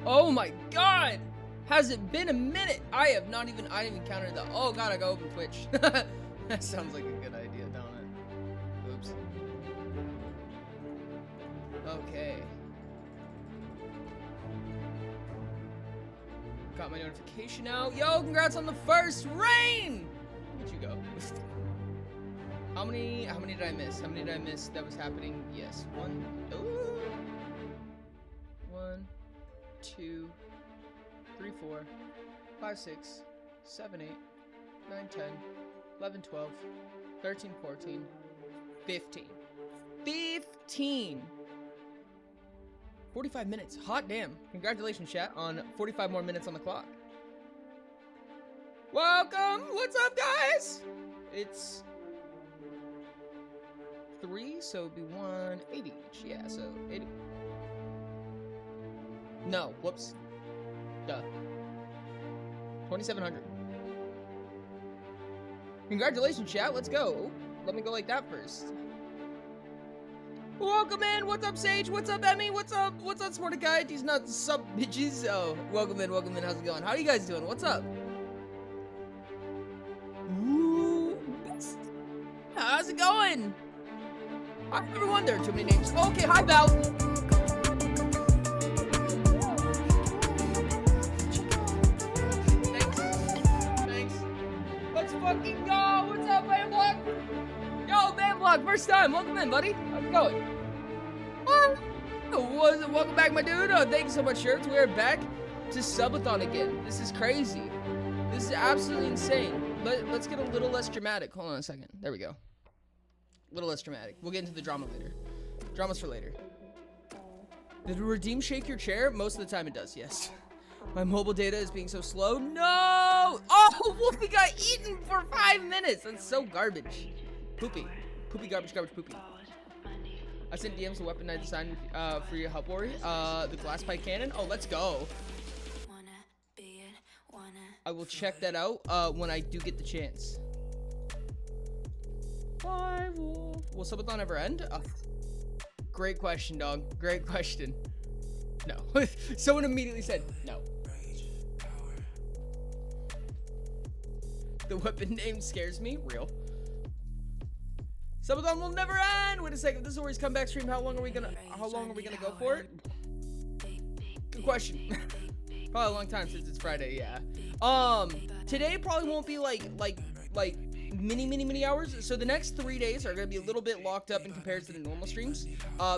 Oh my god! Has it been a minute? I didn't even counted that. Oh god, I gotta open Twitch. That sounds like a good idea, don't it? Oops. Okay. Got my notification now. Yo, congrats on the first rain! Where'd you go? How many did I miss? How many did I miss that was happening? Yes. 1, 2, 3, 4, 5, 6, 7, 8, 9, 10, 11, 12, 13, 14, 15. 15! 45 minutes. Hot damn. Congratulations, chat, on 45 more minutes on the clock. Welcome! What's up, guys? It's 3, so it'd be 180 each. Yeah, so 80. No, whoops. Duh. 2,700. Congratulations, chat. Let's go. Let me go like that first. Welcome in. What's up, Sage? What's up, Emmy? What's up? What's up, Sportica? These nuts, sub bitches. Oh, welcome in. Welcome in. How's it going? How are you guys doing? What's up? Ooh. How's it going? Hi, everyone. There are too many names. Okay, hi, Val. Thanks. Let's fucking go. What's up, Bamblock? Yo, Bamblock, first time. Welcome in, buddy. How's it going? Welcome back, my dude. Thank you so much, Shirts. We are back to Subathon again. This is crazy. This is absolutely insane. Let's get a little less dramatic. Hold on a second. There we go. A little less dramatic. We'll get into the drama later. Dramas for later. Did Redeem shake your chair? Most of the time it does, yes. My mobile data is being so slow. No! Oh, Wolfie got eaten for 5 minutes. That's so garbage. Poopy. Poopy, garbage, garbage, poopy. I sent DMs the weapon I designed for your help, Ori. The glass pipe cannon. Oh, let's go. I will check that out when I do get the chance. Why, Wolf? Will Subathon ever end? Great question, dog. Great question. No. Someone immediately said no. The weapon name scares me. Real. Subathon will never end. Wait a second. This is Ori's comeback stream. How long are we gonna go for it? Good question. Probably a long time since it's Friday. Yeah. Today probably won't be like many hours. So the next 3 days are gonna be a little bit locked up in comparison to normal streams,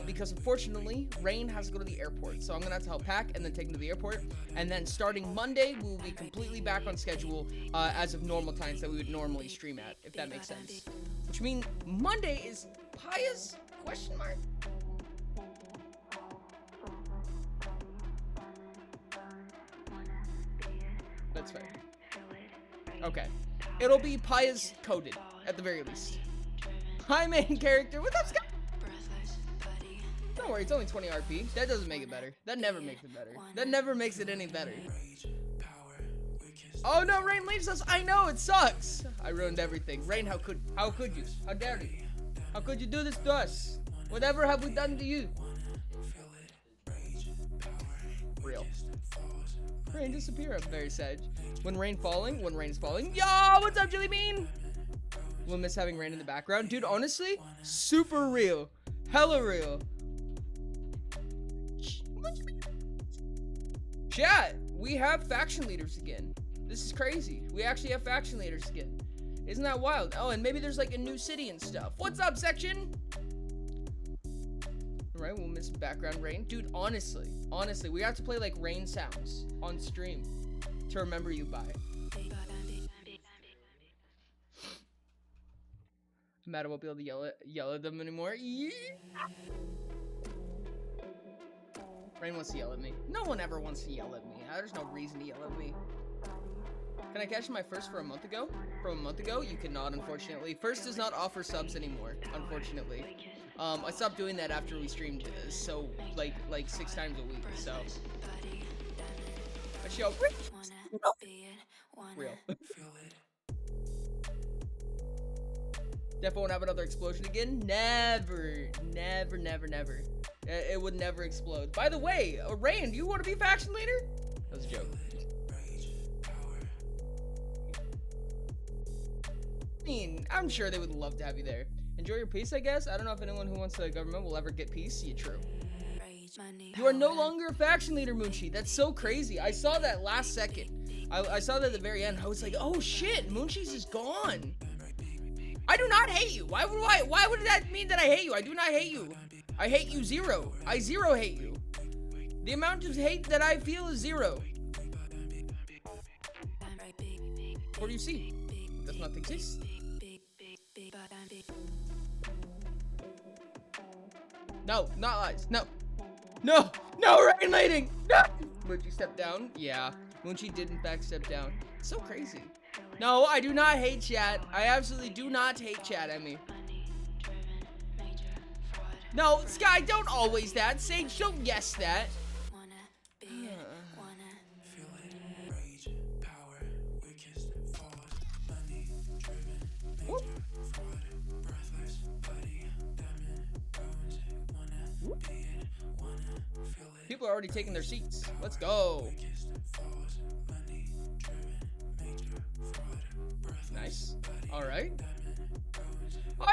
because unfortunately Rain has to go to the airport, so I'm gonna have to help pack and then take him to the airport. And then starting Monday, we will be completely back on schedule as of normal times that we would normally stream at, if that makes sense. Which means Monday is Paya's question mark. That's fair. Okay. It'll be Paya's coded, at the very least. Hi, main character. What's up, Scott? Don't worry, it's only 20 RP. That doesn't make it better. That never makes it better. That never makes it any better. Oh no, Rain leaves us. I know, it sucks. I ruined everything. Rain, how could you? How dare you? How could you do this to us? Whatever have we done to you? Real. Rain disappear. I'm very sad. When rain is falling. Yo, what's up, Jelly Bean? We'll miss having Rain in the background. Dude, honestly, super real. Hella real. Chat, we have faction leaders again. This is crazy. We actually have faction leaders again. Isn't that wild? Oh, and maybe there's like a new city and stuff. What's up, section? Alright, we'll miss background Rain. Dude, honestly, we have to play like Rain sounds on stream to remember you by. Matt won't be able to yell at them anymore. Yeah. Rain wants to yell at me. No one ever wants to yell at me. There's no reason to yell at me. Can I cash my first for a month ago? From a month ago? You cannot, unfortunately. First does not offer subs anymore, unfortunately. I stopped doing that after we streamed this, so like 6 times a week, so. But yo, real. Def won't have another explosion again? Never. It would never explode. By the way, Rain, do you want to be faction leader? That was a joke. I mean, I'm sure they would love to have you there. Enjoy your peace, I guess. I don't know if anyone who wants the government will ever get peace. Yeah, true. You are no longer a faction leader, Moonchi. That's so crazy. I saw that last second. I saw that at the very end. I was like, oh shit, Moonchi's is gone. I do not hate you. Why would that mean that I hate you? I do not hate you. I hate you zero. I zero hate you. The amount of hate that I feel is zero. What do you see? It does not exist. No, not lies. No. No! No, Rain Lighting! No! Moonchi stepped down? Yeah. Moonchi did in fact step down. It's so crazy. No, I do not hate chat. I absolutely do not hate chat, Emmy. No, Sky, don't always that. Sage, don't yes that. People are already taking their seats. Let's go. Nice. All right. Oh,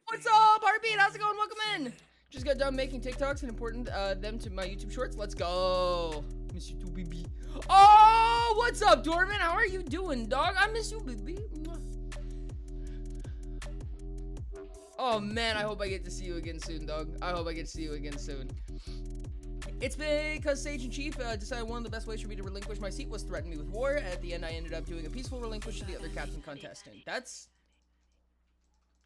what's up, Heartbeat? How's it going? Welcome in. Just got done making TikToks and important them to my YouTube shorts. Let's go. Miss you too, baby. Oh, what's up, Dorman? How are you doing, dog? I miss you, baby. Oh man, I hope I get to see you again soon, dog. I hope I get to see you again soon. It's because Sage and Chief decided one of the best ways for me to relinquish my seat was threaten me with war. At the end, I ended up doing a peaceful relinquish to the other captain contestant. That's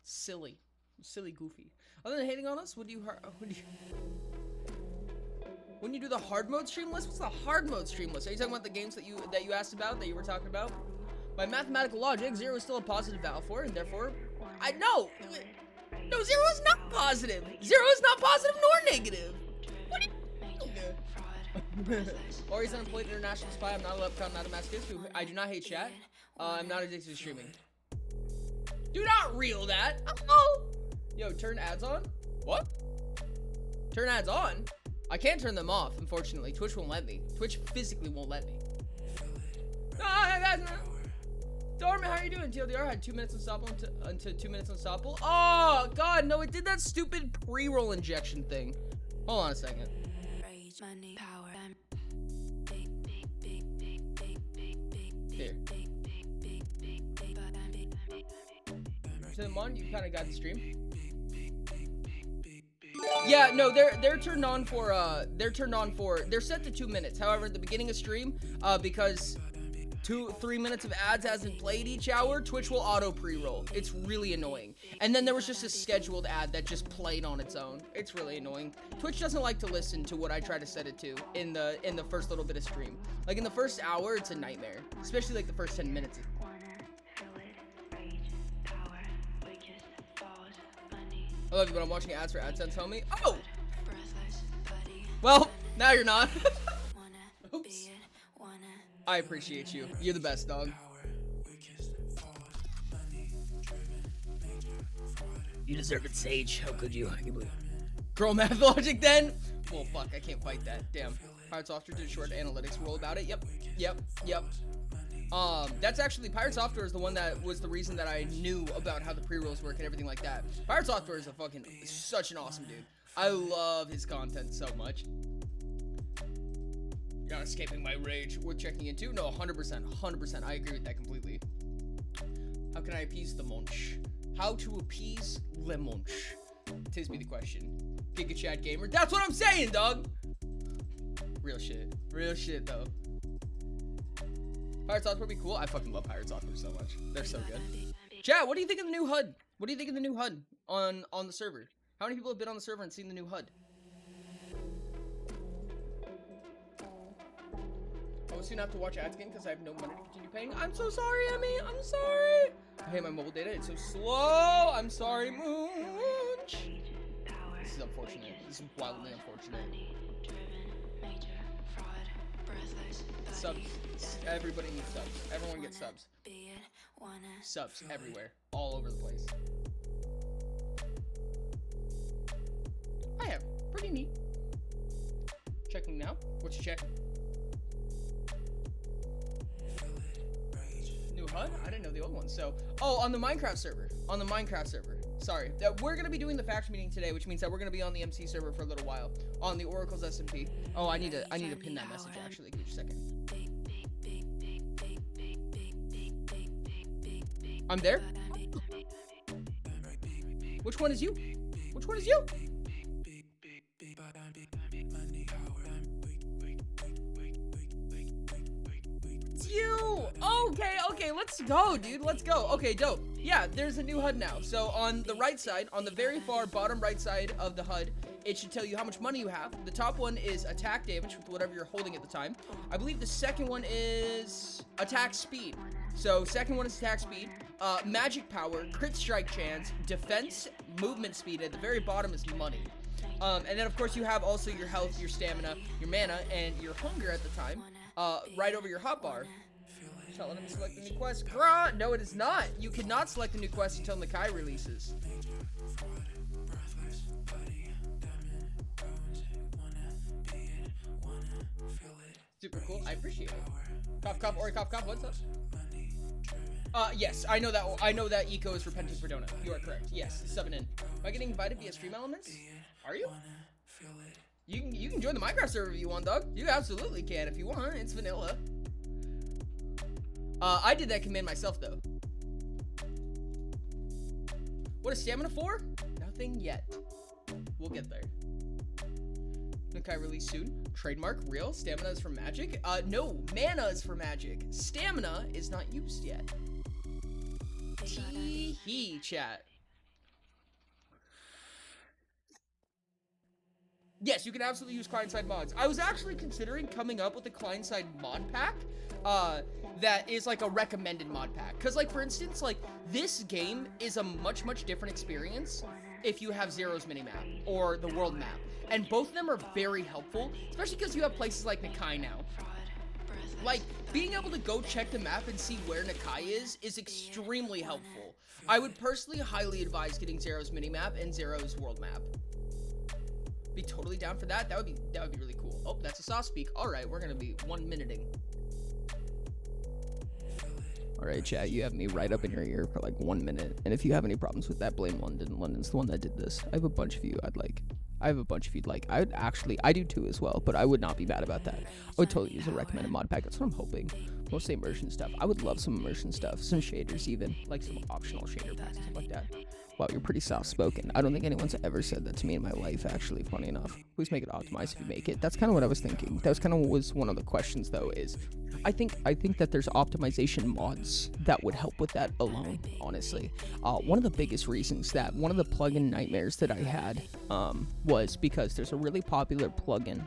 silly. Silly goofy. Other than hating on us, when you do the hard mode stream list? What's the hard mode stream list? Are you talking about the games that you asked about, that you were talking about? By mathematical logic, 0 is still a positive value for, and therefore, no, 0 is not positive. 0 is not positive nor negative. What do you? Or he's an unemployed international spy. I'm not a leprechaun, not a masochist. I do not hate chat. I'm not addicted to streaming. Do not reel that. Oh. Yo, turn ads on? What? Turn ads on? I can't turn them off, unfortunately. Twitch won't let me. Twitch physically won't let me. Dorman, how are you doing? TLDR had 2 minutes unstoppable until 2 minutes unstoppable. Oh, God, no, it did that stupid pre-roll injection thing. Hold on a second. Here. So, Mon, you kind of got the stream. Yeah, no, they're turned on for they're set to 2 minutes. However, at the beginning of stream, because 2-3 minutes of ads hasn't played each hour, Twitch will auto pre-roll. It's really annoying. And then there was just a scheduled ad that just played on its own. It's really annoying. Twitch doesn't like to listen to what I try to set it to in the first little bit of stream. Like in the first hour, it's a nightmare, especially like the first 10 minutes. I love you, but I'm watching ads for AdSense, homie. Oh! Well, now you're not. Oops. I appreciate you. You're the best, dog. You deserve it, Sage. How could you? Girl math logic, then? Well, fuck, I can't fight that. Damn. Pirate Software did a short analytics roll about it. Yep. That's actually, Pirate Software is the one that was the reason that I knew about how the pre-rolls work and everything like that. Pirate Software is such an awesome dude. I love his content so much. You're not escaping my rage. Worth checking into? No, 100%. I agree with that completely. How can I appease the Munch? How to appease Le Munch? Tis me the question. Giga Chat Gamer. That's what I'm saying, dog! Real shit, though. Pirate Software would be cool. I fucking love Pirate Software so much. They're so good. Chat, what do you think of the new HUD? What do you think of the new HUD on the server? How many people have been on the server and seen the new HUD? I will soon have to watch ads again because I have no money to continue paying. I'm so sorry, Emmy. I'm sorry. I hate my mobile data. It's so slow. I'm sorry, Moonch. This is unfortunate. This is wildly unfortunate. Subs. Everybody needs subs. Everyone gets subs. Subs everywhere. All over the place. I am. Pretty neat. now. What you checking? New HUD? I didn't know the old one. So, oh, on the Minecraft server. On the Minecraft server. Sorry. We're going to be doing the faction meeting today, which means that we're going to be on the MC server for a little while. On the Oracle's SMP. Oh, I need to pin that message, actually. Give me a second. I'm there. Which one is you? Which one is you? It's you! Okay, let's go, dude. Let's go. Okay, dope. Yeah, there's a new HUD now. So on the right side, on the very far bottom right side of the HUD, it should tell you how much money you have. The top one is attack damage with whatever you're holding at the time. I believe the second one is attack speed. So second one is attack speed, magic power, crit strike chance, defense, movement speed. At the very bottom is money. And then of course you have also your health, your stamina, your mana, and your hunger at the time, right over your hotbar. So let me select the new quest. Grah! No, it is not. You cannot select the new quest until Nakai releases. Super cool. I appreciate it. Cough, cough, Ori, cough, cough. What's up? Yes, I know that Eco is repenting for donut. You are correct. Yes, subbing in. Am I getting invited via stream elements? Are you? You can join the Minecraft server if you want, dog. You absolutely can if you want. It's vanilla. I did that command myself though. What is stamina for? Nothing yet. We'll get there. Nakai release soon. Trademark, real. Stamina is for magic. No, mana is for magic. Stamina is not used yet. Tee-hee, chat. Yes, you can absolutely use client-side mods. I was actually considering coming up with a client-side mod pack that is like a recommended mod pack. Because, like, for instance, like, this game is a much, much different experience if you have Zero's minimap or the world map. And both of them are very helpful, especially because you have places like Nakai now. Like, being able to go check the map and see where Nakai is extremely helpful. I would personally highly advise getting Zero's minimap and Zero's world map. Be totally down for that. That would be really cool. Oh, that's a soft speak. All right, we're gonna be 1 minuting. All right, chat, you have me right up in your ear for like 1 minute. And if you have any problems with that, blame London. London's the one that did this. I have a bunch of you I have a bunch of you'd like. I do too as well, but I would not be mad about that. I would totally use a recommended mod pack. That's what I'm hoping. Mostly immersion stuff. I would love some immersion stuff, some shaders even, like some optional shader packs and stuff like that. Wow, you're pretty soft-spoken. I don't think anyone's ever said that to me in my life, actually, funny enough. Please make it optimized if you make it. That's kind of what I was thinking. That was kind of was one of the questions, though, is I think that there's optimization mods that would help with that alone, honestly. One of the biggest reasons that one of the plugin nightmares that I had was because there's a really popular plugin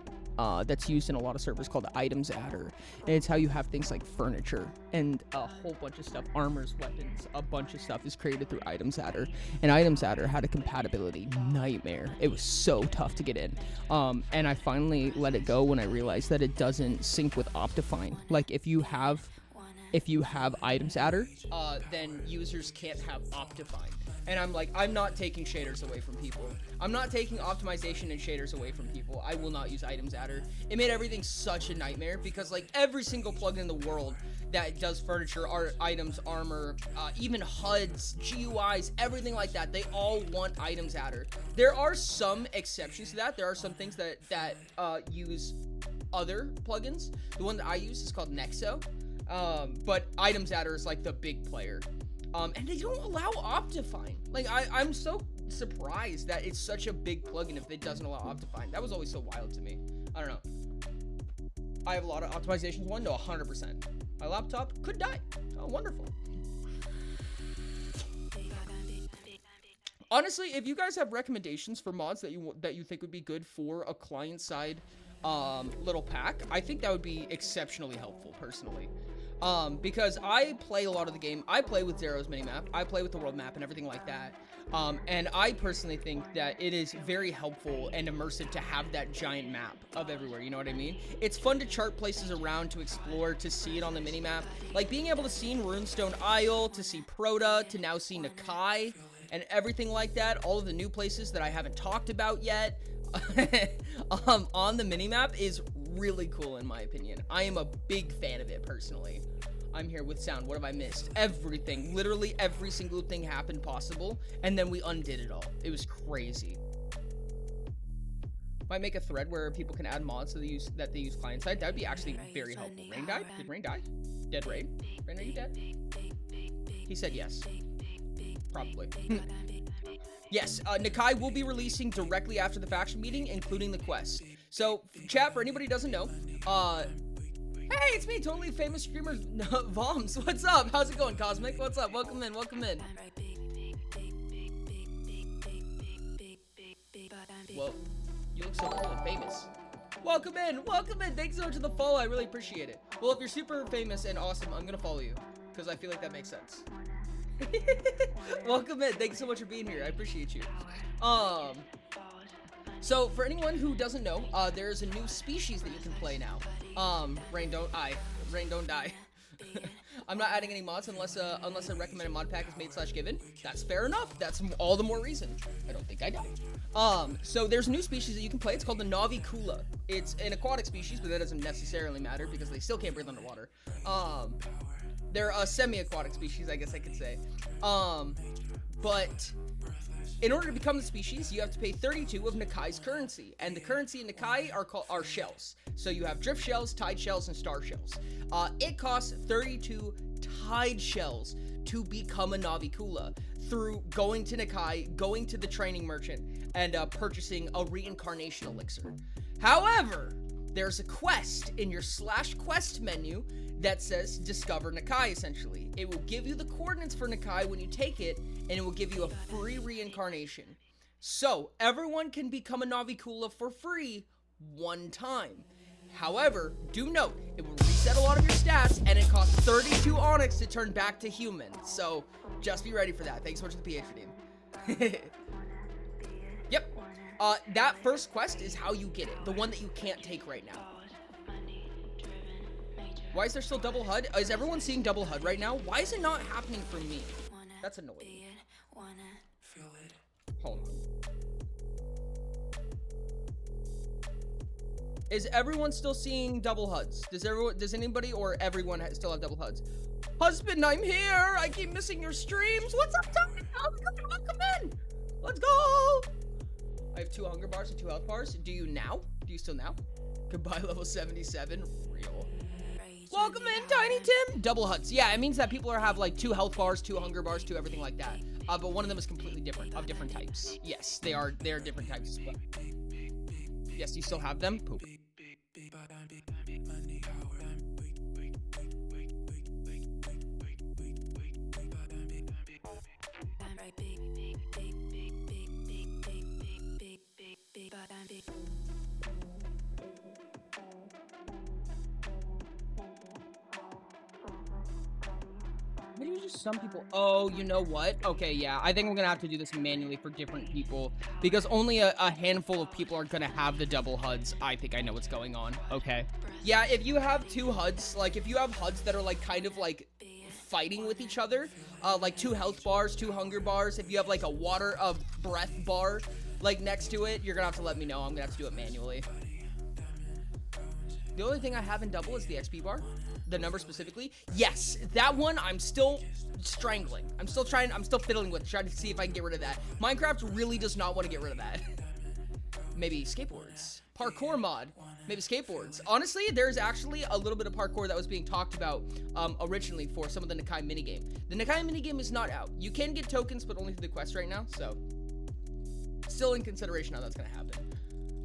that's used in a lot of servers called Items Adder, and it's how you have things like furniture and a whole bunch of stuff, armors, weapons, a bunch of stuff is created through Items Adder, and Items Adder had a compatibility nightmare. It was so tough to get in, and I finally let it go when I realized that it doesn't sync with Optifine. Like, if you have Items Adder, then users can't have Optifine. And I'm like, I'm not taking shaders away from people. I'm not taking optimization and shaders away from people. I will not use Items Adder. It made everything such a nightmare because, like, every single plugin in the world that does furniture, items, armor, even HUDs, GUIs, everything like that, they all want Items Adder. There are some exceptions to that. There are some things that use other plugins. The one that I use is called Nexo. But Items Adder is like the big player. And they don't allow Optifine. Like, I'm so surprised that it's such a big plugin if it doesn't allow Optifine. That was always so wild to me. I don't know. I have a lot of optimizations. 1 to 100%. My laptop could die. Oh, wonderful. Honestly, if you guys have recommendations for mods that you think would be good for a client-side little pack, I think that would be exceptionally helpful, personally. Because I play a lot of the game. I play with Zero's minimap. I play with the world map and everything like that. And I personally think that it is very helpful and immersive to have that giant map of everywhere, you know what I mean? It's fun to chart places around, to explore, to see it on the minimap. Like, being able to see Runestone Isle, to see Proto, to now see Nakai, and everything like that. All of the new places that I haven't talked about yet on the minimap is really cool in my opinion. I am a big fan of it personally. I'm here with sound. What have I missed? Everything. Literally every single thing happened possible, and then we undid it all. It was crazy. Might make a thread where people can add mods that they use client side. That would be actually very helpful. Rain died? Did Rain die? Dead Rain? Rain, are you dead? He said yes. Probably. Yes, Nakai will be releasing directly after the faction meeting, including the quest. So, chat, for anybody who doesn't know, hey, it's me, totally famous streamer, Voms. What's up? How's it going, Cosmic? What's up? Welcome in, welcome in. Whoa, you look so cool and famous. Welcome in, welcome in. Thanks so much for the follow, I really appreciate it. Well, if you're super famous and awesome, I'm gonna follow you, because I feel like that makes sense. Welcome in, thanks so much for being here, I appreciate you. So for anyone who doesn't know, there's a new species that you can play now. Rain don't die. I'm not adding any mods unless a recommended mod pack is made / given. That's fair enough. That's all the more reason. I don't think I died. So there's a new species that you can play. It's called the Navicula. It's an aquatic species, but that doesn't necessarily matter because they still can't breathe underwater. They're a semi-aquatic species, I guess I could say. But in order to become the species, you have to pay 32 of Nakai's currency, and the currency in Nakai are shells. So you have drift shells, tide shells, and star shells. It costs 32 tide shells to become a Navicula through going to Nakai, going to the training merchant, and purchasing a reincarnation elixir. However, there's a quest in your /quest menu that says Discover Nakai, essentially. It will give you the coordinates for Nakai when you take it, and it will give you a free reincarnation. So, everyone can become a Navicula for free one time. However, do note, it will reset a lot of your stats, and it costs 32 Onyx to turn back to human. So, just be ready for that. Thanks so much for the PH redeem. Yep. That first quest is how you get it. The one that you can't take right now. Why is there still double HUD? Is everyone seeing double HUD right now? Why is it not happening for me? That's annoying. Hold on. Is everyone still seeing double HUDs? Does anybody or everyone still have double HUDs? Husband, I'm here. I keep missing your streams. What's up, Tony? Welcome in. Let's go. I have 2 hunger bars and 2 health bars. Do you now? Do you still now? Goodbye, level 77. Real. Welcome in, Tiny Tim. Double HUDs. Yeah, it means that people have like 2 health bars, 2 hunger bars, 2 everything like that. But one of them is completely different, of different types. Yes, they are different types as well. Yes, you still have them? Poop. Maybe just some people. Oh, you know what? Okay, yeah. I think we're gonna have to do this manually for different people because only a handful of people are gonna have the double HUDs. I think I know what's going on. Okay. Yeah, if you have 2 HUDs, like if you have HUDs that are like kind of like fighting with each other, like 2 health bars, 2 hunger bars, if you have like a breath bar like next to it, you're gonna have to let me know. I'm gonna have to do it manually. The only thing I have in double is the XP bar. The number specifically. Yes, that one I'm still strangling. I'm still fiddling with, trying to see if I can get rid of that. Minecraft really does not want to get rid of that. Maybe skateboards. Parkour mod. Maybe skateboards. Honestly, there's actually a little bit of parkour that was being talked about originally for some of the Nakai minigame. The Nakai minigame is not out. You can get tokens, but only through the quest right now, so still in consideration how that's gonna happen.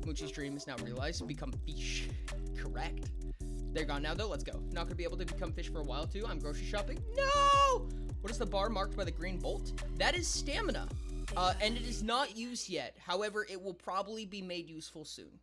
Moochie's dream is now realized. Become fish. Correct. They're gone now, though. Let's go. Not gonna be able to become fish for a while, too. I'm grocery shopping. No! What is the bar marked by the green bolt? That is stamina. And it is not used yet. However, it will probably be made useful soon.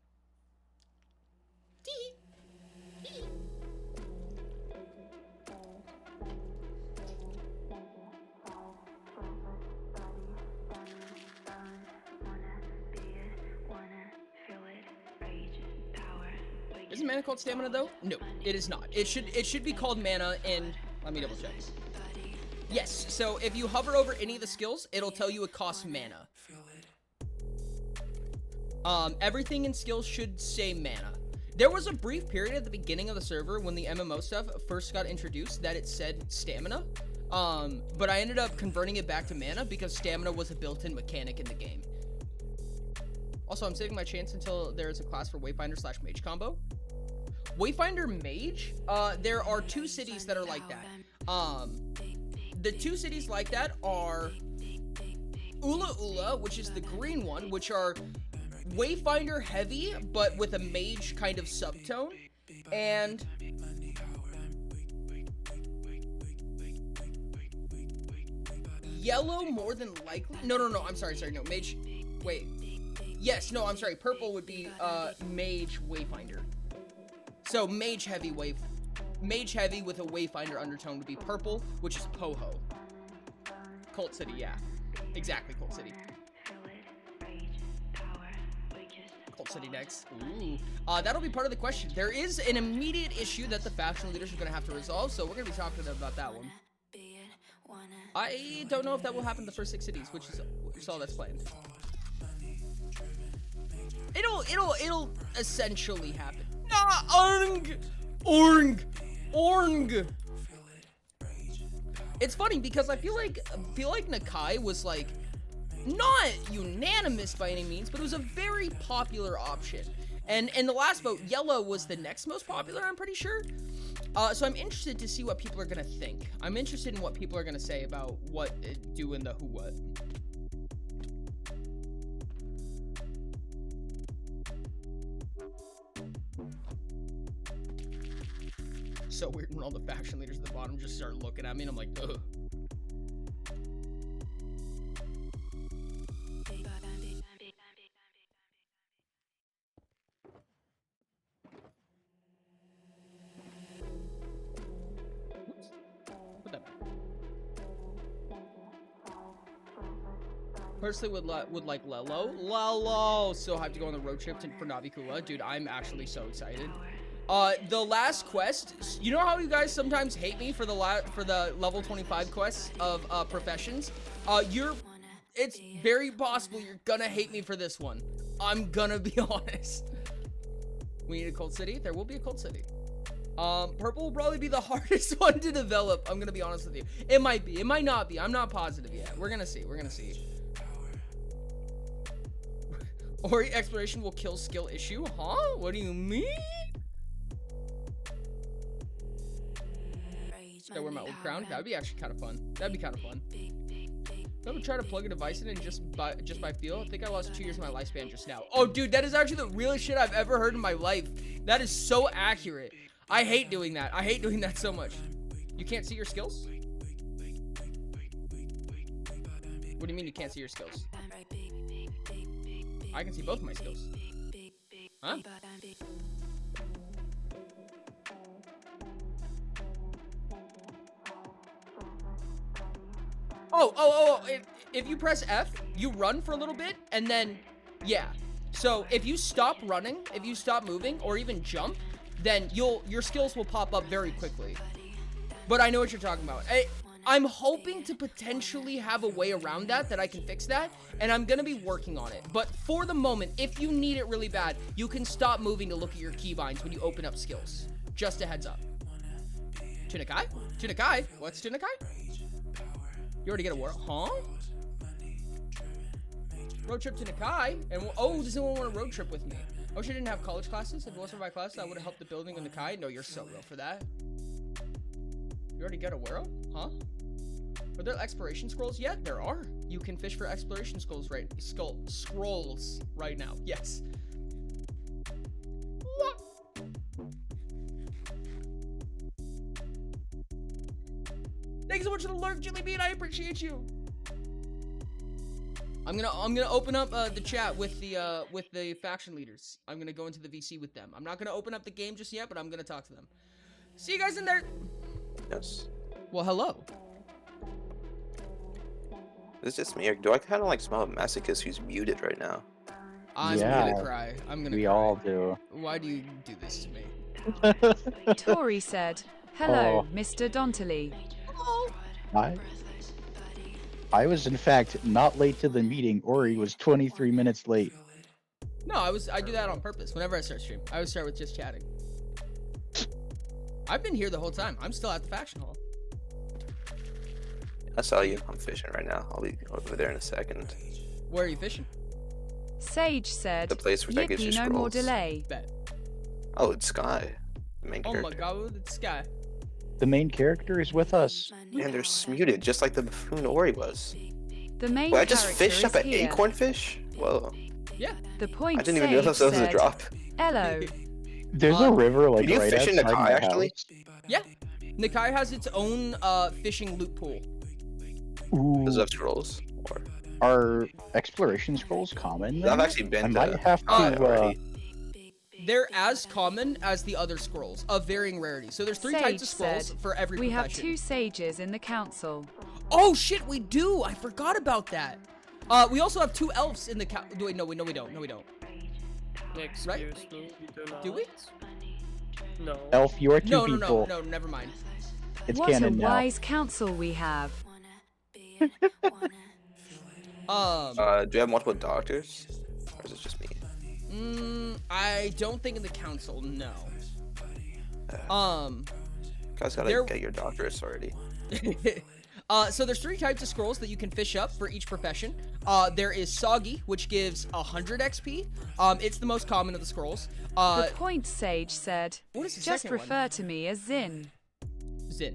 Isn't mana called stamina though? No, it is not. It should be called mana in. Let me double check. Yes, so if you hover over any of the skills, it'll tell you it costs mana. Everything in skills should say mana. There was a brief period at the beginning of the server when the MMO stuff first got introduced that it said stamina. But I ended up converting it back to mana because stamina was a built-in mechanic in the game. Also, I'm saving my chance until there is a class for Wayfinder / Mage combo. Wayfinder Mage, there are 2 cities that are like that. The 2 cities like that are Ula Ula, which is the green one, which are Wayfinder heavy, but with a mage kind of subtone, and yellow more than likely. No, I'm sorry, no, mage, wait. Yes, no, I'm sorry, purple would be, mage Wayfinder. So, mage heavy with a Wayfinder undertone would be purple, which is Poho. Cult City, yeah. Exactly, Cult City. Cult City next. Ooh. That'll be part of the question. There is an immediate issue that the faction leaders are going to have to resolve, so we're going to be talking about that one. I don't know if that will happen in the first 6 cities, which is all that's planned. It'll essentially happen. Orng. It's funny because I feel like Nakai was like not unanimous by any means, but it was a very popular option. And in the last vote, yellow was the next most popular, I'm pretty sure. So I'm interested to see what people are gonna think. I'm interested in what people are gonna say about what doing the who what. So weird when all the faction leaders at the bottom just start looking at me and I'm like, ugh. Put that back. Personally would like Lelo. So hyped to go on the road trip for Navikula. Dude, I'm actually so excited. The last quest, you know how you guys sometimes hate me for the level 25 quests of professions? It's very possible you're gonna hate me for this one. I'm gonna be honest. We need a Cold City. There will be a Cold City. Purple will probably be the hardest one to develop. I'm gonna be honest with you. It might be. It might not be. I'm not positive yet. We're gonna see. We're gonna see. Ori exploration will kill skill issue? Huh? What do you mean? Should I wear my old crown? That would be actually kind of fun. That'd be kind of fun. I would try to plug a device in and just by feel. I think I lost 2 years of my lifespan just now. Oh, dude, that is actually the realest shit I've ever heard in my life. That is so accurate. I hate doing that. I hate doing that so much. You can't see your skills? What do you mean you can't see your skills? I can see both of my skills. Huh? Oh, if you press F, you run for a little bit, and then, yeah. So, if you stop running, if you stop moving, or even jump, then your skills will pop up very quickly. But I know what you're talking about. I'm hoping to potentially have a way around that I can fix that, and I'm gonna be working on it. But for the moment, if you need it really bad, you can stop moving to look at your keybinds when you open up skills. Just a heads up. Tunakai? Tunakai? What's Tunakai? You already get a world, huh? Road trip to Nakai, and does anyone want a road trip with me? I wish I didn't have college classes. If it wasn't for my classes, I would have helped the building in Nakai. No, you're so real for that. You already got a world, huh? Are there exploration scrolls yet? There are. You can fish for exploration scrolls right now. Yes. What? Thanks so much for the lurk, Jilly Bean. I appreciate you. I'm gonna open up the chat with the faction leaders. I'm gonna go into the VC with them. I'm not gonna open up the game just yet, but I'm gonna talk to them. See you guys in there. Yes. Well, hello. Is this just me, or do I kind of like smell a masochist who's muted right now? I'm gonna cry. I'm gonna cry. We all do. Why do you do this to me? Tori said, hello, Mr. Dontley. Oh. I was in fact not late to the meeting. Ori was 23 minutes late. No, I do that on purpose. Whenever I start stream, I always start with just chatting. I've been here the whole time. I'm still at the faction hall. I saw you. I'm fishing right now. I'll be over there in a second. Where are you fishing? Sage said, The place where that gives you "Yippee, no more scrolls. delay." Bet. Oh, it's Sky. The main Oh character. my god, look at the sky. The main character is with us. And they're muted, just like the buffoon Ori was. The main Wait, I just character fished is up an here. acorn fish? Whoa. Yeah. The point I didn't even Sage know that was a said, drop. "Hello." There's a river like Can you right fish in outside Nakai, my actually? house. Yeah. Nakai has its own fishing loot pool. Ooh, Does it have scrolls? Or... are exploration scrolls common? I've then? actually been I to might have to. Nakai already. They're as common as the other scrolls, of varying rarity. So there's 3 types of Sage scrolls said, for every "We have profession. 2 sages in the council." Oh shit, we do! I forgot about that. We also have 2 elves in the wait, no, we don't. No, we don't. Excuse Right? me, we do not. Do we? No. Elf, you are two No, people. no, never mind. It's What a canon now. wise council we have. Do you have multiple doctors? Or is it just me? I don't think in the council, no. Guys gotta There- get your doctorates already. So there's 3 types of scrolls that you can fish up for each profession. There is Soggy, which gives 100 XP. It's the most common of the scrolls. The point Sage said, What is the "Just second one? refer to me as Zin." Zin.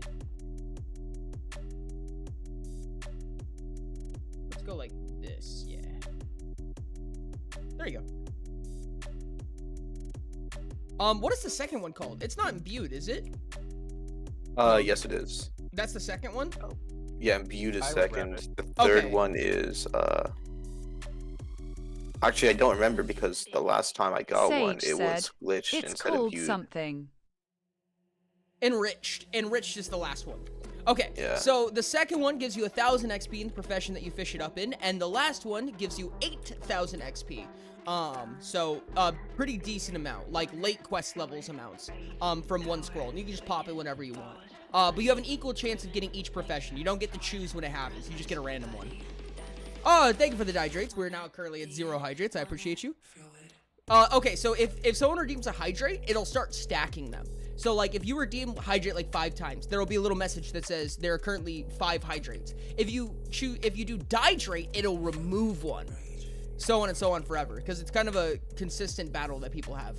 Let's go like this, yeah. There you go. What is the second one called? It's not imbued, is it? Yes it is. That's the second one? Yeah, imbued is I second. remember. The third Okay. one is actually I don't remember because the last time I got one Sage it was said, glitched "It's instead of called imbued. something." Enriched. Enriched is the last one. Okay, Yeah. so the second one gives you 1,000 XP in the profession that you fish it up in, and the last one gives you 8,000 XP. So pretty decent amount, like late quest levels amounts, from one scroll, and you can just pop it whenever you want. But you have an equal chance of getting each profession. You don't get to choose when it happens. You just get a random one. Oh, thank you for the hydrates. We're now currently at 0 hydrates. I appreciate you. Okay, so if someone redeems a hydrate, it'll start stacking them. So like if you redeem hydrate like 5 times, there will be a little message that says there are currently 5 hydrates. If you do dihydrate, it'll remove one. So on and so on forever, because it's kind of a consistent battle that people have.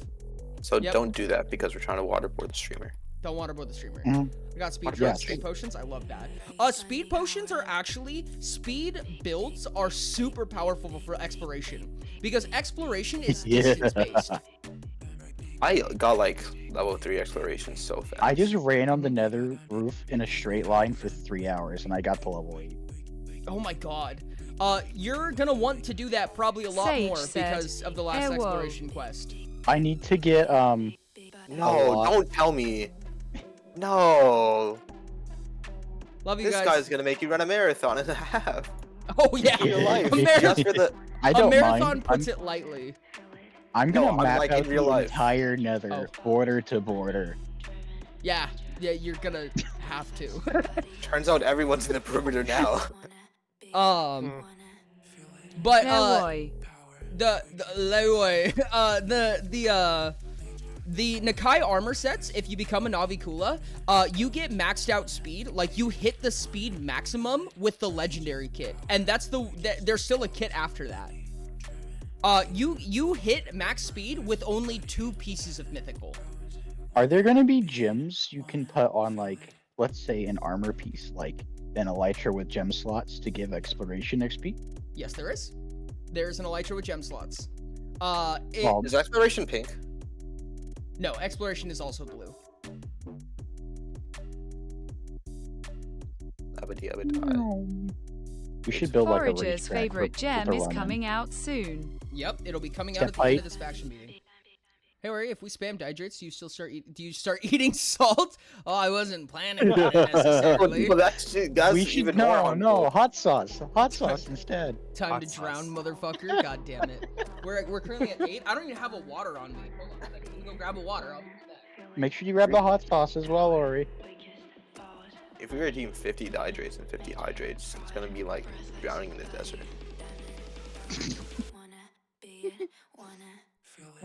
So Yep. don't do that because we're trying to waterboard the streamer. Don't waterboard the streamer. Mhm. I got speed Yes. drugs, speed potions. I love that. Speed potions are actually speed builds are super powerful for exploration because exploration is Yeah. distance based. I got like level 3 exploration so fast. I just ran on the nether roof in a straight line for 3 hours and I got to level 8. Oh my god. You're gonna want to do that probably a lot Sage more said, because of the last "Whoa." exploration quest. I need to get No, lot. don't tell me. No. Love you This guys. guy's gonna make you run a marathon and a half. Oh yeah. In real life. A, Just for the I a don't marathon mind. puts it lightly. I'm No, gonna I'm map like out in real the life. entire nether, Oh. border to border. Yeah, you're gonna have to. turns out everyone's in the perimeter now. But Leroy. the Leroy, the Nakai armor sets, if you become a Navikula, you get maxed out speed. Like you hit the speed maximum with the legendary kit, and that's there's still a kit after that. You hit max speed with only 2 pieces of mythical. Are there gonna be gems you can put on, like, let's say an armor piece, like an elytra with gem slots to give exploration XP? Yes, there is. There's an elytra with gem slots. Well, Is exploration pink? No, exploration is also blue. Abadi abadi. we should build like a Forager's racetrack favorite for gem people to is run in. coming out soon. Yep, it'll be coming out at the end of this faction meeting. Hey, Ori, if we spam dihydrates, do you still start eating salt? Oh, I wasn't planning on it necessarily. Well, that's We even should more no harmful. hot sauce instead. Time Hot to sauce. drown, motherfucker. God damn it. We're currently at 8. I don't even have a water on me. Hold on a second. Let me go grab a water. I'll be right back. Make sure you grab the hot sauce as well, Ori. If we redeem 50 dihydrates and 50 hydrates, it's gonna be like drowning in the desert.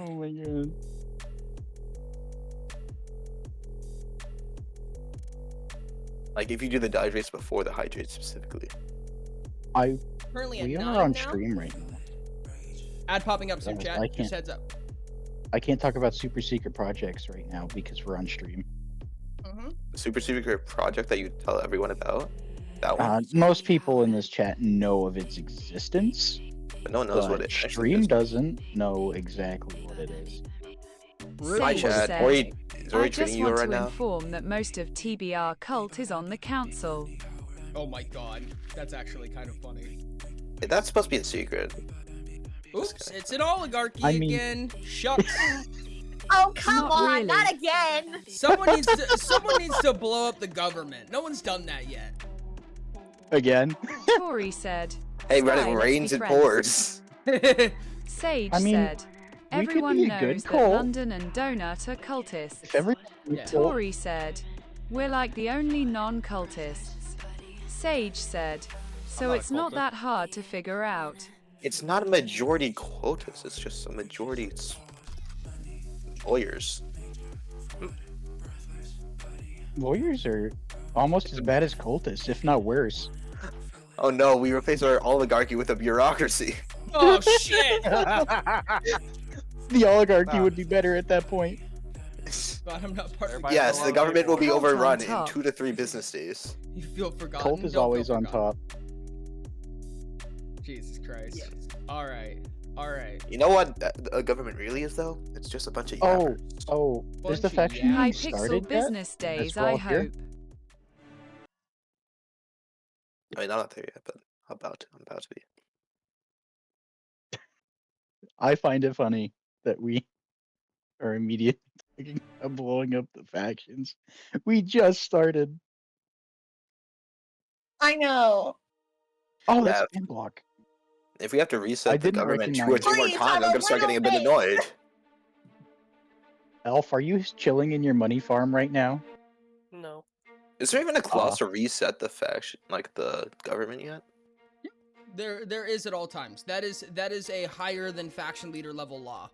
Oh my god. Like if you do the dihydrates before the hydrates specifically. Currently at We 9 are on now. stream right now. Ad popping up soon, Yes, chat. I Just can't- heads up. I can't talk about super secret projects right now because we're on stream. The super secret project that you tell everyone about. That one. Most people in this chat know of its existence, But no one knows what but it actually stream is. doesn't know exactly what it is. Hi, Sage Chad. said, Ori, is I Ori just treating you want right to now? inform that most of TBR cult is on the council. Oh my god, that's actually kind of funny. Hey, that's supposed to be a secret. Oops, it's an oligarchy I mean- again. Shucks. Oh, come Not on, really. not again. someone needs to blow up the government. No one's done that yet. Again? Tori said, Hey, Sky, Reddit let's rains be and friends. pours. Sage I mean, said, we could everyone be a good knows that cult. London and Donut are cultists. If every Yeah. Tori said, we're like the only non-cultists. Sage said, so not a it's not cultist. that hard to figure out. It's not a majority quotas, it's just a majority lawyers. lawyers are almost as bad as cultists, if not worse. Oh no, we replace our oligarchy with a bureaucracy. Oh shit! The oligarchy Nah. would be better at that point. God, I'm not part of Everybody- Yes, the government will be Cult on overrun in top. 2 to 3 business days. You feel forgotten. Cult is Don't feel always on forgotten. top. Jesus Christ. Alright. Alright. You know what a government really is though? It's just a bunch of Oh, yappers. oh, is the Bunch of faction yaps. High even Pixel started yet? Business Days, we're all I here? hope. I mean, I'm not there yet, but I'm about to be. I find it funny that we are immediately talking about blowing up the factions. We just started. I know. Oh, that's Yeah. a pin block. If we have to I reset the didn't government 2 or recognize 3 more Please times, have I'm a gonna start getting a bit little annoyed. Elf, are you chilling in your money farm right now? No. Is there even a clause to reset the faction, like the government yet? There is at all times. That is a higher than faction leader level law.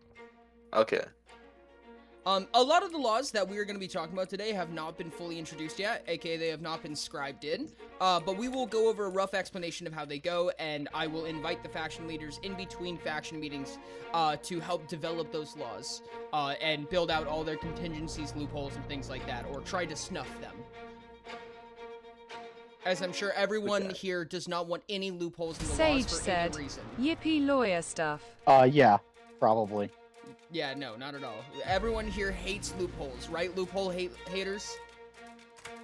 Okay. A lot of the laws that we are going to be talking about today have not been fully introduced yet, aka they have not been scribed in. But we will go over a rough explanation of how they go, and I will invite the faction leaders in between faction meetings to help develop those laws and build out all their contingencies, loopholes, and things like that, or try to snuff them. As I'm sure everyone here does not want any loopholes in the Sage laws for said, any reason. yippee lawyer stuff. Yeah, probably. Yeah, no, not at all. Everyone here hates loopholes, right? Loophole haters?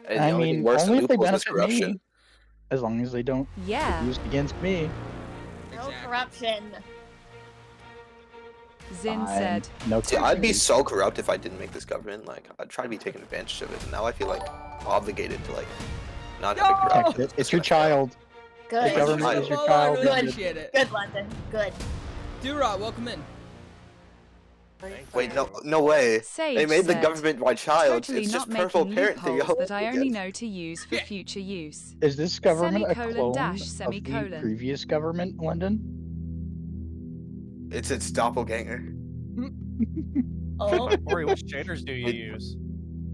And the I only thing mean, worse than only if they loopholes is benefit me. corruption. As long as they don't Yeah. get used against me. No Exactly. corruption. Zin Fine. said, No See, I'd be corruption. so corrupt if I didn't make this government. Like, I'd try to be taking advantage of it. And now I feel like obligated to like not have it No! corrupt. Protect it. It's your child. Good. The government is your Well, I child. really Good. appreciate it. Good, London. Good. Durot, welcome in. Wait, no way. Sage They made the said, government my child. totally It's not just purple making parent thing. loopholes that I only Yes. know to use for future use. Is this government a Semicolon clone dash of semicolon. the previous government, London? It's its doppelganger. Oh. Ori, which shaders do you Wait. use?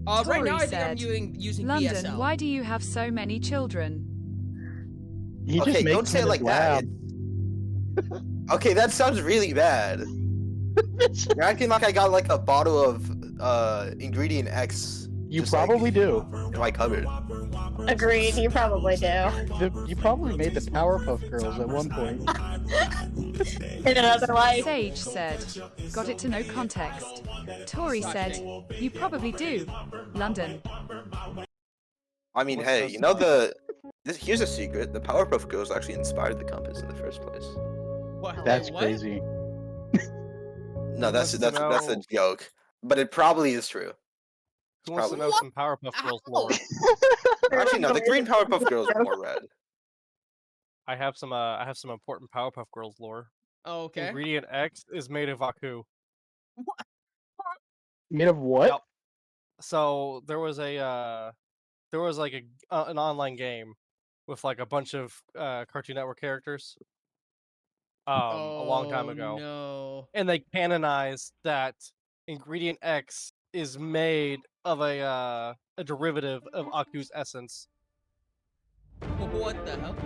Right Tori now, I think said, I'm using London, BSL. why do you have so many children? He Okay, just makes don't say it them in like his that. lab. Okay, that sounds really bad. You're acting like I got like a bottle of ingredient X You just, like, probably do. in my cupboard. Agreed. You probably do. You probably made the Powerpuff Girls at one point. In another life. Sage said, got it to no context. Tori said, you probably do. London. I mean, What's hey, that you know here's a secret. The Powerpuff Girls actually inspired the compass in the first place. What? That's Wait, what? crazy. No, that's Who wants to that's a know- joke, but it probably is true. Who wants to Probably. know some Powerpuff Girls lore? Actually, no, the green Powerpuff Girls are more red. I have some important Powerpuff Girls lore. Oh, okay. Ingredient X is made of Aku. Made of what? Yep. So there was like an online game with like a bunch of Cartoon Network characters, a long time ago, No. and they canonized that ingredient X is made of a derivative of Aku's essence. What the hell?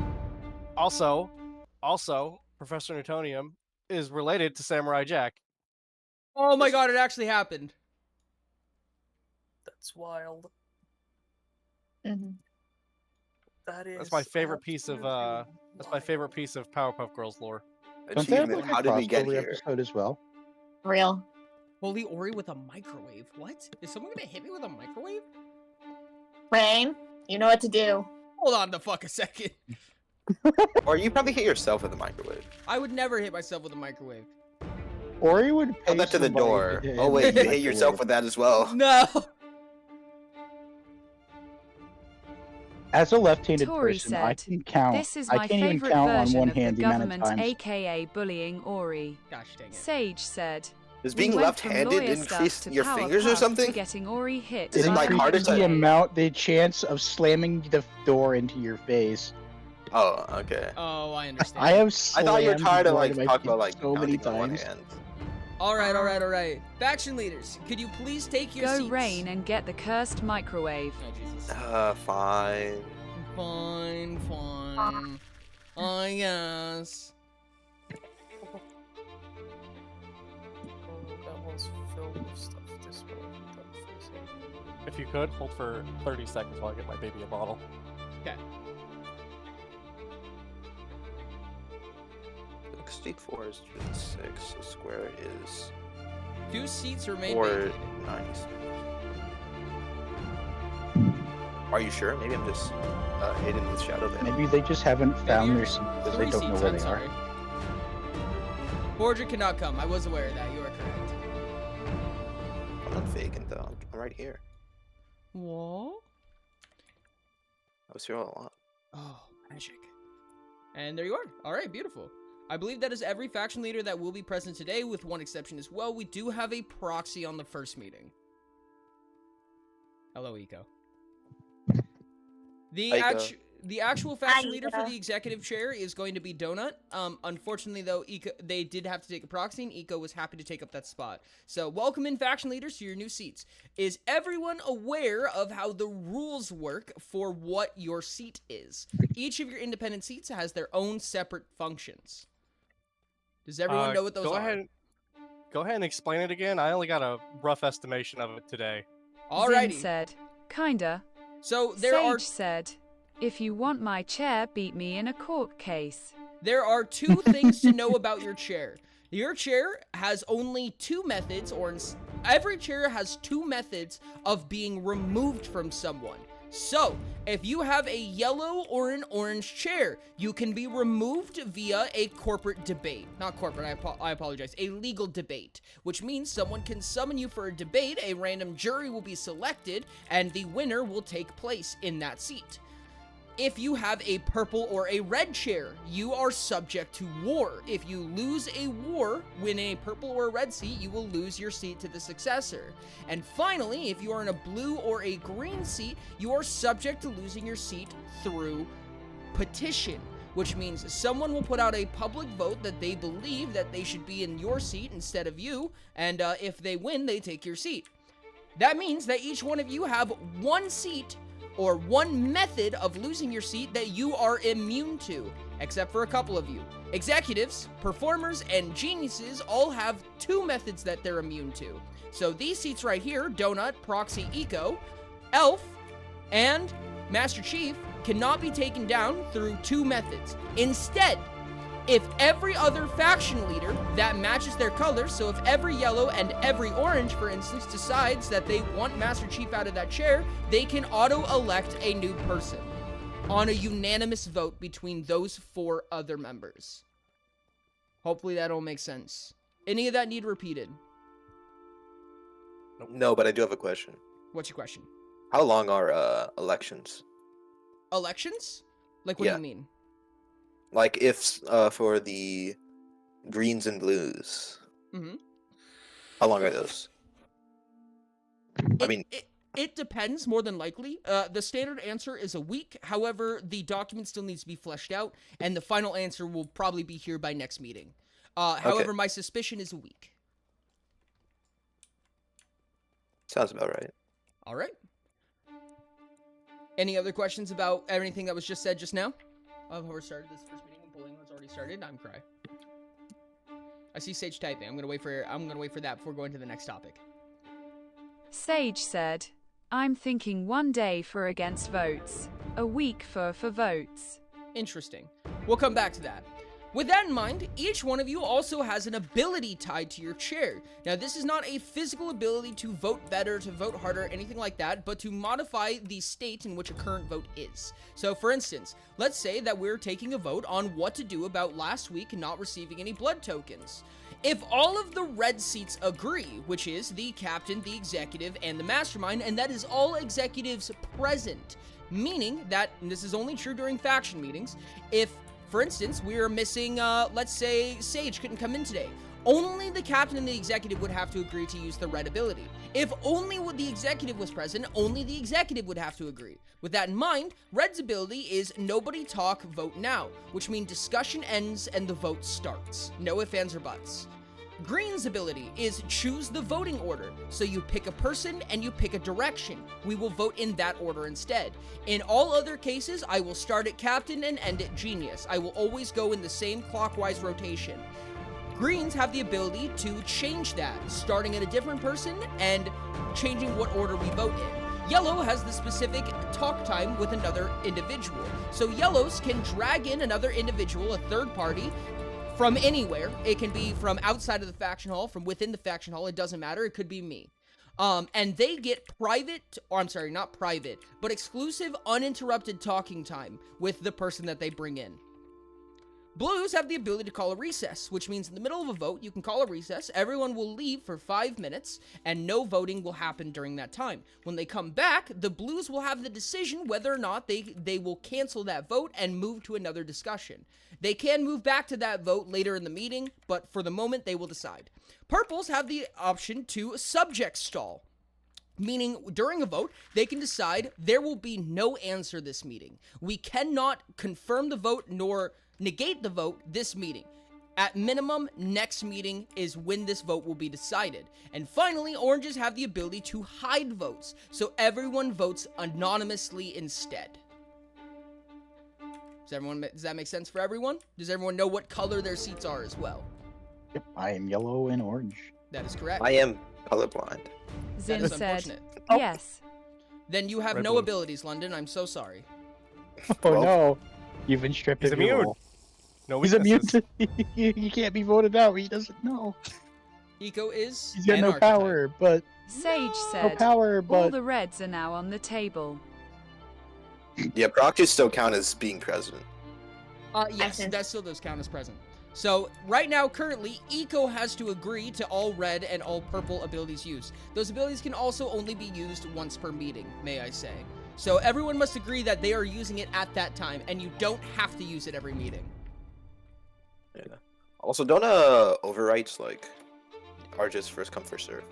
Also, Professor Newtonium is related to Samurai Jack. Oh my god, it actually happened. That's wild. Mhm. That is. That's my favorite piece of absolutely that's my favorite piece of Powerpuff Girls lore. Don't they have Achievement. like a How did we get crossover here? episode as well? Real. Holy Ori with a microwave. What? Is someone gonna hit me with a microwave? Rain, you know what to do. Hold on the fuck a second. Or you probably hit yourself with a microwave. I would never hit myself with a microwave. Or you would Tell pay that to the somebody door. hit Oh him wait, with you a hit yourself microwave. with that as well. No. As a left-handed Tori person, I said, can count. This is I my can't even favorite count on version one of the hand the amount of government, times. aka bullying Ori. Gosh dang it. Sage said, Does "We being went from left-handed lawyer stuff increase to your power fingers or puff to something? getting Ori hit Is it by like a harder Increases to- the microwave." amount, the chance of slamming the door into your face. Oh, okay. Oh, I understand. I have I slammed thought you were the tired of door like into my talking about face like so many counting on one times. hand. Alright. Faction leaders, could you please take your Go seats? Rain and get the cursed microwave. Oh, Jesus. Fine. Fine. I guess. Oh, that was filled with stuff. This one. That freezing. If you could, hold for 30 seconds while I get my baby a bottle. Okay. Street 4 is 6. So square is 2 seats remain 490. vacant. Are you sure? Maybe I'm just hidden with shadow there. Maybe they just haven't found their seat because they 3 don't know seats, where I'm they sorry. are. Forger cannot come. I was aware of that. You are correct. I'm not vacant though. I'm right here. What? I was here all along. Oh, magic. And there you are. All right, beautiful. I believe that is every faction leader that will be present today, with one exception as well. We do have a proxy on the first meeting. Hello, Eco. The actual faction leader for the executive chair is going to be Donut. Unfortunately, though, they did have to take a proxy, and Eco was happy to take up that spot. So, welcome in, faction leaders, to your new seats. Is everyone aware of how the rules work for what your seat is? Each of your independent seats has their own separate functions. Does everyone know what those are? Go ahead and explain it again. I only got a rough estimation of it today. Zin Alrighty. said, kinda. So there Sage said, if you want my chair, beat me in a court case. There are 2 things to know about your chair. Your chair has only 2 methods, every chair has 2 methods of being removed from someone. So, if you have a yellow or an orange chair, you can be removed via a corporate debate. Not corporate, I apologize. A legal debate, which means someone can summon you for a debate, a random jury will be selected, and the winner will take place in that seat. If you have a purple or a red chair, you are subject to war. If you lose a war, win a purple or a red seat, you will lose your seat to the successor. And finally, if you are in a blue or a green seat, you are subject to losing your seat through petition, which means someone will put out a public vote that they believe that they should be in your seat instead of you, and if they win, they take your seat. That means that each one of you have 1 seat or 1 method of losing your seat that you are immune to, except for a couple of you. Executives, performers, and geniuses all have 2 methods that they're immune to. So these seats right here, Donut, Proxy, Eco, Elf, and Master Chief, cannot be taken down through 2 methods. Instead, if every other faction leader that matches their colors, so if every yellow and every orange, for instance, decides that they want Master Chief out of that chair, they can auto-elect a new person on a unanimous vote between those 4 other members. Hopefully that all makes sense. Any of that need repeated? No, but I do have a question. What's your question? How long are elections? Elections? Like, what do Yeah. you mean? Like if for the greens and blues. Mm-hmm. How long are those? I mean, It depends, more than likely. The standard answer is a week. However, the document still needs to be fleshed out, and the final answer will probably be here by next meeting. However, my suspicion is a week. Sounds about right. All right. Any other questions about anything that was just said just now? I've already started this first meeting when polling was already started. I'm cry. I see Sage typing. I'm gonna wait for that before going to the next topic. Sage said, I'm thinking 1 day for against votes, a week for votes. Interesting. We'll come back to that. With that in mind, each one of you also has an ability tied to your chair. Now, this is not a physical ability to vote better, to vote harder, anything like that, but to modify the state in which a current vote is. So, for instance, let's say that we're taking a vote on what to do about last week not receiving any blood tokens. If all of the red seats agree, which is the captain, the executive, and the mastermind, and that is all executives present, meaning that, and this is only true during faction meetings, if, for instance, we are missing, let's say, Sage couldn't come in today, only the captain and the executive would have to agree to use the red ability. If only the executive was present, only the executive would have to agree. With that in mind, red's ability is nobody talk, vote now, which means discussion ends and the vote starts. No ifs, ands, or buts. Green's ability is choose the voting order. So you pick a person and you pick a direction. We will vote in that order instead. In all other cases, I will start at captain and end at genius. I will always go in the same clockwise rotation. Greens have the ability to change that, starting at a different person and changing what order we vote in. Yellow has the specific talk time with another individual. So yellows can drag in another individual, a third party, from anywhere. It can be from outside of the faction hall, from within the faction hall, it doesn't matter, it could be me. And they get private, or I'm sorry, not private, but exclusive uninterrupted talking time with the person that they bring in. Blues have the ability to call a recess, which means in the middle of a vote, you can call a recess, everyone will leave for 5 minutes, and no voting will happen during that time. When they come back, the Blues will have the decision whether or not they will cancel that vote and move to another discussion. They can move back to that vote later in the meeting, but for the moment, they will decide. Purples have the option to subject stall, meaning during a vote, they can decide there will be no answer this meeting. We cannot confirm the vote nor negate the vote this meeting. At minimum, next meeting is when this vote will be decided. And finally, oranges have the ability to hide votes, so everyone votes anonymously instead. Does that make sense for everyone? Does everyone know what color their seats are as well? Yep, I am yellow and orange. That is correct. I am colorblind. That Zin is said, unfortunate. yes. Then you have Red no blue. abilities, London. I'm so sorry. Oh Well, no, you've been stripped He's of your immune. role. No He's immune weaknesses. to. He can't be voted out. He doesn't know. Eco is He's got an no archetype. power, but Sage no said, power, all but the reds are now on the table. Yeah, proxies still count as being president. Yes, Essence. that still does count as present. So, right now, currently, Eco has to agree to all red and all purple abilities used. Those abilities can also only be used once per meeting, may I say. So, everyone must agree that they are using it at that time, and you don't have to use it every meeting. Yeah. Also, don't overwrites like are just first come first serve.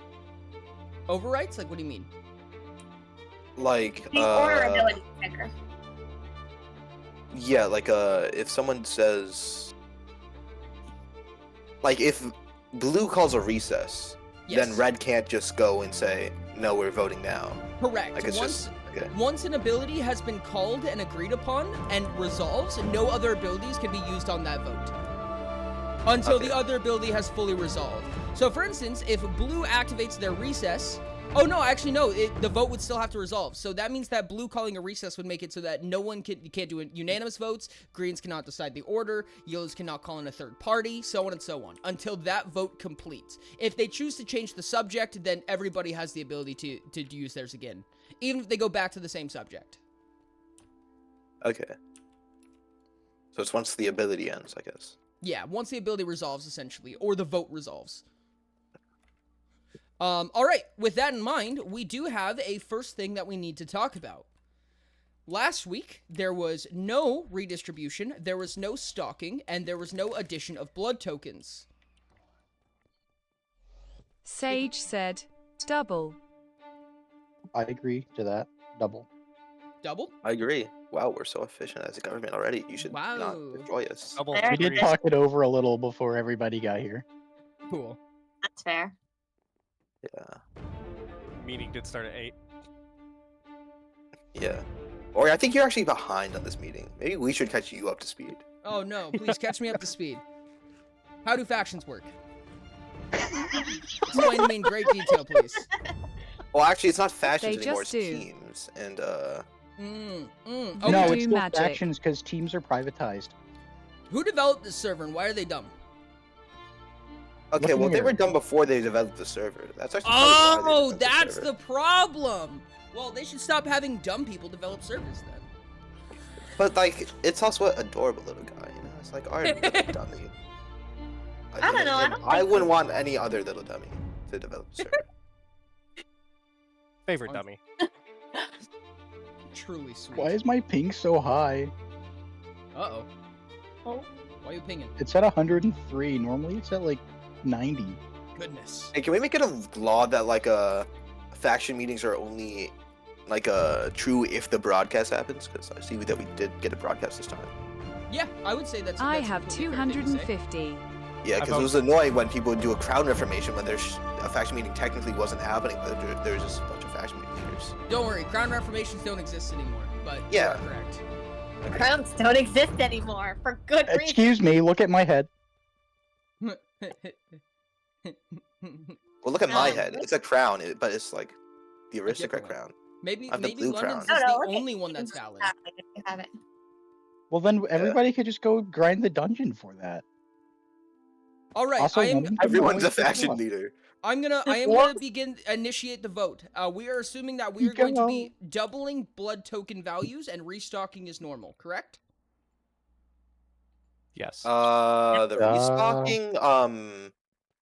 Overwrites? Like, what do you mean? Like The order ability picker. yeah, like if someone says like if blue calls a recess, then Yes. red can't just go and say no, we're voting now. Correct. Like it's once, just okay. once an ability has been called and agreed upon and resolves, no other abilities can be used on that vote until Okay. the other ability has fully resolved. So, for instance, if blue activates their recess, oh no, actually no, the vote would still have to resolve. So that means that blue calling a recess would make it so that no one you can't do unanimous votes, greens cannot decide the order, yellows cannot call in a third party, so on and so on, until that vote completes. If they choose to change the subject, then everybody has the ability to use theirs again, even if they go back to the same subject. Okay. So it's once the ability ends, I guess. Yeah, once the ability resolves, essentially, or the vote resolves. All right, with that in mind, we do have a first thing that we need to talk about. Last week, there was no redistribution, there was no stocking, and there was no addition of blood tokens. Sage said, double. I agree to that. Double. Double? I agree. Wow, we're so efficient as a government already. You should not Wow. destroy us. Double There We it did is. talk it over a little before everybody got here. Cool. That's fair. Yeah. meeting did start at 8. Yeah. Or I think you're actually behind on this meeting. Maybe we should catch you up to speed. Oh no, please catch me up to speed. How do factions work? Explain to me in great detail, please. Well, actually, it's not factions They anymore. just It's do. teams. And Okay. No, do it's still magic. factions because teams are privatized. Who developed this server and why are they dumb? okay, Look in well the they were mirror. done before they developed the server. That's actually probably why they Oh, developed that's server. the problem. Well, they should stop having dumb people develop servers then. But like, it's also an adorable little guy. You know, it's like our little dummy. I don't know, I and don't I think wouldn't so. want any other little dummy to develop a server. Favorite Oh. dummy. Truly sweet. Why is my ping so high? Uh-oh. Oh. Why are you pinging? It's at 103. Normally it's at like 90. Goodness. Hey, can we make it a law that like faction meetings are only like true if the broadcast happens? Because I see that we did get a broadcast this time. Yeah, I would say that's. I that's a have completely fair thing to say. 250. Yeah, I because it vote- was annoying when people would do a crowd reformation when there's a faction meeting technically wasn't happening, but there was just a bunch of faction meeting leaders. Don't worry, crown reformations don't exist anymore. But Yeah. you are correct. Crowns don't exist anymore for good reason. Excuse me, look at my head. Well, look at my Oh, head. really? It's a crown, but it's like the different aristocrat one. crown. maybe I have the maybe blue London's crown. is No, the look at only one you. that's valid. You have it. Well, then everybody could just go grind the dungeon for that. All right, Also, I am. London can Everyone's a always pick faction up. leader. I am gonna initiate the vote. We are assuming that we are going to be doubling blood token values and restocking is normal, correct? Yes. The restocking,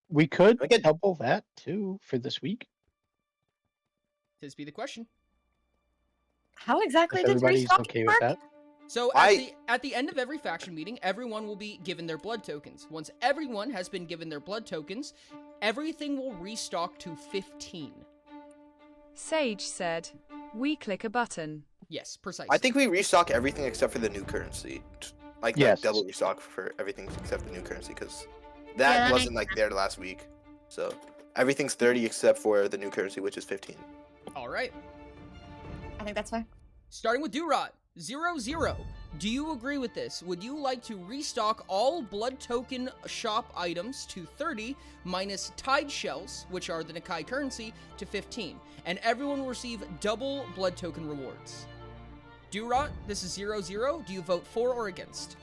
We could I get- double that too for this week. This be the question. How exactly If does everybody's restocking okay with work? that. So at the end of every faction meeting, everyone will be given their blood tokens. Once everyone has been given their blood tokens, everything will restock to 15. Sage said, we click a button. Yes, precisely. I think we restock everything except for the new currency. Like Yes. double restock for everything except the new currency, because Yeah, that that wasn't makes like there last week. So everything's 30 except for the new currency, which is 15. All right. I think that's fine. Starting with Durot, 0-0. Do you agree with this? Would you like to restock all blood token shop items to 30 minus tide shells, which are the Nikai currency, to 15, and everyone will receive double blood token rewards? Durot, this is 0-0. Do you vote for or against?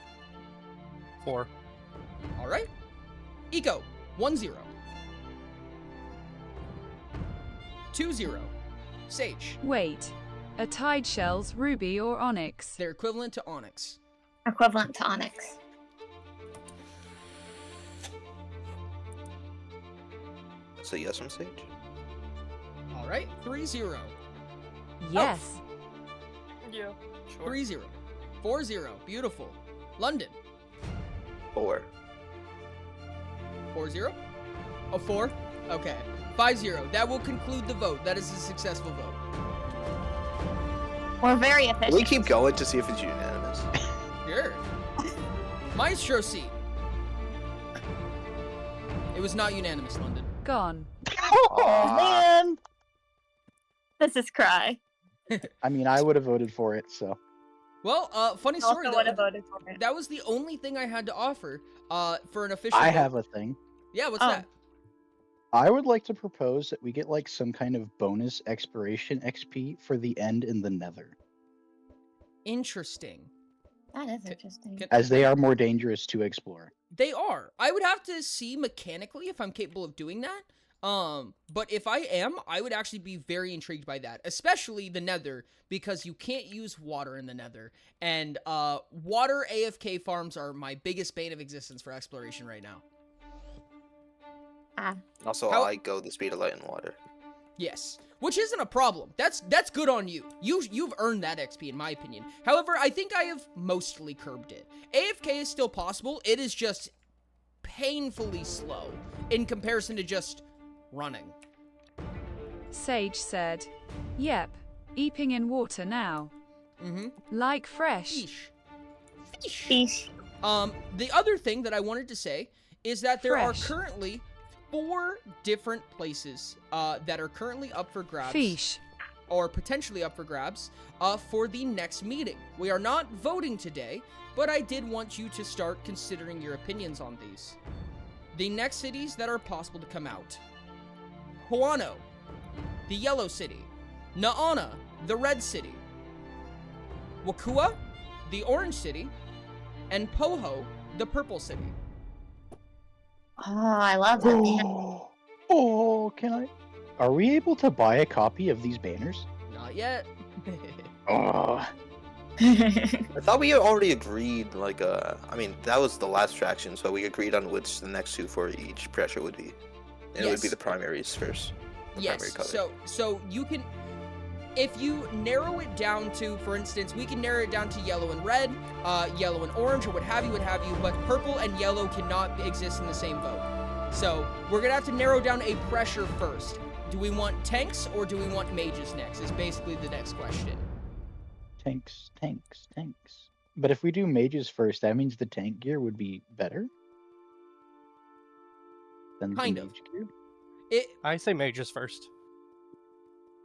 4. All right. Eco, 1-0. 2-0. Sage, Wait. Are tide shells ruby or onyx? they're equivalent to Onyx. Equivalent to Onyx. So yes from Sage. All right. 3-0. Yes. Yeah. Sure. 3-0. 4-0. Beautiful. London, 4. 4-0. Oh, 4? Okay. 5-0. That will conclude the vote. That is a successful vote. We're very efficient. Can we keep going to see if it's unanimous? Sure. Maestro seat. It was not unanimous, London. Gone. Oh man! This is cry. I mean, I would have voted for it. So Well, funny story Also would have though. voted for it. That was the only thing I had to offer for an official I vote. have a thing. Yeah, what's Oh. that? I would like to propose that we get like some kind of bonus expiration XP for the end in the Nether, Interesting. That is interesting. Can- as they are more dangerous to explore. They are. I would have to see mechanically if I'm capable of doing that. But if I am, I would actually be very intrigued by that, especially the Nether, because you can't use water in the Nether, and water AFK farms are my biggest bane of existence for exploration right now. Also, How- I go the speed of light and water. Yes, which isn't a problem. That's good on you. You've earned that XP in my opinion. However, I think I have mostly curbed it. AFK is still possible. It is just painfully slow in comparison to just running. Sage said, yep, eeping in water now. Mm-hmm. Like fresh. Fish. Sheesh. The other thing that I wanted to say is that there are Fresh. currently 4 different places that are currently up for grabs. Fish. Or potentially up for grabs for the next meeting. We are not voting today, but I did want you to start considering your opinions on these. The next cities that are possible to come out. Huano, the Yellow City. Naana, the Red City. Wakua, the Orange City. And Poho, the Purple City. Oh, I love that. Oh, can I? Are we able to buy a copy of these banners? Not yet. Oh, I thought we already agreed, like, I mean, that was the last traction, so we agreed on which the next 2 for each pressure would be. And it would be Yes. the primaries first. The primary Yes, color. so you can, if you narrow it down to, for instance, we can narrow it down to yellow and red, yellow and orange, or what have you, but purple and yellow cannot exist in the same vote. So we're gonna have to narrow down a pressure first. Do we want tanks or do we want mages next? Is basically the next question. tanks. But if we do mages first, that means the tank gear would be better than Kind the of. mage gear. I say mages first.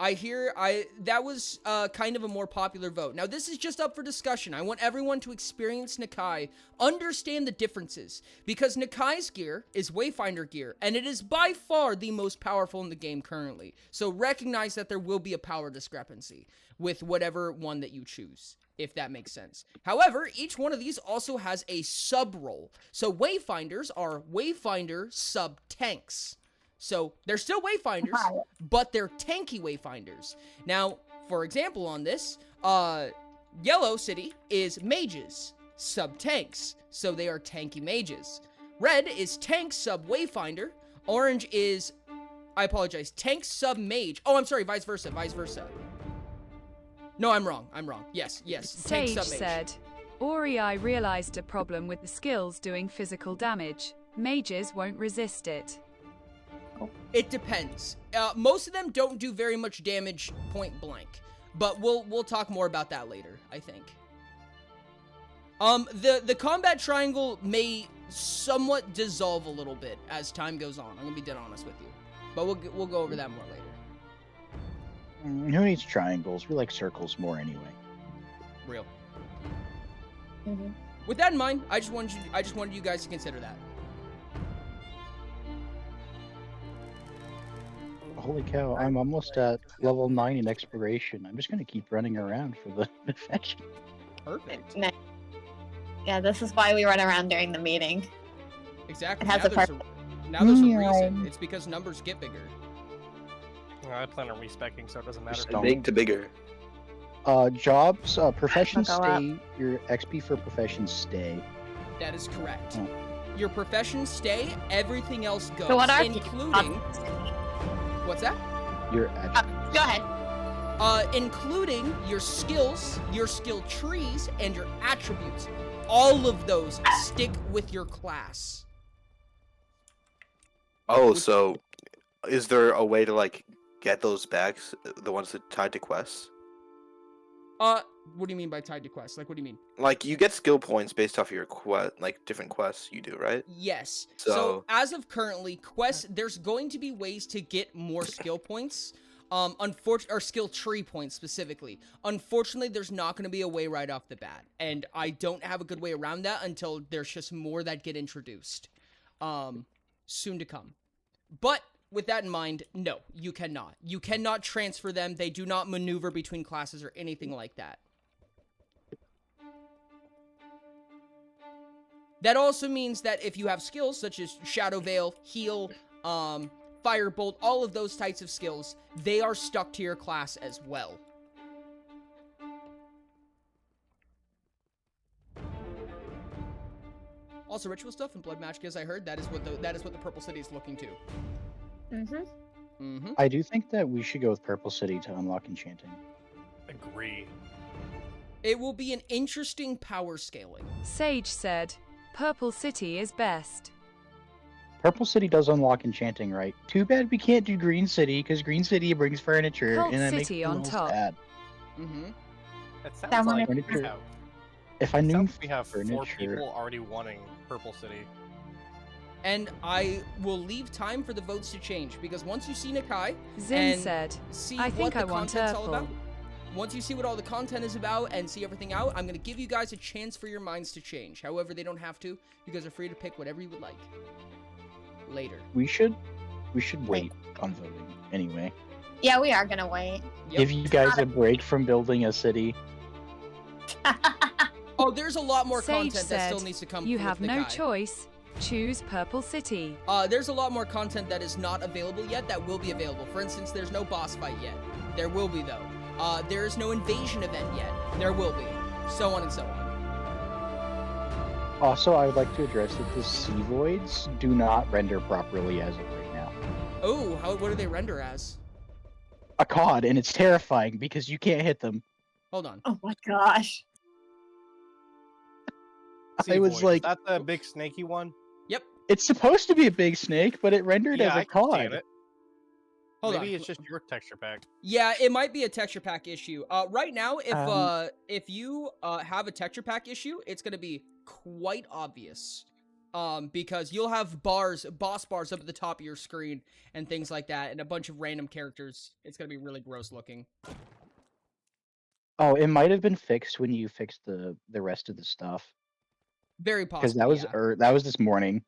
That was kind of a more popular vote. Now this is just up for discussion. I want everyone to experience Nakai, understand the differences, because Nakai's gear is Wayfinder gear, and it is by far the most powerful in the game currently. So recognize that there will be a power discrepancy with whatever one that you choose, if that makes sense. However, each one of these also has a sub-role. So Wayfinders are Wayfinder sub-tanks. So they're still Wayfinders, but they're tanky Wayfinders. Now, for example on this, Yellow City is mages, sub-tanks, so they are tanky mages. Red is tank sub-Wayfinder. Orange is, I apologize, tank sub-mage. Oh, I'm sorry, vice versa. No, I'm wrong. Yes, tank Sage sub-mage. said, Ori, I realized a problem with the skills doing physical damage. Mages won't resist it. It depends. Most of them don't do very much damage point blank, but we'll talk more about that later, I think. The combat triangle may somewhat dissolve a little bit as time goes on. I'm gonna be dead honest with you, but we'll go over that more later. Who needs triangles? We like circles more anyway. Real. Mhm. With that in mind, I just wanted you guys to consider that. Holy cow, I'm almost at level 9 in exploration. I'm just gonna keep running around for the infection. Perfect. Nice. Yeah, this is why we run around during the meeting. Exactly. It has Now there's a Yeah. reason. It's because numbers get bigger. I plan on respecing, so it doesn't matter. Stone. Big to bigger. Jobs, professions I'll go up. stay. Your XP for professions stay. That is correct. Oh. Your professions stay. Everything else goes, So what are including. What's that? Your attributes. Go ahead. Including your skills, your skill trees, and your attributes. All of those stick with your class. Oh, so is there a way to, like, get those back, the ones that tied to quests? What do you mean by tied to quests? Like, what do you mean? Like, you get skill points based off your like, different quests you do, right? Yes. So- So as of currently, quests, there's going to be ways to get more skill points. Or skill tree points specifically. Unfortunately, there's not going to be a way right off the bat, and I don't have a good way around that until there's just more that get introduced. Soon to come. But with that in mind, no, you cannot. You cannot transfer them. They do not maneuver between classes or anything like that. That also means that if you have skills such as Shadow Veil, Heal, Firebolt, all of those types of skills, they are stuck to your class as well. Also, ritual stuff and blood magic, as I heard, that is what the Purple City is looking to. Mm-hmm. I do think that we should go with Purple City to unlock enchanting. Agree. It will be an interesting power scaling. Sage said, Purple City is best. Purple City does unlock enchanting, right? Too bad we can't do Green City, because Green City brings furniture, Cult and that makes City me a on little top. sad. Mm-hmm. It sounds Someone like if- we have, If I it knew sounds like we have 4 furniture, people already wanting Purple City. And I will leave time for the votes to change because once you see Nakai Zin and said, see I what think the I want content's all purple. about, once you see what all the content is about and see everything out, I'm gonna give you guys a chance for your minds to change. However, they don't have to. You guys are free to pick whatever you would like. Later. we should wait on voting anyway. Yeah, we are gonna wait. Yep. Give you guys a break from building a city. Oh, there's a lot more Sage content that still said, needs to come. You with have no Nakai. choice. Choose Purple City. There's a lot more content that is not available yet that will be available. For instance, there's no boss fight yet. There will be, though. There is no invasion event yet. There will be. So on and so on. Also, I would like to address that the sea voids do not render properly as of right now. Oh, what do they render as? A cod, and it's terrifying because you can't hit them. Hold on. Oh my gosh. Sea was Void, like- is that the big snaky one? Yep. It's supposed to be a big snake, but it rendered Yeah, as I a can cod. stand it. Hold Maybe on. it's just your texture pack. Yeah, it might be a texture pack issue. Right now, Um, if you have a texture pack issue, it's gonna be quite obvious. Because you'll have boss bars up at the top of your screen and things like that, and a bunch of random characters. It's gonna be really gross looking. Oh, it might have been fixed when you fixed the rest of the stuff, Very because possible. that was this morning.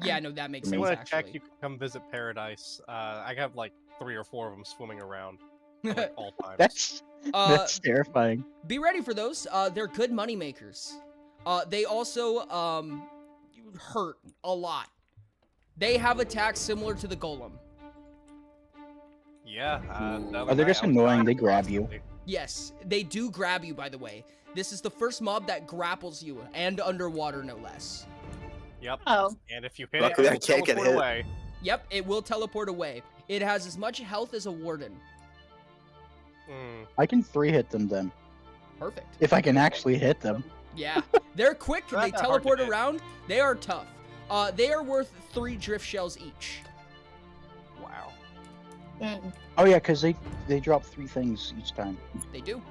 Yeah, no, that makes If you sense want to actually. check, you can come visit Paradise. I have like 3 or 4 of them swimming around at like, all times. That's terrifying. Be ready for those. They're good money makers. They also hurt a lot. They have attacks similar to the golem. Yeah. the other Oh, they're night just I was annoying, driving they grab you. constantly. Yes, they do grab you, by the way. This is the first mob that grapples you, and underwater, no less. Yep. Oh. And if you hit Luckily, it, I it will can't get teleport hit. away. Yep, it will teleport away. It has as much health as a warden. Mm. I can 3-hit them then, Perfect. if I can actually hit them. Yeah, they're quick. They're They not that hard to teleport hit. around. They are tough. They are worth 3 drift shells each. Wow. Mm. Oh yeah, because they drop 3 things each time. They do.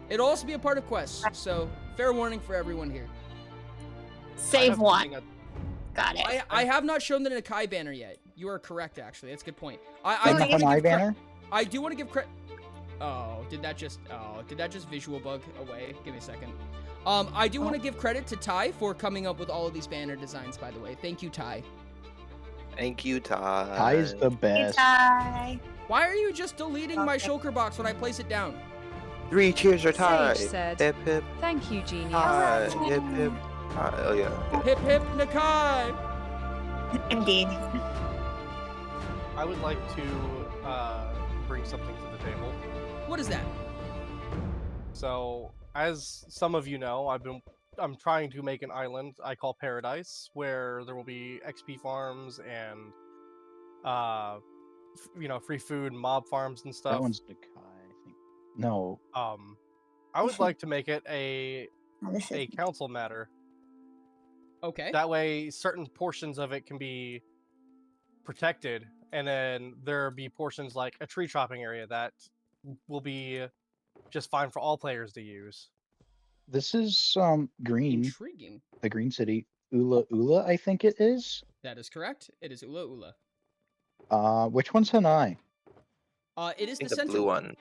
It'll also be a part of quests, so fair warning for everyone here. I Save have one. something Got it. I have not shown the Nakai banner yet. You are correct, actually. That's a good point. I Oh, do yeah. want to An eye give banner? I do want to give credit. Oh, did that just visual bug away? Give me a second. I do want to give credit to Ty for coming up with all of these banner designs, by the way. Thank you, Ty. Thank you, Ty. Ty is the Hey, best. Ty. Why are you just deleting my Okay. shulker box when I place it down? 3 cheers for Ty. Sage said, Hip hip Thank you, genius. Ty. Hip hip Ty. Oh yeah. Hip hip Nakai! Indeed. I would like to bring something to the table. What is that? So, as some of you know, I'm trying to make an island I call Paradise, where there will be XP farms and free food, mob farms and stuff. That one's Nakai, I think. No. I would like to make it a Oh, this is council matter. Okay. That way, certain portions of it can be protected, and then there be portions like a tree chopping area that will be just fine for all players to use. This is green, Intriguing. the green city. Ula Ula, I think it is. That is correct. It is Ula Ula. Which one's Hanai? It is I think the the center blue one. one.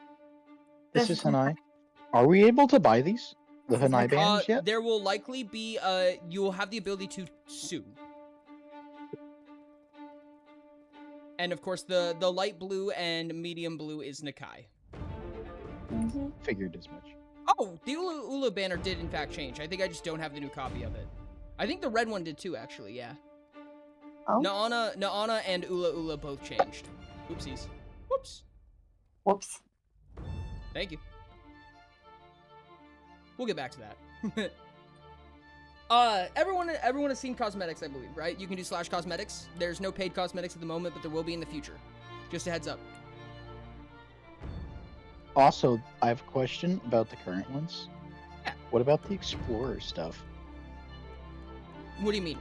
This is Hanai. Are we able to buy these? The This is Hanai Nakai. banners yet? There will likely be, you will have the ability to sue. And of course, the light blue and medium blue is Nakai. Mhm. Figured as much. Oh, the Ula Ula banner did in fact change. I think I just don't have the new copy of it. I think the red one did too, actually, yeah. Oh. Naana and Ula Ula both changed. Oopsies. Whoops. Whoops. Thank you. We'll get back to that. Everyone has seen cosmetics, I believe, right? You can do /cosmetics. There's no paid cosmetics at the moment, but there will be in the future. Just a heads up. Also, I have a question about the current ones. Yeah. What about the Explorer stuff? What do you mean?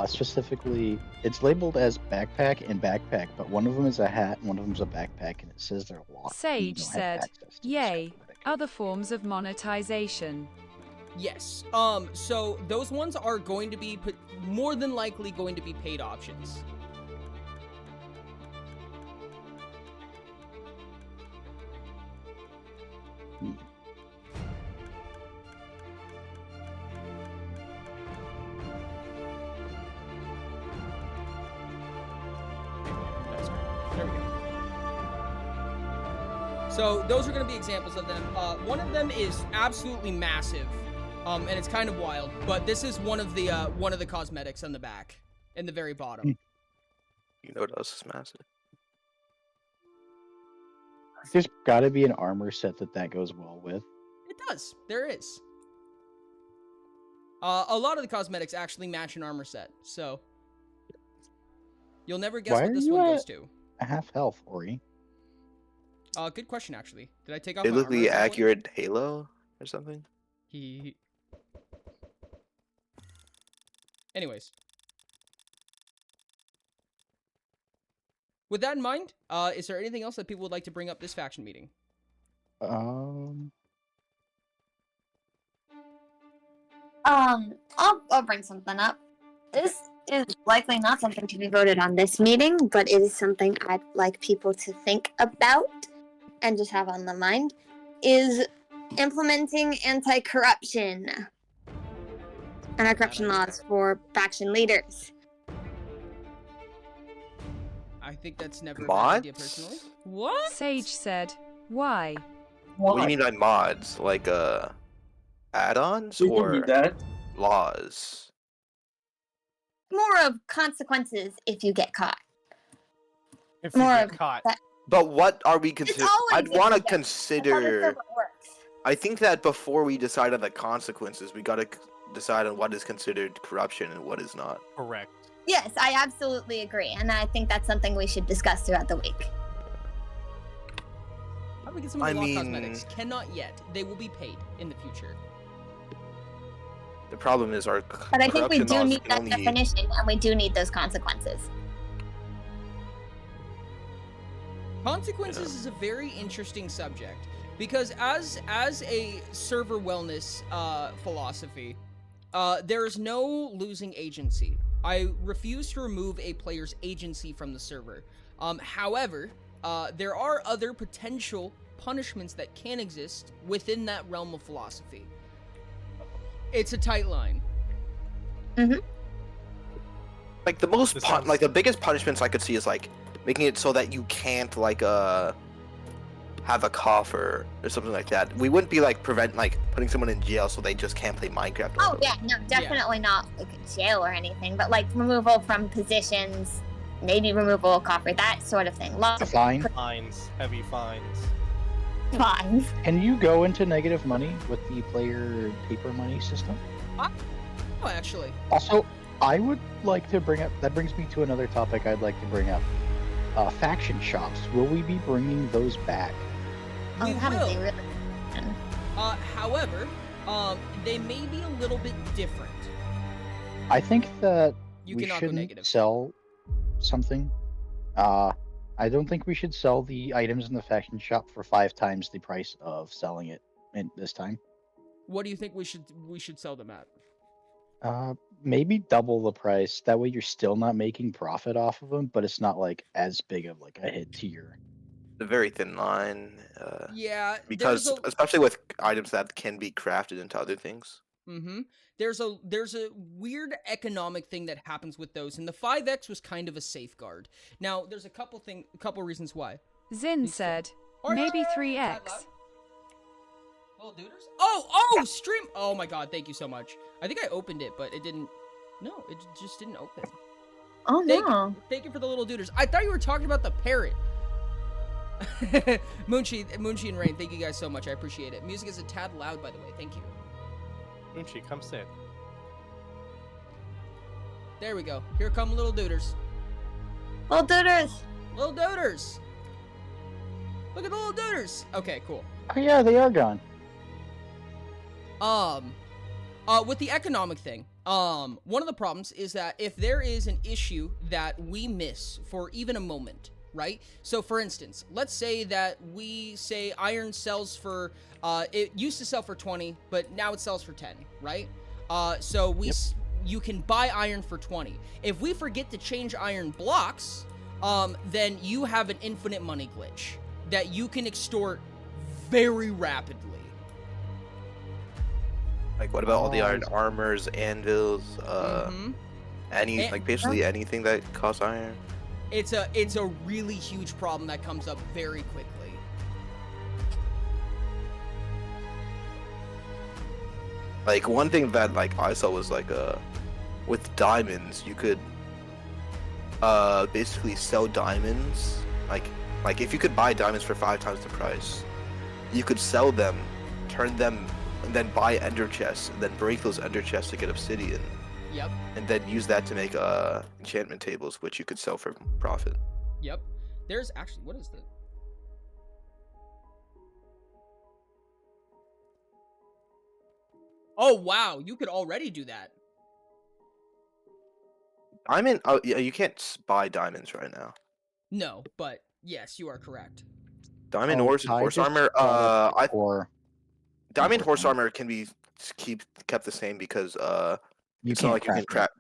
Specifically, it's labeled as backpack and backpack, but one of them is a hat and one of them is a backpack, and it says they're locked. Sage You don't have said, access to this "Yay, cosmetic. other forms of monetization." Yes. So those ones are going to be more than likely going to be paid options. There we go. So those are going to be examples of them. One of them is absolutely massive, and it's kind of wild. But this is one of the cosmetics on the back, in the very bottom. You know what else is massive? There's got to be an armor set that goes well with. It does. There is. A lot of the cosmetics actually match an armor set, so you'll never guess Why what are this you one at goes to. a half health, Ori? Good question, actually. Did I take off my Biblically armor at some point? accurate Halo or something? Anyways. With that in mind, is there anything else that people would like to bring up this faction meeting? I'll bring something up. This is likely not something to be voted on this meeting, but it is something I'd like people to think about and just have on the mind, is implementing anti-corruption laws for faction leaders. I think that's never a bad idea, Mods? personally. What? Sage said, "Why?" What do you mean by mods? Like add-ons We don't or need that. laws? More of consequences if you get caught. If you More get of caught. that. But what are we It's considering? always I'd want to if you get- That's how the consider. server works. I think that before we decide on the consequences, we gotta decide on what is considered corruption and what is not. Correct. Yes, I absolutely agree, and I think that's something we should discuss throughout the week. How do we get some of the I law mean- cosmetics? Cannot yet. They will be paid in the future. The problem is our But I think we corruption do laws need can that only- definition, and we do need those consequences. Consequences is a very interesting subject because as a server wellness philosophy, there is no losing agency. I refuse to remove a player's agency from the server. However, there are other potential punishments that can exist within that realm of philosophy. It's a tight line. Like the most This sounds- like the biggest punishments I could see is like making it so that you can't like have a cough or something like that. We wouldn't be like putting someone in jail so they just can't play Minecraft. Oh yeah, no, definitely not like jail or anything, but like removal from positions, maybe removal of coffer, that sort of thing. Lots A of fine. Fines. Heavy fines. fines. Can you go into negative money with the player paper money system? Oh, actually. Also, I would like to bring up, that brings me to another topic I'd like to bring up. Faction shops. Will we be bringing those back? Oh, We that would be will. really. However, they may be a little bit different. I think that You we cannot go shouldn't negative. sell something. I don't think we should sell the items in the faction shop for 5 times the price of selling it this time. What do you think we should sell them at? Maybe double the price. That way you're still not making profit off of them, but it's not like as big of like a hit to your. The very thin line. Yeah, Because there's a, especially with items that can be crafted into other things. there's a weird economic thing that happens with those, and the 5x was kind of a safeguard. Now, there's a couple reasons why. Zin said, "Maybe 3x." Little duders? Oh, stream! Oh my god, thank you so much. I think I opened it, but it didn't. No, it just didn't open. Oh no. Thank you for the little duders. I thought you were talking about the parrot. Moonchi and Rain, thank you guys so much. I appreciate it. Music is a tad loud, by the way. Thank you. Moonchi, come sit. There we go. Here come little duders. Well, duders. Little duders. Look at the little duders. Okay, cool. Oh yeah, they are gone. With the economic thing, one of the problems is that if there is an issue that we miss for even a moment, right? So for instance, let's say that we say iron sells for, it used to sell for 20, but now it sells for 10, right? So you can buy iron for 20. If we forget to change iron blocks, then you have an infinite money glitch that you can extort very rapidly. Like, what about all the iron armors, anvils, basically anything that costs iron? It's a really huge problem that comes up very quickly. Like, one thing that like I saw was like with diamonds, you could basically sell diamonds. Like if you could buy diamonds for 5 times the price, you could sell them, turn them, and then buy ender chests, and then break those ender chests to get obsidian. Yep. And then use that to make enchantment tables, which you could sell for profit. Yep. There's actually, what is that? Oh wow, you could already do that. Diamond? Oh yeah, you can't buy diamonds right now. No, but yes, you are correct. Diamond horse armor. Diamond horse armor can be kept the same because it's not like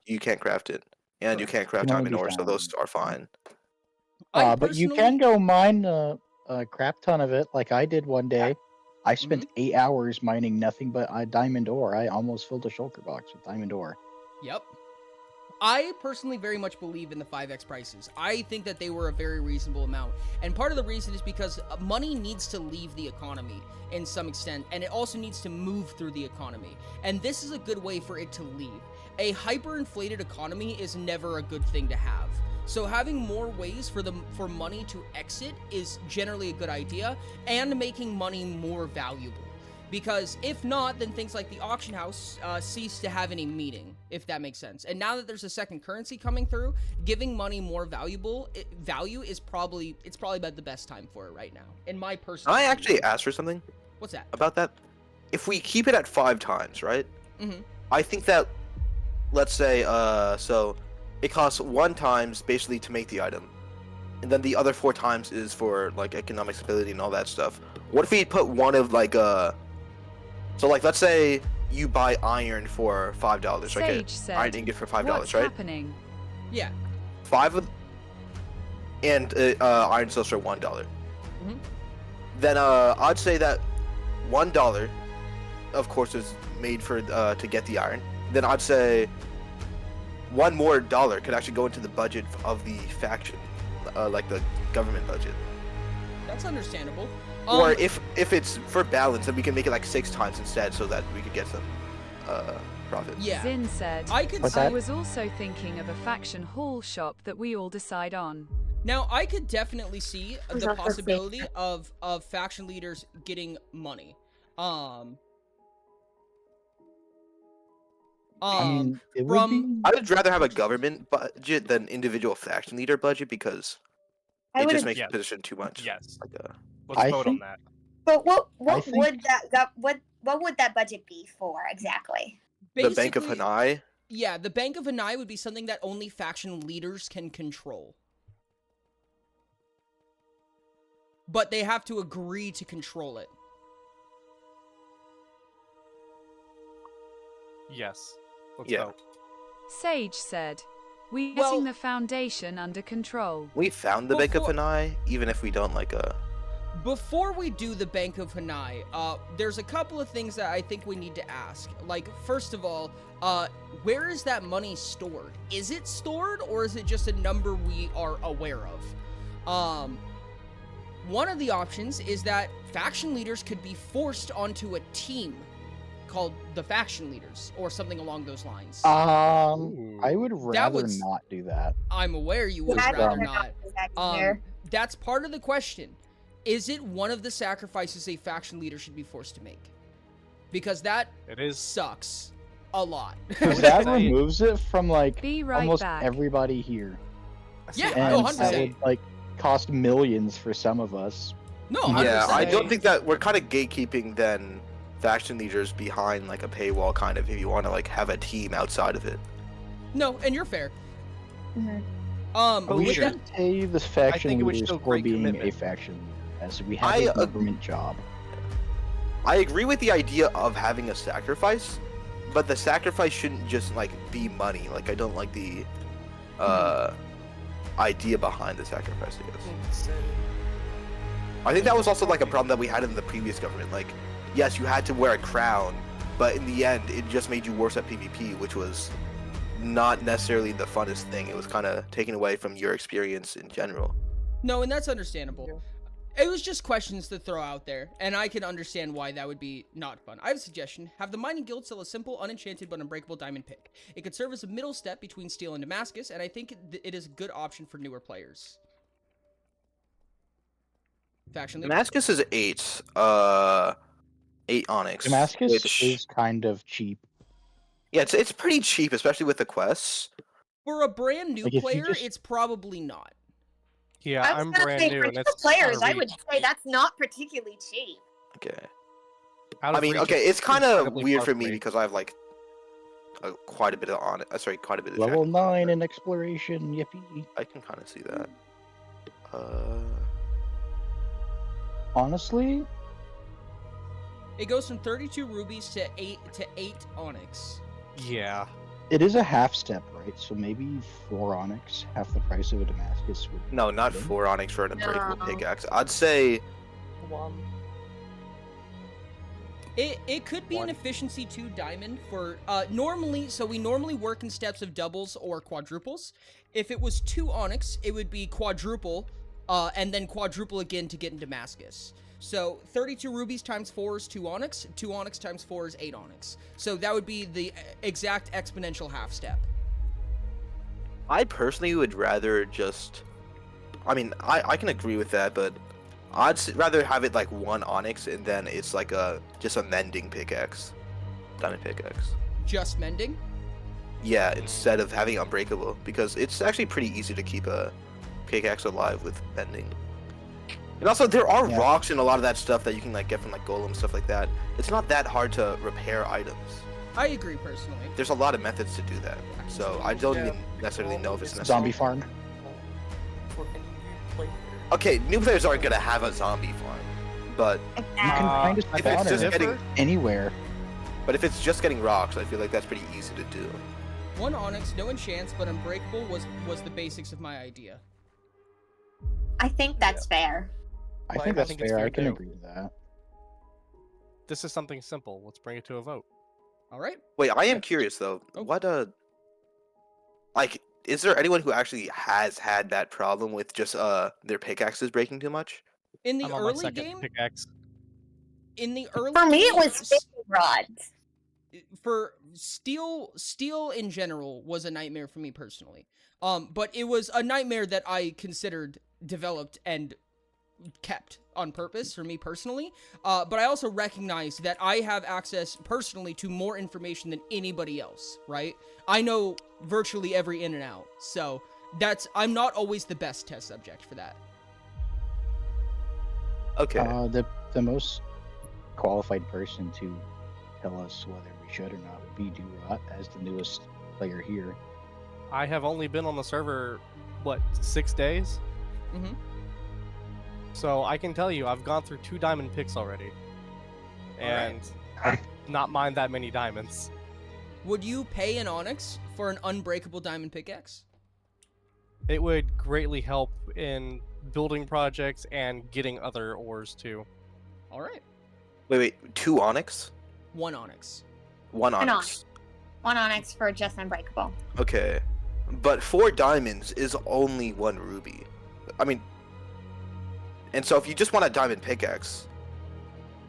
you can't craft it, and you can't craft diamond ore, so those are fine. But you can go mine a crap ton of it, like I did one day. I spent 8 hours mining nothing but diamond ore. I almost filled a shulker box with diamond ore. Yep. I personally very much believe in the 5x prices. I think that they were a very reasonable amount. And part of the reason is because money needs to leave the economy in some extent, and it also needs to move through the economy. And this is a good way for it to leave. A hyperinflated economy is never a good thing to have. So having more ways for money to exit is generally a good idea, and making money more valuable. Because if not, then things like the auction house cease to have any meaning, if that makes sense. And now that there's a second currency coming through, giving money more value is probably about the best time for it right now. In my personal I opinion. actually asked for something. What's that? About that? If we keep it at 5 times, right? Mm-hmm. I think that, let's say, so it costs 1 times basically to make the item, and then the other 4 times is for like economic stability and all that stuff. What if we put one of like so like let's say you buy iron for $5, right? Iron ingot for $5, What's right? happening? Yeah. 5 of, and iron sells for $1. Then I'd say that $1, of course, is made for to get the iron. Then I'd say $1 more could actually go into the budget of the faction, like the government budget. That's understandable. Or if it's for balance, then we can make it like 6 times instead, so that we could get some profit. Yeah. Zin said, I was also thinking of a faction haul shop that we all decide on. Now, I could definitely see the possibility of faction leaders getting money. I mean, it would be... I would rather have a government budget than individual faction leader budget because it just makes the position too much. Yes. Like, let's vote on that. But what would that budget be for exactly? The Bank of Hanai? Yeah, the Bank of Hanai would be something that only faction leaders can control. But they have to agree to control it. Yes. Let's Yeah. vote. Sage said, we're getting the foundation under control. We found the Bank of Hanai, even if we don't like Before we do the Bank of Hanai, there's a couple of things that I think we need to ask. Like, first of all, where is that money stored? Is it stored, or is it just a number we are aware of? One of the options is that faction leaders could be forced onto a team called the faction leaders, or something along those lines. I would rather not do that. I'm aware you would rather not. That's part of the question. Is it one of the sacrifices a faction leader should be forced to make? Because that sucks a lot. Because that removes it from like almost back. Everybody here. Yeah, and 100%. that would like cost millions for some of us. No, 100%. Yeah, I don't think that we're kind of gatekeeping then faction leaders behind like a paywall, kind of, if you want to like have a team outside of it. No, and you're fair. But We with should that- pay the faction it would leaders show for great being commitment. a faction leader, as we have I, a government job. I agree with the idea of having a sacrifice, but the sacrifice shouldn't just like be money. Like I don't like the idea behind the sacrifice, I guess. I think that was also like a problem that we had in the previous government. Like, yes, you had to wear a crown, but in the end, it just made you worse at PvP, which was not necessarily the funnest thing. It was kind of taken away from your experience in general. No, and that's understandable. It was just questions to throw out there, and I can understand why that would be not fun. I have a suggestion. Have the mining guild sell a simple, unenchanted, but unbreakable diamond pick. It could serve as a middle step between steel and Damascus, and I think it is a good option for newer players. Faction leader? Damascus is 8. 8 onyx. Damascus which, is kind of cheap. yeah, it's pretty cheap, especially with the quests. For a brand new Like, if you player, just- it's probably not. Yeah, I was I'm gonna brand say, new, for and new it's players, out I of would reach. say that's not particularly cheap. Okay. Out I of mean, reach, okay, it's kind of incredibly weird far for from me because I have like quite a bit of quite a bit of Level tracking. 9 in exploration, yippee. I can kind of see that. Honestly, It goes from 32 rubies to 8 onyx. Yeah. it is a half step, right? So maybe 4 onyx, half the price of a Damascus would be No, not good. 4 onyx for an unbreakable No. pickaxe. I'd say It could be an One. efficiency 2 diamond for normally. So we normally work in steps of doubles or quadruples. If it was 2 onyx, it would be quadruple, and then quadruple again to get in Damascus. So 32 rubies times 4 is 2 onyx. 2 onyx times 4 is 8 onyx. So that would be the exact exponential half step. I personally would rather just. I mean, I can agree with that, but I'd rather have it like 1 onyx and then it's like just a mending pickaxe, diamond pickaxe. Just mending. Yeah, instead of having unbreakable, because it's actually pretty easy to keep a pickaxe alive with mending. And also, there are Yeah. rocks and a lot of that stuff that you can like get from like golem stuff like that. It's not that hard to repair items. I agree personally. There's a lot of methods to do that, so I don't even necessarily know if it's necessary. zombie farm. Okay, new players aren't gonna have a zombie farm, but You can Uh, find a if if it's just spawner getting, anywhere. if it's just getting rocks, I feel like that's pretty easy to do. 1 onyx, no enchants, but unbreakable was the basics of my idea. I think that's fair. I Well, think I that's think it's fair. fair I can too. agree with that. This is something simple. Let's bring it to a vote. All right. Wait, I am curious though. Oh. What like, is there anyone who actually has had that problem with just their pickaxes breaking too much? In the I'm on my early second game, pickaxe. in the early For me, it game, was fishing rods. for steel in general was a nightmare for me personally. But it was a nightmare that I considered developed and kept on purpose for me personally. But I also recognize that I have access personally to more information than anybody else, right? I know virtually every in and out. So I'm not always the best test subject for that. Okay. The most qualified person to tell us whether we should or not would be Durot as the newest player here. I have only been on the server, what, 6 days? Mhm. So I can tell you, I've gone through 2 diamond picks already. Alright. And not mind that many diamonds. Would you pay an onyx for an unbreakable diamond pickaxe? It would greatly help in building projects and getting other ores too. All right. Wait, 2 onyx? 1 onyx. 1 An onyx. 1 onyx for just unbreakable. Okay. But 4 diamonds is only 1 ruby. I mean, and so if you just want a diamond pickaxe,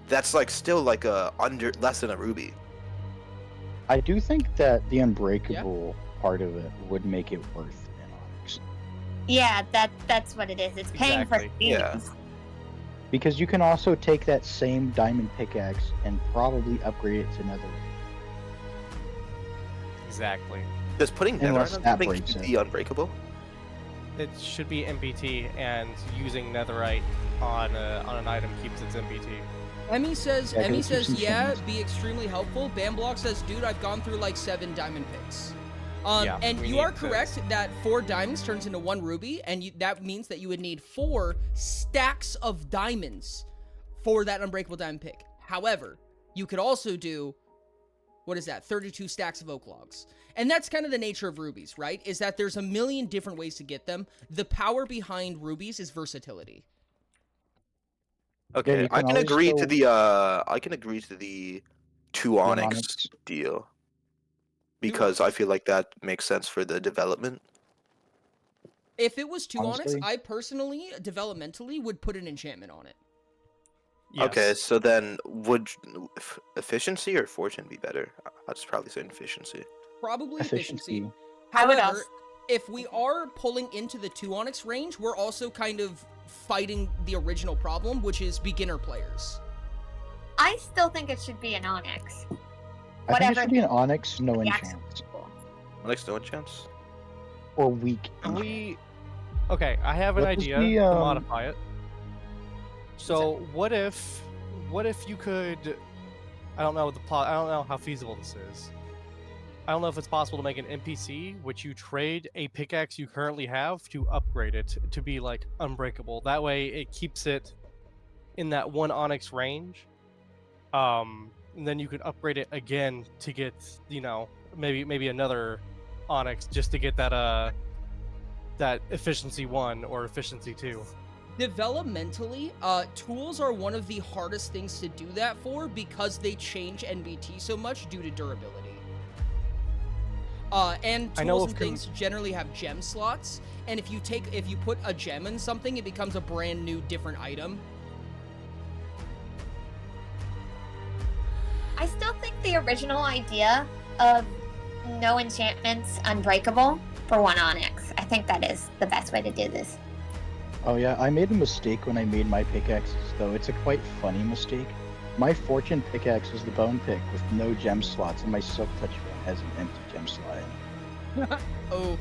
that's like still like less than a ruby. I do think that the unbreakable part of it would make it worth an onyx. Yeah, that's what it is. It's paying Exactly. for Yeah. things. Because you can also take that same diamond pickaxe and probably upgrade it to netherite. Exactly. Does putting Unless netherite on that something breaks keep it. the unbreakable? It should be MPT, and using netherite on an item keeps its MPT. Emmy says, Yeah, 'cause it keeps yeah, enchantments. be extremely helpful. Bamblock says, dude, I've gone through like 7 diamond picks. Yeah, And we you need are this. correct that 4 diamonds turns into 1 ruby, and that means that you would need 4 stacks of diamonds for that unbreakable diamond pick. However, you could also do, what is that, 32 stacks of oak logs. And that's kind of the nature of rubies, right? Is that there's a million different ways to get them. The power behind rubies is versatility. Okay, you I can can always agree to go- the 2 onyx onyx. deal because I feel like that makes sense for the development. If it was 2 onyx, Honestly. I personally, developmentally, would put an enchantment on it. Okay, Yes. so then would efficiency or fortune be better? I'd just probably say efficiency. Probably efficiency. I would However, also- if we are pulling into the 2 onyx range, we're also kind of fighting the original problem, which is beginner players. I still think it should be an onyx. I think it Whatever should be an onyx, no the enchants. actual- Onyx no chance? Or weak Can enchants. Okay, I have an What does idea the, to modify it. So that? what if you could, I don't know the plot. I don't know how feasible this is. I don't know if it's possible to make an NPC which you trade a pickaxe you currently have to upgrade it to be like unbreakable. That way it keeps it in that 1 onyx range. And then you could upgrade it again to get, maybe another onyx just to get that that efficiency 1 or efficiency 2. Developmentally, tools are one of the hardest things to do that for because they change NBT so much due to durability. And I know tools of and things generally have gem slots, and if you put a gem in something, it becomes a brand new different item. I still think the original idea of no enchantments unbreakable for 1 onyx. I think that is the best way to do this. Oh yeah, I made a mistake when I made my pickaxes, though. It's a quite funny mistake. My fortune pickaxe is the bone pick with no gem slots, and my silk touch one has an empty gem slot in it. Oh.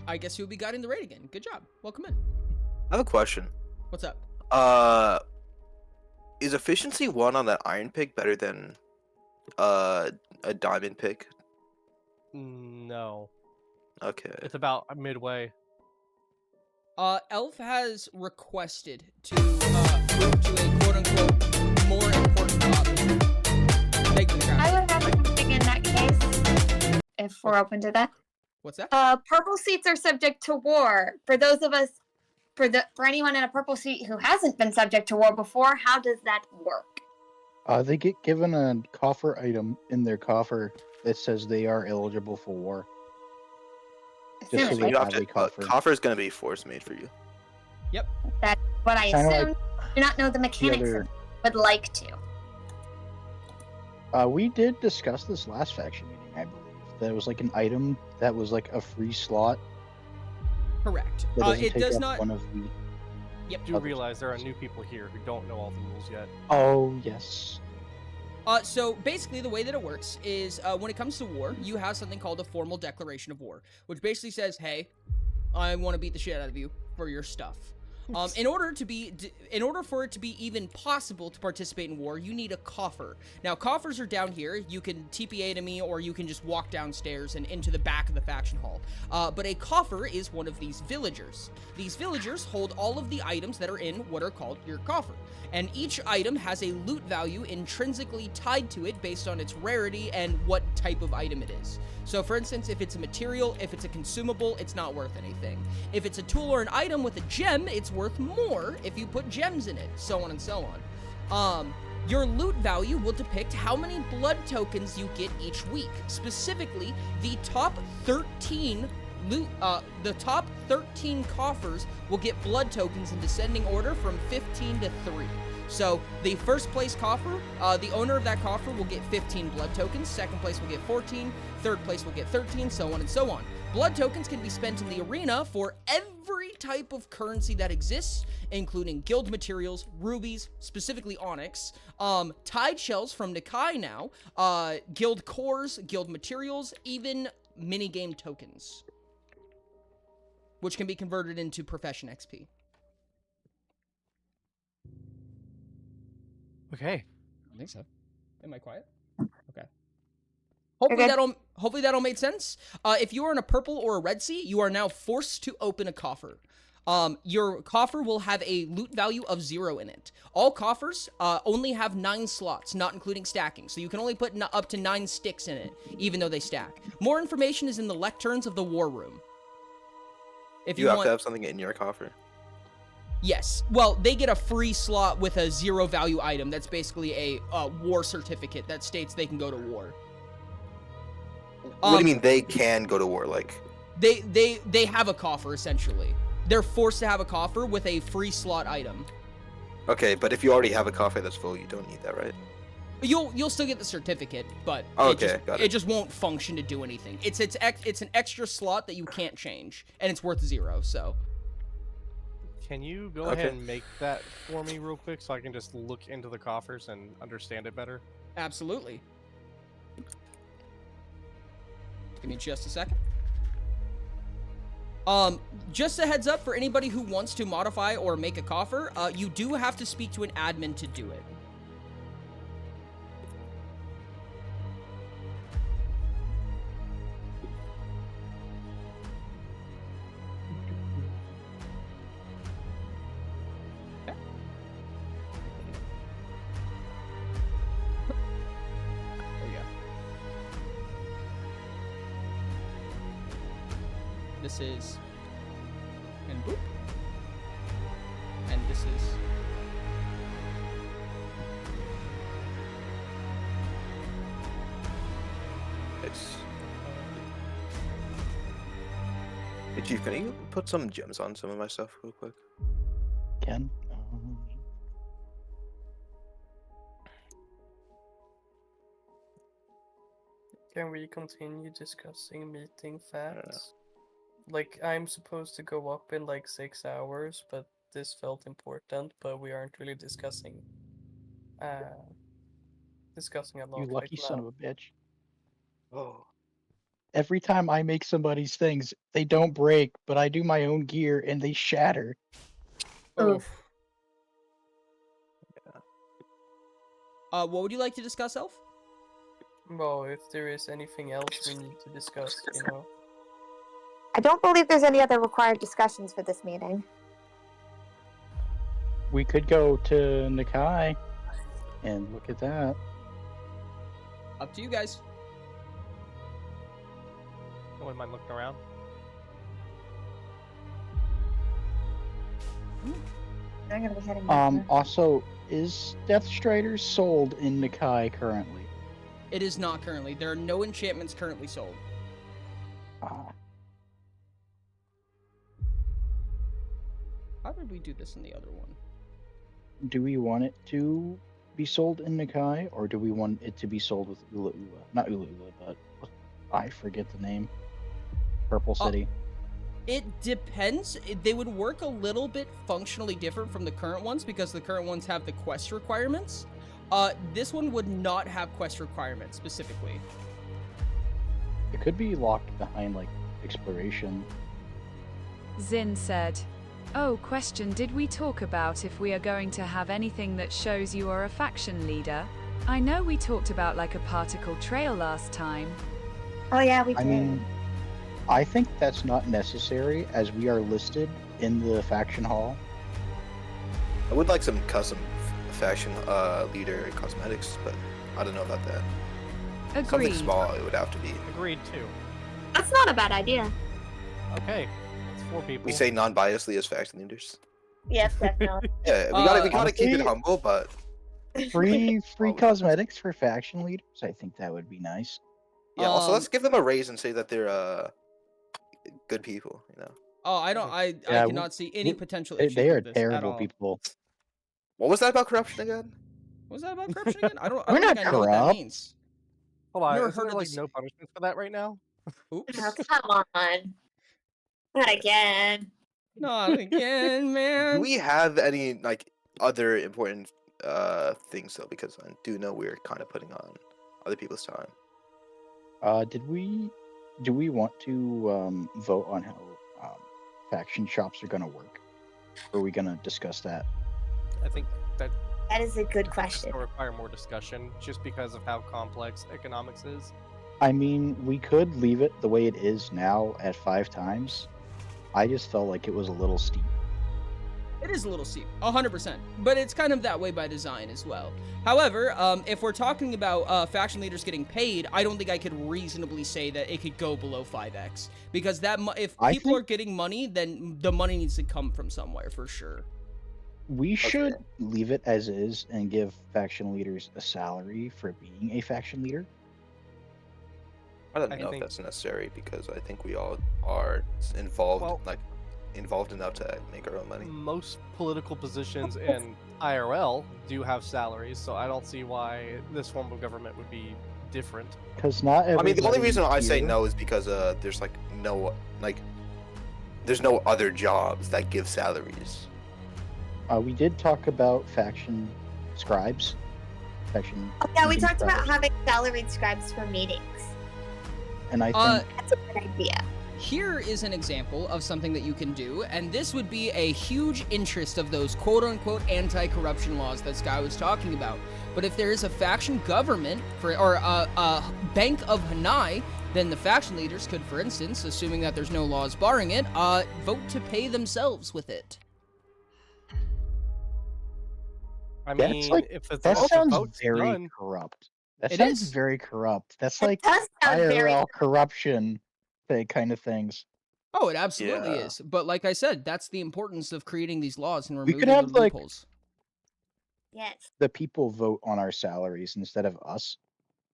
I guess you'll be guiding the raid again. Good job. Welcome in. I have a question. What's up? Is efficiency 1 on that iron pick better than a diamond pick? No, Okay. it's about midway. Elf has requested to move to a quote-unquote more important topic. Thank you, I Crown. would have something in that case, if we're open to that. What's that? Purple seats are subject to war. For those of us, for anyone in a purple seat who hasn't been subject to war before, how does that work? They get given a coffer item in their coffer that says they are eligible for war. Just so Assumedly. they You have have a to. coffer. Coffer is gonna be force made for you. That's what I Kinda like assumed. Do not know the mechanics other- of it, would like to. We did discuss this last faction meeting, I believe. That was like an item that was like a free slot. Correct. That doesn't It take does up not. one of the. Yep. Do realize there are new people here who don't know all the rules yet. Oh yes. So basically, the way that it works is when it comes to war, you have something called a formal declaration of war, which basically says, "Hey, I want to beat the shit out of you for your stuff." In order for it to be even possible to participate in war, you need a coffer. Now, coffers are down here. You can TPA to me, or you can just walk downstairs and into the back of the faction hall. But a coffer is one of these villagers. These villagers hold all of the items that are in what are called your coffer. And each item has a loot value intrinsically tied to it based on its rarity and what type of item it is. So for instance, if it's a material, if it's a consumable, it's not worth anything. If it's a tool or an item with a gem, it's worth more if you put gems in it, so on and so on. Your loot value will depict how many blood tokens you get each week. Specifically, the top 13 coffers will get blood tokens in descending order from 15 to 3. So the first place coffer, the owner of that coffer will get 15 blood tokens, second place will get 14, third place will get 13, so on and so on. Blood tokens can be spent in the arena for every type of currency that exists, including guild materials, rubies, specifically onyx, tide shells from Nikai now, guild cores, guild materials, even minigame tokens, which can be converted into profession XP. Okay. I think so. Am I quiet? Okay. good. Hopefully that'll make sense. If you are in a purple or a red sea, you are now forced to open a coffer. Your coffer will have a loot value of 0 in it. All coffers only have 9 slots, not including stacking, so you can only put up to 9 sticks in it, even though they stack. More information is in the lecterns of the war room. If You have to have something in your coffer. Yes. Well, they get a free slot with a 0 value item. That's basically a war certificate that states they can go to war. What do you mean they can go to war? Like They have a coffer essentially. They're forced to have a coffer with a free slot item. okay, but if you already have a coffer that's full, you don't need that, right? You'll still get the certificate, but Got it just won't function to do anything. It's an extra slot that you can't change, and it's worth 0. So. Can you go ahead and make that for me real quick so I can just look into the coffers and understand it better? Absolutely. Give me just a second. Just a heads up for anybody who wants to modify or make a coffer, you do have to speak to an admin to do it. This is, and boop, and this is, It's. Hey, Chief, can you put some gems on some of my stuff real quick? Ken? Can we continue discussing meeting facts? Like, I'm supposed to go up in like 6 hours, but this felt important, but we aren't really discussing a lot. You lucky like son now. of a bitch. Oh. Every time I make somebody's things, they don't break, but I do my own gear and they shatter. oof. What would you like to discuss, Elf? Well, if there is anything else we need to discuss, you know. I don't believe there's any other required discussions for this meeting. We could go to Nakai and look at that. Up to you guys. No one mind looking around? I'm gonna be heading back there. Also, is Death Strider sold in Nakai currently? It is not currently. There are no enchantments currently sold. Ah. How did we do this in the other one? Do we want it to be sold in Nakai, or do we want it to be sold with Ula Ula? Not Ula Ula, but I forget the name. Purple City. It depends. They would work a little bit functionally different from the current ones because the current ones have the quest requirements. This one would not have quest requirements specifically. It could be locked behind, like, exploration. Zin said, "Oh, question, did we talk about if we are going to have anything that shows you are a faction leader? I know we talked about like a particle trail last time." Oh yeah, we did. I mean, I think that's not necessary, as we are listed in the faction hall. I would like some custom faction leader cosmetics, but I don't know about that. Something Agreed. small it would have to be. Agreed too. That's not a bad idea. Okay, it's 4 people. We say non-biasedly as faction leaders. Yes, definitely. Yeah, we gotta keep it honestly- humble, but Free Oh. cosmetics for faction leaders. I think that would be nice. yeah. Also, let's Um, give them a raise and say that they're good people. You know. Oh, I Yeah, cannot see any we- potential They, issue they are with this at terrible all. people. What was that about corruption again? What was that about corruption again? I don't We're think not I know what that corrupt. means. Hold on, Never isn't heard there of like this- no punishment for that right now? Oops. Oh, come on. Not again. Not again, man. Do we have any like other important things though? Because I do know we're kind of putting on other people's time. Do we want to vote on how faction shops are gonna work? Or are we gonna discuss that? I think that That is a good question. It'll require more discussion just because of how complex economics is. I mean, we could leave it the way it is now at 5 times. I just felt like it was a little steep. It is a little steep, 100%, but it's kind of that way by design as well. However, if we're talking about faction leaders getting paid, I don't think I could reasonably say that it could go below 5x, because if people are getting money, then the money needs to come from somewhere for sure. We should leave it as is and give faction leaders a salary for being a faction leader. I don't know if that's necessary because I think we all are involved, involved enough to make our own money. Most political positions in IRL do have salaries, so I don't see why this form of government would be different. Because not everybody. I mean, the only reason I say here- no is because there's there's no other jobs that give salaries. We did talk about faction scribes. Faction. Oh, yeah, we meeting talked about scribes. having salaried scribes for meetings. And I think That's a good idea. Here is an example of something that you can do, and this would be a huge interest of those quote-unquote anti-corruption laws that Sky was talking about. But if there is a faction government or a Bank of Hanai, then the faction leaders could, for instance, assuming that there's no laws barring it, vote to pay themselves with it. I That's mean, like- if it's that if the sounds vote's very done, corrupt. That It sounds is. very corrupt. That's It like does sound very. IRL corruption kind of things. Oh, it absolutely Yeah. is. But like I said, that's the importance of creating these laws and We removing could have, the like- loopholes. Yes. The people vote on our salaries instead of us.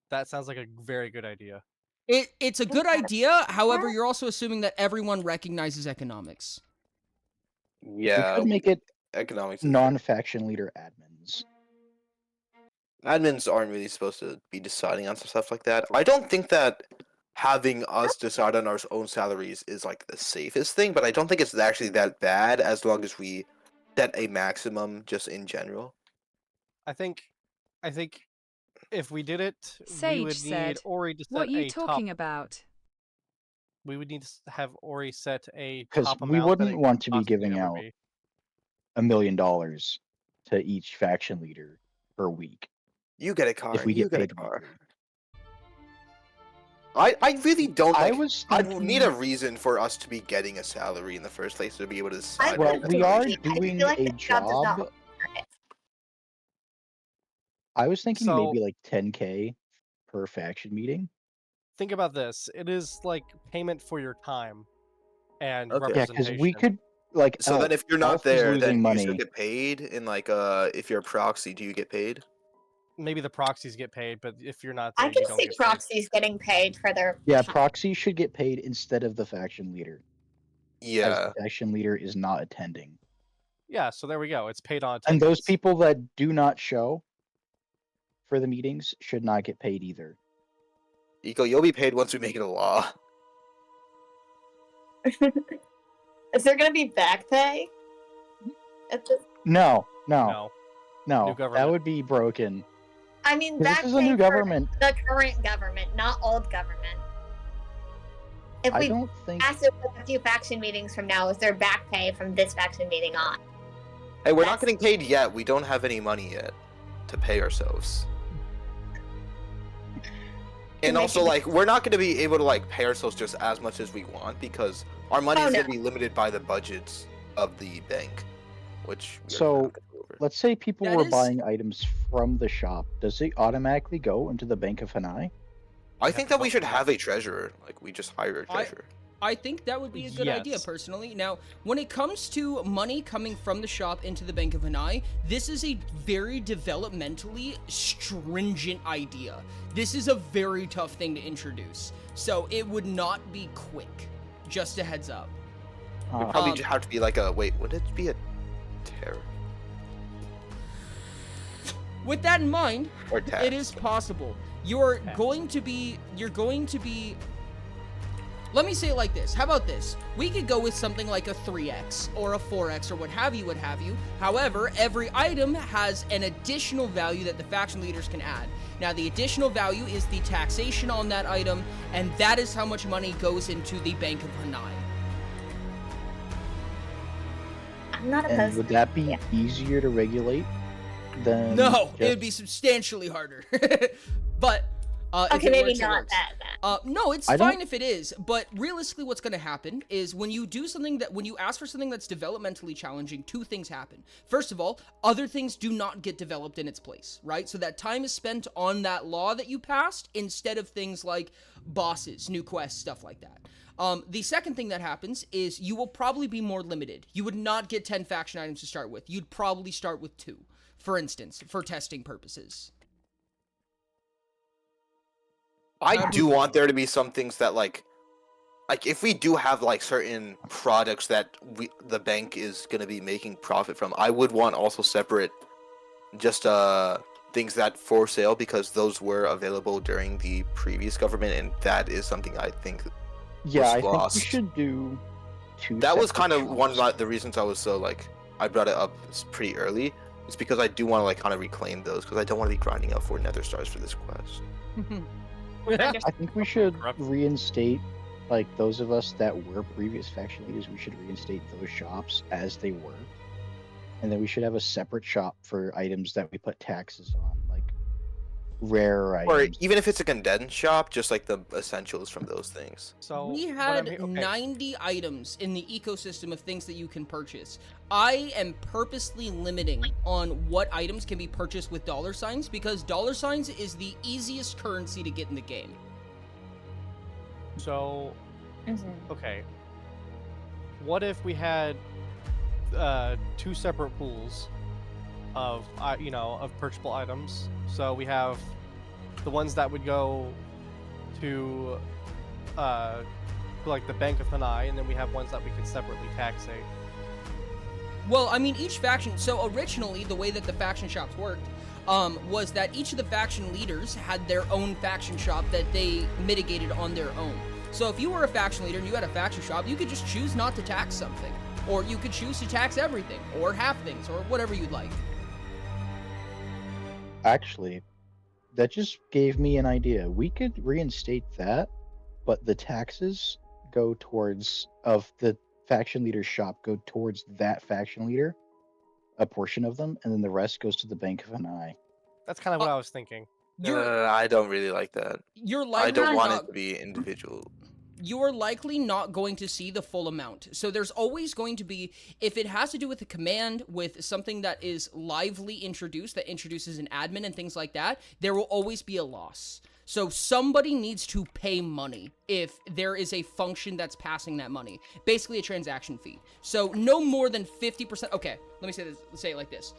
that sounds like a very good idea. It's a good idea. However, you're also assuming that everyone recognizes economics. Yeah, We could make it economics. non-faction leader admins. Admins aren't really supposed to be deciding on stuff like that. I don't think that having us decide on our own salaries is like the safest thing, but I don't think it's actually that bad as long as we set a maximum just in general. I think if we did it, we Sage would said, need Ori to set What you a talking top. about? We would need to have Ori set a Because top we amount that wouldn't it want to be possibly giving ever out be. $1 million to each faction leader per week You get a car. if we you get get a paid car. weekly. I really don't. I Like, was I thinking, need a reason for us to be getting a salary in the first place to be able to decide. well, on we that. are I doing feel like a this job does not job. work. I was thinking So- maybe like 10K per faction meeting. Think about this. It is like payment for your time and Okay. Yeah, because we representation. could like. So then, if you're not Elf is there, losing then you money. still get paid. And like, if you're a proxy, do you get paid? Maybe the proxies get paid, but if you're not there, I you can don't see get paid. proxies getting paid for their. Yeah, proxy should get paid instead of the faction leader, as Yeah. the faction leader is not attending. Yeah, so there we go. It's paid on And those attendance. people that do not show for the meetings should not get paid either. Eco, you'll be paid once we make it a law. Is there gonna be back pay? At this... No, No. New that government. would be broken. I mean, 'Cause back This is a pay new for government. the current government, not old government. If I we don't think. pass it with a few faction meetings from now, is there back pay from this faction meeting on? Hey, we're not That's- getting paid yet. We don't have any money yet to pay ourselves. And make also, it- like, we're not going to be able to like pay ourselves just as much as we want because our money Oh, is no. going to be limited by the budgets of the bank, which we are So, gonna have to go over. Let's say people That were is- buying items from the shop. Does it automatically go into the Bank of Hanai? I have think to that we vote should for have that. a treasurer. Like, we just hire a I- treasurer. I think that would be a good idea, Yes. personally. Now, when it comes to money coming from the shop into the Bank of Hanai, this is a very developmentally stringent idea. This is a very tough thing to introduce. So it would not be quick. Just a heads up. Ah, Probably Um, have to be like a wait. Would it be a tariff With that in mind, or tax? it is possible. You're Tax. going to be. Let me say it like this. How about this? We could go with something like a 3x or a 4x or what have you, However, every item has an additional value that the faction leaders can add. Now, the additional value is the taxation on that item, and that is how much money goes into the Bank of Hanai. I'm not and opposed. would that be yeah. easier to regulate? then No, it would just- be substantially harder. But if Okay, it maybe works, it not works. that. No, it's I don't- fine if it is, but realistically what's going to happen is when you do something when you ask for something that's developmentally challenging, two things happen. First of all, other things do not get developed in its place, right? So that time is spent on that law that you passed instead of things like bosses, new quests, stuff like that. The second thing that happens is you will probably be more limited. You would not get 10 faction items to start with. You'd probably start with 2, for instance, for testing purposes. I do want there to be some things that like if we do have like certain products that the bank is gonna be making profit from, I would want also separate just things that for sale, because those were available during the previous government, and that is something I think Yeah, was I think we lost. should do 2 That was separate kind of one shops. of the reasons I was so like I brought it up pretty early. It's because I do want to like kind of reclaim those, because I don't want to be grinding out for nether stars for this quest. I think we should Corrupt. reinstate, like, those of us that were previous faction leaders, we should reinstate those shops as they were. And then we should have a separate shop for items that we put taxes on, like rare Or items. even if it's a condensed shop, just like the essentials from those things. So We what had I'm he- okay. 90 items in the ecosystem of things that you can purchase. I am purposely limiting on what items can be purchased with dollar signs because dollar signs is the easiest currency to get in the game. So Mhm. okay. What if we had 2 separate pools of of purchasable items? So we have the ones that would go to like the Bank of Hanai, and then we have ones that we could separately taxate. Well, I mean, each faction. So originally, the way that the faction shops worked was that each of the faction leaders had their own faction shop that they mitigated on their own. So if you were a faction leader and you had a faction shop, you could just choose not to tax something, or you could choose to tax everything, or half things, or whatever you'd like. Actually, that just gave me an idea. We could reinstate that, but the taxes go towards of the faction leader's shop go towards that faction leader, a portion of them, and then the rest goes to the Bank of an Eye. That's kind of what I was thinking. I don't really like that. You're I likely don't want not, it to be individual. you're likely not going to see the full amount. So there's always going to be, if it has to do with a command, with something that is lively introduced, that introduces an admin and things like that, there will always be a loss. So somebody needs to pay money if there is a function that's passing that money. Basically a transaction fee. So no more than 50%. Okay, let me say this. Let's say it like this.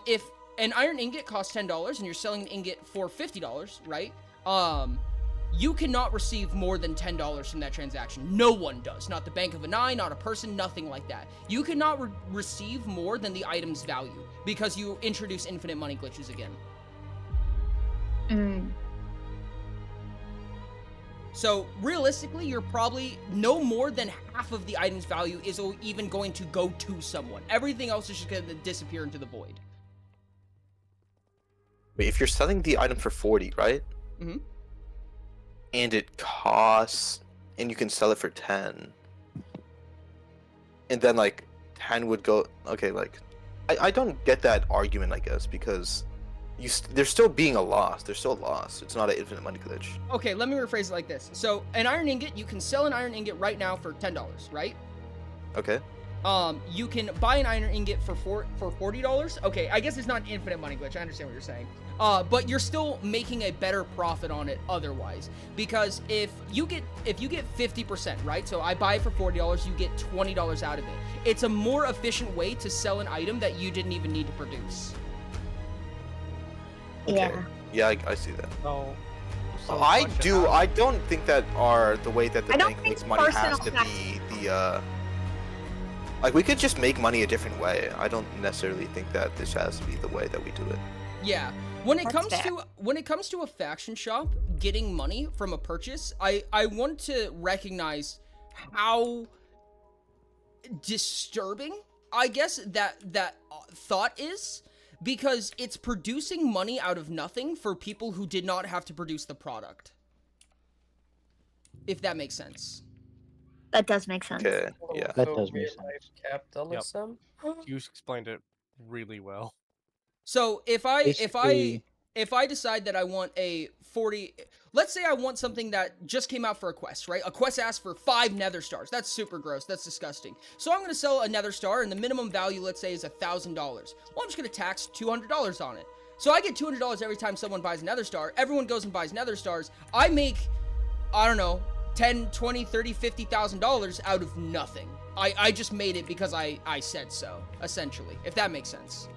If an iron ingot costs $10 and you're selling an ingot for $50, right? You cannot receive more than $10 from that transaction. No one does. Not the Bank of an Eye, not a person, nothing like that. You cannot receive more than the item's value because you introduce infinite money glitches again. Mm. So realistically, you're probably no more than half of the item's value is even going to go to someone. Everything else is just going to disappear into the void. Wait, if you're selling the item for 40, right? Mhm. And it costs, and you can sell it for 10. And then like 10 would go. Okay, like I don't get that argument, I guess, because there's still being a loss. There's still a loss. It's not an infinite money glitch. Okay, let me rephrase it like this. So an iron ingot, you can sell an iron ingot right now for $10, right? Okay. You can buy an iron ingot for $40. Okay, I guess it's not an infinite money glitch. I understand what you're saying. But you're still making a better profit on it otherwise, because if you get 50%, right? So I buy it for $40, you get $20 out of it. It's a more efficient way to sell an item that you didn't even need to produce. Okay. Yeah. Yeah, I see that. So I question, do. how- I don't think that the way that the I don't bank think makes money has to personal be the like we could just make money a different way. I don't necessarily think that this has to be the way that we do it. Yeah. When it That's comes to a faction shop getting money from a purchase, I want to recognize how disturbing, I guess, that thought is, because it's producing money out of nothing for people who did not have to produce the product. If that makes sense. That does make sense. Okay. Yeah. That Also does make real-life sense. capitalism. You explained it really well. So if I Basically- decide that I want a 40, let's say I want something that just came out for a quest, right? A quest asks for 5 nether stars. That's super gross. That's disgusting. So I'm gonna sell a nether star, and the minimum value, let's say, is $1,000. Well, I'm just gonna tax $200 on it. So I get $200 every time someone buys a nether star. Everyone goes and buys nether stars. I make, I don't know, 10, 20, 30, $50,000 out of nothing. I just made it because I said so, essentially, if that makes sense.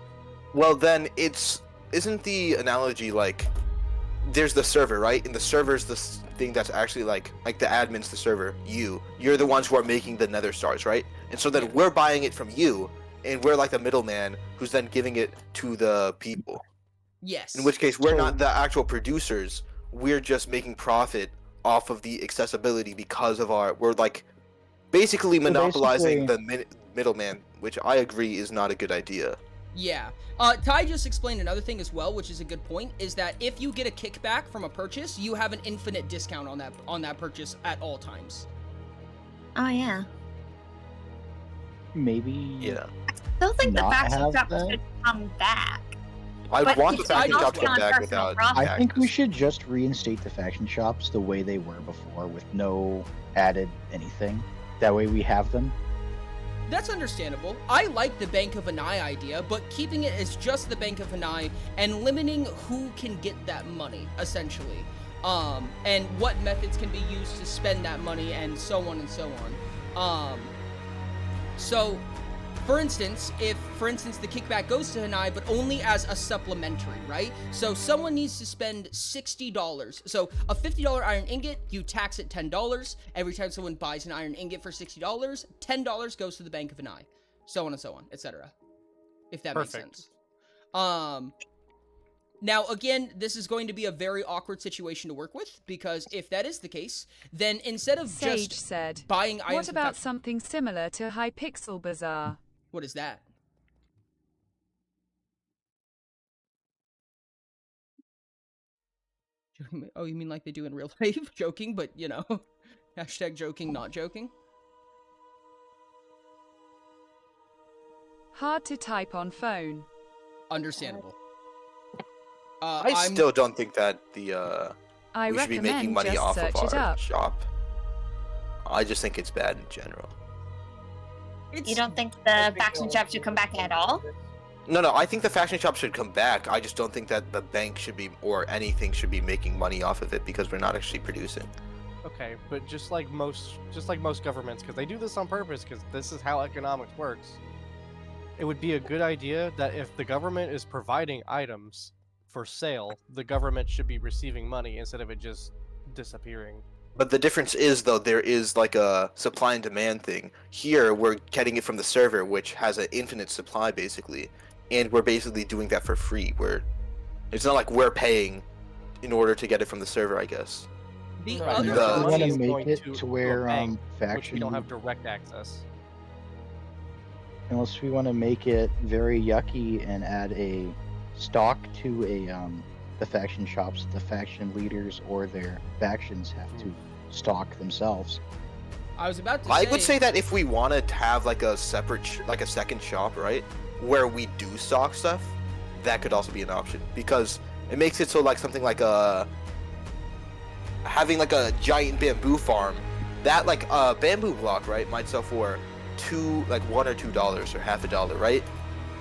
Well, then isn't the analogy like there's the server, right? And the server's the thing that's actually like the admin's the server. You're the ones who are making the nether stars, right? And so then we're buying it from you, and we're like the middleman who's then giving it to the people. Yes. In which case, we're not the actual producers. We're just making profit off of the accessibility because of we're like basically monopolizing the middleman, which I agree is not a good idea. Yeah. Ty just explained another thing as well, which is a good point, is that if you get a kickback from a purchase, you have an infinite discount on that purchase at all times. Oh yeah. Maybe. Yeah. I still think the Not faction have shop that? should come back. I But want the it's faction not shop to come on back personal without profit. I think we taxes. should just reinstate the faction shops the way they were before, with no added anything. That way we have them. That's understandable. I like the Bank of an Eye idea, but keeping it as just the Bank of an Eye and limiting who can get that money, essentially. And what methods can be used to spend that money, and so on and so on. So, for instance, if the kickback goes to Hanai, but only as a supplementary, right? So someone needs to spend $60. So a $50 iron ingot, you tax it $10. Every time someone buys an iron ingot for $60, $10 goes to the Bank of an Eye. So on and so on, etc. If that makes sense. Now, again, this is going to be a very awkward situation to work with, because if that is the case, then instead of Sage just said, buying items... what about something similar to Hypixel Bazaar? What is that? Oh, you mean like they do in real life? Joking, but, you know. Hashtag joking, not joking. Hard to type on phone. Understandable. I still don't think that I we should be making recommend money just off search of it our up. shop. I just think it's bad in general. You don't think the faction shop should come back at all? No, I think the faction shop should come back. I just don't think that the bank should be, or anything should be making money off of it, because we're not actually producing. Okay, but just like most governments, because they do this on purpose, because this is how economics works. It would be a good idea that if the government is providing items for sale, the government should be receiving money instead of it just disappearing. But the difference is, though, there is like a supply and demand thing. Here, we're getting it from the server, which has an infinite supply, basically. And we're basically doing that for free. It's not like we're paying in order to get it from the server, I guess. The Right, other the We want money to is make going it to to a where bank, which we faction, don't have direct access. unless we want to make it very yucky and add a stock to the faction shops, the faction leaders or their factions have to stock themselves. I was about to I say... would say that if we want to have like a separate, like a second shop, right, where we do stock stuff, that could also be an option, because it makes it so like something like having like a giant bamboo farm, that like a bamboo block, right, might sell for $1 or $2 or half a dollar, right?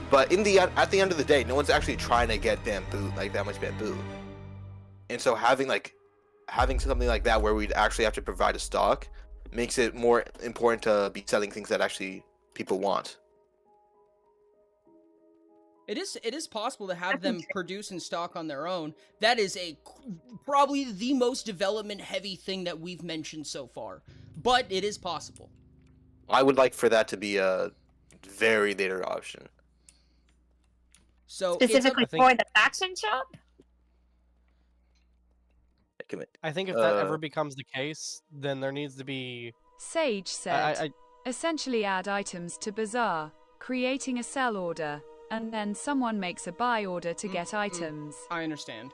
But at the end of the day, no one's actually trying to get bamboo, like that much bamboo. And so having something like that where we'd actually have to provide a stock makes it more important to be selling things that actually people want. It is possible to have them produce and stock on their own. That is probably the most development heavy thing that we've mentioned so far. But it is possible. I would like for that to be a very later option. So Specifically I think- for the faction shop? I think if that ever becomes the case, then there needs to be... Sage said, I essentially add items to Bazaar, creating a sell order, and then someone makes a buy order to get items. I understand.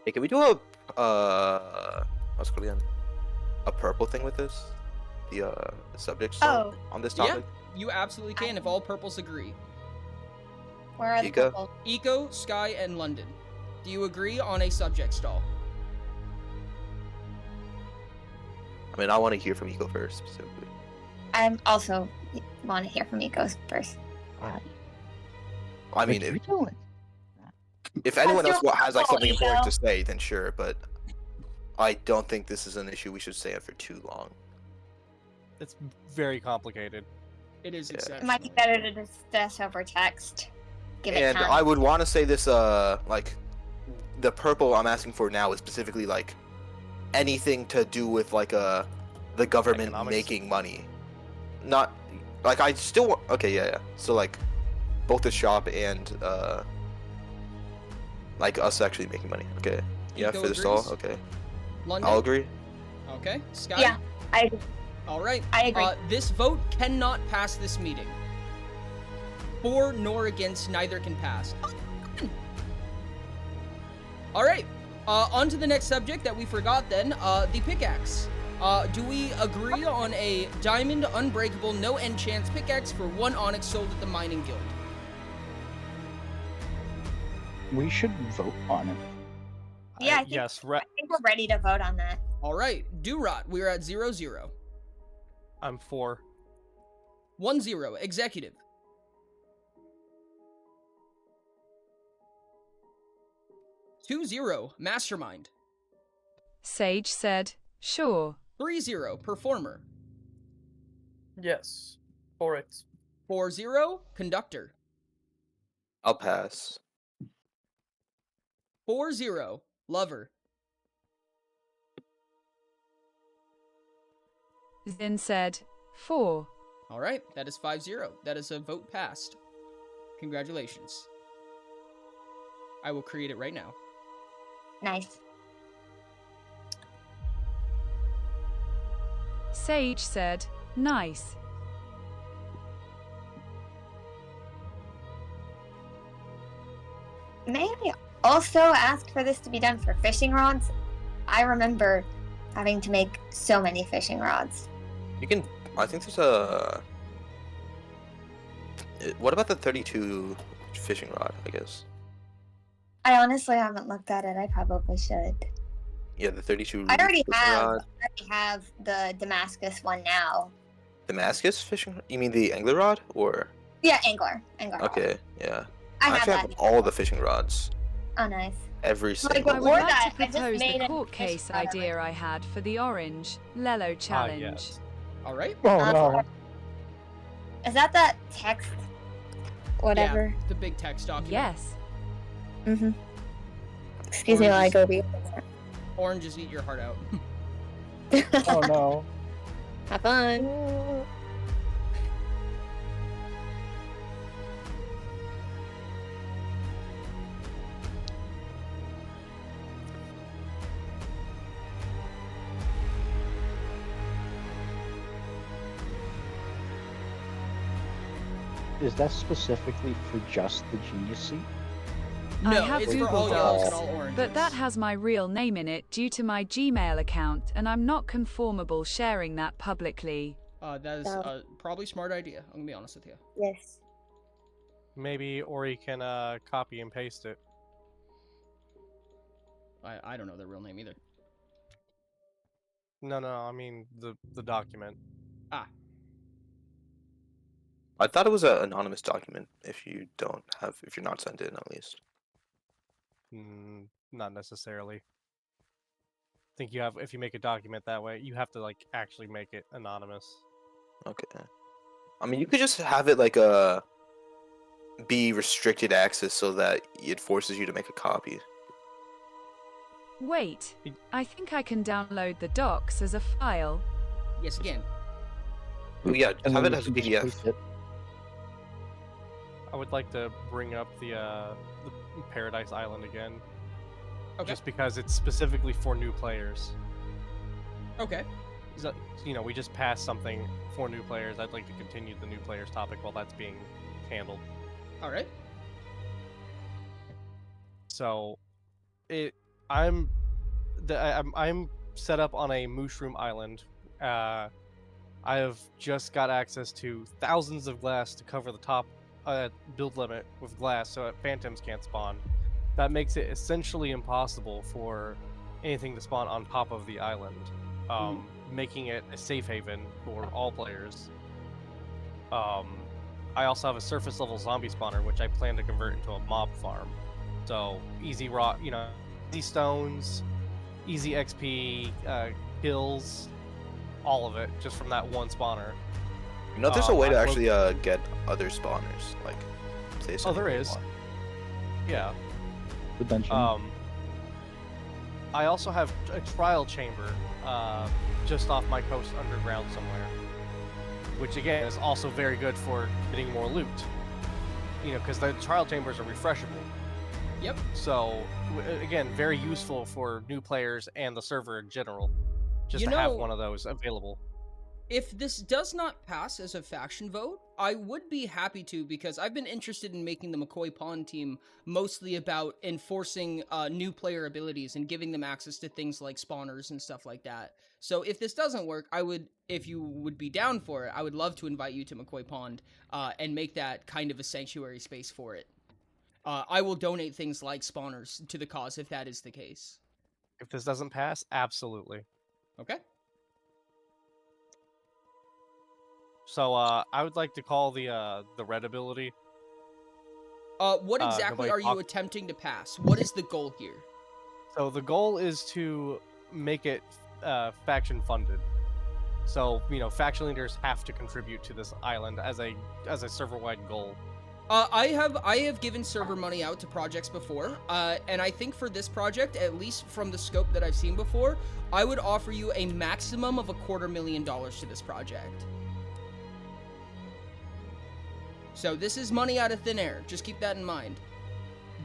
Hey, can we do what's it called again? A purple thing with this? The subject on this topic? You absolutely can if all purples agree. Where are the Eco? purple? Eco, Sky, and London. Do you agree on a subject stall? I mean, I want to hear from Eco first, specifically. I also want to hear from Eco first. I mean, What are you doing? if anyone else has like something Eco. important to say, then sure. But I don't think this is an issue we should stay on for too long. It's very complicated. It is Yeah. It exceptional. might be better to discuss over text. Give it And time. I would want to say this, like, the purple I'm asking for now is specifically like anything to do with like the government Economics? making money. Not like I still want. Okay, yeah. So like both the shop and like us actually making money. Okay. Yeah, Eco for the stall. agrees? Okay. London? I'll agree. Okay. Sky? Yeah, I agree. All right. I agree. This vote cannot pass this meeting. For nor against, neither can pass. All right. On to the next subject that we forgot then, the pickaxe. Do we agree on a diamond, unbreakable, no enchants pickaxe for 1 onyx sold at the mining guild? We should vote on it. Yeah, I think- Yes, I think we're ready to vote on that. All right. Durot, we're at 0-0. I'm for. 1-0. Executive. 2-0. Mastermind. Sage said, sure. 3-0. Performer. Yes, for it. 4-0. Conductor. I'll pass. 4-0. Lover. Zin said, 4. All right, that is 5-0. That is a vote passed. Congratulations. I will create it right now. Nice. Sage said, nice. May I also ask for this to be done for fishing rods? I remember having to make so many fishing rods. You can. I think there's a. What about the 32 fishing rod? I guess. I honestly haven't looked at it. I probably should. Yeah, the 32. I already fishing have. rod. I already have the Damascus one now. Damascus fishing. You mean the angler rod or? Yeah, angler. Angler. rod. Okay, yeah. I have actually that. have all the fishing rods. Oh, nice. Every Like, single. what I Or would like that, to I just propose made the a court fish case out of idea I had for the orange Lello challenge. yes. All right. Oh Uh, no. Is that text? Whatever. Yeah, the big text document. Yes. Mm-hmm. Excuse me while I go read. Oranges eat your heart out. Oh no. Have fun. Is that specifically for just the genius seat? I No, have it's for Googled all yellows and this, all oranges. but that has my real name in it due to my Gmail account, and I'm not conformable sharing that publicly. That is No. probably a smart idea. I'm gonna be honest with you. Yes. Maybe Ori can copy and paste it. I don't know their real name either. No, I mean the document. Ah, I thought it was an anonymous document. If you're not sent in, at least. Not necessarily. I think you have, if you make a document that way, you have to like actually make it anonymous. Okay. I mean, you could just have it like be restricted access so that it forces you to make a copy. Wait, I think I can download the docs as a file. yes, again. Oh, yeah, And have then it as a we can PDF. just paste it. I would like to bring up the Paradise Island again, Okay. just because it's specifically for new players. Okay. So, we just passed something for new players. I'd like to continue the new players topic while that's being handled. All right. So, I'm set up on a mushroom island. I have just got access to thousands of glass to cover the top build limit with glass, so phantoms can't spawn. That makes it essentially impossible for anything to spawn on top of the island, making it a safe haven for all players. I also have a surface level zombie spawner, which I plan to convert into a mob farm. So easy rock, easy stones, easy XP, kills, all of it just from that one spawner. There's a way to actually get other spawners, like say something. Oh, there is. Yeah. The dungeon. I also have a trial chamber just off my coast underground somewhere, which again is also very good for getting more loot. Because the trial chambers are refreshable. Yep. So again, very useful for new players and the server in general, just to have one of those available. If this does not pass as a faction vote, I would be happy to, because I've been interested in making the McCoy Pond team mostly about enforcing new player abilities and giving them access to things like spawners and stuff like that. So if this doesn't work, if you would be down for it, I would love to invite you to McCoy Pond and make that kind of a sanctuary space for it. I will donate things like spawners to the cause if that is the case. If this doesn't pass, absolutely. Okay. So I would like to call the red ability. What exactly are you attempting to pass? What is the goal here? So the goal is to make it faction funded. So faction leaders have to contribute to this island as a server-wide goal. I have given server money out to projects before, and I think for this project, at least from the scope that I've seen before, I would offer you a maximum of $250,000 to this project. So this is money out of thin air. Just keep that in mind.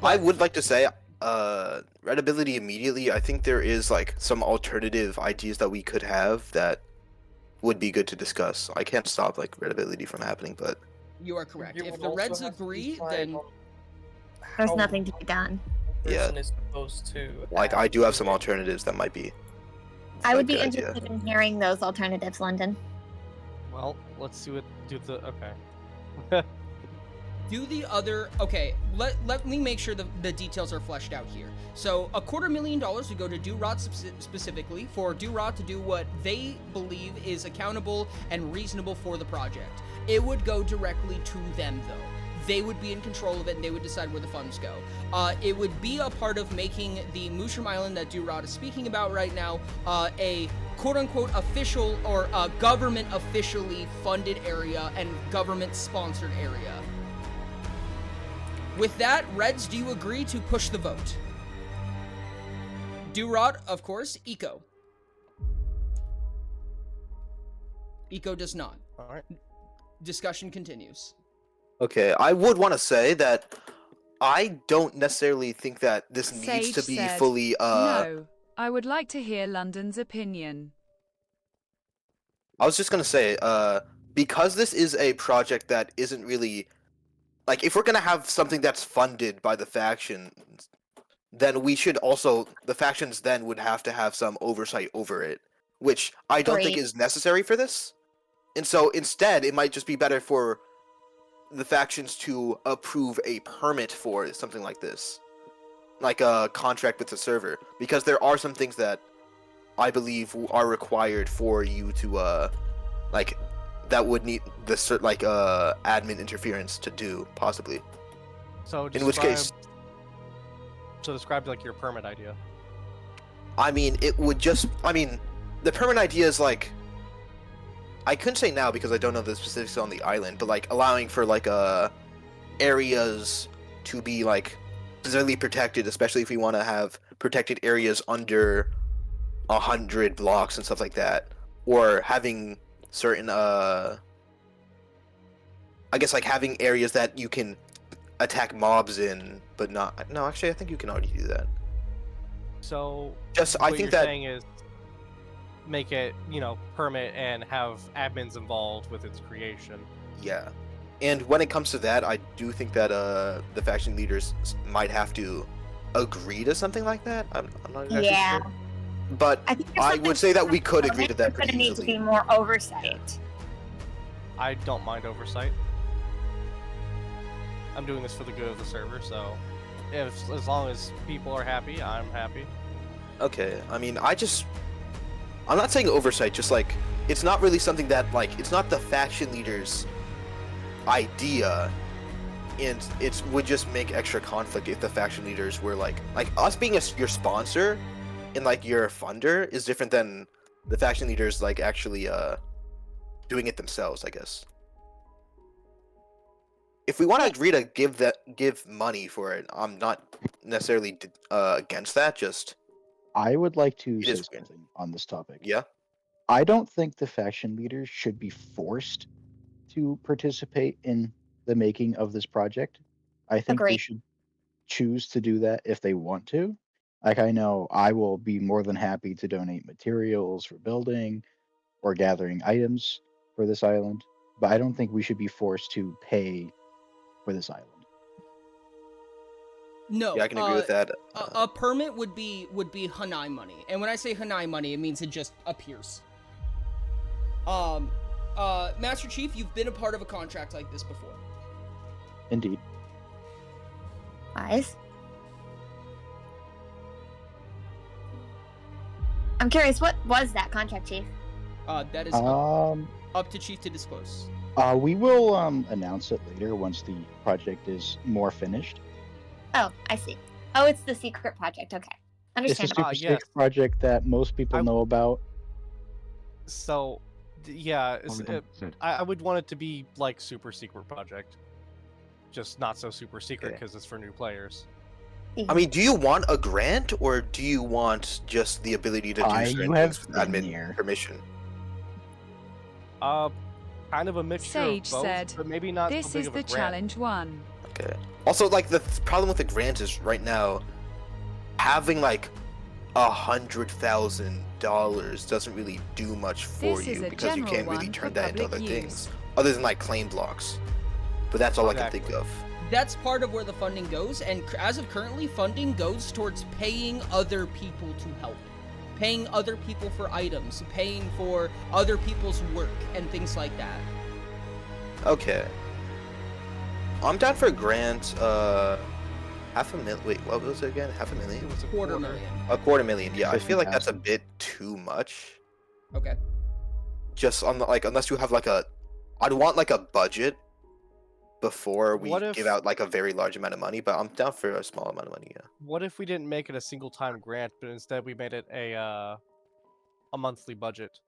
But I would like to say, red ability immediately. I think there is like some alternative ideas that we could have that would be good to discuss. I can't stop like red ability from happening, but you are correct. You If would the also Reds have to agree, decide then on There's how nothing to be done. the Yeah. person is supposed to like I do have some alternatives that might be. I a would be good idea. interested in hearing those alternatives, London. Well, let's see what okay. do the other... Okay, let me make sure the details are fleshed out here. So, $250,000 would go to Do-Rot specifically, for Do-Rot to do what they believe is accountable and reasonable for the project. It would go directly to them, though. They would be in control of it, and they would decide where the funds go. It would be a part of making the Mushroom Island that Do-Rot is speaking about right now a quote-unquote official or government officially funded area and government-sponsored area. With that, Reds, do you agree to push the vote? Do-Rot, of course. Eco. Eco does not. All right. Discussion continues. Okay, I would want to say that I don't necessarily think that this needs to Sage be said, fully No, I would like to hear London's opinion. I was just gonna say, because this is a project that isn't really like, if we're gonna have something that's funded by the factions, then we should also, the factions then would have to have some oversight over it, which I don't think Great. is necessary for this. And so instead, it might just be better for the factions to approve a permit for something like this, like a contract with the server, because there are some things that I believe are required for you to like that would need the admin interference to do, possibly. So In which case, describe like your permit idea. I mean, it would just, I mean, the permit idea is like, I couldn't say now because I don't know the specifics on the island, but like allowing for like areas to be like specifically protected, especially if we want to have protected areas under 100 blocks and stuff like that, or having certain I guess like having areas that you can attack mobs in, but not. No, actually, I think you can already do that. So Just, I what think you're that saying is make it, permit and have admins involved with its creation. yeah. And when it comes to that, I do think that the faction leaders might have to agree to something like that. I'm not exactly Yeah. sure. But I think there's I something would say that we could about agree it. to that There's pretty gonna need to easily. be more oversight. I don't mind oversight. I'm doing this for the good of the server, so as long as people are happy, I'm happy. Okay, I mean, I'm not saying oversight, just like, it's not really something that, like, it's not the faction leader's idea, and it would just make extra conflict if the faction leaders were like us being your sponsor and like your funder is different than the faction leaders like actually doing it themselves, I guess. If we want to agree to give money for it, I'm not necessarily against that. Just I would like to it say is weird. something on this topic. Yeah. I don't think the faction leaders should be forced to participate in the making of this project. I think they Agreed. should choose to do that if they want to. Like, I know I will be more than happy to donate materials for building or gathering items for this island, but I don't think we should be forced to pay for this island. No. Yeah, I can agree with that. A permit would be Hanai money, and when I say Hanai money, it means it just appears. Master Chief, you've been a part of a contract like this before. Indeed. Wise. I'm curious, what was that contract, Chief? That is up to Chief to disclose. We will announce it later once the project is more finished. Oh, I see. Oh, it's the secret project. Okay. It's a Understandable. super secret project that most people know about. So, yeah, I would want it to be like super secret project, just not so super secret because it's for new players. I mean, do you want a grant or do you want just the ability to do certain you have things with admin here. permission? Kind of a mixture Sage of both, said, but maybe not This so big is of a the grant. challenge one. Okay. Also, like the problem with the grant is right now, having like $100,000 doesn't really do much for This is you a because you general can't really one turn for that into public other use. things other than like claim blocks. But that's all I can think of. That's part of where the funding goes, and as of currently, funding goes towards paying other people to help. Paying other people for items, paying for other people's work, and things like that. Okay. I'm down for a grant. $500,000. Wait, what was it again? $500,000? It was a $250,000. $250,000. Yeah, I feel like that's a 50,000. bit too much. Okay. Just on the, like, unless you have like I'd want like a budget before we What if- give out like a very large amount of money. But I'm down for a small amount of money. Yeah. What if we didn't make it a single time grant, but instead we made it a monthly budget?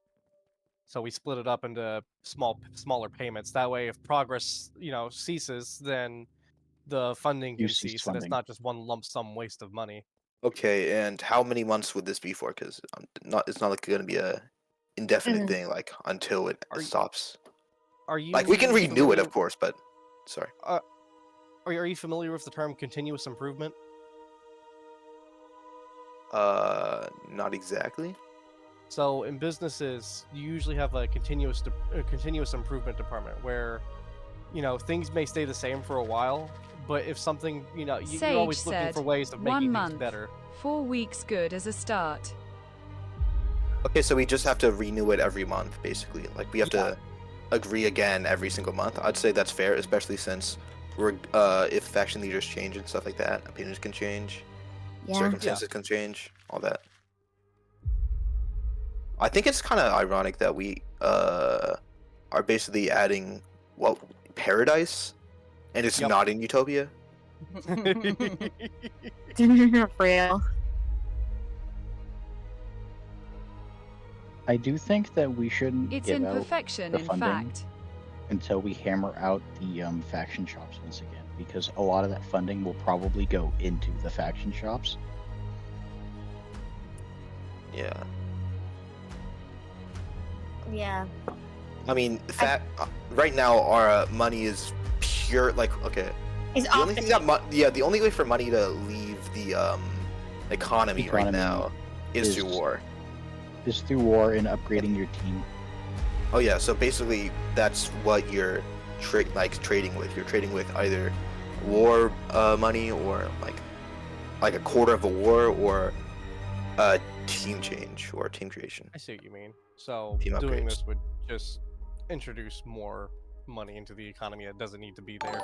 So we split it up into smaller payments. That way, if progress, ceases, then the funding You can cease cease, and it's funding. not just one lump sum waste of money. Okay, and how many months would this be for? Because it's not like going to be a indefinite Mhm. thing like until it Are you- stops. Are you Like we can renew it, familiar- of course, but sorry. Are you familiar with the term continuous improvement? Not exactly. So in businesses, you usually have a continuous improvement department where, things may stay the same for a while, but if something, you're Sage always looking said, for ways of 1 making month. things better. 4 weeks good as a start. Okay, so we just have to renew it every month, basically. Like we have to agree again every single month. I'd say that's fair, especially since if faction leaders change and stuff like that, opinions can change, Yeah. circumstances can change, all that. I think it's kind of ironic that we are basically adding paradise, and it's Yep. not in Utopia. Real. I do think that we shouldn't It's give out imperfection, the in funding fact. until we hammer out the faction shops once again, because a lot of that funding will probably go into the faction shops. Yeah. Yeah. I mean, right now our money is pure. Like, okay, Is the only off the thing that the only way for money to leave the economy right Economy now is through is- war. Is through war and upgrading your team. Oh yeah, so basically that's what you're trading with. You're trading with either war money or like a quarter of a war or a team change or team creation. I see what you mean. So Team doing upgrades. this would just introduce more money into the economy that doesn't need to be there.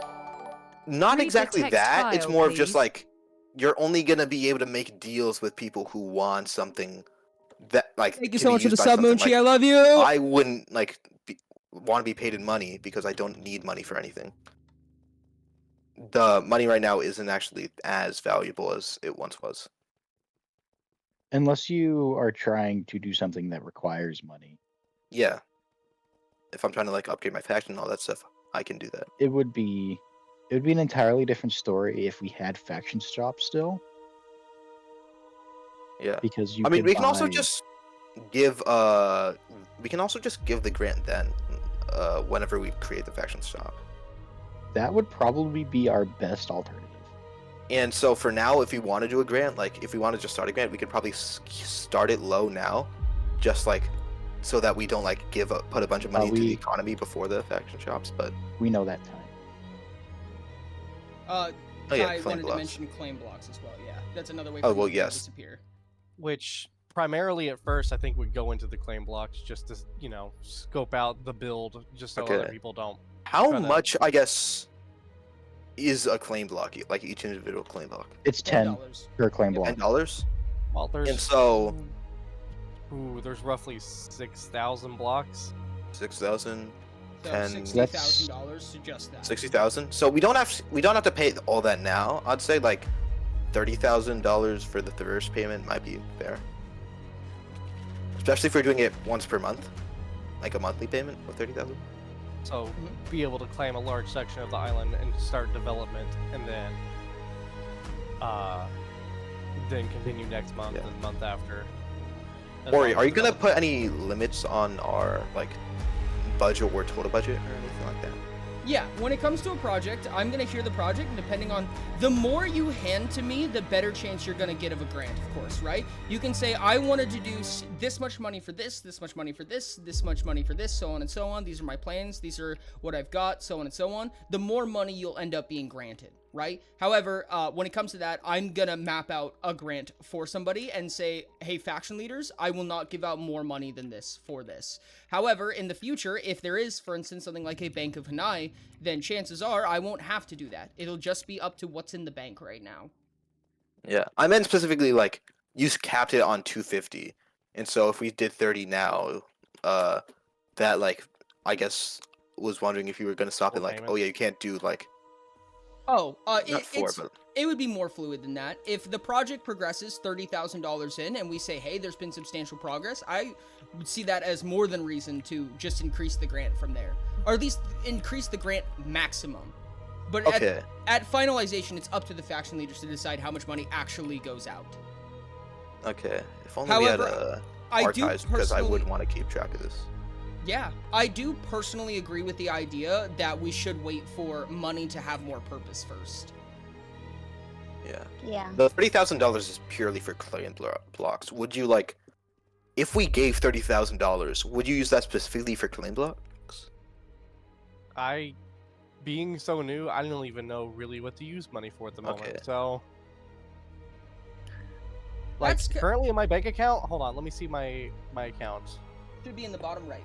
Not Read the exactly text that. It's file, more of just please. like you're only gonna be able to make deals with people who want something that like Thank you can so be much for the used by sub, something. Moonchi. Like I love you. I wouldn't like want to be paid in money because I don't need money for anything. The money right now isn't actually as valuable as it once was. Unless you are trying to do something that requires money, Yeah. If I'm trying to like upgrade my faction and all that stuff, I can do that. it would be an entirely different story if we had faction shops still, Yeah. because you I mean, could we can also buy. just give the grant then whenever we create the faction shop. That would probably be our best alternative. And so for now, if we want to do a grant, like if we want to just start a grant, we could probably start it low now, just like so that we don't like put a bunch of money into the economy before the faction shops. But We know that time. oh yeah, I claim wanted to blocks. mention claim blocks as well. Yeah, that's another way. Oh, for well, people to yes. Disappear. Which primarily at first I think would go into the claim blocks just to scope out the build, just so other Okay. people don't. How try to- much, I guess, is a claim block? Like each individual claim block? It's 10 $10. per claim block. $10. Well, there's And so there's roughly 6,000 blocks. 6,000, So 10, $60,000 to just that. 60,000. So we don't have to pay all that now. I'd say like $30,000 for the first payment might be fair, especially if we're doing it once per month, like a monthly payment of 30,000. So be able to claim a large section of the island and start development, and then continue next month and the month after. Ori, are you gonna put any limits on our like budget or total budget or anything like that? Yeah, when it comes to a project, I'm gonna hear the project, and depending on the more you hand to me, the better chance you're gonna get of a grant, of course, right? You can say, I wanted to do this much money for this much money for this much money for this, so on and so on. These are my plans, these are what I've got, so on and so on. The more money you'll end up being granted, right? However, when it comes to that, I'm gonna map out a grant for somebody and say, hey, faction leaders, I will not give out more money than this for this. However, in the future, if there is, for instance, something like a Bank of Hanai, then chances are I won't have to do that. It'll just be up to what's in the bank right now. Yeah, I meant specifically like you capped it on 250, and so if we did 30 now, that like I guess was wondering if you were gonna stop it like, oh yeah, you can't do like. Oh, but it would be more fluid than that. If the project progresses $30,000 in and we say, hey, there's been substantial progress, I would see that as more than reason to just increase the grant from there. Or at least increase the grant maximum. But at finalization, it's up to the faction leaders to decide how much money actually goes out. Okay. If only we had archives, because I wouldn't want to keep track of this. Yeah, I do personally agree with the idea that we should wait for money to have more purpose first. Yeah. Yeah. The $30,000 is purely for claim blocks. Would you like, if we gave $30,000, would you use that specifically for claim blocks? Being so new, I don't even know really what to use money for at the moment. Okay. So, like currently in my bank account, hold on, let me see my account. Should be in the bottom right.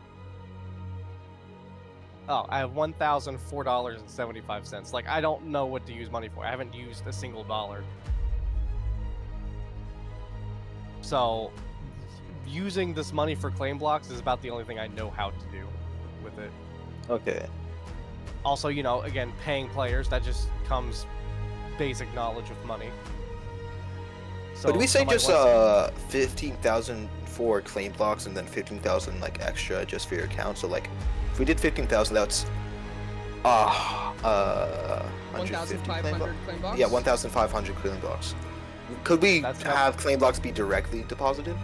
Oh, I have $1,004.75. Like, I don't know what to use money for. I haven't used a single dollar. So, using this money for claim blocks is about the only thing I know how to do with it. Okay. Also, again, paying players, that just comes basic knowledge of money. So but do we say just 15,000 for claim blocks and then 15,000 like extra just for your account? So like, if we did 15,000, that's 1,500 claim blocks. Yeah, 1,500 claim blocks. Could we have claim blocks be directly deposited?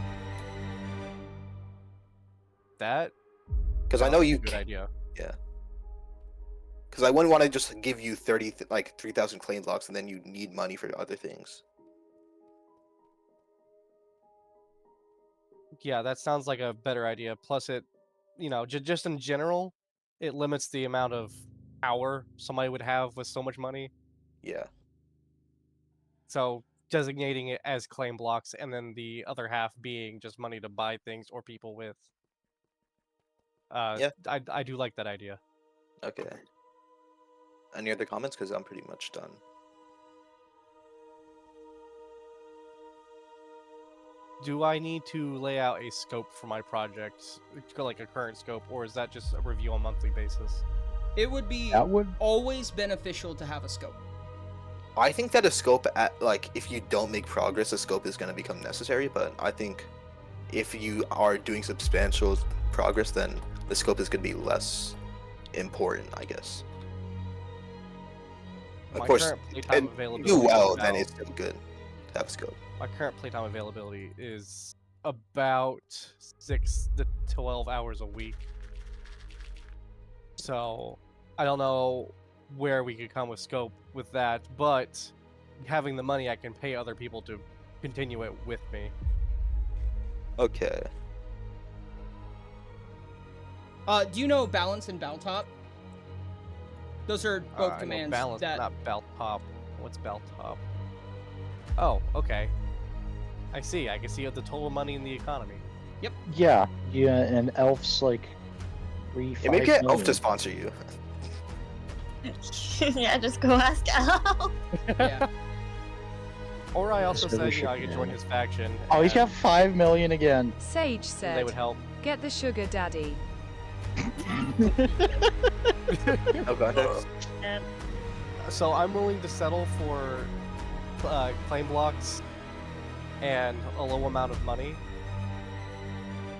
That? Because I know you. Good idea. Yeah. Because I wouldn't want to just give you 3,000 claim blocks and then you need money for other things. Yeah, that sounds like a better idea. Plus, it, just in general, it limits the amount of power somebody would have with so much money. Yeah. So designating it as claim blocks, and then the other half being just money to buy things or people with. Yeah. I do like that idea. Okay. any other comments? Because I'm pretty much done. Do I need to lay out a scope for my project, like a current scope, or is that just a review on a monthly basis? It would be That would always beneficial to have a scope. I think that a scope, if you don't make progress, a scope is going to become necessary. But I think if you are doing substantial progress, then the scope is going to be less important, I guess. Of My course, current playtime and availability do well, is then about- it's still good to have a scope. My current playtime availability is about 6 to 12 hours a week. So I don't know where we could come with scope with that, but having the money, I can pay other people to continue it with me. Okay. Do you know balance and bell top? Those are both I know commands balance, that. not belt top. What's belt top? Oh, okay. I see. I can see the total money in the economy. yeah, and elf's like 3, 5 Yeah, maybe get Elf million. to sponsor you. Yeah, just go ask Al. Yeah. Or I also Just really said, I should could be join nice. his faction. Oh, he's and got 5 million again. Sage they said, would help. get the sugar daddy. Oh god. So I'm willing to settle for claim blocks and a low amount of money,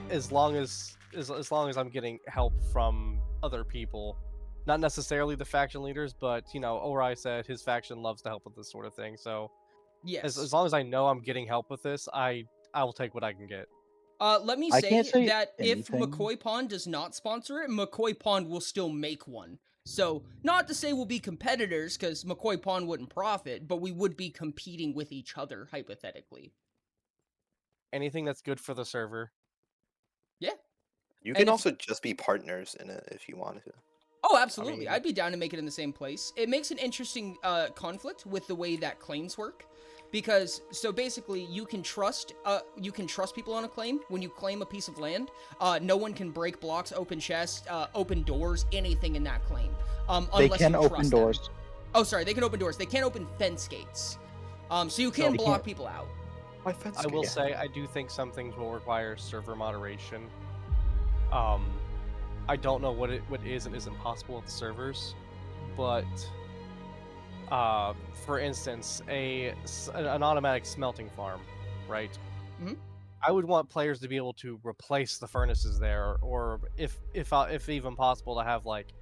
as long as I'm getting help from other people, not necessarily the faction leaders, but Ori said his faction loves to help with this sort of thing. So Yes. as long as I know I'm getting help with this, I will take what I can get. Let me I can't say say that if anything. McCoy Pond does not sponsor it, McCoy Pond will still make one. So, not to say we'll be competitors, because McCoy Pond wouldn't profit, but we would be competing with each other, hypothetically. Anything that's good for the server. You And can if- also just be partners in it if you wanted to. Oh, absolutely. mean- I'd be down to make it in the same place. It makes an interesting conflict with the way that claims work. Because, so basically, you can trust people on a claim. When you claim a piece of land, no one can break blocks, open chests, open doors, anything in that claim. They Unless can you open trust them. doors. Oh, sorry, they can open doors. They can't open fence gates. So you can they block can't- people out. My fence I will gate. say I do think some things will require server moderation. I don't know what is and isn't possible with servers, but for instance, an automatic smelting farm, right? Mhm. I would want players to be able to replace the furnaces there, or if even possible, to have like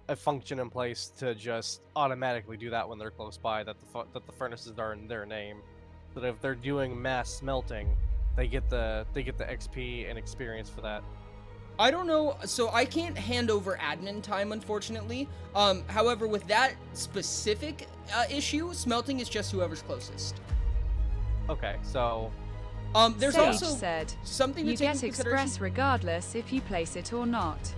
a function in place to just automatically do that when they're close by. That the furnaces are in their name, so that if they're doing mass smelting, they get the XP and experience for that. I don't know, so I can't hand over admin time, unfortunately. However, with that specific issue, smelting is just whoever's closest. Okay, so There's Sage also said, something to you take get into consideration. express regardless if you place it or not.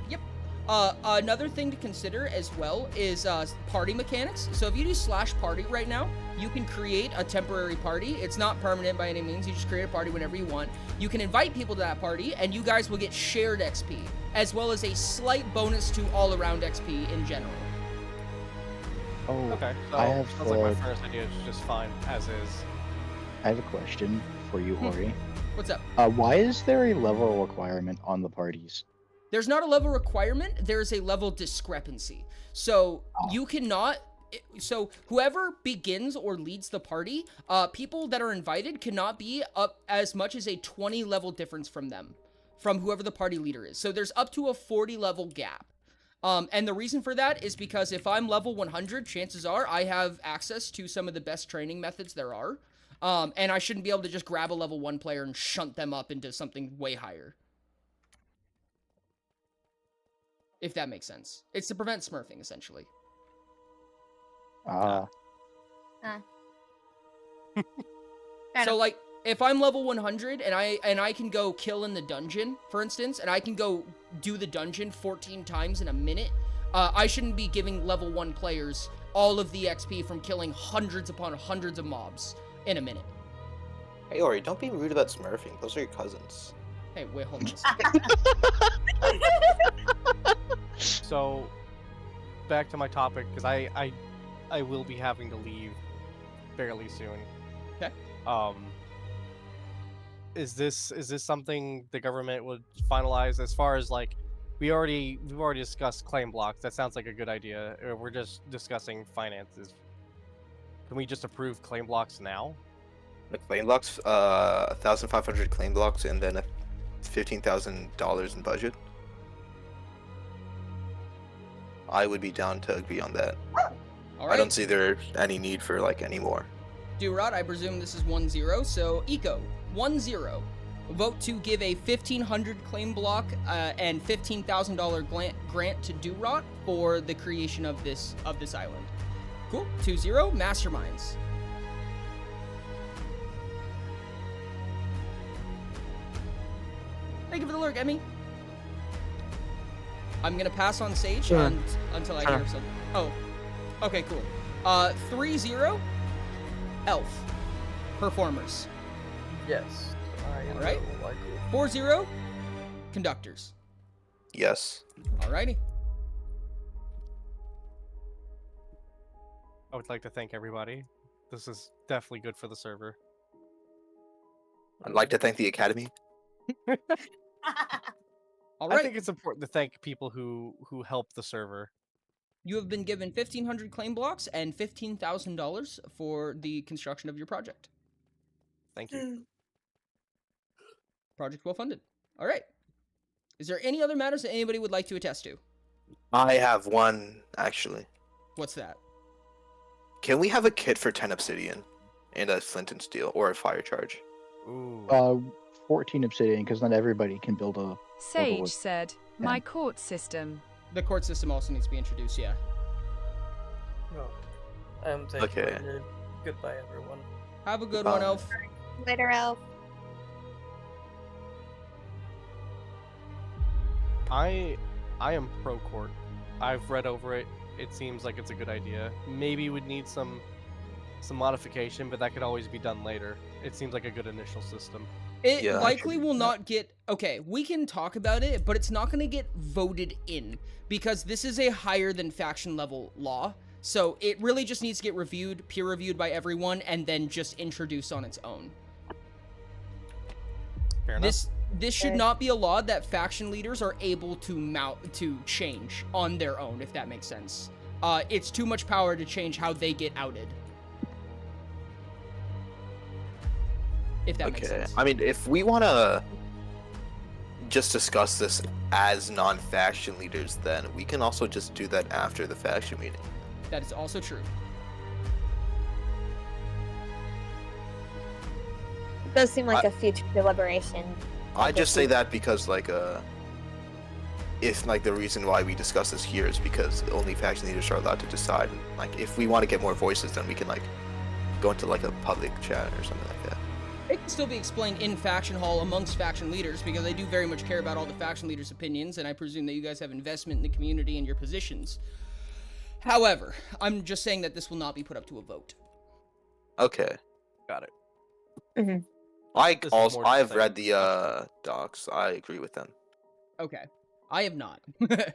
Another thing to consider as well is party mechanics. So if you do /party right now, you can create a temporary party. It's not permanent by any means. You just create a party whenever you want. You can invite people to that party, and you guys will get shared XP, as well as a slight bonus to all-around XP in general. Oh, okay, so I have sounds like my first idea is just fine as is. I have a question for you, Ori. What's up? Why is there a level requirement on the parties? There's not a level requirement, there's a level discrepancy. So you cannot, so whoever begins or leads the party, people that are invited cannot be up as much as a 20 level difference from them, from whoever the party leader is. So there's up to a 40 level gap. And the reason for that is because if I'm level 100, chances are I have access to some of the best training methods there are. And I shouldn't be able to just grab a level 1 player and shunt them up into something way higher. If that makes sense. It's to prevent smurfing, essentially. So, like, if I'm level 100 and I can go kill in the dungeon, for instance, and I can go do the dungeon 14 times in a minute, I shouldn't be giving level 1 players all of the XP from killing hundreds upon hundreds of mobs in a minute. Hey Ori, don't be rude about smurfing. Those are your cousins. Hey, wait, hold on a second. So back to my topic because I will be having to leave fairly soon. Okay. Is this something the government would finalize as far as like we've already discussed claim blocks. That sounds like a good idea. We're just discussing finances. Can we just approve claim blocks now? The claim blocks, 1,500 claim blocks, and then $15,000 in budget. I would be down to agree on that. All I right. don't see there any need for like any more. Durot, I presume this is 1-0. So Eco, 1-0. Vote to give a 1,500 claim block and $15,000 grant to Durot for the creation of this island. Cool. 2-0. Masterminds. Thank you for the lurk, Emmy. I'm gonna pass on Sage until I hear something. Oh, okay, cool. 3-0. Elf. Performers. Yes. I All right. will likely. 4-0. Conductors. Yes. Alrighty. I would like to thank everybody. This is definitely good for the server. I'd like to thank the Academy. All I right. think it's important to thank people who help the server. You have been given 1,500 claim blocks and $15,000 for the construction of your project. Thank you. Project well funded. All right. Is there any other matters that anybody would like to attest to? I have one, actually. What's that? Can we have a kit for 10 obsidian and a flint and steel or a fire charge? Ooh. 14 obsidian, because not everybody can build a. Sage wood. said, my court system. The court system also needs to be introduced, yeah. No. I'm taking Okay. my leave. Goodbye, everyone. Have a good one, Elf. Later, Elf. I am pro court. I've read over it. It seems like it's a good idea. Maybe we'd need some modification, but that could always be done later. It seems like a good initial system. It Yeah, I likely can- will not get... Okay, we can talk about it, but it's not going to get voted in because this is a higher than faction level law. So it really just needs to get reviewed, peer reviewed by everyone, and then just introduced on its own. Fair enough. This should not be a law that faction leaders are able to change on their own, if that makes sense. It's too much power to change how they get outed. If that makes Okay. sense. I mean, if we want to just discuss this as non-faction leaders, then we can also just do that after the faction meeting. That is also true. It does seem like a future deliberation. I just say that because, like, if, like, the reason why we discuss this here is because only faction leaders are allowed to decide. Like, if we want to get more voices, then we can, like, go into, like, a public chat or something like that. It can still be explained in faction hall amongst faction leaders because I do very much care about all the faction leaders' opinions, and I presume that you guys have investment in the community and your positions. However, I'm just saying that this will not be put up to a vote. Okay. Got it. Mhm. This is more I've just read the docs. I agree with them. Okay. I have not. Okay.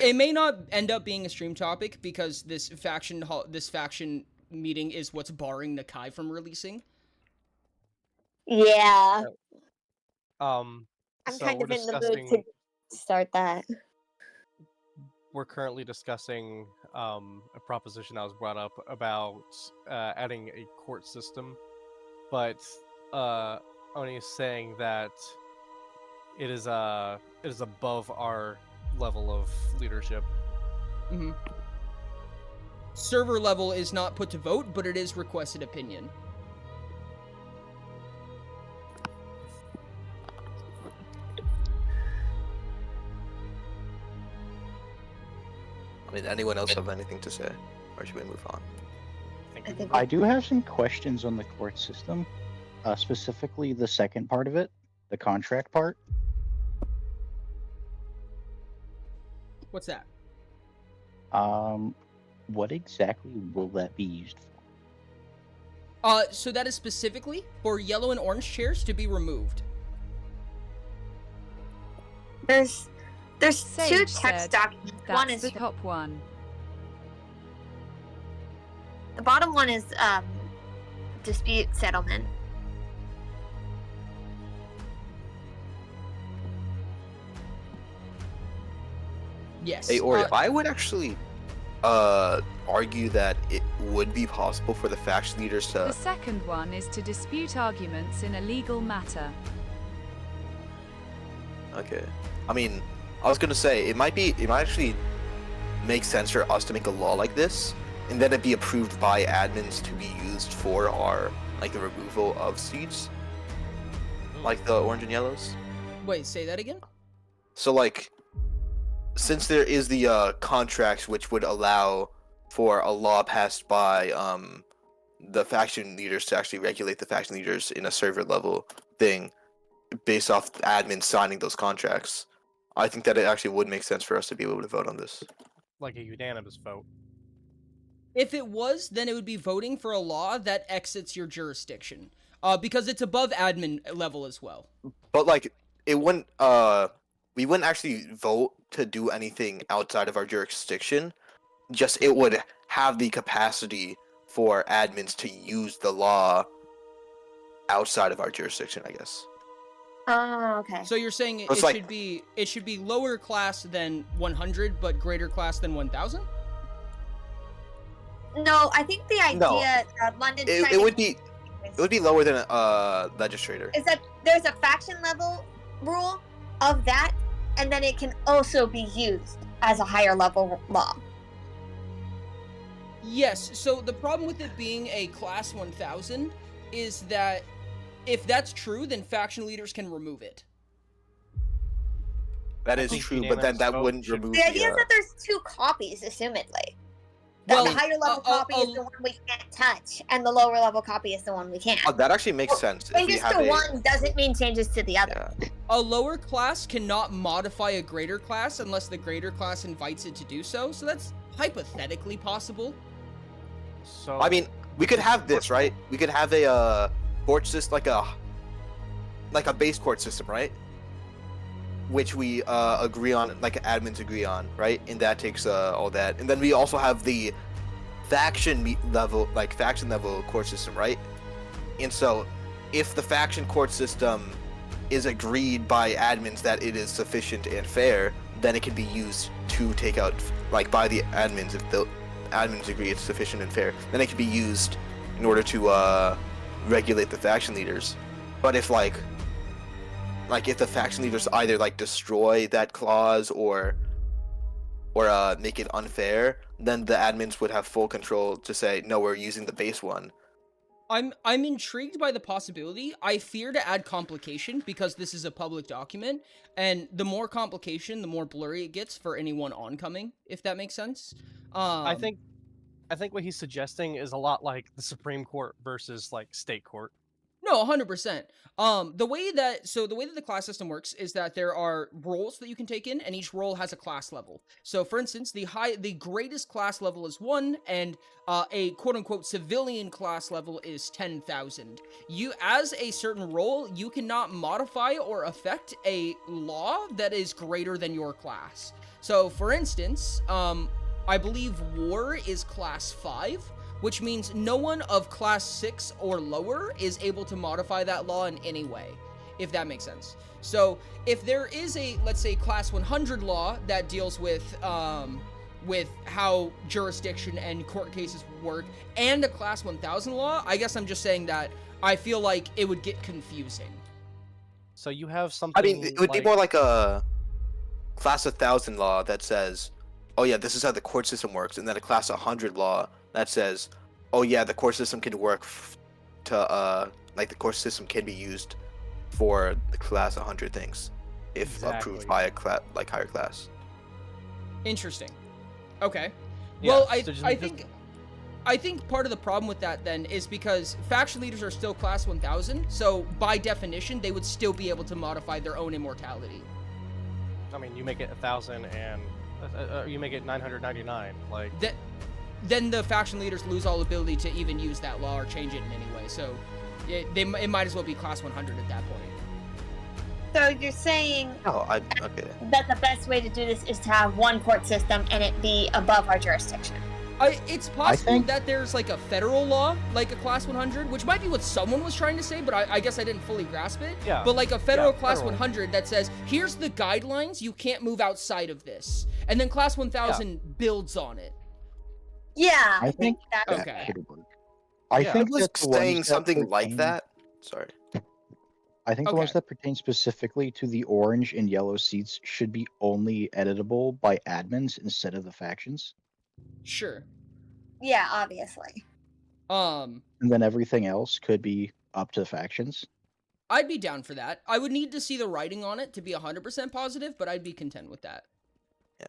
It may not end up being a stream topic because this faction meeting is what's barring Nakai from releasing. Yeah. I'm I'm kind of in the mood to start that. We're currently discussing a proposition that was brought up about adding a court system, but Oni is saying that it is above our level of leadership. Mm-hmm. Server level is not put to vote, but it is requested opinion. I mean, anyone else have anything to say? Or should we move on? I think I do have some questions on the court system, specifically the second part of it, the contract part. What's that? What exactly will that be used for? So that is specifically for yellow and orange chairs to be removed. there's There's two Sage text said, documents. One That's is the top one. the bottom one is dispute settlement. Yes. Hey, Ori, I would actually argue that it would be possible for the faction leaders The to. second one is to dispute arguments in a legal matter. Okay. I mean, I was gonna say it might actually make sense for us to make a law like this, and then it be approved by admins to be used for our the removal of seats, like the orange and yellows. Wait, say that again? So since there is the contracts which would allow for a law passed by the faction leaders to actually regulate the faction leaders in a server level thing based off the admin signing those contracts, I think that it actually would make sense for us to be able to vote on this. Like a unanimous vote. If it was, then it would be voting for a law that exits your jurisdiction. Because it's above admin level as well. But it wouldn't we wouldn't actually vote to do anything outside of our jurisdiction. Just it would have the capacity for admins to use the law outside of our jurisdiction, I guess. Oh, okay. So you're saying It's it should be lower class than 100, but greater class than 1,000? No, I think the idea London's trying It would be lower than a legislator. is that there's a faction level rule of that, and then it can also be used as a higher level law. Yes, so the problem with it being a class 1,000 is that if that's true, then faction leaders can remove it. That is think true, but then unanimous that vote wouldn't should- remove The idea is the. that there's two copies, assumedly. Well, The higher level copy is the one we can't touch, and the lower level copy is the one we can. That actually makes sense. If we Changes have to a, one doesn't mean changes to the other. yeah. A lower class cannot modify a greater class unless the greater class invites it to do so, so that's hypothetically possible. So I mean, we could have this, right? We could have a court system, like a base court system, right? Which we agree on, like admins agree on, right? And that takes all that, and then we also have the faction level court system, right? And so, if the faction court system is agreed by admins that it is sufficient and fair, then it can be used to take out, by the admins. If the admins agree it's sufficient and fair, then it can be used in order to regulate the faction leaders. But if if the faction leaders either destroy that clause or make it unfair, then the admins would have full control to say, no, we're using the base one. I'm intrigued by the possibility. I fear to add complication because this is a public document, and the more complication, the more blurry it gets for anyone oncoming, if that makes sense. I think what he's suggesting is a lot like the Supreme Court versus state court. No, 100%. The way that the class system works is that there are roles that you can take in, and each role has a class level. So, for instance, the greatest class level is 1, and a quote-unquote civilian class level is 10,000. You, as a certain role, you cannot modify or affect a law that is greater than your class. So, for instance, I believe war is class 5, which means no one of class 6 or lower is able to modify that law in any way, if that makes sense. So if there is a, let's say, class 100 law that deals with how jurisdiction and court cases work, and a class 1000 law, I guess I'm just saying that I feel like it would get confusing. So you have something. I mean, it would be more like a class 1000 law that says, oh yeah, this is how the court system works, and then a class 100 law that says, oh yeah, the court system can work the court system can be used for the class 100 things if approved by a higher class. Interesting. Okay. Yeah, Well, so I think part of the problem with that then is because faction leaders are still class 1000, so by definition they would still be able to modify their own immortality. I mean, you make it 1,000 and you make it 999. Then the faction leaders lose all ability to even use that law or change it in any way. So it might as well be class 100 at that point. So you're saying Oh, okay. that the best way to do this is to have one court system and it be above our jurisdiction. It's possible think- that there's like a federal law, like a Class 100, which might be what someone was trying to say, but I guess I didn't fully grasp it. Yeah. But like a federal Class federal. 100 that says, here's the guidelines, you can't move outside of this. And then Class 1000 builds on it. Yeah, I think that's that Okay. should work. I Yeah. I think was that the ones saying that something like pertain- that. Sorry. I think the ones Okay. that pertain specifically to the orange and yellow seats should be only editable by admins instead of the factions, Sure. yeah, obviously. Um, and then everything else could be up to the factions. I'd be down for that. I would need to see the writing on it to be 100% positive, but I'd be content with that.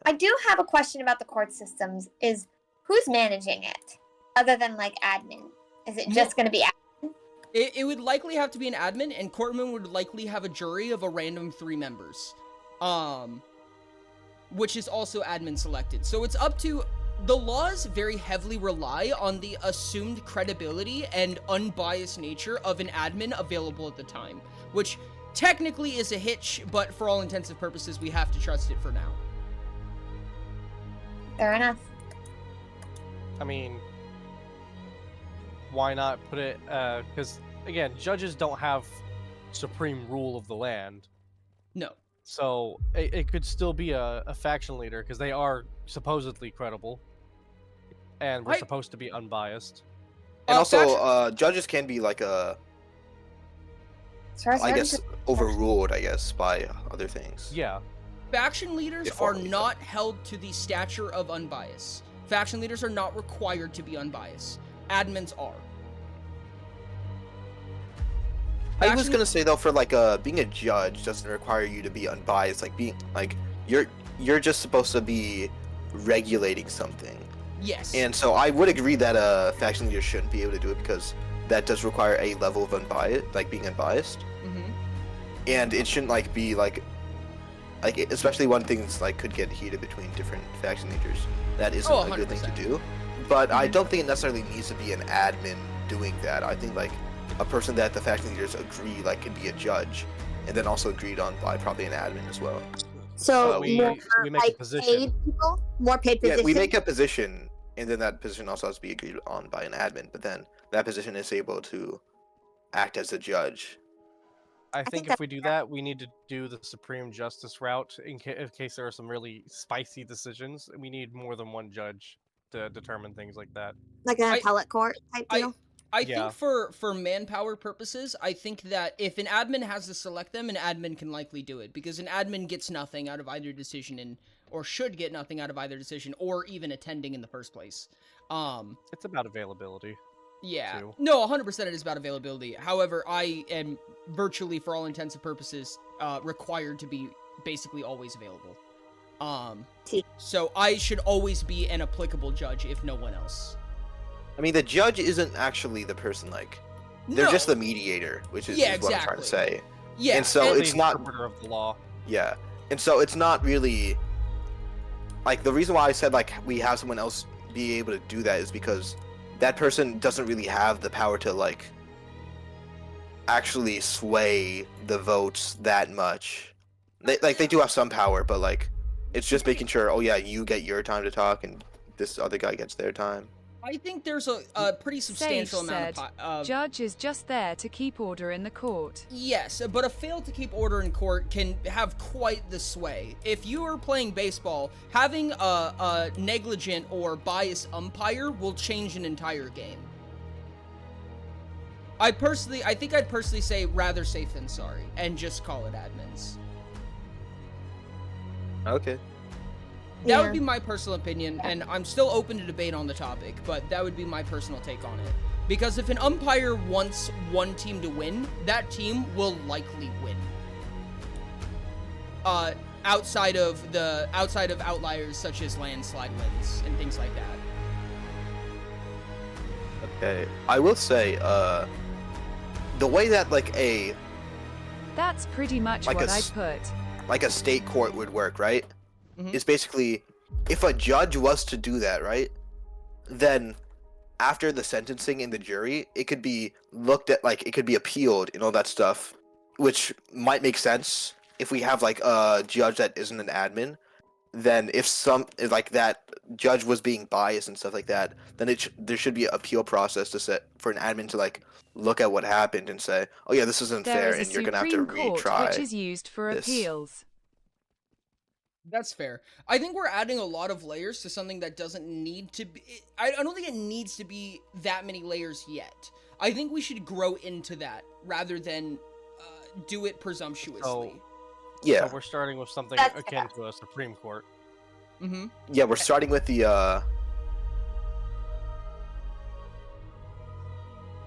I do have a question about the court systems. Is who's managing it, other than like admin? Is it just going to be? It would likely have to be an admin, and Courtman would likely have a jury of a random 3 members. Which is also admin selected. So it's up to... The laws very heavily rely on the assumed credibility and unbiased nature of an admin available at the time. Which technically is a hitch, but for all intents and purposes, we have to trust it for now. Fair enough. I mean, why not put it? Because again, judges don't have supreme rule of the land, No. so it could still be a faction leader because they are supposedly credible, and we're I- supposed to be unbiased. And also, faction- judges can be like As far as I I'm guess, concerned- overruled. I guess by other things. Yeah, Faction leaders If are only, not held to the stature of unbiased. Faction leaders are not required to be unbiased. Admins are. I was Faction- gonna say though, for like being a judge doesn't require you to be unbiased. Like being like you're just supposed to be regulating something. Yes. And so I would agree that a faction leader shouldn't be able to do it because that does require a level of unbiased, like being unbiased, Mhm. and it shouldn't like be like especially when things like could get heated between different faction leaders. That isn't Oh, a good thing to 100%. do. But I Mhm. don't think it necessarily needs to be an admin doing that. I think like a person that the faction leaders agree like could be a judge, and then also agreed on by probably an admin as well. So we more we make a like position. paid people, more paid Yeah, positions. we make a position, and then that position also has to be agreed on by an admin. But then that position is able to act as a judge. I think think if that's we do fair. that, we need to do the Supreme Justice route in case there are some really spicy decisions. We need more than one judge to determine things like that. like an I- appellate court type deal. I Yeah. think for manpower purposes, I think that if an admin has to select them, an admin can likely do it because an admin gets nothing out of either decision or should get nothing out of either decision or even attending in the first place. It's about availability. Yeah. too. No, 100% it is about availability. However, I am virtually, for all intents and purposes, required to be basically always available. T. So I should always be an applicable judge, if no one else. I mean, the judge isn't actually the person like they're No. just the mediator, which is, Yeah, is what I'm trying to exactly. say. Yeah. and so And it's the not- interpreter of the law. Yeah, and so it's not really like the reason why I said like we have someone else be able to do that is because that person doesn't really have the power to like actually sway the votes that much. They do have some power, but like it's just making sure. Oh yeah, you get your time to talk, and this other guy gets their time. I think there's a pretty substantial amount said, of... Judge is just there to keep order in the court. Yes, but a fail to keep order in court can have quite the sway. If you are playing baseball, having a negligent or biased umpire will change an entire game. I think I'd personally say rather safe than sorry, and just call it admins. Okay. That Yeah. would be my personal opinion, and I'm still open to debate on the topic, but that would be my personal take on it. Because if an umpire wants one team to win, that team will likely win. Outside of outliers such as landslide wins and things like that. Okay. I will say, the way that That's pretty much Like what a I'd s- put. a state court would work, right? Mhm. Is basically if a judge was to do that, right? Then after the sentencing in the jury, it could be looked at, like it could be appealed and all that stuff, which might make sense if we have like a judge that isn't an admin. Then if like that judge was being biased and stuff like that, then there should be an appeal process to set for an admin to like look at what happened and say, oh yeah, this isn't There fair, is a and you're gonna have to Supreme Court retry. which is used for this. appeals. That's fair. I think we're adding a lot of layers to something that doesn't need to be. I don't think it needs to be that many layers yet. I think we should grow into that rather than do it presumptuously. Yeah, So we're starting with something That's akin to a Supreme Court. Mm-hmm. yeah, we're starting with the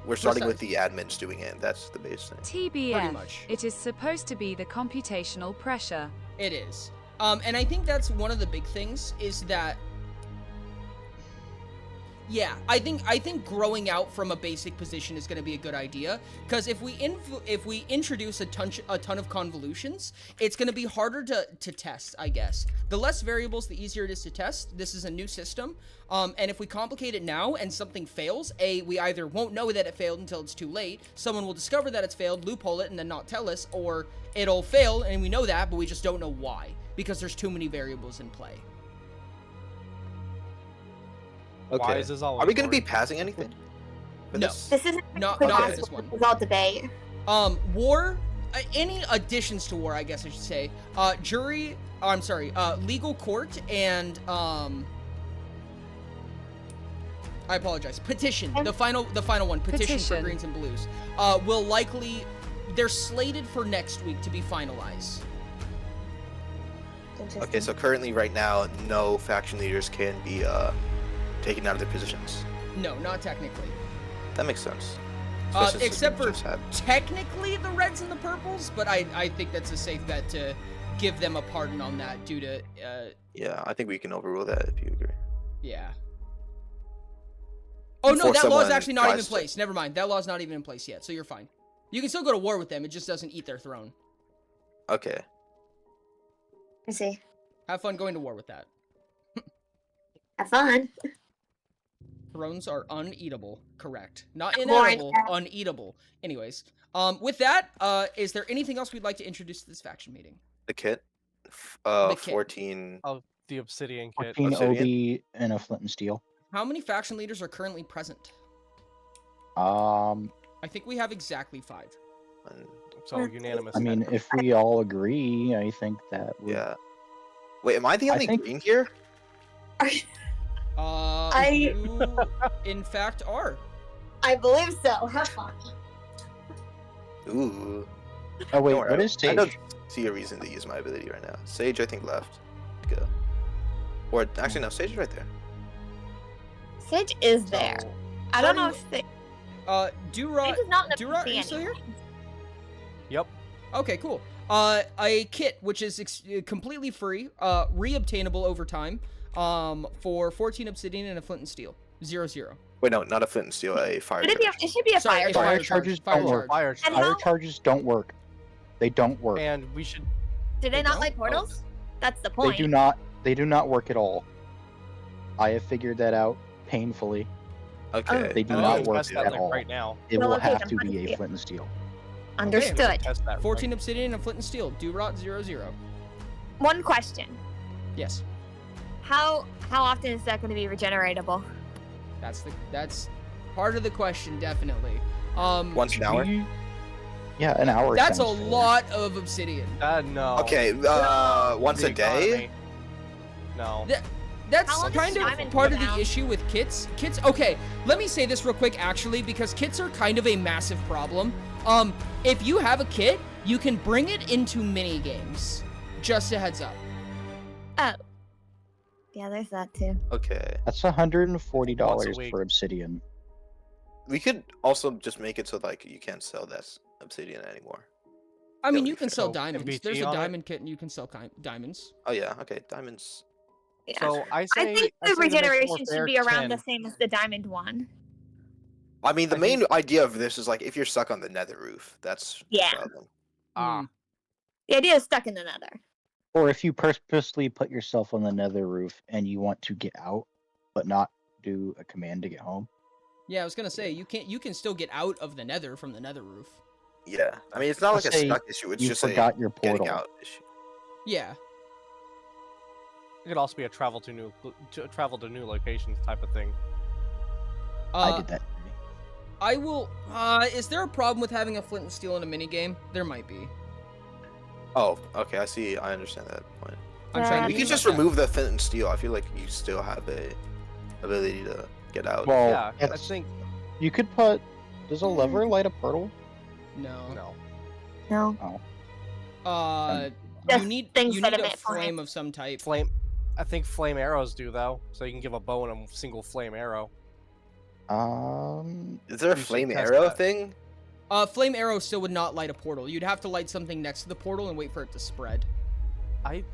we're starting with the admins doing it. That's the base thing. TBF. much. It is supposed to be the computational pressure. It is. And I think that's one of the big things is that, yeah, I think growing out from a basic position is going to be a good idea, because if we introduce a ton of convolutions, it's going to be harder to test, I guess. The less variables, the easier it is to test. This is a new system, and if we complicate it now and something fails, we either won't know that it failed until it's too late, someone will discover that it's failed, loophole it, and then not tell us, or it'll fail, and we know that, but we just don't know why, because there's too many variables in play. Okay. Why is this all Are we going to be important? passing anything? for No. this? This isn't Not quick for ask, this one. This is all debate. War, any additions to war, I guess I should say, jury, legal court, and, I apologize, petition, the final one, petition for Petition. greens and blues, will likely, they're slated for next week to be finalized. Okay, so currently, right now, no faction leaders can be taken out of their positions. No, not technically. That makes sense. Especially since Except we for just had- technically the reds and the purples, but I think that's a safe bet to give them a pardon on that due to, Yeah, I think we can overrule that if you agree. yeah. Oh no, Before that law is someone actually not even in tries to- place. Never mind, that law's not even in place yet, so you're fine. You can still go to war with them, it just doesn't eat their throne. Okay. I see. Have fun going to war with that. Have fun. Thrones are uneatable, correct. Not Boring. inedible, uneatable. Anyways, with that, is there anything else we'd like to introduce to this faction meeting? The kit. The kit. 14. Oh, the Obsidian Kit. 14 Obsidian? OB and a flint and steel. How many faction leaders are currently present? Um, I think we have exactly 5. And, So unanimous. I mean, if we all agree, I think that would... yeah. Wait, am I the I only think- green here? You, in fact, are. I believe so. Have fun. Ooh. Oh wait, Don't worry, what is I don't Sage? see a reason to use my ability right now. Sage, I think, left. Go. Or, actually, no, Sage is right there. Sage is there. So, I don't know if Sage Durot, is not in the Durot, are PC you still here? anymore. yep. Okay, cool. A kit, which is completely free, re-obtainable over time, for 14 obsidian and a flint and steel. 0-0. Wait, no, not a flint and steel, a fire Should it, be a, charge. it should be a Sorry, fire a charge. Fire charge, charges fire don't work. Fire And charge. Fire how- charges don't work. They don't work. And we should. Do They they not don't? like portals? That's the They point. do not. They do not work at all. I have figured that out painfully. Okay. They do I not can work test that at like all. right now. It Well, will okay, have then to let's be see a it. flint and steel. Understood. Test that. 14 obsidian and a flint and steel. Durot 0-0. One question. Yes. How often is that going to be regeneratable? That's part of the question, definitely. Once an hour? Yeah, an hour. That's a sounds fair. lot of obsidian. No. Okay, once The a day? economy. No. That's How long does kind of diamond part of go the down? issue with kits. Okay, let me say this real quick, actually, because kits are kind of a massive problem. If you have a kit, you can bring it into mini games. Just a heads up. Oh. Yeah, there's that too. Okay. That's $140 week. for obsidian. We could also just make it so, like, you can't sell that obsidian anymore. I mean, That'll you be can fair. sell So, diamonds. MBT There's a on it? diamond kit, and you can sell diamonds. Oh, yeah, okay, diamonds. Yeah. So I say. I think say the to make it more regeneration should fair, be around 10. the same as the diamond one. I mean, the I main think- idea of this is, like, if you're stuck on the nether roof, that's Yeah. the problem. Ah. The idea is stuck in the nether. Or if you purposely put yourself on the nether roof and you want to get out, but not do a command to get home. Yeah, I was gonna say you can still get out of the nether from the nether roof. Yeah, I mean it's not like Let's a say stuck issue. It's you just forgot a your getting portal. out issue. Yeah. It could also be a travel to new locations type of thing. I did that. I will. Is there a problem with having a flint and steel in a minigame? There might be. Oh, okay. I see. I understand that point. I'm trying to You think can just about that. remove the flint and steel. I feel like you still have a ability to get out. Well, Yeah, I that's- think you could put. Does a lever light a portal? No. no. No. You Just need things you that need a emit flame. flame of some type. Flame. I think flame arrows do though, so you can give a bow and a single flame arrow. Is there a You should flame test arrow that. thing? Flame arrow still would not light a portal. You'd have to light something next to the portal and wait for it to spread. I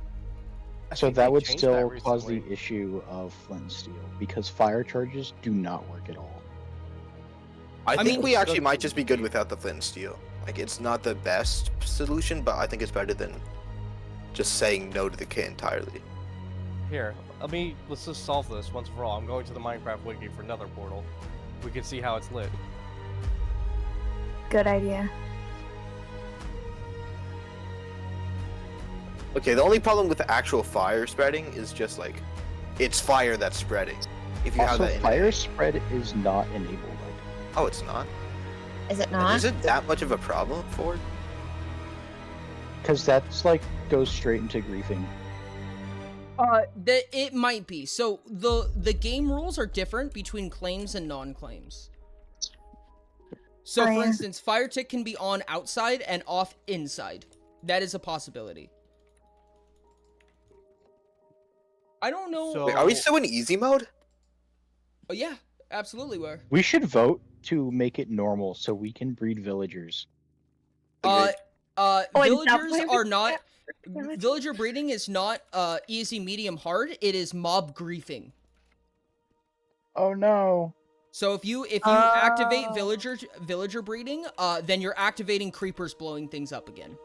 So think that they would changed still that cause the recently. issue of flint and steel because fire charges do not work at all. I think mean- we actually might just be good without the flint and steel. Like it's not the best solution, but I think it's better than just saying no to the kit entirely. Here, let's just solve this once for all. I'm going to the Minecraft wiki for another portal. We can see how it's lit. Good idea. Okay, the only problem with the actual fire spreading is just like it's fire that's spreading. If you have Also, that in fire spread is not enabled. Oh, it's not. Is it And not? is it that much of a problem for it? Because that's like goes straight into griefing. It might be. So the game rules are different between claims and non-claims. So, Oh, for yeah. instance, fire tick can be on outside and off inside. That is a possibility. I don't know. So- Wait, are we still in easy mode? Oh, yeah, absolutely. Were. We should vote to make it normal so we can breed villagers. Agreed. and Villagers stop are not. Villagers. Villager breeding is not easy, medium, hard. It is mob griefing. Oh no. So if you activate Oh. villager breeding, then you're activating creepers blowing things up again,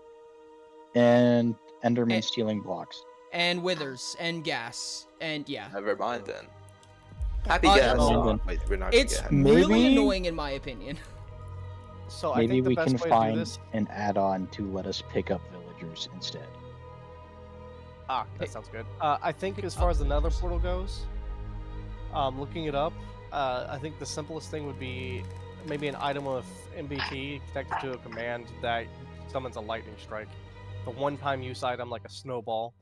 And Enderman Eh. stealing blocks. and withers and gas, and yeah, Never mind then. Happy Uh, gas. no. Wait, we're not it's gonna get really Maybe- annoying in my opinion. So I Maybe think the we best can way to do find this. an add-on to let us pick up villagers instead. That Hey. sounds good. I think as far as the Nether portal goes, looking it up, I think the simplest thing would be maybe an item with MBT connected to a command that summons a lightning strike. The one-time use item like a snowball.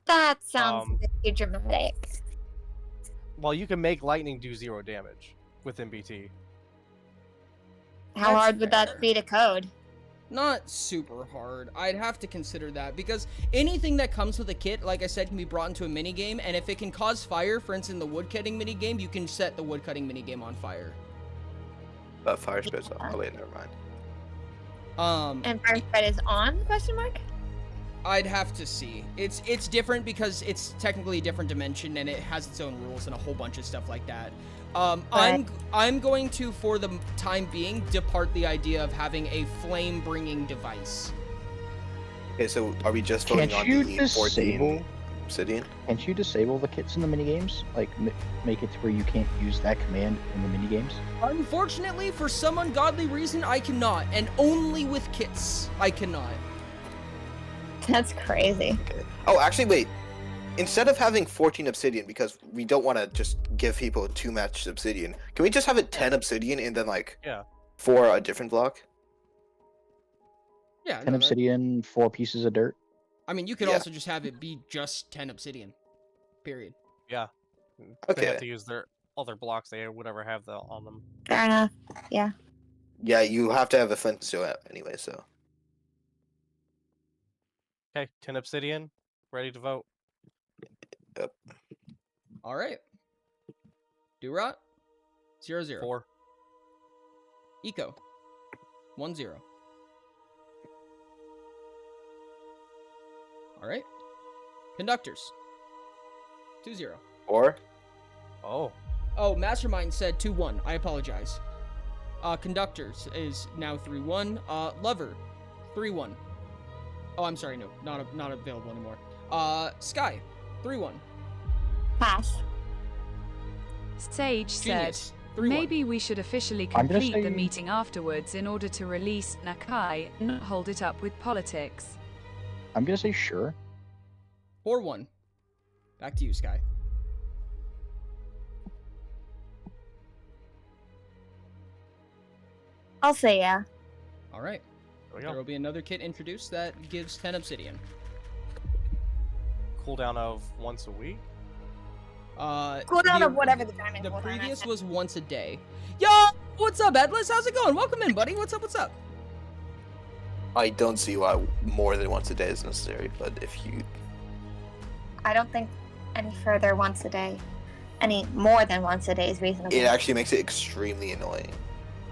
That sounds very Um, dramatic. Well, you can make lightning do 0 damage with MBT. How That's hard would fair. that be to code? Not super hard. I'd have to consider that because anything that comes with a kit, like I said, can be brought into a minigame, and if it can cause fire, for instance, the woodcutting minigame, you can set the woodcutting minigame on fire. But fire spreads off. Oh wait, never mind. And fire spread is on? Question mark. I'd have to see. It's different because it's technically a different dimension and it has its own rules and a whole bunch of stuff like that. I'm going to, for the time being, depart the idea of having a flame-bringing device. Okay, so are we just voting Can't on you the 14 disable? obsidian? Can't you disable the kits in the minigames? Like make it to where you can't use that command in the minigames? Unfortunately, for some ungodly reason, I cannot, and only with kits, I cannot. That's crazy. Okay. Oh, actually, wait. Instead of having 14 obsidian, because we don't want to just give people too much obsidian, can we just have it 10 obsidian and then like Yeah. 4 a different block? Yeah, 10 no, that- obsidian, 4 pieces of dirt. I mean, you could Yeah. also just have it be just 10 obsidian. Period. They Okay. have to use all their blocks they would ever have on them. Fair enough. Yeah, you have to have a flint and steel anyway, so. Okay, 10 obsidian, ready to vote. All right. Durot, 0-0. 4. Eco, 1-0. All right. Conductors, 2-0. Or Oh. Oh, Mastermind said 2-1. I apologize. Conductors is now 3-1. Lover, 3-1. Oh, I'm sorry, no, not available anymore. Sky, 3-1. Pass. Sage said, Genius, 3-1. Maybe we should officially I'm gonna complete the say- meeting afterwards in order to release Nakai and not hold it up with politics. I'm gonna say sure. 4-1. Back to you, Sky. I'll say yeah. All right. There we There go. will be another kit introduced that gives 10 obsidian. Cooldown of once a week. Cooldown of whatever the diamond The cooldown previous is. was once a day. Yo, what's up, Edlis? How's it going? Welcome in, buddy. What's up? What's up? I don't see why more than once a day is necessary, but if you I don't think any further once a day, any more than once a day is reasonable. it actually makes it extremely annoying.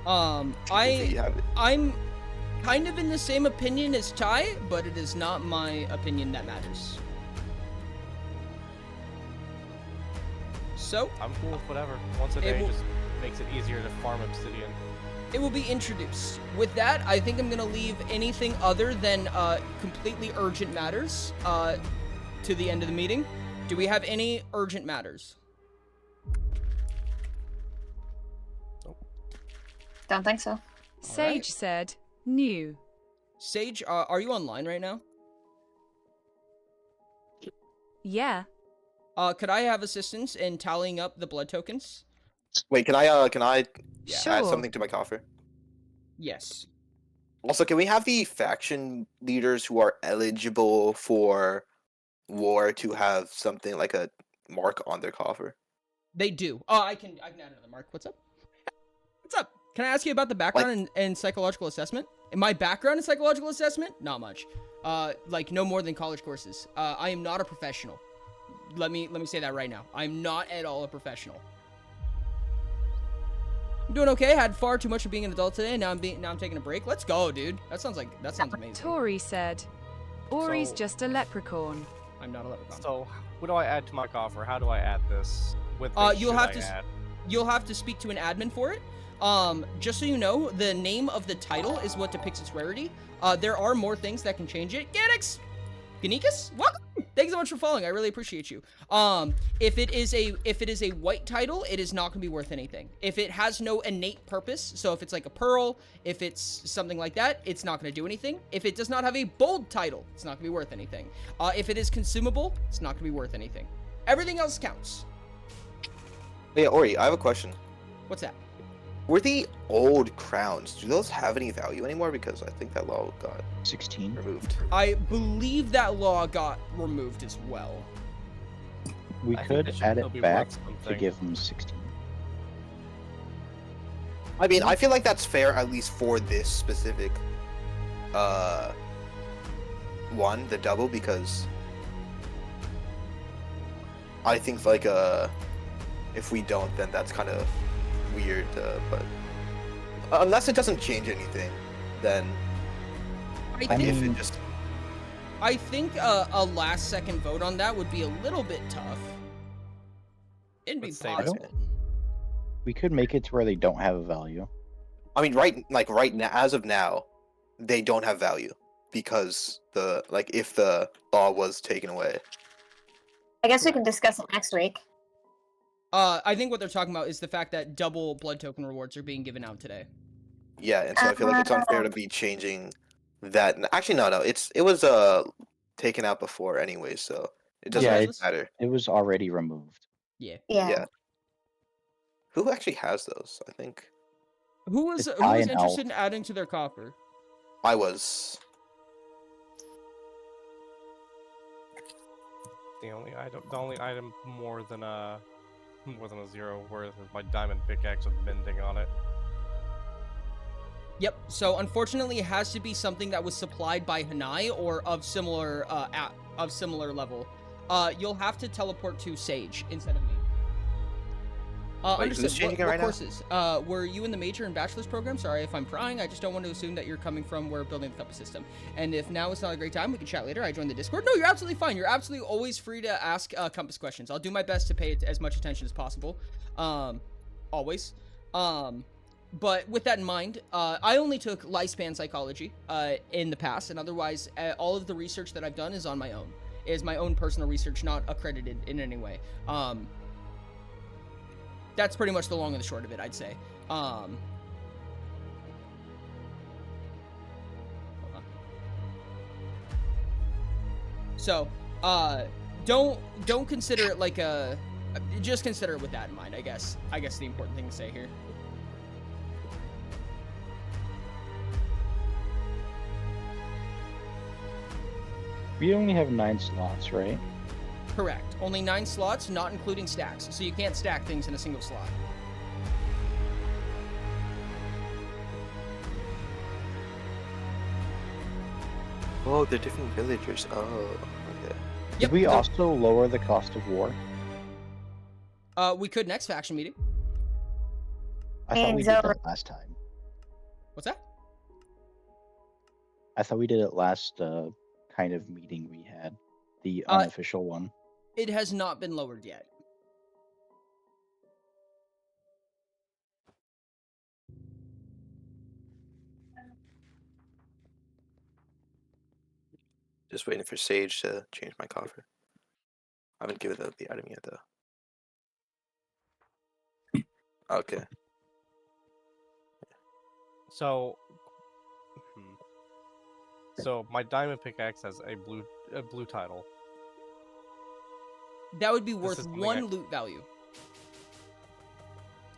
If you have it. I'm kind of in the same opinion as Chai, but it is not my opinion that matters. So, I'm cool with whatever. Once a It day will- just makes it easier to farm obsidian. it will be introduced. With that, I think I'm going to leave anything other than completely urgent matters to the end of the meeting. Do we have any urgent matters? Don't think so. Sage said, new. Sage, are you online right now? Yeah. Could I have assistance in tallying up the blood tokens? Wait, can I add Sure. something to my coffer? Yes. Also, can we have the faction leaders who are eligible for war to have something like a mark on their coffer? They do. Oh, I can add another mark. What's up? What's up? Can I ask you about the background and psychological assessment? In my background in psychological assessment? Not much. Like no more than college courses. I am not a professional. Let me say that right now. I'm not at all a professional. I'm doing okay. Had far too much of being an adult today. Now I'm taking a break. Let's go, dude. That sounds amazing. Tori said, Ori's So- just a leprechaun. I'm not a leprechaun. So, what do I add to my coffer? How do I add this? With You'll should have I to add? You'll have to speak to an admin for it. Just so you know, the name of the title is what depicts its rarity. There are more things that can change it. Genikas, welcome. Thanks so much for following. I really appreciate you. If it is a white title, it is not going to be worth anything. If it has no innate purpose, so if it's like a pearl, if it's something like that, it's not going to do anything. If it does not have a bold title, it's not going to be worth anything. If it is consumable, it's not going to be worth anything. Everything else counts. Yeah, Ori, I have a question. What's that? Were the old crowns, do those have any value anymore? Because I think that law got 16. removed. I believe that law got removed as well. We I think could they should add still it be back worth to something. give them 16. I mean, I feel like that's fair, at least for this specific one, the double, because I think like if we don't, then that's kind of weird. But unless it doesn't change anything, then I like, I think, if mean- it just I think a last second vote on that would be a little bit tough. It'd be Let's say possible. We could make it to where they don't have a value. I mean, right now, as of now, they don't have value because if the law was taken away. I guess we can discuss it next week. I think what they're talking about is the fact that double blood token rewards are being given out today. Yeah, and so I feel like it's unfair to be changing that. Actually, no, it was taken out before anyway, so it doesn't Yeah, really it's- matter. It was already removed. Yeah. Yeah. Yeah. Who actually has those? I think Who was It's I and interested Elf. in adding to their coffer? I was. The only item more than a 0 worth is my diamond pickaxe with mending on it. Yep. So unfortunately, it has to be something that was supplied by Hanai or of similar level. You'll have to teleport to Sage instead of me. Wait, who's Understood. changing it What right now? courses? Were you in the major and bachelor's program? Sorry if I'm prying. I just don't want to assume that you're coming from where building the compass system. And if now is not a great time, we can chat later. I joined the Discord. No, you're absolutely fine. You're absolutely always free to ask compass questions. I'll do my best to pay it as much attention as possible. Always. But with that in mind, I only took lifespan psychology in the past, and otherwise, all of the research that I've done is on my own. It is my own personal research, not accredited in any way. that's pretty much the long and the short of it, I'd say. Hold on. So, don't consider it like a. Just consider it with that in mind, I guess. I guess the important thing to say here. We only have 9 slots, right? Correct. Only 9 slots, not including stacks. So you can't stack things in a single slot. Oh, they're different villagers. Oh, okay. Did we also lower the cost of war? We could next faction meeting. I thought we Means did over. that last time. What's that? I thought we did it last kind of meeting we had, the unofficial one. It has not been lowered yet. Just waiting for Sage to change my coffer. I haven't given out the item yet, though. Okay. So, so my diamond pickaxe has a blue title. That would be This worth is something 1 I- loot value.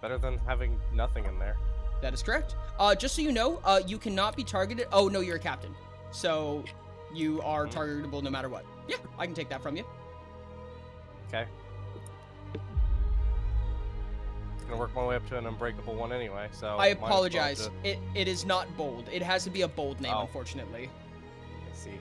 Better than having nothing in there. That is correct. Just so you know, you cannot be targeted. Oh, no, you're a captain. So you are targetable no matter what. Yeah, I can take that from you. Okay. It's gonna work my way up to an unbreakable one anyway. So I might as well apologize. just- It is not bold. It has to be a bold name, Oh. unfortunately. I see.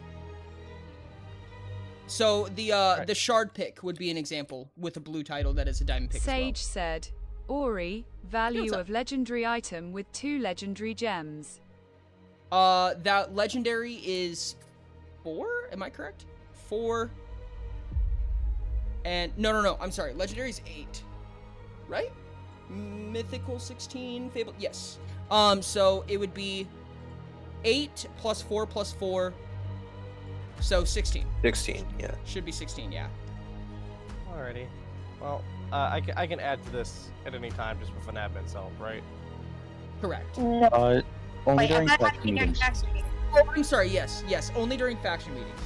So the Right. the shard pick would be an example with a blue title that is a diamond pick Sage said, Ori, value up? of legendary item with 2 legendary gems. as well. That legendary is 4. Am I correct? 4. And no. I'm sorry. Legendary is 8. Right? Mythical 16. Fable. Yes. So it would be 8 plus 4 plus 4. So 16. 16, yeah. Should be 16. Yeah. Alrighty. Well, I can add to this at any time just with an admin self, right? Correct. No. Only Wait, during I thought faction you meetings. Oh, I'm sorry. Yes. Only during faction meetings.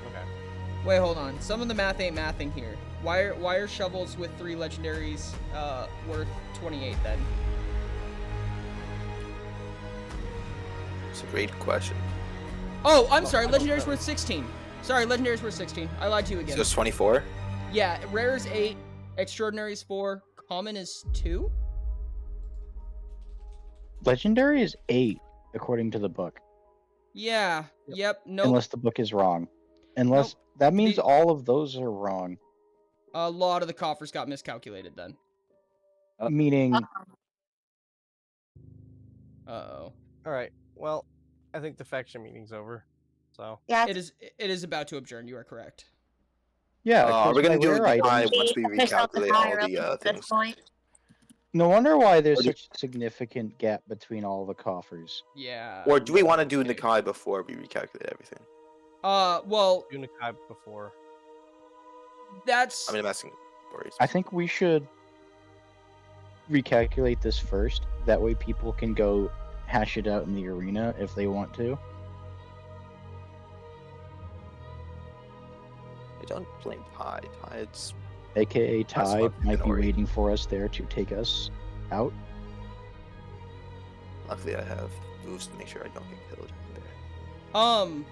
Okay. Wait, hold on. Some of the math ain't mathing here. Why are shovels with 3 legendaries worth 28 then? It's a great question. Oh, I'm sorry. I don't Legendary's know. worth 16. Sorry, legendary's worth 16. I lied to you again. So it's 24? Yeah, rare is 8, extraordinary is 4, common is 2. Legendary is 8, according to the book. Yeah. Yep. Nope. Unless the book is wrong. Unless that means The- all of those are wrong. A lot of the coffers got miscalculated then. Meaning, Uh-oh. Alright. Well, I think the faction meeting's over. So Yeah, It is about to adjourn. You are correct. yeah. We're 'cause gonna my do rare it items- once we recalculate all the at this things. point. No wonder why there's Or do- such a significant gap between all the coffers. Yeah. Or do we want to do okay. Nakai before we recalculate everything? Well, Unikai before. that's... I mean, I'm asking Boris. I think we should recalculate this first. That way people can go hash it out in the arena if they want to. I don't blame Ty. Ty's AKA That's Ty fucking might be annoying. waiting for us there to take us out. luckily I have moves to make sure I don't get killed there.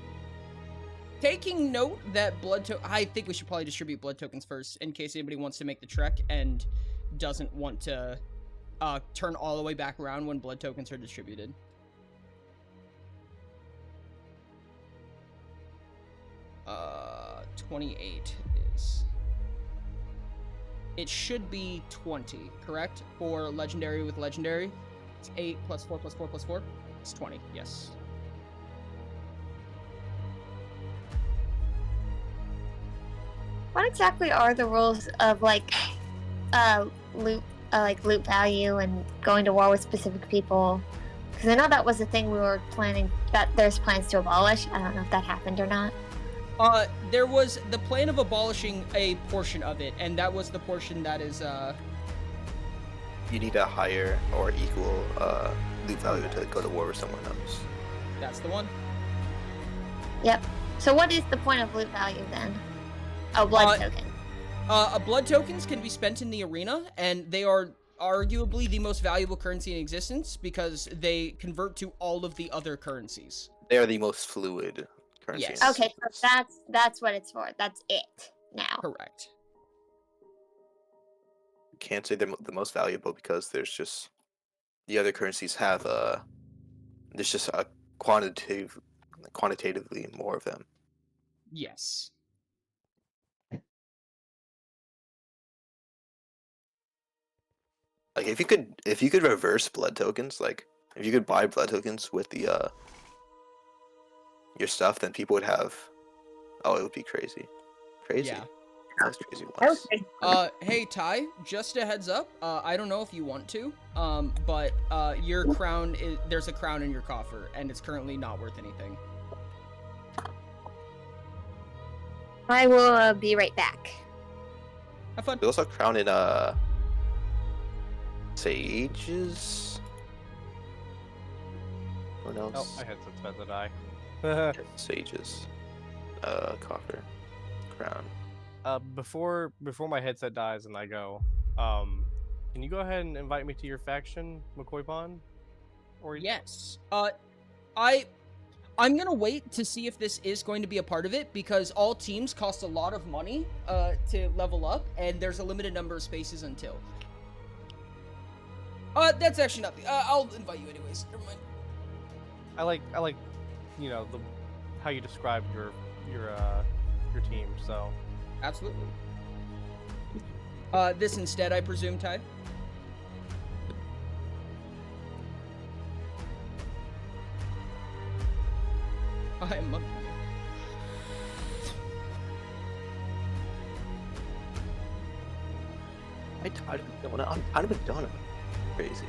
Taking note that I think we should probably distribute blood tokens first in case anybody wants to make the trek and doesn't want to turn all the way back around when blood tokens are distributed. Uh, 28 is... It should be 20, correct? For legendary with legendary. It's 8 plus 4 plus 4 plus 4. It's 20, yes. What exactly are the rules of loot value and going to war with specific people? Because I know that was a thing we were planning. That there's plans to abolish. I don't know if that happened or not. There was the plan of abolishing a portion of it, and that was the portion that is, you need a higher or equal loot value to go to war with someone else. That's the one. Yep. So what is the point of loot value then? Oh, blood token. Blood tokens can be spent in the arena, and they are arguably the most valuable currency in existence because they convert to all of the other currencies. They are the most fluid currency. Yes. Okay, so that's what it's for. That's it now. Correct. Can't say they're the most valuable because there's just the other currencies have there's just a quantitatively more of them. Yes. Like if you could reverse blood tokens, like if you could buy blood tokens with the your stuff, then people would have, oh, it would be crazy. Yeah. That was crazy once. Okay. Hey Ty, just a heads up. I don't know if you want to, but your crown there's a crown in your coffer, and it's currently not worth anything. I will be right back. Have fun. There's also a crown in Sages. What else? Oh, my headset's about to die. Sages. Coffer. Crown. Before my headset dies and I go, can you go ahead and invite me to your faction, McCoy Pond? Or Yes. I'm gonna wait to see if this is going to be a part of it because all teams cost a lot of money to level up, and there's a limited number of spaces until. That's actually not. I'll invite you anyways. Never mind. I like, you know, how you described your team. So Absolutely. This instead, I presume, Ty? I am monkey. I'm tired of donut. I'm tired of a donut. Crazy.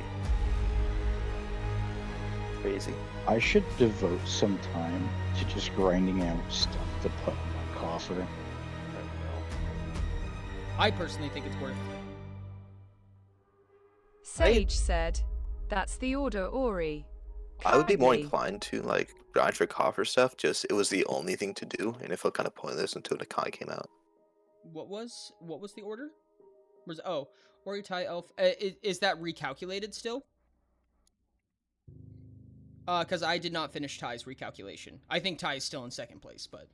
I should devote some time to just grinding out stuff to put in my coffer. there we go. I personally think it's worth it. Sage said, "That's the order, Ori." I would be more Currently- inclined to like grind for coffer stuff. Just it was the only thing to do, and it felt kind of pointless until Nakai came out. What was the order? Ori, Ty, Elf. Is that recalculated still? Because I did not finish Ty's recalculation. I think Ty is still in second place, but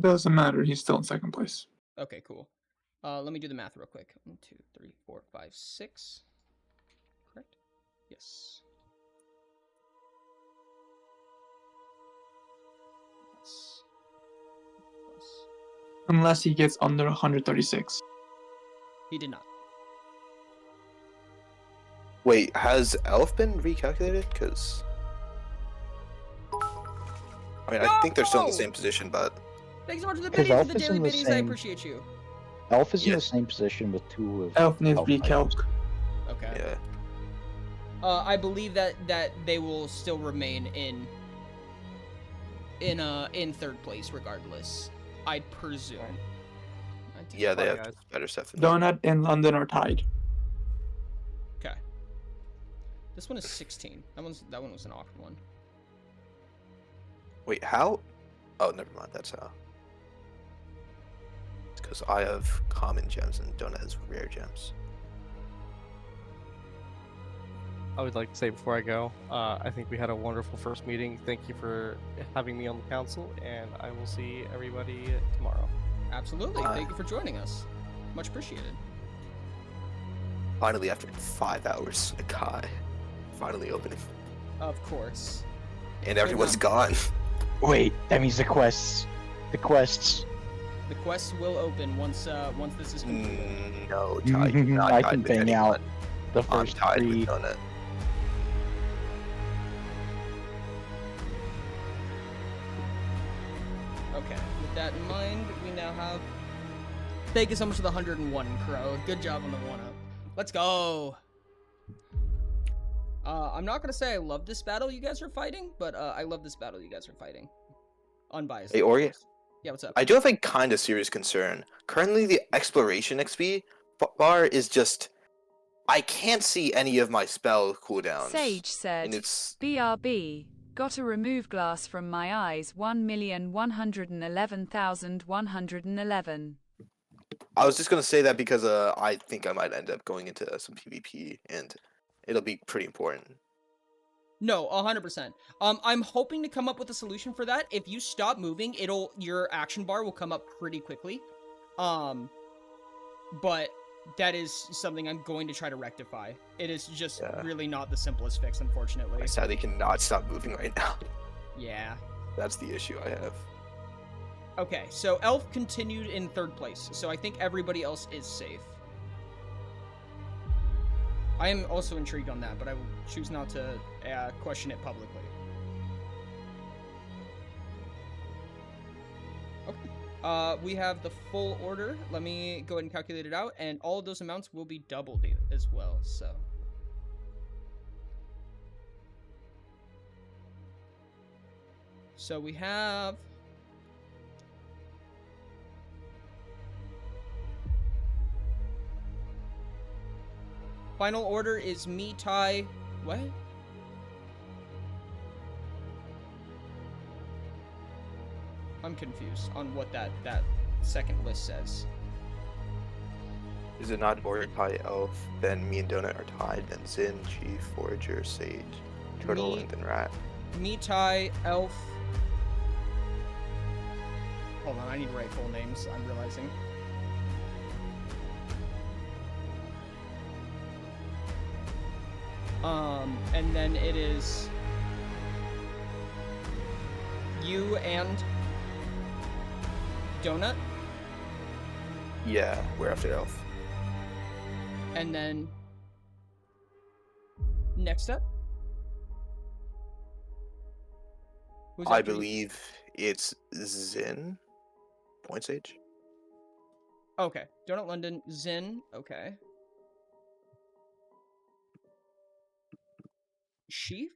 Doesn't matter. He's still in second place. okay, cool. Let me do the math real quick. 1, 2, 3, 4, 5, 6. Correct? Yes. Plus. Unless he gets under 136. He did not. Wait, has Elf been recalculated? Because I mean, I think they're still in the No! same position, but Thanks so much for the 'Cause biddies, for Elf the is daily in the biddies. I same- appreciate you. Elf is in Yeah. the same position with two of Elf needs Elf recalc. items. Okay. yeah. I believe that they will still remain in third place regardless. I'd presume. Yeah, they Bye, have guys. better stuff. Donut and London are tied. Okay. This one is 16. That one was an awkward one. Wait, how? Oh, never mind. That's how. It's because I have common gems and Donut has rare gems. I would like to say before I go, I think we had a wonderful first meeting. Thank you for having me on the council, and I will see everybody tomorrow. Absolutely. Thank you for joining us. Much appreciated. Finally, after 5 hours, a Kai finally opening, Of course. and everyone's gone. Wait, that means the quests. The quests. The quests will open once this is completed. No, Ty, you're not I tied can with bang anyone. out the I'm first tied three. with Donut. Okay. With that in mind, we now have. Thank you so much for the 101, Crow. Good job on the 1-up. Let's go. I'm not gonna say I love this battle you guys are fighting, but I love this battle you guys are fighting. Unbiased. Hey, Ori, Yeah, what's up? I do have a kind of serious concern. Currently, the exploration XP bar is just I can't see any of my spell cooldowns. Sage said, And it's BRB, gotta remove glass from my eyes, 1,111,111. I was just gonna say that because I think I might end up going into some PvP and it'll be pretty important. No, 100%. I'm hoping to come up with a solution for that. If you stop moving, your action bar will come up pretty quickly. But that is something I'm going to try to rectify. It is just really not the simplest fix, unfortunately. I sadly cannot stop moving right now. Yeah. That's the issue I have. Okay, so Elf continued in 3rd place, so I think everybody else is safe. I am also intrigued on that, but I will choose not to question it publicly. Okay. We have the full order. Let me go ahead and calculate it out, and all of those amounts will be doubled as well, so... So we have... Final order is me, Ty... What? I'm confused on what that second list says. Is it not Mordecai, Elf, then me and Donut are tied, then Zin, Chief, Forager, Sage, Turtle, and then Rat? Me, Ty, Elf... Hold on, I need to write full names, I'm realizing. And then it is... you and... Donut? Yeah, we're after Elf. And then... Next up? Who's I after you? believe it's Zin? Point Sage? Okay. Donut London, Zin, okay. Sheaf?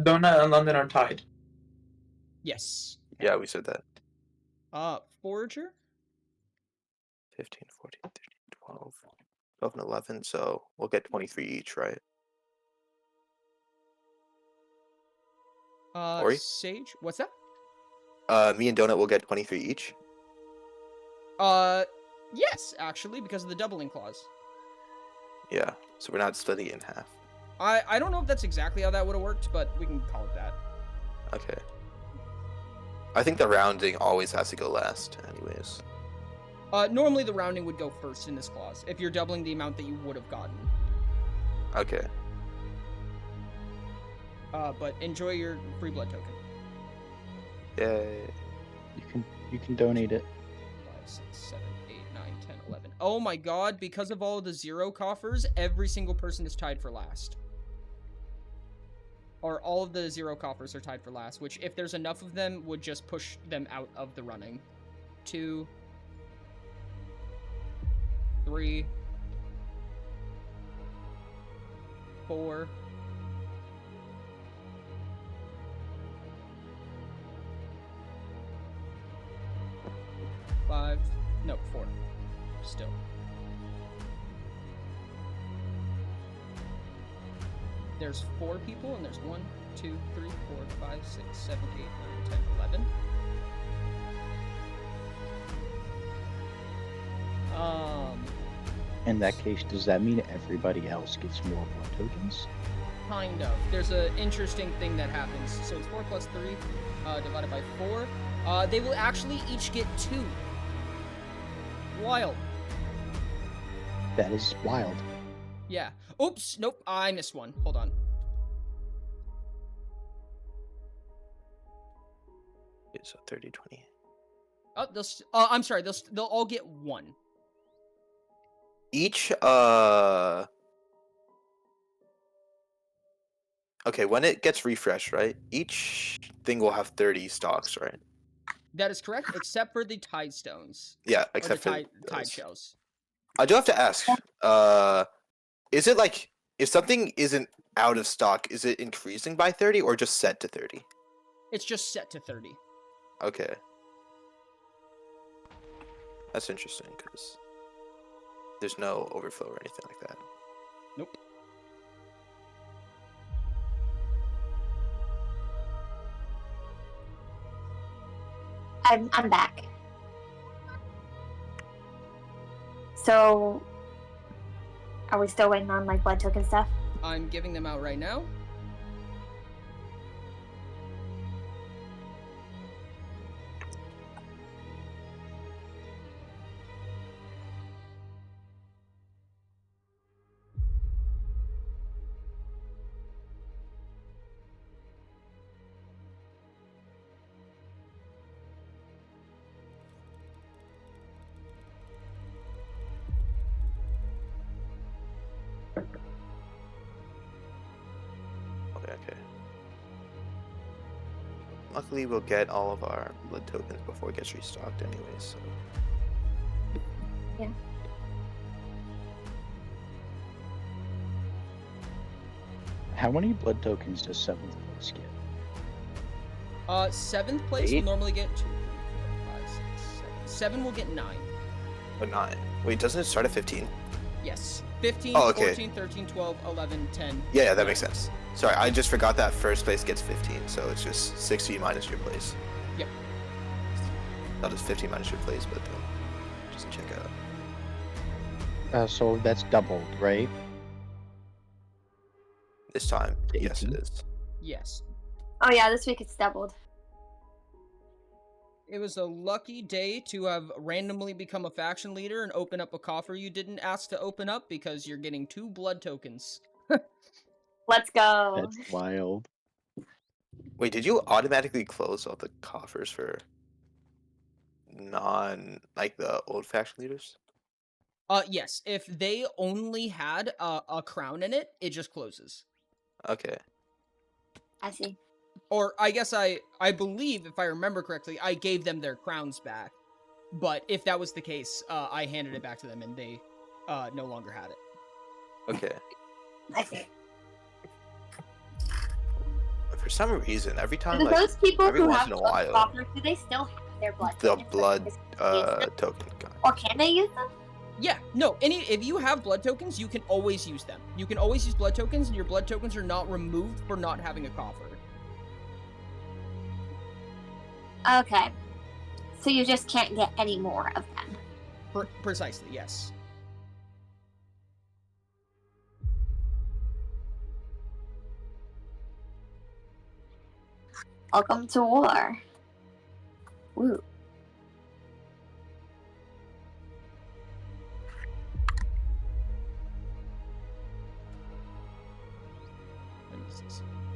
Donut and London are tied. Yes. Yeah, we said that. Forager? 15, 14, 13, 12, 12 and 11, so we'll get 23 each, right? Ori? Sage? What's that? Me and Donut will get 23 each? Yes, actually, because of the doubling clause. Yeah, so we're not splitting it in half. I don't know if that's exactly how that would have worked, but we can call it that. Okay. I think the rounding always has to go last, anyways. Normally the rounding would go first in this clause, if you're doubling the amount that you would have gotten. Okay. But enjoy your free blood token. Yay. You can donate it. 5, 6, 7, 8, 9, 10, 11. Oh my god, because of all of the zero coffers, every single person is tied for last. Or all of the zero coffers are tied for last, which if there's enough of them, would just push them out of the running. 2, 3, 4, 5, no, 4, still. There's 4 people, and there's 1, 2, 3, 4, 5, 6, 7, 8, 9, 10, 11. In that case, does that mean everybody else gets more blood tokens? Kind of. There's an interesting thing that happens. So it's 4 plus 3 divided by 4. They will actually each get 2. Wild. That is wild. Yeah. Oops. Nope. I missed one. Hold on. Okay, so 30, 20. Oh, I'm sorry. They'll all get 1. Each, okay, when it gets refreshed, right? Each thing will have 30 stocks, right? That is correct, except for the tide stones. Yeah, Or the except for tide those. shells. I do have to ask, is it like, if something isn't out of stock, is it increasing by 30 or just set to 30? It's just set to 30. Okay. That's interesting, because there's no overflow or anything like that. Nope. I'm back. So, are we still waiting on like blood token stuff? I'm giving them out right now. Okay. Luckily, we'll get all of our blood tokens before it gets restocked anyways, so... Yeah. How many blood tokens does 7th place get? 7th place will 8? normally get 2, 3, 4, 5, 6, 7. 7 will get 9. Or 9. Wait, doesn't it start at 15? Yes. 15, Oh, okay. 14, 13, 12, 11, 10. Yeah, that makes sense. Sorry, I just forgot that first place gets 15, so it's just 16 minus your place. Yep. Not just 15 minus your place, but just check out. So that's doubled, right? This time, yes, it 18? is. Yes. Oh yeah, this week it's doubled. It was a lucky day to have randomly become a faction leader and open up a coffer you didn't ask to open up because you're getting 2 blood tokens. Let's go. That's wild. Wait, did you automatically close all the coffers for like the old faction leaders? Yes. If they only had a crown in it, it just closes. Okay. I see. Or I guess I believe, if I remember correctly, I gave them their crowns back. But if that was the case, I handed it back to them and they no longer had it. Okay. I see. For some reason, every time, Do like, those people every who once have in a blood while, coffers, do they still have their blood? the tokens, blood but they just use them? token guy. Or can they use them? Yeah, no, if you have blood tokens, you can always use them. You can always use blood tokens, and your blood tokens are not removed for not having a coffer. Okay. So you just can't get any more of them. Precisely, yes. Welcome to war. Woo.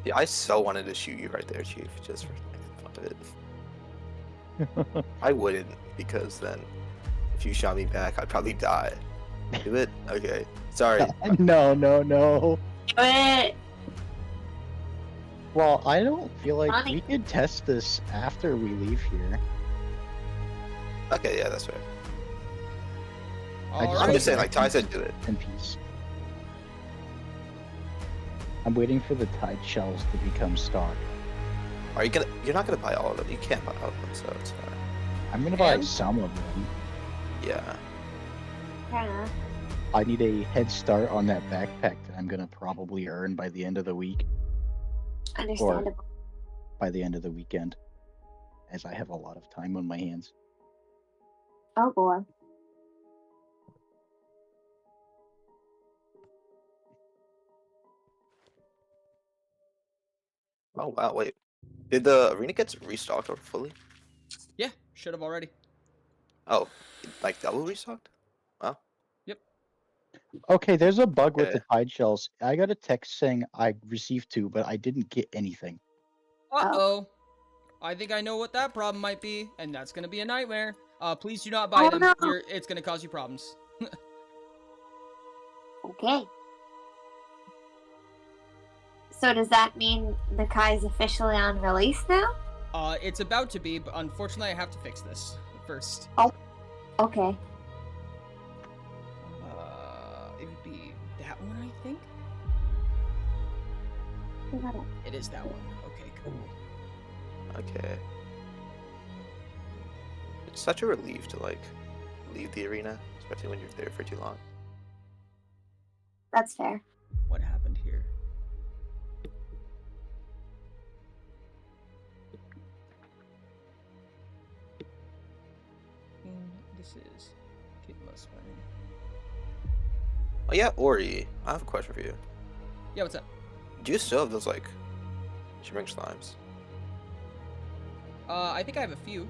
Yeah, I so wanted to shoot you right there, Chief, just for the fun of it. I wouldn't, because then if you shot me back, I'd probably die. Do it? Okay. Sorry. No. Do it. Well, I don't feel like Funny. we could test this after we leave here. Okay, yeah, that's fair. I All just I'm right. just saying, like Ty said, do it. In peace. I'm waiting for the tide shells to become stock. Are you gonna? You're not gonna buy all of them. You can't buy all of them, so it's fine. I'm gonna buy And- some of them. Yeah. Fair enough. I need a head start on that backpack that I'm gonna probably earn by the end of the week, Understandable. by the end of the weekend, as I have a lot of time on my hands. Oh boy. Oh wow, wait. Did the arena get restocked or fully? Yeah, should have already. Oh, like double restocked? Wow. Okay, there's a bug with the Okay. tide shells. I got a text saying I received 2, but I didn't get anything. Uh-oh. I think I know what that problem might be, and that's gonna be a nightmare. Please do not buy Oh, them. no. It's gonna cause you problems. Okay. So does that mean the Kai is officially on release now? It's about to be, but unfortunately I have to fix this first. Okay. It would be that one, I think? We got it. It is that one. Okay, cool. Okay. It's such a relief to like leave the arena, especially when you're there for too long. That's fair. What happened here? This is Kidless wedding. Oh yeah, Ori. I have a question for you. Yeah, what's up? Do you still have those like shimmering slimes? I think I have a few.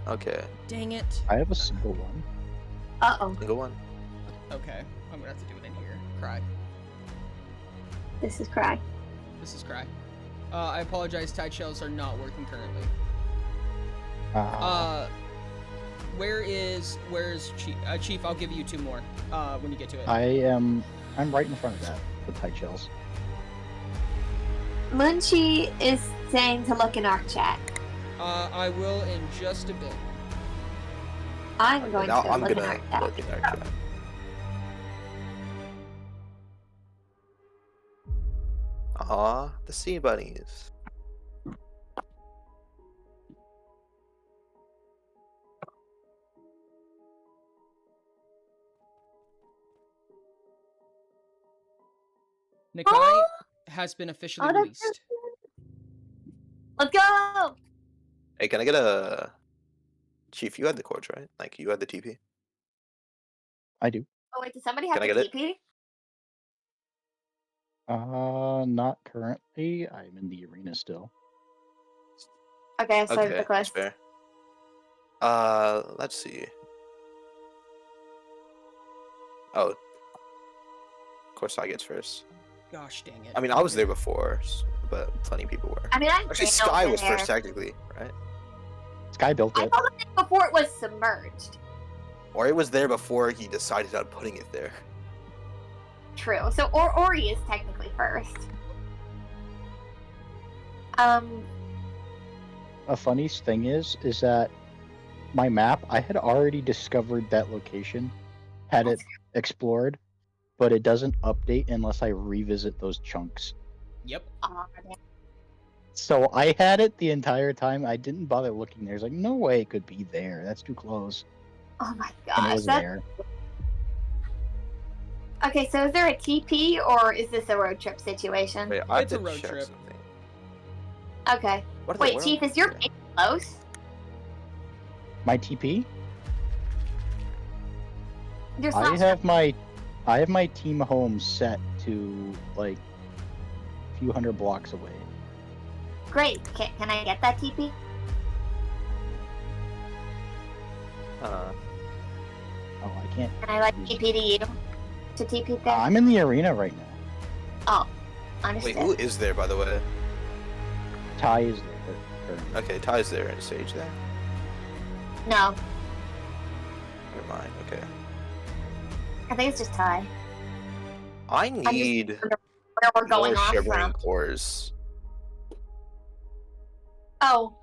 Okay. Dang it. I have a single one. Uh-oh. Single one. Okay, I'm gonna have to do it in here. Cry. This is cry. This is cry. I apologize. Tide shells are not working currently. Where's Chief? Chief, I'll give you 2 more. When you get to it. I'm right in front of that. The tight shells. Munchie is saying to look in our chat. I will in just a bit. I'm going Now to I'm look in gonna our chat. look in our chat. Aw, the sea bunnies. Nikai has been officially Oh, that's released. Let's go! Hey, can I get a Chief? You had the cords, right? Like you had the TP. I do. Oh wait, does somebody have Can I the get it? TP? Not currently. I'm in the arena still. Okay, I've saved Okay, the that's quest. fair. Let's see. Oh, of course I gets first. Gosh dang it. I mean, I was there before, but plenty of people were. I mean, I Actually, ran Sky over was first there. technically, right? Sky built I it. thought it before it was submerged. Or it was there before he decided on putting it there. True. So Ori is technically first. A funny thing is that my map, I had already discovered that location, had it explored, but it doesn't update unless I revisit those chunks. Yep. So I had it the entire time. I didn't bother looking there. It's like, no way it could be there. That's too close. Oh my And it gosh. was there. Okay, so is there a TP or is this a road trip situation? Wait, I have It's a to road check trip. something. Okay. What are Wait, what Chief, are- is your yeah. base close? My TP? Your I slash have my team home set to like a few hundred blocks away. Great. Can I get that TP? Oh, I can't. Can I like TP to you? To TP there? I'm in the arena right now. Oh, Wait, understood. who is there, by the way? Ty is there currently. Okay, Ty's there and Sage there. No, Never mind. Okay. I think it's just Ty. I need Where we're going more off shivering from. cores. Oh,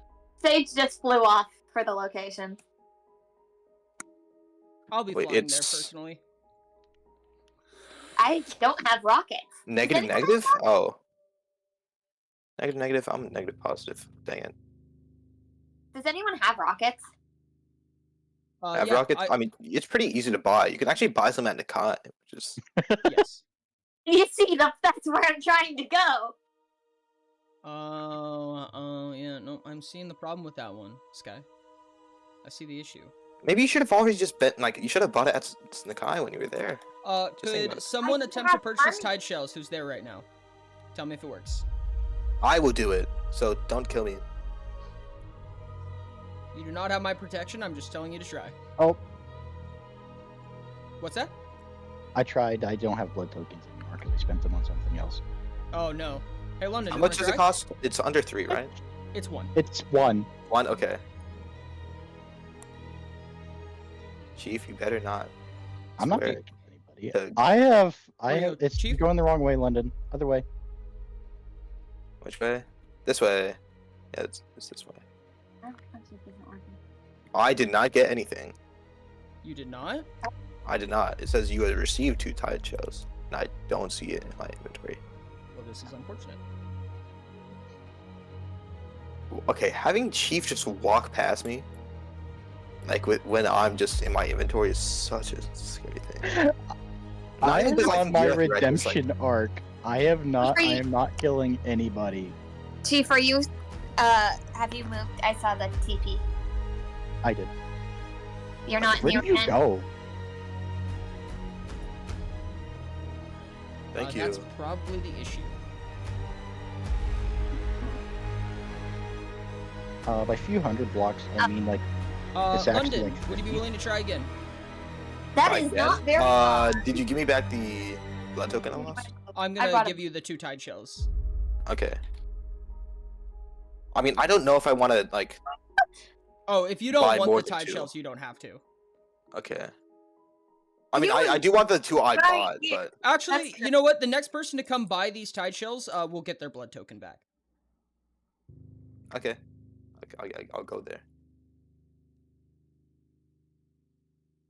Sage just flew off for the location. I'll be Wait, flying there it's- personally. I don't have rockets. Negative, anyone negative? Oh. Negative, negative. I'm negative positive. Dang it. Does anyone have rockets? Have Yeah, rockets? I mean, it's pretty easy to buy. You can actually buy some at Nakai, which is yes. You see, that's where I'm trying to go. Yeah, no, I'm seeing the problem with that one, Sky. I see the issue. maybe you should have always just bet like you should have bought it at Nakai when you were there. Just think about Could it. someone I attempt to have purchase one. Tide Shells who's there right now? Tell me if it works. I will do it, so don't kill me. You do not have my protection, I'm just telling you to try. Oh, What's that? I tried. I don't have blood tokens anymore because I spent them on something else. Oh no. Hey London, How you much wanna does it try? cost? It's under 3, right? It's 1. It's one. 1? Okay. Chief, you better not. I'm not Swear. gonna kill anybody. The- I have. Where you go, It's Chief? going the wrong way, London. Other way. Which way? This way. Yeah, it's this way. I did not get anything. You did not? I did not. It says you had received 2 tide shells, and I don't see it in my inventory. Well, this is unfortunate. Okay, having Chief just walk past me, like when I'm just in my inventory, is such a scary thing. I am It's like on my your threat is, like- redemption arc. I have not. I Free. am not killing anybody. Chief, are you? Have you moved? I saw the TP. I did. You're not Where near did you Ken? go? Thank you. That's probably the issue. By a few hundred blocks, I mean like It's actually, London, like, would you be 50. willing to try again? That I is guess. not very far. Did you give me back the blood token I lost? I'm I gonna brought give you the 2 tide shells. Okay. I mean, I don't know if I want to like. Oh, if you don't Buy want more the than tide 2. shells, you don't have to. Okay. I mean, I do want the 2 I bought, but Actually, That's you know what? The next person to come buy these tide shells will get their blood token back. okay. I'll go there.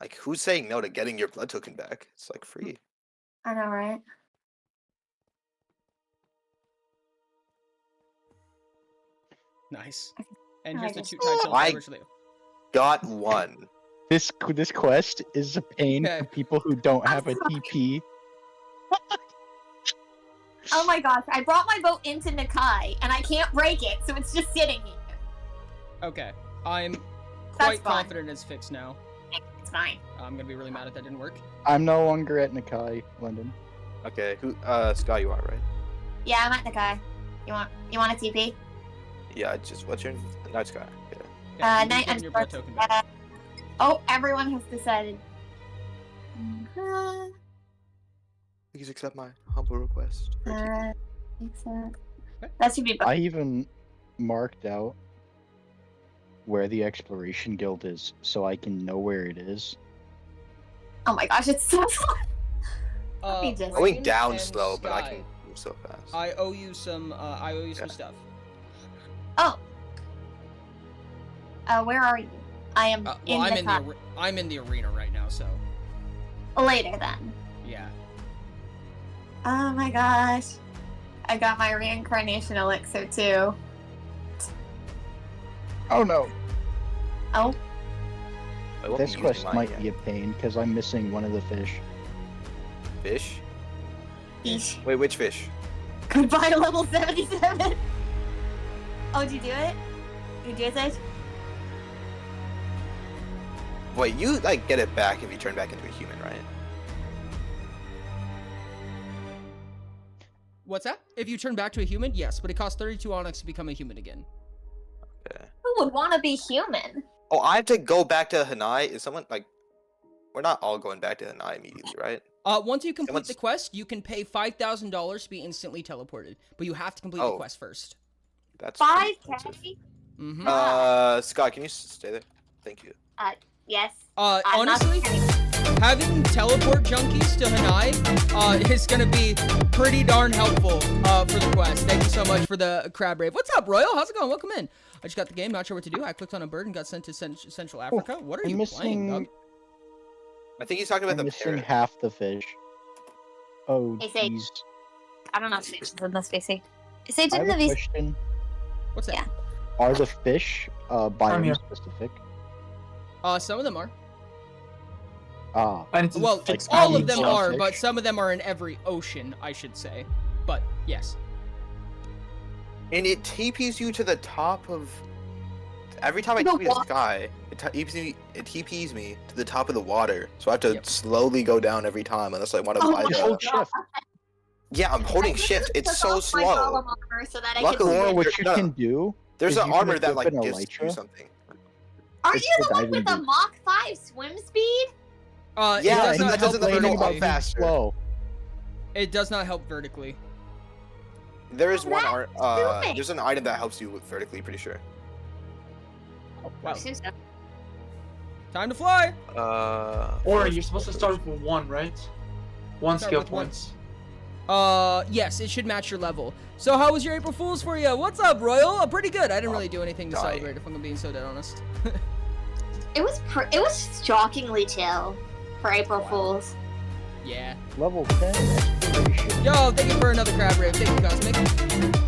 Like, who's saying no to getting your blood token back? It's like free. I know, right? Nice. And I here's the guess- 2 tide shells. I- Virtually. Got 1. this quest is a pain Okay. for people who don't I'm have a sorry. TP. Oh my gosh, I brought my boat into Nakai, and I can't break it, so it's just sitting here. Okay. I'm That's quite fine. confident it's fixed now. It's fine. I'm gonna be really mad if that didn't work. I'm no longer at Nakai, London. Okay. Who? Sky, you are right. Yeah, I'm at Nakai. You want a TP? Yeah. Just what's your Night Sky? Yeah. Yeah, you Night getting your blood underscore. token back. Oh, everyone has decided. Please accept my humble request. That should be. I even marked out where the exploration guild is, so I can know where it is. Oh my gosh, it's so fun. me just- Going Rain down and slow, but I Sky, can move so fast. I owe you some. I owe you some Yeah. stuff. Oh. Where are you? I am Well, in I'm the in the I'm in the arena right now, so later then. yeah. Oh my gosh. I got my reincarnation elixir too. Oh no! Oh, I won't be This using quest mine might yet. be a pain because I'm missing one of the fish. Fish. eesh. Wait, which fish? Goodbye, level 77. Oh, did you do it? Did you do it, Sage? Wait, you like get it back if you turn back into a human, right? What's that? If you turn back to a human, yes, but it costs 32 onyx to become a human again. Okay. Who would want to be human? Oh, I have to go back to Hanai. Is someone like? We're not all going back to Hanai immediately, right? Once you complete Someone's- the quest, you can pay $5,000 to be instantly teleported, but you have to complete the Oh. quest first. That's pretty 5K? expensive. Mm-hmm. Scott, can you stay there? Thank you. Yes. I'm Honestly, not having teleport junkies to Hanai is gonna be pretty darn helpful for the quest. Thank you so much for the crab rave. What's up, Royal? How's it going? Welcome in. I just got the game, not sure what to do. I clicked on a bird and got sent to Central Africa. What are I'm you playing, missing. dog? I think he's talking about I'm the missing parrot. half the fish. Oh Hey, Sage. jeez. I don't know if Sage is in this VC. Sage I in have the a VC. question. What's that? Yeah. Are the fish I'm biome here. specific? Some of them are. Ah, I need to Well, fix all my of them email. are, fish. but some of them are in every ocean, I should say. But yes. And it TPs you to the top of. Every time I The TP the wa- sky, it TPs me to the top of the water. So I have to Yep. slowly go down every time unless I want to Oh buy my just the. hold God. shift. Yeah, I'm holding shift. It's so slow. So that I Luckily- can Or swim. what you No. can do. There's is an you can armor that equip like an gives you elytra. something. Are It's you the the one diving with the boot. Mach 5 swim speed? It Yeah, does and not that help doesn't let me go vertically. up fast. faster. Slow. It does not help vertically. There is Oh, one that's stupid. there's an item that helps you with vertically, pretty sure. Wow. Susan. Time to fly. Or you're supposed to start with 1, right? 1 Start skill with 1. points. Yes, it should match your level. So how was your April Fool's for you? What's up, Royal? Pretty good. I didn't really do anything to dying. celebrate, if I'm being so dead honest. It was shockingly chill for April Wow. Fools. Yeah. Level 10 exploration. Yo, thank you for another crab rave. Thank you, Cosmic.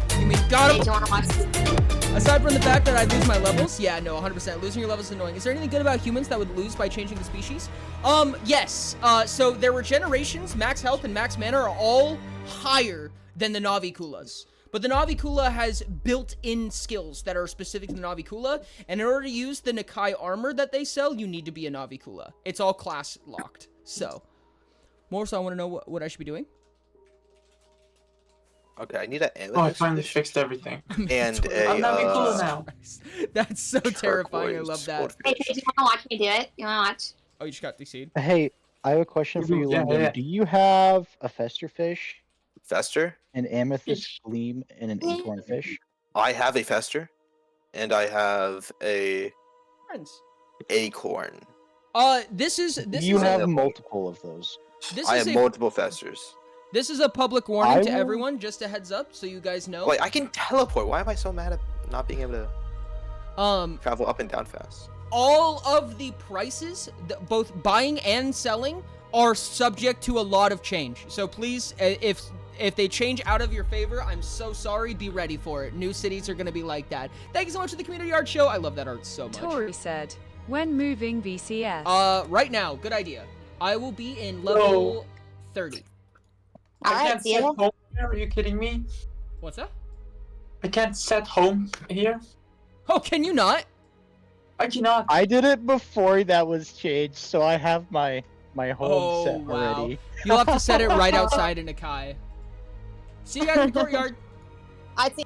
Give me We got Hey, him. do you want to watch this? Aside from the fact that I lose my levels, yeah, no, 100%. Losing your levels is annoying. Is there anything good about humans that would lose by changing the species? Yes. So their regenerations, max health, and max mana are all higher than the Navikulas. But the Navikula has built-in skills that are specific to the Navikula, and in order to use the Nakai armor that they sell, you need to be a Navikula. It's all class locked. So, more so I want to know what I should be doing. Okay, I need an Oh, I amethyst finally fish fixed everything. and I'm a not cool now. That's so terrifying. I love turquoise that. Hey, goldfish. do you want to watch me do it? You want to watch? Oh, you just got the seed. Hey, I have a question for you, Yeah, Lyndon. yeah. Do you have a fester fish, Fester? an amethyst Fish. gleam, and an acorn fish? I have a fester, and I have a Friends. acorn. This is You have a- multiple of those. I is have a multiple festers. this is a public warning I to will- everyone, just a heads up, so you guys know. Wait, I can teleport. Why am I so mad at not being able to Um, travel up and down fast? all of the prices, both buying and selling, are subject to a lot of change. So please, if they change out of your favor, I'm so sorry. Be ready for it. New cities are gonna be like that. Thank you so much for the community art show. I love that art so much. Tori said, when moving VCS. Right now, good idea. I will be in level 30. I Alright, can't see set ya. home here. Are you kidding me? What's that? I can't set home here. Oh, can you not? I cannot. I did it before that was changed, so I have my home set wow. already. You'll have to set it right outside in Akai. See you guys in the courtyard. I see.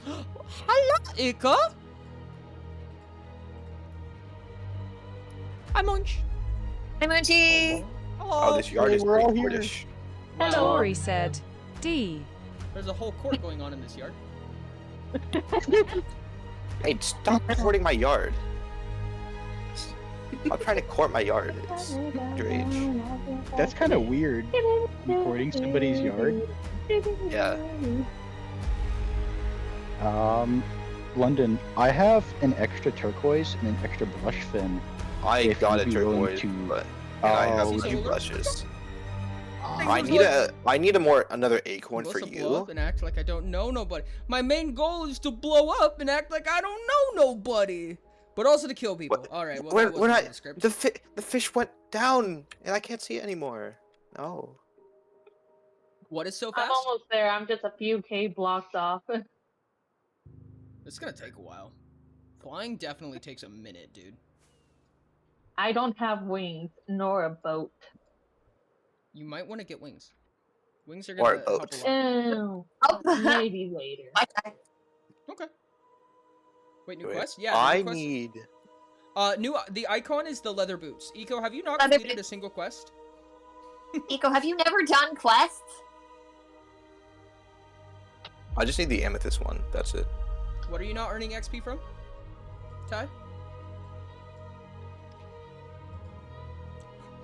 Hello, Ika. Hi, Munch. Hi, Munchie. Hello. Oh, this yard Hey, is we're pretty all here. British. Wow. Tori said, D. There's a whole court going on in this yard. Hey, stop courting my yard. I'm trying to court my yard. It's underage. That's kind of weird. Recording somebody's yard. Yeah. London, I have an extra turquoise and an extra brush fin. I If got a you'd be willing turquoise, to- but and I have Oh, two would- brushes. Thanks I for need another acorn Supposed for to blow you. up and act like I don't know nobody. My main goal is to blow up and act like I don't know nobody, but also to kill people. What- All right, well, We're, that we're wasn't in not. the script. The fish went down, and I can't see it anymore. No. What is so I'm fast? almost there. I'm just a few K blocks off. It's gonna take a while. Flying definitely takes a minute, dude. I don't have wings nor a boat. You might want to get wings. Wings are Or gonna a help boat. a lot. Oh, Oh, maybe later. okay. Okay. Wait, new Wait, quest? Yeah. I new quest. need. The icon is the leather boots. Eco, have you not Leather completed a boots. single quest? Eco, have you never done quests? I just need the amethyst one. That's it. What are you not earning XP from? Ty?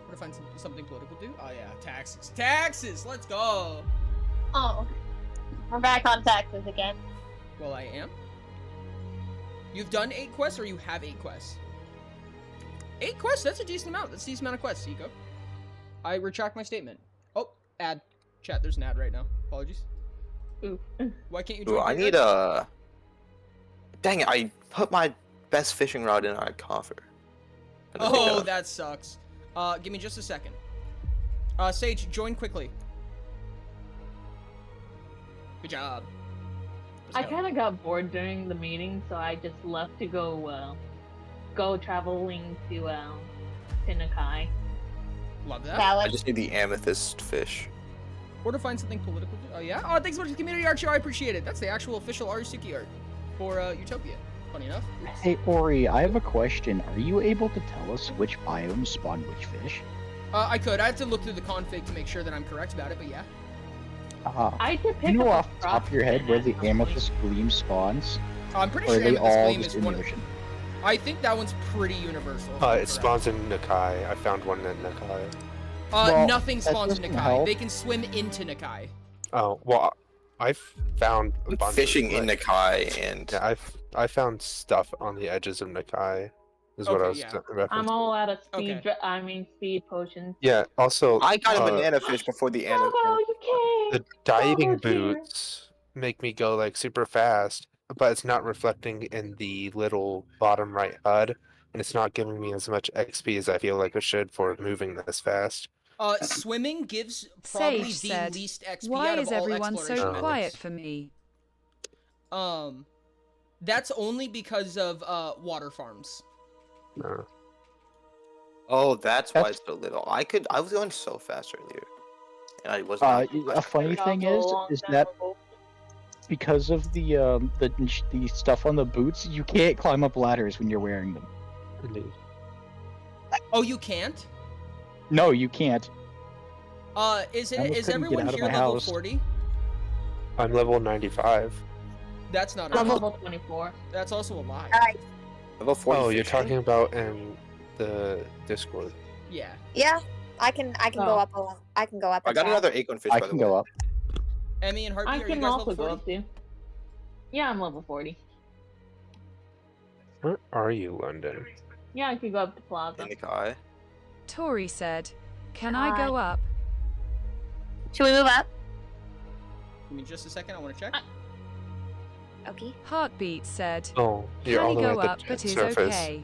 What if I find something political to do? Oh yeah, taxes. Taxes! Let's go! Oh. We're back on taxes again. Well, I am. You've done 8 quests, or you have 8 quests? 8 quests? That's a decent amount. That's a decent amount of quests, Eco. I retract my statement. Oh, ad. Chat, there's an ad right now. Apologies. Ooh. Why can't you Ooh, join I my need yard? a. Dang it! I put my best fishing rod in our coffer. And I Oh, think, that sucks. Give me just a second. Sage, join quickly. Good job. I Let's go. kind of got bored during the meeting, so I just left to go traveling to Nakai. Love that. I Valid. just need the amethyst fish. Or to find something political. Oh, yeah? Oh, thanks so much for the community art show. I appreciate it. That's the actual official Arisuki art for Utopia. Funny enough. Oops. Hey Ori, I have a question. Are you able to tell us which biomes spawn which fish? I could. I have to look through the config to make sure that I'm correct about it, but yeah. I did Do pick you know up a off the top of your head where the frostbite at some point. amethyst gleam spawns? I'm pretty Or are sure they Amethyst all Gleam just is in one the of... ocean? I think that one's pretty universal. if I'm It correct. spawns in Nakai. I found one in Nakai. Well, Nothing that spawns in doesn't Nakai. help. They can swim into Nakai. Oh well, I found a I'm bunch fishing of, in like- Nakai, and Yeah, I found stuff on the edges of Nakai. Is what I Okay, was yeah. referencing. I'm all out of Okay. speed potions. Yeah. Also, I got a uh, banana fish before the Go, you Okay. The diving Over here. boots make me go like super fast, but it's not reflecting in the little bottom right HUD, and it's not giving me as much XP as I feel like it should for moving this fast. Swimming gives probably Sage the said, least XP "Why out of is all everyone so exploration Oh. quiet methods. for me?" That's only because of water farms. Oh, that's why That's- it's so little. I was going so fast earlier, and I was not. A funny thing is that because of the stuff on the boots, you can't climb up ladders when you're wearing them. Indeed. Oh, you can't? No, you can't. Is I it almost is couldn't get everyone out of here my level house. 40? I'm level 95. That's not I'm enough. level 24. That's also a lie. Level 40. Oh, you're fishing. talking about in the Discord. Yeah. Yeah, I can go Oh. up. I can go up. I as got well. another acorn fish. I by the can way. go up. Emmy and Heartbeat, I are you can guys also level go 40? up too. Yeah, I'm level 40. Where are you, London? Yeah, I could go up to Plaza. In the Kai. Tori said, "Can I go up?" Should we move up? Give me just a second, I want to check. Okay. Heartbeat said, Oh, you're "Can all he the way go at up the but is surface. okay?"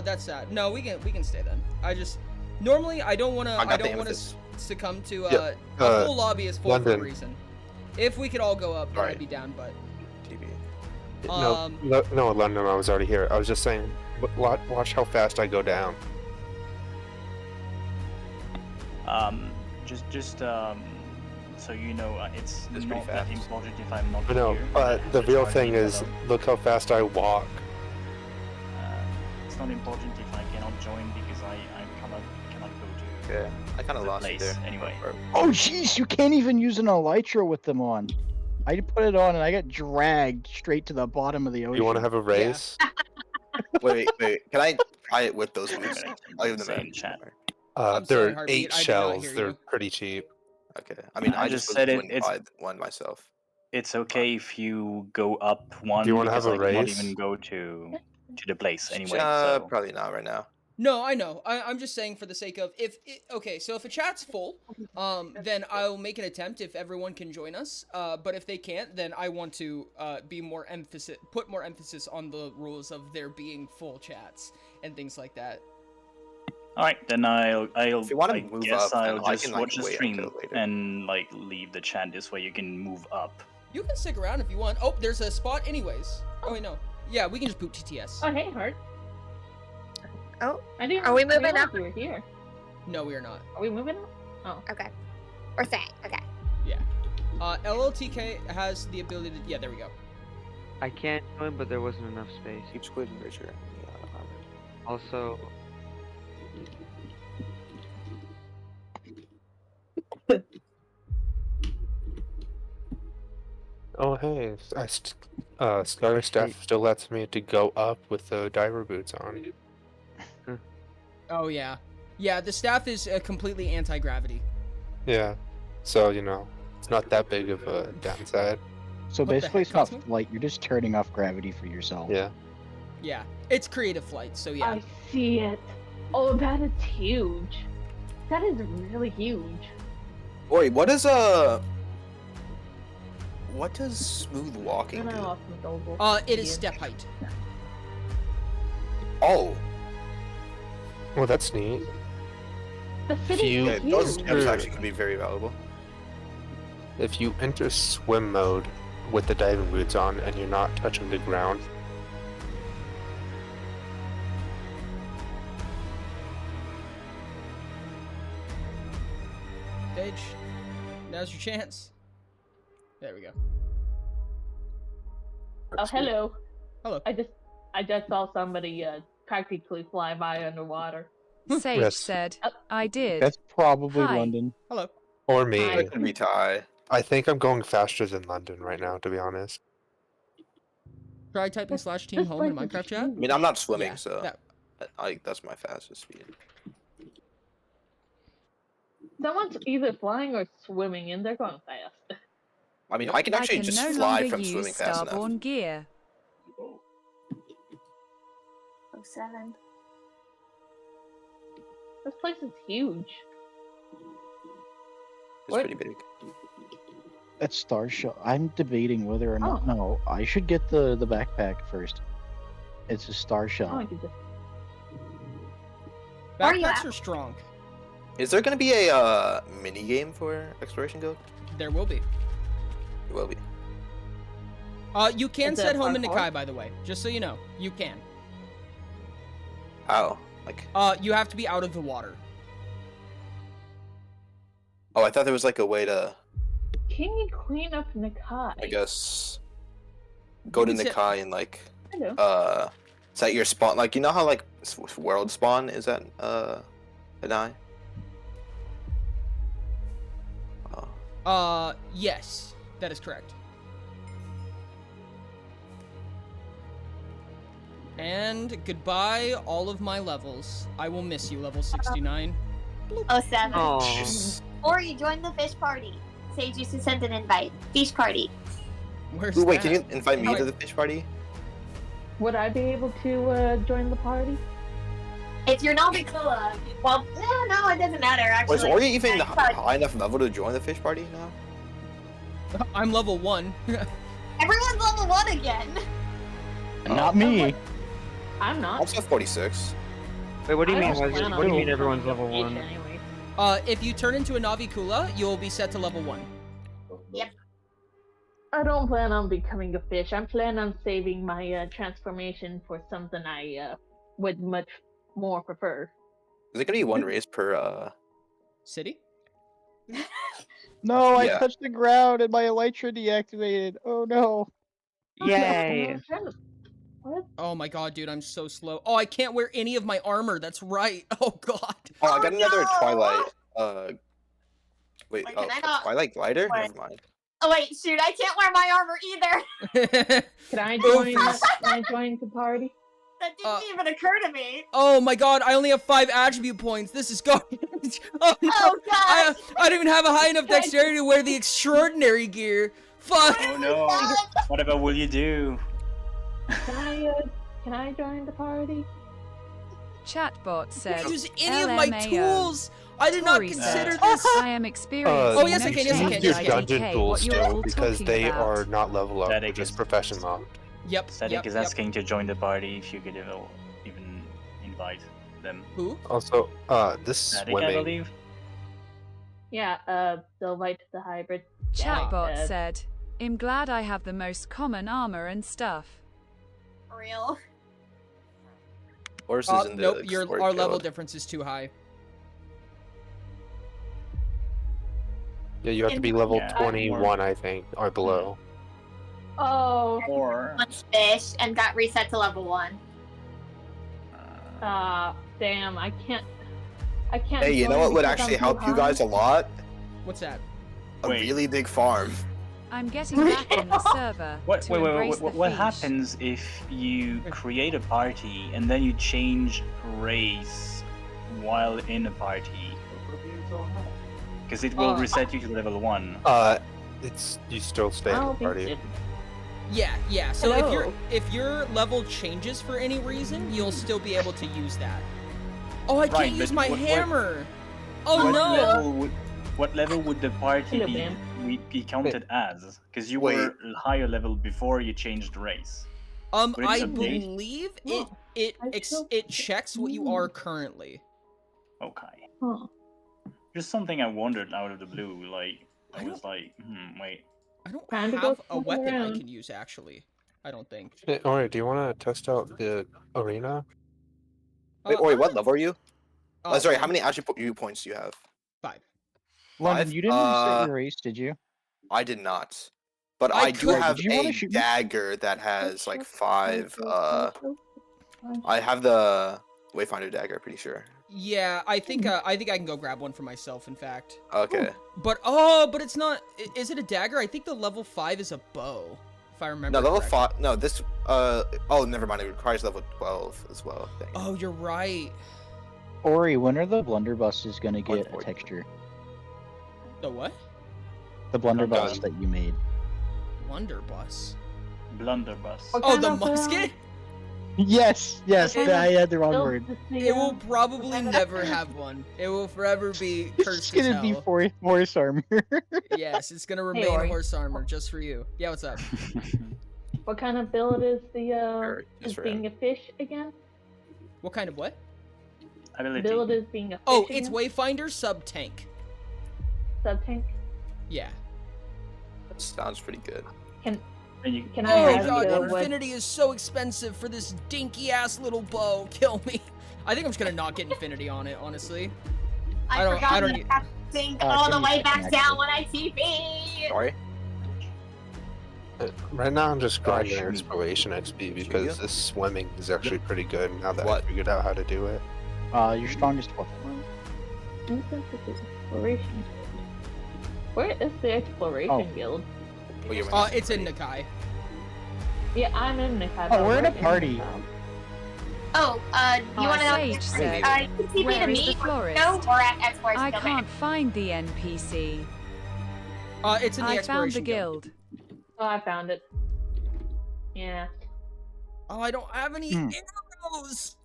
That's sad. No, we can stay then. I just normally I don't want to amethyst. succumb to Yeah, a full lobby is full for a London. reason. If we could all go up, then Right. I'd be down, but TV. No, London, I was already here. I was just saying, watch how fast I go down. So you know, it's That's pretty not that fast. important if I'm not I know, here. but the real thing is, look how fast I walk. It's not important if I cannot join because I cannot go to Yeah, I kind of the lost it place there. anyway. Oh jeez, you can't even use an elytra with them on. I put it on and I got dragged straight to the bottom of the ocean. You want to have a race? Wait. Can I try it with those boots? I'll give them Say a in chat. I'm sorry, They're Heartbeat, 8 I did not shells. hear They're you. pretty cheap. Okay. I mean, I I just just said wouldn't it's- buy one myself. It's okay if you go up one Do you wanna because have a I cannot race? even go to the place anyway. Probably not right now. No, I know. I'm just saying for the sake of okay, so if a chat's full, then I'll make an attempt if everyone can join us. But if they can't, then I want to put more emphasis on the rules of there being full chats and things like that. All right, then I'll If you wanna I move guess up, then I'll I just can, like, watch the wait stream until later. and like leave the chat. This way you can move up. You can stick around if you want. Oh, there's a spot anyways. Oh wait, no. Yeah, we can just boot TTS. Oh, hey, Heart. Oh, I didn't are we moving realize up? you were here. No, we are not. Are we moving up? Oh. Okay. We're staying. Okay. Yeah. LLTK has the ability to. Yeah, there we go. I can't join, but there wasn't enough space. Keep squid and Richard. Also, Oh, hey. Star Staff still lets me to go up with the diver boots on. Oh yeah. Yeah, the staff is completely anti-gravity. Yeah. So, it's not that big of a downside. So What the basically, heck, it's not Cosmo? flight. You're just turning off gravity for yourself. Yeah. Yeah, it's creative flight, so yeah. I see it. Oh, that is huge. That is really huge. Wait, what does smooth walking And I do? lost my It is step height. Oh, Well, that's neat. The city you- yeah, is those huge. steps actually can be very valuable. If you enter swim mode with the diving boots on and you're not touching the ground, Stage, now's your chance. There we go. Oh, hello. Hello. I just saw somebody practically fly by underwater. Sage Yes. said, "I did." That's probably Hi. London. Hello. or me, Hi. That could be Ty. I think I'm going faster than London right now, to be honest. Try typing / team home in Minecraft chat. I mean, I'm not swimming, Yeah, so that- that's my fastest speed. Someone's either flying or swimming, and they're going fast. I mean, I can actually I can just no fly longer from use swimming fast enough. starborn gear. 07. This place is huge. It's pretty big. That's Star Shell. I'm debating whether or not. No, I should get the backpack first. It's a Star Shell. I could just... Are you Backpacks at? are strong. Is there gonna be a mini game for Exploration Guild? There will be. It will be. You can Is it set home in parkour? Nakai, by the way. Just so you know, you can. How? Like? You have to be out of the water. Oh, I thought there was like a way to, Can you clean up Nakai? I guess, go to You can set- Nakai and like, Hello. set your spawn. Like, you know how like world spawn is at Anai? Oh. Yes, that is correct. And goodbye, all of my levels. I will miss you, level 69. 07. Oh. Or you join the fish party. Sage used to send an invite. Fish party. Where's Ooh, wait, that? can you invite me How to I- the fish party? Would I be able to join the party? If you're not Vicula, well, no, it doesn't matter actually. Was Ori even But high enough level to join the fish party now? I'm level 1. everyone's level 1 again. Not me. I'm I'm not. also 46. Wait, what do you I mean? don't plan on What do you mean being everyone's a level fish 1? Anyway. If you turn into a Navikula, you'll be set to level 1. I don't plan on becoming a fish. I'm planning on saving my transformation for something I would much more prefer. Is it gonna be one race per City? No, I Yeah. touched the ground and my elytra deactivated. Oh no. Yay! What? Oh my god, dude, I'm so slow. Oh, I can't wear any of my armor. That's right. Oh god. Oh, I got another no! Twilight. Wait, Wait, oh, can I not- Twilight glider? What? Never mind. Oh wait, shoot, I can't wear my armor either. Can I join? Can I join the party? That didn't even occur to me. Oh my god, I only have 5 attribute points. This is garbage. Oh no. Oh god. I don't even have a high enough dexterity to wear the extraordinary gear. Fuck. Oh no! Whatever will you do? Can I join the party? Chatbot said, Use any of my LMAO. tools. I did not Tori consider said, this. I am experienced. Oh, yes, I can, yes, I can, yes, I can. Dungeon What tools you're still all because talking they about. are not level up. That They're is- just profession locked. Yep. Cedric Yep. is Yep. asking to join the party if you could even invite them. Who? Also, this Cedric, I swimming. believe. Yeah, they'll invite the hybrid. Chatbot Yeah, said, I'm glad I have the most common armor and stuff. For real. Horses in the Nope, Explorer our level Guild. difference is too high. Yeah, you have to be level Yeah, 21, I think, or below. Oh, Or Once fish and got reset to level 1. damn! I can't. Hey, you know what would actually help you guys a lot? What's that? A Wait. really big farm. I'm getting back on the server what? to Wait, embrace the what fish. happens if you create a party and then you change race while in a party? Because it will reset you to level 1. It's you still stay I in the don't think party. it. Yeah. So Hello. if your level changes for any reason, you'll still be able to use that. Oh, I Right, can't use but my what- hammer. Oh what no. Level would the party Hello, ma'am. be counted as? Because you Wait. were higher level before you changed race. Would it I update? believe it checks what you are currently. Okay. Huh. Just something I wondered out of the blue. Like I I was like, wait. I don't Time to go have a snoop weapon I around. can use actually. I don't think. Hey, alright, do you want to test out the arena? Wait, Ori, what level are you? Oh, Sorry, how many attribute points do you have? 5. London, 5? you didn't reset your race, did you? I did not. But I I do could- have Did you wanna a shoot me? dagger that has like 5, I have the Wayfinder dagger, pretty sure. Yeah, I think I can go grab one for myself. In fact, Okay. but it's not. Is it a dagger? I think the level 5 is a bow, if I remember. No, level correctly. 5. No, this. Oh, never mind. It requires level 12 as well. Dang. Oh, you're right. Ori, when are the blunderbusses gonna get a 140. texture? The what? The blunderbuss Gun. that you made. Blunderbuss. Blunderbuss. What Oh, kind the of, musket. Yes, yes, Okay. I had the wrong Build word. It will probably never have one. It will forever be It's cursed as gonna be hell. horse armor. Yes, it's gonna remain Ori. horse armor just for you. Yeah, what's up? What kind of build is the Alright, is just for being him. a fish again? What kind of what? Ability. Build is being a fish Oh, it's again? Wayfinder sub tank. Sub tank. Yeah. That sounds pretty good. And you, Can Oh I my ask god, you what? Infinity is so expensive for this dinky ass little bow. Kill me. I think I'm just gonna not get Infinity on it, honestly. I don't- forgot I don't to e- sink Oh, all give the me way a back second, down actually. when I TP. Sorry. Right now, I'm just Gosh, grinding me. exploration XP you? because this swimming is actually pretty good now that What? I figured out how to do it. Your strongest weapon. Exploration. Where is the exploration Oh. guild? Well, you're It's in Nakai. Yeah, I'm in Nikai. Oh, we're in a party. Oh, you want to know? Sage said, You can TP "Where to is me the florist? no, or at Exploration I Guild. can't find the NPC. It's in the I found the exploration guild. Oh, I found it. Yeah. Oh, I don't have any arrows.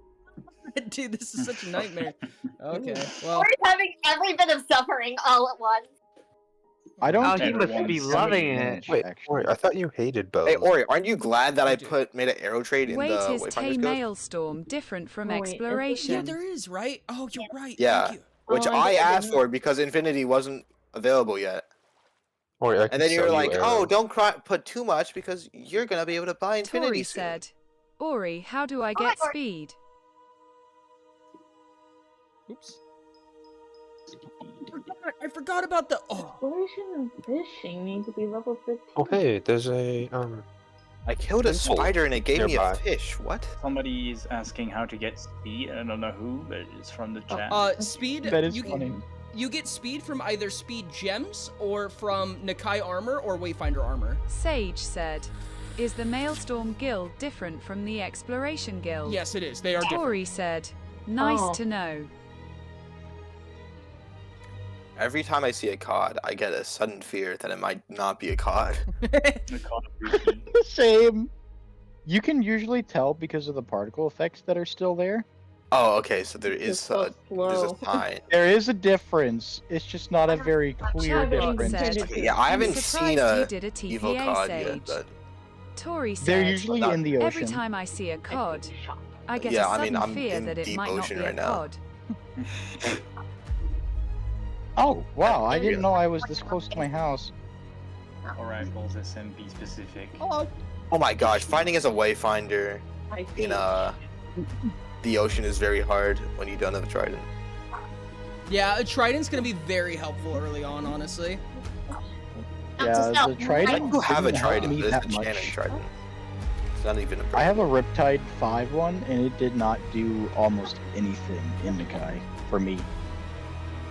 Dude, this is such a nightmare. Okay, well, We're having every bit of suffering all at once. I don't. Oh, think you must it be has loving advantage, it. Wait, actually. Ori, I thought you hated bows. Hey, Ori, aren't you glad that I I do. made an arrow trade in Wait, the is Wayfinder's Tay Guild? Maelstrom different from Wait, is it- exploration? yeah, there is, right? Oh, you're right. Yeah. Thank you. Which Oh, I didn't asked know. for because Infinity wasn't available yet. Ori, I can And then you sell were you like, oh, arrows. don't put too much because you're gonna be able to buy Infinity Tori soon. said, Ori, how do I Oh, get Ori. speed? Oops. I forgot about the. Oh, Exploration and fishing need to be level 15. Oh, hey, there's a I killed a Simple. spider and it gave me Nearby. a fish. What? somebody is asking how to get speed. I don't know who, but it's from the chat. speed. That is you, funny. You get speed from either speed gems or from Nakai armor or Wayfinder armor. Sage said, is the Maelstrom Guild different from the Exploration Guild? Yes, it is. They are different. Tori said, nice Oh. to know. Every time I see a cod, I get a sudden fear that it might not be a cod. The Call of Duty. Same. You can usually tell because of the particle effects that are still there. Oh, okay, so there It's is so there's slow. a sign. There is a difference. It's just not a very clear I've been difference. said, intended to. Yeah, I I'm haven't seen surprised you a did a evil TPA cod Sage. yet, but Tori They're said, usually Not- in the ocean. every time I see a cod, I get Yeah, a I mean, sudden I'm fear in that it deep might not ocean be a right now. cod. Oh, wow, I There you didn't go. know I was this close to my house. Rifles, SMP specific. Hello. oh my gosh, finding as a wayfinder I in see. the ocean is very hard when you don't have a trident. Yeah, a trident's gonna be very helpful early on, honestly. Yeah, the I trident do have a didn't help trident, me but it's that a Shannon much. trident. It's not even a I have a Riptide 5 one, and it did not do almost anything in Nikai for me.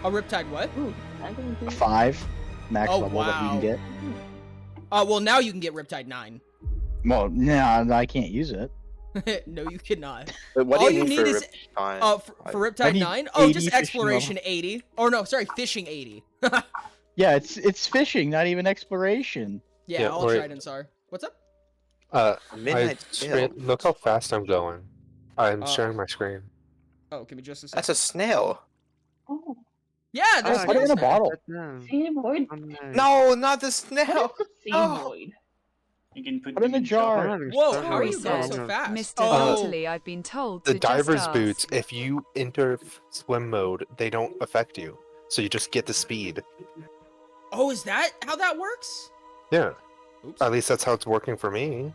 A Riptide what? Ooh, I didn't do 5 max Oh, level that you wow. can get. Well, now you can get Riptide 9. Well, nah, I can't use it. No, you cannot. But what All do you you need need for is Riptide? for I Riptide need 9. Oh, 80 just fishing exploration 80. Or no, sorry, fishing 80. Yeah, it's fishing, not even exploration. Yeah, Yeah, all or- tridents are. What's up? Midnight Tail. Look how fast I'm going. I'm Uh, sharing my screen. Oh, give me just a second. That's a snail. Oh, Yeah, there's Put it in a snails now. bottle. sea void. No, not the snail. What is a sea No. void? You can put Put in them a jar. Whoa, how are Tori you going said, so fast? Mr. Oh, Italy, I've been told The to just diver's ask. boots, if you enter swim mode, they don't affect you. So you just get the speed. oh, is that how that works? Yeah. Oops. At least that's how it's working for me.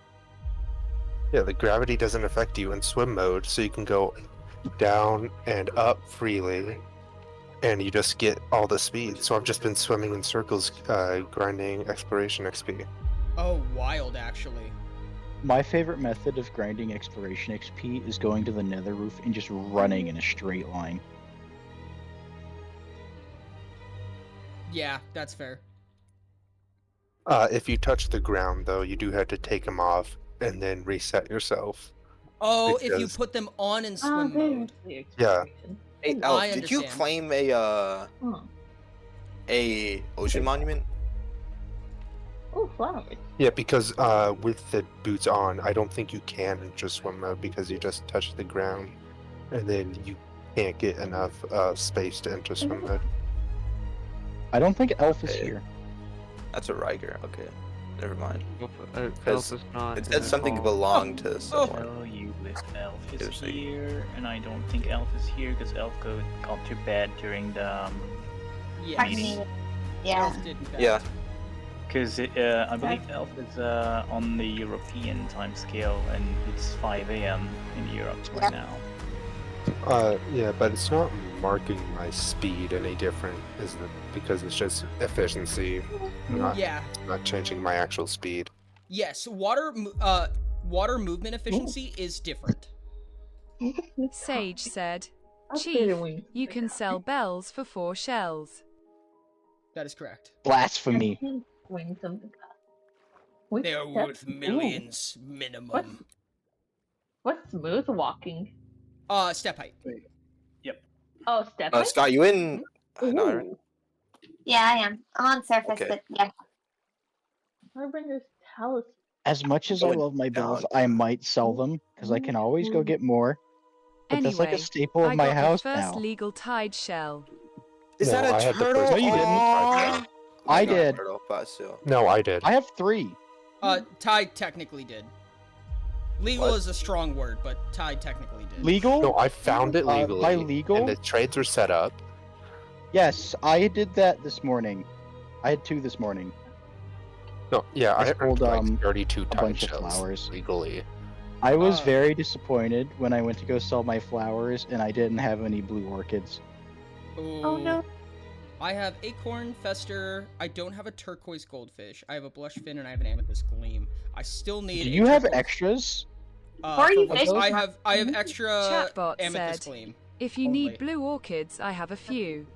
Yeah, the gravity doesn't affect you in swim mode, so you can go down and up freely, and you just get all the speed. So I've just been swimming in circles, grinding exploration XP. Oh, wild, actually. My favorite method of grinding exploration XP is going to the nether roof and just running in a straight line. Yeah, that's fair. If you touch the ground, though, you do have to take them off and then reset yourself. Oh, if you Because- put them on in Oh, swim mode. there's the Yeah. exploration. Hey, Ooh, Elf, I did you understand. claim Huh. a ocean monument? Oh, flowers. Yeah, because with the boots on, I don't think you can enter swim mode because you just touch the ground, and then you can't get enough space to enter swim mode. I don't think Elf is Okay. here. That's a Riker. Okay, never mind. Elf Because is not. it said something involved. belonged to someone. Oh, you list Elf It is was like- here, and I don't think Elf is here because Elf got to bed during the Yeah. meeting. Yeah. Elf did bad. Yeah. Because I believe Elf is on the European time scale, and it's 5 a.m. in Europe right now. Yeah, but it's not marking my speed any different, is it? Because it's just efficiency, not Yeah. not changing my actual speed. Yes. Water movement efficiency is different. Sage said, I'll Chief, say the wings. you can sell bells for 4 shells. That is correct. Blasphemy. Wings of the god. Which They are step- worth millions minimum. What's smooth walking? Step height. Oh, step height? Scott, you in? No, right? Ooh. Yeah, I am. I'm on surface, Okay. but yeah. Harbinger's Talisman. As much as I Going love my bells, down. I might sell them because I can always go get more. But that's like Anyway, a staple of I my got house the first now. legal tide shell. Is No, that I a had the turtle? first No, you didn't. Aw. I got a did. turtle, but still. No, I did. I have 3. Tide technically did. Legal What? is a strong word, but Tide technically did. Legal? No, I found it legally. By legal? And the trades were set up. Yes, I did that this morning. I had 2 this morning. No, yeah, I I earned sold, like 32 a tide bunch of shells flowers. legally. I was Uh. very disappointed when I went to go sell my flowers and I didn't have any blue orchids. Oh no. I have acorn, fester. I don't have a turquoise goldfish. I have a blush fin and I have an amethyst gleam. I still need. Do a you have turquoise- extras? Where are you for- fishing I from? have extra Chatbot amethyst said, gleam. If you Only. need blue orchids, I have a few.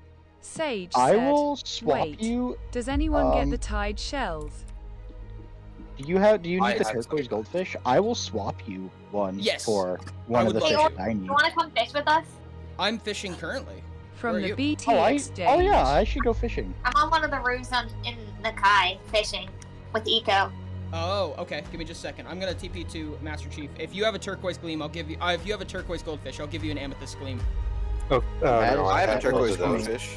Sage I said, will swap Wait, you. does anyone get um, the tide shells? Do you need I the have turquoise some. goldfish? I will swap you one Yes. for one I of the would fish love that I need. You want to come fish with us? I'm fishing currently. From Where are the you? BT Oh, exchange. yeah, I should go fishing. I'm on one of the roofs in Nakai fishing with Eco. Oh, okay. Give me just a second. I'm gonna TP to Master Chief. If you have a turquoise gleam, I'll give you. If you have a turquoise goldfish, I'll give you an amethyst gleam. Oh, That no, is- I have a that turquoise was funny. goldfish.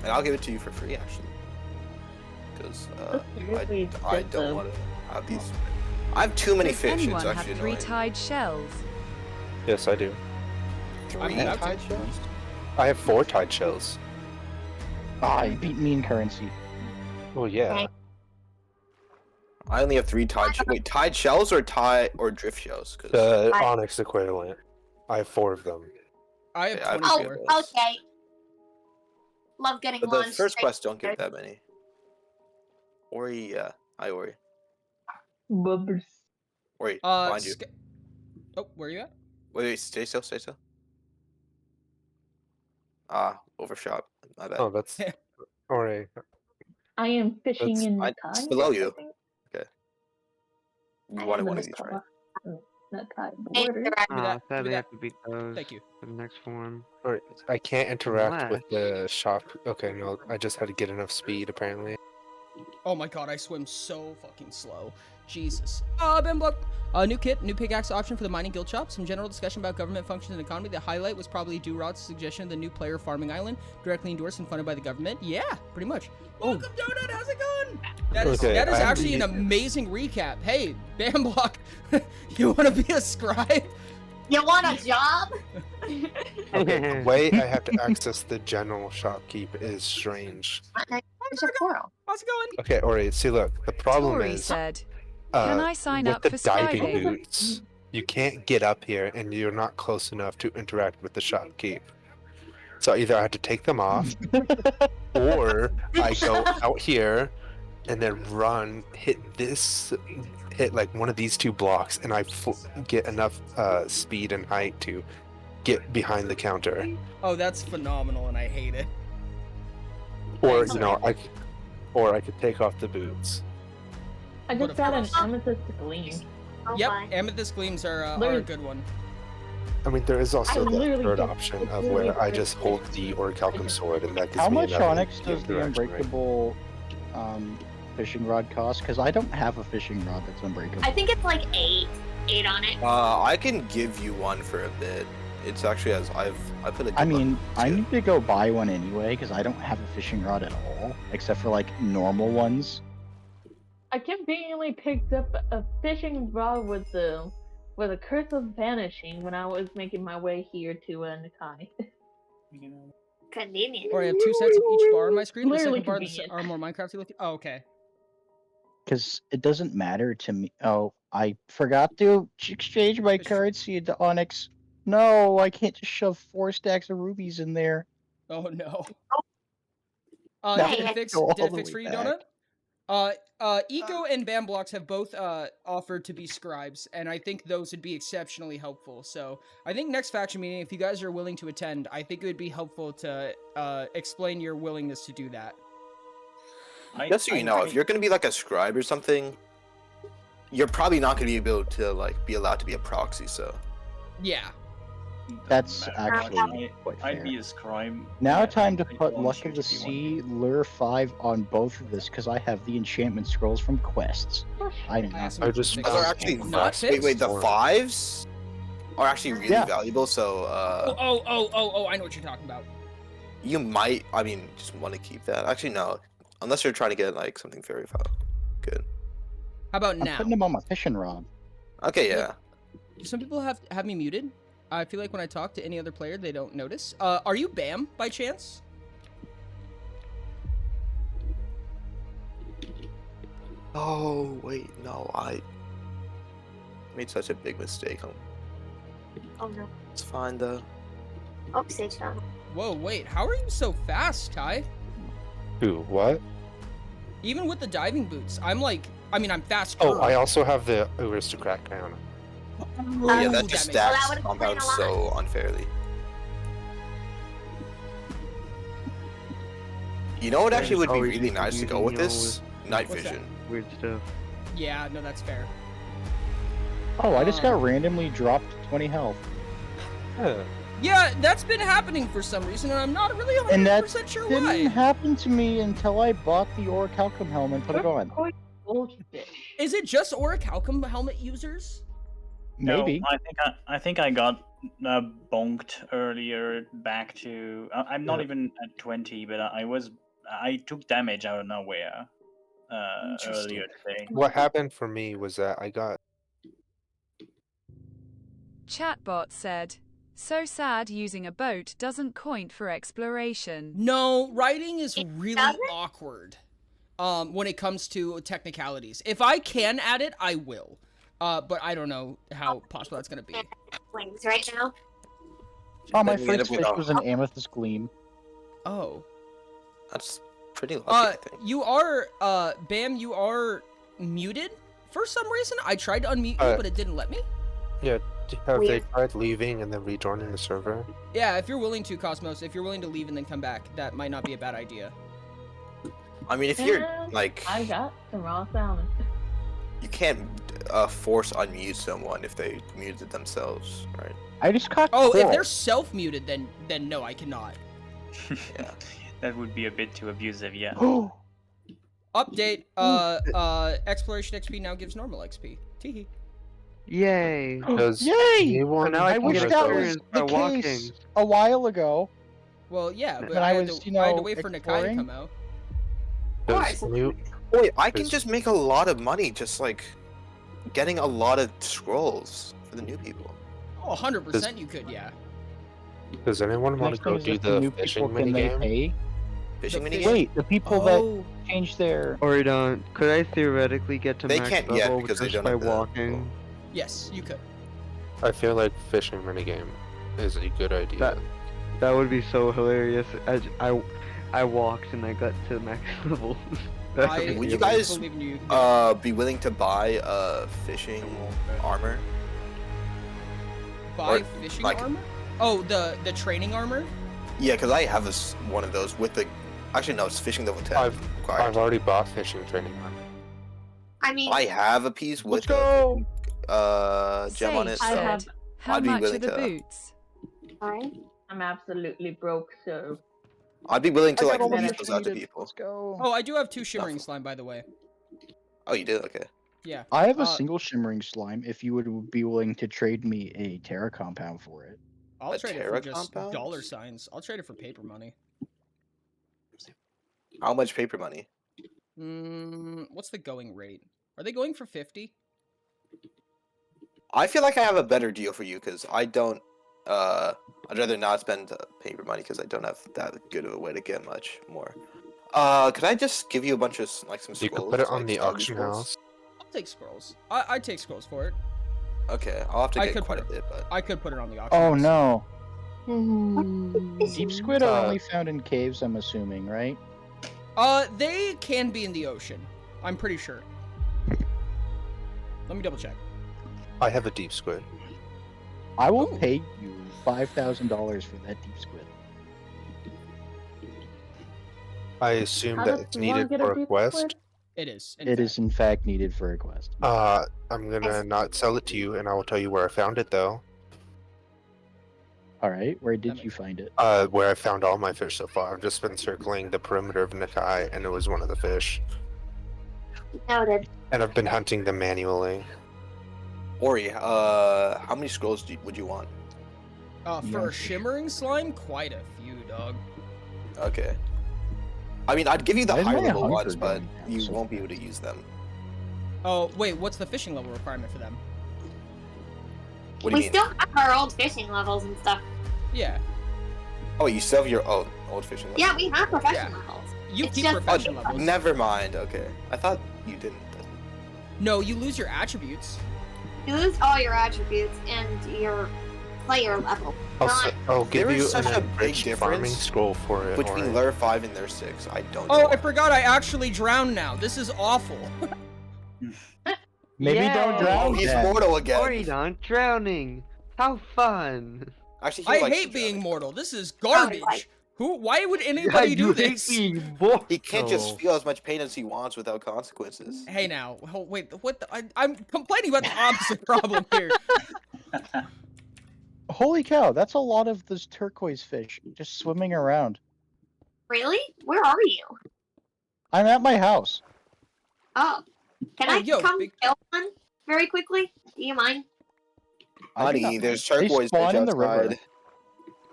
And I'll give it to you for free, actually. Because seriously I did don't the- want to have these. I have too many Does fish. anyone It's have actually 3 annoying. tide shells? Yes, I do. I'm Three allowed to. tide shells? I have 4 tide shells. Ah, you beat me in currency. Well, yeah. Okay. I only have 3 tide. Wait, tide shells or tide or drift shells? 'Cause The I- Onyx equivalent. I have 4 of them. I have Yeah, I've 24. got- Okay. Love getting but the lunch. first straight quest don't there. give that many. Ori, yeah. Hi, Ori. Bubbles. Ori, behind you. Oh, where are you at? Wait, stay still, stay still. Overshot. My bad. Oh, that's. Alright. I am fishing That's- in it's Nakai. below I you. think. You I wanted am one in of these, right? Nakai Hey, border. direct- me that, give me Sadly, I that. have to beat those. Thank you. For the next one. Alright, I can't interact Unless- with the shop. Okay, no, I just had to get enough speed, apparently. Oh my god, I swim so fucking slow. Jesus. Ben Block. New kit, new pickaxe option for the mining guild shop. Some general discussion about government functions and economy. The highlight was probably Durod's suggestion of the new player farming island, directly endorsed and funded by the government. Yeah, pretty much. Welcome, Donut. How's it going? That is Okay, that is I have actually an to- amazing recap. Hey, Ben Block, you want to be a scribe? You want a job? Okay, the way I have to access the general shopkeep is strange. There's a portal. How's it going? Okay, alright, see, look, the problem Tori is. said, Can I sign with up the for diving scribing? boots, you can't get up here and you're not close enough to interact with the shopkeep. So either I have to take them off, or I go out here and then run, hit like one of these 2 blocks, and I get enough speed and height to get behind the counter. Oh, that's phenomenal, and I hate it. Or Thanks, I could take off the boots. I What just a got an fuck? amethyst gleam. Oh Yep, my. amethyst gleams are a Literally- good one. I mean, there is also the literally third just- option it's of literally where I just- just hold the orichalcum sword, and that gives How me much another onyx does the interaction rate. unbreakable fishing rod costs? Because I don't have a fishing rod that's unbreakable. I think it's like 8 on it. I can give you one for a bit. It's actually I put a. I good mean, one, I too. need to go buy one anyway because I don't have a fishing rod at all, except for like normal ones. I conveniently picked up a fishing rod with a curse of vanishing when I was making my way here to Nakai. Convenient. Or I have 2 sets of each bar on my screen. The Literally second bar convenient. are more Minecrafty looking. Oh, okay. Because it doesn't matter to me. Oh, I forgot to exchange my card seed to Onyx. No, I can't just shove 4 stacks of rubies in there. Oh no. Now Did I it fix? go all Did it the fix way for you, back. Donut? Eco and Bam Blocks have both offered to be scribes, and I think those would be exceptionally helpful. So I think next faction meeting, if you guys are willing to attend, I think it would be helpful to explain your willingness to do that. Just so you know, if you're gonna be like a scribe or something, you're probably not gonna be able to like be allowed to be a proxy. So Yeah. That's actually quite I'd fair. be a scribe. Now Yeah, time to I put want Luck you of the to be one. Sea, Lure 5 on both of this because I have the enchantment scrolls from quests. I know. I just Those those are actually not wait, fixed. the 5s are actually really Yeah. valuable. So Oh! I know what you're talking about. you might, I mean, just want to keep that. Actually, no, unless you're trying to get like something very good. How about I'm now? putting them on my fishing rod. Okay, yeah. Some people have me muted. I feel like when I talk to any other player, they don't notice. Are you Bam by chance? Oh wait, no, I made such a big mistake. Oh no. It's fine though. Oh, Sage down. Whoa, wait. How are you so fast, Ty? Who? What? Even with the diving boots, I'm fast. Oh, I also have the aristocrat crown. Yeah, that Ooh, just makes stacks sense. Well, that would explain compounds a lot. so unfairly. You know what actually would be always really nice to go with using this? Night What's that? vision. Weird stuff. Yeah, no, that's fair. Oh, I just got randomly dropped 20 health. Yeah. Yeah, that's been happening for some reason, and I'm not really 100% And that sure didn't why. happen to me until I bought the Orichalcum helmet and put it on. Goldfish. Is it just Orichalcum helmet users? Maybe. No, I think I got bonked earlier back to. I'm not Yeah. even at 20, but I took damage out of nowhere Interesting. earlier today. What happened for me was that I got Chatbot said, "So sad using a boat doesn't count for exploration." No, writing is really doesn't? awkward when it comes to technicalities. If I can add it, I will. But I don't know how possible that's going to be. Wings right now. Oh, my Then we end first up with fish a- was an amethyst gleam. Oh. That's pretty lucky, I think. You are, Bam, you are muted for some reason. I tried to unmute you, but it didn't let me. yeah. Have they Weird. tried leaving and then rejoining the server? Yeah, if you're willing to, Cosmos, if you're willing to leave and then come back, that might not be a bad idea. I mean, if you're Yeah, like, I got some raw salmon. you can't force unmute someone if they muted themselves, right? I just caught Oh, if coral. they're self-muted, then no, I cannot. Yeah. That would be a bit too abusive, yeah. Update, exploration XP now gives normal XP. Teehee. Yay! Does Yay! anyone now I I can wish get that was experience by the walking. case a while ago. Well, yeah, but When I I had was, to, you I had to know, wait for Nakai to exploring. come out. does any, Wait, I can Is- just make a lot of money just like getting a lot of scrolls for the new people. Oh, 100% you could, yeah. does anyone want Next to go thing is do if the new fishing people, can they minigame? pay? Fishing The minigame? fish- Wait, the people that changed their... Oridont, could I theoretically get to They max can't yet level because they just don't by have the- walking? Yes, you could. I feel like fishing minigame is a good idea. That would be so hilarious. I walked and I got to max level. That I would Would be you amazing. guys believe in you. be willing to buy fishing armor? Buy or, fishing like- armor? Oh, the training armor? Yeah, because I have one of those with the. Actually, no, it's fishing level 10 I've required. already bought fishing training armor. I mean, I have a piece with Let's go! gem on it, Sage so said, "How I'd be much are willing the to- boots?" fine. I'm absolutely broke, so I'd be willing to I like got all the lease fish those out to needed. people. Let's go. Oh, I do have 2 shimmering slime, by the way. Oh, you did? Okay. Yeah. I have a single shimmering slime. If you would be willing to trade me a Terra compound for it. I'll A trade it for Terra just compound? dollar signs. I'll trade it for paper money. How much paper money? What's the going rate? Are they going for 50? I feel like I have a better deal for you because I don't. I'd rather not spend paper money because I don't have that good of a way to get much more. Could I just give you a bunch of like some scrolls? You could put it on like the Stardew auction scrolls? house. I'll take scrolls. I'd take scrolls for it. Okay, I'll have to I get could quite a put bit, but I could put it on the auction Oh house. no. Hmm. Deep squid are only found in caves, I'm assuming, right? They can be in the ocean. I'm pretty sure. Let me double check. I have a deep squid. I will Ooh. pay you $5,000 for that deep squid. I assume How that does it's one needed get for a a deep quest. squid? It is. It is in fact needed for a quest. I'm gonna not sell it to you, and I will tell you where I found it though. All right, where did That you makes find it? Where I found all my fish so far. I've just been circling the perimeter of Nakai, and it was one of the fish. Noted. And I've been hunting them manually. Ori, how many scrolls would you want? For a shimmering slime, quite a few, dog. Okay. I mean, I'd give you the Why is my high level hunger ones, but going down you so won't be able to use them. Oh, wait, what's the fishing level requirement for them? What do you We mean? still have our old fishing levels and stuff. Yeah. Oh, you still have your own old fishing level? Yeah, we have professional levels. You It's keep just- professional Oh, levels. never mind. Okay, I thought you didn't. No, you lose your attributes. You lose all your attributes and your player level. I'll give There you is such an a big enriched farming difference scroll for it. Between Ori. Layer 5 and Layer 6, I don't know. Oh, I why. forgot I actually drowned now. This is awful. Maybe don't Yay! drown. Oh, he's then. mortal again. Oridont drowning. How fun! Actually, he I likes hate to being drown. mortal. This is Probably garbage. Why would anybody do this? He can't just feel as much pain as he wants without consequences. Hey now, wait, what I'm complaining about the opposite problem here. Holy cow, that's a lot of those turquoise fish just swimming around. Really? Where are you? I'm at my house. Oh. Can Oh, I yo, come big- kill one very quickly? Do you mind? I do Honey, not there's mind. turquoise They spawn fish in the river. outside.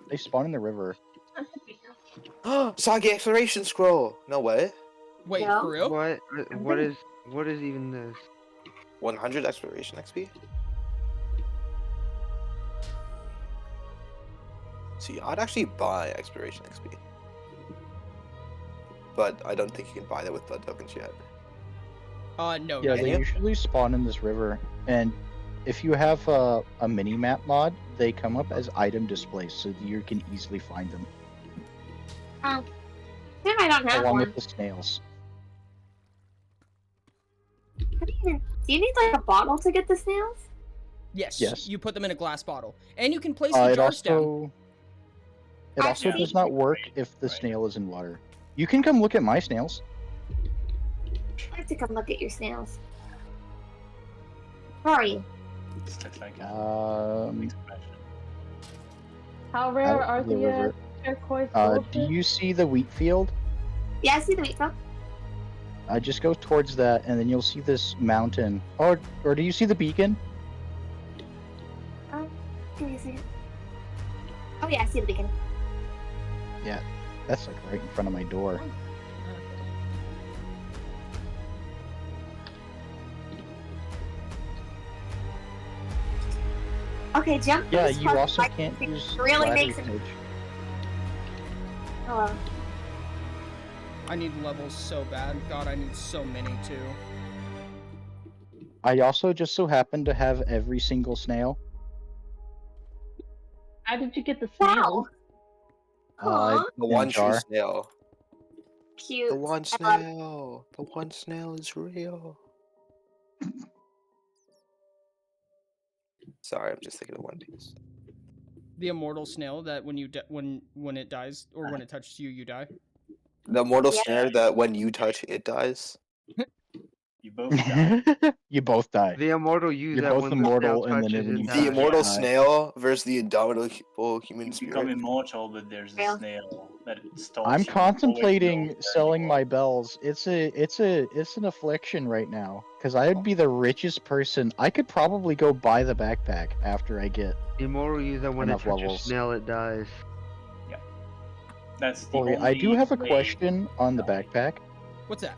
They spawn in the river. Soggy exploration scroll. No way. Wait, No. for real? What is even this? 100 exploration XP. See, I'd actually buy exploration XP, but I don't think you can buy that with blood tokens yet. No. Yeah, not they yet. usually spawn in this river, and if you have a mini-map mod, they come up as item displays, so that you can easily find them, Oh. Then I don't have along one. with the snails. How do you need like a bottle to get the snails? Yes. Yes. You put them in a glass bottle, and you can place the It jars down. also Actually- does not work if the snail is in water. You can come look at my snails. I have to come look at your snails. Where are you? How rare Out are of the the river. turquoise Do goldfish? you see the wheat field? Yeah, I see the wheat field. Just go towards that, and then you'll see this mountain. Or do you see the beacon? Give me a second. Oh yeah, I see the beacon. Yeah, that's like right in front of my door. Okay, jump. Yeah, this you part, also like, can't it use really ladder makes it. coach. Hello. I need levels so bad. God, I need so many too. I also just so happen to have every single snail. How did you get the Wow. snails? Aw, The in a one true jar. snail. cute. The one I love- snail. The one snail is real. Sorry, I'm just thinking of One Piece. The immortal snail that when you when it dies or when it touches you, you die. The mortal Yeah. snare that when you touch it dies. You both die. You both die. The immortal use You're that both when immortal, the snail and then touches when you it The die, dies. immortal die. snail versus the indomitable human You become spirit. immortal, but there's a Yeah. snail that stops I'm you from always contemplating knowing where you selling are. my bells. It's an affliction right now, because I'd be the richest person. I could probably go buy the backpack after I get. The immortal use that when it Enough touches levels. snail, it dies. That's the Ori, only I do have a way question on the die. backpack. What's that?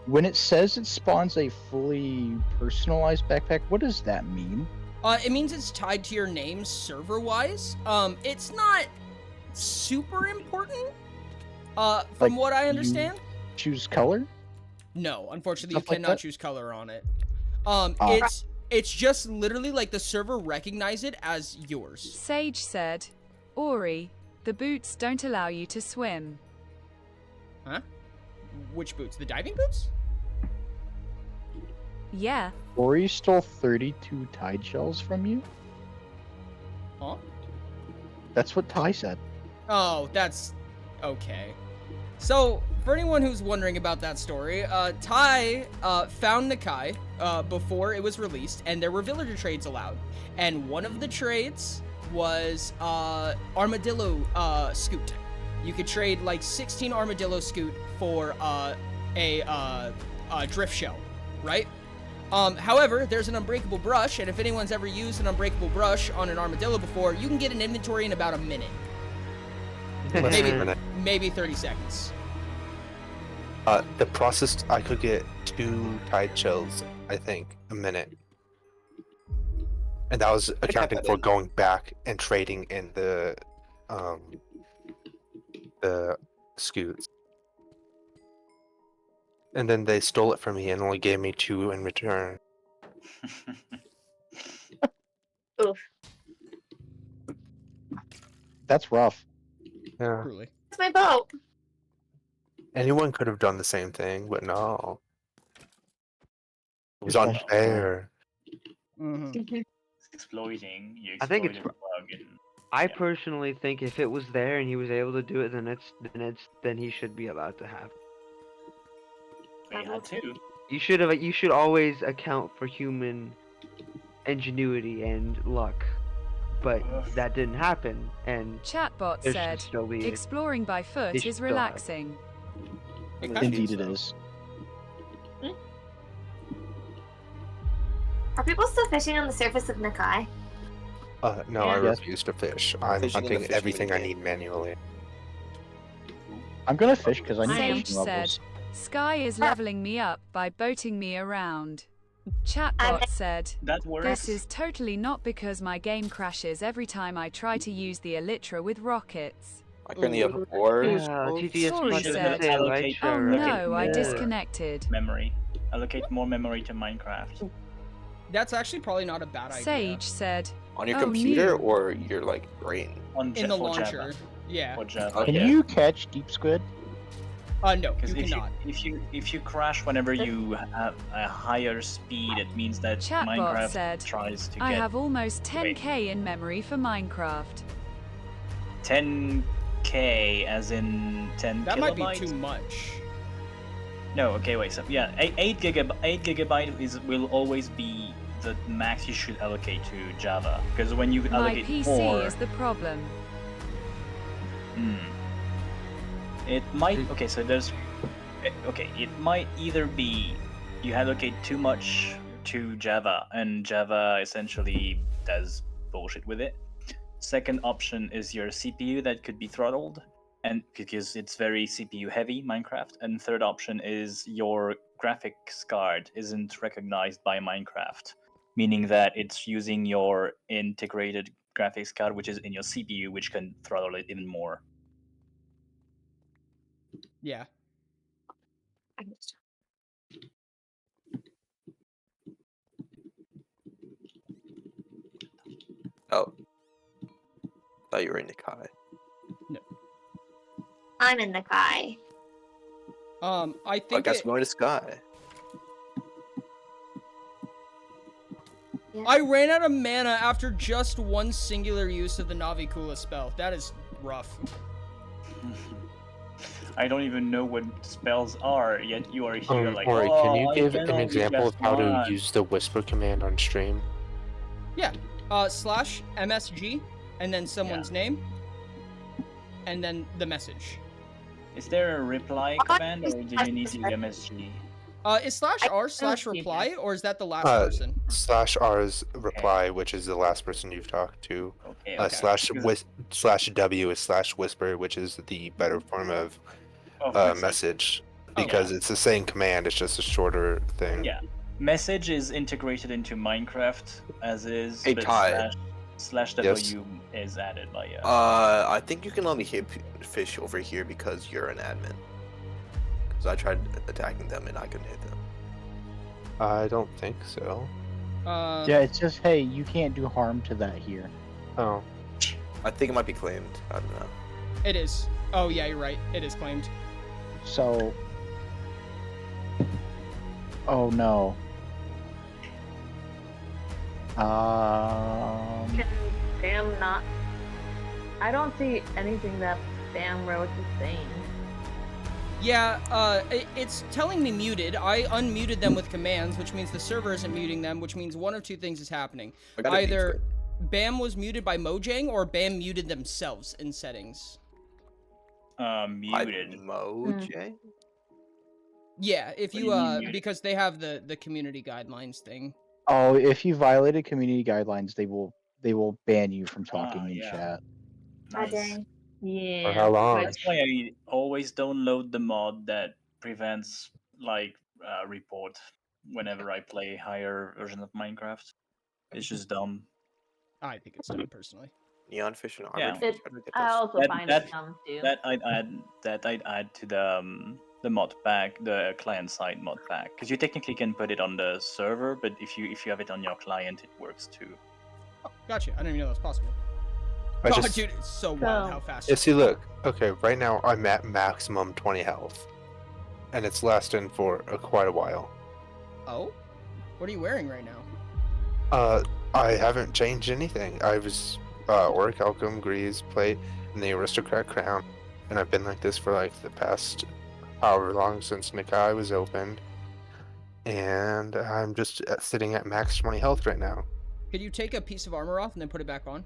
When it says it spawns a fully personalized backpack, what does that mean? It means it's tied to your name server-wise. It's not super important. From Like, what I you understand. Choose color? No, unfortunately, Stuff you like cannot that? choose color on it. Ah. It's just literally like the server recognize it as yours. Sage said, Ori, the boots don't allow you to swim. Huh? Which boots? The diving boots? Yeah. Ori stole 32 tide shells from you? Huh? That's what Ty said. Oh, that's okay. So, for anyone who's wondering about that story, Ty found Nakai before it was released, and there were villager trades allowed. And one of the trades was armadillo scoot. You could trade like 16 armadillo scoot for a drift shell, right? However, there's an unbreakable brush, and if anyone's ever used an unbreakable brush on an armadillo before, you can get an inventory in about a minute. Less than a minute. Maybe 30 seconds. The process, I could get 2 tide shells, I think, a minute. And that was accounting for going back and trading in the scoots. And then they stole it from me and only gave me 2 in return. Oof. That's rough. Yeah. Truly. It's my boat. Anyone could have done the same thing, but no. It was You're so unfair. Mm-hmm. Exploiting. You I think exploited it's- a bug and I personally think if it was there and he was able to do it, then he should be allowed to have. they had to. You should always account for human ingenuity and luck, but that didn't happen, and Chatbot there should said, still be. exploring by They foot should is still have. relaxing. Indeed it is. Are people still fishing on the surface of Nakai? No, I Yes. refuse to fish. I'm Fishing in the hunting fishing everything I minigame. need manually. I'm gonna fish because I need Sage fishing said, levels. Sky is leveling me up by boating me around. Chatbot said, That works. this is totally not because my game crashes every time I try to use the Elytra with rockets. I currently have 4. Yeah, TTS Sorry, Punch should said. say allocate- Elytra, Oh right? no, I Yeah. disconnected. memory. Allocate more memory to Minecraft. That's actually probably not a bad idea. Sage said, On your Oh, computer new. or your like brain? In the for launcher. Java. Yeah. For Java. Okay. Can you catch deep squid? No, Because you cannot. if you crash whenever you have a higher speed, it means that Chatbot Minecraft said, tries to I get have almost 10k in memory for Minecraft. 10k as in 10 That might kilobytes. be too much. No, okay, wait. So yeah, 8 gigabyte will always be the max you should allocate to Java. Because when you My allocate PC more, is the problem. it might. Okay, so there's. Okay, it might either be you allocate too much to Java, and Java essentially does bullshit with it. Second option is your CPU that could be throttled, and because it's very CPU heavy, Minecraft. And third option is your graphics card isn't recognized by Minecraft, meaning that it's using your integrated graphics card, which is in your CPU, which can throttle it even more. Yeah. Oh. Thought you were in Nakai. I'm in Nakai. I I think guess I'm going to Sky. I ran out of mana after just one singular use of the Navikula spell. That is rough. I don't even know what spells are, yet you are here like, Ori, oh, can you I give can an only example of cast how to one." use the whisper command on stream? Yeah. Slash MSG, and then someone's name, and then the message. Is there a reply command, or do you need the MSG? Is slash R slash reply, or is that the last person? Slash R's reply, which is the last person you've talked to. Okay. Slash W is slash whisper, which is the better form of message, because it's the same command. It's just a shorter thing. Yeah. Message is integrated into Minecraft as is, Hey, but Ty. slash W is added by I think you can only hit fish over here because you're an admin. Because I tried attacking them and I couldn't hit them. I don't think so. Yeah, it says, hey, you can't do harm to that here. Oh. I think it might be claimed. I don't know. It is. Oh yeah, you're right. It is claimed. So. Oh no. Can Bam not? I don't see anything that Bam wrote is saying. Yeah, it's telling me muted. I unmuted them with commands, which means the server isn't muting them, which means one of two things is happening. Either Bam was muted by Mojang, or Bam muted themselves in settings. Muted. Mojang? Yeah, if What you, do you mean muted? because they have the community guidelines thing. Oh, if you violated community guidelines, they will ban you from talking in chat. Nice. Yeah. For how long? That's why I always don't load the mod that prevents report whenever I play higher version of Minecraft. It's just dumb. I think it's dumb personally. Neonfish and Yeah. armored fish. I also find it dumb too. That I'd add to the mod pack, the client side mod pack, because you technically can put it on the server, but if you have it on your client, it works too. Oh, gotcha. I didn't even know that was possible. Dude, it's so wild how fast. Yeah, see, look. Okay, right now I'm at maximum 20 health, and it's lasting for quite a while. Oh, what are you wearing right now? I haven't changed anything. I was Orichalcum, Grease, Plate, and the Aristocrat Crown, and I've been like this for like the past however long since Nikai was opened, and I'm just sitting at max 20 health right now. Could you take a piece of armor off and then put it back on?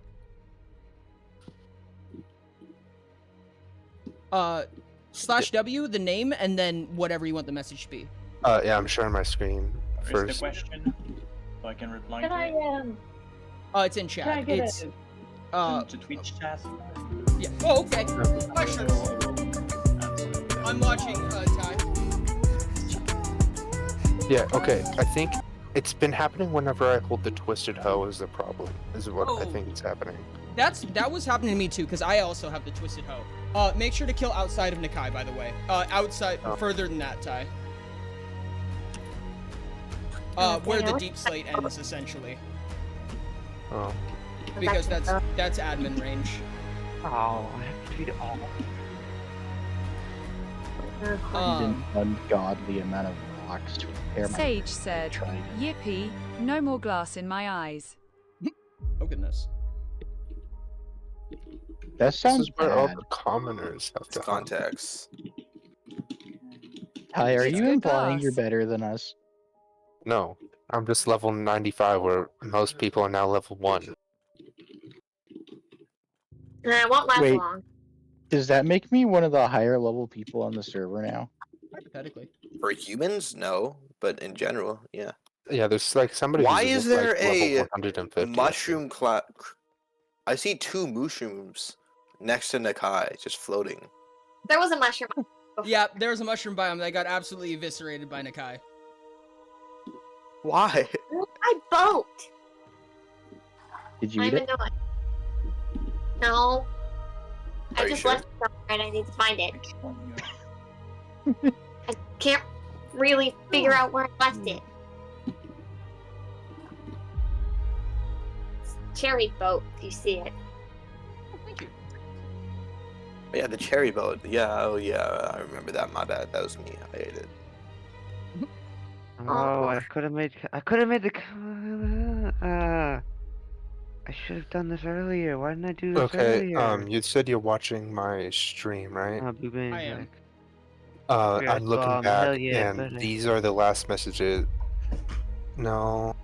Slash W, the name, and then whatever you want the message to be. Yeah, I'm sharing my screen Where's first. the question? So I can reply Can to I it. It's in chat. Can I get It's to Twitch chat. yeah. Oh, okay. Questions. I'm watching Ty. Yeah, okay. I think it's been happening whenever I hold the twisted hoe is the problem, is what I think is happening. That was happening to me too, because I also have the twisted hoe. Make sure to kill outside of Nikai, by the way. Outside, further than that, Ty. Where the deep slate ends, essentially. Oh. Because that's admin range. Oh, I have to treat it all. An ungodly amount of rocks to repair my. Sage said, trident. "Yippee! No more glass in my eyes." Oh goodness. That sounds This is where all bad. the commoners have to hunt. Contacts. Ty, are It's you good implying glass. you're better than us? No, I'm just level 95, where most people are now level 1. And I won't last Wait. long. Does that make me one of the higher level people on the server now? Hypothetically. For humans, no. But in general, yeah. Yeah, there's like somebody Why who's is like there level a 150. mushroom cloud? I see 2 mushrooms next to Nakai just floating. There was a mushroom. Yeah, there was a mushroom biome that got absolutely eviscerated by Nakai. Why? I boat. Did you I'm eat it? annoyed. No. Are I you just sure? left it somewhere and I need to find it. I can't really figure out where I left it. It's cherry boat, if you see it. Thank you. Yeah, the cherry boat. Yeah, oh yeah, I remember that. My bad. That was me. I ate it. Oh, I could have made the. I should have done this earlier. Why didn't I do this Okay, earlier? you said you're watching my stream, right? Oh, Blue Ban's I am. back. I'm looking hell back, yeah, and buddy. these are the last messages. No.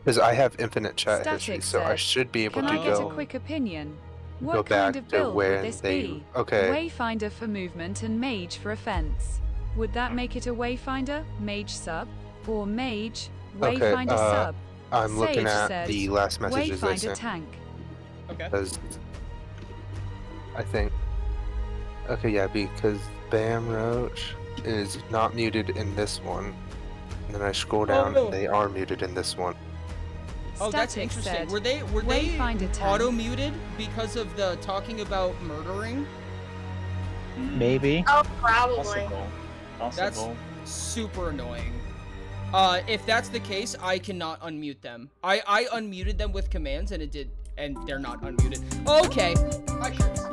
Because I have infinite chat history, Static so I said, should be able "Can to I get a go quick opinion? go What back kind of to build would when this they. be? Okay. Wayfinder for movement and mage for offense. Would that make it a Wayfinder, mage sub, or mage, Okay, Wayfinder sub? I'm looking Sage at said, the last messages I Wayfinder sent. tank. Okay. Because I think. Okay, yeah, because Bam Roach is not muted in this one. And then I scroll down, Oh. and they are muted in this one. Oh, that's Static interesting. said, Were they Wayfinder tank. auto muted because of the talking about murdering? Maybe. Oh, probably. Possible. That's Possible. super annoying. If that's the case, I cannot unmute them. I unmuted them with commands and it did, and they're not unmuted. Okay. Hi, Shirts.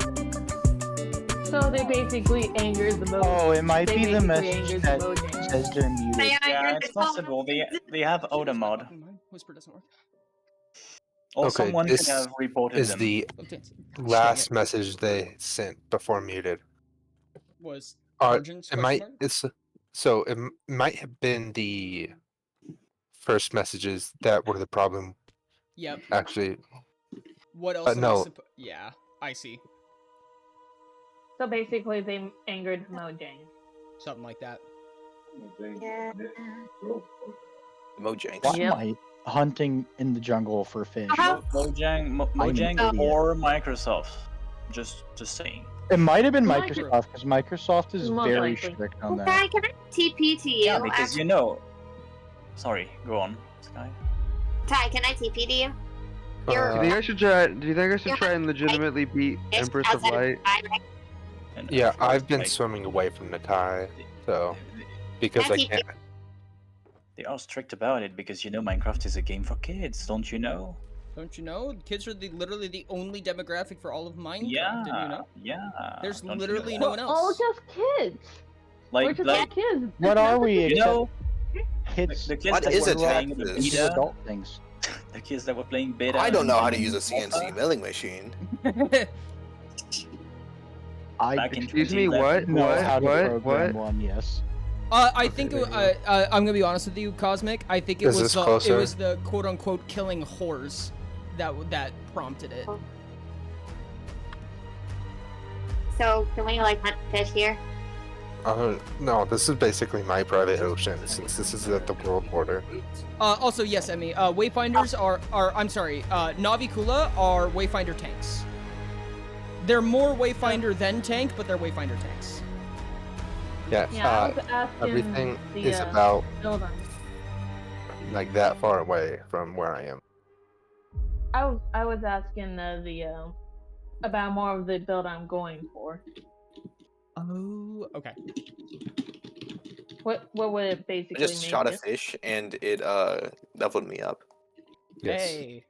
So they basically angered the mode. Oh, it might They be the basically message angered that the Mojang. says they're muted. May I Yeah, hear it's the tone? possible. They have auto mod. Whisper doesn't work. Or Okay, someone could this have reported is them. the Gosh, dang last it. message they sent before muted. Was Uh, Virgin's it might question mark? it's so it might have been the first messages that were the problem. Yep. Actually, What else am I no. Yeah, I see. So basically, they angered Mojang. Something like that. Yeah. Mojang. Why Yep. am I hunting in the jungle for fish? How- Mojang idiot. or Microsoft. Just saying. It might have been Micro- Microsoft, because Microsoft is Most very likely. strict on that. Okay, can I TP to you? Yeah, because you know. Sorry, go on, Sky. Ty, can I TP to you? Do you think I should try? Do you think I should try and legitimately beat Empress of Outside Light? And Yeah, of course, I've been like, swimming away from Nakai, so because I That's can't. They are strict about it because you know Minecraft is a game for kids, don't you know? Don't you know? Kids are literally the only demographic for all of Minecraft. Yeah, Didn't you know? yeah. There's don't you literally know? no one else. All just kids. We're Like, just like kids. What are we? you Except know, kids. the kids What that is were a playing the taxes? These are beta, adult things. the kids that were playing beta. I don't know how to and use a CNC milling machine. I Back in Excuse me, what? 2011. know how to What? program one. Yes. I Okay, think there you I'm gonna be honest with you, Cosmic. I think it Is was this the closer? quote unquote killing whores that prompted it. So, can we like hunt fish here? No, this is basically my private ocean since this is at the world border. Also, yes, Emmy. Wayfinders are I'm sorry. Navikula are Wayfinder tanks. They're more Wayfinder than tank, but they're Wayfinder tanks. Yeah, Yeah, I was asking everything the, is about Hold on. like that far away from where I am. I was asking the about more of the build I'm going for. Oh, okay. What would it I basically just make shot a it? fish and it leveled me up. Yes. Hey.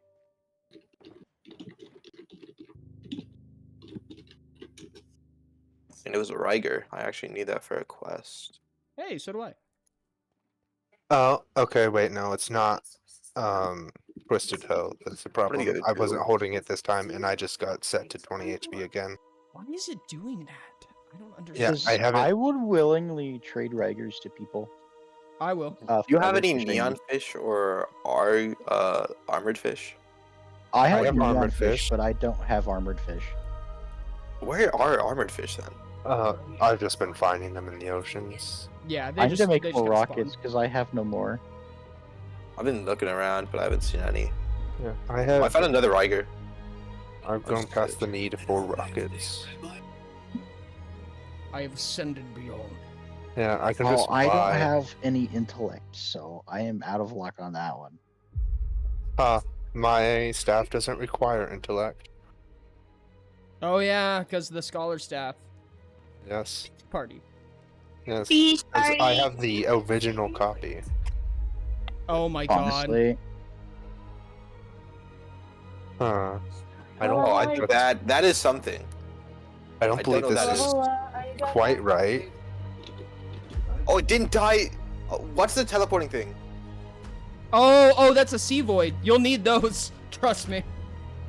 And it was a Riger. I actually need that for a quest. Hey, so do I. Oh, okay. Wait, no, it's not. Twisted Toe. That's the problem. gotta I wasn't do? holding it this time, and I just got set to 20 HP again. Why is it doing that? I don't Yeah, understand. 'Cause I haven't. I would willingly trade Rigers to people. I will. Do you have for any fishing. neon fish or armored fish? I have have neon armored fish, fish. but I don't have armored fish. Where are armored fish then? I've just been finding them in the oceans. Yeah, they I just need to make they more just gotta rockets spawn. because I have no more. I've been looking around, but I haven't seen any. Yeah, I Oh, have. I found another Riger. I've gone past the need for rockets. I have ascended beyond. Yeah, I can Oh, just I don't buy. have any intellect, so I am out of luck on that one. My staff doesn't require intellect. Oh yeah, because the scholar staff Yes. party. Yes. Fish 'Cause party. I have the original copy. Oh my god. Honestly, Huh. I don't. Oh, Alright. that is something. I don't I believe don't know this that is is. quite right. Oh, it didn't die. Oh, what's the teleporting thing? Oh, that's a sea void. You'll need those. Trust me.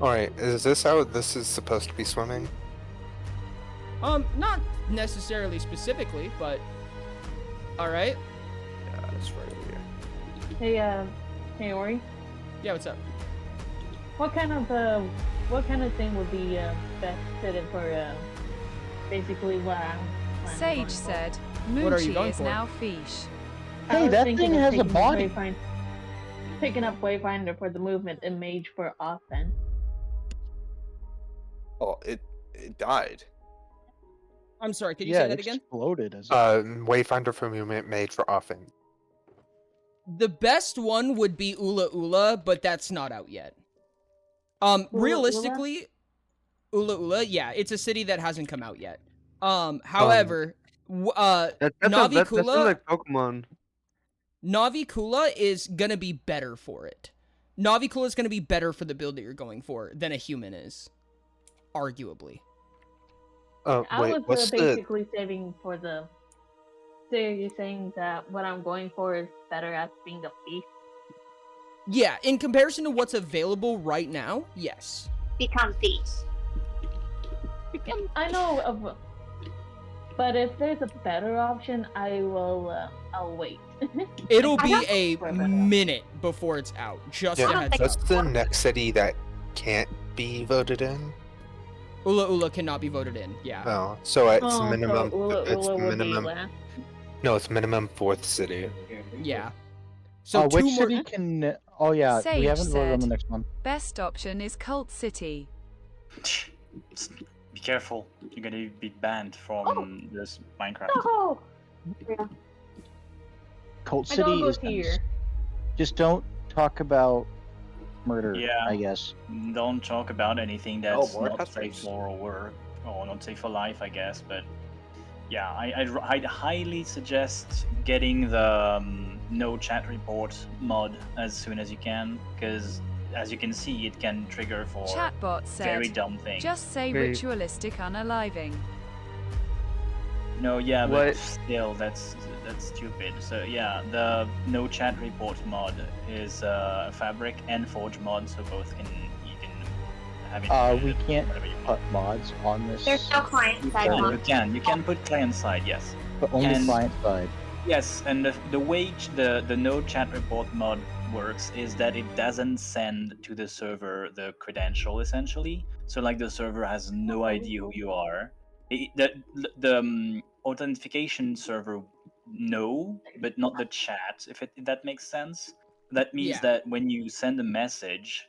All right. Is this how this is supposed to be swimming? Not necessarily specifically, but all right. Yeah, that's right over here. Hey, Ori. Yeah, what's up? What kind of thing would be best fitted for basically what I'm planning Sage on said, What are you Moochie going is for? now fish. I Hey, was that thinking thing of has a taking body. Picking up Wayfinder for the movement and Mage for offense. Oh, it died. I'm sorry, could you Yeah, say it that again? exploded as Wayfinder for movement made for offense. The best one would be Ula Ula, but that's not out yet. Realistically, Ula, yeah, it's a city that hasn't come out yet. However, That sounds Navikula, like Pokemon. Navikula is gonna be better for it. Navikula is gonna be better for the build that you're going for than a human is, arguably. I Wait, was what's the? basically saving for the. So you're saying that what I'm going for is better at being a thief? Yeah, in comparison to what's available right now, yes. Become thieves. I know of, but if there's a better option, I will. I'll wait. It'll I be don't- a For a better minute before it's out. Just a Yeah, heads what's up. the next city that can't be voted in? Ula Ula cannot be voted in. Yeah. Oh, so it's Oh, minimum. so Ula it's Ula would be minimum. last. No, it's minimum 4th city. Yeah. So which two more. city can? Oh yeah, we Sage haven't voted on the said, next one. best option is Cult City. Be careful, you're gonna be banned from this Minecraft. Oh, Cult I City don't go is here. just don't talk about murder. Yeah. I guess. Don't talk about anything that's more not safe customs. for work or not safe for life, I guess. But yeah, I'd highly suggest getting the no chat report mod as soon as you can, because as you can see, it can trigger for Chatbot very said, dumb things. just say Wait. ritualistic unaliving. No, yeah, but What? still, that's stupid. So yeah, the no chat report mod is Fabric and Forge mod, so both you can have it. We can't whatever you put want. mods on this. There's no client side Oh, mod. you can put client side, yes. But only and- client side. Yes, and the way the no chat report mod works is that it doesn't send to the server the credential essentially. So like the server has no idea who you are. The authentication server no, but not the chat. If that makes sense. That means Yeah. that when you send a message,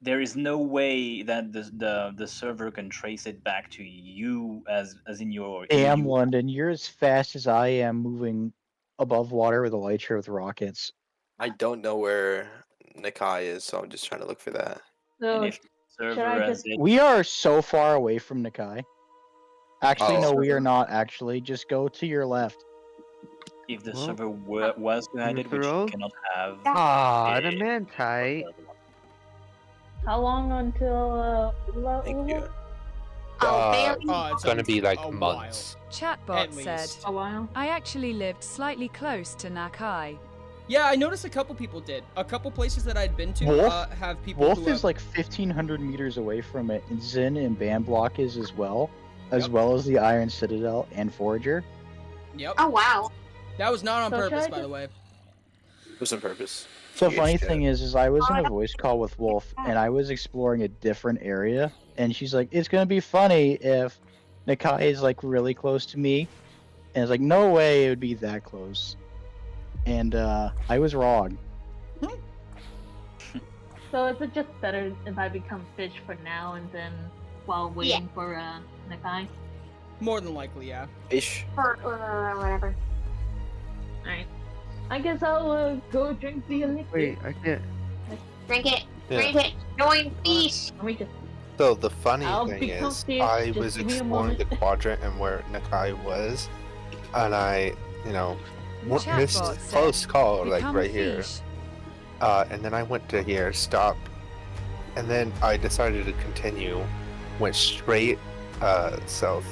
there is no way that the server can trace it back to you as in your Damn, EU. London, you're as fast as I am moving above water with a light show with rockets. I don't know where Nakai is, so I'm just trying to look for that. So And if the should server I has just- it, We are so far away from Nakai. Actually, Oh. no, we are not. Actually, just go to your left. if the Well, server was to hide it, which Mithril? you cannot have. Ah, eh, the Mantite. how long until Ula Thank you. Ula? Oh, Bailey. It's Gonna be like a months. Chatbot At said, least. A while. I actually lived slightly close to Nakai. Yeah, I noticed a couple people did. A couple places that I'd been to Wolf- have people Wolf who is have... like 1,500 meters away from it, and Zin and Bandblock is as well Yep. as the Iron Citadel and Forager. Yep. Oh wow. That was not on So should purpose, I by the just- way. It was on purpose. The Huge funny chat. thing is I was in a voice call with Wolf, and I was exploring a different area, and she's like, "It's gonna be funny if Nakai is like really close to me," and it's like, "No way, it would be that close," and I was wrong. So is it just better if I become fish for now and then while waiting for Nakai? More than likely, yeah. Ish. Or whatever. Alright. I guess I'll go drink the elixir. Wait, I can't. Drink it. Yeah. Drink it. Join fish. Let me just. So the funny I'll thing become is, fish, I just was give me a exploring the moment. quadrant and where Nakai was, and I, Chatbot missed said, close call like become right here. fish. And then I went to here, stop, and then I decided to continue. Went straight south,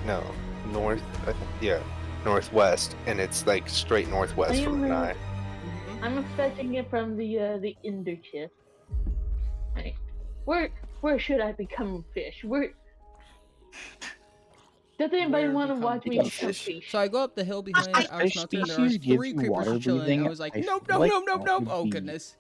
no, north. I think, yeah, northwest, and it's like straight northwest from Really? Nakai. I'm fetching it from the Ender chest. Right. Where should I become fish? Where Does anybody Where want to become watch me become become fish? fish? So I go up the hill behind If our fish smelter, and there are species gives 3 you creepers water just chilling. breathing, I was like, I nope, feel nope, like nope, nope, that nope. would Oh be- goodness.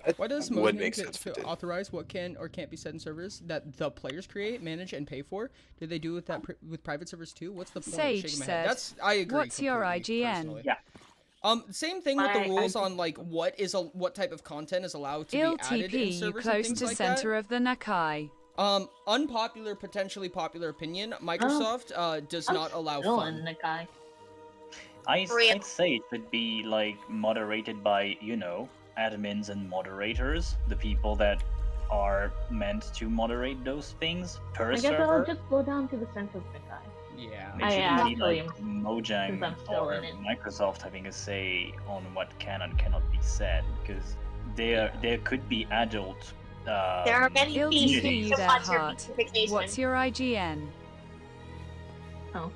That Why does would Mosman make sense for to Disney. authorize what can or can't be said in servers that the players create, manage, and pay for? Do they do with that with private servers too? What's the point? Sage Shaking my head. said, That's I agree. "What's your completely, IGN?" personally. Yeah. Same thing with the My rules IGN. on like what type of content is allowed to Ill be added TP in you servers and close things to like center that. of the Nakai. Unpopular, potentially popular opinion. Microsoft does not allow Still fun. in the guy. I'd say it should be like moderated by, admins and moderators, the people that are meant to moderate those things per I guess I'll server. just go down to the center of the guy. Yeah. It I shouldn't be actually like am, Mojang since I'm still or in it. Microsoft having a say on what can and cannot be said, because there could be adult. There are many Ill fees TP you to there, watch your heart. beautification. What's your IGN? Oh.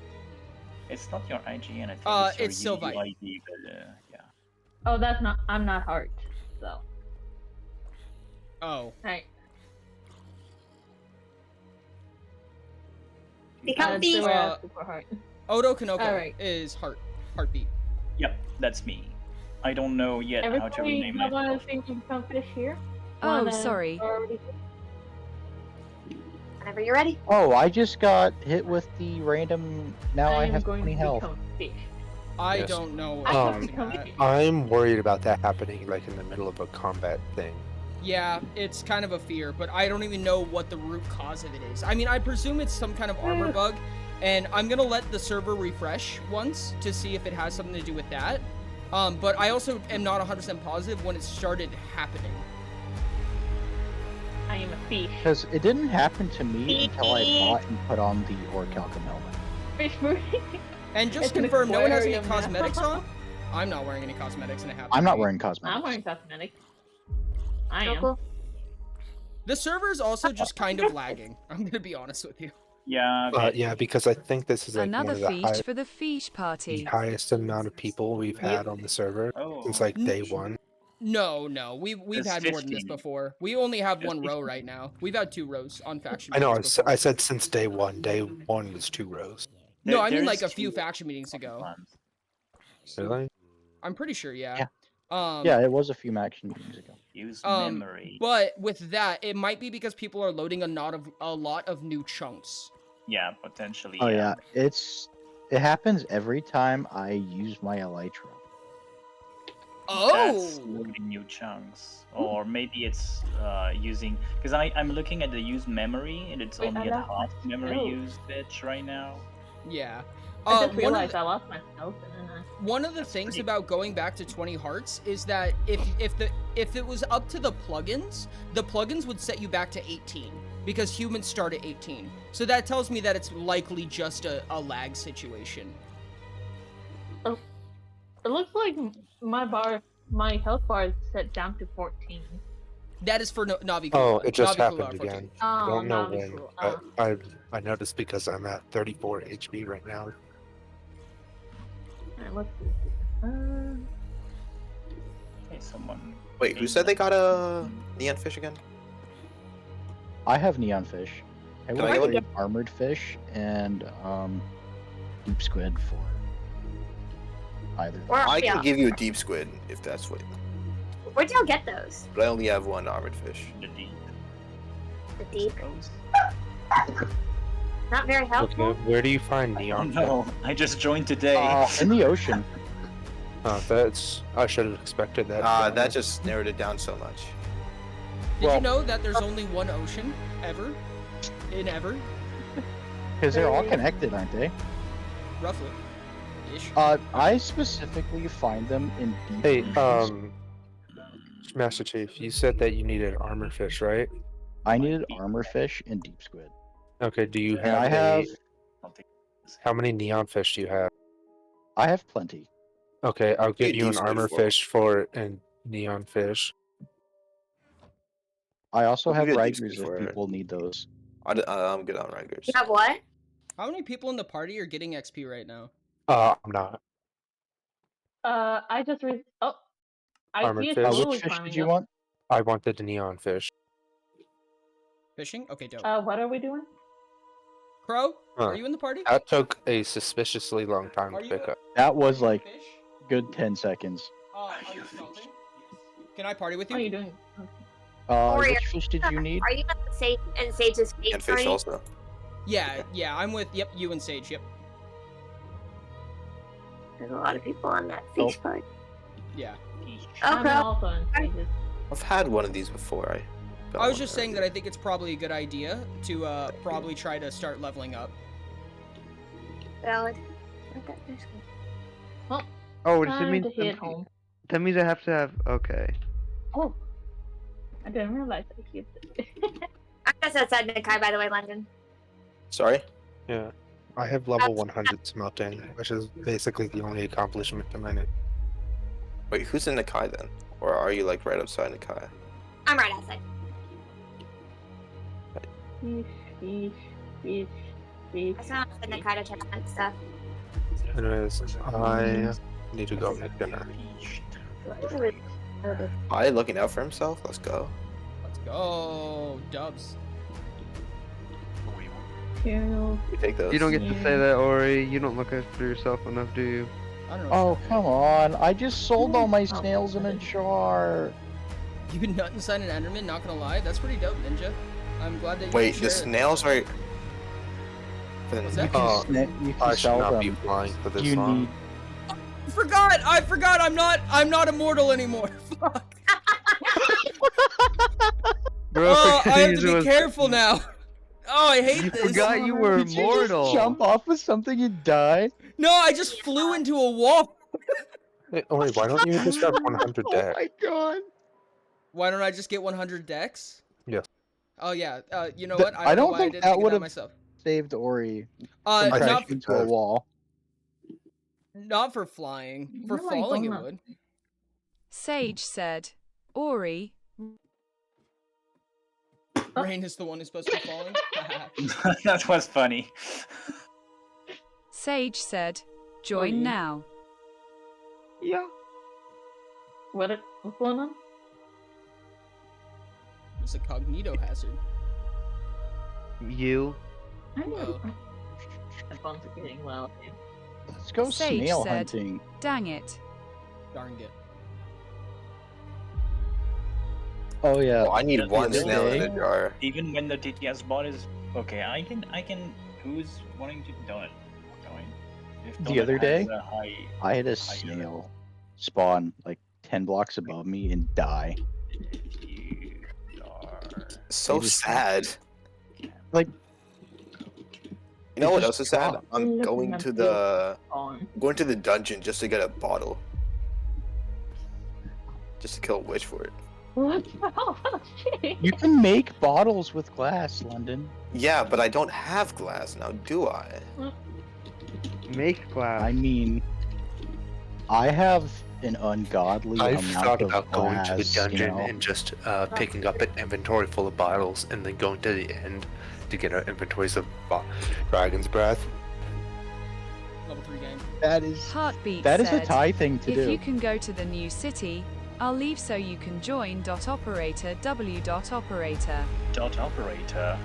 It's not your IGN, I think it's your Sylvite. UUID, but yeah. Oh, that's not. I'm not heart. So. Oh. Alright. Become Still feast. super heart. Odo Kanoko Alright. is heartbeat. Yep, that's me. I don't know yet how to Everybody, rename y'all want myself. to think you become fish here? Oh, Wanna sorry. already- Whenever you're ready. Oh, I just got hit with the random. Now I am have going 20 to health. become fish. I Yes. don't know. I what can Um, become that. fish. I'm worried about that happening like in the middle of a combat thing. Yeah, it's kind of a fear, but I don't even know what the root cause of it is. I mean, I presume it's some kind of armor bug, and I'm gonna let the server refresh once to see if it has something to do with that. But I also am not 100% positive when it started happening. I am a fish. Because it didn't happen to me until I bought and put on the Orichalcum helmet. Fish food. And just It's an confirm, no one has any aquarium now. cosmetics on? I'm not wearing any cosmetics, and I have. I'm to not be. wearing cosmetics. I'm wearing cosmetics. I Cool, am. cool. The server's also just kind of lagging. I'm gonna be honest with you. Yeah, Yeah, because I think this is like Another one of feast for the fish the party. highest amount of people we've had on the server Oh. since like day one. No, we've There's had more than this 15. before. We only have There's one row 15. right now. We've had 2 rows on faction I know. meetings before. I said since day one. Day one was 2 rows. No, I mean There like is a few 2 faction meetings ago. ones. Really? I'm pretty sure, yeah. Yeah. Yeah, it was a few action meetings ago. Use memory. But with that, it might be because people are loading a lot of new chunks. Yeah, potentially. Oh yeah, it happens every time I use my Elytra. That's Oh! loading new chunks. Or maybe it's using... Because I'm looking at the use memory, and it's Wait, only I at lost my half memory skills. use bitch right now. Yeah. I just one of realized the- I lost my health and then One of the things pretty about going back to 20 hearts is that if it was up to the plugins would set you back to 18 because humans start at 18. So that tells me that it's likely just a lag situation. it looks like my health bar is set down to 14. That is for Navi. Oh, it just Navi Kula happened 14. again. Oh, I don't know Navi when. Kula. I noticed because I'm at 34 HP right now. Alright, let's see. Okay, someone... Wait, who said they got a neon fish again? I have neon fish. I Can will I get one? trade armored fish and deep squid for either. Or I can yeah. give you a deep squid if that's what. Where'd y'all get those? But I only have one armored fish. The deep. The deep. Those. Not very helpful. Okay, where do you find Oh neon? no, I just joined today. In the ocean. That's I should have expected that. That just narrowed it down so much. Did Well- you know that there's only one ocean ever? Ever? Because they're all connected, aren't they? Roughly. Ish. I specifically find them in deep Hey, oceans. Master Chief, you said that you needed armor fish, right? I needed armor fish and deep squid. Okay. Do you And have? I have How many neon fish do you have? I have plenty. Okay, I'll give Hey, you an deep squid armor for- fish for and neon fish. I also I'll have give you a deep Rigers squid for if it. people need those. I'm good on Rangers. You have what? How many people in the party are getting XP right now? I'm not. I just oh, I Armored see a fish. totally Which fish climbing did you up. want? I wanted the neon fish. Fishing? Okay, dope. What are we doing? Crow, Huh. are you in the party? That took a suspiciously long time Are to you pick up. That was like fish? good 10 seconds. Are you smelting? Can I party with What are you? you doing? Ori, Which fish did you need? Are you at the Sage's fish And fish party? also. Yeah, I'm with, yep, you and Sage, yep. There's a lot of people on that fish party. Yeah. I'm Okay. also in Sage's. I've had one of these before. I was just saying that I think it's probably a good idea to probably try to start leveling up. Valid. Okay, there's good. Well, Oh, does it time mean to hit home. that means I have to have? Okay. Oh, I didn't realize I kept it. I'm just outside Nikai, by the way, London. Sorry? Yeah. I have level 100 smelting, which is basically the only accomplishment to mine. Wait, who's in Nakai then? Or are you like right outside Nakai? I'm right outside. Fish. I saw outside Nikai to check on stuff. Anyways, I need to go make dinner. I looking out for himself? Let's go. Let's go, Dubs. Two. You take those. You don't get to say that, Ori. You don't look after yourself enough, do you? I don't know. Oh, come on. I just sold all my snails in a jar. You can nut inside an Enderman, not gonna lie. That's pretty dope, Ninja. I'm glad that you Wait, can the share it. snails are. What's that? You can I should sell not them. be flying for this You long. need. I forgot, I'm not immortal anymore. Fuck. Bro, Oh, I have to it be was- careful now. Oh, I hate You this. forgot you were Did you just immortal. jump off with something and die? No, I just flew into a wall. Wait, why don't you just have 100 Oh deck? my god. Why don't I just get 100 decks? Yes. Oh yeah. You know Th- what? I don't know don't why think I didn't that think of would've- myself. Saved Ori Uh, from not crashing into a wall. not for flying. For You're like falling, it going up. would. Sage said, Ori, Rain is the one who's supposed to be falling. That was funny. Sage said, join Ori. now. Yeah. What's going on? It's a cognito hazard. You. I know. Oh. My phones are getting loud. Let's go Sage snail said, hunting. Dang it. Darn it. Oh yeah. Oh, I need Yeah, one the snail in a day- jar. Even when the TTS bot is okay, I can. Who's wanting to Donut? Join. If The Donut other has day? a high, I had a higher- snail spawn like 10 blocks above me and die. you are. So It is- sad. Like, You know it what just else is sad? dropped. I'm Looking going at to the- the going to the dungeon just to get a bottle. Just to kill a witch for it. What? Oh, shit. you can make bottles with glass, London. Yeah, but I don't have glass now, do I? Make glass. I mean, I have an ungodly I've amount thought of about going to the glass, dungeon you know? and just picking up an inventory full of bottles and then going to the end to get our inventories of Dragon's Breath. Level 3 game. That is Heartbeat that is said, a Thai thing to if do. you can go to the new city, I'll leave so you can join .operator w.operator. Dot operator.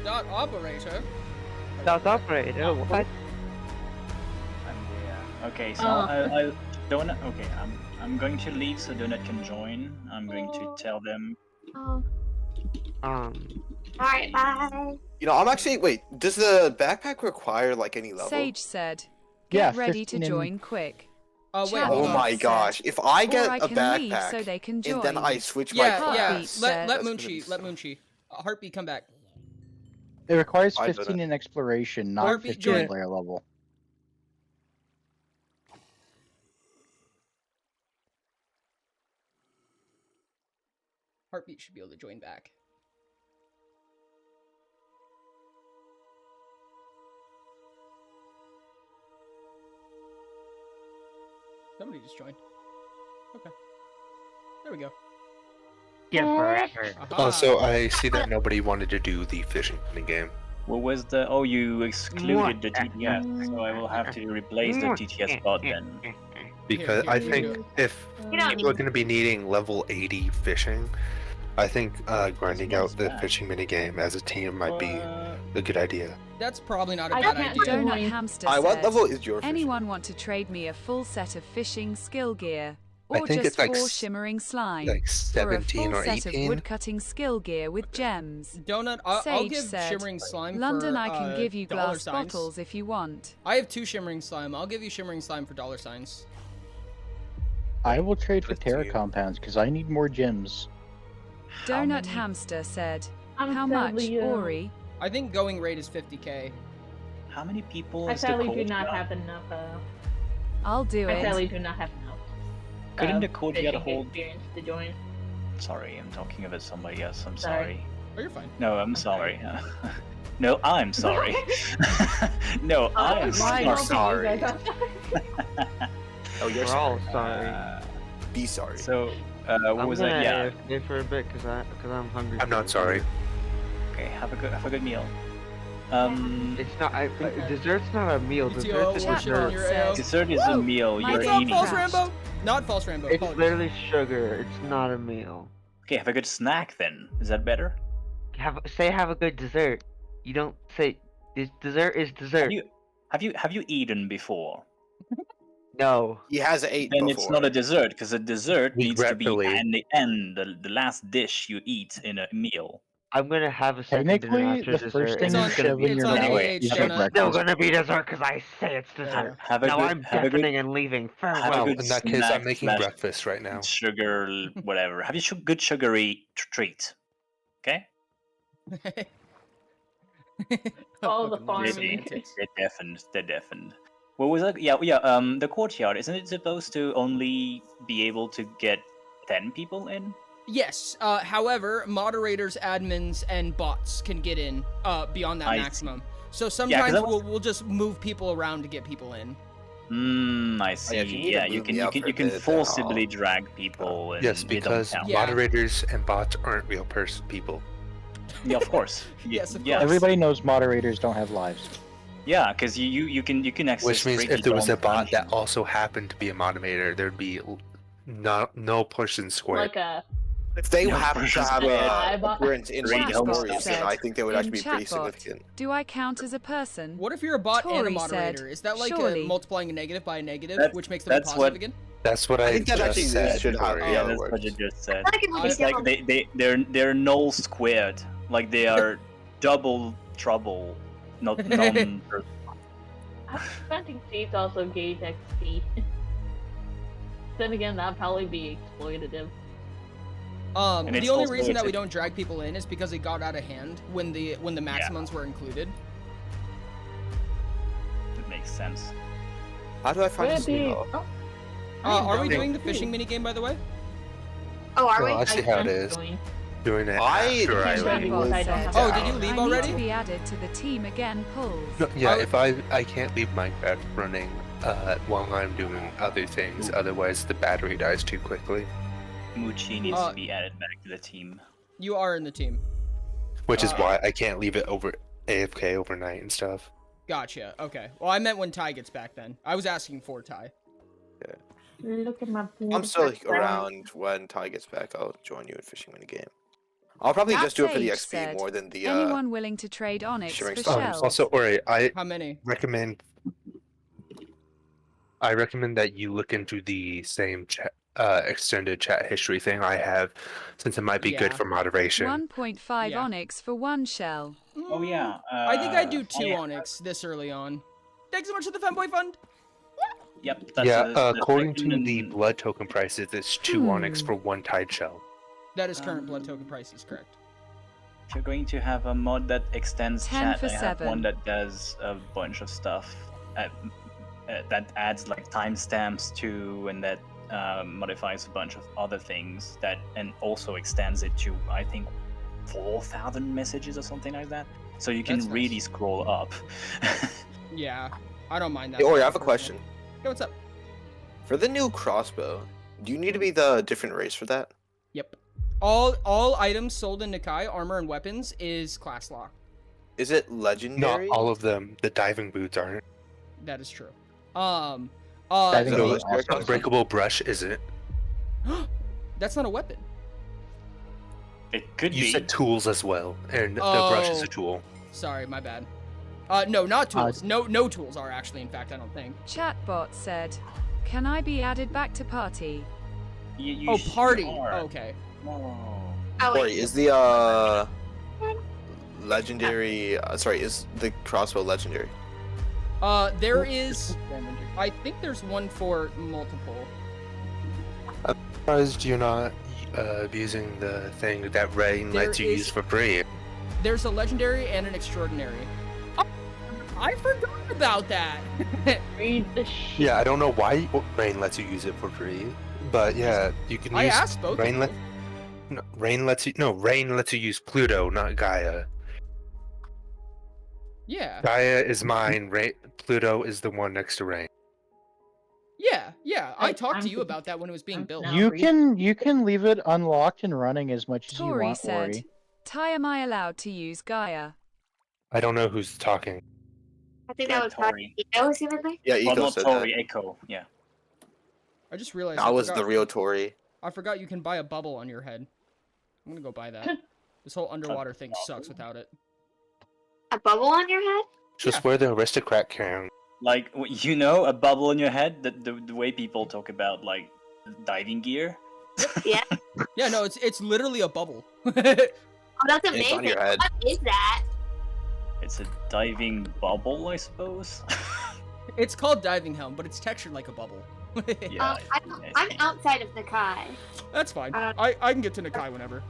Dot operator. That's operator. What? Okay, so Oh. I'll Donut. Okay, I'm going to leave so Donut can join. I'm going to tell them. Oh. Um. Alright, bye. You know, I'm actually wait. Does the backpack require like any level? Sage said, Yeah, get ready to 15 and- join quick. Oh wait. Chat hold Oh on. my said, gosh! If I or get I a can leave backpack so they can join. and then I switch Yeah, my yeah. Heartbeat class, said- Let That's Moonchi. Let Moonchi. Heartbeat, come back. It requires I don't 15 know. in exploration, not Heartbeat 15 join. player level. Heartbeat should be able to join back. Somebody just joined. Okay. There we go. Yeah, forever. Aha. Also, I see that nobody wanted to do the fishing game. What was the? Oh, you excluded the TTS, so I will have to replace the TTS bot then. Because Here, I here you think go. if You don't people are going to be needing level 80 fishing, I think grinding out the bad. fishing minigame as a team might be a good idea. That's probably not a I bad can't idea. Donut join. Hamster What said, level is your fishing? anyone want to trade me a full set of fishing skill gear? I Or think just it's like 4 shimmering slime? like or a 17 full or set 18. of woodcutting skill gear with gems? Donut, I'll Sage give said, shimmering slime London, for I can give you dollar glass signs. bottles if you want. I have 2 shimmering slime. I'll give you shimmering slime for dollar signs. I will trade for Let's terra see. compounds because I need more gems. How Donut many- Hamster said, I'm how much, sadly, Ori? I think going rate is 50k. How many people I is the sadly do not courtyard? have enough. I'll do I it. sadly do not have enough. Couldn't the courtyard fishing hold? experience to join? Sorry, I'm talking about somebody else. I'm Sorry. sorry. Oh, you're fine. No, I'm sorry. sorry. No, I'm sorry. No, I'm sorry. Oh, you're We're all sorry. sorry. Be sorry. So, what I'm was gonna that? Yeah. stay for a bit because I'm hungry. I'm not sorry. Okay, have a good meal. It's not. Dessert's not a meal. You Dessert's two a are worshiping dessert. your AO. Dessert is a Woo! meal. My You're What's game up, eating. False crashed. Rambo? Not False Rambo. It's Apologies. literally sugar. It's not a meal. Okay, have a good snack then. Is that better? Have a good dessert. You don't say dessert is dessert. Have you eaten before? No. He has 8 Then before. it's not a dessert because a dessert needs to be Regretfully. in the end, the last dish you eat in a meal. I'm gonna have a second dinner Technically, after the dessert. first thing It's you on- shove in it's your on mouth AH, is Donut. your It's still breakfast. gonna be dessert because I say it's dessert. Have a Now good, I'm have a good, deafening and leaving. have a Farewell. good In that case, I'm snack making slash breakfast right now. sugar, whatever. Have you good sugary treat? Okay. All the Fucking love farming. semantics. They're deafened. What was that? Yeah. The courtyard, isn't it supposed to only be able to get 10 people in? Yes. However, moderators, admins, and bots can get in beyond that I see. maximum. So sometimes that was- we'll just move people around to get people in. I see. if you need to Yeah, you move can me you out can for you a can bit, then forcibly I'll- drag people. And Yes, they don't because count. Yeah. moderators and bots aren't real people. Yeah, of course. Yes, of Yes. Everybody knows moderators don't have lives. Yeah, because you can access. Which means freely if there was a dom bot that functions. also happened to be a moderator, there'd be no person square. Like a If they No happen to person's have bad. a appearance in one of the Chatbot stories, then said, I think they would in actually be pretty chatbot, significant. do I count as a person? What if you're a bot and a Tori moderator? said, Is that like surely. multiplying a negative by a negative, That's- which makes them a that's positive what- again? That's what I I think that just actually said. should have- Corey. yeah, that's that what you works. just said. I can It's like they're null squared. Like they are double trouble, not non. planting seeds also gauge XP. Then again, that'd probably be exploitative. And The it's only also- reason that it's we a- don't drag people in is because it got out of hand when the maximums were included. It makes sense. How do I find Would this it be? email? Oh, Are we don't doing the know. fishing minigame, by the way? Oh, are we? Well, I see how it can't is. join. Doing it I after I can't leave. join. Well, I don't have Oh, to. did you leave I already? need to be added to the team again, Pulls. No, yeah, I- if I can't leave Minecraft running while I'm doing other things, otherwise the battery dies too quickly. Muchi needs to be added back to the team. You are in the team. Which is why I can't leave it over AFK overnight and stuff. Gotcha. Okay. Well, I meant when Ty gets back then. I was asking for Ty. Look at my. I'm still around when Ty gets back. I'll join you in fishing minigame. I'll probably That just do it for the Sage XP said, more than the Anyone willing to trade Onyx shimmering for stars. shells? Also, Ori, I How many? recommend that you look into the same extended chat history thing I have, since it might be good Yeah. for moderation. 1.5 Yeah. Onyx for one shell. Oh yeah. I think I do 2 yeah. Onyx this early on. Thanks so much for the Fanboy Fund. Yep. Yeah, the according to second the and- blood token prices, it's 2 Onyx for 1 tide shell. That is current blood token prices, correct? If you're going to have a mod that extends 10 chat, for I have 7. one that does a bunch of stuff. That adds like timestamps to, and that modifies a bunch of other things. That and also extends it to I think 4,000 messages or something like that. So you can That's nice. really scroll up. Yeah. I don't mind that. Hey, Ori, I have a personally. question. Hey, what's up? For the new crossbow, do you need to be the different race for that? Yep. All items sold in Nikai, armor and weapons, is class lock. Is it Not legendary? all of them. The diving boots aren't. That is true. Diving So boots it's also- also- The Unbreakable. Oh, unbreakable brush isn't. That's not a weapon. Is it? It could You be. said tools as well, and the brush is a tool. Sorry, my bad. No, not tools. No tools are actually, in fact, I don't think. Chatbot said, "Can I be added back to party?" Oh, party. are. Oh, okay. Oh. Wait, is the legendary? Sorry, is the crossbow legendary? There is. I think there's one for multiple. I'm surprised you're not abusing the thing that Rain lets you use for free. There's a legendary and an extraordinary. Oh, I forgot about that. Read the shit. Yeah, I don't know why Rain lets you use it for free, but yeah, you can use. I asked both. Rain lets you use Pluto, not Gaia. Yeah. Gaia is mine. Pluto is the one next to Rain. Yeah. I talked to you about that when it was being built. You can leave it unlocked and running as much as you Tori want, said, Ori. "Ty, am I allowed to use Gaia?" I don't know who's talking. I think that was probably Eco, assumedly. Yeah, Well, Eco not said Tori, that. Echo. Yeah. I just realized. I was forgot- the real Tory. I forgot you can buy a bubble on your head. I'm gonna go buy that. This whole underwater thing sucks without it. A bubble on your head? Just wear the aristocrat crown. Like, you know, a bubble in your head. The way people talk about like diving gear. Yeah. Yeah, no, it's literally a bubble. Oh, that's It's amazing. on your head. What is that? It's a diving bubble, I suppose. It's called diving helm, but it's textured like a bubble. Yeah. I'm outside of Nakai. That's fine. I can get to Nakai whenever.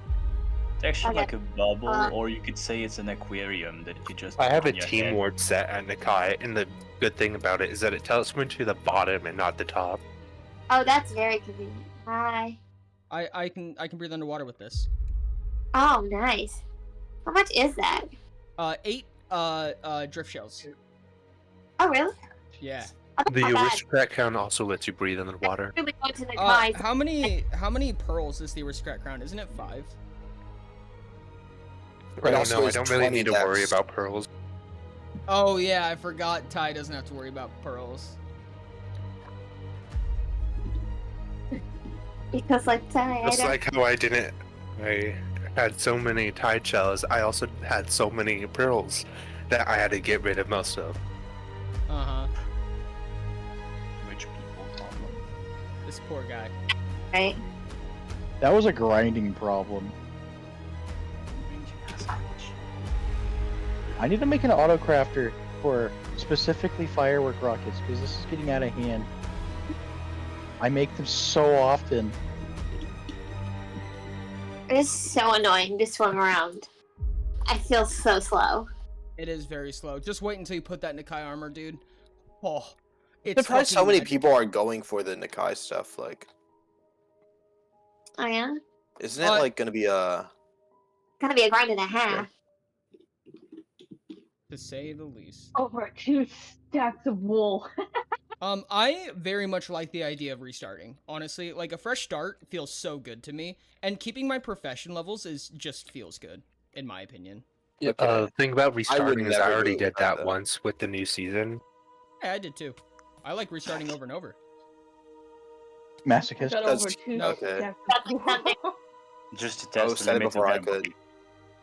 It's actually Okay. like a bubble, or you could say it's an aquarium that you just. I have put a on your team head. ward set at Nakai, and the good thing about it is that it teleports me to the bottom and not the top. Oh, that's very convenient. Hi. I can breathe underwater with this. Oh, nice. How much is that? 8 drift shells. Oh, really? Yeah. Oh, that's The not bad. aristocrat crown also lets you breathe underwater. Really go to Nakai. How many pearls is the aristocrat crown? Isn't it 5? I don't also know. I is don't really 20 need to worry depths. about pearls. Oh yeah, I forgot. Ty doesn't have to worry about pearls. Because like Ty, Just like how I had so many tide shells, I also had so many pearls that I had to get rid of most of. Uh-huh. Rich people problem. This poor guy. Right. That was a grinding problem. I need to make an autocrafter for specifically firework rockets because this is getting out of hand. I make them so often. It is so annoying to swim around. I feel so slow. It is very slow. Just wait until you put that Nakai armor, dude. Oh, I'm it's surprised so fucking many magic. people are going for the Nakai stuff. Like, Oh yeah? isn't it like gonna be a? Gonna be a grind and a half. To say the least. Over 2 stacks of wool. I very much like the idea of restarting. Honestly, like a fresh start feels so good to me, and keeping my profession levels just feels good, in my opinion. Thing about restarting is I never already do did that that. once with the new season. Yeah, I did too. I like restarting over and over. Masochist. Got over 2 okay. stacks That's of like wool. something. Just to I test was the said it limits of before I your could. body.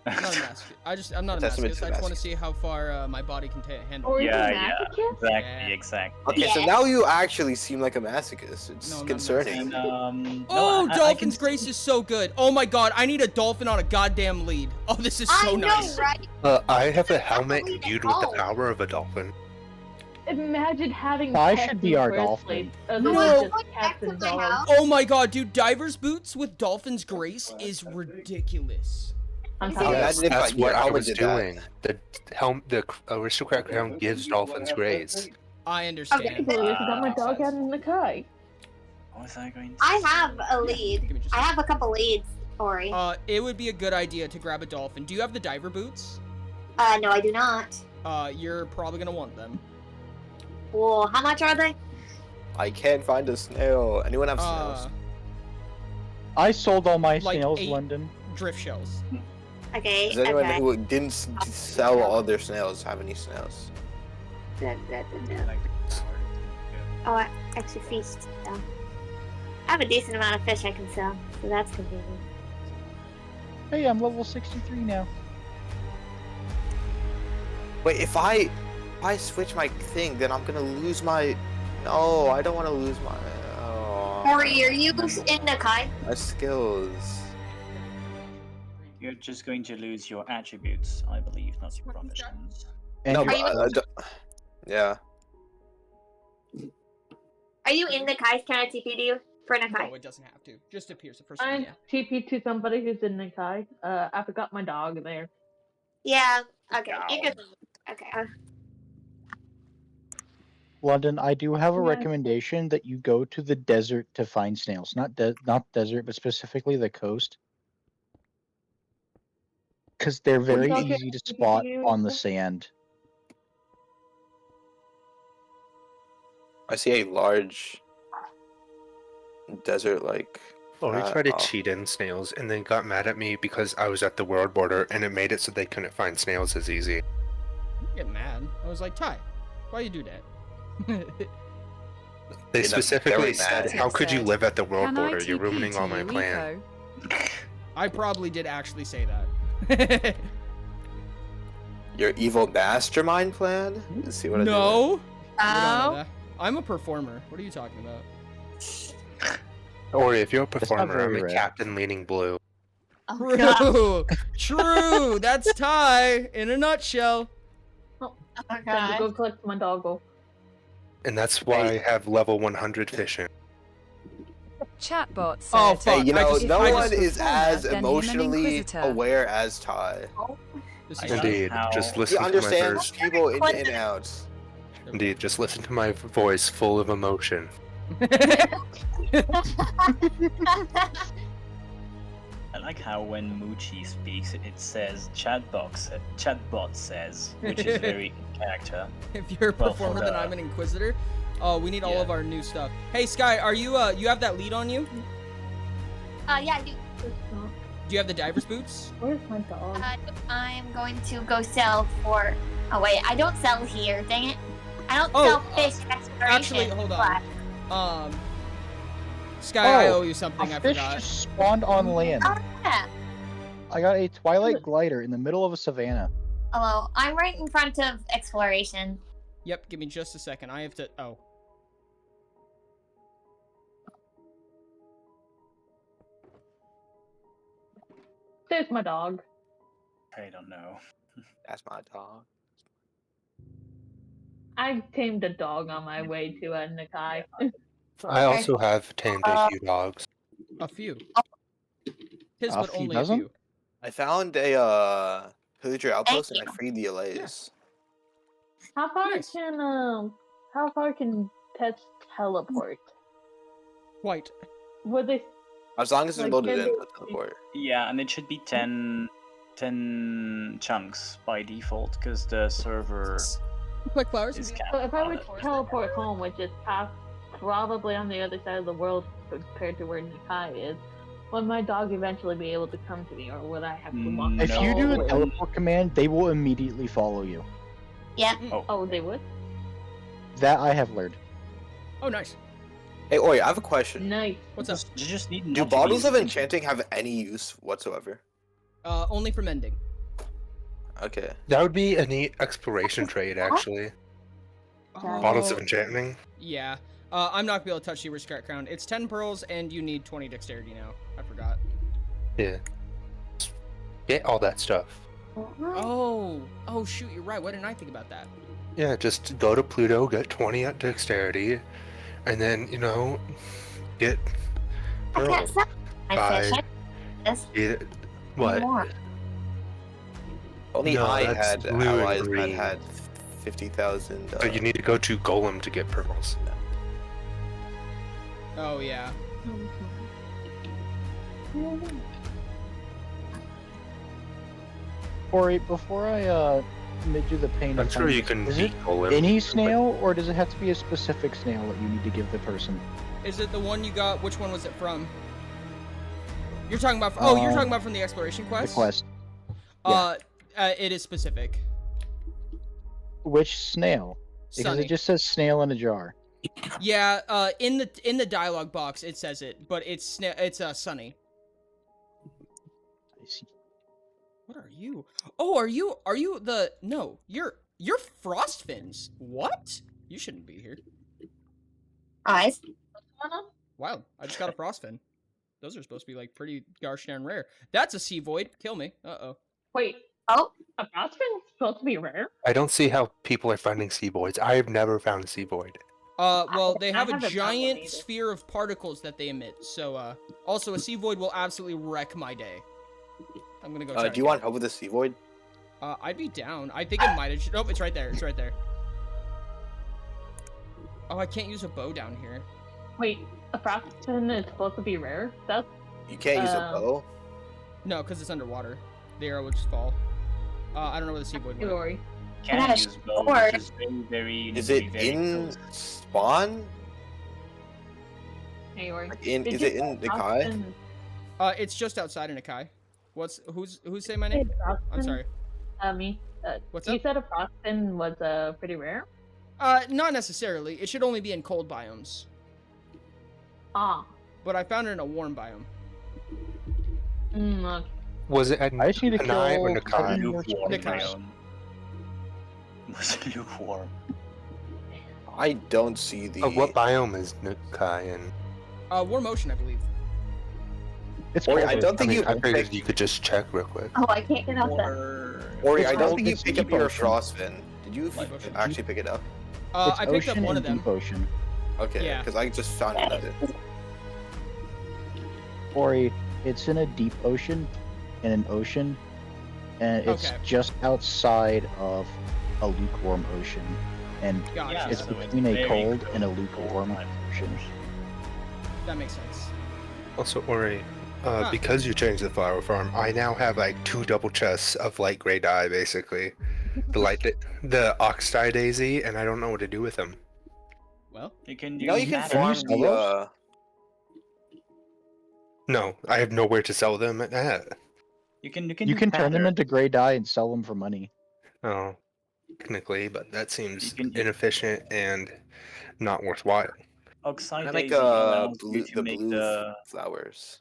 I'm not a masochist. I'm not a Testament masochist. to I just want to masochist. see how far my body can handle. Or Yeah, even yeah. masochist? Exactly, Yeah. exactly. Okay, so Yeah. now you actually seem like a masochist. It's No, I'm not a concerning. And, Oh, no, I Dolphin's can- Grace is so good. Oh my god, I need a dolphin on a goddamn lead. Oh, this is so I know, nice. right? I have a helmet believe it. imbued with the Oh. power of a dolphin. Imagine having I pets should be in our first dolphin. place, other No. than Going just back cats to and my dogs. house. Oh my god, dude, diver's boots with Dolphin's Grace is ridiculous. On Yeah, top of Yes, that. if That's I- what your I helmet was did that. doing. The aristocrat crown gives dolphins grace. I understand. Okay. So I got my dog out in the Nakai. What was I going to I say? have a Give lead. me just I have a couple leads, Ori. It would be a good idea to grab a dolphin. Do you have the diver boots? No, I do not. You're probably gonna want them. Well, how much are they? I can't find a snail. Anyone have snails? I sold all my Like snails, 8 London. drift shells. Okay, Does anyone okay. who didn't sell all their snails have any snails? Like the Oh, I actually feast. So. I have a decent amount of fish I can sell, so that's convenient. Hey, I'm level 63 now. Wait, if I switch my thing, then I'm gonna lose my. No, I don't want to lose my. Oh, Ori, are you in Nakai? my skills. You're just going to lose your attributes, I believe, not your professions. And No, you're- but yeah. Are you in Nakai? Can I TP to you for Nakai? No, it doesn't have to. Just appears the first one. I Yeah. TP to somebody who's in Nikai. I forgot my dog there. Yeah. Okay. You can. Okay. London, I do have a Yeah. recommendation that you go to the desert to find snails. Not desert, but specifically the coast. Because they're very Okay. easy to spot on the sand. I see a large desert-like. Or he tried to oh. cheat in snails and then got mad at me because I was at the world border and it made it so they couldn't find snails as easy. I get mad. I was like, Ty, why you do that? They Yeah, specifically very said, mad. "How could you live at the world Can I border? You're TP ruining all to my you, plan." Eco? I probably did actually say that. Your evil mastermind plan? Let's see what I No. We don't know Oh. that. I'm a performer. What are you talking about? Or if you're a not performer, I'm very a rare. captain leaning blue. Oh god. True. True. That's Ty in a nutshell. Oh Time to god. go collect my doggo. And that's why I have level 100 fishing. Chatbot said. Oh, fuck. Hey, you I know, just- no I one just- is as then him an emotionally Inquisitor. aware as Ty. This I is love Indeed, how- just He listen to my understands verse. people in and outs. Indeed, just listen to my voice full of emotion. I like how when Moochie speaks, it says chatbot says, which is very in character. If you're a Well, performer, for then the- I'm an inquisitor. Oh, we need all Yeah. of our new stuff. Hey, Sky, are you you have that lead on you? Yeah, I do. Do you have the diver's boots? Where's my dog? I'm going to go sell for. Oh wait, I don't sell here. Dang it! I don't Oh, sell fish exploration. Actually, hold on. but- Sky, I Oh, owe you something. A I fish forgot. just spawned on land. Oh yeah. I got a twilight glider in the middle of a savannah. Hello, I'm right in front of exploration. Yep, give me just a second. I have to. Oh. There's my dog. I don't know. That's my dog. I tamed a dog on my way to Nakai. I also have tamed a few dogs. A few. His, A but few only dozen? a few. I found a pillager outpost and you. I freed the allays. How far Nice. can pets teleport? Quite. Would they? As long as it's Like, loaded can in, they- the teleport. Yeah, and it should be 10 chunks by default, because the server Quick flowers. is So capped. if I on were it. to teleport home, which is past probably on the other side of the world compared to where Nakai is, would my dog eventually be able to come to me, or would I have to walk? If you do all a the way? teleport command, they will immediately follow you. Yeah. Oh, they would. That I have learned. Oh, nice. Hey, Oi, I have a question. Nice. What's up? You just need Do not to bottles be- of enchanting have any use whatsoever? Only for mending. Okay. That would be a neat exploration trade, actually. Bottles of enchanting. Yeah. I'm not gonna be able to touch the aristocrat crown. It's 10 pearls, and you need 20 dexterity now. I forgot. Yeah. Get all that stuff. Oh. Oh, shoot, you're right. Why didn't I think about that? Yeah, just go to Pluto, get 20 at dexterity, and then, get I can't pearls. sell my fish. Bye. This Either, what? more. Only No, I that's had blue and allies that green. had 50,000. So you need to go to Golem to get pearls. Oh, yeah. Ori, before I do the pain I'm of sure you finding- can is it beat Golem. any snail, or does it have to be a specific snail that you need to give the person? Is it the one you got? Which one was it from? You're talking about. Oh, you're talking about from the exploration The quest. quest. It is specific. Which snail? Because Sunny. it just says snail in a jar. Yeah. In the dialogue box it says it, but it's Sunny. I see. What are you? Oh, are you the no, you're frost fins. What? You shouldn't be here. Eyes. What's going on? Wow, I just got a frost fin. Those are supposed to be like pretty gosh darn rare. That's a sea void. Kill me. Uh-oh. Wait, Oh, a frostfin is supposed to be rare? I don't see how people are finding sea voids. I have never found a sea void. Well, they I have a haven't found one giant either. sphere of particles that they emit. So, also a sea void will absolutely wreck my day. I'm gonna go try to Do you kill want it. help with the sea void? I'd be down. I think it might have. Nope, it's right there. It's right there. Oh, I can't use a bow down here. Wait, a frostfin is supposed to be rare? That's You can't use a bow. No, because it's underwater. The arrow would just fall. I don't know where the sea void went. glory. Can't Gosh, use bow, or- which is very Is very, it very in close. spawn? Hey, Ori. Is it in the Kai? It's just outside in Akai. Who's saying my name? I'm sorry. Me. What's you up? said a frostfin was pretty rare? Not necessarily. It should only be in cold biomes. Ah. But I found it in a warm biome. Okay. Was it at I just need to Hanai or kill Nakai? 7 more Lukewarm, Nikai. my spiders. own. Was lukewarm. I don't see the. Oh, what biome is Nakai in? Warm ocean, I believe. It's Ori, cold I don't ocean. think you. I figured you could just check real quick. Oh, I can't get out that. Ori, It's I don't cold, think you it's picked up deep your ocean. frost fin. Did you Deep ocean. actually pick it up? It's I picked up ocean one and of them. deep ocean. Okay, Yeah. because I just found another. Ori, it's in a deep ocean, in an ocean, and it's Okay. just outside of a lukewarm ocean, and Gotcha. it's so it's between a very cold close and a to lukewarm cold. ocean. That makes sense. Also, Ori, Huh. because you changed the flower farm, I now have like 2 double chests of light gray dye, basically. The oxeye daisy, and I don't know what to do with them. Well, You can do Now you can that. farm sell the. those? No, I have nowhere to sell them at. You can You do can turn them pattern. into gray dye and sell them for money. Oh, technically, but that seems You can- inefficient and not worthwhile. Oxide I like daisy allows blue, you to the make blue the flowers.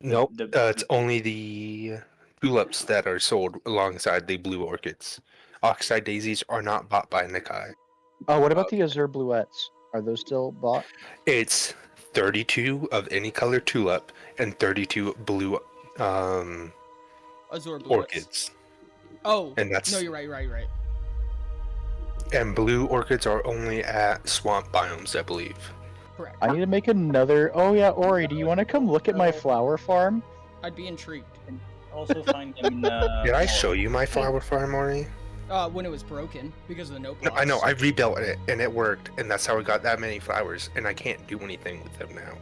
Nope, the- it's only the tulips that are sold alongside the blue orchids. Oxeye daisies are not bought by Nikai. Oh, what about the azure bluettes? Are those still bought? It's 32 of any color tulip and 32 blue Azure Bluets. orchids. Oh, And that's- no, you're right, you're right. And blue orchids are only at swamp biomes, I believe. Correct. I need to make another. Oh yeah, Ori, do you want to come look at my flower farm? I'd be intrigued. also find them in Did I show you my flower farm, Ori? When it was broken because of the note No, blocks. I know, I rebuilt it and it worked, and that's how I got that many flowers, and I can't do anything with them now.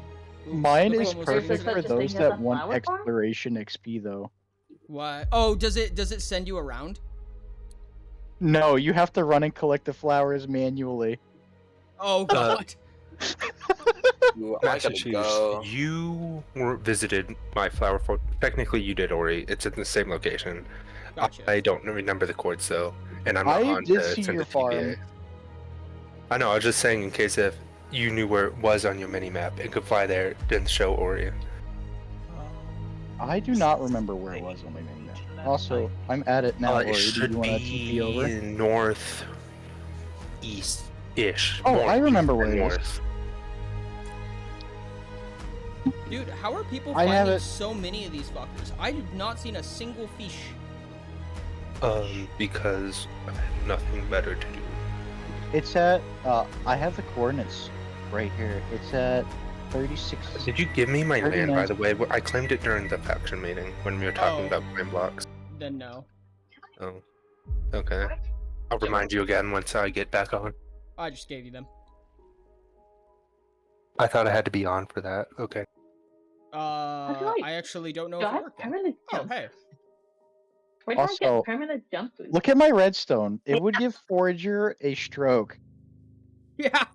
Oops, Mine look is what was perfect over such for a there. thing those as that a want flower farm? exploration XP though. What? Oh, does it send you around? No, you have to run and collect the flowers manually. Oh god. Ooh, I gotta Massachusetts, go. you visited my flower farm. Technically, you did, Ori. It's in the same location. Gotcha. I don't remember the codes though, and I'm not I on did to see send your the TVA. farm. I know. I was just saying in case if you knew where it was on your mini map and could fly there, then show Ori. I do not remember where it was on my mini map. Also, I'm at it now, It Ori. Do should you want to be TP over? northeast-ish. Oh, I remember where it is. north. Dude, how are people I have finding it- so many of these fuckers? I have not seen a single fish. Because I had nothing better to do. It's at. I have the coordinates right here. It's at 36. Did you give me my land, by 39. the way? I claimed it during the faction meeting when we were talking Oh. about claim blocks. Then no. Oh, okay. I'll remind you again once I get back on. I just gave you them. I thought I had to be on for that. Okay. like- I actually don't know Do if I it have worked. Then. permanent Oh, jump? hey. Where did I Also, get permanent jump boost? Look at my redstone. It would give Forager a stroke. Yeah.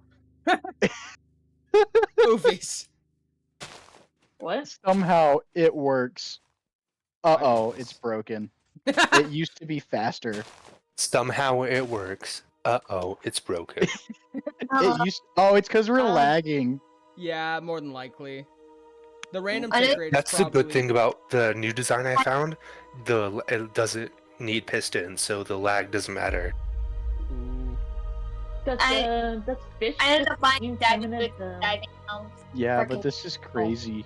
Goofies. What? Somehow it works. Uh-oh, it's broken. It used to be faster. Somehow it works. Uh-oh, it's broken. It used. Oh, it's because we're Um, lagging. Yeah, more than likely. The random I tick know- rate That's is the probably... good thing about the new design I found. It doesn't need pistons, so the lag doesn't matter. Ooh. Does fish I ended just up buying seem diving permanent, boots, diving helms. Yeah, for but this is crazy.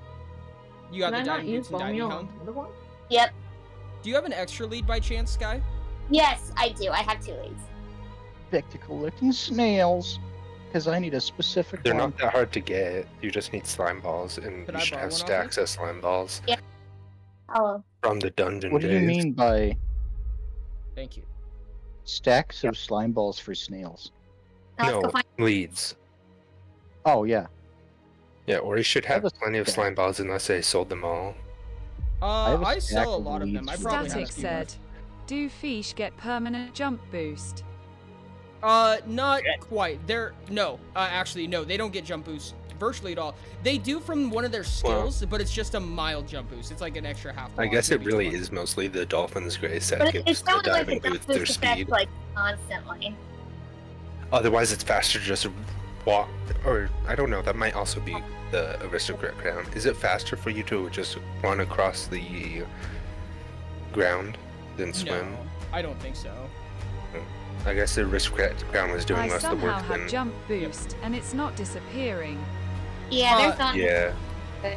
You got Can I the not diving use boots and bone diving meal helm. on the other one? Yep. Do you have an extra lead by chance, Sky? Yes, I do. I have 2 leads. Back to collecting snails, because I need a specific They're one. not that hard to get. You just need slime balls, and Could you I should borrow have one off stacks of slime balls Oh, from the dungeon What do you days. mean by Thank you. stacks of slime balls for snails? now let's go No, find. leads. Oh yeah, Yeah, or you should I have have a plenty of stack. slime balls unless they sold them all. have a I stack sell a of lot of them. leads I for probably have a Static few said, left. "Do fish get permanent jump boost?" Not Yeah. quite. Actually, no, they don't get jump boost virtually at all. They do from one of their skills, but it's just a mild jump boost. It's like an extra half. I block, guess it maybe really 200. is mostly the Dolphin's Grace that But gives it's the not like diving the boots jump their boost effect speed. like constantly. Otherwise, it's faster to just walk, or I don't know. That might also be the aristocrat crown. Is it faster for you to just run across the ground than swim? No, I don't think so. I guess the aristocrat crown was doing I most of the somehow work have then. jump boost, and it's not disappearing. Yeah, there's not. Yeah.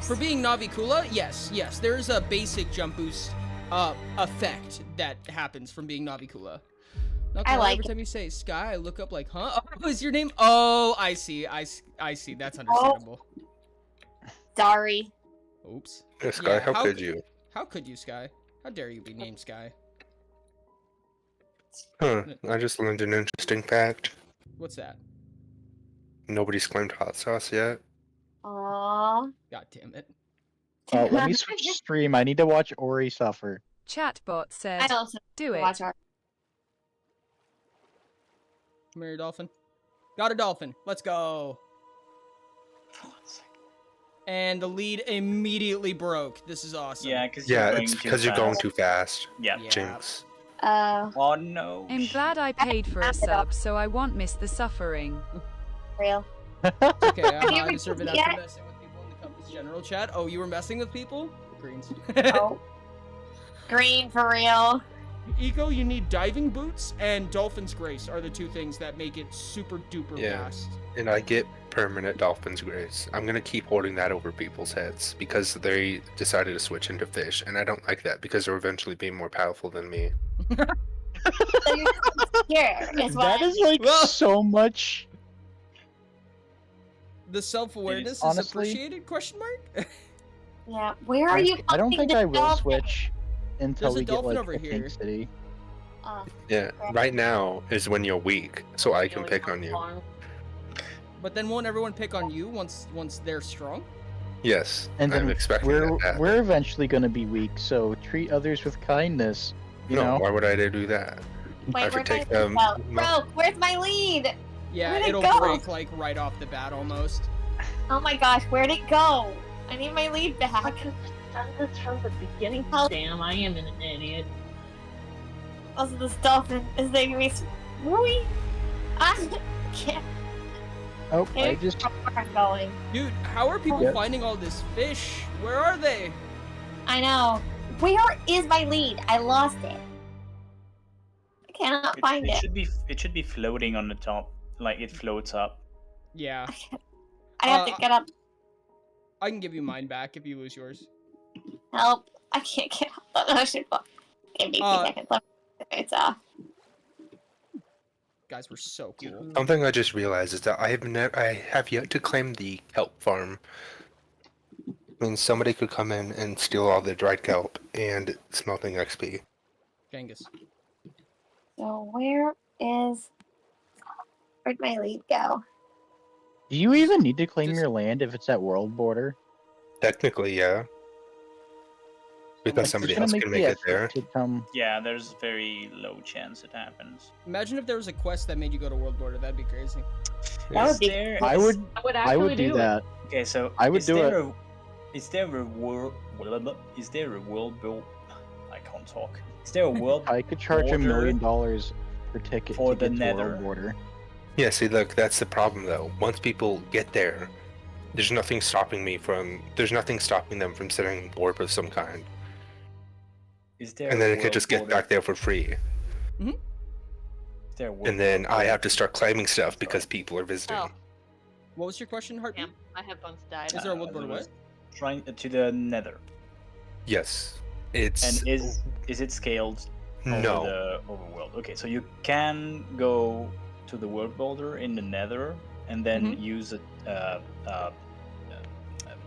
For being Navikula, yes, there is a basic jump boost effect that happens from being Navikula. I like every it. time you say Sky, I look up like, huh? Oh, is your name? Oh, I see. I see. That's understandable. Sorry. Oops. Yeah, Sky, Yeah, how could you? How could you, Sky? How dare you be named Sky? Huh, I just learned an interesting fact. What's that? Nobody's claimed hot sauce yet. Aww. God damn it. Let me switch stream. I need to watch Ori suffer. Chatbot said, I also "Do it." watch our. Come here, dolphin. Got a dolphin. Let's go. And the lead immediately broke. This is awesome. Yeah, because Yeah, you're it's going too because you're going fast. too fast. Yeah. Jinx. Oh no. I'm glad I paid for a sub, so I won't miss the suffering. Real. It's okay. Have you I deserve it read after yet? messing with people in the Compass General chat. Oh, you were messing with people? Greens. Oh. Green for real. Eco, you need diving boots and Dolphin's Grace are the two things that make it super duper Yeah. fast. And I get permanent Dolphin's Grace. I'm gonna keep holding that over people's heads because they decided to switch into fish, and I don't like that because they're eventually being more powerful than me. So you're here is what That is like Well- so much. The self-awareness is Honestly- appreciated? Question mark? Yeah. Where are you? I don't finding think the I will dolphin? switch until There's a we get dolphin like over the here. Pink City. Yeah, right now is when you're weak, so I can pick on you. But then won't everyone pick on you once they're strong? Yes, And I'm then expecting we're that to happen. we're eventually gonna be weak, so treat others with kindness. You No, know? why would I do that? Wait, I should where'd my take lead them. go? Bro, where's my lead? Yeah, Where'd it it'll go? break like right off the bat almost. Oh my gosh, where'd it go? I need my lead back. I could have done this from the beginning. Help. Damn, I am an idiot. Also, this dolphin is making me wee. I can't. Oh, I Here's just where I'm going. Dude, how are people Yep. finding all this fish? Where are they? I know. Where is my lead? I lost it. I cannot find It it. should be floating on the top, like it floats up. Yeah, I have to get up. I can give you mine back if you lose yours. Help. I can't get up. I should go. Give me 2 seconds. It's Guys, we're so cool. Something I just realized is that I have yet to claim the kelp farm. I mean, somebody could come in and steal all the dried kelp and it's melting XP. Genghis. So where'd my lead go? do you even need to claim your land if it's at world border? Technically, yeah. Because Like, somebody it's gonna else make can the make it effort there. to come. Yeah, there's very low chance it happens. Imagine if there was a quest that made you go to World Border. That'd be crazy. That Is would be. there? I would I would do that. Okay, so I would is do there it. Is there a world? Is there a world built? I can't talk. Is there a world? I could charge $1 million per ticket for to the get to Nether. world border. Yeah, see, look, that's the problem though. Once people get there, There's nothing stopping me from. There's nothing stopping them from setting a warp of some kind, Is there and a then it could world just get border? back there for free. Is there a world And then border I have for- to start claiming stuff because people are visiting. Oh, What was your question, Heartbeat? damn, my headphones died. Is there a world it border was what? Trying to the Nether. Yes, it's And is it scaled over no. the overworld? Okay, so you can go to the world border in the Nether and then use a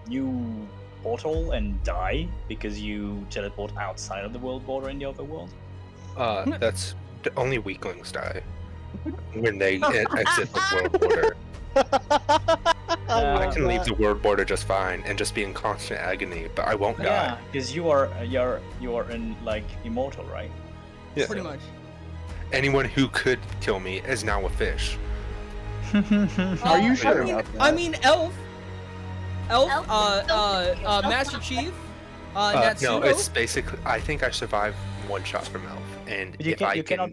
new portal and die because you teleport outside of the world border in the overworld. That's only weaklings die when they exit the world border. I can leave the world border just fine and just be in constant agony, but I won't Yeah, die. because you are in like immortal, right? Yeah. Pretty much. Anyone who could kill me is now a fish. Are you sure I mean, about that? I mean, Elf, Elf Master Chief, No, Natsuko. it's basically. I think I survived one shot from Elf, and But you if can- I you can, cannot-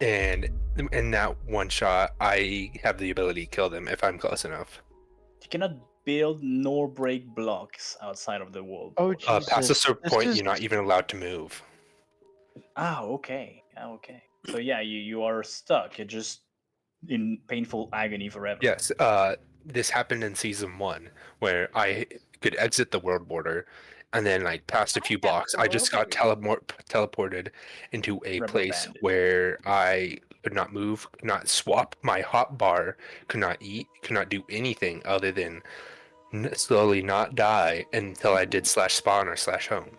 and in that one shot, I have the ability to kill them if I'm close enough. You cannot build nor break blocks outside of the world. Oh, border. Past a Jesus. certain This point, is- you're not even allowed to move. Okay. Okay. So yeah, you are stuck. You're just in painful agony forever. Yes, this happened in season 1, where I could exit the world border, and then like past a few blocks, I just got teleported into a Rubber place banded. where I could not move, could not swap my hot bar, could not eat, could not do anything other than slowly not die until I did /spawn or /home.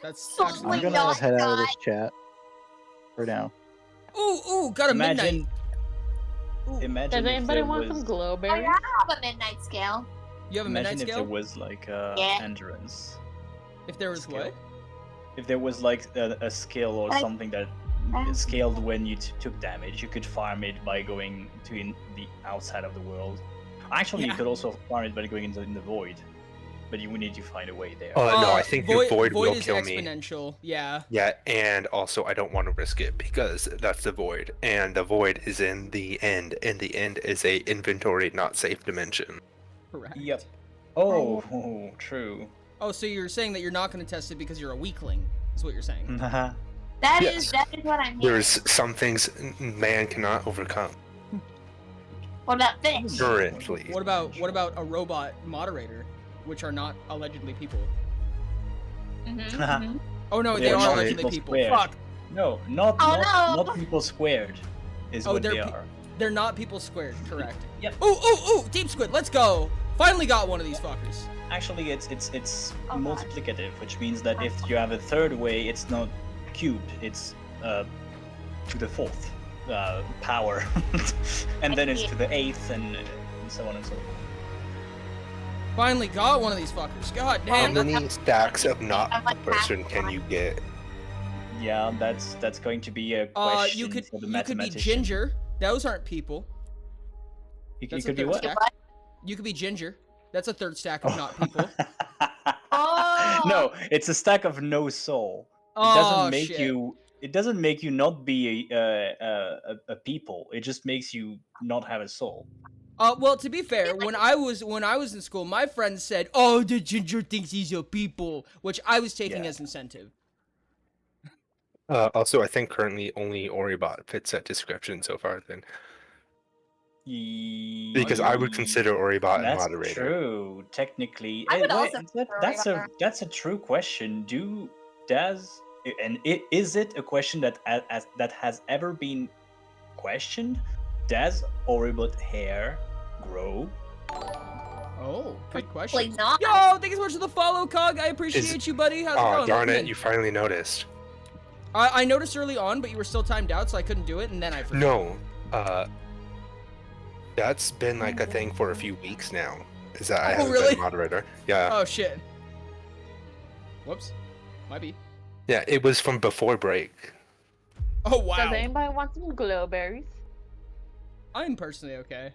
That's Oh actually. my I'm gonna God, head out of God. this chat for now. Ooh, got a midnight. Imagine Does if anybody there want was, some glow I berries? have a midnight scale. You have a midnight imagine if there scale? was like Yeah. endurance. If there was what? If there was like a skill or I- something that scaled when you took damage, you could farm it by going to the outside of the world. Actually, Yeah. you could also farm it by going in the void, but you would need to find a way there. No, I think the void will is kill me. exponential. Yeah. Yeah, and also I don't want to risk it because that's the void, and the void is in the end, and the end is a inventory not safe dimension. Correct. Yep. Oh, true. Oh, so you're saying that you're not going to test it because you're a weakling? Is what you're saying? That Yes. is what I'm hearing. There's some things man cannot overcome What about fish? currently. What about a robot moderator, which are not allegedly people? Mm-hmm. Oh no, they They're are not allegedly people people. squared. Fuck. No, not Oh, no. not people squared is Oh, what they're they pe- are. They're not people squared. Correct. Yep. Ooh, deep squid. Let's go. Finally got one of these fuckers. Actually, it's Oh, God. multiplicative, which means that if you have a third way, it's not cubed. It's to the fourth power, and then it's to the eighth, and so on and so forth. Finally got one of these fuckers. God How damn. many stacks of not a person can you get? Yeah, that's going to be a question You could for the be mathematician. ginger. Those aren't people. You That's could a be third what? stack. You could be ginger. That's a third stack of not people. Oh. No, it's a stack of no soul. It Oh, doesn't make shit. you. It doesn't make you not be a people. It just makes you not have a soul. Well, to be fair, when I was in school, my friends said, "Oh, the ginger thinks he's a people," which I was taking Yeah. as incentive. Also, I think currently only Oribot fits that description so far. Then, because I would consider Oribot a That's moderator. true. Technically, I would wait, also that's prefer a true question. Is it a question that that has ever been questioned? Does Oribot hair grow? Oh, good question. Like not. Yo, thank you so much for the follow, Cog. I appreciate you, buddy. How's it Oh, going? darn Welcome it! in. You finally noticed. I noticed early on, but you were still timed out, so I couldn't do it, and then I forgot. No, that's been like a thing for a few weeks now. Is that I Oh, haven't really? been moderator? Yeah, Oh shit. Whoops. Might be. yeah. It was from before break. Oh wow. Does anybody want some glow berries? I'm personally okay.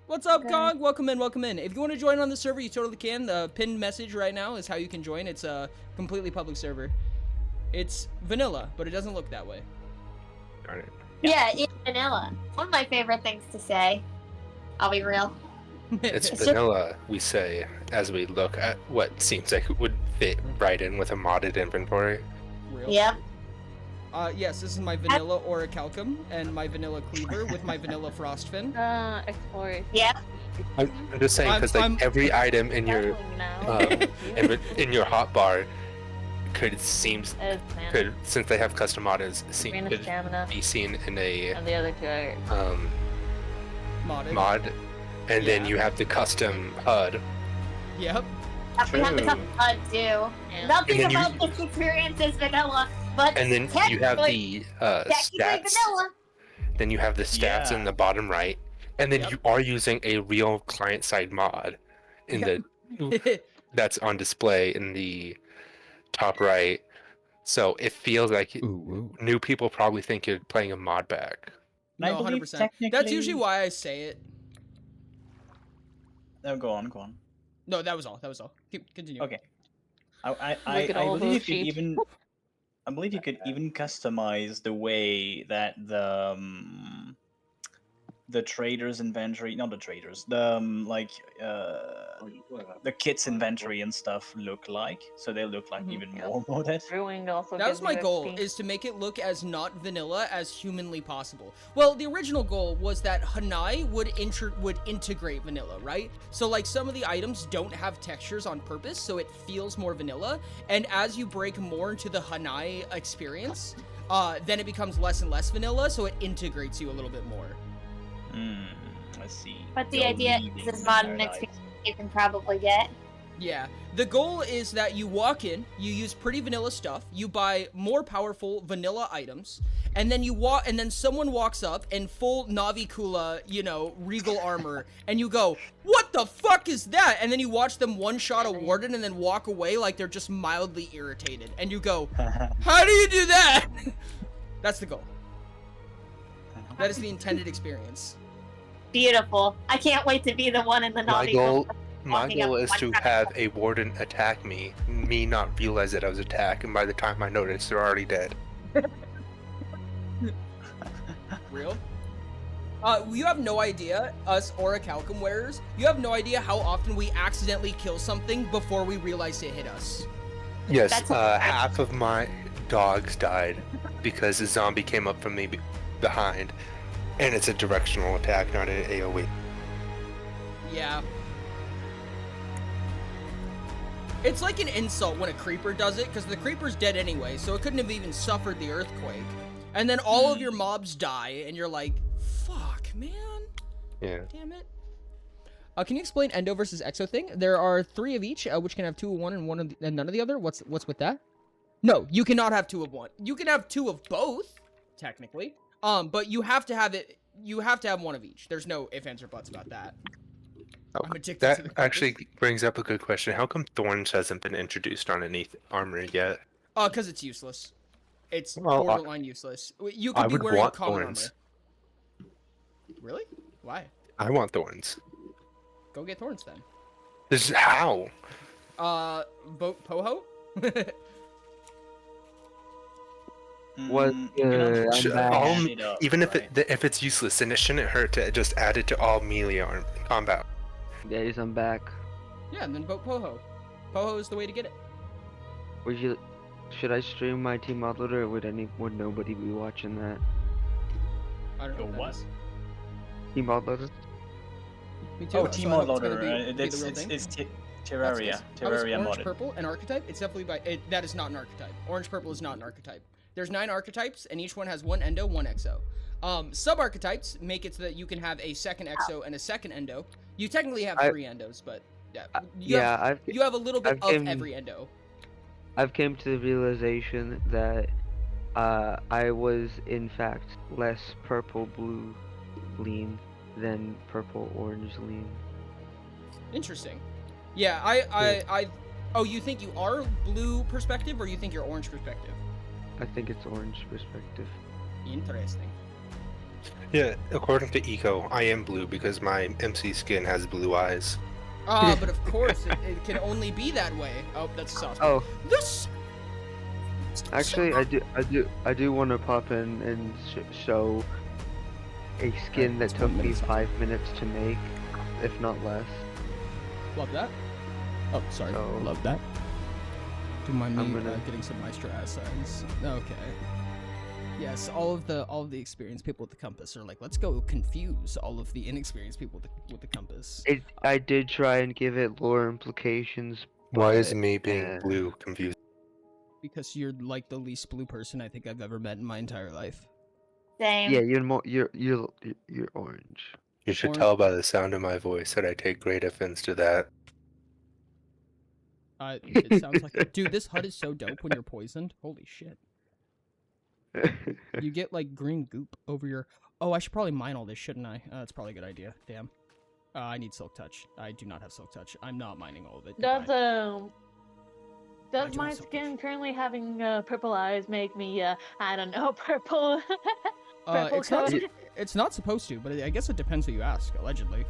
What's up, Okay. Cog? Welcome in, welcome in. If you want to join on the server, you totally can. The pinned message right now is how you can join. It's a completely public server. It's vanilla, but it doesn't look that way. Darn it. Yeah, it's vanilla. One of my favorite things to say. I'll be real. It's vanilla, we say, as we look at what seems like it would fit right in with a modded inventory. Real? Yep. Yes, this is my vanilla orichalcum and my vanilla cleaver with my vanilla frostfin. Explore. Yep. I'm just saying, because like every item in your in your hotbar could since they have custom mods, could be seen in a And the other two are Modded. and then you have the custom HUD. Yep. We have the custom HUD too. Nothing And then about this experience is vanilla, but And then you have the technically stats. vanilla. Then you have the stats in the bottom right, and then you are using a real client-side mod in the that's on display in the top right. So it feels like new people probably think you're playing a mod back. No, 100%. That's usually why I say it. No, go on. No, that was all. Continue. Okay. I believe you could even. I believe you could even customize the way that the traders inventory, not the traders, the kit's inventory and stuff look like, so they look like even more modded. That was my goal, is to make it look as not vanilla as humanly possible. Well, the original goal was that Hanai would integrate vanilla, right? So like some of the items don't have textures on purpose, so it feels more vanilla, and as you break more into the Hanai experience, then it becomes less and less vanilla, so it integrates you a little bit more. I see. But the idea is this modern experience you can probably get. Yeah, the goal is that you walk in, you use pretty vanilla stuff, you buy more powerful vanilla items, and then and then someone walks up in full Navi Kula, regal armor, and you go, "What the fuck is that?" And then you watch them one-shot a warden and then walk away like they're just mildly irritated, and you go, "How do you do that?" That's the goal. That is the intended experience. Beautiful. I can't wait to be the one in the Navi. My goal is to have a warden attack me not realize that I was attacked, and by the time I notice, they're already dead. Real? You have no idea, us orichalcum wearers, you have no idea how often we accidentally kill something before we realize it hit us. Yes, half of my dogs died because a zombie came up from me behind, and it's a directional attack, not an AoE. Yeah. It's like an insult when a creeper does it, because the creeper's dead anyway, so it couldn't have even suffered the earthquake. And then all of your mobs die, and you're like, fuck, man. Yeah. Damn it. Can you explain endo versus exo thing? There are 3 of each, which can have 2 of one and one of and none of the other. What's with that? No, you cannot have 2 of one. You can have 2 of both, technically. But you have to have it. You have to have 1 of each. There's no ifs, ands, or buts about that. I'm addicted to the That actually brings up a good question. How come Thorns hasn't been introduced on any armor yet? Because it's useless. It's borderline useless. You could be wearing common armor. Really? Why? I want Thorns. Go get Thorns then. This is how? Poho? What? Even if it's useless, then it shouldn't hurt to just add it to all melee combat. Guys, I'm back. Yeah, and then vote Poho. Poho is the way to get it. Should I stream my team uploader, or would nobody be watching that? I don't know what. Team uploader. Me too. Oh, team uploader. It's Terraria. Terraria orange, modded. purple, an archetype. It's definitely that is not an archetype. Orange, purple is not an archetype. There's 9 archetypes, and each one has 1 endo, 1 exo. Sub-archetypes make it so that you can have a second exo and a second endo. You technically have 3 endos, but you have a little bit of every endo. I've came to the realization that I was in fact less purple-blue lean than purple-orange lean. Interesting. Yeah, Oh, you think you are blue perspective, or you think you're orange perspective? I think it's orange perspective. Interesting. Yeah, according to Eco, I am blue because my MC skin has blue eyes. But of course, it can only be that way. Oh, that's sauce. Oh. This. Actually, I do want to pop in and show a skin that took me 5 minutes to make. if not less. Love that. Oh, sorry. So- Love that. Do you mind me I'm gonna- getting some Maestro assets? Okay. Yes, all of the experienced people with the compass are like, let's go confuse all of the inexperienced people with the compass. I did try and give it lore implications. Why is but, me being eh, blue confused? Because you're like the least blue person I think I've ever met in my entire life. Same. Yeah, you're orange. You should Orange- tell by the sound of my voice that I take great offense to that. It sounds like dude, this hut is so dope when you're poisoned. Holy shit. You get like green goop over your. Oh, I should probably mine all this, shouldn't I? That's probably a good idea. Damn. I need silk touch. I do not have silk touch. I'm not mining all of it. Does Goodbye. does do my have so skin currently having purple eyes make me I don't know, purple purple code? It's not supposed to, but I guess it depends who you ask. Allegedly.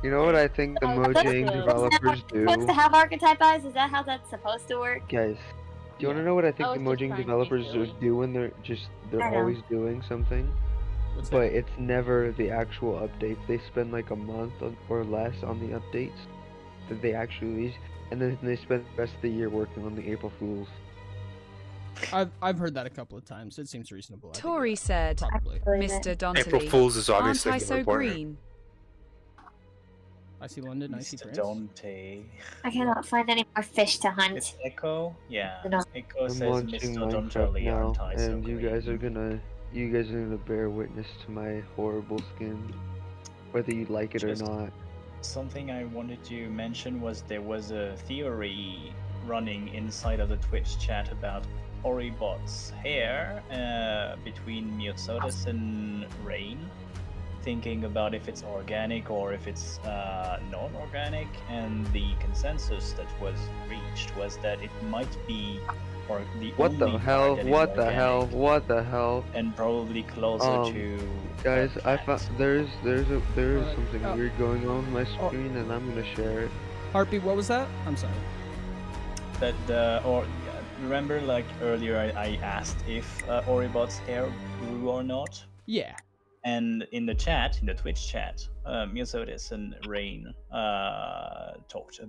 You know what I think the Oh, that's Mojang the- developers Supposed to do? have archetype eyes? Is that how that's supposed to work? Guys, do you want Yeah. to know what I think I the was just Mojang trying to be developers are silly. doing? They're I know. always doing something, What's but that? it's never the actual updates. They spend like a month or less on the updates that they actually release, and then they spend the rest of the year working on the April Fools. I've heard that a couple of times. It seems reasonable. I think, Tori yeah, said, probably. Believe it. Mr. Dontley, April Fools is aren't obviously I more so important. green? I see London. I see Mr. France. Dante. I cannot find any more fish to It's hunt. Echo? Yeah. No. Echo I'm says launching Mr. Minecraft Dante, now, aren't I so and you guys are green? gonna bear witness to my horrible skin, whether you like it or Just- not. Something I wanted to mention was there was a theory running inside of the Twitch chat about Oribot's hair between Myosotis and Rain, thinking about if it's organic or if it's non-organic, and the consensus that was reached was that it might be or the What only the part hell? that is What the hell? organic What the hell? and probably closer to Guys, I plant. found there is Alright, something oh. weird going on my Oh. screen, and I'm gonna share it. Harpy, what was that? I'm sorry. That remember like earlier I asked if Oribot's hair grew or not, Yeah. and in the chat, in the Twitch chat, Myosotis and Rain talked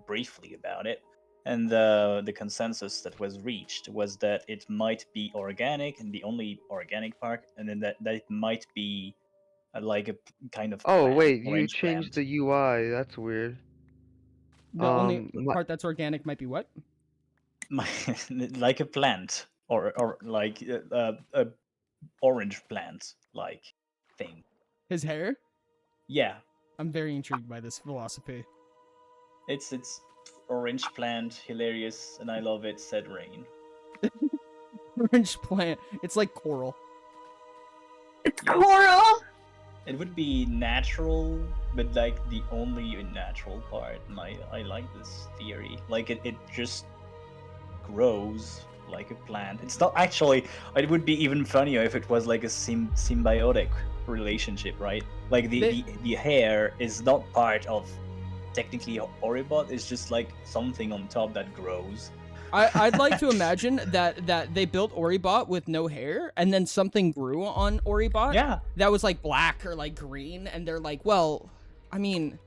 briefly about it, and the consensus that was reached was that it might be organic and the only organic part, and then that it might be like a kind of Oh plant, wait, you orange changed plant. the UI. That's weird. The only My- part that's organic might be what? Like a plant or like a orange plant like thing. His hair? Yeah, I'm very intrigued by this philosophy. it's orange plant, hilarious, and I love it. Said Rain. Orange plant. It's like coral. It's coral. It would be natural, but like the only natural part. And I like this theory. Like it just grows like a plant. It's not actually. It would be even funnier if it was like a symbiotic relationship, right? Like the hair is not part of technically Oribot. It's just like something on top that grows. I'd like to imagine that they built Oribot with no hair, and then something grew on Oribot. Yeah. That was like black or like green, and they're like, well, I mean,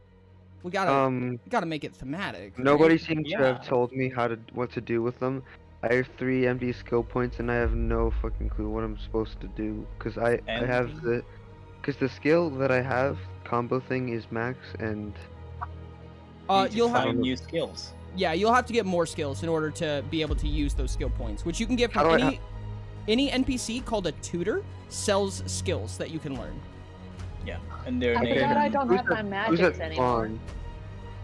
we gotta make it thematic. Nobody right? seems to Yeah. have told me what to do with them. I have 3 empty skill points, and I have no fucking clue what I'm supposed to do. Cause I have cause the skill that I have combo thing is max, and Need to You'll have find new skills. Yeah, you'll have to get more skills in order to be able to use those skill points, which you can get How from do I- any NPC called a tutor sells skills that you can learn. Yeah, and their I'm name glad I don't Who's have my at magics anymore. spawn?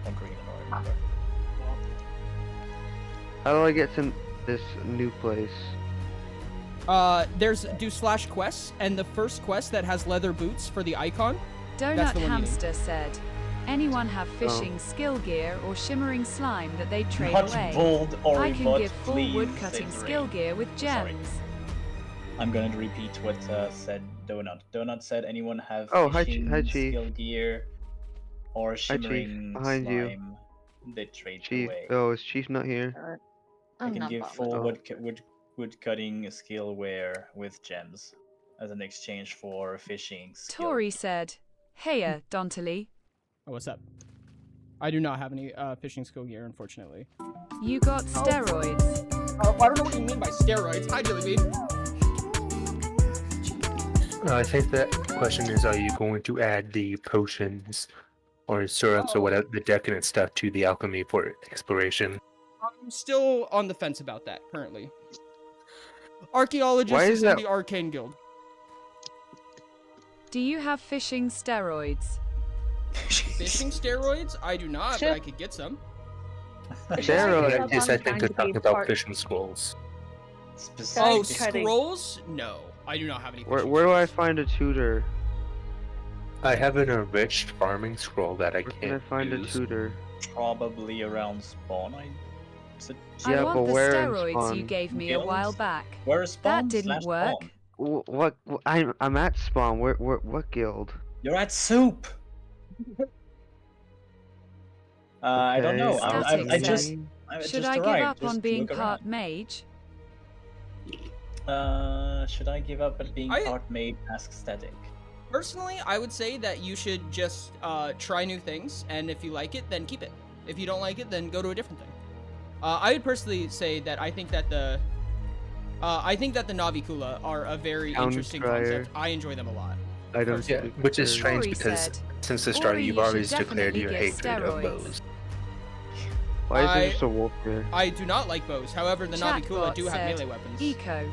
on green, I don't remember. How do I get to this new place? There's do slash quests, and the first quest that has leather boots for the icon. That's Donut the one you need. Hamster said, anyone have fishing skill gear or shimmering slime that they trade Not away? bold or I can bot, give full please, woodcutting says skill Rain. gear with Sorry. gems. I'm going to repeat what said Donut. Donut said anyone have Oh, hi, fishing hi, Chief. skill gear or Chief. shimmering Behind you. slime they trade Chief. away. Oh, is Chief not here? I I'm can not give bothered. full Oh. wood cutting skill wear with gems as an exchange for fishing skill. Tori said, Heya, Dontley. Oh, what's up? I do not have any fishing skill gear, unfortunately. You got steroids. I don't know what you mean by steroids. Hi, Jelly Bean. I think that question is, are you going to add the potions or syrups or whatever, the decadent stuff to the alchemy for exploration? I'm still on the fence about that currently. Archaeologist Why is is in that- the Arcane Guild. Do you have fishing steroids? Fishing steroids? I do not, but I could get some. Steroids. Yes, I think they're trying to be talking about part- fishing scrolls. Oh, Specific- scrolls? No, I do not have any. fishing Where do I scrolls. find a tutor? I have an enriched farming scroll that I Where can I can't find a use. tutor? Probably around spawn. Yeah, I but want the where in steroids you spawn? gave me a while Guilds? back. Where is spawn? That didn't Slash work. spawn? What? I'm at spawn. What guild? You're at soup. I don't know. Okay, Static I said, just Should just I give arrived. up Just on being look part around. mage? Should I give up on being I- part mage? Ask static. Personally, I would say that you should just try new things, and if you like it, then keep it. If you don't like it, then go to a different thing. I would personally say that I think that the Navikula are a very interesting concept. I enjoy them a lot. I don't. Yeah, which is strange Ori because said, since the start, Ori, you've you should always declared definitely your get hatred of steroids. bows. Why is I- there just a wolf here? I do not like bows. However, the Navikula Chatbot do have said, melee weapons. Eco.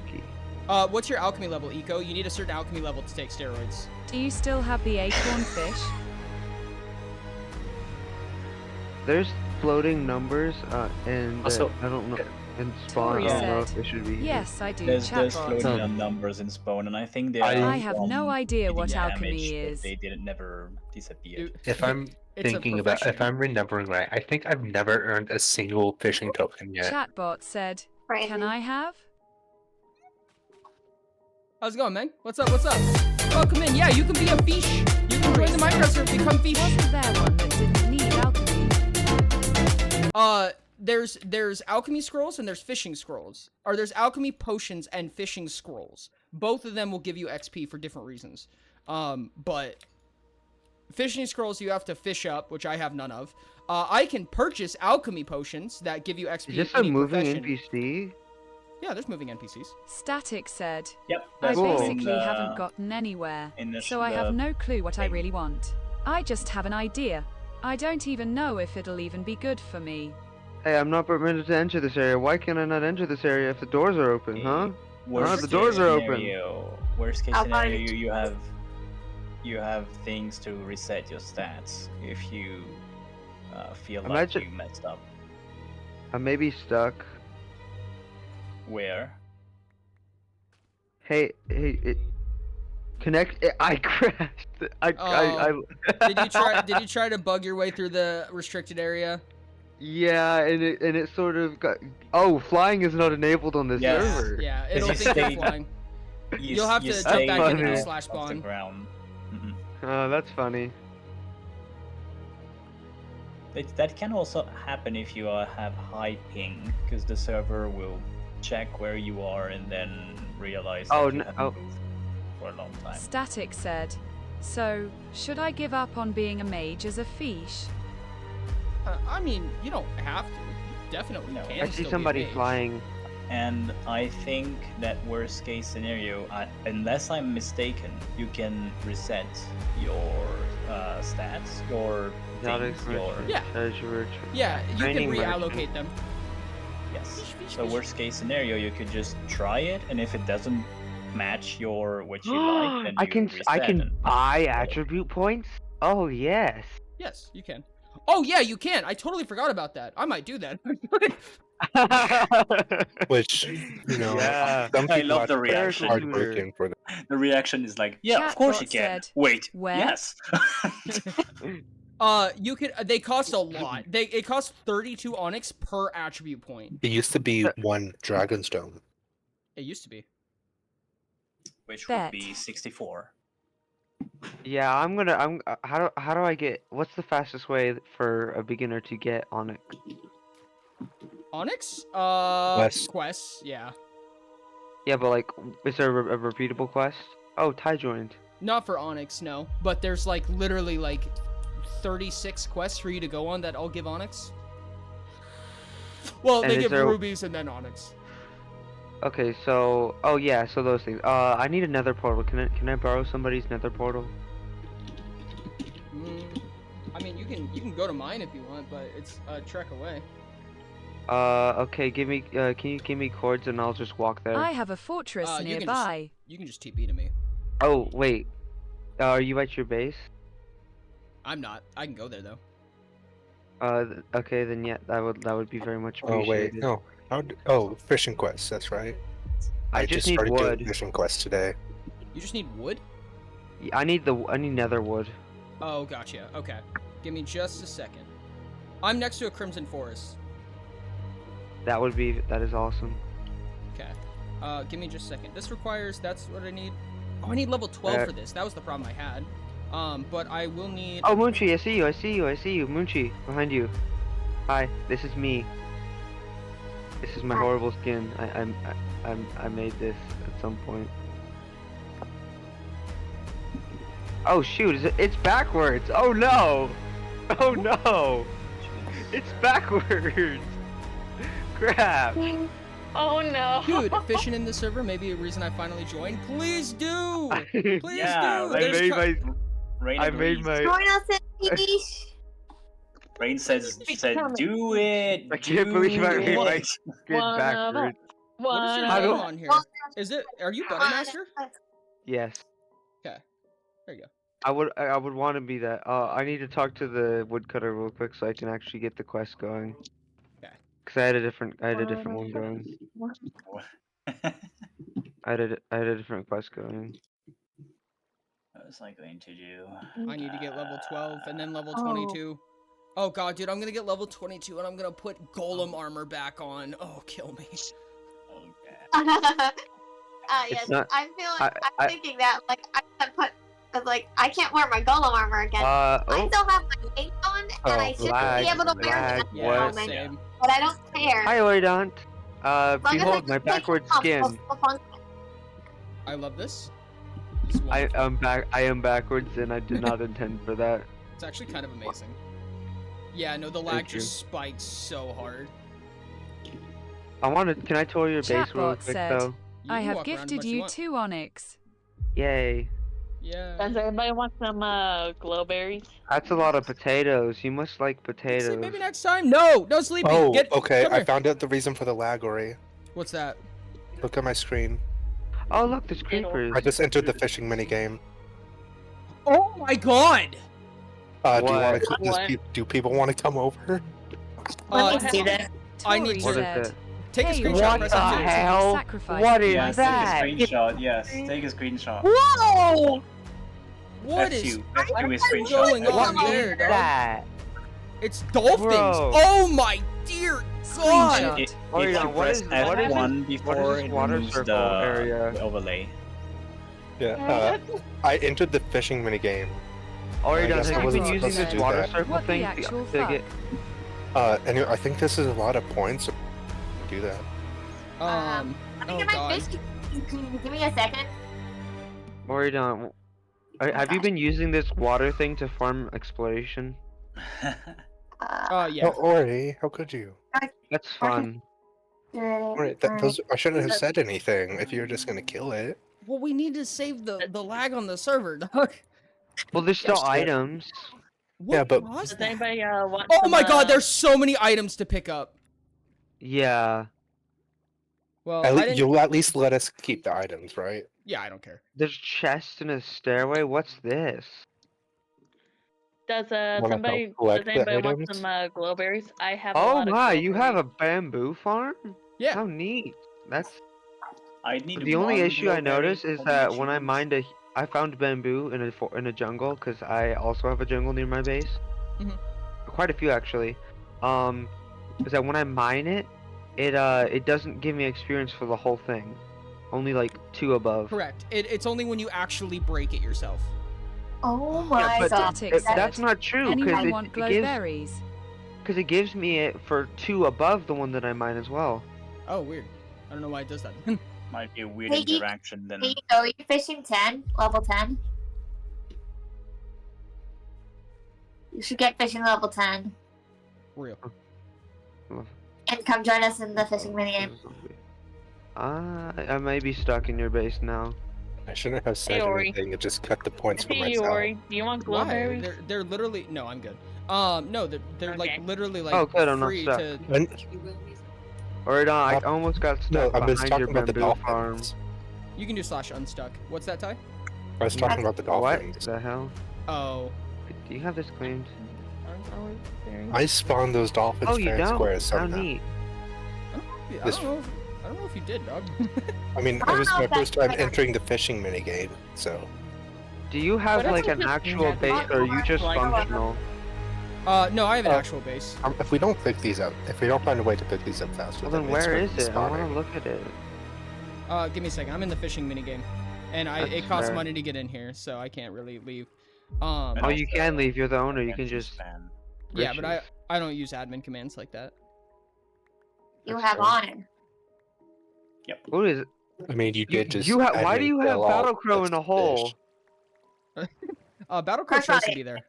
Okay. What's your alchemy level, Eco? You need a certain alchemy level to take steroids. Do you still have the acorn fish? There's floating numbers, and Also- I don't know. And spawn, Tori I don't know said, if they should be. Yes, I do. There's Chatbot. floating on numbers in spawn, and I think they I- are I have no from idea what hitting alchemy damage, but is. They didn't never disappear. Dude, If I'm it's a thinking about, if profession. I'm remembering right, I think I've never earned a single fishing token yet. Chatbot said, Right. Can I have? How's it going, man? What's up? What's up? Welcome in. Yeah, you can be a fish. You can join the Minecraft server, become fish. Wasn't there one that didn't need alchemy? There's alchemy scrolls and there's fishing scrolls. Or there's alchemy potions and fishing scrolls. Both of them will give you XP for different reasons. But fishing scrolls you have to fish up, which I have none of. I can purchase alchemy potions that give you XP. Is this in a any moving profession. NPC? Yeah, there's moving NPCs. Static said, Yep. I that's Cool. basically in the- haven't gotten anywhere, in the- so I the have no clue what I thing. really want. I just have an idea. I don't even know if it'll even be good for me. Hey, I'm not permitted to enter this area. Why can I not enter this area if the doors are open, huh? Worst the doors case are open. scenario- Worst case I'll scenario, find- you have things to reset your stats if you feel like Imagine- you messed up. I may be stuck. Where? Hey, connect. I crashed. Did you try to bug your way through the restricted area? Yeah, and it sort of got. Oh, flying is not enabled on this Yes. server. Yeah, Because it'll you think you're stayed- flying. You'll have to jump stayed back in into the funny. slash off the spawn. ground. Mhm. Oh, that's funny. That can also happen if you have high ping, because the server will check where you are and then realize that Oh, you no- haven't oh. moved for a long time. Static said, So, should I give up on being a mage as a fish? I mean, you don't have to. You definitely No. can. I see still be a somebody mage. flying. And I think that worst case scenario, unless I'm mistaken, you can reset your stats, your Exotic things, your Yeah. treasure. Yeah, you can Training reallocate merchant. them. yes. So worst case scenario, you could just try it, and if it doesn't match your what you like, then I you can reset. I can and- buy attribute points. Oh yes. Yes, you can. Oh yeah, you can. I totally forgot about that. I might do that. Which, you know, Yeah. some I people love are the reaction. hardworking for that. The reaction is like, yeah, of course you Chatbot can. said, Wait, "Where?" yes. You could. They cost a lot. It costs 32 onyx per attribute point. It used to be one Dragonstone. It used to be. Which Bet. would be 64. Yeah, I'm how do I get what's the fastest way for a beginner to get Onyx? Onyx? Quests. Quests. Yeah. Yeah, but like is there a repeatable quest? Oh, Ty joined. Not for Onyx, no. But there's like literally like 36 quests for you to go on that all give Onyx. Well, And they is give there- rubies and then Onyx. Okay, so oh yeah, so those things. I need a nether portal. Can I borrow somebody's nether portal? I mean, you can go to mine if you want, but it's a trek away. Okay, give me. Can you give me cords and I'll just walk there? I have a fortress nearby. You can just TP to me. Oh wait, are you at your base? I'm not. I can go there though. Okay, then yeah, that would be very much Oh wait, appreciated. no. Oh, fishing quests. That's right. I just need started wood. doing fishing quests today. You just need wood? I need nether wood. Oh, gotcha. Okay. Give me just a second. I'm next to a crimson forest. That is awesome. Okay. Give me just a second. This requires, that's what I need. Oh, I need level 12 for this. That was the problem I had. But I will need... Oh, Moonchi, I see you, Moonchi, behind you. Hi, this is me. This is my horrible skin. I made this at some point. Oh shoot, it's backwards! Oh no! Oh no! It's backwards! Crap! Oh no. Dude, fishing in the server may be a reason I finally joined. Please do! Please Yeah, do! I made my. Join us in peace. Rain said, do it. I can't believe I made my it." skin backwards. What is your How name do- on here? Are you Buttermaster? Yes. Okay. There you go. I would want to be that. I need to talk to the woodcutter real quick so I can actually get the quest going. Okay. Cause I had a different one going. I had a different quest going. What was I going to do? I need to get level 12 and then level 22. Oh god, dude, I'm gonna get level 22 and I'm gonna put golem armor back on. Oh, kill me. Yes, not- I'm thinking that I can't I can't wear my golem armor again. I still have my wings on, and I should be able to wear it Yeah, at the same. moment, but I don't care. Hi, Oridont. As long as I Behold just my take backwards off, skin. it'll still function. I love this. I am backwards, and I did not intend for that. It's actually kind of amazing. Yeah, no, the lag Thank you. just spikes so hard. Can I tour your base real Chatbot quick said, though? I can have walk around as gifted much as you want. 2 Onyx. Yay. Yeah. Does everybody want some glowberries? That's a lot of potatoes. You must like See, potatoes. maybe next time. No, no sleeping. Oh, Get, okay. come I here. found out the reason for the lag, Ori. What's that? Look at my screen. Oh, look, there's creepers. I just entered the fishing minigame. Oh my god! Do you What? want to? Do people want to come over? Let me see that. I need Tori to What is said, it? take a "Hey, screenshot. What Press the F2. hell? Sacrifice What the is Yes, that? take a screenshot. Yes, take a screenshot. Whoa! What is F2 is screenshot. going on What there, is dog? that? It's dolphins. Bro. Oh my dear god! Screenshot. If Oridont, you what press is F1 this before it water removes circle the area? overlay. Yeah. I entered the fishing minigame. Oridont, guess I have you wasn't been using supposed to this do water that. circle What the thing actual to fuck? get? Anyway, I think this is a lot of points. Do that. Let me Oh get my god. fish. Give me a second. Oridont, have you been using this water thing to farm exploration? Yeah. Oh, Ori, how could you? That's fun. Ori, I shouldn't have said anything if you were just gonna kill it. Well, we need to save the lag on the server, dog. Well, there's still Yes, yeah. items. What Yeah, but- was Does that? anybody want Oh some, my god, there's so many items to pick up. Yeah. Well, I didn't... You'll at least let us keep the items, right? Yeah, I don't care. There's chests in a stairway. What's this? Does Wanna somebody help collect does the anybody want items? some glowberries? I have a Oh lot of my, you have a glowberries. bamboo farm? Yeah. How neat. That's I need the only one issue I glowberry noticed is for the that when I achievements. I found bamboo in a jungle because I also have a jungle near my base. Mhm. Quite a few actually. Is that when I mine it, it doesn't give me experience for the whole thing. Only like 2 above. Correct. It's only when you actually break it yourself. Oh my but god. Static said, That's not true anyone want because glowberries? it gives me it for 2 above the one that I mine as well. Oh, weird. I don't know why it does that. Might be a weird Hey, interaction then. Hey, so are you fishing 10? Level 10? You should get fishing level 10 Real. and come join us in the fishing minigame. I may be stuck in your base now. I shouldn't have said Ori. anything and just cut the points for Hey, myself. Ori, do you want Why? glowberries? They're literally no, I'm good. No, they're like Okay. literally like Oh, good, I'm not free stuck. to. Oridont, I almost got No, stuck I'm just behind your talking about the bamboo farm. dolphins. You can do slash unstuck. What's that, Ty? I was talking about the What dolphins. the hell? Oh. Do you have this claimed? I spawned those dolphins Oh, you fair and don't? square How somehow. neat. I don't know if you did, dog. I mean, it was my first time entering the fishing minigame, so. Do you have What if like we an just actual met base, or are you just like- functional? No, I have an actual base. If we don't pick these up, if we don't find a way to pick these up faster, Well, then it's where going is to be it? I want spawning. to look at it. Give me a second. I'm in the fishing minigame, and it That's costs fair. money to get in here, so I can't really leave. Oh, you can leave. You're the owner. You can just. Yeah, but I don't use admin commands like that. You That's have fair. honor. What is it? I mean, you did just. You have. Why do admin you have kill all Battle Crow in the a hole? fish. Battlecrow Crush supposed on to it. be there.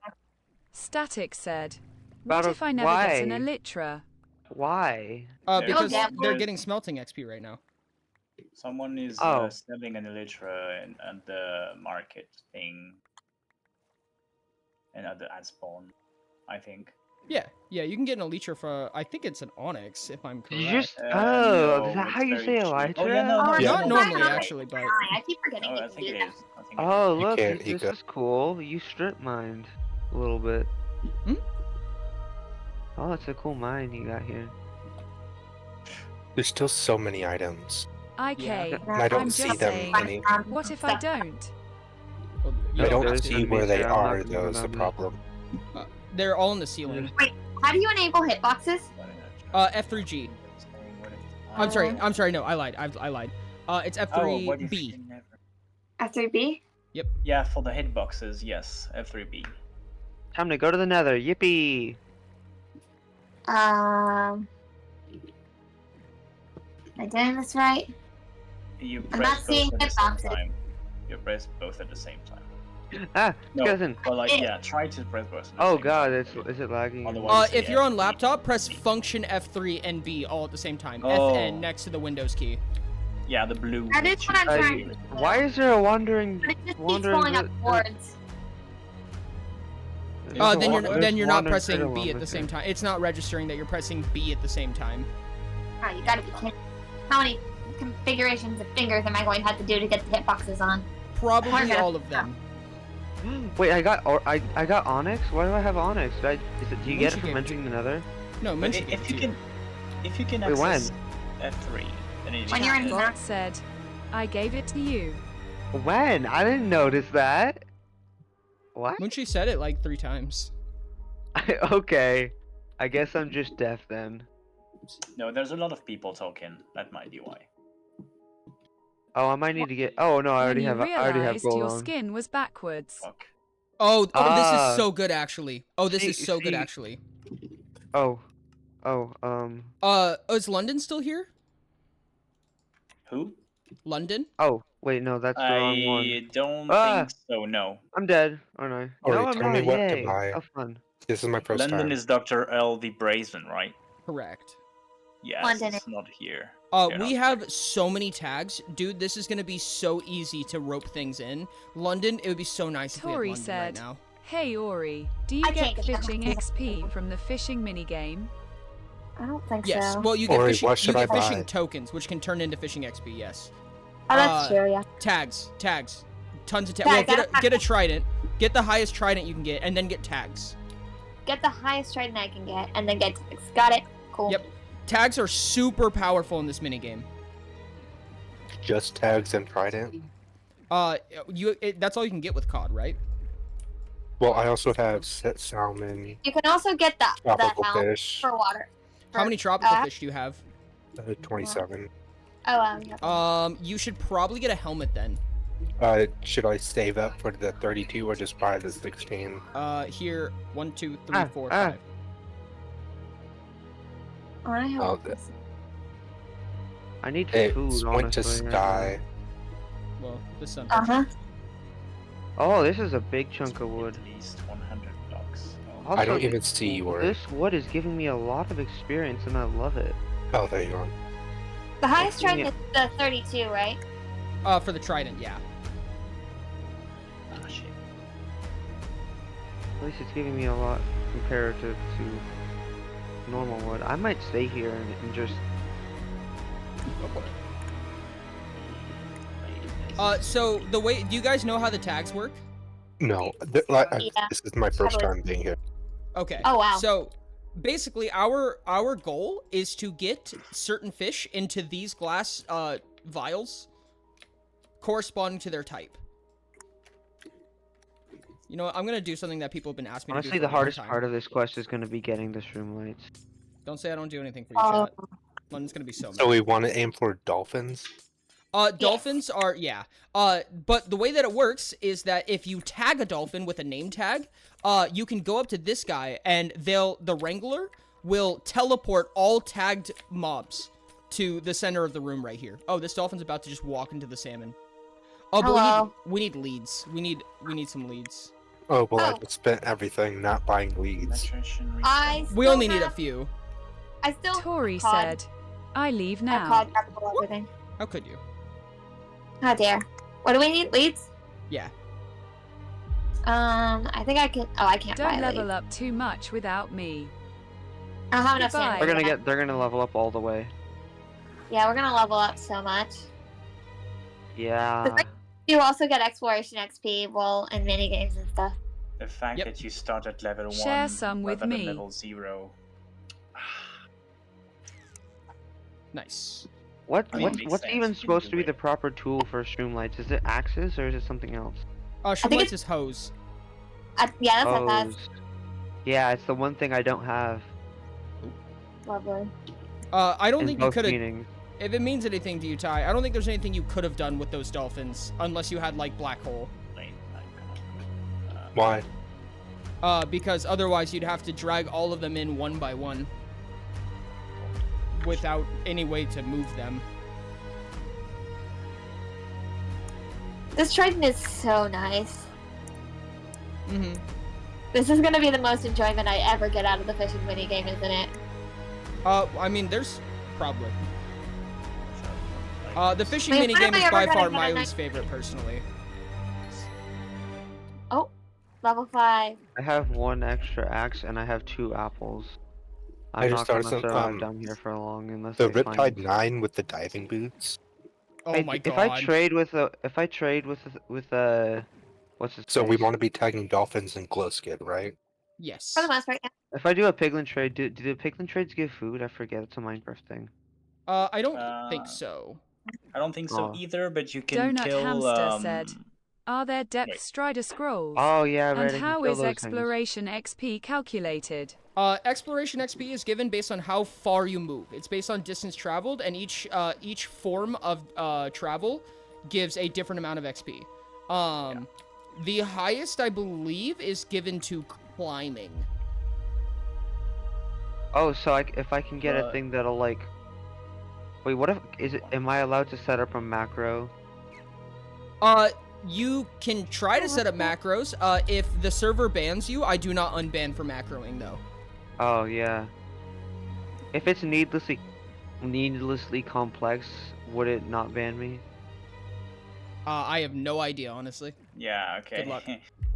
Static said, what Battle- if I never get an why? elytra? Why? Because yeah. they're getting smelting XP right now. Someone is Oh. selling an elytra at the market thing. And at the ad spawn, I think. Yeah, you can get an elytra for. I think it's an onyx, if I'm correct. Did you just? Uh, Oh, no, is that it's how you very say cheap. Elytra? Oh, yeah, no, Oh, yeah, Not no, normally, you're right. actually, but I keep forgetting Oh, you I can think do it that. is. I think it Oh, is. look, can, this Ika. is cool. You strip mined a little bit. Hmm? Oh, it's a cool mine you got here. There's still so many items. IK, Yeah. And I don't I'm see just them saying, any. what if I don't? Well, you I don't don't have see to. where they I'm not are, gonna though, go is the down there. problem. They're all in the ceiling. How do you enable hitboxes? F3G. I'm sorry. No, I lied. I lied. It's F3B. F3B? Yeah, for the hitboxes, yes, F3B. Time to go to the nether. Yippee! Am I doing this right? You I'm not press seeing both at the same hitboxes. time. You press both at the same time. Ah, No, skeleton. but like, yeah, try to press both at the Oh same god, time. is it lagging? Otherwise, If yeah, you're on laptop, press Function F3 and B all at the same time. Oh. FN next to the Windows key. Yeah, the blue. That is what I'm trying to do. Why is there a wandering? But it just keeps wandering pulling up vi- boards. there's a Then wa- you're there's not wandering pressing fiddle B on at the this same here. time. It's not registering that you're pressing B at the same time. Oh, you gotta be kidding. How many configurations of fingers am I going to have to do to get the hitboxes on? Probably Harder. all of them. Wait, I got Onyx. Why do I have Onyx? Do you get it Munchie from gave it entering the nether? No, But mention if you can Wait, when? access F3, then it When you're in Chatbot said, I gave it to you. When? I didn't notice that. What? Munchie said it like 3 times. Okay. I guess I'm just deaf then. No, there's a lot of people talking. That might be why. Oh, I might need to get. Oh no, I already have. When you I already have realized gold your on. skin was backwards. Fuck. Oh, this Ah. is so good actually. Oh, this See- is so good see- actually. Oh. Is London still here? Who? London? Oh, wait, no, that's the wrong one. I don't Ah! think so. No. I'm dead, aren't I? Ori, No, I'm tell me not. what to Yay. buy. How fun. This is my first London time. is Dr. L. the Brazen, right? Correct. Yes, London it's not here. We have so many tags. Dude, this is gonna be so easy to rope things in. London, it would be so nice if we had Tori London said, right now. Hey Ori, do you I get can't get fishing that. XP from the fishing minigame? I don't think Yes. so. Well, you get Ori, fishing, what should you I get fishing buy? tokens, which can turn into fishing XP. Yes. Oh, that's true, yeah. Tags. Tons of tags. Tags, Well, get a trident. Get the highest trident you can get, and then get tags. Get the highest trident I can get, and then get tags. Got it. Cool. Yep. Tags are super powerful in this minigame. Just tags and trident. That's all you can get with COD, right? Well, I also have set salmon, You can also get the tropical helm fish, for water. How many tropical fish do you have? 27. Oh, yeah. You should probably get a helmet then. Should I save up for the 32 or just buy the 16? Here, 1, 2, 3, 4, 5. I have Oh, I need It food, went to honestly. sky. Well, this Uh-huh. Oh, this is a big chunk of wood. At least 100 blocks. Oh. Also, I don't even see you, Ori. This wood is giving me a lot of experience, and I love it. Oh, there you are. The highest Yeah. trident is the 32, right? For the trident, yeah. Oh shit. At least it's giving me a lot comparative to normal wood. I might stay here and just. Go for it. So the way, do you guys know how the tags work? No, Yeah. this is my first time being here. Okay. Oh, wow. So basically, our goal is to get certain fish into these glass vials corresponding to their type. You know what, I'm gonna do something that people have been asking me Honestly, to do the for a long hardest time. part of this quest is going to be getting the shroom lights. Don't say I don't do anything for you, chat. London's gonna be so mad. So we want to aim for dolphins? Dolphins are, yeah. But the way that it works is that if you tag a dolphin with a name tag, you can go up to this guy and the Wrangler will teleport all tagged mobs to the center of the room right here. Oh, this dolphin's about to just walk into the salmon. Oh, but we need leads. We need some leads. Oh, well, I just spent everything not buying leads. We only need a few. I still. Tori cod. said, I leave I now. cod double everything. How could you? How dare. What do we need? Leads? Yeah. I think I can. Oh, I can't Don't buy level leads. up too much without me. I don't have enough Goodbye. stamina. They're gonna level up all the way. Yeah, we're gonna level up so much. Yeah. You also get exploration XP, well, and mini games and stuff. The fact that you start at level 1 Share some with rather than me. level 0. Nice. What's makes even sense. supposed to be the proper tool for shroom lights? Is it axes or is it something else? Shroom lights is hose. Yeah, that's what that's. Yeah, it's the one thing I don't have. Lovely. I don't In think you both could have. meanings. If it means anything to you, Ty, I don't think there's anything you could have done with those dolphins unless you had like black hole. Why? Because otherwise you'd have to drag all of them in one by one without any way to move them. This trident is so nice. Mm-hmm. This is gonna be the most enjoyment I ever get out of the fishing minigame, isn't it? I mean, there's probably. The fishing Wait, when minigame am I is ever by gonna far get a my least nice- favorite, personally. Oh, level 5. I have one extra axe and I have 2 apples. I I'm just not gonna started survive some, down here for long unless The I find. Riptide 9 with the diving boots. Oh my If I god. trade with what's his So we face? want to be tagging dolphins and glow skin, right? Yes. For the most part, yeah. If I do a piglin trade, do the piglin trades give food? I forget. It's a Minecraft thing. I don't think so. I don't think so Oh. either, but you can Donut kill. Hamster said, are there depth strider scrolls? Oh yeah, right. I And can how kill is those exploration XP calculated? Exploration XP is given based on how far you move. It's based on distance traveled, and each form of travel gives a different amount of XP. The highest, I believe, is given to climbing. Oh, so if I can get a thing that'll like. Wait, what if am I allowed to set up a macro? You can try to set up macros. If the server bans you, I do not unban for macroing though. Oh yeah. If it's needlessly complex, would it not ban me? I have no idea, honestly. Yeah. Okay. Good luck.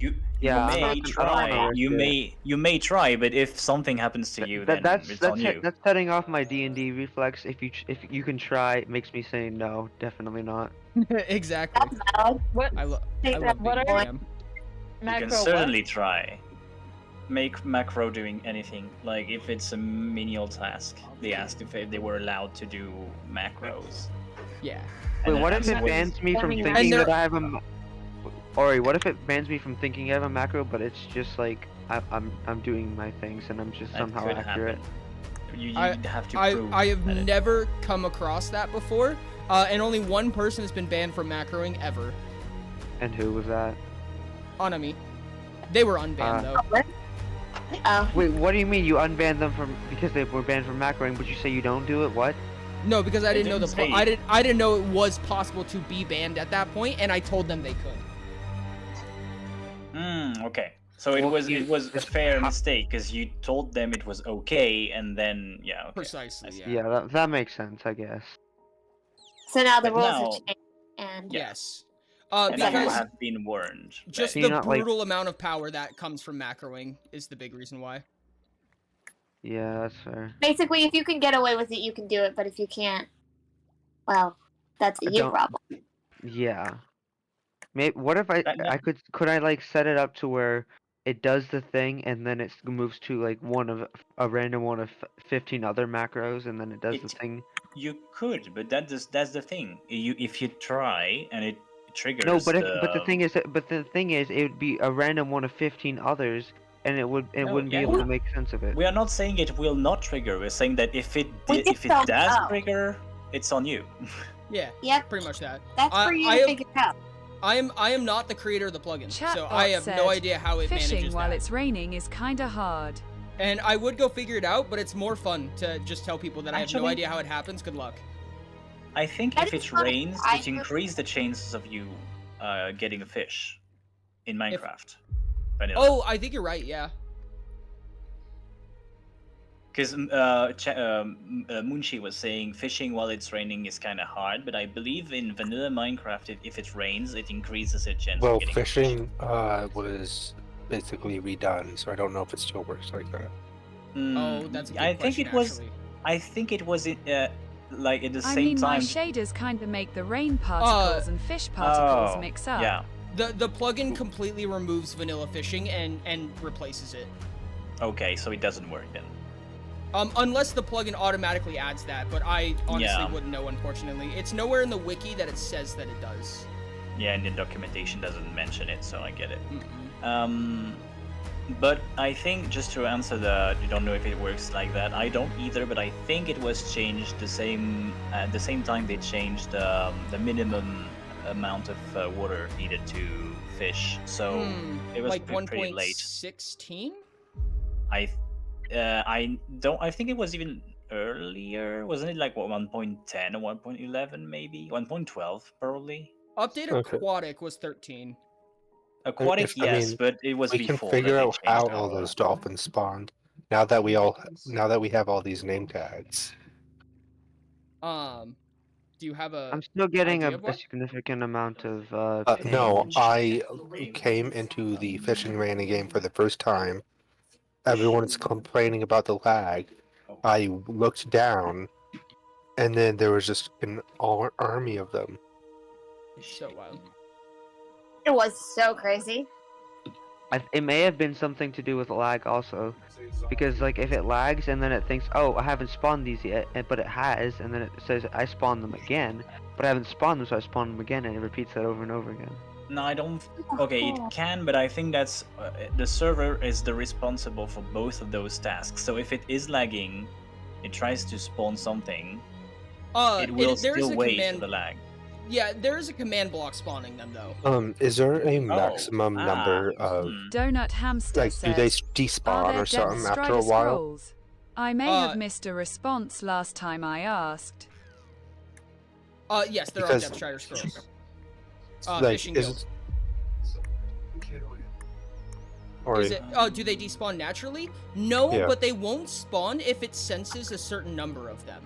You Yeah, may I don't try. wanna You risk it. may try, but if something happens to you, then it's on you. That's setting off my D&D reflex. If you can try, it makes me say no, definitely not. Exactly. What? I love What being are DM. You Macro can certainly try. Make macro doing anything. Like if it's a menial task, they asked if they were allowed to do macros. Yeah. Wait, And what then if it as bans with- me from And thinking there- that I have a? Ori, what if it bans me from thinking I have a macro, but it's just like I'm doing my things and I'm just That somehow could accurate? happen. You I- have to I prove. have that it- never come across that before, and only one person has been banned from macroing ever. And who was that? Onami. They were unbanned though. Oh. Wait, what do you mean you unbanned them from because they were banned from macroing, but you say you don't do it? What? No, because I They didn't know didn't say- I didn't know it was possible to be banned at that point, and I told them they could. Okay. So it Well, was you- it was a it's fair ho- mistake because you told them it was okay, and then yeah, okay. Precisely, yeah. Yeah, that makes sense, I guess. So now the But rules have now- changed, and Yeah. Yes. And now you Because have been warned. just Do the you not, like- brutal amount of power that comes from macroing is the big reason why. Yeah, that's fair. basically, if you can get away with it, you can do it. But if you can't, well, that's a I you don't- problem. Yeah. Maybe what if I That- I could I like set it up to where it does the thing and then it moves to like a random one of 15 other macros and then it does the It- thing. You could, but that's the thing. If you try and it triggers No, but the thing is it would be a random one of 15 others and No, wouldn't be yeah, able yeah. to make sense of it. We are not saying it will not trigger. We're saying that if it We did, just if it don't does know. trigger, it's on you. Yeah, Yep, pretty much that. that's I- for you I to am- figure out. I am not the creator of the plugin, Chatbot so I have said, no idea how it Fishing manages while that. it's raining is kinda hard. And I would go figure it out, but it's more fun to just tell people that I have no Actually- idea how it happens. Good luck. I think That if is it fine. rains, I it increases the chances of you getting a fish in Minecraft. Vanilla. Oh, I think you're right. Yeah. Because Munchi was saying fishing while it's raining is kind of hard, but I believe in vanilla Minecraft, if it rains, it increases its chance Well, of getting a fish. fishing was basically redone, so I don't know if it still works like that. Oh, that's a good I think question, it was. actually. I think it was like at the I same mean, my time. shaders kinda make the rain particles and fish particles mix up. Yeah. The plugin completely removes vanilla fishing and replaces it. Okay, so it doesn't work then. Unless the plugin automatically adds that, but I honestly Yeah. wouldn't know, unfortunately. It's nowhere in the wiki that it says that it does. Yeah, and the documentation doesn't mention it, so I get it. Mm-mm. But I think just to answer you don't know if it works like that. I don't either, but I think it was changed at the same time they changed the minimum amount of water needed to fish. So it was like pretty late. 1.16? I think it was even earlier. Wasn't it like 1.10 or 1.11 maybe? 1.12 probably. Update Okay. Aquatic was 13. Aquatic, I yes, mean, but it was we before. can figure that they out how changed all it. those dolphins spawned. Now that we have all these name tags. Do you have a I'm still getting idea a of what? significant amount of No, ping. I came into the fishing raining game for the first time. Everyone's complaining about the lag. I looked down, and then there was just an army of them. So wild. It was so crazy. It may have been something to do with lag also, because like if it lags and then it thinks, oh, I haven't spawned these yet, but it has, and then it says I spawned them again, but I haven't spawned them, so I spawned them again, and it repeats that over and over again. No, I don't. Okay, it can, but I think that's the server is the responsible for both of those tasks. So if it is lagging, it tries to spawn something. It will there is still a wait command. for the lag. Yeah, there is a command block spawning them though. Is there a maximum number of Donut Hamster like? Do says, they "Are despawn there or something Death after Strider a while? scrolls? I may have missed a response last time I asked. Yes, there Because- are Depth Strider scrolls. Like, Fishing is guild. Or Is it? Do they despawn naturally? No, Yeah. but they won't spawn if it senses a certain number of them.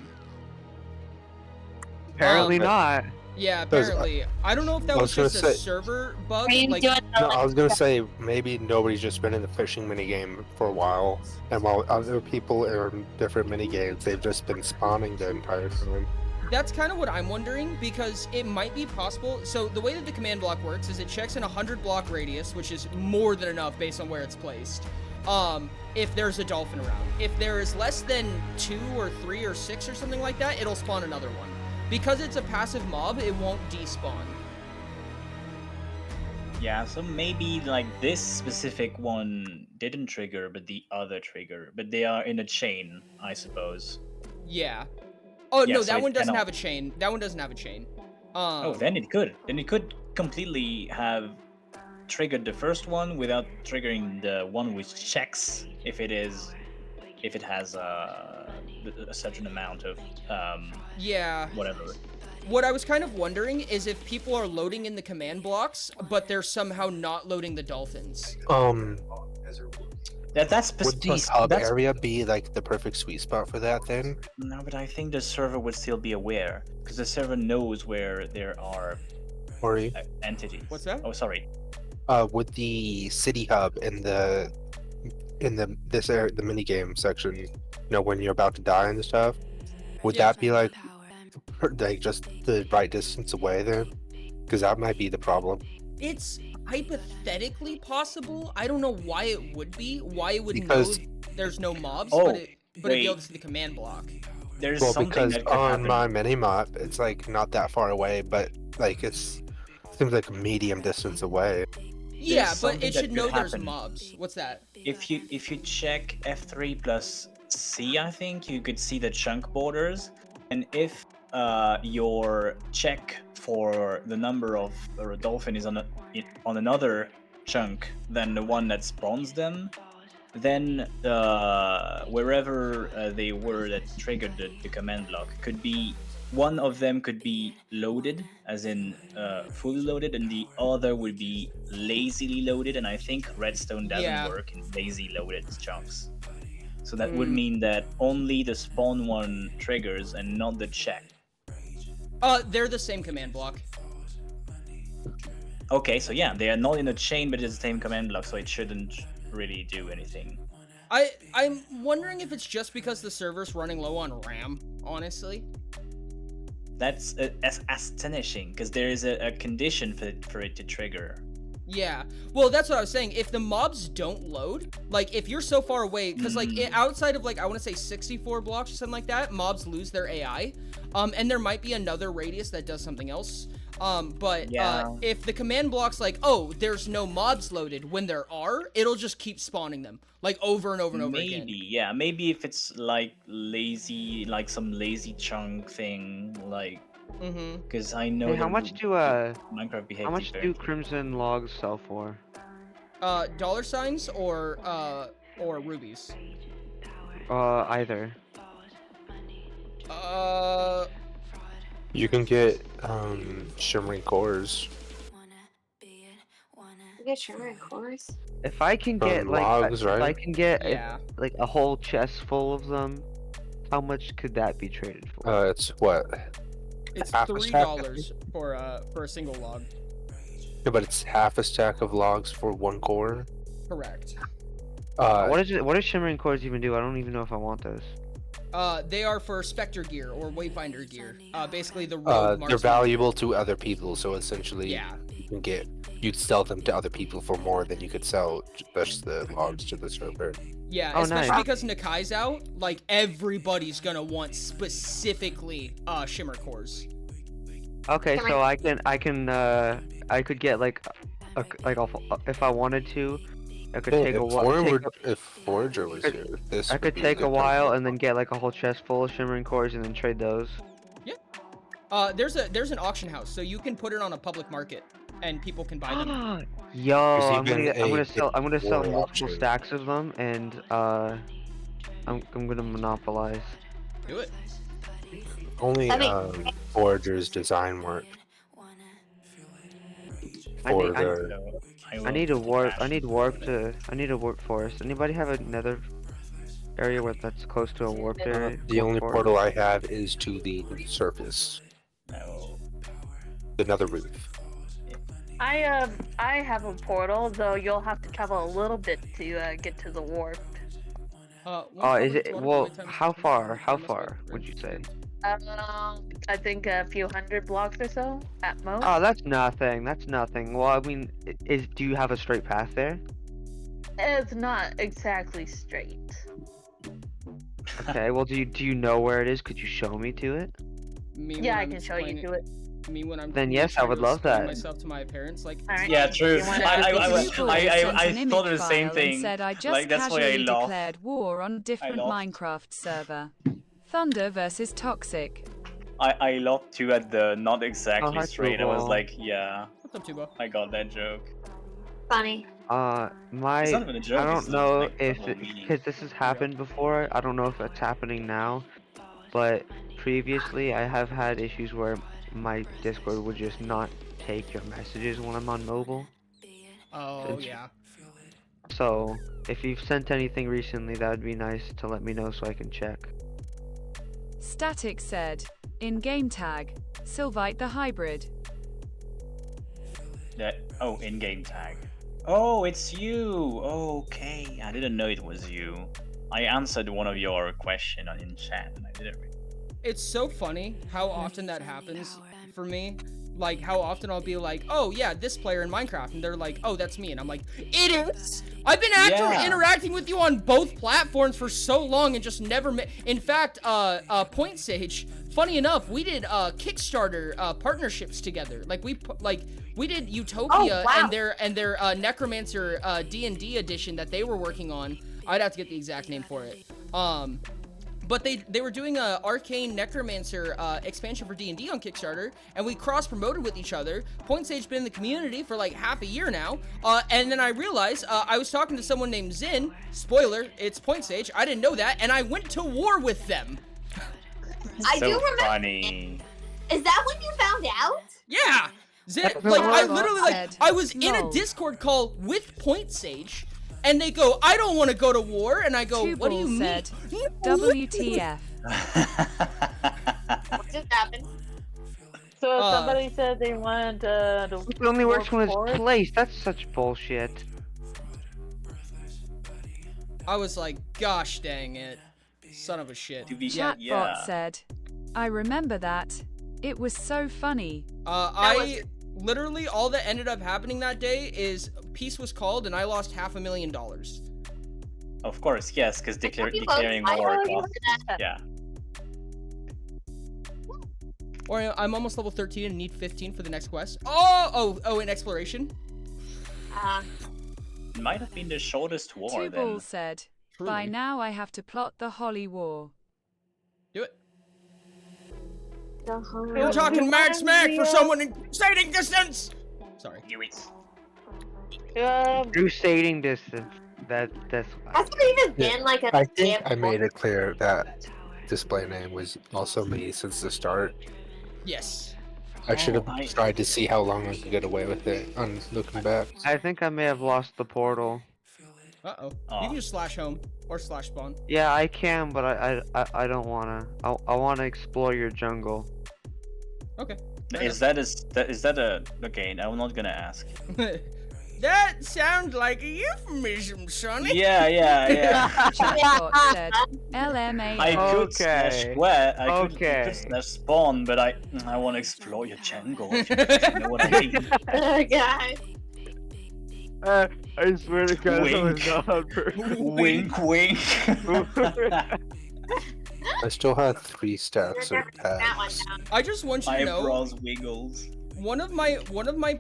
Apparently not. Yeah, Because apparently. I don't know if that I was was just gonna a say- server bug. Are you Like, doing No, I was gonna say maybe nobody's just been in the fishing minigame for a while, and while other people are in different minigames, they've just been spawning the entire time. that's kind of what I'm wondering, because it might be possible. So the way that the command block works is it checks an 100 block radius, which is more than enough based on where it's placed. If there's a dolphin around. If there is less than 2 or 3 or 6 or something like that, it'll spawn another one. Because it's a passive mob, it won't despawn. Yeah, so maybe like this specific one didn't trigger, but the other trigger. But they are in a chain, I suppose. Yeah. Oh, Yeah, no, so that it one doesn't cannot- have a chain. That one doesn't have a chain. Oh, then it could. Then it could completely have triggered the first one without triggering the one which checks if it has a certain amount of Yeah. whatever. what I was kind of wondering is if people are loading in the command blocks, but they're somehow not loading the dolphins. That's Would the hub area be like the perfect sweet spot for that then? No, but I think the server would still be aware because the server knows where there are Ori? entities. What's that? Oh, sorry. With the city hub in the the mini game section, you know, when you're about to die and stuff, would Yeah. that be like just the right distance away then? Because that might be the problem. It's hypothetically possible. I don't know why it would be. Why it would Because- know there's no mobs, Oh, but it'd be able wait. to see the command block. There's Well, something because that could on happen. my mini map, it's like not that far away, but like seems like a medium distance away. Yeah, but something it that should could know there's happen. mobs. What's that? If you check F3 plus C, I think you could see the chunk borders, and if your check for the number of dolphin is on another chunk than the one that spawns them, then wherever they were that triggered the command block could be one of them could be loaded, as in fully loaded, and the other would be lazily loaded. And I think redstone doesn't Yeah. work in lazy loaded chunks. So that would mean that only the spawn one triggers and not the check. They're the same command block. Okay, so yeah, they are not in a chain, but it's the same command block, so it shouldn't really do anything. I'm wondering if it's just because the server's running low on RAM, honestly. That's astonishing, because there is a condition for it to trigger. Yeah. Well, that's what I was saying. If the mobs don't load, like if you're so far away, because like outside of like I want to say 64 blocks or something like that, mobs lose their AI. And there might be another radius that does something else. But if the command block's like, oh, there's no mobs loaded, when there are, it'll just keep spawning them like over and over and over again. Maybe if it's like lazy, like some lazy chunk thing, like. Because I know. Hey, how much do Minecraft behave how much do differently. crimson logs sell for? Dollar signs or rubies? Either. You can get shimmering cores. You get shimmering cores. If I can get From like logs, if I right? can get Yeah. like a whole chest full of them, how much could that be traded for? It's what? It's half a stack? $3 for a single log. Yeah, but it's half a stack of logs for one core. Correct. What does shimmering cores even do? I don't even know if I want those. They are for Spectre gear or Wayfinder gear. Basically the rogue They're marksman valuable to other people, so essentially Yeah. you'd sell them to other people for more than you could sell just the logs to the server. Yeah, Oh, especially nice. because Nakai's out, like everybody's gonna want specifically shimmer cores. Okay, so I could get like if I wanted to, I could take a while. If Forager was here, this I would could be take the a while time. and then get like a whole chest full of shimmering cores and then trade those. There's an auction house, so you can put it on a public market and people can buy them. Yo, I'm even gonna sell war multiple auction. stacks of them, and I'm gonna monopolize. Do it. Only Forager's design work. I need a warp forest. Anybody have another area where that's close to a warp area? The only portal I have is to the surface. Another roof. I have a portal, though you'll have to travel a little bit to get to the warp. Is it well? How far? How far would you say? I think a few hundred blocks or so at most. Oh, that's nothing. That's nothing. Well, I mean, do you have a straight path there? It's not exactly straight. Okay. Well, do you know where it is? Could you show me to it? Yeah, I can show you to it. Me when I'm Then yes, I trying would to love explain that. myself to my parents, like. Alright. Yeah, true. You wanna- I thought the same And thing. said I just Like, that's why I casually laughed. declared war on different laughed. Minecraft server. Thunder versus Toxic. I laughed too at the not exactly hi, straight. I was Tubo. like, yeah, What's up, Tubo? I got that joke. Funny. My It's not even a joke, I it's don't know like if double meaning. because this has happened before. I don't know if it's happening now, but previously I have had issues where my Discord would just not take your messages when I'm on mobile. Oh yeah. So if you've sent anything recently, that would be nice to let me know so I can check. Static said, in game tag, Sylvite the hybrid. Oh, in-game tag. Oh, it's you. Okay, I didn't know it was you. I answered one of your questions in chat, and I didn't. It's so funny how often that happens for me. Like, how often I'll be like, oh yeah, this player in Minecraft, and they're like, oh, that's me, and I'm like, it is! I've been actually interacting with you on both platforms for so long and just never met. In fact, Point Sage, funny enough, we did Kickstarter partnerships together. Like, we did Utopia and their Necromancer D&D edition that they were working on. I'd have to get the exact name for it. But they were doing a Arcane Necromancer expansion for D&D on Kickstarter, and we cross-promoted with each other. Point Sage's been in the community for like half a year now, and then I realized I was talking to someone named Zin. Spoiler, it's Point Sage. I didn't know that, and I went to war with them. I do remember. Funny. Is that when you found out? Yeah! Zin, like, I literally, like, I was in a Discord call with Point Sage, and they go, I don't want to go to war, and I go, what do you mean? WTF. What just happened? So somebody said they wanted to. It only works when forward? it's placed. That's such bullshit. I was like, gosh dang it. Son of a shit. Chatbot said, I remember that. It was so funny. Literally, all that ended up happening that day is peace was called and I lost $500,000. Of course, yes, because declaring war costs. Yeah. Or I'm almost level 13 and need 15 for the next quest. Oh, in exploration. It might have been the shortest war Two then. Balls said, by now I have to plot the Holly War. Do it. We're talking mad smack for someone in crusading distance! Sorry. Do it. Crusading distance. That's Has there even been like a I think I made it clear that display name was also me since the start. Yes. I should have tried to see how long I could get away with it on looking back. I think I may have lost the portal. Uh-oh. You can just slash home or slash spawn. Yeah, I can, but I don't wanna. I wanna explore your jungle. Okay. Is that a okay? I'm not gonna ask. That sounds like a euphemism, Sonny. Yeah. Chatbot said, LMA. I could slash square, I could slash spawn, but I want to explore your jungle. If you know what I mean. Guys. I swear to God, Wink. that was not perfect. Wink, wink. I still have 3 stacks of tags. I just want you to know. Eyebrows wiggles. One of my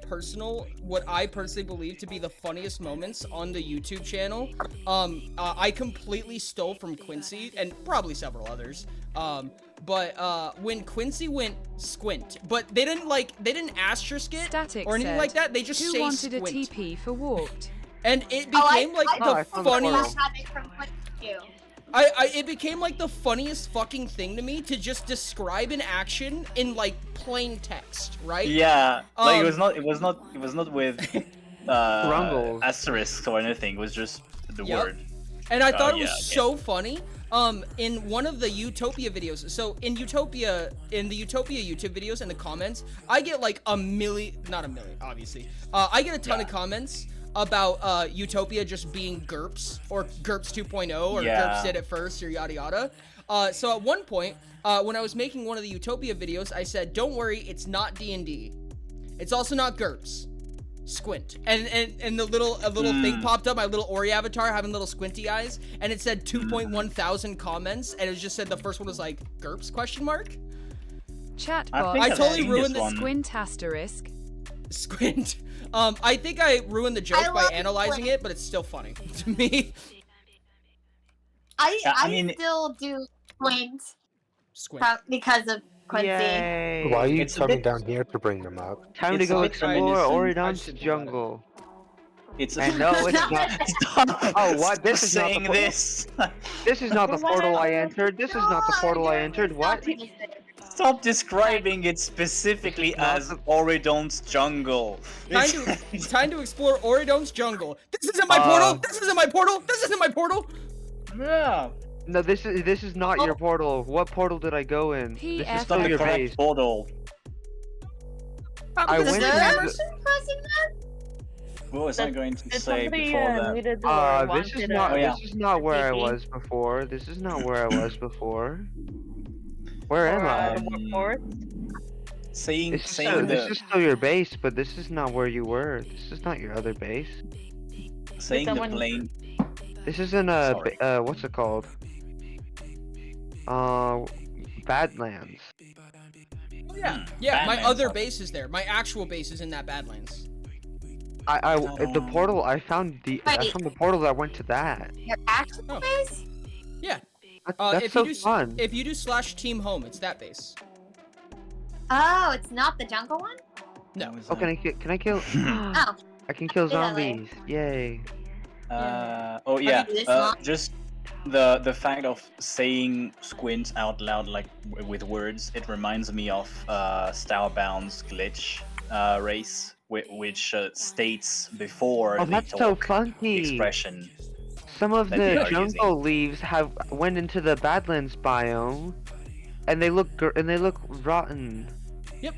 personal, what I personally believe to be the funniest moments on the YouTube channel, I completely stole from Quincy and probably several others. But when Quincy went squint, but they didn't asterisk it Static or anything said, like that. They just who say wanted squint. a TP for walked? And it became the funniest. It became like the funniest fucking thing to me to just describe an action in like plain text, right? Yeah, like it was not with Rumbles. asterisks or anything. It was just the word. And I thought it was so funny. In one of the Utopia videos, so in the Utopia YouTube videos in the comments, I get like not a million, obviously. I get a ton of comments about Utopia just being GURPS or GURPS 2.0 or GURPS did it first or yada yada. So at one point, when I was making one of the Utopia videos, I said, "Don't worry, it's not D&D. It's also not GURPS. Squint." And the little thing popped up, my little Ori avatar having little squinty eyes, and it said 2.1 thousand comments, and it just said the first one was like GURPS question mark. Chatbot. I totally ruined the squint asterisk. Squint. I think I ruined the joke by analyzing it, but it's still funny to me. I mean, still do squint. Because of Quincy. Yay. Why are you coming down here to bring them up? Time to go explore Oridont's jungle. I know it's not. Oh, what? This is not the portal. this. This is not the portal I entered. This is not the portal I entered. What? Stop describing it specifically as Oridont's jungle. Time to explore Oridont's jungle. This isn't my portal. This isn't my portal. This isn't my portal. Yeah. No, this is not your portal. What portal did I go in? This is still Not the your correct base. portal. I went to What was I going to Did say somebody before that? needed to or this is wanted not a- this is not where I PP? was before. This is not where I was before. Where am Or, I? what forest? Saying This is still your base, but this is not where you were. This is not your other base. saying the someone- plane. This isn't Sorry. what's it called? Badlands. Yeah, yeah. My Badlands, other huh? base is there. My actual base is in that Badlands. The portal I found the portal that went to that. Your actual base? Yeah. That's if so you do, fun. If you do /team home, it's that base. Oh, it's not the jungle one? No. Oh, can I kill? Oh. I can kill Do that later. zombies. Yay. Oh yeah. do this one? Just the fact of saying squint out loud like with words, it reminds me of Starbound's glitch race, which states before Oh, the that's so talk funky. expression. Some of that they the are jungle leaves went into the Badlands biome, and they look rotten. Yep.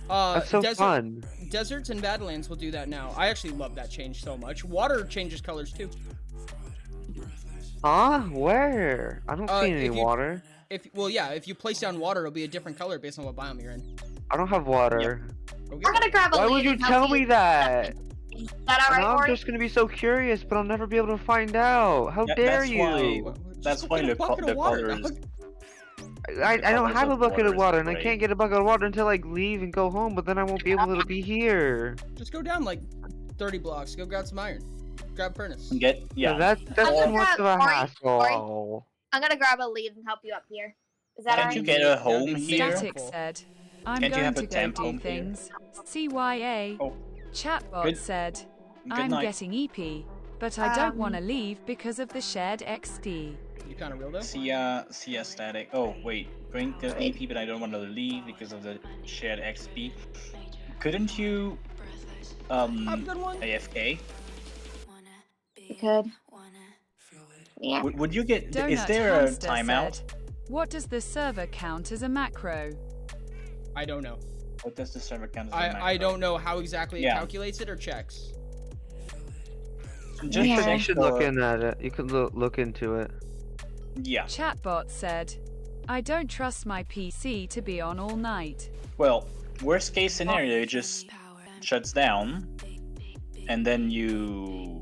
That's so fun. Deserts and Badlands will do that now. I actually love that change so much. Water changes colors too. Huh? Where? I don't see any water. If you place down water, it'll be a different color based on what biome you're in. I don't have water. Go I'm get it. gonna grab a Why lead would you and help tell me that? Is that alright, I'm Ori? just gonna be so curious, but I'll never be able to find out. How Yeah, dare that's you? why- That's Just why get a the bucket of water, colors. dog. I don't have a bucket of water, and I gray. can't get a bucket of water until I leave and go home, but then I won't be able to be here. Just go down like 30 blocks. Go grab some iron. Grab furnace. Get So that's I'm too much of a Ori, hassle. I'm gonna grab a lead and help you up here. Is that Can't alright? you get a home That'd be here? Static said, I'm Can't you going have a to go temp do home here? things. CYA. Oh. Chatbot Good- said, good I'm night. getting EP, but I don't want to leave because of the shared XD. You kind of real though. See static. Oh wait, going to EP, but I don't want to leave because of the shared XP. Couldn't you AFK? You could. Yeah. Would you get? Donut Is there a Hamster timeout? said, what does the server count as a macro? I don't know. What does the server count as a I macro? don't know how exactly it Yeah. calculates it or checks. Just Yeah. You should look in at it. You could look into it. Yeah. Chatbot said, I don't trust my PC to be on all night. Well, worst case scenario, it just shuts down, and then you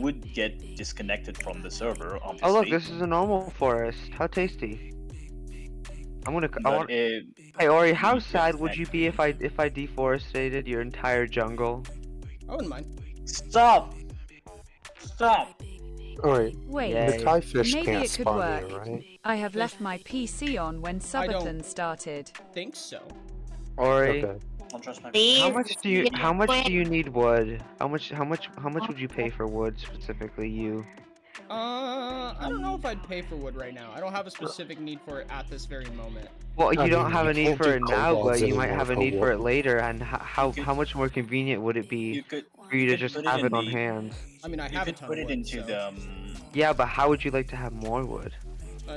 would get disconnected from the server. Obviously. Oh look, this is a normal forest. How tasty. I want. It, Hey Ori, how sad would you be if I deforested your entire jungle? I wouldn't mind. Stop! Stop! Alright. Wait, Yay. The tie fish maybe can't it could spawn work. here, right? I have left my PC on when I don't- Subathon started. Think so. Ori, Okay. Don't trust my. Please. how much do you Wait. need wood? How much would you pay for wood specifically? You? I don't know if I'd pay for wood right now. I don't have a specific need for it at this very moment. Well, you I don't mean, have you a need can't for do it now, kobolds but you might anymore have a for need for wood. it later. And how could- much more convenient would it be You could. for you to could just put have it in on the- hand? I mean, I You have a could ton put of it wood, into so, the. Yeah, but how would you like to have more wood?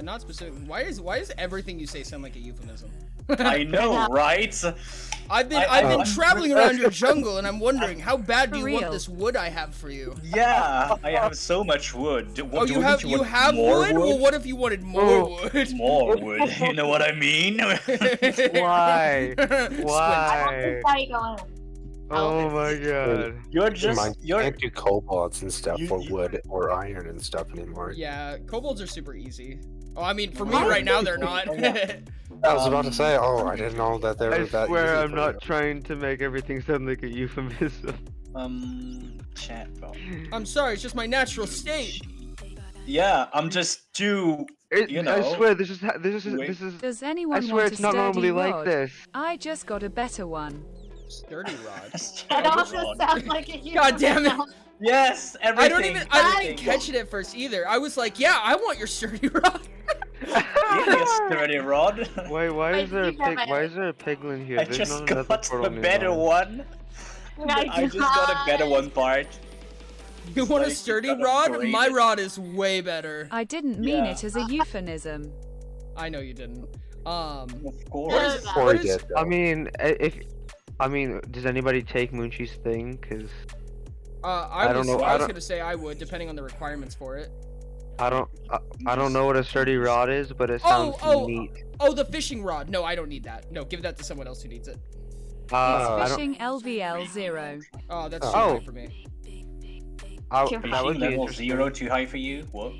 not specific. Why is everything you say sound like a euphemism? I know, right? I've been I- traveling around your jungle, and I'm wondering how bad do For you want real. this wood I have for you? Yeah, I have so much wood. Oh, you have more wood? Well, what if you wanted more Oh. wood? More wood. You know what I mean? Why? Squint. Why? Sorry, go on. Oh my god. You're Never just. mind, you You're. can't do kobolds and stuff you- or you- wood or iron and stuff anymore. Yeah, kobolds are super easy. Oh, I mean, for me What? right now, they're not. I was about to say, oh, I didn't know that they were I that swear easy I'm for not you. trying to make everything sound like a euphemism. Chatbot. I'm sorry, it's just my natural state. Yeah, I'm just too. You know. I swear this is Does anyone I swear want it's a not sturdy normally like rod? this. I just got a better one. Sturdy rod. That also sounds like a God damn it. Yes, I everything. don't even catch it at first either. I was like, yeah, I want your sturdy rod. Really a sturdy rod? Why Wait, is there a you have pig? Why is there a piglin here? I There's just not another got portal a better nearby. one. I just got a better one part. You want a Like, sturdy gotta rod? upgrade My it. rod is way better. I didn't mean Yeah. it as a euphemism. I know you didn't. Of course. What Or is- he did. I though. mean, does anybody take Munchie's thing? Cause I don't was, know- I I was don't- gonna say I would, depending on the requirements for it. I don't know what a sturdy rod is, but it sounds neat. Oh, the fishing rod. No, I don't need that. No, give that to someone else who needs it. I don't. Fishing LVL 0. Oh, that's too Oh. high for me. That Fishing would be level interesting. 0 too high for you? What?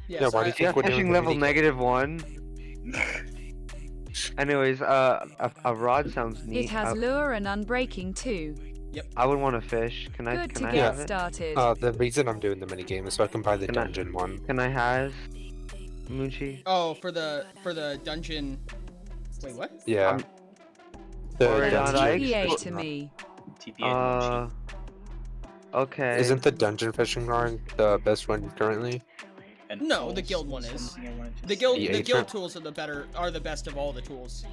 Yes, Yeah, why do you I- think Yeah, we're doing fishing the level mini-game? -1. Anyways, a rod sounds neat. It has lure and unbreaking too. I would want to fish. Can I? Good Can to I get have it? started. The reason I'm doing the minigame is so I can buy the Can I- dungeon one. Can I has Munchie? Oh, for the dungeon. Wait, what? Yeah. The Or Then not, I dungeon, TPA explore- to me. TPA Okay. isn't the dungeon fishing rod the best one currently? and No, the also guild one is. something I wanted to The guild say. the The guild ancient- tools are the best of all the tools.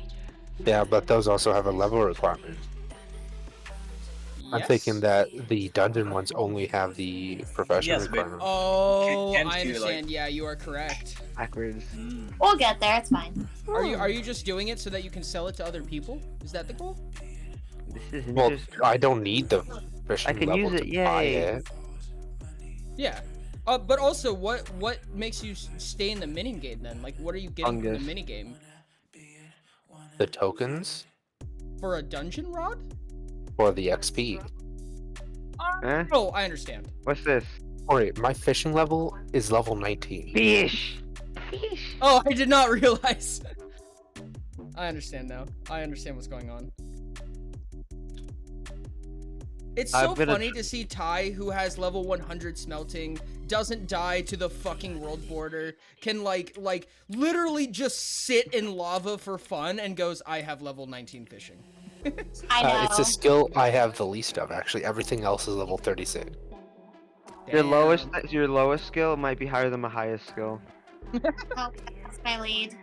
Yeah, but those also have a level requirement. I'm Yes? thinking that the dungeon ones only have the professional Yes, but- requirement. Oh, Can't I you, understand. Yeah, you are correct. Backwards. Mm. We'll get there. It's fine. Are you just doing it so that you can sell it to other people? Is that the goal? This is Well, interesting. I don't need the fishing I can level use to it, buy yay. it. Yeah. But also, what makes you stay in the mini game then? Like, what are you getting from the Fungus. mini game? The tokens For a dungeon rod? or the XP. Eh? Oh, I understand. What's this? Alright, my fishing level is level 19. Fish. Fish. Oh, I did not realize. I understand now. I understand what's going on. It's so I've been a funny to see Ty, who has level 100 smelting, doesn't die to the fucking world border, can like literally just sit in lava for fun and goes, I have level 19 fishing. I know. It's a skill I have the least of, actually. Everything else is level 36. Your lowest Damn. skill might be higher than my highest skill. Okay, that's my lead.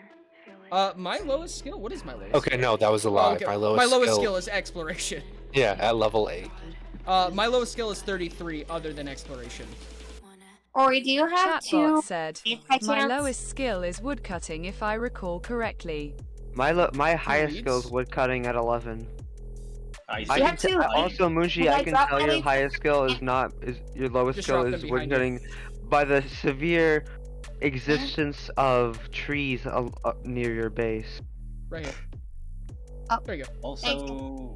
My lowest skill? What is my lowest? Okay, no, that was a lie. Oh, okay. My lowest skill is exploration. Yeah, at level 8. My lowest skill is 33 other than exploration. Ori, do you have Chatbot two? said, By my chance? lowest skill is woodcutting if I recall correctly. My highest Reeds? skill is woodcutting at 11. I You see. have two. Also, Munchie, Can I I can drop tell your any- highest skill is your lowest Just skill drop them is behind you. woodcutting by the severe existence of trees near your base. Right here. Oh. There you go. Also,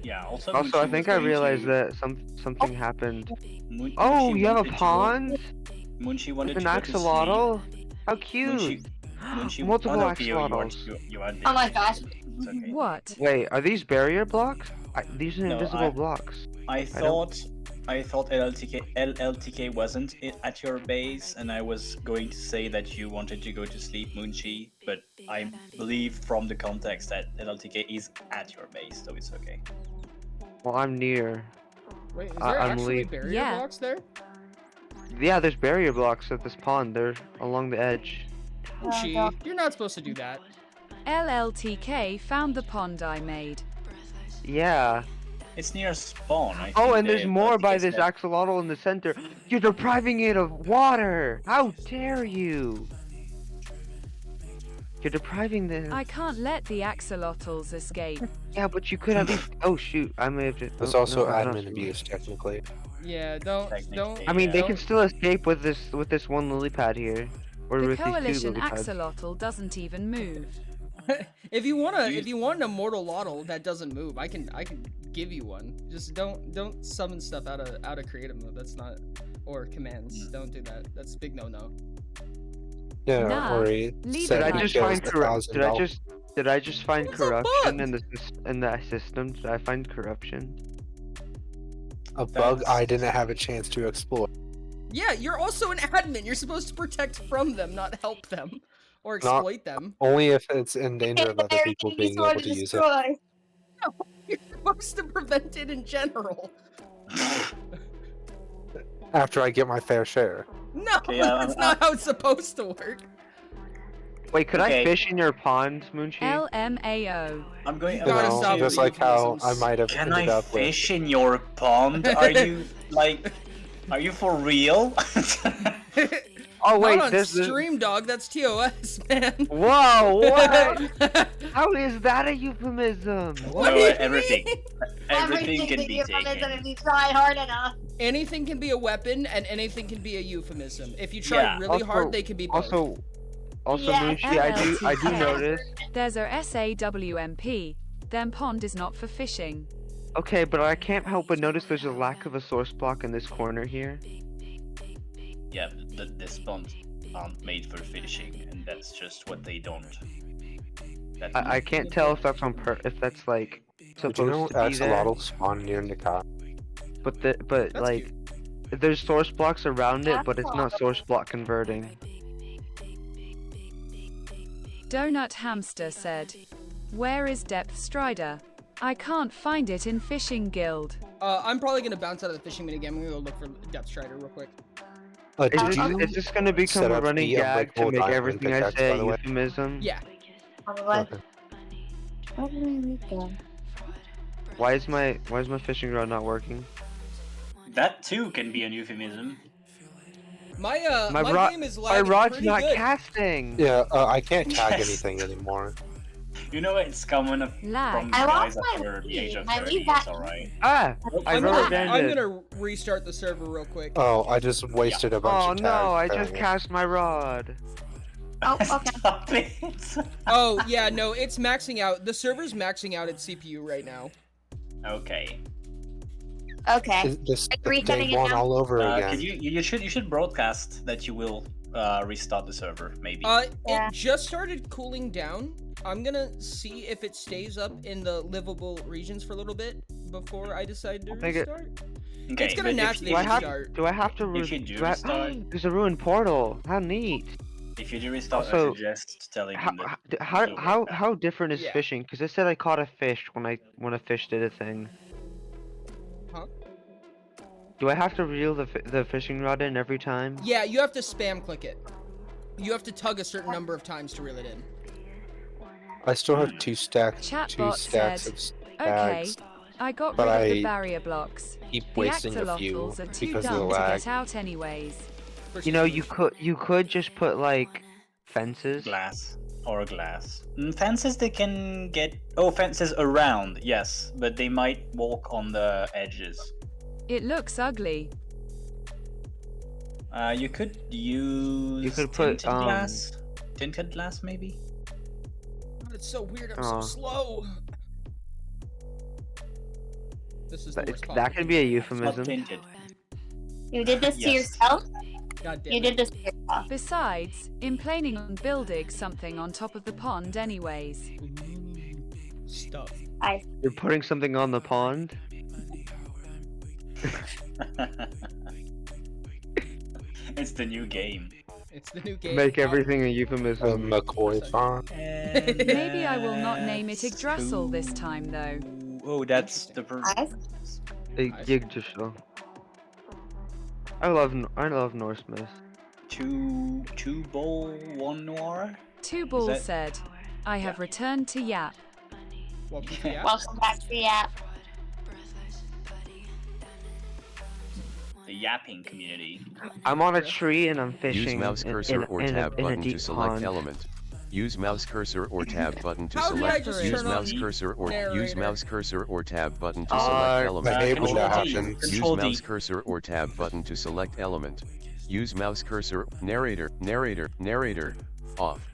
yeah. Also, Also, I Munchie think was I going realized to- that something happened. Mun- Oh, Munchie you have a wanted to go- pond Munchie wanted with an to go to sleep. axolotl? How cute! Munchie, Multiple oh, no, Theo, axolotls. you are Oh my gosh. It's okay. What? Wait, are these barrier blocks? These are No, invisible blocks. I don't- thought LLTK wasn't at your base, and I was going to say that you wanted to go to sleep, Munchie, but I believe from the context that LLTK is at your base, so it's okay. Well, I'm near. Wait, is I'm there actually leave- barrier Yeah. blocks there? Yeah, there's barrier blocks at this pond. They're along the edge. Gee, you're not supposed to do that. LLTK found the pond I made. Yeah. It's near spawn. I Oh, think and there's the more by LLTK this said- axolotl in the center. You're depriving it of water! How dare you! You're depriving the. I can't let the axolotls escape. Yeah, but you could at least. Oh shoot! I may have just. There's oh, also no, I'm not admin sure. abuse, technically. Yeah, don't. I mean, they don't- can still escape with this one lily pad here, or The with these two coalition lily pads. axolotl doesn't even move. If you want an immortal lotl that doesn't move, I can give you one. Just don't summon stuff out of creative mode. That's not, or commands. Don't do that. That's big no. Yeah, Nah, Ori leave said Did I he just kills find $1,000. Did I just find What's a bug? corruption in the system? Did I find corruption? A bug I didn't have a chance to explore. Yeah, you're also an admin. You're supposed to protect from them, not help them or exploit them. Only if it's in danger of other people being able to use it. You're supposed to prevent it in general. After I get my fair share. No, Okay, that's not how it's supposed to work. Wait, could I Okay. fish in your pond, Moonchi? LMAO. I'm going. You gotta No, stop just with like the how I euphemisms. might have Can ended I up with. fish in your pond? Are you like? Are you for real? Oh Not wait, on there's stream, dog. That's TOS, man. Whoa, what? How is that a euphemism? What No, do you everything. mean? Everything can is a be euphemism taken. if you try hard enough. Anything can be a weapon, and anything can be a euphemism. If you try Yeah. really hard, they can be both. Also, Yeah. Moonchi, I do LLTK. notice. There's our SAWMP. Then pond is not for fishing. Okay, but I can't help but notice there's a lack of a source block in this corner here. Yeah, the spawns aren't made for fishing, and that's just what they don't. That's I can't tell if that's if that's like Did you know supposed to be there. axolotl spawn near Nikai? But That's like there's source blocks around it, but it's not source block converting. Donut Hamster said, "Where is Depth Strider? I can't find it in Fishing Guild." I'm probably gonna bounce out of the fishing minigame. I'm gonna go look for Depth Strider real quick. Is this gonna become set a up running the gag to unbreakable make diamond everything I pickaxe, say by a the way? euphemism? Yeah. Okay. Why is my fishing rod not working? That too can be an euphemism. My game is my lagging rod's pretty not good. casting. Yeah, I can't tag Yes. anything anymore. You know it's common Lag. from I guys lost my after the age of I 30. leave that- It's alright. Ah! I I'm rubber gonna, I'm banded. gonna restart the server real quick. Oh, I just wasted a bunch Oh of tags. no! I just apparently. cast my rod. Oh, okay. Stop it. Oh yeah, no, it's maxing out. The server's maxing out its CPU right now. Okay. Okay. Is this Like the resetting day it one now? all over again? Can you should broadcast that you will restart the server maybe. Yeah. It just started cooling down. I'm gonna see if it stays up in the livable regions for a little bit before I decide to Make it- restart. Okay, It's gonna but naturally Do I have restart. do I have to If you do do I- restart- There's a ruined portal. How neat. if you do restart, I Also, suggest telling How him that. how different is Yeah. fishing? Because it said I caught a fish when a fish did a thing. Huh? Do I have to reel the fishing rod in every time? Yeah, you have to spam click it. You have to tug a certain number of times to reel it in. I still have two stacks Chatbot of said, tags. "Okay, I got but rid of the I barrier blocks. Keep The wasting a few axolotls are too because of the dumb to lag. get out anyways." You know, you could just put like fences. Glass or glass. Fences they can get. Oh, fences around, yes, but they might walk on the edges. It looks ugly. You could use. You could put, tinted glass. Tinted glass, maybe. God, it's so weird. I'm Oh. so slow. This is the worst That could be a It's not euphemism. tinted. You did this to Yes. yourself? God damn You it. did this to yourself. Besides, I'm planning on building something on top of the pond anyways. Stuff. You're putting something on the pond. It's the new game. It's the new game. Make Oh, everything a A euphemism. McCoy farm. Maybe I will not name it Yggdrasil this time though. Oh, that's the. Nice. A Yggdrasil. I love Norse myths. Two bowl, one noir. Two Balls that- said, "I have returned to Yap." Welcome to the app. Welcome back to the app. The yapping community. I'm on a tree and I'm Use fishing. mouse in- cursor in, or in tab a button deep to select pond. element. Use mouse cursor or tab button to How did I select. just Use turn on mouse cursor or use narrator? mouse cursor or tab button to Uh, select element. I hate when that Control D. happens. Use Control D. mouse cursor or tab button to select element. Use mouse cursor narrator off.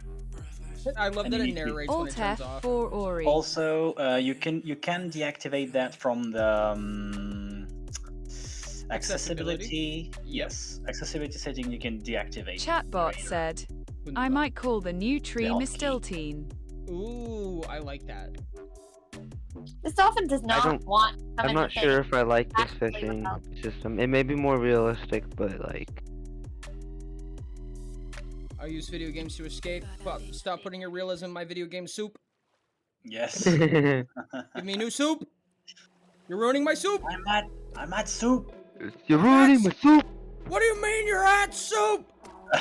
I love And that you it need to- narrates when it Alt turns F off. for Ori. Also, you can deactivate that from the accessibility. Yes, accessibility setting you can deactivate. Chatbot said, "I might call the new tree Delphi. Mistiltine." Ooh, I like that. This dolphin does not don't- want. I'm not sure if I like this Actually, fishing without- system. It may be more realistic, but like. I use video games to escape. Fuck, stop putting your realism in my video game soup. Yes. Give me new soup. You're ruining my soup. I'm at soup. You're ruining my soup. What do you mean you're at soup?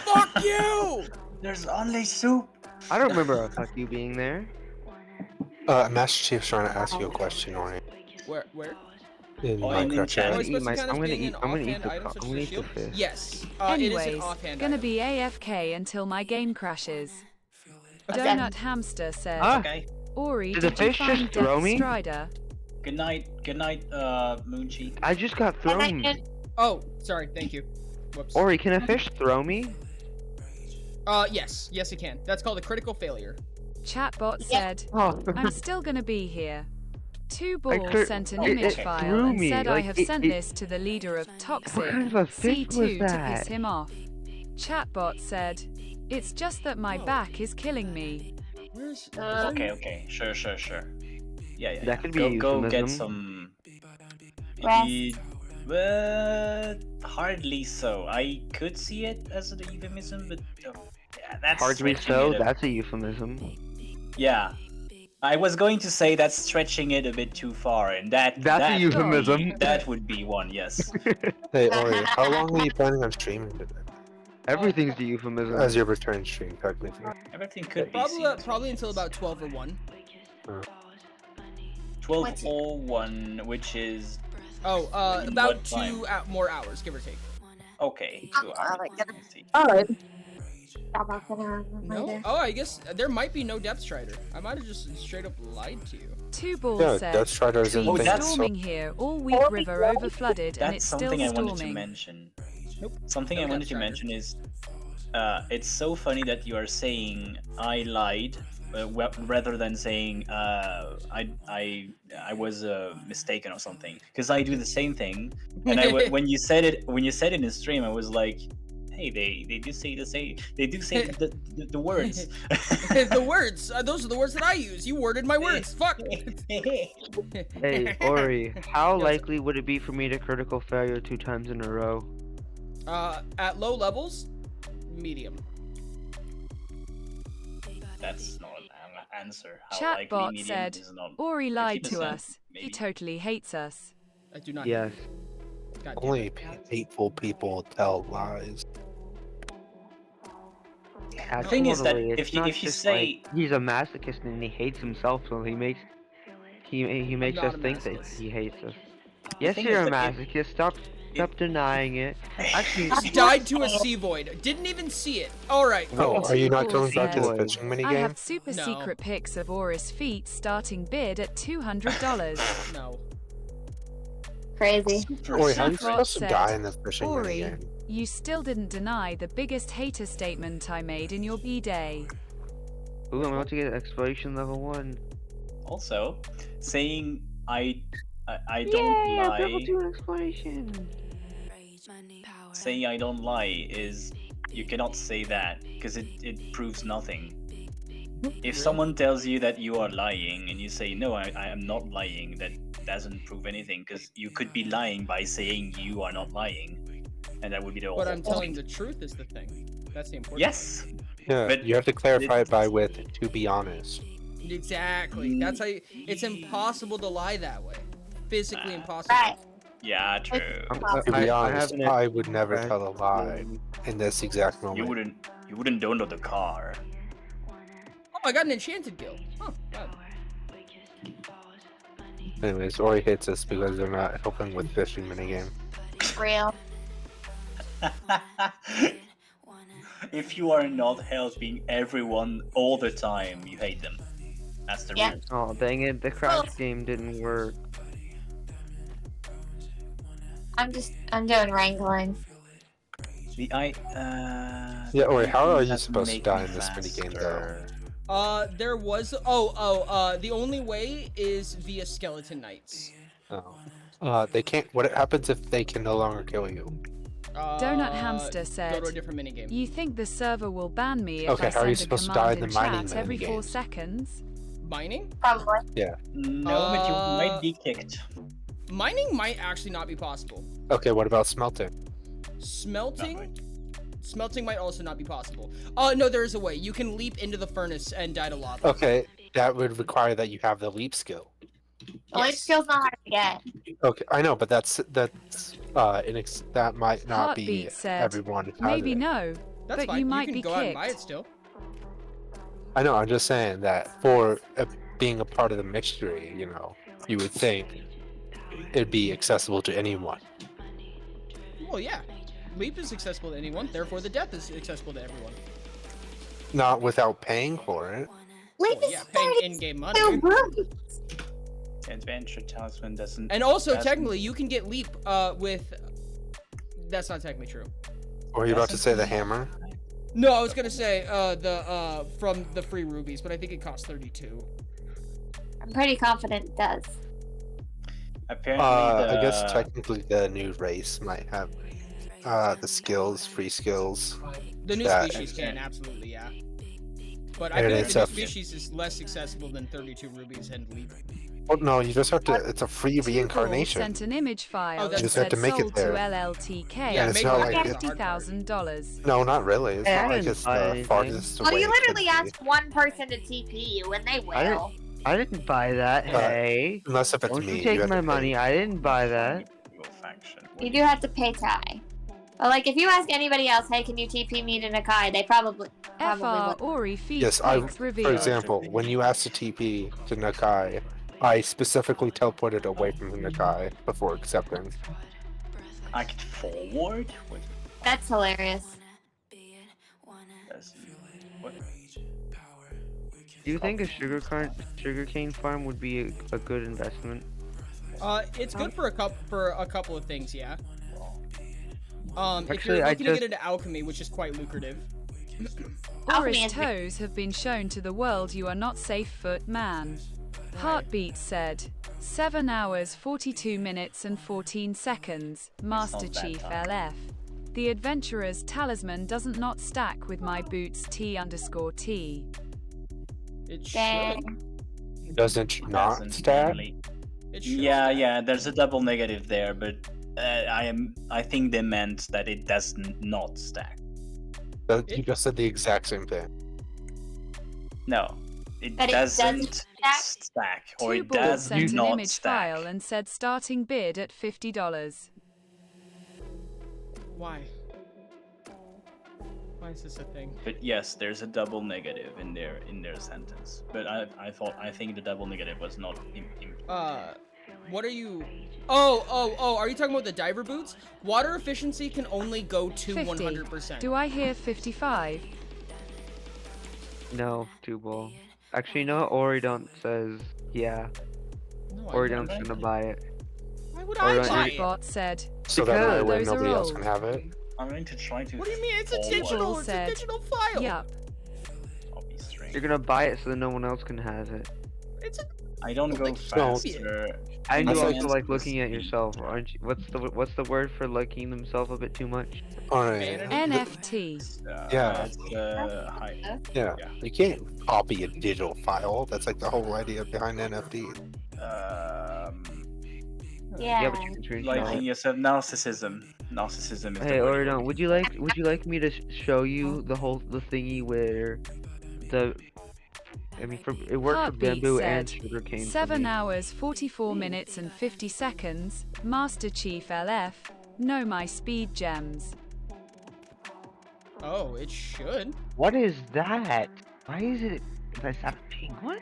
Fuck you. There's only soup. I don't remember fuck you being there. Master Chief's trying to ask you a question, Ori. Where? In Oh, and in Minecraft chat. Am I chat. supposed to count as being an I'm gonna eat offhand the item such I'm as gonna a eat the shield? fish. Yes. Anyways, it is an offhand gonna item. be AFK until my game crashes. Okay. Donut Hamster said, Ah, Okay. Ori, did the did you fish find just throw Death me? Strider? Good night, Moonchi. I just got thrown. Oh, sorry. Thank you. Whoops. Ori, can a fish throw me? Yes. Yes, it can. That's called a critical failure. Chatbot said, Oh. I'm still gonna be here. Two I Balls could- sent an it- image it file threw and me, said, I like, have it- sent it- this to the leader of Toxic, kind of a fish was C2 to that? piss him off. Chatbot said, it's just that my back is killing me. Where's? Okay. Sure. Yeah. That could be Go get euphemism. some. Rest. Hardly so. I could see it as an euphemism, but yeah, that's Hardly stretching so. it a- That's a euphemism. Yeah. I was going to say that's stretching it a bit too far, and That's a that euphemism. Would be, that would be one, yes. Hey, Ori, how long are you planning on streaming today? Everything's a euphemism. As your return stream, technically. Everything could be Probably until about 12 or 1. 12:01, which is About what 2 more hours, give or take. okay. 2 hours. Let's see. Alright. No? Oh, I guess there might be no Depth Strider. I might have just straight up lied to you. Two Balls Yeah, said, Death Strider is in trees the thing, so- storming here, all Wheat River over flooded and That's it's still something I wanted to storming. mention. Nope. Something I wanted to mention is, it's so funny that you are saying I lied, rather than saying I was mistaken or something. Because I do the same thing, and when you said it in stream, I was like, hey, they do say the words. The words. Those are the words that I use. You worded my words. Fuck. Hey, Ori, how likely would it be for me to critical failure 2 times in a row? At low levels, medium. That's not an answer. How likely Chatbot medium said, is not Ori lied to 50%, us. He maybe. totally hates us. I do not. Yes. God damn Only it. hateful people tell lies. The thing is that Totally, it's if you not say just like, he's a masochist and he hates himself, so he makes not us a think that masochist. he hates us. Yes, thing you're is a that masochist. Stop denying it. Actually, Died to a sea void. Didn't even see it. All right. Oh, are you not going back to the Boy. fishing I minigame? have super No. secret pics of Oris' feet starting bid at $200. No. Crazy. Ori, how are you Chatbot supposed to said, die in the fishing Ori, minigame? you still didn't deny the biggest hater statement I made in your B-Day. ooh, I'm about to get exploration level 1. also saying I don't Yay, lie. level 2 exploration. Saying I don't lie is you cannot say that because it proves nothing. If someone tells you that you are lying and you say no, I am not lying, that doesn't prove anything because you could be lying by saying you are not lying, and that would be the whole But I'm telling point. the truth is the thing. That's the important. Yes, Yeah, but you have to clarify it by with, to be honest. Part. Exactly. That's how. It's impossible to lie that way. Physically impossible. Right. yeah, true. To be I honest, haven't I would never expressed- tell a lie in this exact You moment. wouldn't download the car. Oh, I got an enchanted guild. Oh, God. Anyways, Ori hates us because they're not helping with fishing minigame. Real. If you are not helping everyone all the time, you hate them. That's the Yeah. rule. Oh, dang it, the crash game didn't work. I'm doing wrangling. Yeah, Ori, how are you that supposed to make die me in this minigame faster. though? There was. The only way is via skeleton knights. Oh. They can't. What happens if they can no longer kill you? Donut Hamster Go said, to a different minigame. you think the server will ban me if Okay, I how are you send a supposed to die in command the in mining chat every 4 minigames? seconds? Mining? Probably. Yeah. No, but you might be kicked. Mining might actually not be possible. Okay, what about smelting? Smelting? Smelting might also not be possible. No, there is a way. You can leap into the furnace and die to lava. Okay, that would require that you have the leap skill. The leap skill's not hard to get. Okay, I know, but that might not be Heartbeat said, everyone has maybe it. no, That's but fine. you might can be go out and buy kicked. it still. I know. I'm just saying that for being a part of the mystery, you know, you would think it'd be accessible to anyone. Well, yeah. Leap is accessible to anyone, therefore the death is accessible to everyone. Not without paying for it. Leap Well, is yeah, paying in-game money. Adventure Talisman doesn't. And also, doesn't- technically, you can get Leap with... That's not technically true. Or are you about to say the hammer? No, I was gonna say from the free rubies, but I think it costs 32. I'm pretty confident it does. Apparently, I guess technically the new race might have the skills, free skills. The new that- species can, absolutely, yeah. But I And feel like it's the new a- species is less accessible than 32 rubies and Leap. Well, no, you just have to. It's a free reincarnation. Sent an image file Oh, that You just have said to make it sold to there. LLTK Yeah, And it's make not it like like it's- $50,000. No, not really. It's Hey, I not like didn't it's buy the anything. farthest Well, away. you it could literally be. ask one person to TP you, and they will. I didn't buy that. Hey, Unless if it's don't me, you take have my to pay. money? I didn't buy that. You do have to pay Ty. But like, if you ask anybody else, hey, can you TP me to Nakai? They probably FR would. Ori feeds Yes, pics for revealed. example, when you asked to TP to Nakai, I specifically teleported away from the Nakai before accepting. I could forward. What? That's hilarious. What? Do you think a sugarcane farm would be a good investment? It's good for a couple of things, yeah. If Actually, you're I looking to just- get into alchemy, which is quite lucrative. Alchemy Ori's is- toes have been shown to the world. You are not safe, foot man. Heartbeat said 7 hours 42 minutes and 14 seconds. Master not bad Chief time. LF. The adventurer's talisman doesn't not stack with my boots T_T. It Dang. should. Doesn't not Doesn't stat? really. It should Yeah, stack. yeah. There's a double negative there, but I think they meant that it does not stack. You just said the exact same thing. No, it But it doesn't doesn't stack, or Two it Balls does sent an not image stack. file and said starting bid at $50. Why? Why is this a thing? But yes, there's a double negative in their sentence. But I think the double negative was not. What are you... Oh, are you talking about the diver boots? Water efficiency can only go to 50. 100%. Do I hear 55? No, two ball. Actually, no. Oridont says yeah. No, I Oridont's wouldn't. gonna buy it. Why would I Oridont, buy you're- it? Bot said. So that Because way those are nobody else old. can have it. I'm going to try to. What do you mean? It's a forward digital. It's a said, digital file. Yup. copy string. You're gonna buy it so that no one else can have it. It's a... I don't go Like, faster. And I you think- also like looking at yourself, aren't you? What's the word for liking themselves a bit too much? Alright. NFT. Yeah. It's, high. Yeah. Yeah. You can't copy a digital file. That's like the whole idea behind NFT. Yeah, but you can screenshot Like it. yes, narcissism. Narcissism is Hey, the word. Oridont, would you like me to show you the thingy where it worked for Heartbeat bamboo said and sugarcane. for 7 me. hours 44 minutes and 50 seconds. Master Chief LF. Know my speed gems. Oh, it should. What is that? Why is it? Is that a penguin?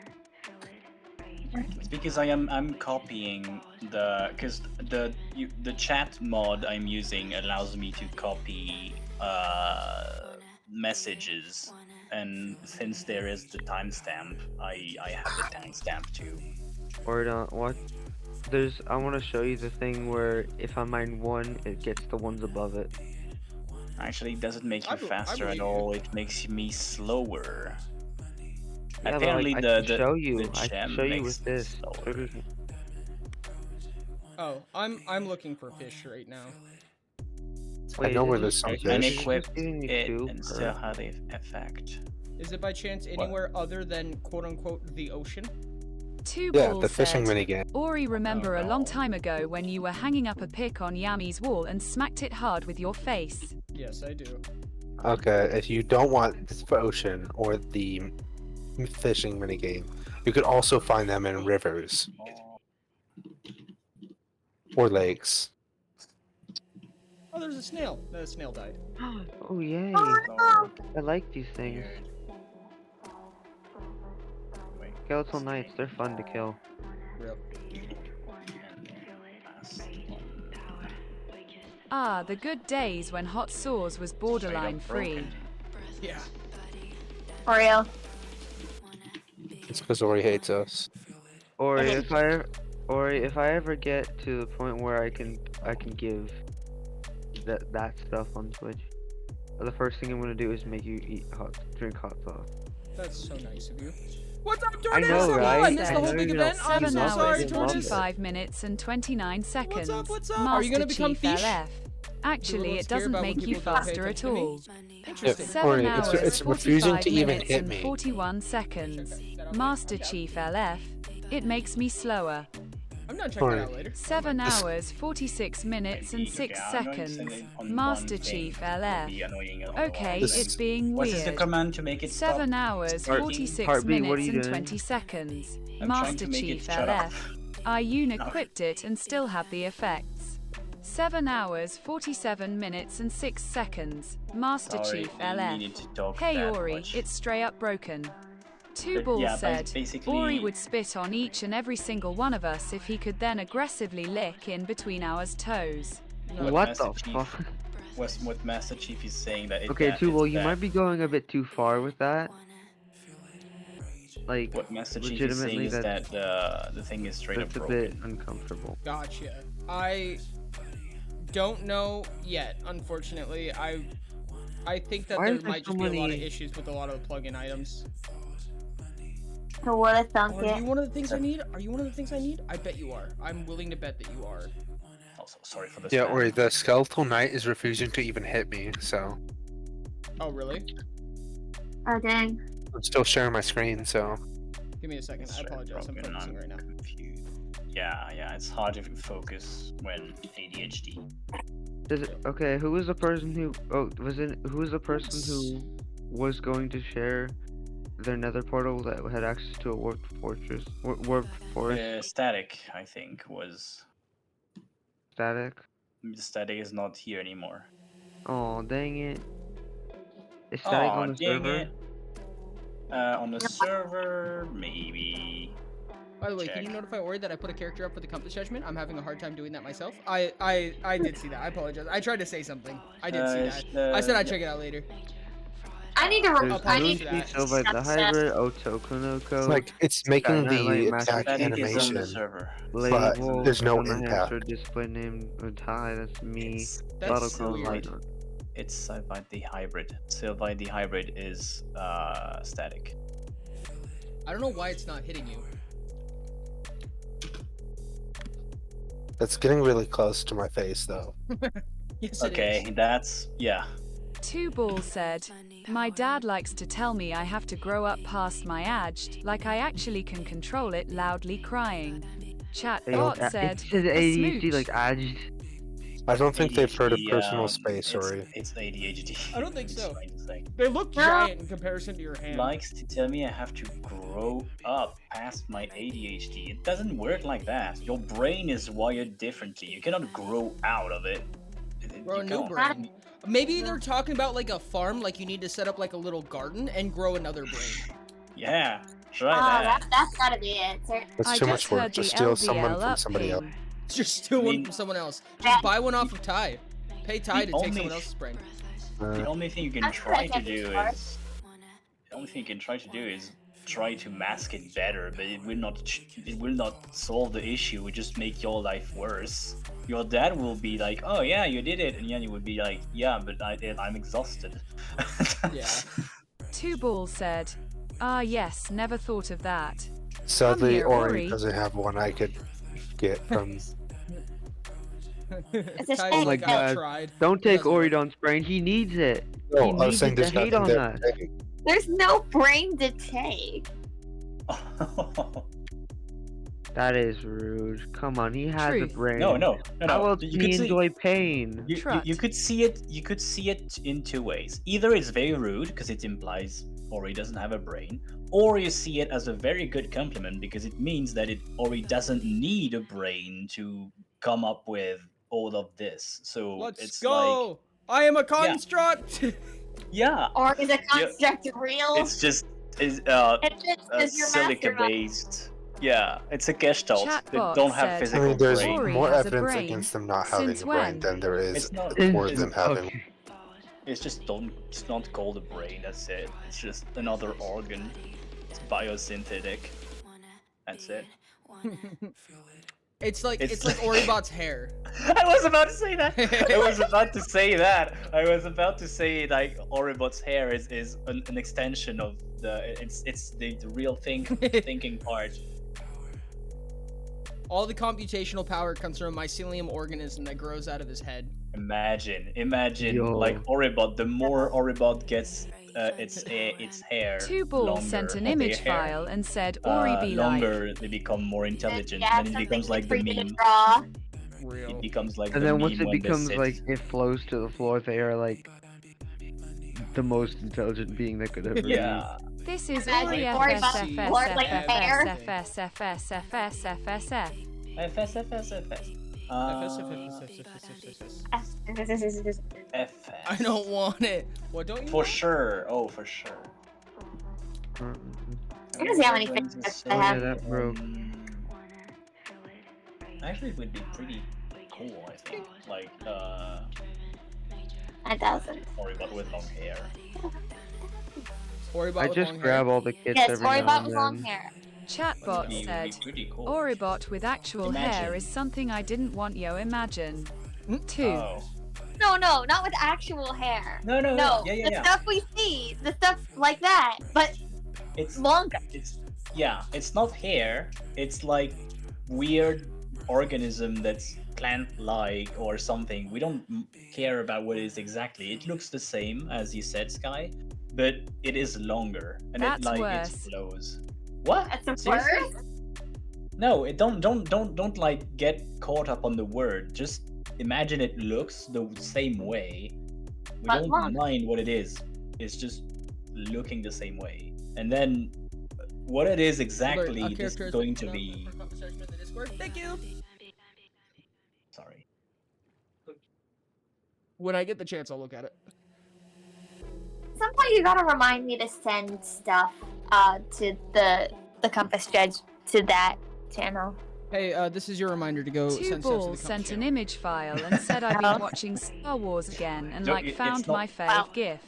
It's because I'm copying because the chat mod I'm using allows me to copy messages, and since there is the timestamp, I have the timestamp too. Oridont, what? I want to show you the thing where if I mine one, it gets the ones above it. Actually, it doesn't make I you be- I faster at believe all. It makes me slower. Yeah, but, Apparently, like, the I can show you. the I can gem show you makes with me this. slower. Oh, I'm looking for fish right now. I know where there's some You can fish. equip giving me it two, and or- still have the effect. Is it by chance anywhere other than quote unquote the ocean? Two Yeah, Balls the fishing said, minigame. Ori, remember Oh, a long time ago when you were hanging up a pic on Yami's wall and smacked it hard with your face? Yes, I do. Okay, if you don't want the ocean or the fishing minigame, you could also find them in rivers or lakes. Oh, there's a snail. The snail died. Oh yay! Oh, I like these things. Skeletal Knights, they're fun to kill. Real. Ah, the good days when Hot Sauce was borderline free. Yeah. Oreo. It's because Ori hates us. Or I if I ever get to the point where I can give that stuff on Twitch, the first thing I'm gonna do is make you drink hot sauce. That's so nice of you. What's up, Tortoise? I know, Hello, right? I missed the I whole know big you event. don't- I'm 7 so love sorry, hours, it, love Tortoise. it. 45 minutes and 29 seconds. What's up? Are Master you gonna become Chief fish? LF. Actually, it scared doesn't about when make you people don't pay faster at attention to me? all. Interesting. 7 Ori, hours, it's refusing 45 to even minutes hit and me. 41 seconds. Master Chief LF. It makes me slower. I'm not checking it out later. 7 hours, 46 minutes and 6 seconds. Master Chief LF. Okay, it's being What is the weird. command to make it stop? 7 hours, Heart- 46 Heartbeat, what are minutes you and doing? 20 seconds. I'm trying Master to make it Chief shut up. LF. I unequipped it and still have the effects. 7 hours, 47 minutes and 6 seconds. Master Sorry, Chief you needed LF. to talk Hey that Ori, much. it's straight up broken. Two But Balls yeah, said, basically- Ori would spit on each and every single one of us if he could then aggressively lick in between our toes. What Master the Chief- fuck? What Master Chief is saying that it Okay, that Tubal, it's you bad. might be going a bit too far with that. Like, What Master Chief is saying legitimately, is that the thing is straight up that's a broken. bit uncomfortable. Gotcha. I don't know yet, unfortunately. I think that Why there is there might so just be a lot of many- issues with a lot of the plugin items. So what if Are Donkey? you one of the things I need? Are you one of the things I need? I bet you are. I'm willing to bet that you are. Also, sorry for this. Yeah, Ori, the Skeletal Knight is refusing to even hit me, so Oh, really? Oh dang. I'm still sharing my screen, so. Give me a second. I apologize. I'm focusing right now. Yeah, it's hard to focus when ADHD. Okay, who was the person who? Oh, who was the person who was going to share their Nether portal that had access to a warped fortress? Warped forest. Static, I think, was. Static. Static is not here anymore. Oh, dang it! Is Static on the dang server? it. On the server, maybe. By the way, can you notify Ori that I put a character up for the compass judgment? I'm having a hard time doing that myself. I did see that. I apologize. I tried to say something. I did see that. I said I'd check it out later. I need to. I need to. Sylvite the Hybrid, Otokonoko. Like, it's making the Master attack Static is on animation, the server. but there's no on the impact. hamster display name Utai, that's me. That's Battlecross weird. Light. It's Sylvite the Hybrid. Sylvite the Hybrid is static. I don't know why it's not hitting you. That's getting really close to my face, though. Yes, it Okay, is. that's yeah. Two Balls said, my dad likes to tell me I have to grow up past my aged, like I actually can control it loudly crying. Chat bot said, It says a ADHD smooch. like aged. I don't think they've heard of ADHD, personal space, Ori. It's ADHD. I don't think so. Trying to say. They look giant in comparison to your hand. Likes to tell me I have to grow up past my ADHD. It doesn't work like that. Your brain is wired differently. You cannot grow out of it. Grow a new brain. Maybe they're talking about like a farm, like you need to set up like a little garden and grow another brain. Yeah, try Oh, that. that's gotta be it. That's I too just much work. heard Just the steal someone LDL from somebody else. upping. Just steal one from someone else. Just buy one off of Ty. Pay Ty to take someone else's brain. The only thing you can That's try like to a do start. is try to mask it better, but it will not solve the issue. It will just make your life worse. Your dad will be like, "Oh yeah, you did it," and then you would be like, "Yeah, but I'm exhausted." Yeah. Two Balls said, ah yes, never thought of that. Sadly, here, Ori Ori. doesn't have one I could get from. It's a Oh my shame. god. Tried. Don't take Doesn't work. Oridont's brain, he needs it. No, He I was needs saying it to there's hate nothing on there. us. There's no brain to take. That is rude. Come on, he has Truth. a brain. No. How else You can could he see- enjoy pain? You could see it. You could see it in two ways. Either it's very rude because it implies Ori doesn't have a brain, or you see it as a very good compliment because it means that Ori doesn't need a brain to come up with all of this. So Let's it's go. like I am a construct. yeah. Or is a construct real? It's just is It's your silica master. based. Yeah, it's a gestalt. They Chatbot don't have said, I physical mean, there's brain. Ori more has a evidence brain. against them not having Since a brain when? than there is It's not. for them having. Okay. It's just don't. It's not called a brain. That's it. It's just another organ. It's biosynthetic. That's it. It's like Oribot's hair. I was about to say that. I was about to say that. I was about to say like Oribot's hair is an extension of the. It's the real thinking part. All the computational power comes from a mycelium organism that grows out of his head. Imagine, Yo. like Oribot. The more Oribot gets its hair Two Balls longer, sent an or their image hair, file and said, Ori be like. longer they become more intelligent, Yeah, and then it becomes like the something for you to meme. draw. Real. It becomes like And the then meme once it when they becomes sit. like it flows to the floor, they are like the most intelligent being that could ever be. Yeah. This is Imagine Ori Oribot more like hair. FSFSFSFSFSFSF. FS. I don't want it. What don't you For want? sure. Oh, for sure. I'm gonna see how many Brains fingers is I have. Yeah, that broke. Actually, it would be pretty cool, I think. Like, 9,000. Oribot with long hair. Oribot I with just long grab hair. all the kits Yes, every now Oribot and with then. long hair. Chatbot Would be said, pretty cool. Oribot with actual hair Imagine. is something I didn't want yo imagine. 2. Oh. No, not with actual hair. No. Yeah. The stuff we see, the stuff like that, but It's longer. It's not hair. It's like weird organism that's plant-like or something. We don't care about what it is exactly. It looks the same as you said, Sky, but it is longer and That's it like worse. it flows. What? That's Seriously? worse. No, it don't like get caught up on the word. Just imagine it looks the same way. We But don't longer. mind what it is. It's just looking the same way. And then what it is exactly A is character is going to put up be. for conversation in the Discord. Thank you. Sorry. When I get the chance, I'll look at it. At some point, you gotta remind me to send stuff to the Compass Judge to that channel. Hey, this is your reminder to go Two send stuff to Balls the sent channel. an image file and said I've been watching Star Wars again and No, like it's found not- my fave Wow. gif.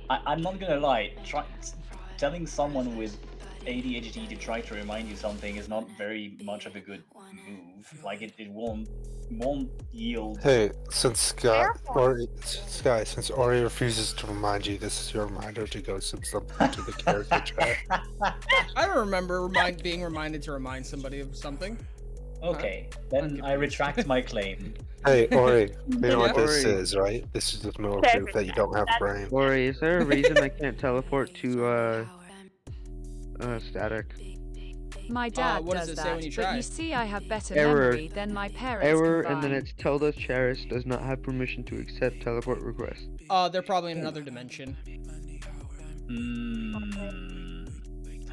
I'm not gonna lie. Telling someone with ADHD to try to remind you something is not very much of a good move. Like it won't yield. Hey, since Sky, since Ori refuses to remind you, this is your reminder to go send something to the character chat. I don't remember being reminded to remind somebody of something. Okay, then I retract my claim. Hey, Ori, you know what Yeah. this Ori. is, right? This is just more proof that you don't have a brain. Ori, is there a reason I can't teleport to static? My dad what does does it say that, when you but try? you see I have better Error. memory than my parents Error, and combined. then it's tell the Charis does not have permission to accept teleport requests. They're probably in another dimension.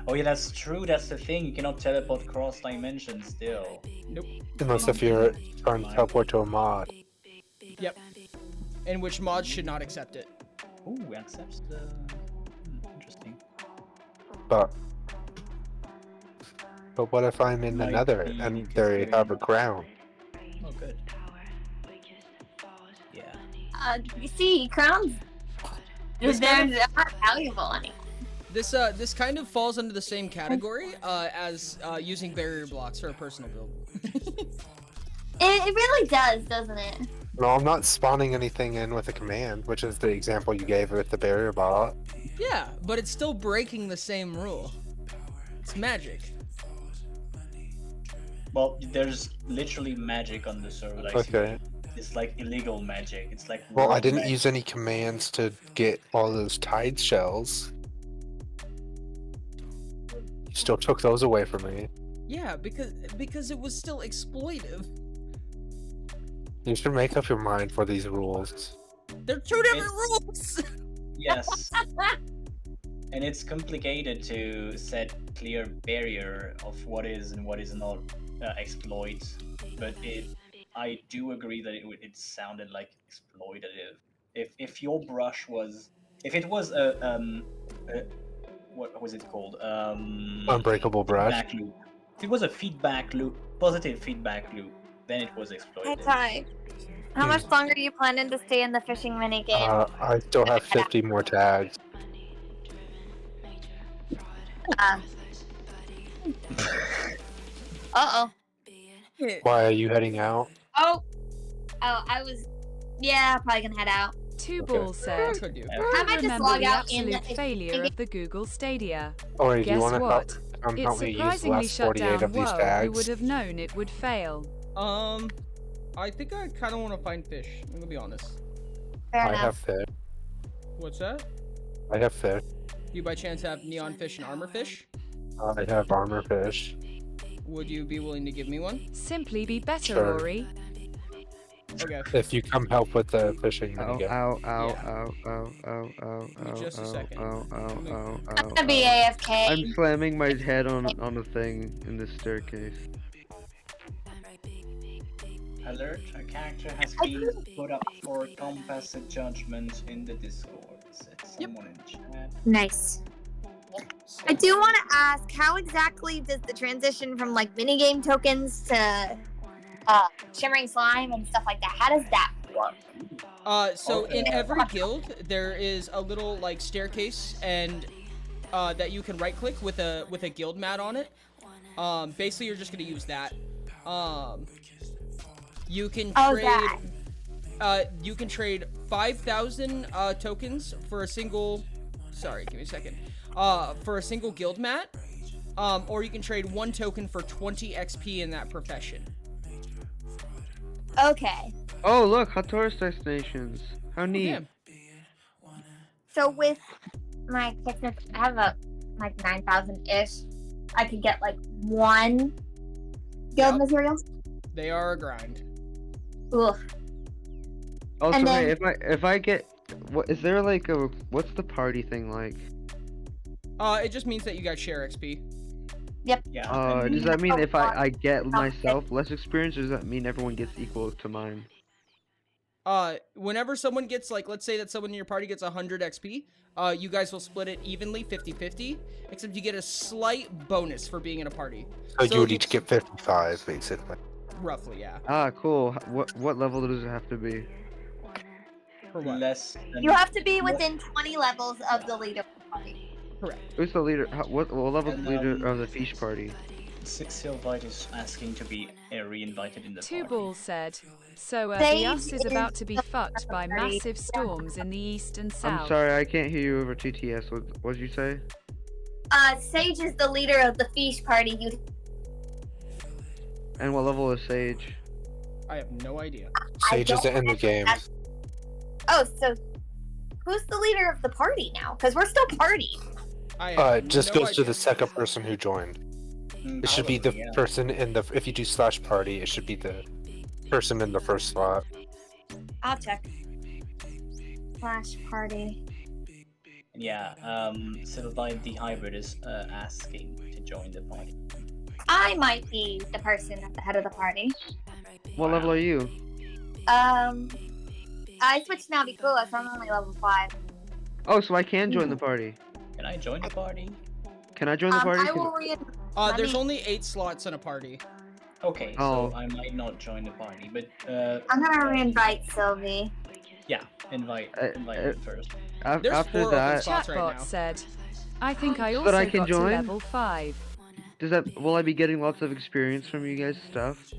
Oh yeah, that's true. That's the thing. You cannot teleport cross dimensions still. Nope. Unless if you're trying to teleport to a mod. Yep. And which mods should not accept it. Ooh, accepts the. Interesting. But what if I'm in Might another be and because they they're have a in- crown? Oh, good. Yeah. You see, crowns. This They're kind of- not valuable anymore. This kind of falls under the same category as using barrier blocks for a personal build. It really does, doesn't it? No, I'm not spawning anything in with a command, which is the example you gave with the barrier bot. Yeah, but it's still breaking the same rule. It's magic. Well, there's literally magic on the server. Like, Okay. It's like illegal magic. It's like. Well, I world didn't magic. use any commands to get all those tide shells. You still took those away from me. Yeah, because it was still exploitive. You should make up your mind for these rules. They're two different rules. Yes. And it's complicated to set clear barrier of what is and what is not exploit, but I do agree that it sounded like exploitative. If your brush was, if it was a what was it called? Unbreakable brush. Feedback loop. If it was a feedback loop, positive feedback loop, then it was Hey exploited. Ty, how much longer are you planning to stay in the fishing minigame? I still have 50 more tags. Uh-oh. Why are you heading out? Oh, I was. Yeah, probably gonna head out. Two Balls said, Could do. I might just remember log the out in absolute the failure of the Google Stadia. Or do you Guess want to what? help It me use the surprisingly last shut 48 down. of these Whoa, tags? who would have known it would fail? I think I kind of want to find fish. I'm gonna be honest. Fair I enough. have fish. What's that? I have fish. You by chance have neon fish and armor fish? I have armor fish. Would you be willing to give me one? Simply be better, Sure. Rory. Okay. If you come help with the fishing Ow, minigame. ow, ow, Yeah. ow, ow, ow, ow, Give me ow, just a ow, second. ow, ow, Let me- ow, I'm ow, gonna be ow. AFK. I'm slamming my head on a thing in the staircase. Alert, a character has been put up for composite judgment in the Discord. Said someone in chat. Nice. I do want to ask, how exactly does the transition from like minigame tokens to shimmering slime and stuff like that? How does that work? So in Okay. every guild, there is a little like staircase and that you can right click with a guild mat on it. Basically you're just gonna use that. You can trade 5,000 tokens for a single. Sorry, give me a second. For a single guild mat, or you can trade 1 token for 20 XP in that profession. Okay. Oh, look, hot tourist destinations. How neat. Yeah. So with my thickness, I have about like 9,000-ish. I could get like 1 guild Yep. material. They are a grind. Ugh. Also, And hey, then- if I get, what is there like a what's the party thing like? It just means that you guys share XP. Yep. Yeah. Does that mean if I get myself less experience, or does that mean everyone gets equal to mine? Whenever someone gets, like, let's say that someone in your party gets 100 XP, you guys will split it evenly, 50-50, except you get a slight bonus for being in a party. So you would each get 55, basically. Roughly, yeah. Ah, cool. What level does it have to be? For what? Less than You have to be within 20 levels of the leader party. Correct. Who's the leader? What level is the leader And, of the fish party? Silvite is asking to be re-invited in the Two party. Balls said, so the Sage US is about is to be the fucked by party. massive storms in the east and south. I'm sorry, I can't hear you over TTS. What did you say? Sage is the leader of the fish party. You And what level is Sage? I have no idea. Sage don't isn't in the game. Oh, so who's the leader of the party now? Because we're still party. I have It just no goes to idea. the second person who joined. It should be the Probably, yeah. person in the. If you do slash party, it should be the person in the first slot. I'll check. Flash party. Yeah, Silvite the Hybrid is asking to join the party. I might be the person at the head of the party. What level are you? I switched now because I'm only level 5. Oh, so I can join the party. Can I join the party? Can I join the party? I 'Cause- will There's only 8 slots in a party. Okay, Oh. so I might not join the party, but I'm gonna re-invite Sylvie. yeah, invite him first. There's after 4 open that, spots right Chatbot now. said, I think I But also I can got join? to level 5. will I be getting lots of experience from you guys' stuff?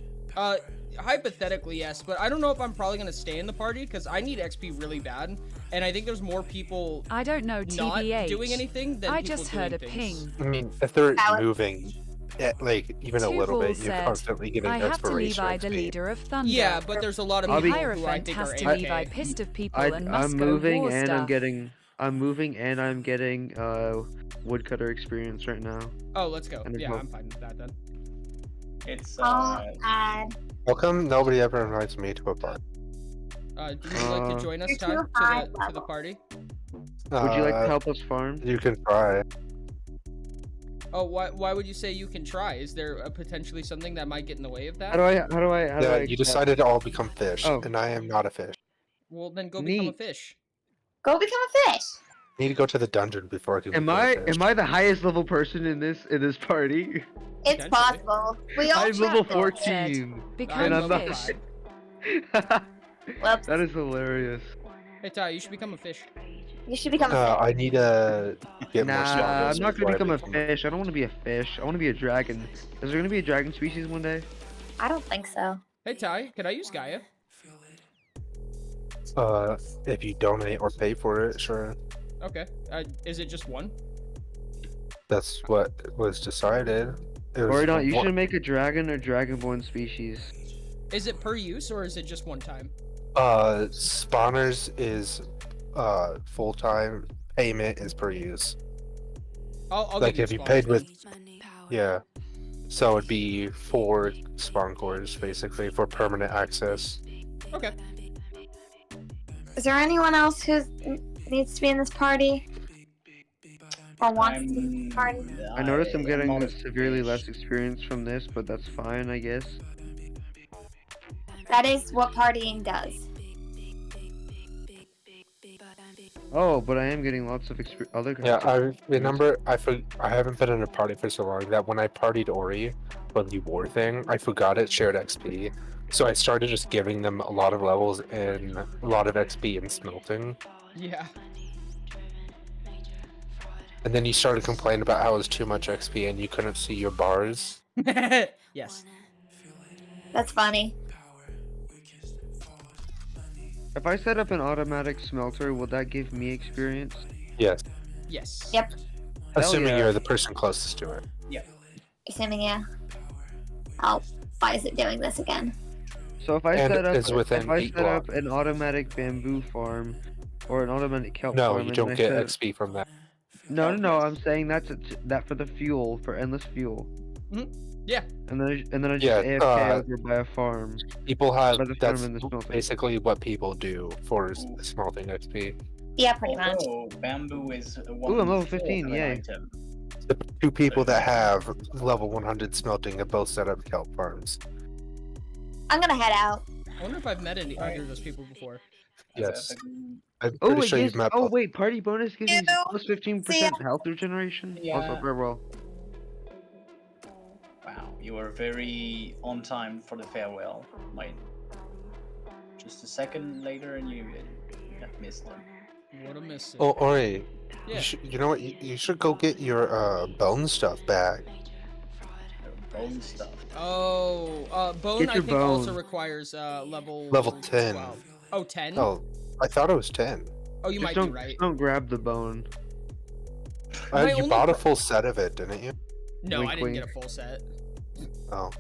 Hypothetically, yes, but I don't know if I'm probably gonna stay in the party because I need XP really bad, and I think there's more people I don't know, not TBH. doing anything than I people just doing heard a things. ping. I mean, if they're Valid. moving, like even a Two little bit, Balls you're said, constantly getting I have to leave expiration I the XP. leader of Thunder. Yeah, but there's a lot of I'll people be- who I Hierophant think has are to leave I AFK. pissed of people and must I'm go moving war and stuff. I'm moving and I'm getting woodcutter experience right now. Oh, let's go. And there's Yeah, no- I'm fine with that then. It's Add. How come nobody ever invites me to a party? Do you like to join us, You're Ty, too to high the level. party? Would you like to help us farm? You can try. Oh, why would you say you can try? Is there potentially something that might get in the way of that? How do I Yeah, you decided to all become fish, Oh. and I am not a fish. Well, then go become a Neat. fish. Go become a fish. need to go to the dungeon before I can. Am I the highest level person in this party? It's possible. We all I'm level checked it. 14, Become and a I'm not. fish. Whoops. That is hilarious. Hey Ty, you should become a fish. You should become a fish. I need to get more Nah, spawners I'm not before gonna I become a fish. I don't want to be a fish. I want to be a dragon. Is there gonna be a dragon species one day? I don't think so. Hey Ty, can I use Gaia? If you donate or pay for it, sure. Okay. Is it just one? That's what was decided. It was Oridont, you one- should make a dragon or dragonborn species. Is it per use or is it just one time? Spawners is full time. Payment is per use. I'll Like give if you you paid spawners with, then. yeah. So it'd be 4 spawn cores basically for permanent access. Okay. Is there anyone else who needs to be in this party? Or wants to be in this party? I noticed I'm getting not a severely less experience from this, but that's fine, I guess. That is what partying does. Oh, but I am getting lots of other. Yeah, I remember. I haven't been in a party for so long that when I partied Ori for the war thing, I forgot it shared XP. So I started just giving them a lot of levels and a lot of XP in smelting. Yeah. And then you started complaining about how it was too much XP and you couldn't see your bars. Yes. That's funny. If I set up an automatic smelter, will that give me experience? Yes. Yes. Yep. Assuming yeah. you're the person closest to it. Assuming, yeah. Oh, why is it doing this again? So if I And set up, it's within if I 8 set up blocks. an automatic bamboo farm, or an automatic kelp No, farm, you and don't I get set- XP from that. No. I'm saying that for the fuel, for endless fuel. Yeah. And then I just Yeah, AFK over by a farm. People have By the farm that's in the smelter. basically what people do for smelting XP. Yeah, pretty much. Oh, bamboo is Ooh, I'm level 15, yay. item. The 2 people that have level 100 smelting have both set up kelp farms. I'm gonna head out. I wonder if I've met any either of those people before. Yes. I'm Oh, pretty it sure gives. you've met Oh both. wait, party bonus gives me Ew. plus 15% health regeneration. Also Yeah. farewell. Wow, you were very on time for the farewell. Like, just a second later and you have missed them. What a miss. Oh, Ori, Yeah. you know what? You should go get your bone stuff back. Bone stuff. Oh, bone Get I your think also bone. requires level 10. 12. Oh, 10? Oh, I thought it was 10. Oh, you Just might don't, be right. just don't grab the bone. My You only bought a pro- full set of it, didn't you? No, Wink, I didn't wink. get a full set. Oh.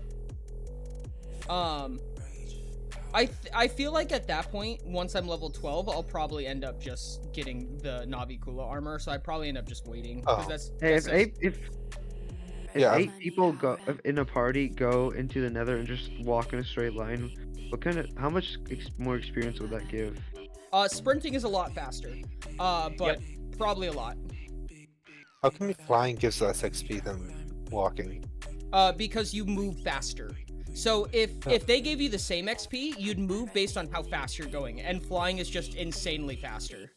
I feel like at that point, once I'm level 12, I'll probably end up just getting the Navi Kula armor, so I probably end up just waiting. 'cause Oh. that's, Hey, that's if Yeah, I'm- 8 people go in a party go into the Nether and just walk in a straight line, how much more experience would that give? sprinting is a lot faster, but probably a lot. How come flying gives less XP than walking? Because you move faster. So if they gave you the same XP, you'd move based on how fast you're going, and flying is just insanely faster.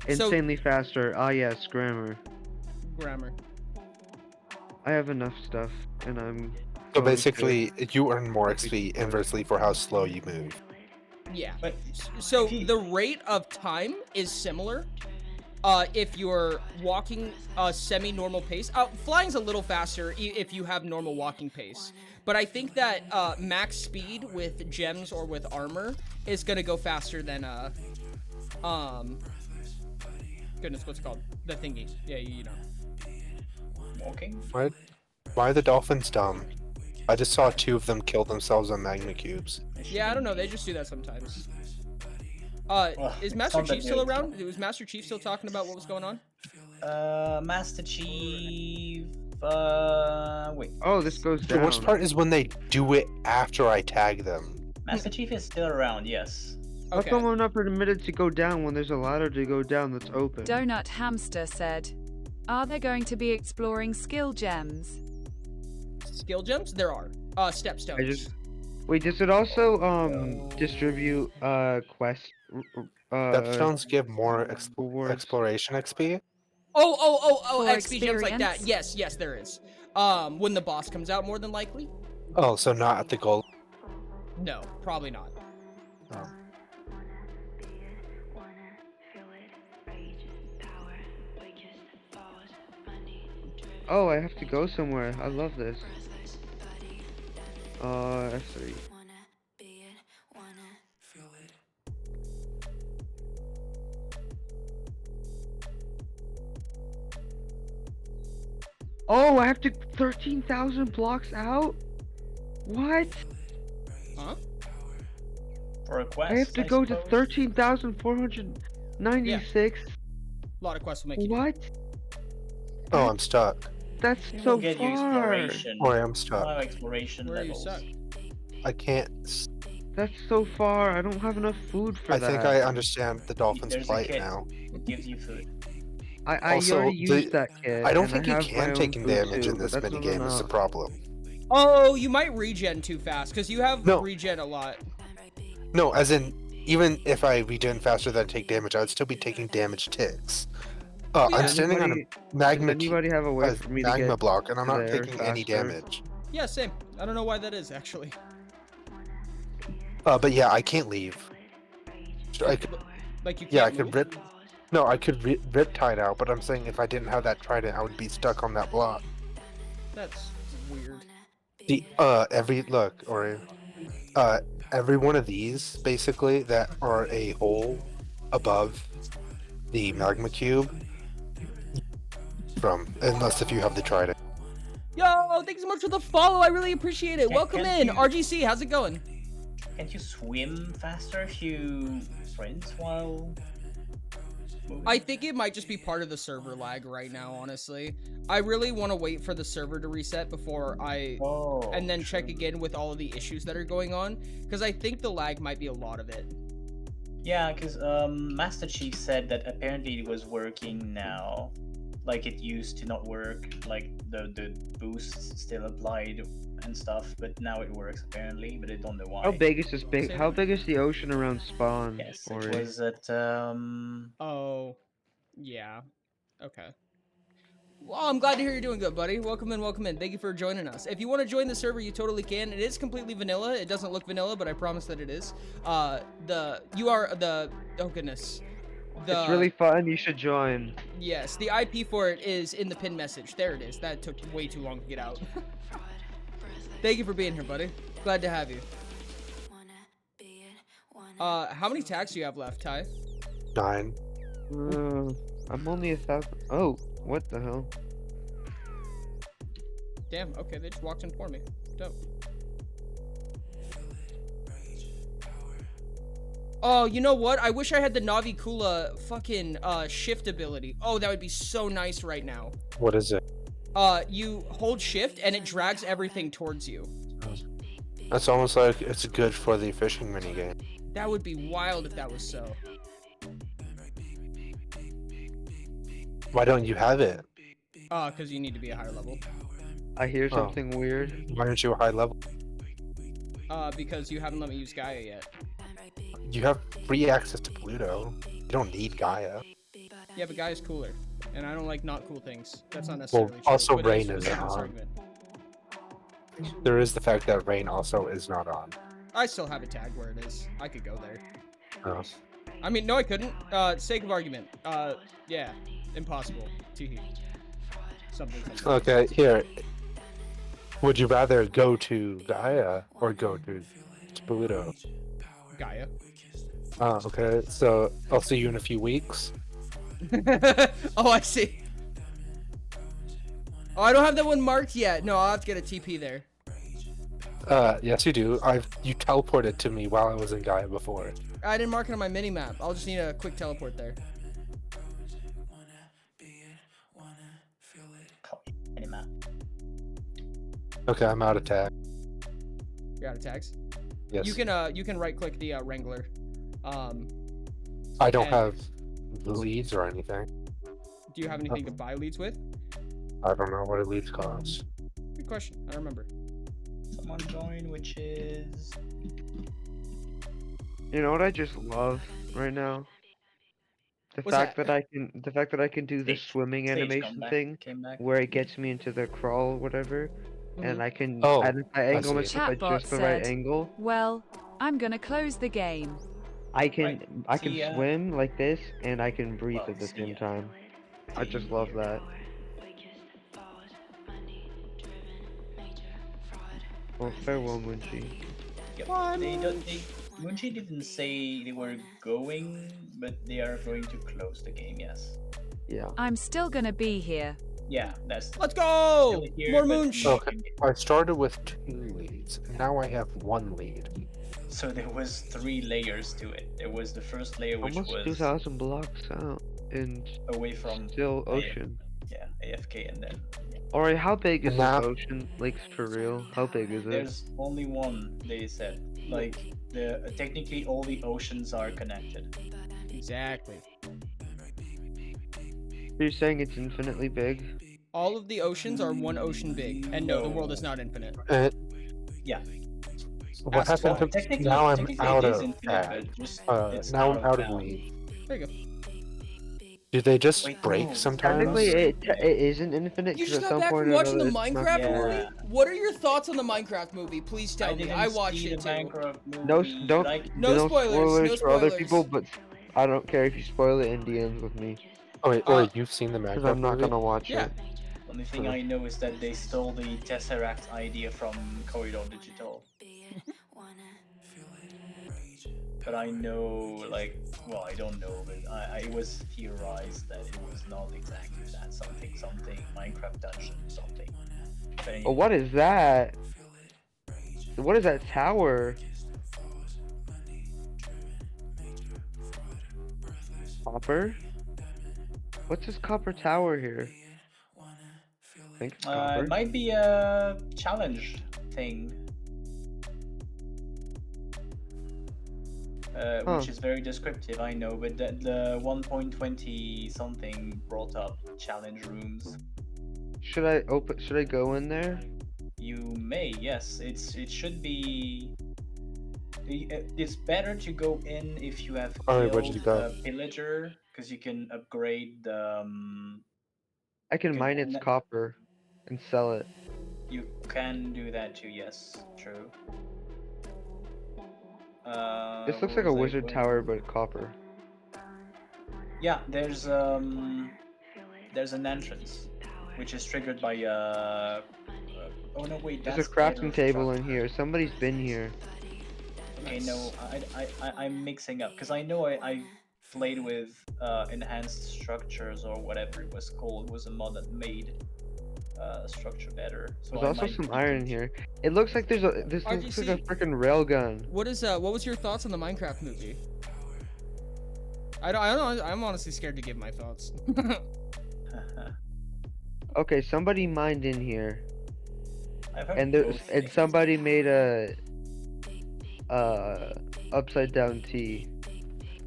So- Insanely faster. Ah yes, grammar. Grammar. I have enough stuff, and I'm. So going basically, you earn more XP inversely for how slow you move. Yeah. But So the rate of time is similar. If you're walking a semi-normal pace, flying's a little faster if you have normal walking pace. But I think that max speed with gems or with armor is gonna go faster than goodness, what's it called? The thingy. Yeah, you know. Walking? Why are the dolphins dumb? I just saw 2 of them kill themselves on magma cubes. Yeah, I don't know. They just do that sometimes. Is Master sounds Chief still like- around? Was Master Chief still talking about what was going on? Master Chief. Wait. Oh, this goes The down. worst part is when they do it after I tag them. Master Chief is still around, yes. How Okay. come I'm not permitted to go down when there's a ladder to go down that's open? Donut Hamster said, "Are they going to be exploring skill gems?" Skill gems? There are. Stepstones. Wait, does it also distribute quest Stepstones give more Rewards. exploration XP. Oh, For XP gems like that. experience? Yes, there is. When the boss comes out, more than likely. Oh, so not at the gold. No, probably not. Oh. Oh, I have to go somewhere. I love this. S3. Oh, I have to 13,000 blocks out? What? Huh? For a quest, I have to go to suppose? 13,496. A lot of quests will make you. What? Oh, I'm stuck. That's It so will get you far. exploration. Or I'm I'll stuck. have exploration Where are you levels. stuck? I can't. That's so far. I don't have enough food for I that. think I understand the dolphin's There's a plight kit. now. It gives you food. I Also, already used that kit. I don't and think you have my can own take food damage too, in this but that's not minigame is the enough. problem. Oh, you might regen too fast because you have No. regen a lot. No, as in, even if I regen faster than I take damage, I would still be taking damage ticks. I'm Does standing on a magma, Does anybody have a way for me to magma get block, and I'm to not there taking any faster? damage. Yeah, same. I don't know why that is actually. But yeah, I can't leave. So I could, Like you can't. yeah, I move? could rip. No, I could rip tide out, but I'm saying if I didn't have that trident, I would be stuck on that block. That's weird. Every look or every one of these basically that are a hole above the magma cube from, unless if you have the trident. Yo, thanks so much for the follow. I really appreciate it. Welcome in, RGC. How's it going? Can't you swim faster if you sprint while moving? I think it might just be part of the server lag right now, honestly. I really want to wait for the server to reset before and then check again with all of the issues that are going on, because I think the lag might be a lot of it. Yeah, because Master Chief said that apparently it was working now. Like it used to not work, like the boost still applied and stuff, but now it works apparently, but I don't know why. How big is this big? How big is the ocean around spawn? Yes, Ori? it was at Oh, yeah. Okay. Well, I'm glad to hear you're doing good, buddy. Welcome in, welcome in. Thank you for joining us. If you want to join the server, you totally can. It is completely vanilla. It doesn't look vanilla, but I promise that it is. Oh goodness. It's really fun. You should join. Yes, the IP for it is in the pin message. There it is. That took way too long to get out. Thank you for being here, buddy. Glad to have you. How many tags do you have left, Ty? 9. I'm only 1,000. Oh, what the hell? Damn, okay, they just walked in for me. Dope. Oh, you know what? I wish I had the Navi Kula fucking shift ability. Oh, that would be so nice right now. What is it? You hold shift and it drags everything towards you. That's almost like it's good for the fishing minigame. That would be wild if that was so. Why don't you have it? Because you need to be a higher level. I hear something weird. Why aren't you a high level? Because you haven't let me use Gaia yet. You have free access to Pluto. You don't need Gaia. Yeah, but Gaia's cooler. And I don't like not cool things. That's not necessarily true. Also but Rain it's is a serious on. argument. There is the fact that Rain also is not on. I still have it tagged where it is. I could go there. Oh. I mean, no, I couldn't. Sake of argument. Yeah. Impossible. Teehee. Something. Okay, here. Would you rather go to Gaia or go to Pluto? Gaia. Oh, okay. So I'll see you in a few weeks. Oh, I see. Oh, I don't have that one marked yet. No, I'll have to get a TP there. Yes, you do. You teleported to me while I was in Gaia before. I didn't mark it on my mini map. I'll just need a quick teleport there. Okay, I'm out of tag. You're out of tags. Yes. You can right click the Wrangler. I don't have leads or anything. Do you have anything to buy leads with? I don't know what a leads cost. Good question. I don't remember. Someone join, which is... You know what I just love right now? The What's fact that? that I can do the Sage. swimming Sage animation thing, came back. where it gets me into the crawl, whatever, and I can Oh, and if I angle see. myself at Chatbot just the right said, angle, well, I'm gonna close the game. I can Right. I can See, swim like this and I can breathe well, at the see, same time. I see just love here. that. Well, farewell, Munchie. Yep. They don't. Munchi didn't say they were going, but they are going to close the game. Yes. Yeah. I'm still gonna be here. Yeah, that's Let's go! still here, More but Moonch! not Okay, in game. I started with 2 leads. Now I have 1 lead. So there was 3 layers to it. There was the first layer, which Almost was 2,000 blocks out and away from still ocean. yeah, AFK, and then Alright, how big is And this now- ocean? Lakes for real? How big is it? there's only one. They said like technically all the oceans are connected. Exactly. You're saying it's infinitely big? All of the oceans are one ocean big, and no, the world is not infinite. Yeah. What Ask happened why. to now? I'm technically out it is of infinite, ad. but just it's Now out I'm of out of bounds. lead. There you go. Do they just Wait, break no, sometimes? Technically, it isn't infinite You because just at got some back point from or watching the another, it's not Minecraft gonna movie? work. What are your thoughts on the Minecraft movie? Please tell me. didn't I watched see it the too. Minecraft No, movie. don't Like, No spoilers, no for other spoilers. people, but I don't care if you spoil it in DMs with me Oh wait, you've seen the because Minecraft I'm not movie? gonna watch Yeah. it. only thing I know is that they stole the Tesseract idea from Corridor Digital. But I know, like, well, I don't know, but it was theorized that it was not exactly that. Something, Minecraft dungeon, something. But anyway, Oh, what is that? What is that tower? Copper? What's this copper tower here? I think it's copper. it might be a challenge thing. Which is very descriptive, I know, but the 1.20 something brought up challenge rooms. Should I go in there? You may, yes. It should be. It's better to go in if you have Alright, where'd killed you go? a pillager, because you can upgrade the. I can mine its copper and sell it. You can do that too. Yes, true. This looks like a wizard tower, but copper. Yeah, there's an entrance, which is triggered by oh no, wait, There's that's a crafting table better. in here. Somebody's been here. Okay, no, I'm mixing up because I know I played with enhanced structures or whatever it was called. It was a mod that made structure better. So There's I also might some be iron in here. It looks like this looks like a freaking railgun. What was your thoughts on the Minecraft movie? I don't know. I'm honestly scared to give my thoughts. Okay, somebody mined in here. I've heard And there, both and things. somebody made a upside down T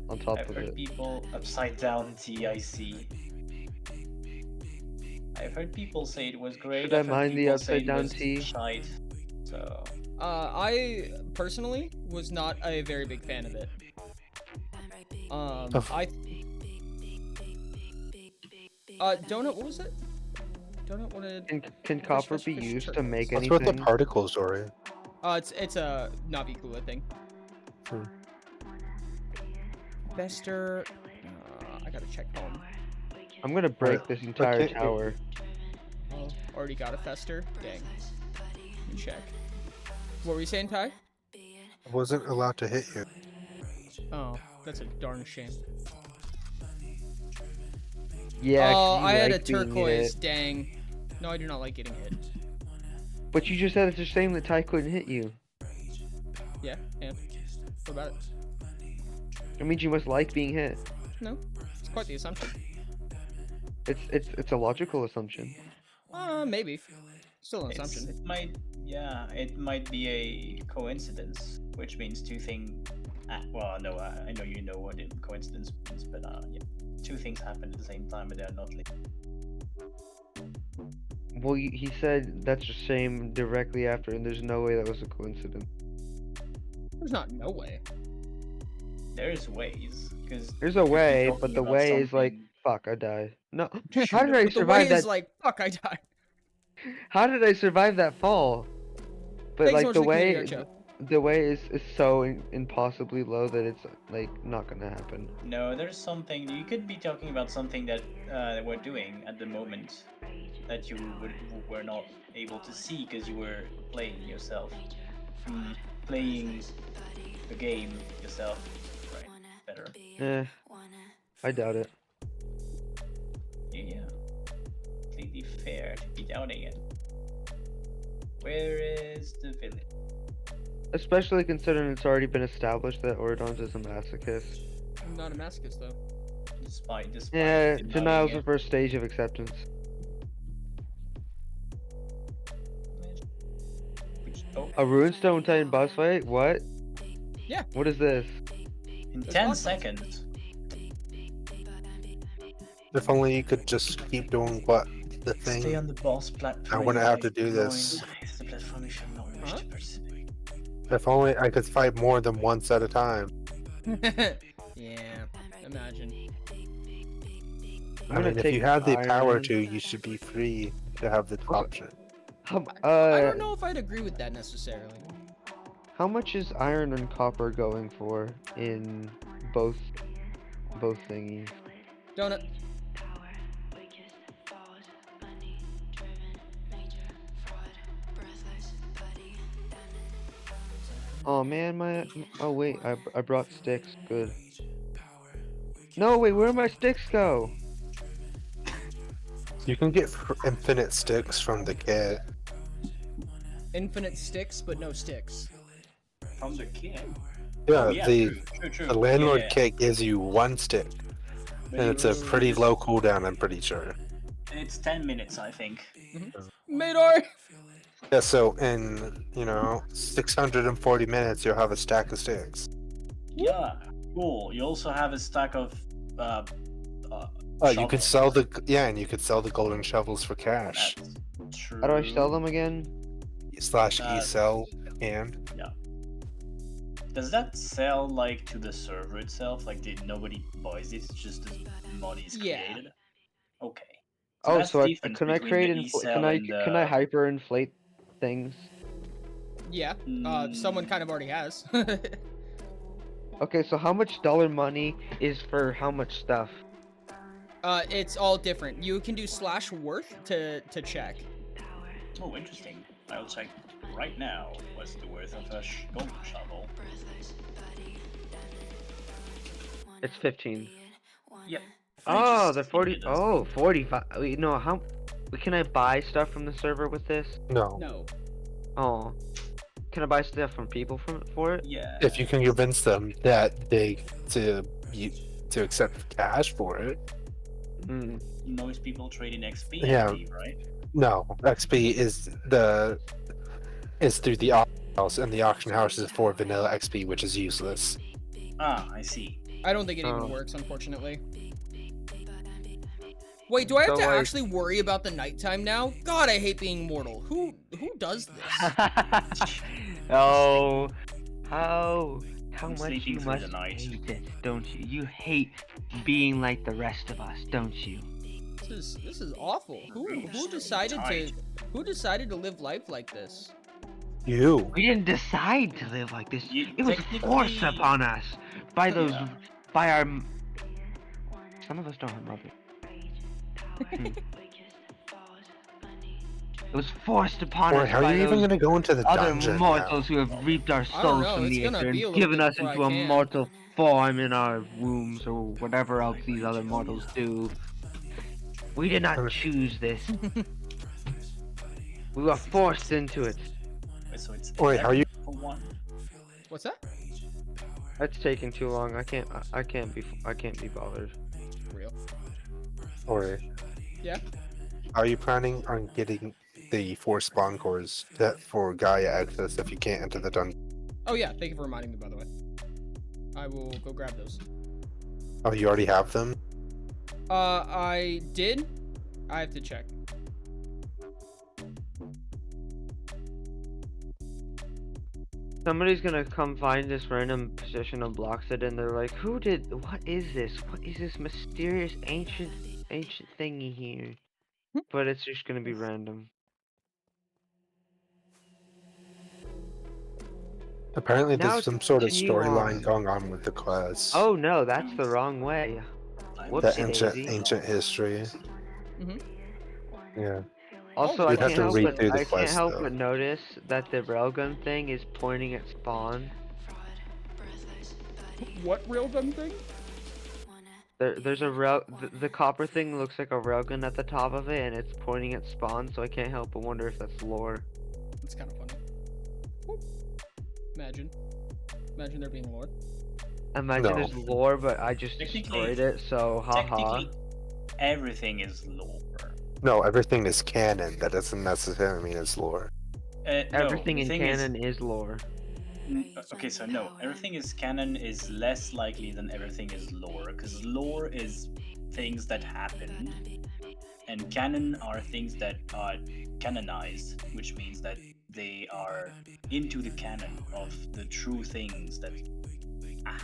on top I've of heard it. people upside down TIC. I've heard people say it was great. Should I I've heard mine the people say upside it down was T? shite. So I personally was not a very big fan of it. Donut, what was it? Donut wanted. Can copper be used to make What's anything? with the particles, Dory? It's a Navi Kula thing. Fester. I gotta check home. I'm gonna break this entire tower. Oh, already got a Fester? Dang. Let me check. What were you saying, Ty? I wasn't allowed to hit you. Oh, that's a darn shame. Yeah. Oh, 'cause you I had a like being turquoise. hit. Dang. No, I do not like getting hit. But you just said it's a shame that Ty couldn't hit you. Yeah, and what about it? It means you must like being hit. No, it's quite the assumption. It's a logical assumption. Maybe. Still an assumption. It might be a coincidence, which means two things. Well, no, I know you know what coincidence means, but yeah, two things happen at the same time, but they're not linked. Well, he said that's a shame directly after, and there's no way that was a coincidence. There's not no way. There's ways. Because There's a way, but the way is like, fuck, I died. No, how did I But the way survive that? is like, fuck, I died. How did I survive that fall? But Thanks so like much the for the community way, art show. the way is so impossibly low that it's like not gonna happen. No, there's something you could be talking about something that we're doing at the moment that you were not able to see because you were playing yourself, playing the game yourself. Right, better. I doubt it. Yeah, completely fair to be doubting it. Where is the village? Especially considering it's already been established that Oridont is a masochist. I'm not a masochist though. Despite Yeah, denying denial's it. the first stage of acceptance. A runestone Titan boss fight? What? Yeah. What is this? In 10 seconds. If only you could just keep doing what the thing. Stay on the boss platform. I wouldn't have to do this. The platform you shall not wish to participate. If only I could fight more than once at a time. Yeah, imagine. I mean, if you have the power to, you should be free to have the option. I don't know if I'd agree with that necessarily. How much is iron and copper going for in both thingies? Donut. Oh man, oh wait, I brought sticks. Good. No wait, where did my sticks go? You can get infinite sticks from the kit. Infinite sticks, but no sticks. From the kit? Yeah, Oh, yeah, true. the landlord Yeah. kit gives you one stick. And it's a pretty low cooldown, I'm pretty sure. It's 10 minutes, I think. Mador! Yeah, so in, 640 minutes, you'll have a stack of sticks. Yeah, cool. You also have a stack of You could sell and you could sell the golden shovels for cash. True. How do I sell them again? /e-sell and. Yeah. Does that sell like to the server itself? Like, did nobody buys it? It's just the money is created. Okay. So Oh, that's so the I, difference can I between create the infl- e-sell can I and can I hyperinflate things? Yeah, someone kind of already has. Okay, so how much dollar money is for how much stuff? It's all different. You can do /worth to check. Oh, interesting. I'll check right now. What's the worth of a golden shovel? It's 15. Yep. Oh, the 40. Oh, 45. Wait, no, how? Can I buy stuff from the server with this? No. No. Oh. Can I buy stuff from people for it? Yeah. If you can convince them that to accept cash for it. Most people trade in XP, Yeah. I believe, right? No, XP is through the auction house, and the auction house is for vanilla XP, which is useless. Ah, I see. I don't think it even works, unfortunately. Wait, do I have to actually worry about the nighttime now? God, I hate being mortal. Who does this? Oh, how I'm much sleeping you through the must night. hate it, don't you? You hate being like the rest of us, don't you? This is awful. Who decided to live life like this? You. We didn't decide to live like this. It was technically- forced upon us by those, Yeah. by our. Some of us don't have mothers. It was forced upon Or us how by are you even those going to go into the other dungeon mortals who have reaped our I don't souls know, from it's the gonna aether be a and little given bit us before into I a can. mortal form in our wombs or whatever else these other mortals do. We did not choose this. We were forced into it. So it's Wait, how are you? for one. What's that? That's taking too long. I can't be bothered. Real. Or Yeah. are you planning on getting the 4 spawn cores for Gaia access if you can't enter the dungeon? Oh yeah, thank you for reminding me, by the way. I will go grab those. Oh, you already have them? I did. I have to check. Somebody's gonna come find this random position of blocks it, and they're like, "Who did? What is this? What is this mysterious ancient thingy here?" But it's just gonna be random. Apparently, Now there's to some sort of continue storyline on. going on with the quest. Oh no, that's the wrong way. The Whoopsie ancient daisy. ancient history. Mm-hmm. Yeah. Also, You'd have to read through the I can't quest help though. but notice that the railgun thing is pointing at spawn. What railgun thing? There's a the copper thing looks like a railgun at the top of it, and it's pointing at spawn. So I can't help but wonder if that's lore. It's kind of funny. Whoop. Imagine there being lore. Imagine No. there's lore, but I just Technically- destroyed it. So haha. Technically, everything is lore. No, everything is canon. That doesn't necessarily mean it's lore. Everything no, in the thing canon is lore. Okay, so no, everything is canon is less likely than everything is lore, because lore is things that happened, and canon are things that are canonized, which means that they are into the canon of the true things that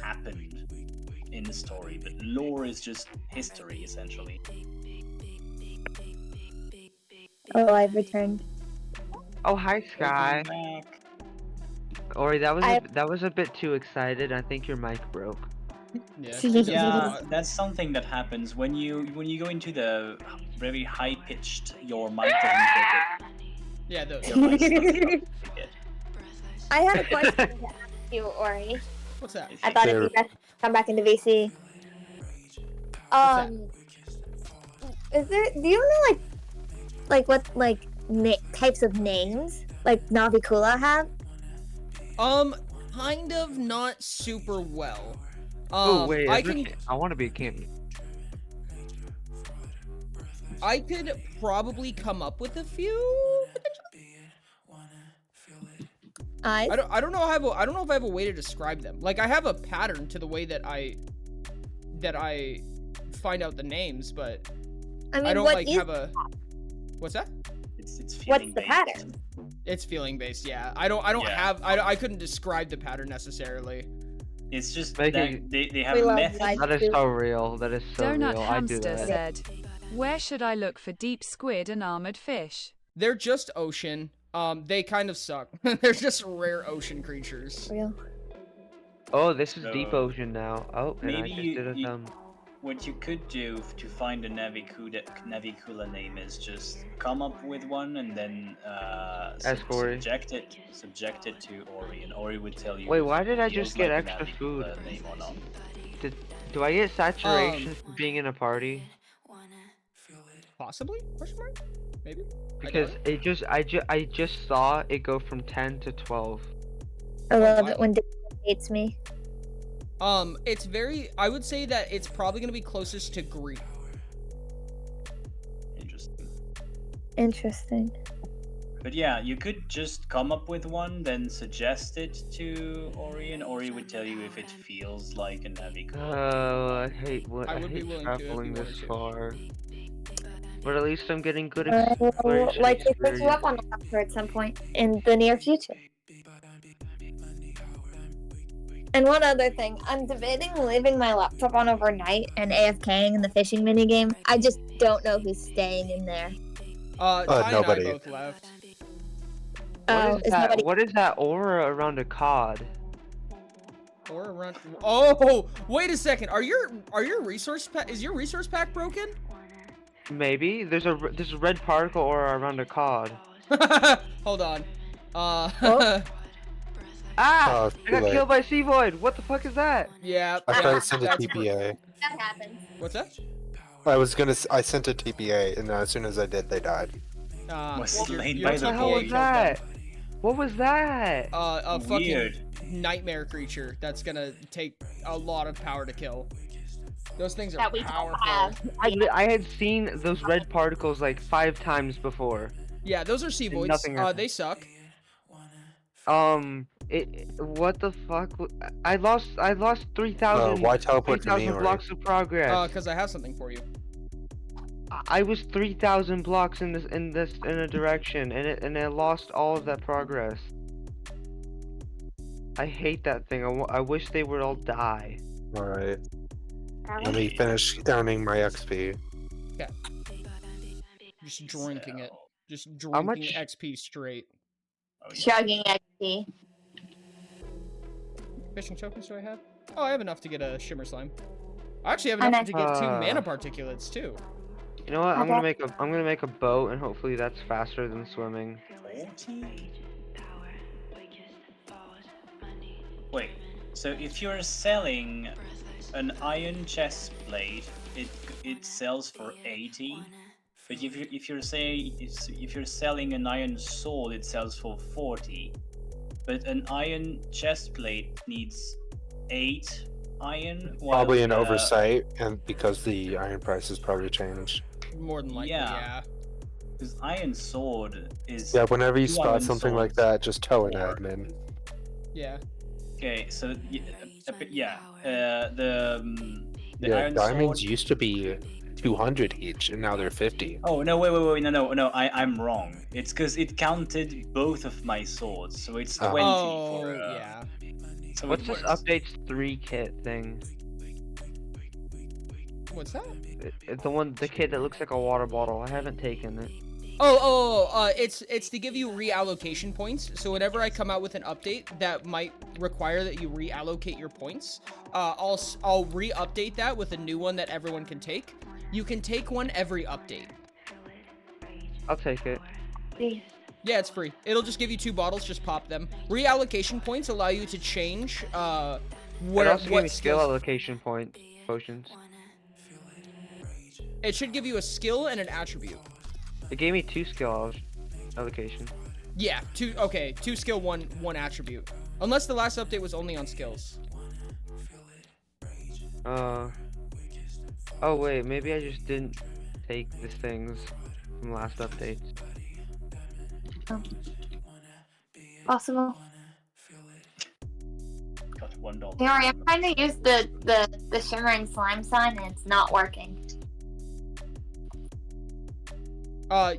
happened in the story. But lore is just history, essentially. Oh, I've returned. Oh hi Sky. Welcome back. Ori, that I- was a bit too excited. I think your mic broke. Yeah. Yeah, that's something that happens when you go into the very high pitched. Your mic doesn't pick it. Yeah, those. Your mic doesn't pick it. I had a question to ask you, Ori. What's that? I thought if you guys come back into VC. Is there? Do you know like what types of names like Navikula have? Kind of not super well. Oh wait, I want to be a champion. I could probably come up with a few. I don't know. I don't know if I have a way to describe them. Like I have a pattern to the way that I find out the names, but I mean, I don't what like is have a. What's that? It's What's the pattern? It's feeling based. Yeah. I don't have. I couldn't describe the pattern necessarily. It's just Like that a- they have We a love method. life. That is so real. That is so Donut real. I do Hamster that. said, "Where should I look for deep squid and armored fish?" They're just ocean. They kind of suck. They're just rare ocean creatures. Real. Oh, this is deep So, ocean now. Oh, and I Maybe just did a what you could do to find a Navikula name is just come up with one and then Ask Ori. subject it to Ori, and Ori would tell you. Wait, if why it did I feels just get like a extra food? Navikula name or not. Do I get saturation from being in a party? Possibly? Question mark? Maybe. Because I just saw it go from 10 to 12. I love it when Dave hates me. It's very. I would say that it's probably gonna be closest to Greek. Interesting. But yeah, you could just come up with one, then suggest it to Ori, and Ori would tell you if it feels like a Navikula. Oh, I hate I would be hate willing to if you traveling wanted this to. far. But at least I'm getting good I will exploration like to pick you experience. up on the offer at some point in the near future. And one other thing, I'm debating leaving my laptop on overnight and AFKing in the fishing minigame. I just don't know who's staying in there. Ty and I nobody. both left. Oh, is nobody? What is that aura around a cod? Or around. Oh, wait a second. Are your resource pack? Is your resource pack broken? Maybe there's a red particle aura around a cod. Hold on. Oh. Ah! too I got late. killed by Sea Void. What the fuck is that? Yeah. I tried to send a that's TPA. That happens. What's that? I sent a TPA, and as soon as I did, they died. Was your slain your by the TPA What the hell was killed that? them. What was that? A fucking Weird. nightmare creature that's gonna take a lot of power to kill. Those things are That we don't powerful. have. I had seen those red particles like 5 times before. Yeah, those are sea voids. Nothing happened. They suck. What the fuck? I lost 3,000. Why teleport to me, 3,000 Ori? blocks of progress. Because I have something for you. I was 3,000 blocks in a direction, and it lost all of that progress. I hate that thing. I wish they would all die. Alright. Let me finish earning my XP. Okay. Just drinking it. Just How drinking much- XP straight. Chugging XP. Fishing tokens do I have? Oh, I have enough to get a shimmer slime. I actually have enough to get 2 mana particulates too. You know what? I'm gonna make a boat, and hopefully that's faster than swimming. 40? Wait, so if you're selling an iron chest plate, it sells for 80. But if you're selling an iron sword, it sells for 40. But an iron chest plate needs 8 iron. Probably an while, oversight, and because the iron price has probably changed. More than likely, yeah. Because iron sword is. Yeah, whenever you 2 spot iron something like swords. that, just tell an admin. Yeah. Okay, so the Yeah, iron diamonds sword. used to be 200 each, and now they're 50. Oh no! Wait! No! I'm wrong. It's because it counted both of my swords, so it's 20 for. Yeah. So What's it this works. updates 3 kit thing? What's that? It's the kit that looks like a water bottle. I haven't taken it. It's to give you reallocation points. So whenever I come out with an update that might require that you reallocate your points, I'll re-update that with a new one that everyone can take. You can take one every update. I'll take it. Yeah, it's free. It'll just give you 2 bottles. Just pop them. Reallocation points allow you to change It also gave me skill skills. allocation potions. It should give you a skill and an attribute. It gave me 2 skill allocation. Yeah, 2 skill, 1 attribute. Unless the last update was only on skills. Oh wait, maybe I just didn't take the things from last update. Possible. Got $1. Sorry, I'm trying to use the shimmering slime sign and it's not working.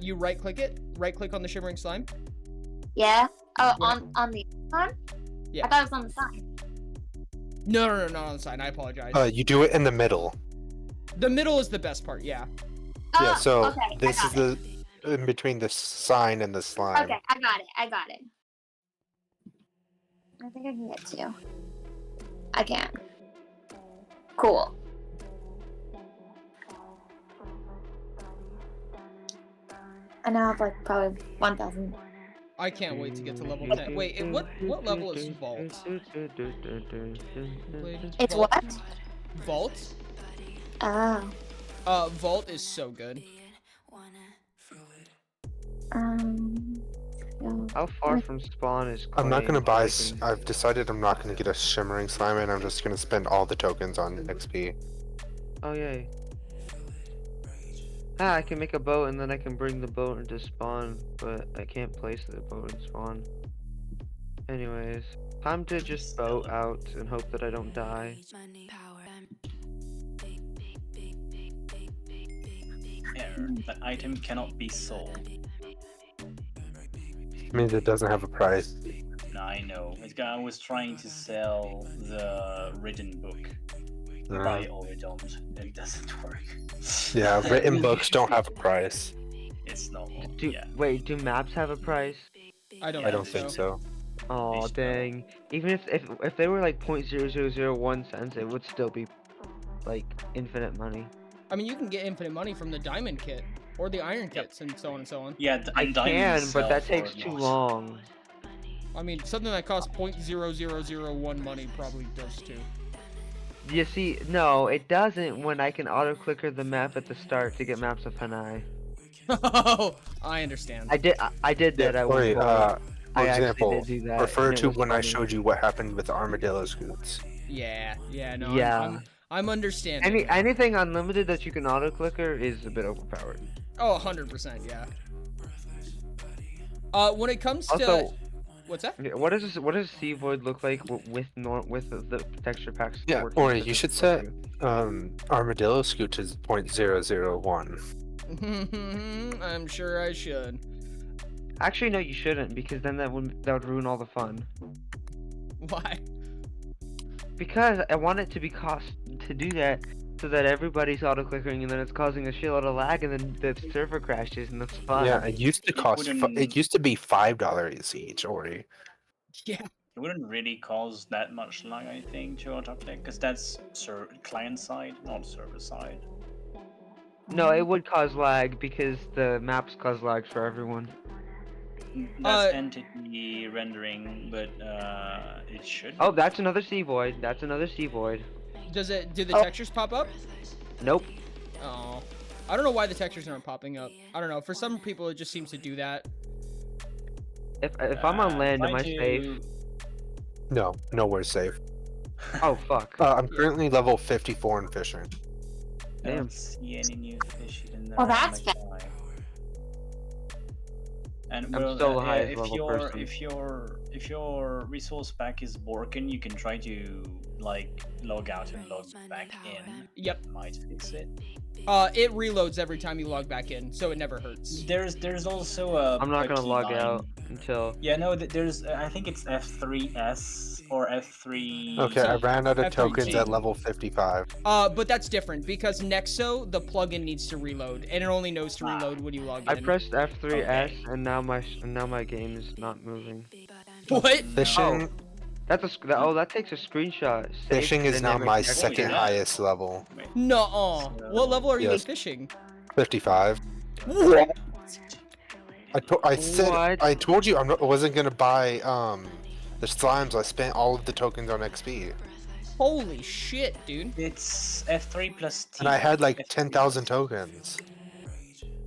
You right click it. Right click on the shimmering slime. Yeah. Oh, What? on the sign? Yeah. I thought it was on the sign. No, not on the sign. I apologize. You do it in the middle. The middle is the best part. Yeah. Yeah, so okay, this I is got the in between the sign and the slime. Okay, I got it. I think I can get 2. I can. Cool. I now have like probably 1,000. I can't wait to get to level 10. Wait, what level is Vault? It's Vault? what? Vault? Oh. Vault is so good. How far from spawn is I'm not gonna clay? buy. I've decided I'm not gonna get a shimmering slime, and I'm just gonna spend all the tokens on XP. Oh yay. I can make a boat and then I can bring the boat into spawn, but I can't place the boat in spawn. Anyways, time to just boat out and hope that I don't die. Error. The item cannot be sold. Means it doesn't have a price. No, I know. I was trying to sell the written book by Oridont. It doesn't work. Yeah, written books don't have a price. It's not. Wait, do maps have a price? I don't. I don't think so. Oh dang! Even if they were like 0.0001 cents, it would still be like infinite money. I mean, you can get infinite money from the diamond kit or the iron kits and so on and so on. Yeah, I can, but that takes too long. I mean, something that costs 0.0001 money probably does too. You see, no, it doesn't when I can auto-clicker the map at the start to get maps of Hanai. Oh, I understand. I did that at one Sorry, point. for I actually example, did do that, refer and it to was when I funny. showed you what happened with the armadillo scoots. Yeah, no, Yeah. I'm understanding. Anything unlimited that you can auto-clicker is a bit overpowered. Oh, 100%, yeah. When it comes to Also, what's that? What does Sea Void look like with the texture packs? Yeah, or you should set armadillo scoot to 0.001. I'm sure I should. Actually, no, you shouldn't, because then that would ruin all the fun. Why? Because I want it to be cost to do that so that everybody's auto-clickering and then it's causing a shitload of lag and then the server crashes and that's fine. Yeah, it used to cost. It used to be $5 each, Ori. Yeah. It wouldn't really cause that much lag, I think, to autoclick, because that's client side, not server side. No, it would cause lag because the maps cause lag for everyone. That's entity rendering, but it should. Oh, that's another C void. That's another C void. Do the textures pop up? Nope. Oh. I don't know why the textures aren't popping up. I don't know. For some people, it just seems to do that. If I'm on land, am I safe? No, nowhere's safe. Oh fuck. I'm currently level 54 in fishing. I don't see any new fish even though Oh, that's bad. And I'm well, still the highest level person. if your resource pack is broken, you can try to like log out and log back in. Yep. Might fix it. It reloads every time you log back in, so it never hurts. There's also a. I'm not gonna log keybind. out until. Yeah, no. There's I think it's F3S or F3. Okay, I ran out of F3T. tokens at level 55. But that's different because Nexo, the plugin needs to reload, and it only knows to reload when you log in. I pressed F3S and now my game is not moving. What? Fishing. Oh, that takes a screenshot. Fishing is now my second highest level. No. What level are you in fishing? 55. What? I told you I wasn't gonna buy the slimes. I spent all of the tokens on XP. Holy shit, dude. It's F3 plus T. And I had like 10,000 tokens.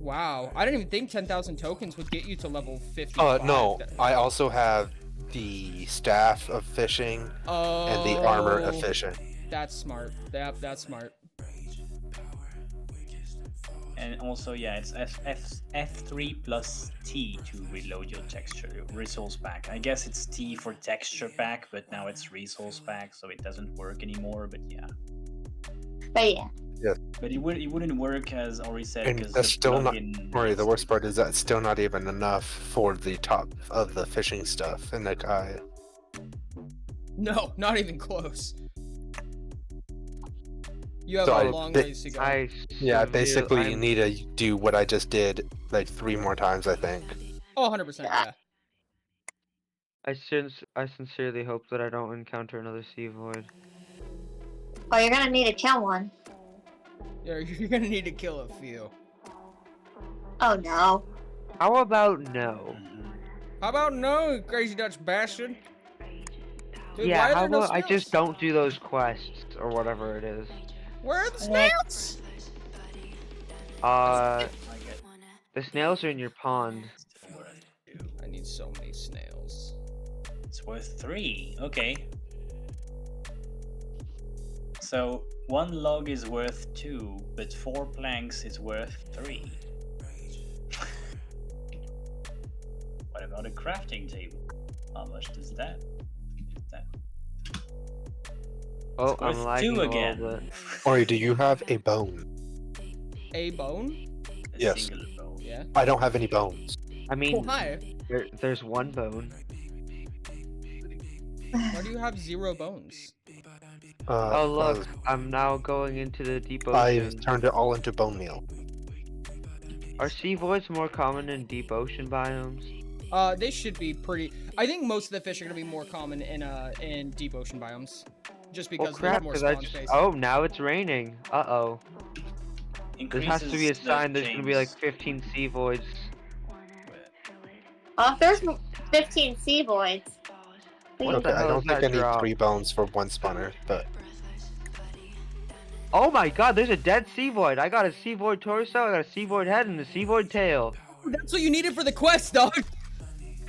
Wow. I didn't even think 10,000 tokens would get you to level 55. No. I also have the staff of fishing and the armor of fishing. That's smart. That's smart. And also, yeah, it's F3 plus T to reload your texture resource pack. I guess it's T for texture pack, but now it's resource pack, so it doesn't work anymore. But yeah. But yeah. Yeah. But it wouldn't work as Ori said. And because that's still not. Ori, the worst part is that's still not even enough for the top of the fishing stuff in the Kai. No, not even close. You have a long ways to go. Yeah, basically you need to do what I just did like 3 more times, I think. Oh, 100%, yeah. I sincerely hope that I don't encounter another sea void. Oh, you're gonna need to kill one. You're gonna need to kill a few. Oh no. How about no? How about no, you crazy Dutch bastard? Dude, Yeah, how about I just don't do those quests or whatever it is. Where are the snails? The snails are in your pond. I need so many snails. It's worth 3. Okay. So 1 log is worth 2, but 4 planks is worth 3. What about a crafting table? How much does that? Oh, It's I'm worth lagging 2 a again. little bit. Ori, do you have a bone? A bone? Yes. Single bone. Yeah. I don't have any bones. I mean, Oh, hi. there's 1 bone. Why do you have 0 bones? Oh look, I'm now going into the deep ocean. I've turned it all into bone meal. Are sea voids more common in deep ocean biomes? They should be pretty. I think most of the fish are gonna be more common in deep ocean biomes, just because crap, there's more 'cause I spawn just- space. Oh, now it's raining. Uh-oh. This has to be a Increases the sign there's gonna be like James. 15 sea voids. Oh, if there's 15 sea voids. What Okay, the I hell don't is think that I need drop? 3 bones for 1 spawner, but Oh my god, there's a dead sea void. I got a sea void torso, I got a sea void head, and a sea void tail. That's what you needed for the quest, dog.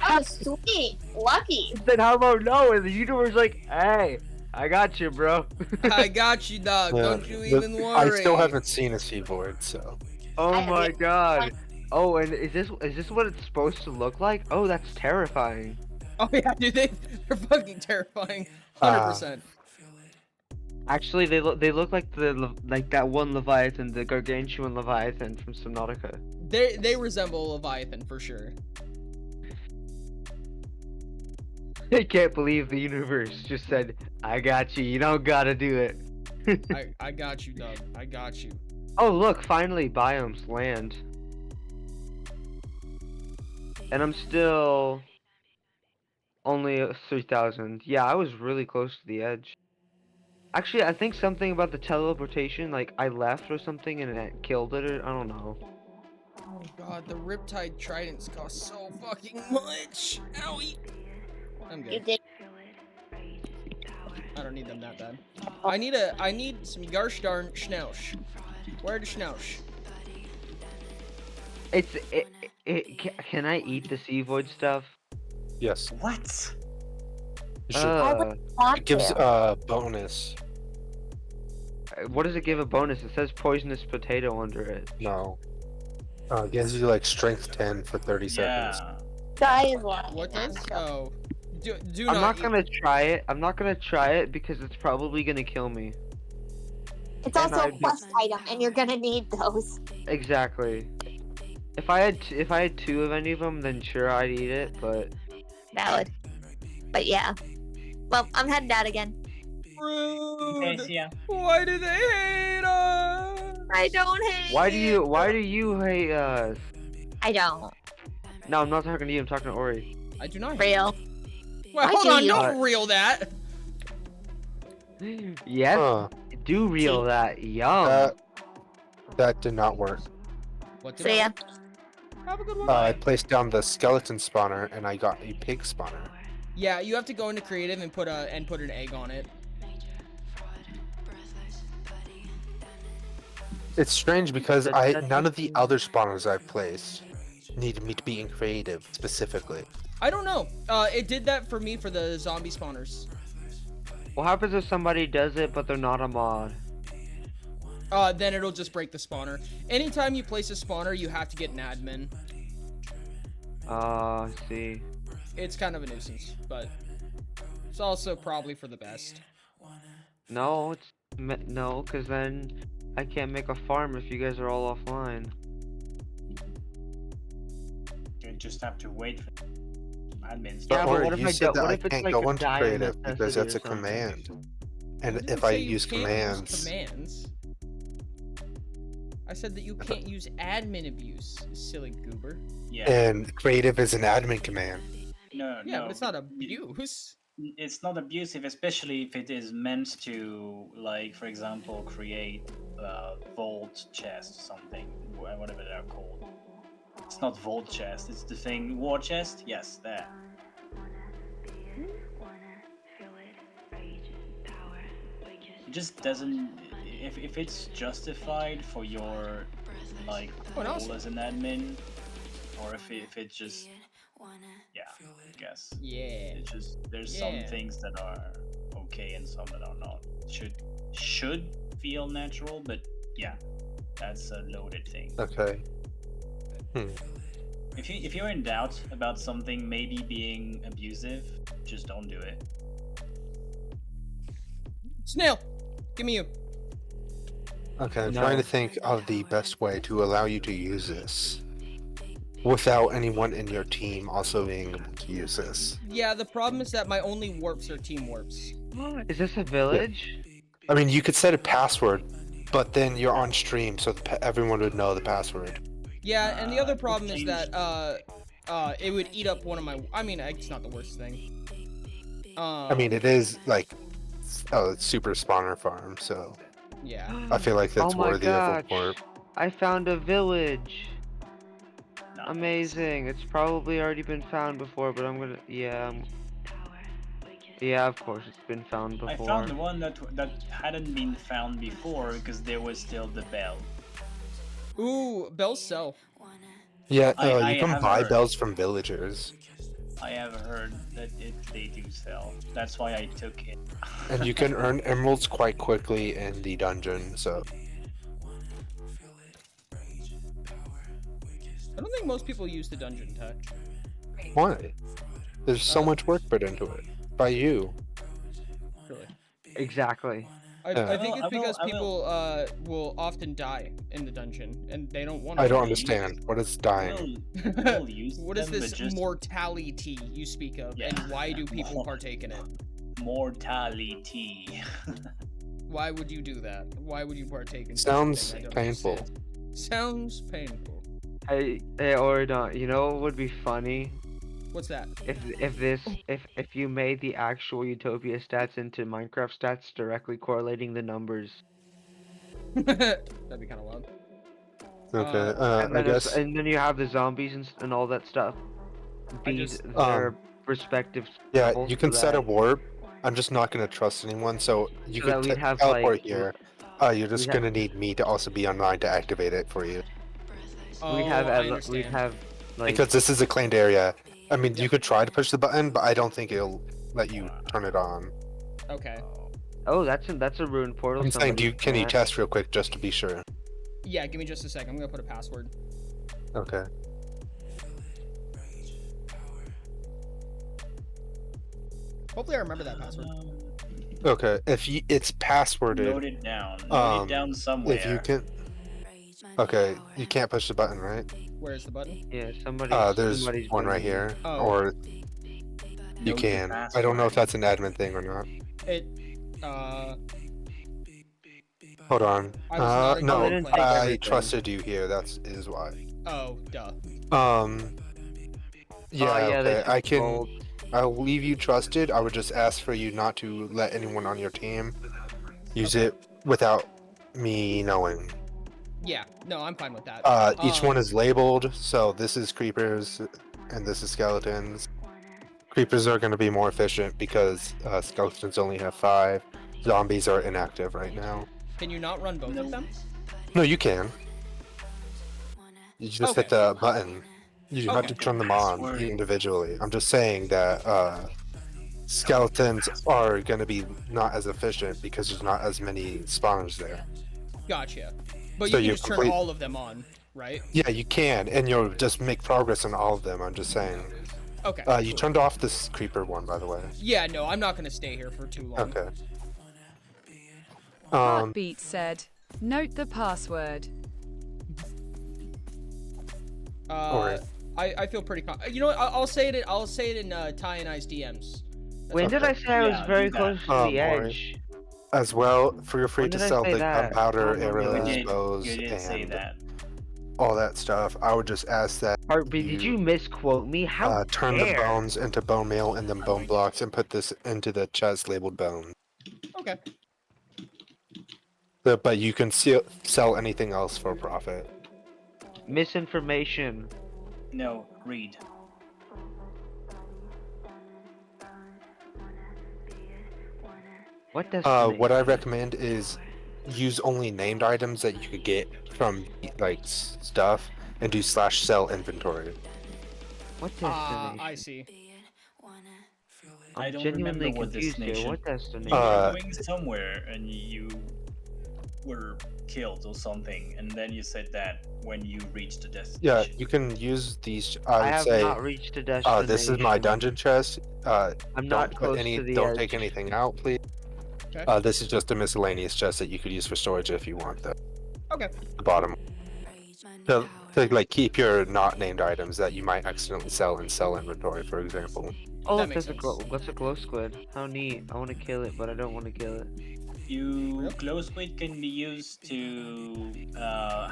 Oh, sweet. Lucky. Then how about no? And the universe like, hey, I got you, bro. I got you, dog. yeah, Don't you even worry. I still haven't seen a sea void, so. Oh my god. Oh, and is this what it's supposed to look like? Oh, that's terrifying. Oh yeah, dude, they're fucking terrifying. 100%. Actually, they look like that one Leviathan, the gargantuan Leviathan from Subnautica. They resemble Leviathan for sure. I can't believe the universe just said, I got you, you don't gotta do it. I got you, Doug. I got you. Oh look, finally biomes land. And I'm still only 3,000. Yeah, I was really close to the edge. Actually, I think something about the teleportation, like I left or something and it killed it, or I don't know. Oh god, the Riptide Tridents cost so fucking much. Owie. I'm You good. did. I don't need them that bad. I need some Garstarn Schnaush. Where the Schnaush? Can I eat the sea void stuff? Yes. What? You should. I would want It gives to. bonus. What does it give a bonus? It says poisonous potato under it. No. It gives you like strength 10 for 30 seconds. Yeah. Guy is lying. What I'm does? joking. Oh. Do I'm not not eat. gonna try it. I'm not gonna try it because it's probably gonna kill me. It's And also a I'd be- quest item, and you're gonna need those. Exactly. If I had 2 of any of them, then sure I'd eat it. But Valid. But yeah. Well, I'm heading out again. Okay, Rude. see ya. Why do they hate us? I don't hate why do you hate us? I don't. No, I'm not talking to you. I'm talking to Ori. I do not. Real. Wait, Why hold do on. you? Don't reel that. Yes, Huh. do reel that. Yum. That did not work. What did See ya. Have a good one. I placed down the skeleton spawner and I got a pig spawner. Yeah, you have to go into creative and put an egg on it. It's strange because none of the other spawners I've placed needed me to be in creative specifically. I don't know. It did that for me for the zombie spawners. What happens if somebody does it but they're not a mod? Then it'll just break the spawner. Anytime you place a spawner, you have to get an admin. I see. It's kind of a nuisance, but it's also probably for the best. No, no, because then I can't make a farm if you guys are all offline. You just have to wait for admins. Yeah, but Or what if you I said do- that what I if it's can't like go a into dire creative because necessity that's or a something? command. I And didn't if I say you use can't commands, commands. I said that you can't use admin abuse, you silly goober. Yeah. and creative is an admin command. No, Yeah, no. but it's not abuse. It's not abusive, especially if it is meant to, like, for example, create vault chest, something, whatever they're called. It's not vault chest. It's the thing. War chest. Yes, there. It just doesn't. If it's justified for your like What else? role as an admin, or if it just yeah, I guess. Yeah. It just there's Yeah. some things that are okay and some that are not. Should feel natural, but yeah, that's a loaded thing. Okay. If you're in doubt about something maybe being abusive, just don't do it. Snail, give me you. Okay, I'm No. trying to think of the best way to allow you to use this without anyone in your team also being able to use this. Yeah, the problem is that my only warps are team warps. Is this a village? I mean, you could set a password, but then you're on stream, so everyone would know the password. Yeah, and the other problem is that it would eat up one of my. I mean, it's not the worst thing. I mean, it is like a super spawner farm, so Yeah. I feel like that's Oh my worthy of a gosh. warp. I found a village. Nice. Amazing. It's probably already been found before, but I'm gonna. Yeah. Yeah, of course it's been found I before. found the one that hadn't been found before because there was still the bell. Ooh, bells sell. Yeah, I you can have buy heard. bells from villagers, I have heard that they do sell. That's why I took it. and you can earn emeralds quite quickly in the dungeon. So I don't think most people use the dungeon tech. why? There's so much work put into it by you. Really. Exactly. I Yeah. think it's I will- because I will- people will often die in the dungeon, and they don't want to. I don't will understand. What is I dying? will use What is them, but this just mortality you speak of, Yeah. and why do people Mor- partake in it? mortality. Why would you do that? Why would you partake in Sounds such a thing? I don't painful. understand. Sounds painful. Hey, Oridont, you know what would be funny? What's that? If you made the actual Utopia stats into Minecraft stats directly correlating the numbers. That'd be kind of loud. Okay, And I then guess. and then you have the zombies and all that stuff. Be just- their respective Yeah, levels you can so set a that- warp. I'm just not gonna trust anyone, so you So that could we'd have, teleport like, here. You're just we'd ha- gonna need me to also be online to activate it for you. Oh, we'd have I we'd understand. have like Because this is a claimed area. I mean, you could try to push the button, but I don't think it'll let you turn it on. Okay. oh that's a ruined portal. I'm saying, somebody can you at. test real quick just to be sure? Yeah, give me just a second. I'm gonna put a password. Okay. Hopefully, I remember that password. Okay, if you, it's passworded. Note it down. Note it down somewhere. If you can. Okay, you can't push the button, right? Where's the button? Yeah, There's somebody's one been- right here, Oh. or you Note the can. I don't know if that's an admin thing or not. It. Hold on. I was not a No, good player. I everything. trusted you here. Is why. Oh, duh. Yeah, yeah, they okay. took I can. gold. I'll leave you trusted. I would just ask for you not to let anyone on your team use it without me knowing. Yeah. No, I'm fine with that. Each one is labeled. So this is creepers, and this is skeletons. Creepers are going to be more efficient because skeletons only have 5. Zombies are inactive right now. Can you not run both of them? No, you can. You just hit the button. You have to turn them on individually. I'm just saying that skeletons are going to be not as efficient because there's not as many spawners there. Gotcha. But So you can you just turn complete- all of them on, right? Yeah, you can, and you'll just make progress on all of them. I'm just saying. Okay. You cool. turned off this creeper one, by the way. Yeah, no, I'm not gonna stay here for too long. Okay. Heartbeat said, "Note the password." Alright. I feel pretty. You know what? I'll say it. I'll say it in Ty and I's DMs. That's When all. did I say I was Yeah, very do that. close to the alright. edge? As well, feel free When to did I sell say the that? I gunpowder, don't remember arrows, that. You bows, did say and that. all that stuff. I would just ask that Heartbeat, did you misquote me? How turn the dare? bones into bone meal and then bone blocks and put this into the chest labeled bone. Okay. But you can sell anything else for profit. Misinformation. No, read. What does What I recommend is use only named items that you could get from like stuff and do /sell inventory. What destination? I see. I don't genuinely remember what confused here. destination. What destination? You were going somewhere and you were killed or something, and then you said that when you reached the destination. Yeah, you can use these. I I would have say, not reached a destination. this is my dungeon chest. I'm don't not put close any. to the Don't edge. take anything out, please. Okay. This is just a miscellaneous chest that you could use for storage if you want. The Okay. bottom. To like keep your not named items that you might accidentally sell in sell inventory, for example. Oh, That look, makes there's a glow. What's a glow squid? How neat! I want to kill it, but I don't want to kill it. Glow squid can be used to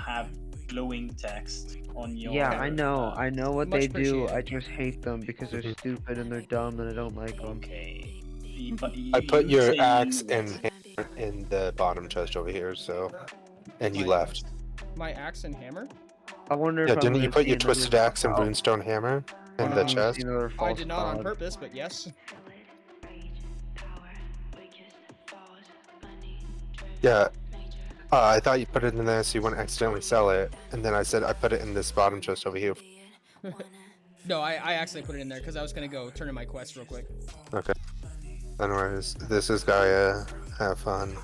have glowing text on your. Yeah, I know what Much they do. appreciated. I just hate them because they're stupid and they're dumb and I don't like them. Okay. I put your axe and hammer in the bottom chest over here, so, and you left. My axe and hammer? I wonder Yeah, if I'm didn't you gonna put see your another twisted axe and false- runestone hammer in the I'm gonna chest? see another I false did not on god. purpose, but yes. Yeah. I thought you put it in there so you wouldn't accidentally sell it, and then I said I put it in this bottom chest over here. No, I accidentally put it in there because I was gonna go turn in my quest real quick. Okay. Anyways, this is Gaia. Have fun.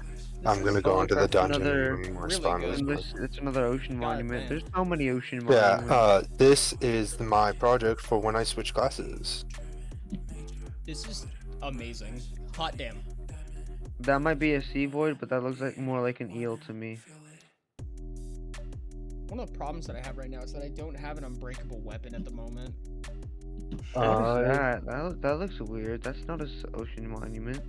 I'm gonna go into the That's dungeon another- and more really spawners. And it's another ocean monument. damn. There's so many ocean Yeah, monuments. this is my project for when I switch classes. This is amazing. Hot damn. That might be a sea void, but that looks like more like an eel to me. One of the problems that I have right now is that I don't have an unbreakable weapon at the moment. What is that? That looks weird. That's not a ocean monument.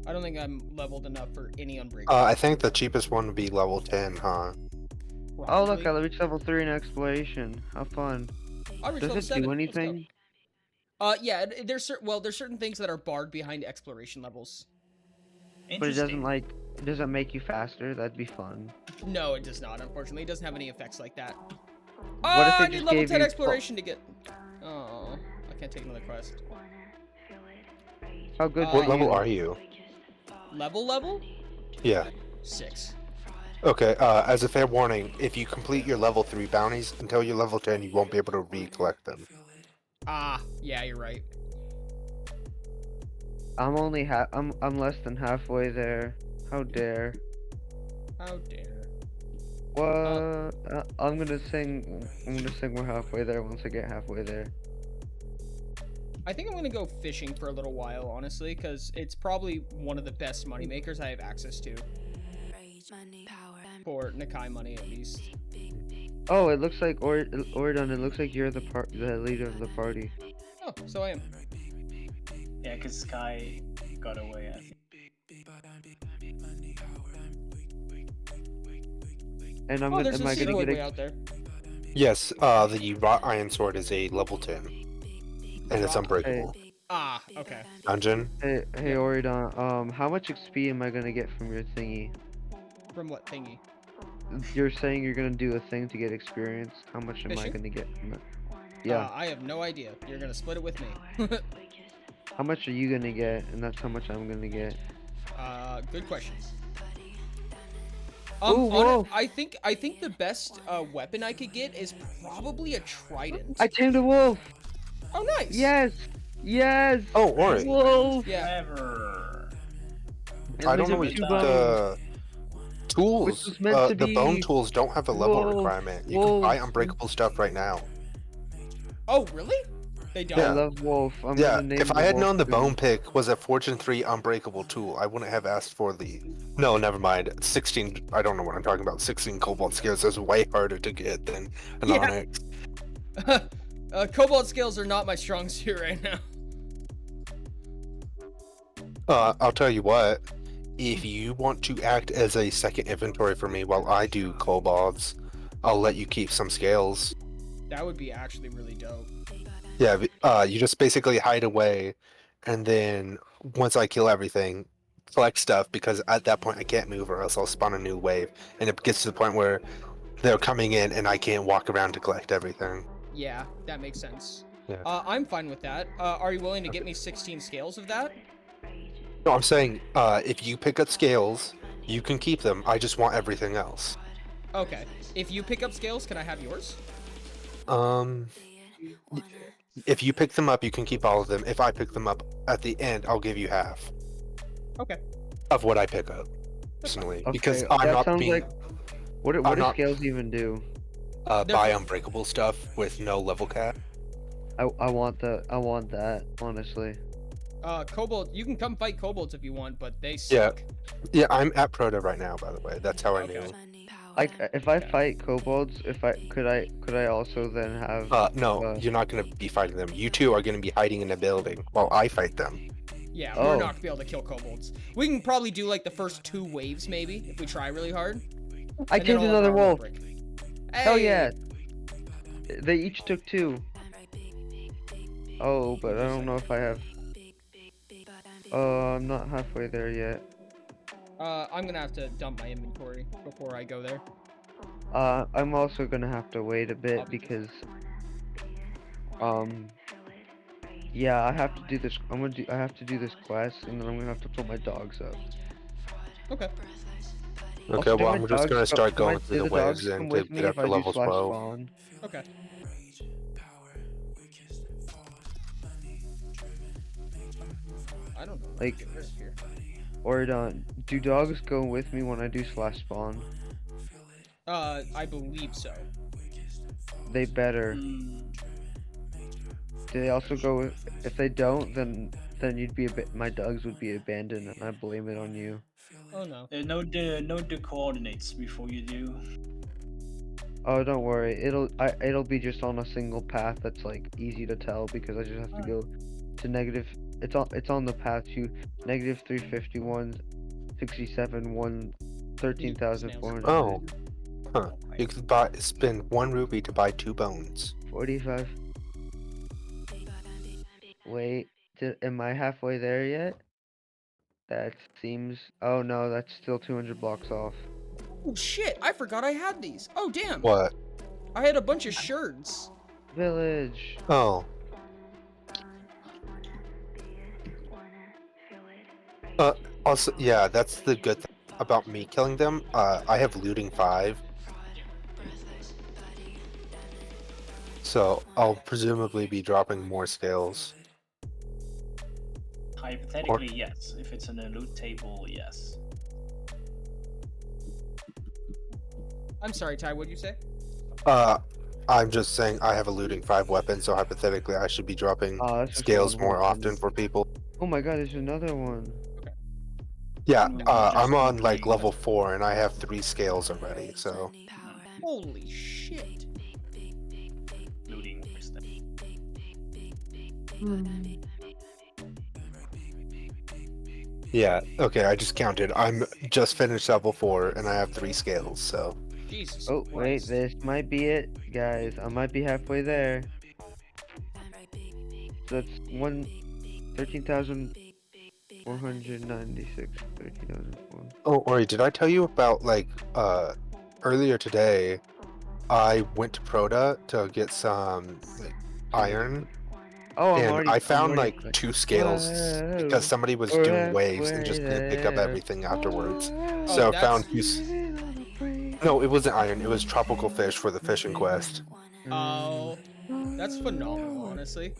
I don't think I'm leveled enough for any unbreakable. I think the cheapest one would be level 10, huh? Oh look, I reached level 3 in exploration. How fun. I reached Does level it 7. do Let's go. anything? Yeah, there's certain things that are barred behind exploration levels. But it doesn't like, it doesn't make you faster. That'd be fun. No, it does not. Unfortunately, it doesn't have any effects like that. What if Oh, it I need just level gave 10 you exploration to get. Oh, I can't take another quest. How good? What level are you? Level? Yeah. 6. Okay, as a fair warning, if you complete your level 3 bounties until you're level 10, you won't be able to recollect them. Ah, yeah, you're right. I'm only I'm less than halfway there. How dare? How dare? What? I'm gonna sing we're halfway there once I get halfway there. I think I'm gonna go fishing for a little while, honestly, because it's probably one of the best money makers I have access to. For Nakai money, at least. Oh, it looks like Oridont. It looks like you're the leader of the party. Oh, so I am. Yeah, because Sky got away, I think. And am there's I a gonna get way out there. Yes, the wrought iron sword is a level 10. And it's unbreakable. Ah, okay. Dungeon? Hey, Oridont, how much XP am I gonna get from your thingy? From what thingy? You're saying you're gonna do a thing to get experience. How much am I Fishing? gonna get from it? Yeah. I have no idea. You're gonna split it with me. How much are you gonna get? And that's how much I'm gonna get. Good question. Ooh, whoa. I think the best weapon I could get is probably a trident. I tamed a wolf. Oh, nice. Yes. Yes. Oh, Ori. Wolf. Yeah. I don't know what the tools, was meant to the bone be tools don't have a level wolf, requirement. You can buy unbreakable stuff right now. Oh, really? They don't? Yeah. I love wolf. I'm Yeah, gonna name if the I had wolf known the too. bone pick was a Fortune 3 unbreakable tool, I wouldn't have asked for the... No, never mind. 16... I don't know what I'm talking about. 16 cobalt scales is way harder to get than an onyx. Cobalt scales are not my strong suit right now. I'll tell you what. If you want to act as a second inventory for me while I do kobolds, I'll let you keep some scales. That would be actually really dope. Yeah, you just basically hide away, and then once I kill everything, collect stuff, because at that point I can't move or else I'll spawn a new wave, and it gets to the point where they're coming in and I can't walk around to collect everything. Yeah, that makes sense. Yeah. I'm fine with that. Are you willing to get me 16 scales of that? No, I'm saying, if you pick up scales, you can keep them. I just want everything else. Okay. If you pick up scales, can I have yours? If you pick them up, you can keep all of them. If I pick them up at the end, I'll give you half. Okay. Of what I pick up, personally, Okay, because I'm that not sounds being. like. What do scales even do? Buy unbreakable stuff with no level cap. I want that, honestly. Kobold, you can come fight kobolds if you want, but they suck. Yeah, I'm at Proto right now, by the way. That's how I knew. Like, if I fight kobolds, could I also then have? No, you're not gonna be fighting them. You two are gonna be hiding in a building while I fight them. Yeah, we're not gonna be able to kill kobolds. We can probably do like the first 2 waves, maybe, if we try really hard. I killed another wolf. Hell Hey! yeah! They each took 2. Oh, but I don't know if I have. I'm not halfway there yet. I'm gonna have to dump my inventory before I go there. I'm also gonna have to wait a bit because, yeah, I have to do this. I have to do this quest, and then I'm gonna have to put my dogs up. Okay. Okay, well, I'm just gonna start going through the waves and to get up to level 12. Okay. I don't know. Like, Oridont, do dogs go with me when I do /spawn? I believe so. They better. Do they also go with, if they don't, then you'd be my dogs would be abandoned, and I blame it on you. Oh no. Note the coordinates before you do. Oh, don't worry. It'll be just on a single path that's like easy to tell because I just have to go to negative. It's on the path to negative 351, 67, 1, 13,400. Oh. Huh. You could spend 1 rupee to buy 2 bones. 45. Wait, am I halfway there yet? That seems. Oh no, that's still 200 blocks off. Oh shit! I forgot I had these. Oh damn. What? I had a bunch of sherds. Village. Oh. Also, yeah, that's the good thing about me killing them. I have looting 5. So I'll presumably be dropping more scales. Hypothetically, yes. If it's in a loot table, yes. I'm sorry, Ty. What'd you say? I'm just saying I have a looting 5 weapon, so hypothetically I should be dropping scales more often for people. Oh my god, there's another one. Yeah, I'm on like level 4 and I have 3 scales already, so. Holy shit. Looting Yeah, okay, I just counted. I'm just finished level 4 and I have 3 scales, so. Jesus. Oh wait, this might be it, guys. I might be halfway there. So that's 13,496. 13,004. Oh, Ori, did I tell you about like earlier today? I went to Proda to get some like, iron. Oh, and I found like 2 scales because somebody was doing waves and just didn't pick up everything afterwards. So I found 2. No, it wasn't iron. It was tropical fish for the fishing quest. Oh, that's phenomenal, honestly.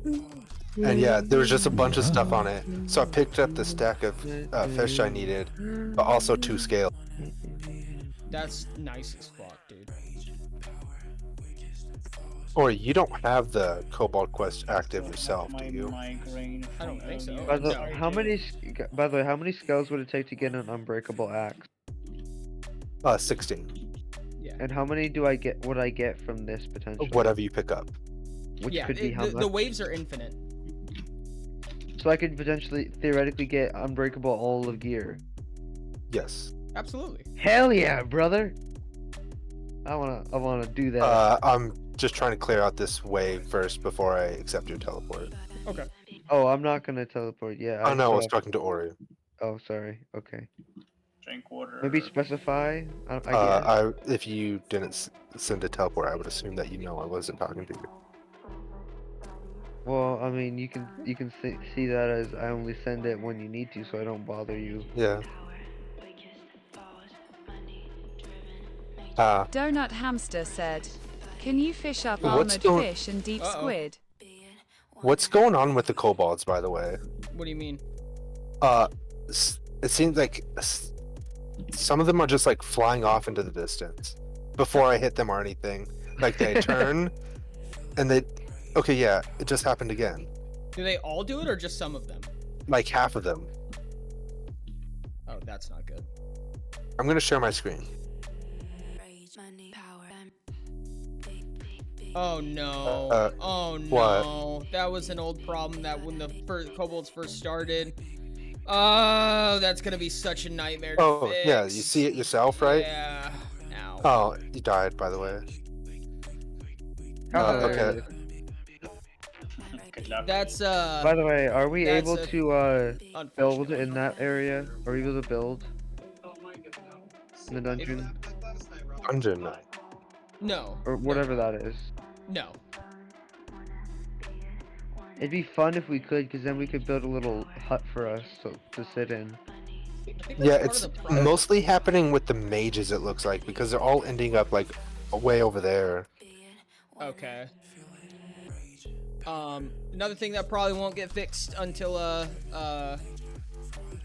And yeah, there was just a bunch of stuff on it. So I picked up the stack of fish I needed, but also 2 scales. That's nice as fuck, dude. Or you don't have the Cobalt quest active yourself, do you? I don't think so. By the way, how many scales would it take to get an unbreakable axe? 16. Yeah. And how many do I get? Would I get from this potentially? Whatever you pick up. Which yeah, could be how much? The waves are infinite. So I could potentially, theoretically, get unbreakable all of gear. Yes. Absolutely. Hell yeah, brother! I wanna do that. I'm just trying to clear out this wave first before I accept your teleport. Okay. Oh, I'm not gonna teleport. Yeah. Oh no, I was talking to Ori. Oh, sorry. Okay. Drink water. Maybe specify. I guess. If you didn't send a teleport, I would assume that I wasn't talking to you. Well, I mean, you can see that as I only send it when you need to, so I don't bother you. Yeah. Donut Hamster said, "Can you fish up What's armored fish and deep squid?" What's going on with the kobolds, by the way? What do you mean? It seems like some of them are just like flying off into the distance before I hit them or anything. Like they turn, and they. Okay, yeah, it just happened again. Do they all do it or just some of them? Like half of them. Oh, that's not good. I'm gonna share my screen. Oh no. Oh no. What? That was an old problem that when the kobolds first started. Oh, that's gonna be such a nightmare to fix. Yeah, you see it yourself, right? Yeah. Ow. Oh, you died, by the way. Okay. Good luck. That's By the way, are we able to build unfortunate. in that area? Are we able to build in the dungeon Dungeon. No. or whatever that is? No. It'd be fun if we could, because then we could build a little hut for us to sit in. Yeah, it's mostly happening with the mages, it looks like, because they're all ending up like way over there. Okay. Another thing that probably won't get fixed until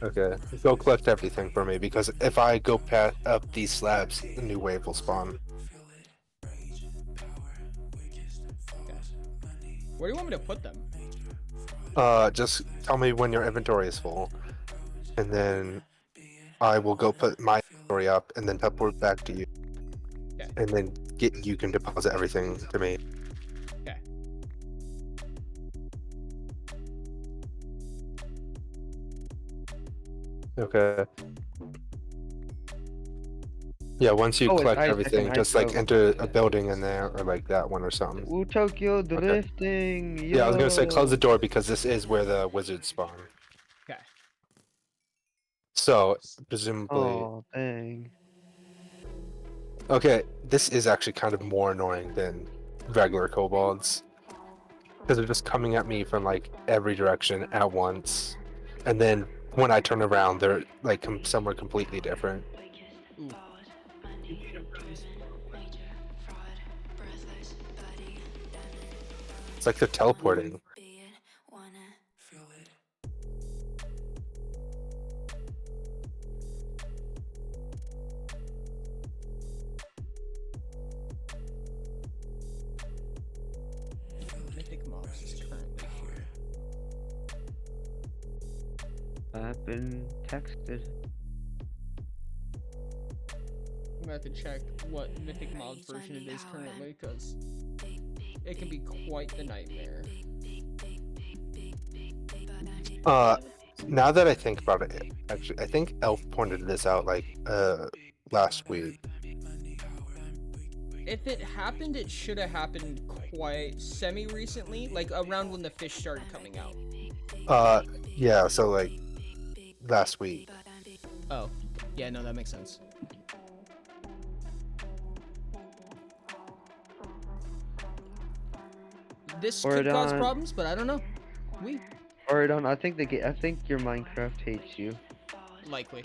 Okay, go collect everything for me, because if I go up these slabs, a new wave will spawn. Where do you want me to put them? Just tell me when your inventory is full, and then I will go put my inventory up, and then teleport back to you. Okay. And then you can deposit everything to me. Okay. Okay. Yeah, once you Oh, it's collect Isaac everything, and just like Hydro. enter a building in there, or like that one or something. Ooh, Tokyo drifting. Yeah, I was gonna say close the yo. door because this is where the wizards spawn. Okay. So presumably, Oh, dang. okay, this is actually kind of more annoying than regular kobolds because they're just coming at me from like every direction at once, and then when I turn around, they're like somewhere completely different. Ooh. It's like they're teleporting. Mythic Mobs is currently here. I've been texted. I'm gonna have to check what Mythic Mobs version it is currently, because it can be quite the nightmare. Now that I think about it, actually, I think Elf pointed this out like last week. If it happened, it should have happened quite semi-recently, like around when the fish started coming out. Yeah, so like last week. Oh, yeah, no, that makes sense. This could cause Oridont. problems, but I don't know. Oridont, I think your Minecraft hates you. Likely.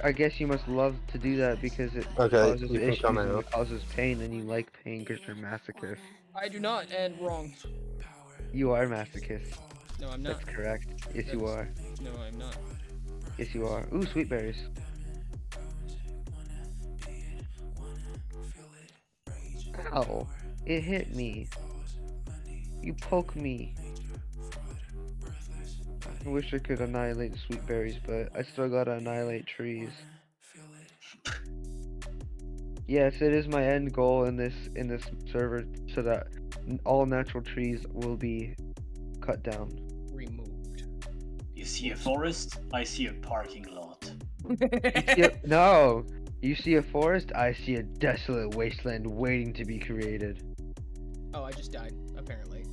I guess you must love to do that because it Okay, causes you can issues come and out. it causes pain, and you like pain because you're masochist. I do not, and wrong. You are masochist. No, I'm not. That's correct. Yes, you are. No, I'm not. Yes, you are. Ooh, sweet berries. Ow! It hit me. You poke me. I wish I could annihilate sweet berries, but I still gotta annihilate trees. Yes, it is my end goal in this server, so that all natural trees will be cut down. Removed. You see a forest, I see a parking lot. No! You see a forest, I see a desolate wasteland waiting to be created. Oh, I just died, apparently.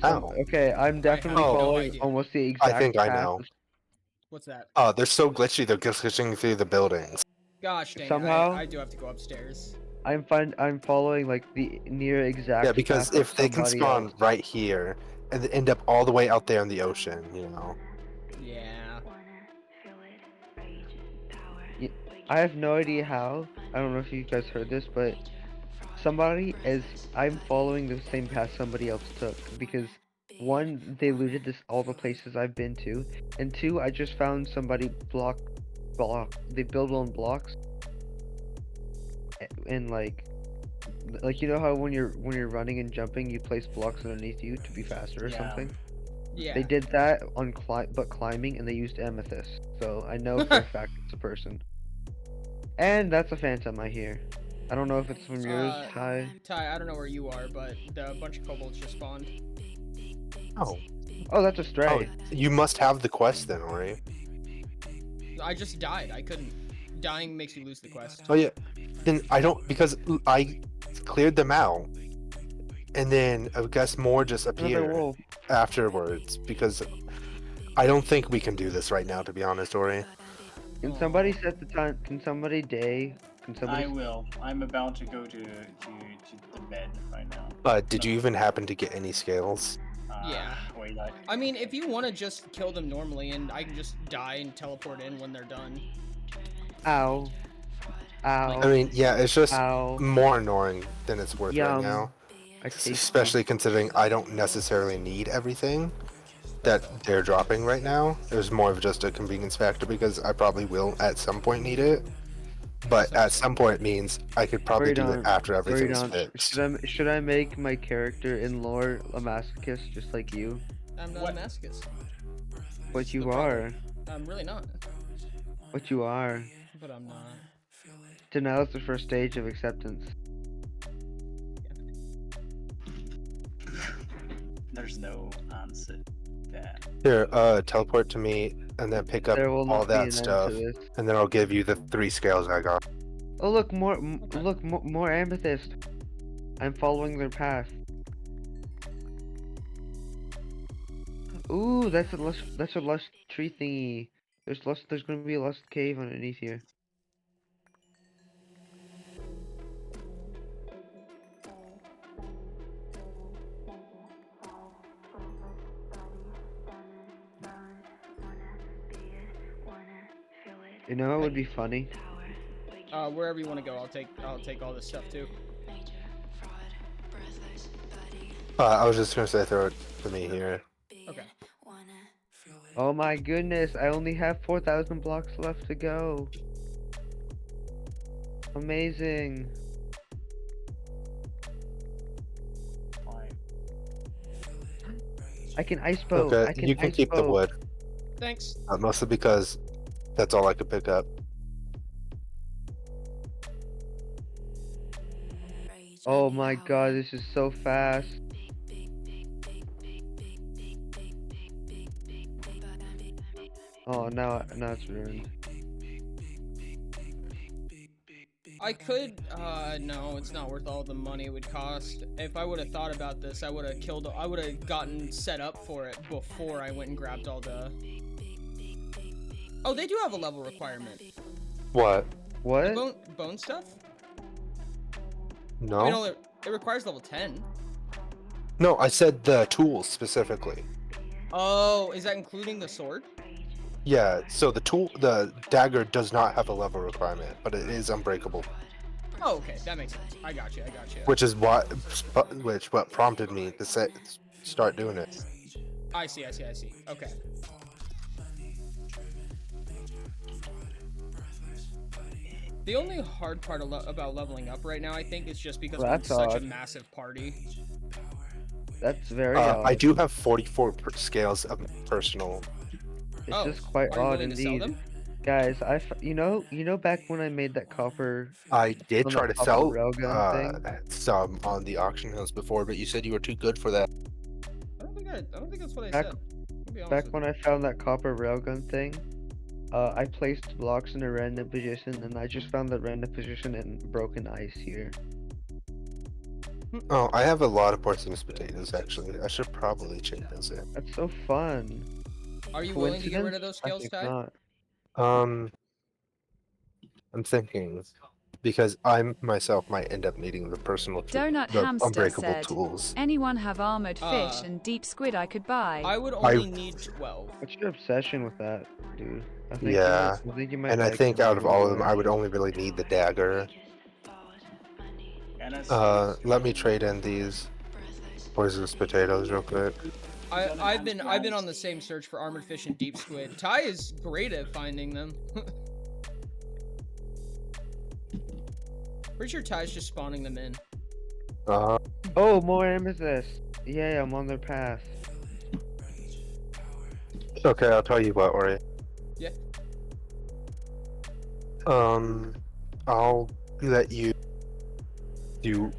Okay, I'm definitely no following idea. almost the exact I think I path. know. What's that? Oh, they're so glitchy. They're glitching through the buildings. Gosh dang Somehow- it, I do have to go upstairs. I'm following like the near exact. Yeah, because path of if they can somebody spawn else. right here and end up all the way out there in the ocean, you know. Yeah. I have no idea how. I don't know if you guys heard this, but I'm following the same path somebody else took because one, they looted all the places I've been to, and two, I just found somebody block. They build on blocks, and like you know how when you're running and jumping, you place blocks underneath you to be faster or Yeah. something. Yeah. They did that on climbing, and they used amethyst, so I know for a fact it's a person. And that's a phantom I hear. I don't know if it's from yours, Ty. Ty, I don't know where you are, but a bunch of kobolds just spawned. Oh. Oh, that's a stray. Oh, you must have the quest then, Ori. I just died. I couldn't. Dying makes you lose the quest. Oh yeah. Then I don't, because I cleared them out, and then I guess more just Another appeared wolf. afterwards because I don't think we can do this right now, to be honest, Ori. Can somebody set the time? Can somebody I will. I'm about to go to the bed right now. Did you even happen to get any scales? Yeah. Wait, I mean, if you want to just kill them normally, and I can just die and teleport in when they're done. Ow. Ow. I mean, yeah, it's just Ow. more annoying than it's worth right Yum. now. I taste Especially considering I don't necessarily need everything that they're dropping right now. There's more of just a convenience factor because I probably will at some point need it. but at some point it means I could probably do it after everything's fixed. Should I make my character in lore a masochist just like you? I'm not a masochist. But you the problem. are. I'm really not. But you are. But I'm not. Denial is the first stage of acceptance. There's no answer. Yeah. Here, teleport to me and then pick up There will all not be an that end to stuff, this. and then I'll give you the 3 scales I got. Oh look, more amethyst. I'm following their path. Ooh, that's a lush tree thingy. There's gonna be a lush cave underneath here. You know what would be funny? Wherever you want to go, I'll take all this stuff too. I was just gonna say throw it to me here. Okay. Oh my goodness, I only have 4,000 blocks left to go. Amazing. I can ice bow. Okay, you can keep the wood. Thanks. Mostly because that's all I could pick up. Oh my god, this is so fast. Oh, now it's ruined. I could, no, it's not worth all the money it would cost. If I would have thought about this, I would have gotten set up for it before I went and grabbed all the... Oh, they do have a level requirement. What? What? Bone stuff? No? I mean, it requires level 10. No, I said the tools specifically. Oh, is that including the sword? Yeah, so the dagger does not have a level requirement, but it is unbreakable. Oh, okay, that makes sense. I got you. Which is what prompted me to start doing it. I see. Okay. The only hard part about leveling up right now, I think, is just because we're such a massive party. That's very odd. I do have 44 scales of personal. It's just quite odd indeed. Guys, you know back when I made that copper. I did try to sell railgun thing? some on the auction house before, but you said you were too good for that. I don't think that's what I said. Back when I found that copper railgun thing, I placed blocks in a random position, and I just found that random position in broken ice here. Oh, I have a lot of porcelain potatoes actually. I should probably check those in. That's so fun. Are you willing to get rid of those scales, Ty? Not. I'm thinking because I myself might end up needing the Donut the Hamster unbreakable said, tools. anyone have armored fish and deep squid I could buy? I would only need 12. What's your obsession with that, dude? I think you might and I like think it out of all of them, more. I would only really need the dagger. Let me trade in these poisonous potatoes real quick. I've been on the same search for armored fish and deep squid. Ty is great at finding them. Pretty sure Ty's just spawning them in. Oh, more amethyst. Yeah, I'm on their path. Okay, I'll tell you what, Ori. Yeah. I'll let you do.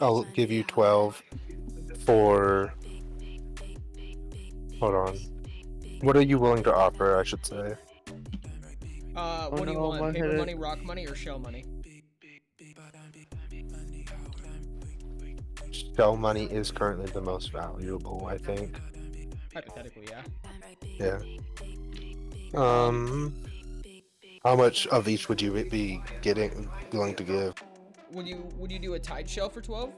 I'll give you 12 for. Hold on. What are you willing to offer? I should say. What do you want? Paper money, rock money, or shell money? Shell money is currently the most valuable, I think. Hypothetically, yeah. Yeah. How much of each would you be willing to give? Would you do a tide shell for 12?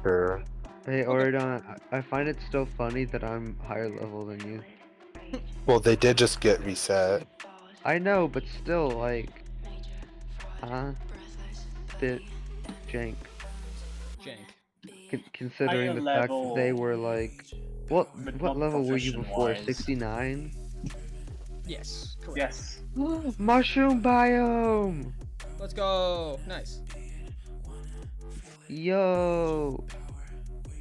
Sure. Hey, Oridont, I find it still funny that I'm higher level than you. Well, they did just get reset. I know, but still, like, bit jank. Considering the fact that they were like, what level were you before? 69? Yes, correct. Yes. Mushroom biome. Let's go. Nice. Yo.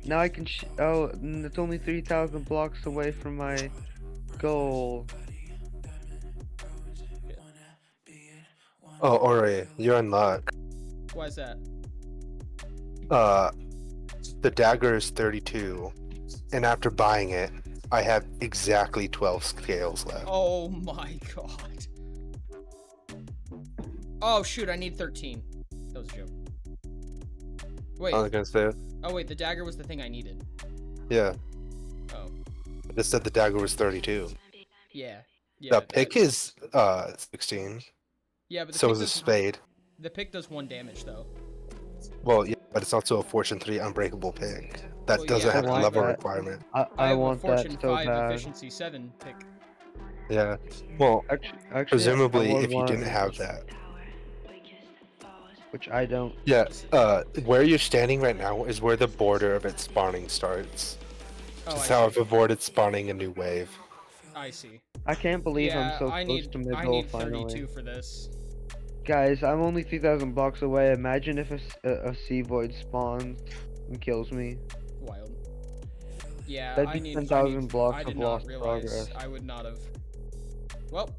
Now I can. It's only 3,000 blocks away from my goal. Oh, Ori, you're in luck. Why is that? The dagger is 32, and after buying it, I have exactly 12 scales left. Oh my god. Oh shoot, I need 13. That was a joke. Wait. I was gonna say it. Oh wait, the dagger was the thing I needed. Yeah. Oh. I just said the dagger was 32. Yeah. The pick is 16. Yeah, but the so pick is a does, spade. The pick does 1 damage though. Well, yeah, but it's also a Fortune 3 unbreakable pick. That Well, doesn't yeah, have a I level have- requirement. I have want a Fortune that so 5 bad. efficiency 7 pick. Yeah. Well, Actually, presumably, I would if you want- didn't have that. Which I don't. Yeah. Where you're standing right now is where the border of its spawning starts. Oh, That's I how see. I've avoided spawning a new wave. I see. I can't believe Yeah, I'm so I close need to my I goal need finally. 32 for this. Guys, I'm only 3,000 blocks away. Imagine if a sea void spawns and kills me. Wild. Yeah, That'd I be need 10,000 blocks I of did not lost realize progress. I would not have. Well,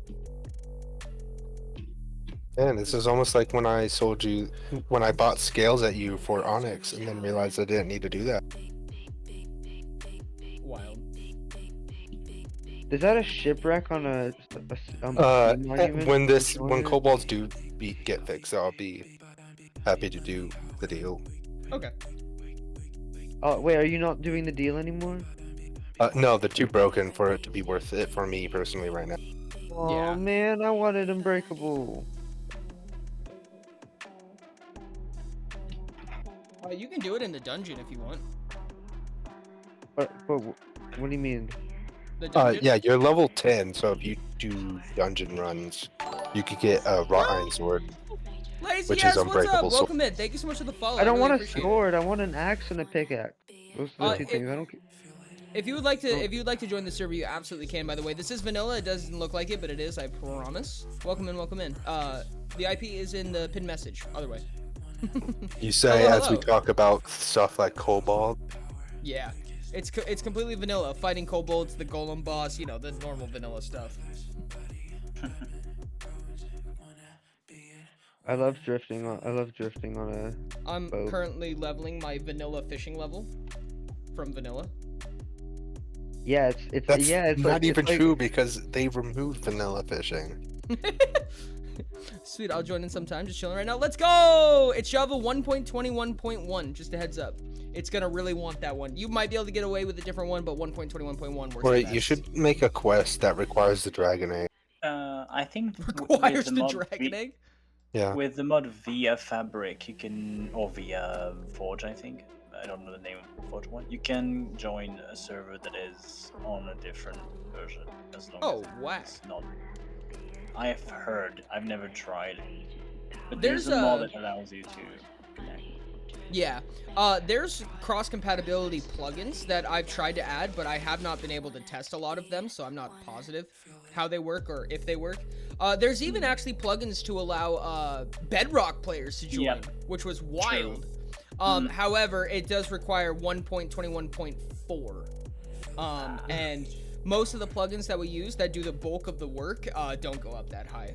Man, this is almost like when I sold you, when I bought scales at you for Onyx, and then realized I didn't need to do that. wild. Is that a shipwreck on a sea monument? When Which one when is it? kobolds do get fixed, I'll be happy to do the deal. Okay. Oh wait, are you not doing the deal anymore? No, they're too broken for it to be worth it for me personally right now. Oh man, I wanted unbreakable. You can do it in the dungeon if you want. But what do you mean? The dungeon? Yeah, you're level 10, so if you do dungeon runs, you could get a wrought iron sword, Lazy which ass, is what's up? unbreakable. So Welcome in. Thank you so much for the follow. I don't really want a appreciate it. sword. I want an axe and a pickaxe. Those are the two things. I don't. If you would like to join the server, you absolutely can. By the way, this is vanilla. It doesn't look like it, but it is. I promise. Welcome in. Welcome in. The IP is in the pinned message. Other way. You say Hello, as we hello. talk about stuff like kobold. Yeah, it's completely vanilla. Fighting kobolds, the golem boss, you know, the normal vanilla stuff. I love drifting on a. I'm boat. currently leveling my vanilla fishing level from vanilla. Yeah, it's That's it's not like, even it's like- true because they removed vanilla fishing. Sweet, I'll join in sometime. Just chilling right now. Let's go! It's Java 1.21.1. Just a heads up. It's gonna really want that one. You might be able to get away with a different one, but 1.21.1 works. Or the you best. should make a quest that requires the dragon egg. I think Requires the dragon egg. Yeah. With the mod via Fabric, you can, or via Forge, I think. I don't know the name of the Forge one. You can join a server that is on a different version, as long as whack. it's not. I have heard. I've never tried. But There's there's a mod a- that allows you to connect. Yeah, there's cross-compatibility plugins that I've tried to add, but I have not been able to test a lot of them, so I'm not positive how they work or if they work. There's even actually plugins to allow Bedrock players to join, Yep. which was wild. However, it does require 1.21.4, and most of the plugins that we use that do the bulk of the work don't go up that high.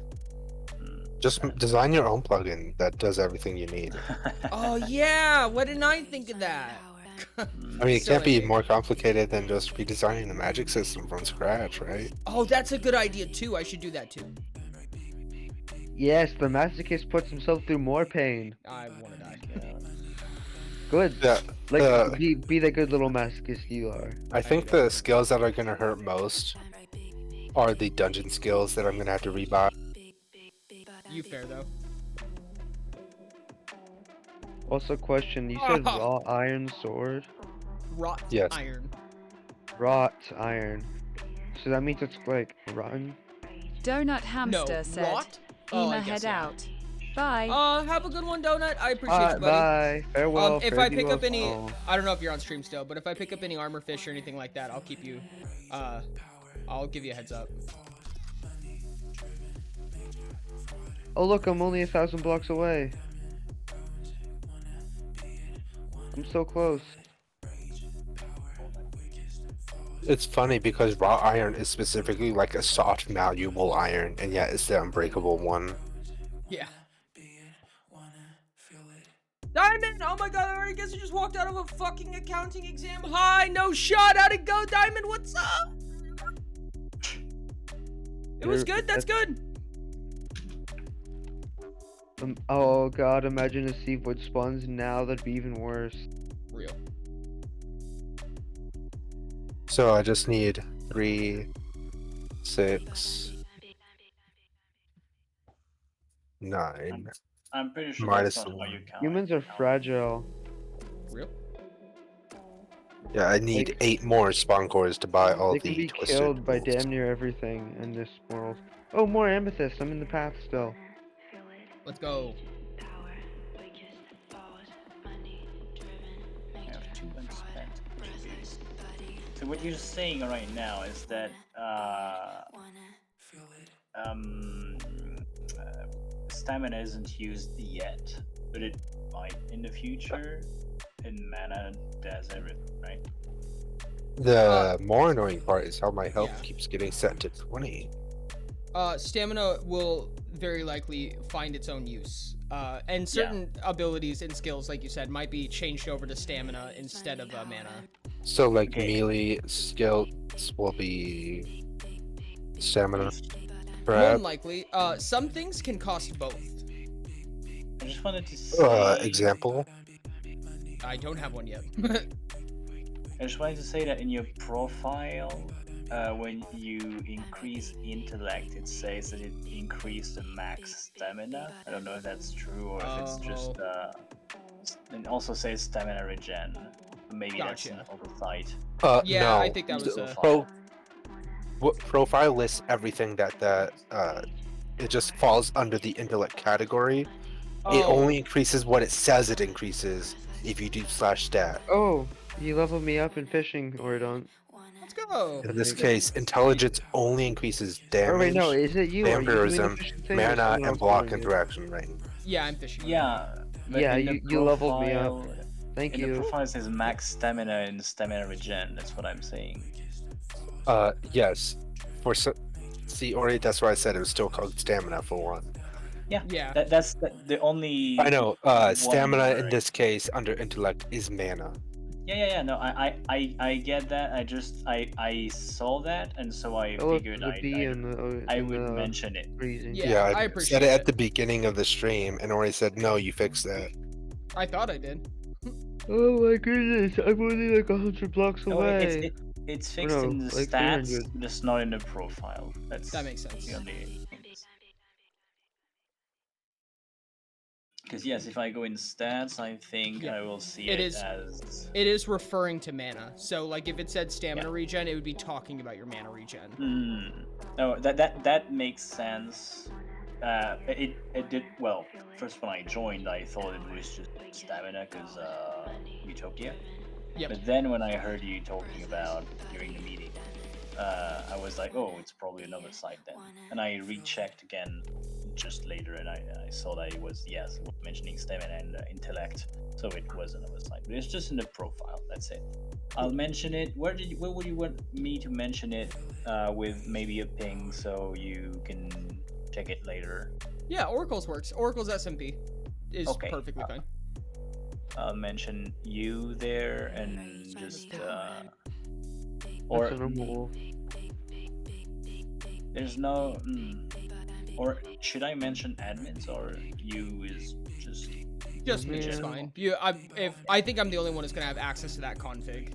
Just design your own plugin that does everything you need. Oh yeah, what didn't I think of that? I mean, it can't Silly. be more complicated than just redesigning the magic system from scratch, right? Oh, that's a good idea too. I should do that too. Yes, the masochist puts himself through more pain. I want to die. Good. Yeah. Like be the good little masochist you are. I think the skills that are gonna hurt most are the dungeon skills that I'm gonna have to rebuy. You fair though. Also, question: you said raw iron sword? Wrought Yes. iron. Wrought iron. So that means it's like rotten. Donut Hamster said, rot? Oh, I Ema guess, head yeah. out. Bye. Have a good one, Donut. I appreciate you, buddy. Bye. Farewell. If fare I thee pick well, up any, soul. I don't know if you're on stream still, but if I pick up any armor fish or anything like that, I'll keep you. I'll give you a heads up. Oh look, I'm only 1,000 blocks away. I'm so close. It's funny because raw iron is specifically like a soft, malleable iron, and yet it's the unbreakable one. Yeah. Diamond! Oh my god, I already guess I just walked out of a fucking accounting exam. Hi, no shot. How'd it go, Diamond? What's up? It was good. That's good. Oh god, imagine if Seawood spawns now, that'd be even worse. Real. So I just need 3, 6, 9. I'm pretty sure minus that's not how 1. you count. Humans are fragile. Real? Yeah, I need 8 more spawn cores to buy all They can the be twisted killed by rules. damn near everything in this world. Oh, more amethyst. I'm in the path still. Let's go. I have 2 unspent. So what you're saying right now is that stamina isn't used yet, but it might in the future, and mana does everything, right? The more annoying part is how my health yeah. keeps getting set to 20. Stamina will very likely find its own use. And certain abilities and skills, like you said, might be changed over to stamina instead of mana. So like melee skills will be stamina. More than Perhaps. likely. Some things can cost both. I just wanted to say... Example? I don't have one yet. I just wanted to say that in your profile, when you increase intellect, it says that it increased the max stamina. I don't know if that's true or if it's just... it also says stamina regen. Maybe that's an oversight. Yeah, no. I think that was Profile lists everything that it just falls under the intellect category. It only increases what it says it increases if you do /stat. Oh, you leveled me up in fishing, Oridont. Let's go. In this case, intelligence only increases damage, Oh wait, no, is it you? Are you doing the vampirism, fishing thing or mana, someone and else block doing it? interaction range. Yeah, I'm fishing. Yeah. But Yeah, in the you leveled me up. profile- Thank in you. the profile it says max stamina and stamina regen. That's what I'm saying. Yes. See, Ori, that's why I said it was still called stamina for one. Yeah. That's the only. I know. one Stamina in where- this case under intellect is mana. Yeah. No, I get that. I saw that, and so I figured I would mention it. Yeah, I I appreciate said it at it. the beginning of the stream, and Ori said, "No, you fixed that." I thought I did. Oh my goodness, I'm only like 100 blocks No, away. it's fixed no, in the like stats, 300. just not in the profile. That makes sense. Because yes, if I go in stats, I think I will see It it is. as. It is referring to mana. So, like, if it said stamina regen, it would be talking about your mana regen. No, that makes sense. It did well. First, when I joined, I thought it was just stamina because Utopia. Yep. But then when I heard you talking about during the meeting, I was like, oh, it's probably another site then. And I rechecked again just later, and I saw that it was mentioning stamina and intellect, so it was another site. But it's just in the profile. That's it. I'll mention it. Where would you want me to mention it? With maybe a ping, so you can check it later. Yeah, Oracle's works. Oracle's SMP is perfectly fine. I'll mention you there and just or That's a normal. there's no or should I mention admins or you is just me is fine. I think I'm the only one who's gonna have access to that config.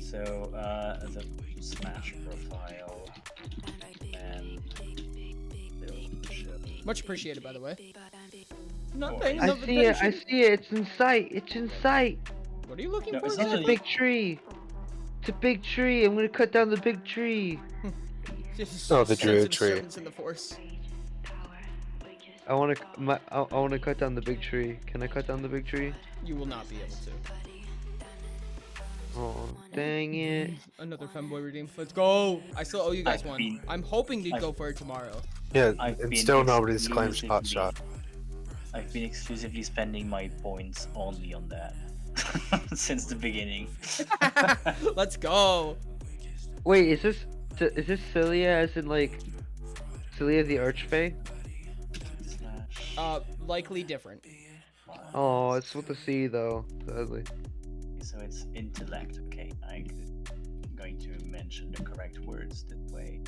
So the Smash profile and much appreciated, by the way. Nothing. I see it. I see it. It's in sight. It's in sight. What are you looking for? It's a big tree. It's a big tree. I'm gonna cut down the big tree. Oh, the druid tree. In the force. I wanna cut down the big tree. Can I cut down the big tree? You will not be able to. Oh, dang it. Another femboy redeem. Let's go. I still owe you guys one. I'm hoping to go for it tomorrow. Yeah, I've and been still nobody's claimed hot exclusively- shot. I've been exclusively spending my points only on that since the beginning. Let's go. Wait, is this Cilia as in like Cilia the Archfey? Likely different. Oh, it's with the C though, sadly. So it's intellect. Okay, I'm going to mention the correct words this way.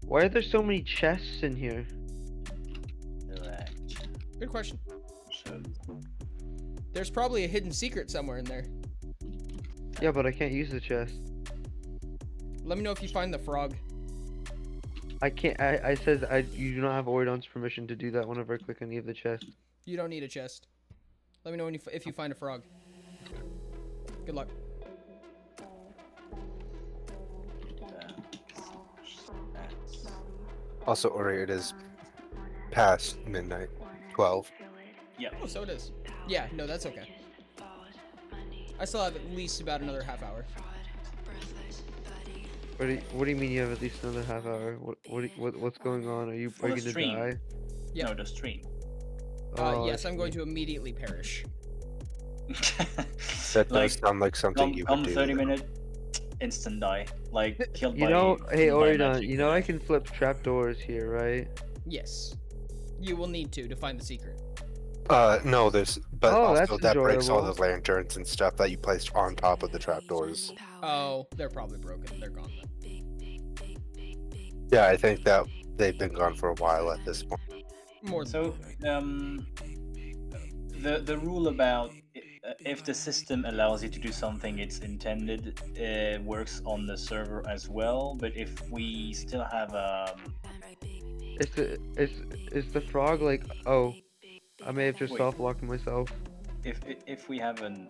Why are there so many chests in here? Intellect. Good question. So There's probably a hidden secret somewhere in there. Yeah, but I can't use the chest. Let me know if you find the frog. I can't. You do not have Oridont's permission to do that whenever I click any of the chests. You don't need a chest. Let me know if you find a frog. Good luck. Also, Ori, it is past midnight, 12. Yeah. Oh, so it is. Yeah, no, that's okay. I still have at least about another half hour. What do you mean you have at least another half hour? What's going on? Are you gonna die? No, the stream. Yes, I'm going to immediately perish. That does sound like something you would do. 30 minute, instant die. Like, killed by... You know, hey killed by Oridont, magic. you know I can flip trapdoors here, right? Yes. You will need to find the secret. No, but Oh, also that's that breaks all enjoyable. the lanterns and stuff that you placed on top of the trapdoors. Oh, they're probably broken. They're gone then. Yeah, I think that they've been gone for a while at this point. More than So, the rule about if the system allows you to do something it's intended works on the server as well, but if we still have Is the frog like? Oh, I may have just Wait. soft-locked myself. if we have an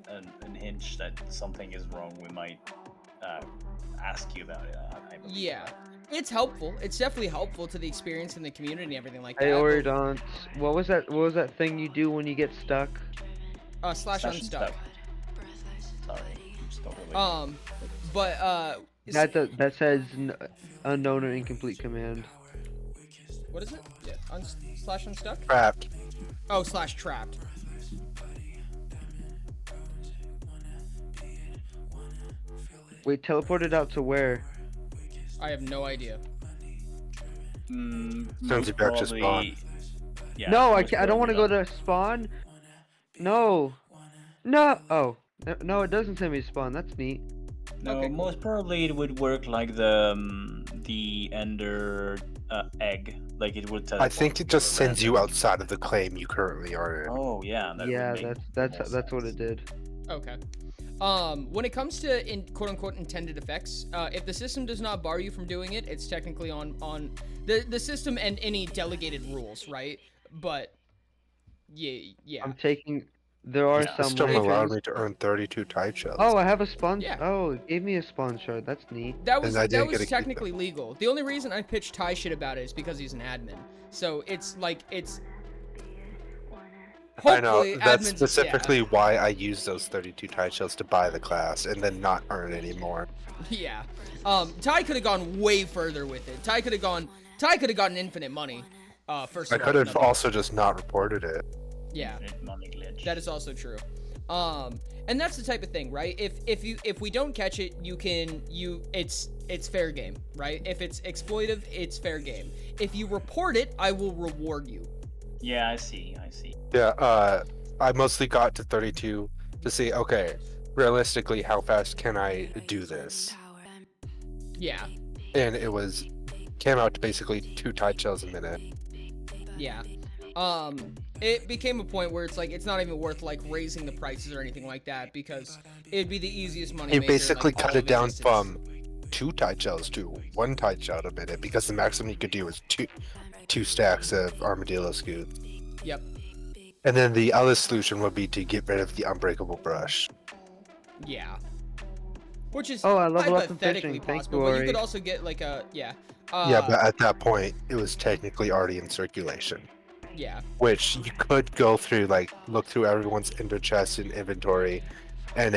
hinge that something is wrong, we might ask you about it. I believe. Yeah. It's helpful. It's definitely helpful to the experience in the community and everything like Hey that. Oridont, what was that thing you do when you get stuck? Slash unstuck. Sorry, I'm still really... That says unknown or incomplete command. What is it? Yeah, slash unstuck? Trapped. Oh, slash trapped. Wait, teleported out to where? I have no idea. Sounds like back to spawn. Yeah, No, I most can't. I don't want to go probably to spawn. No. No. Oh. No, it doesn't send me to spawn. That's neat. No, Okay, most probably it would work like the Ender egg. Like it would tell. I think it just sends you outside of the claim you currently are in. Oh yeah, that Yeah, would make that's what it did. Okay. When it comes to quote-unquote intended effects, if the system does not bar you from doing it, it's technically on the system and any delegated rules, right? But yeah. I'm taking. There are some. System allowed lanterns. me to earn 32 tide shells. Oh, I have a spawn. Yeah. Oh, it gave me a spawn shard. That's neat. That was And I didn't get to keep technically legal. The only reason I pitched Ty shit about it is because he's an admin. So it's like I know, hopefully that's admins- specifically why I use those 32 tide shells to buy the class and then not earn any more. Yeah. Ty could have gone way further with it. Ty could have gotten infinite money. First I of all, could have another- also just not reported it. Yeah. money glitch. That is also true. And that's the type of thing, right? If we don't catch it, it's fair game, right? If it's exploitive, it's fair game. If you report it, I will reward you. Yeah, I see. Yeah, I mostly got to 32 to see, okay, realistically, how fast can I do this? Yeah. And it came out to basically 2 tide shells a minute. Yeah. It became a point where it's like it's not even worth like raising the prices or anything like that because it'd be the easiest money. He maker, basically like, cut all it of down existence. from 2 tide shells to 1 tide shell a minute because the maximum you could do was two stacks of armadillo scoot. Yep. And then the other solution would be to get rid of the unbreakable brush. Yeah. Which is Oh, I leveled up in hypothetically fishing. Thank possible, you, but you Ori. could also get like a Yeah, but at that point, it was technically already in circulation. Yeah. Which you could go through, like, look through everyone's ender chest and inventory, and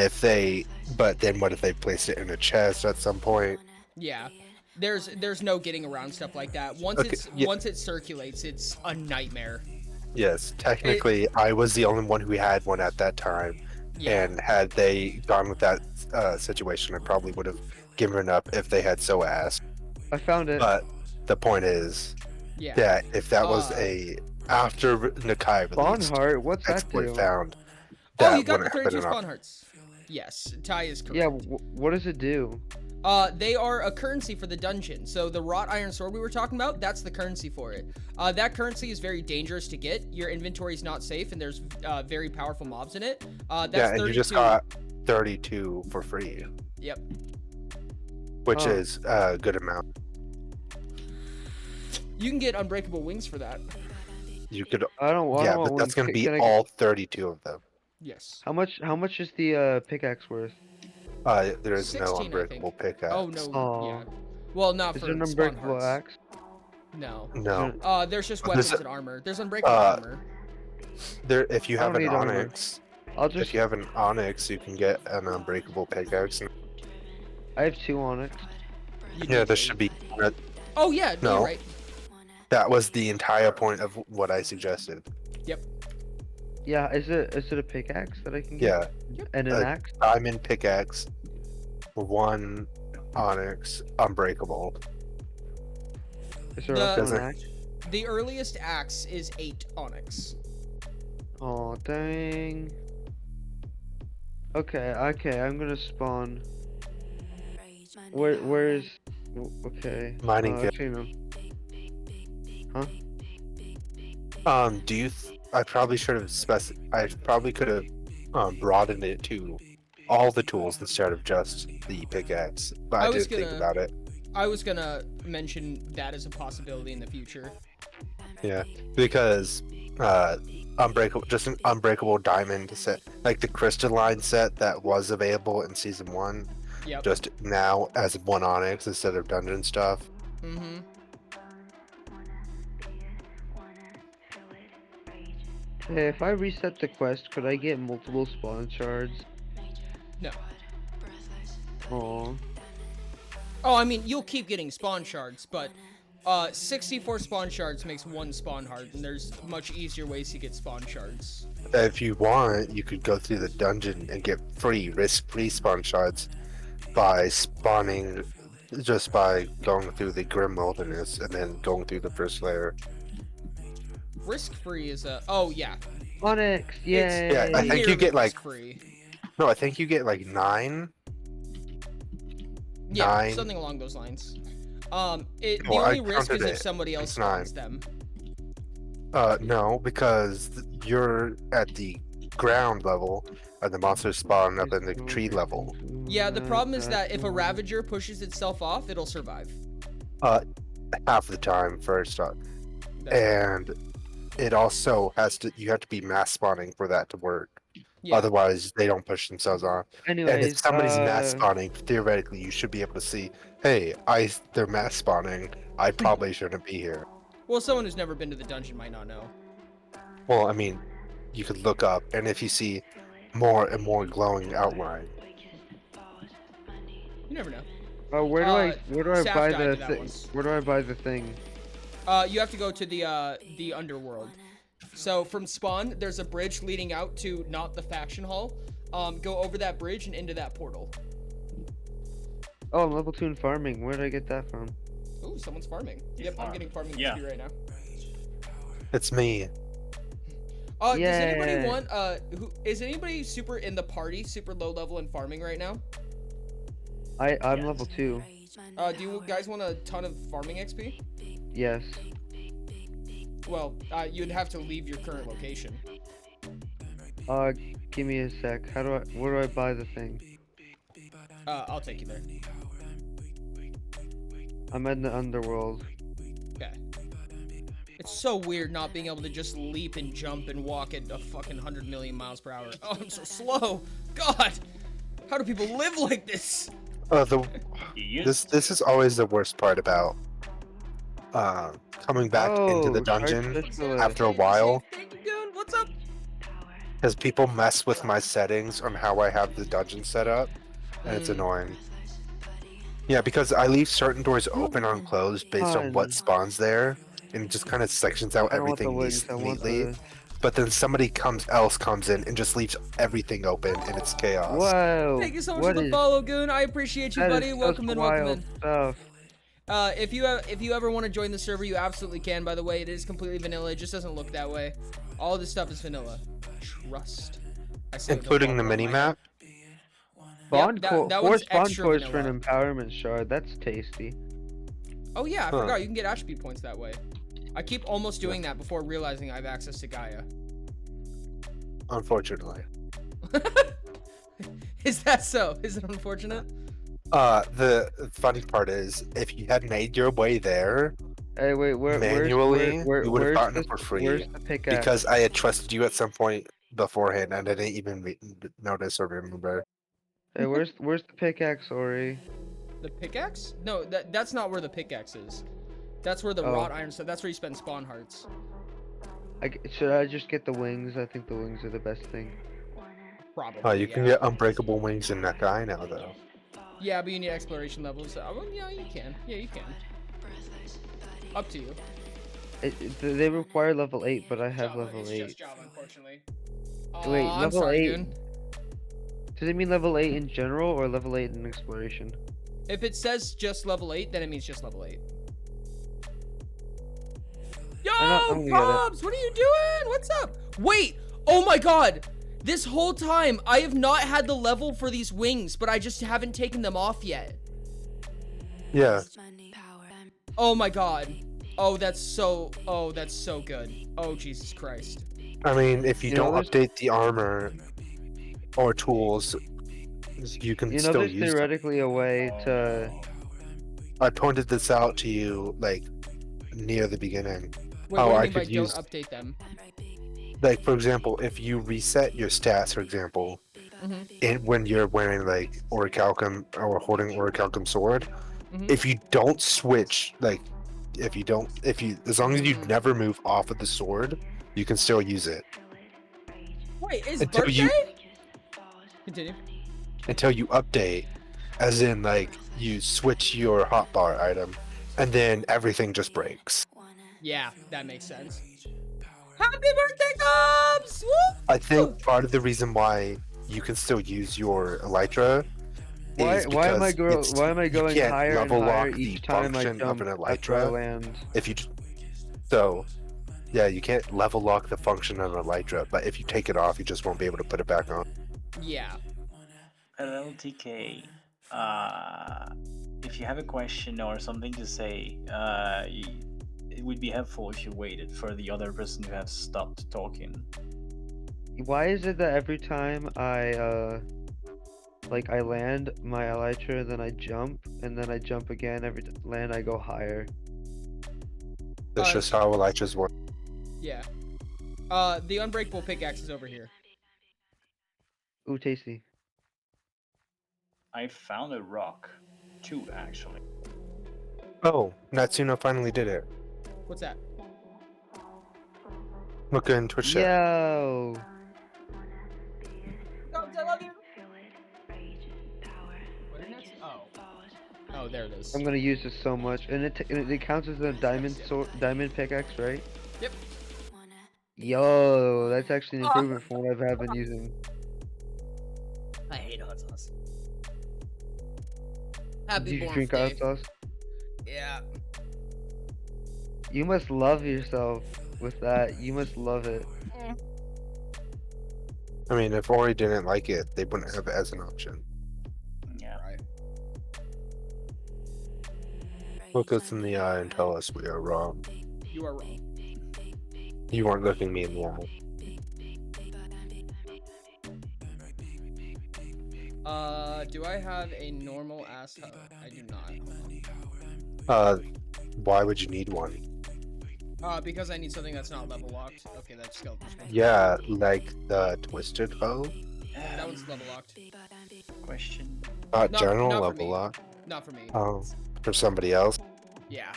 but then what if they placed it in a chest at some point? Yeah. There's no getting around stuff like that. Once once it circulates, it's a nightmare. Yes, technically, I was the only one who had one at that time, and had they gone with that situation, I probably would have given up if they had so asked. I found it. But the point is that if that was a after Nakai released, Spawn heart, what's that do? Found Oh, that you got the wouldn't have 32 been enough. spawn hearts. Yes, Ty is correct. Yeah, what does it do? They are a currency for the dungeon. So the wrought iron sword we were talking about, that's the currency for it. That currency is very dangerous to get. Your inventory is not safe, and there's very powerful mobs in it. That's Yeah, and 32. you just got 32 for free. Yep. Which is a good amount. You can get unbreakable wings for that. You could. I don't want. Yeah, but that's gonna be all 32 of them. Yes. How much is the pickaxe worth? There is 16, no I think. unbreakable pickaxe. Oh no. Oh. Yeah. Well, not Is for there an spawn unbreakable hearts. axe? No. No. There's just There's weapons and armor. There's unbreakable armor. There, if you I have don't an need armor. onyx, If you have an onyx, you can get an unbreakable pickaxe. I have 2 onyx. Yeah, there should be. Oh yeah, No. you're right. That was the entire point of what I suggested. Yep. Yeah, is it a pickaxe that I can Yeah. get? And an axe? Diamond pickaxe, 1 onyx, unbreakable. Is there also an Doesn't- axe? The earliest axe is 8 onyx. Oh dang. Okay, I'm gonna spawn. Where's? Okay. Mining good. Actually, no. Huh? Do you? I probably should have I probably could have broadened it to all the tools instead of just the pickaxe. But I didn't think about it. I was gonna mention that as a possibility in the future. Yeah, because unbreakable, just an unbreakable diamond set, like the crystalline set that was available in season 1. Yep. Just now as 1 onyx instead of dungeon stuff. Mm-hmm. Hey, if I reset the quest, could I get multiple spawn shards? No. Oh. Oh, I mean, you'll keep getting spawn shards, but 64 spawn shards makes 1 spawn heart, and there's much easier ways to get spawn shards. If you want, you could go through the dungeon and get risk-free spawn shards by spawning, just by going through the Grim Wilderness and then going through the first layer. Risk-free is a... Oh, yeah. Onyx, yay! Yeah, I think you get like... Risk-free. No, I think you get like 9. Yeah, 9. something along those lines. The Well, only I risk is counted if it. somebody else It's 9. spawns them. No, because you're at the ground level and the monsters spawn up in the tree level. Yeah, the problem is that if a Ravager pushes itself off, it'll survive. Half the time, first off. And it also has to, you have to be mass spawning for that to work. Yeah. Otherwise, they don't push themselves on. And if Anyways, somebody's mass spawning, theoretically, you should be able to see, hey, they're mass spawning. I probably shouldn't be here. Well, someone who's never been to the dungeon might not know. Well, I mean, you could look up, and if you see more and more glowing outline, You never know. where do I Saf buy died the to that thing? once. Where do I buy the thing? You have to go to the underworld. So from spawn, there's a bridge leading out to not the faction hall. Go over that bridge and into that portal. Oh, I'm level 2 in farming. Where did I get that from? Ooh, someone's farming. Yep, I'm getting farming XP right now. it's me. Does anybody Yay. want is anybody super in the party, super low level in farming right now? I'm level 2. Do you guys want a ton of farming XP? Yes. Well, you'd have to leave your current location. Give me a sec. Where do I buy the thing? I'll take you there. I'm in the underworld. Okay. It's so weird not being able to just leap and jump and walk at a fucking 100 million miles per hour. Oh, I'm so slow. God, how do people live like this? This is always the worst part about coming back into the dungeon after a while. What's up? Because people mess with my settings on how I have the dungeon set up, and it's annoying. Yeah, because I leave certain doors open or closed based on what Fun. spawns there, and it just kind of sections out I don't want the everything wings. I want neatly. the. But then somebody else comes in and just leaves everything open, and it's chaos. Whoa! Thank you so much What for the is? follow, Goon. I appreciate you, That buddy. is Welcome such in, welcome wild in. stuff. If you ever want to join the server, you absolutely can. By the way, it is completely vanilla. It just doesn't look that way. All this stuff is vanilla. Trust. I say with a Including the lump of my mini-map? Yep, that Four one's spawn extra cores for vanilla. an empowerment shard. That's tasty. Oh yeah, I Huh. forgot. You can get attribute points that way. I keep almost doing that before realizing I have access to Gaia. Unfortunately. Is that so? Is it unfortunate? The funny part is, if you had made your way there Hey, wait, manually, you would have where's gotten the it for free. where's the pickaxe? Because I had trusted you at some point beforehand, and I didn't even notice or remember. Hey, where's the pickaxe, Ori? The pickaxe? No, that's not where the pickaxe is. That's where the Oh. wrought iron stuff. That's where you spend spawn hearts. Should I just get the wings? I think the wings are the best thing. Probably. You can get unbreakable wings in that guy now, though. Yeah, but you need exploration levels. Well, yeah, you can. Yeah, you can. Up to you. They require level 8, but I have Java, level it's 8. just Java, unfortunately. Wait, I'm level sorry, 8? Goon. Does it mean level 8 in general or level 8 in exploration? If it says just level 8, then it means just level 8. Yo, I'm gonna get it. Probs, what are you doing? What's up? Wait, oh my god. This whole time, I have not had the level for these wings, but I just haven't taken them off yet. Yeah. Oh my god. Oh, that's so good. Oh, Jesus Christ. I mean, if you, You know, don't update the armor or tools, you can You know, still there's use them. theoretically a way to. I pointed this out to you, like, near the beginning. Wait, how what do I you mean by could use, don't update them? like, for example, if you reset your stats, for example, when you're wearing, like, Orichalcum or holding Orichalcum sword, if you don't switch, like, as long as you never move off of the sword, you can still use it. Wait, is Until birthday? Continue. Until you update, as in, like, you switch your hotbar item, and then everything just breaks. Yeah, that makes sense. Happy birthday, Cubs! Woo! I think part of the reason why you can still use your Elytra is Why am I because going you can't higher and level higher lock the each time I function jump of an after I Elytra. land? Yeah, you can't level lock the function of an Elytra, but if you take it off, you just won't be able to put it back on. Yeah. Hello, TK. If you have a question or something to say, it would be helpful if you waited for the other person to have stopped talking. Why is it that every time I land my Elytra, then I jump, and then I jump again, every land I go higher? That's just how Elytras work. Yeah. The unbreakable pickaxe is over here. Ooh, tasty. I found a rock. 2, actually. Oh, Natsuno finally did it. What's that? Look in Twitch chat. Yo! Cubs, I love you! Oh, there it is. I'm gonna use this so much, and it counts as a diamond pickaxe, right? Yep. Yo, that's actually an improvement from what I've been using. I hate hot sauce. Happy Did you born drink day. hot sauce? Yeah. You must love yourself with that. You must love it. I mean, if Ori didn't like it, they wouldn't have it as an option. Yeah. Right. Look us in the eye and tell us we are wrong. You are wrong. You weren't looking me in the eye. Do I have a normal ass hub? I do not. Why would you need one? Because I need something that's not level locked. Okay, that's skeleton. Yeah, like the twisted hoe. That one's level locked. Question. Not general not for level me. lock. Not for me. Oh, for somebody else. Yeah.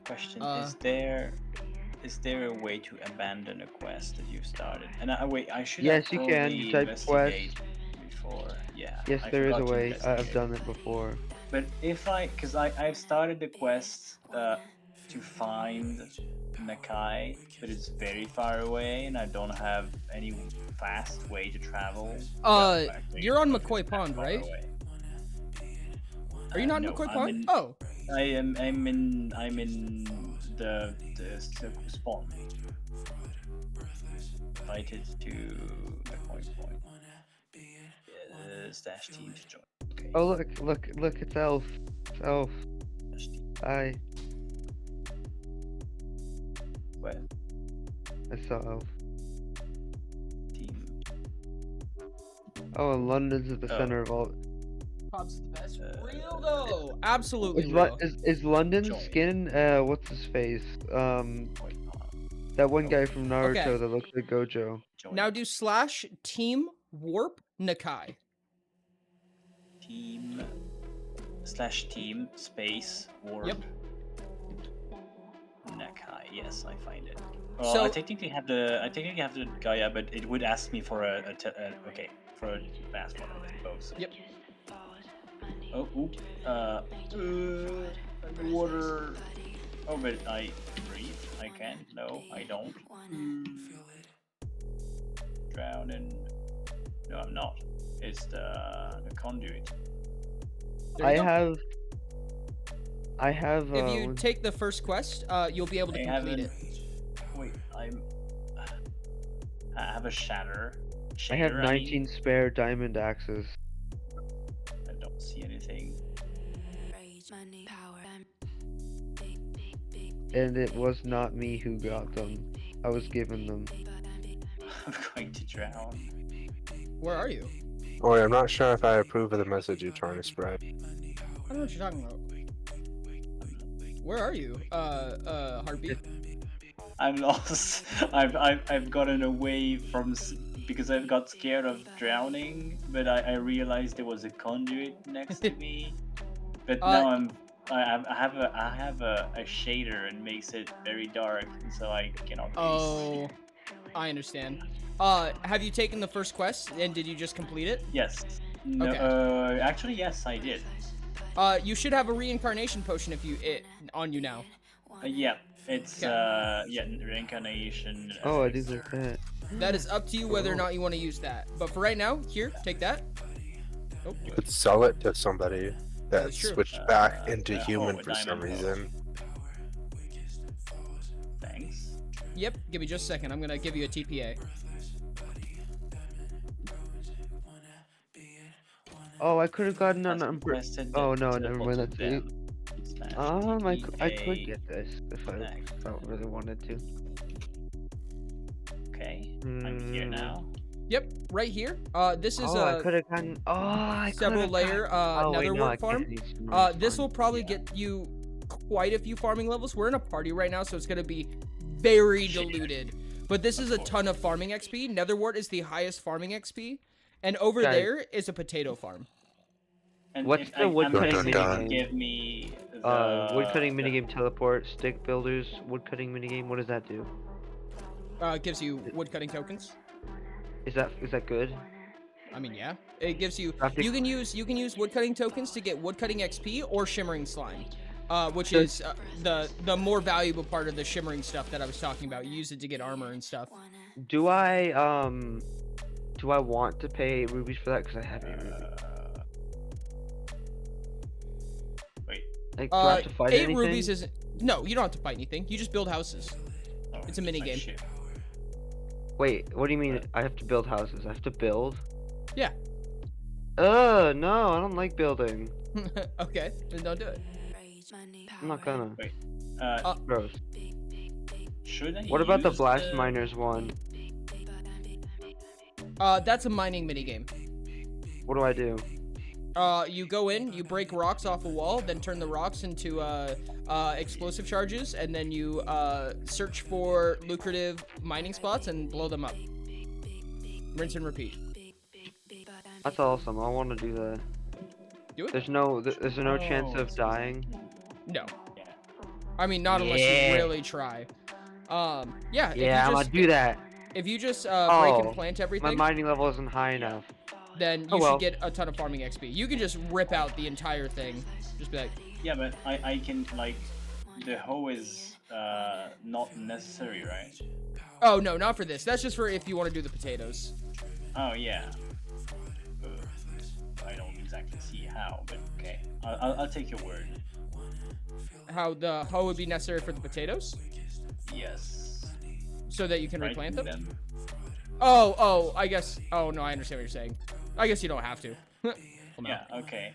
Question: Is there a way to abandon a quest that you've started? And wait, I should. Yes, have you can. probably You type quest. investigate before. Yeah. Yes, I there is a forgot to way. I've investigate. done it before. But if because I've started the quest to find Nakai, but it's very far away, and I don't have any fast way to travel. Actually, You're on it's McCoy that Pond, far right? away. Are you not in No, McCoy I'm Pond? in. Oh, I'm in the spawn. Invited to McCoy Point. Stash team to join. Okay. Oh look! It's Elf. It's Elf. Stash team. Hi. Where? I saw Elf. Team. Oh, and London's at the center of all. Pops is the best. Real though, absolutely Is, real. is London's Join. skin? What's his face? That one guy from Naruto Okay. that looks like Gojo. Join. Now do slash team warp Nakai. Team slash team space warp. Yep. Nakai. Yes, I find it. So- I technically have the Gaia, but it would ask me for a fast one, I suppose. Yep. Oh, oop. Water. Oh, but I breathe. I can. No, I don't. Drown and. No, I'm not. It's the conduit. There you go. I have. If you take the first quest, you'll be able to complete it. Wait, I have a shatter. I have Shader, 19 spare diamond axes. I don't see anything. And it was not me who got them. I was given them. I'm going to drown. Where are you? Or I'm not sure if I approve of the message you're trying to spread. I don't know what you're talking about. Where are you? Heartbeat. I'm lost. I've gotten away from because I've got scared of drowning, but I realized there was a conduit next to me. But now I have a shader and makes it very dark, so I cannot really Oh, see. I understand. Have you taken the first quest and did you just complete it? Yes. No, Okay. Actually, yes, I did. You should have a reincarnation potion on you now. Yeah, it's reincarnation. Oh, I do like that. That is up to you whether or not you want to use that. But for right now, here, take that. Oh. You could sell it to somebody that That's true. switched back into oh, human a for some diamond reason. Thanks. Yep, give me just a second. I'm gonna give you a TPA. Oh, I could have gotten an requested Oh no, the never mind. That's them. it. I could get this if I really wanted to. Okay, I'm here now. Yep, right here. This is I could have gotten. Oh, I several could've layer gotten... wait, no, I netherwork farm. can't use normal This will farm. probably get you quite a few farming levels. We're in a party right now, so it's gonna be very diluted. But this is a ton of farming XP. Netherwort is the highest farming XP, and over Guys. there is a potato farm. And What's the woodcutting minigame? Give me woodcutting minigame teleport, stick builders, woodcutting minigame. What does that do? It gives you woodcutting tokens. Is that good? I mean, yeah. It gives you. Traffic- You can use woodcutting tokens to get woodcutting XP or shimmering slime, which So- is the more valuable part of the shimmering stuff that I was talking about. You use it to get armor and stuff. Do I want to pay rubies for that? Because I have 8 rubies. Wait. Like, do I have to fight 8 anything? rubies isn't. No, you don't have to fight anything. You just build houses. Oh, It's a mini like game. shit. Wait, what do you mean? I have to build houses? I have to build? Yeah. No, I don't like building. Okay, then don't do it. I'm not gonna. Wait. Gross. Should I What about the use blast miners one? That's a mining minigame. What do I do? You go in, you break rocks off a wall, then turn the rocks into explosive charges, and then you search for lucrative mining spots and blow them up. Rinse and repeat. That's awesome. I want to do that. Do it. There's no chance of dying. No. I mean, not unless you really try. Yeah. Yeah, I'm gonna do that. If you just break Oh, and plant my everything. mining level isn't high enough. then Oh, you well. should get a ton of farming XP. You can just rip out the entire thing. Just be like, Yeah, but I can, like, the hoe is not necessary, right? oh no, not for this. That's just for if you want to do the potatoes. Oh, yeah. I don't exactly see how, but okay. I'll take your word. How the hoe would be necessary for the potatoes? Yes. So that you can Right, replant them? then. Oh, I guess. Oh no, I understand what you're saying. I guess you don't have to. Well, no. Yeah, okay.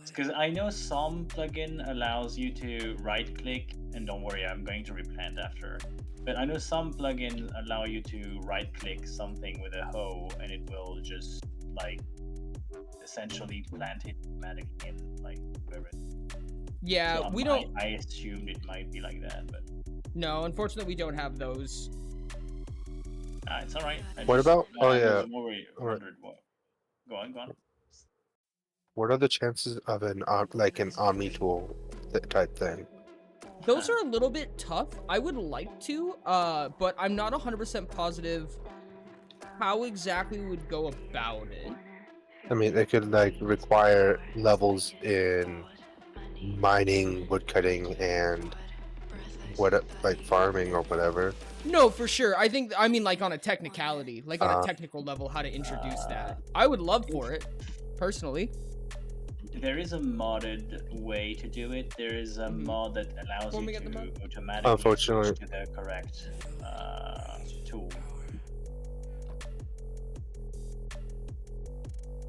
Because I know some plugin allows you to right-click, and don't worry, I'm going to replant after. But I know some plugins allow you to right-click something with a hoe, and it will just, like, essentially plant it automatically in, like, whatever. Yeah, So we don't. I assumed it might be like that, but No, unfortunately, we don't have those. it's alright. What about? Oh I yeah. was more wondered what. Go on, go on. What are the chances of an like an Omni tool type thing? Those are a little bit tough. I would like to, but I'm not 100% positive how exactly we would go about it. I mean, it could like require levels in mining, woodcutting, and like farming or whatever. No, for sure. I mean, like on a technicality, like on a technical level, how to introduce that. I would love for it, personally. There is a modded way to do it. There is a mod that allows you to automatically Unfortunately. switch to the correct tool.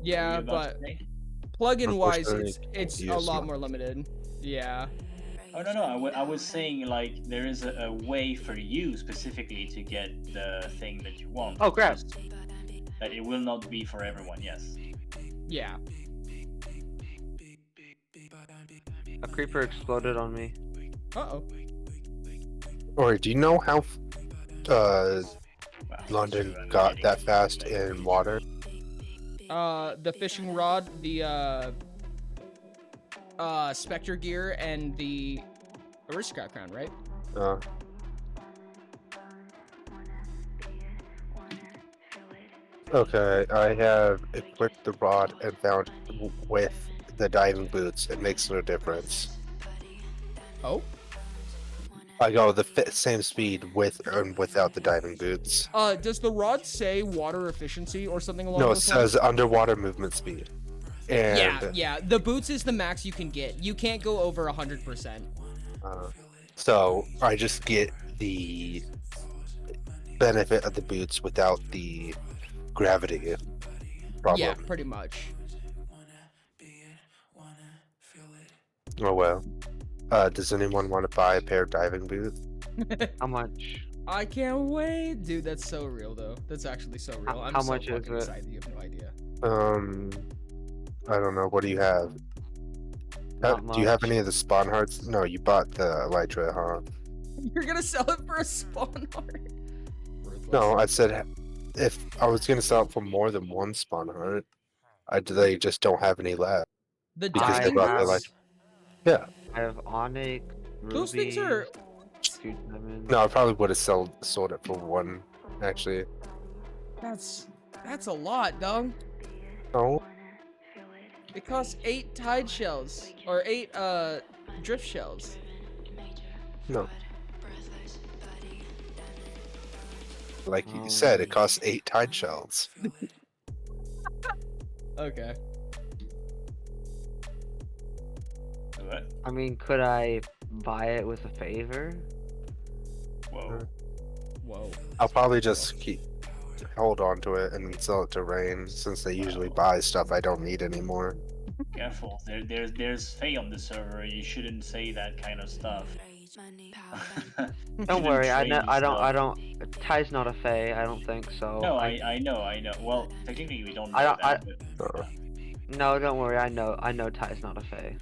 Yeah, about but to say? plugin wise, Unfortunately, it's a use lot mod. more limited. Yeah. Oh no, I was saying like there is a way for you specifically to get the thing that you want. Oh, crap. Just that it will not be for everyone. Yes. Yeah. A creeper exploded on me. Uh-oh. Or do you know how London got that fast in water? The fishing rod, the Spectre gear, and the aristocrat crown, right? Okay, I have equipped the rod and found with the diving boots, it makes no difference. Oh? I go the same speed with and without the diving boots. Does the rod say water efficiency or something along No, it those lines? says underwater movement speed. And Yeah. The boots is the max you can get. You can't go over 100%. So I just get the benefit of the boots without the gravity problem. Yeah, pretty much. Oh well. Does anyone want to buy a pair of diving boots? How much? I can't wait. Dude, that's so real, though. That's actually so real. I'm How so much is fucking it? excited. You have no idea. I don't know. What do you have? Do you have any of the spawn hearts? No, you bought the elytra, huh? You're gonna sell it for a spawn heart? No, I said if I was gonna sell it for more than one spawn heart, they just don't have any left. The because they diving bought the boots? elytra. Yeah. I have onyx, rubies, Those things are... 2 diamonds. No, I probably would have sold it for one, actually. That's a lot, dog. No. It costs 8 tide shells. Or 8, drift shells. No. Like you said, it costs 8 tide shells. Okay. What? I mean, could I buy it with a favor? Whoa. Whoa. I'll probably just hold on to it and sell it to Rain, since they usually buy stuff I don't need anymore. Careful. There's Faye on the server. You shouldn't say that kind of stuff. Don't worry, I don't. Ty's not a fae. I don't think so. No, I know. Well, technically we don't know I that. don't. No, don't worry. I know Ty's not a fae.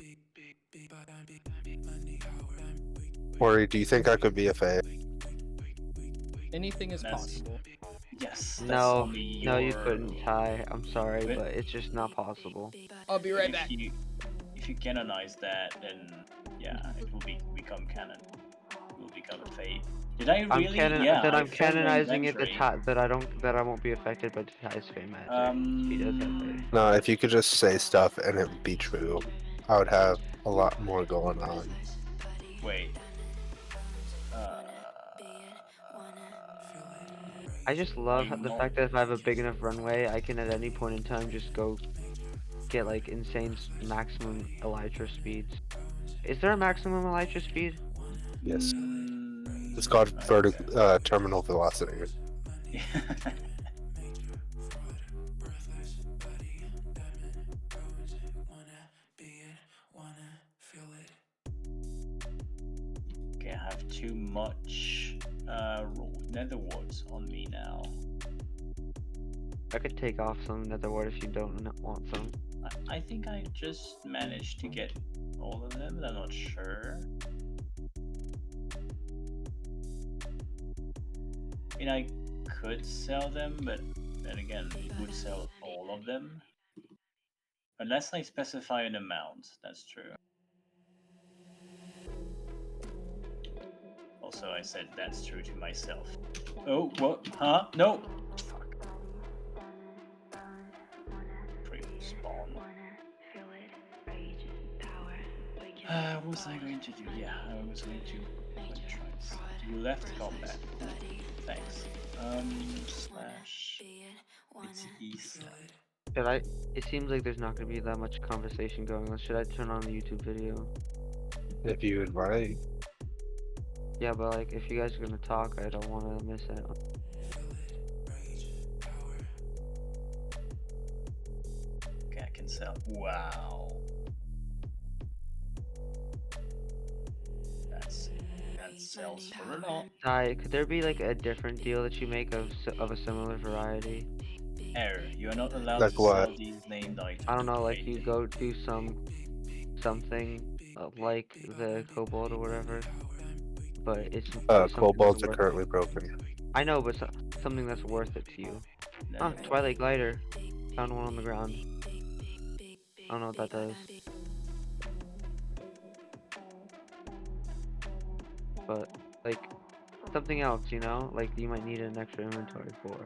Or do you think I could be a Fae? Anything is possible. Yes. No, no, you couldn't, Ty. I'm sorry, but it's just not possible. I'll be right back. If you canonize that, then yeah, it will become canon. will become a fate. Did I I'm really? canon. Yeah, Then I I'm failed my canonizing it inventory. that I won't be affected by Ty's fame magic. He does have fate. No, if you could just say stuff and it would be true, I would have a lot more going on. Wait. I just love the fact that if I have a big enough runway, I can at any point in time just go get like insane maximum elytra speeds. Is there a maximum elytra speed? Yes. Mm, It's called terminal velocity. Okay, I have too much nether warts on me now. I could take off some nether wart if you don't want some. I think I just managed to get all of them, but I'm not sure. I mean, I could sell them, but then again, it would sell all of them. Unless I specify an amount, that's true. Also, I said that's true to myself. Oh, what? Huh? No! Fuck. Pre-spawn. What was I going to do? Yeah, I was going to try do left combat. Cool. Thanks. Slash. It's Isa. Should I? It seems like there's not going to be that much conversation going on. Should I turn on the YouTube video? If you invite. Yeah, but like if you guys are going to talk, I don't want to miss it. Okay, I can sell. Wow. That sells for a lot. Ty, could there be like a different deal that you make of a similar variety? Error. You are not allowed Like to what? sell these named items. I don't know, like you go do something like the kobold or whatever, but it's something Kobolds that's are worth currently broken. I know, but something that's worth it to you. Ah, Twilight Glider. Found one on the ground. I don't know what that does. But, like, something else, you know? Like, you might need an extra inventory for.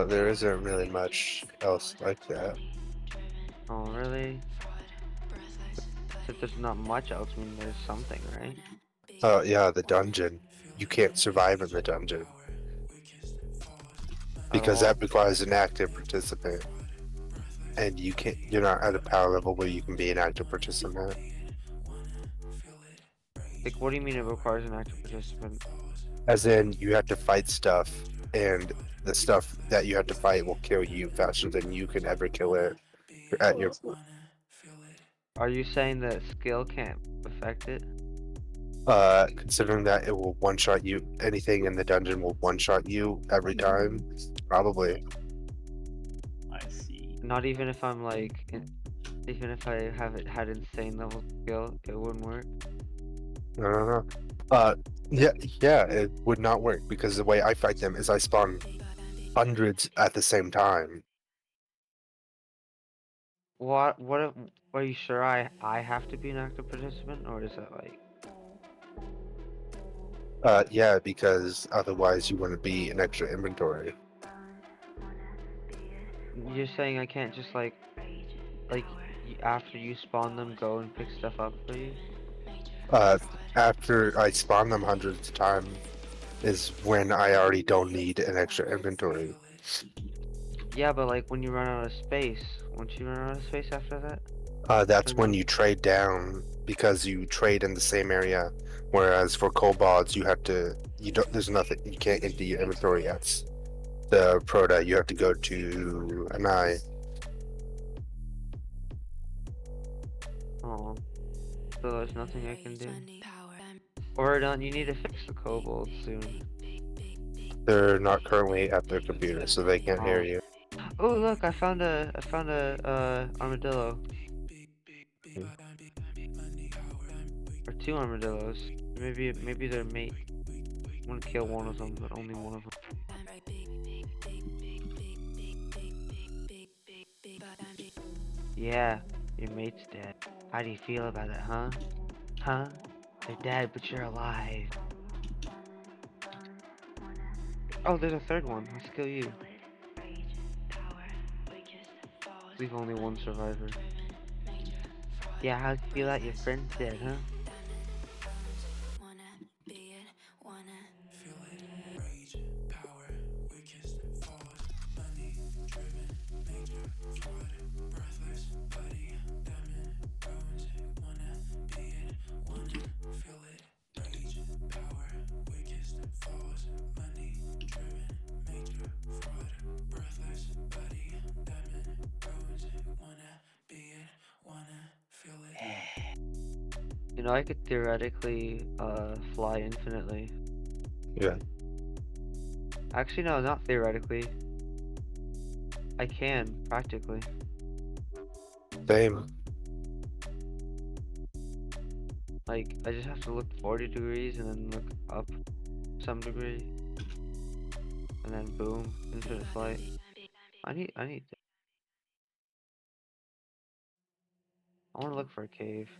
There isn't really much else like that. Oh, really? If there's not much else, I mean, there's something, right? Yeah, the dungeon. You can't survive in the dungeon. Because that requires an active participant. And you're not at a power level where you can be an active participant. Like, what do you mean it requires an active participant? As in, you have to fight stuff, and the stuff that you have to fight will kill you faster than you can ever kill it at your. Are you saying that skill can't affect it? Considering that it will one-shot you, anything in the dungeon will one-shot you every time, probably. I see. Not even if I'm like, even if I had insane level skill, it wouldn't work. I don't know. Yeah, it would not work because the way I fight them is I spawn hundreds at the same time. What are you sure I have to be an active participant, or is that like? Yeah, because otherwise you wouldn't be an extra inventory. You're saying I can't just like after you spawn them, go and pick stuff up for you? After I spawn them hundreds of times is when I already don't need an extra inventory. Yeah, but like when you run out of space, won't you run out of space after that? That's when you trade down because you trade in the same area. Whereas for kobolds, there's nothing, you can't empty your inventory at the Proda. You have to go to an eye. Oh, so there's nothing I can do. Oridont, you need to fix the kobolds soon. They're not currently at their computer, so they can't hear you. Oh look, I found a armadillo. Or two armadillos. Maybe they're mate. I'm gonna kill one of them, but only one of them. Yeah, your mate's dead. How do you feel about it, huh? Huh? They're dead, but you're alive. Oh, there's a third one. Let's kill you. Leave only one survivor. Yeah, how'd you feel that your friend's dead, huh? You know, I could theoretically, fly infinitely. Yeah. Actually, no, not theoretically. I can, practically. Same. Like, I just have to look 40 degrees and then look up some degree. And then boom, infinite flight. I need I wanna look for a cave.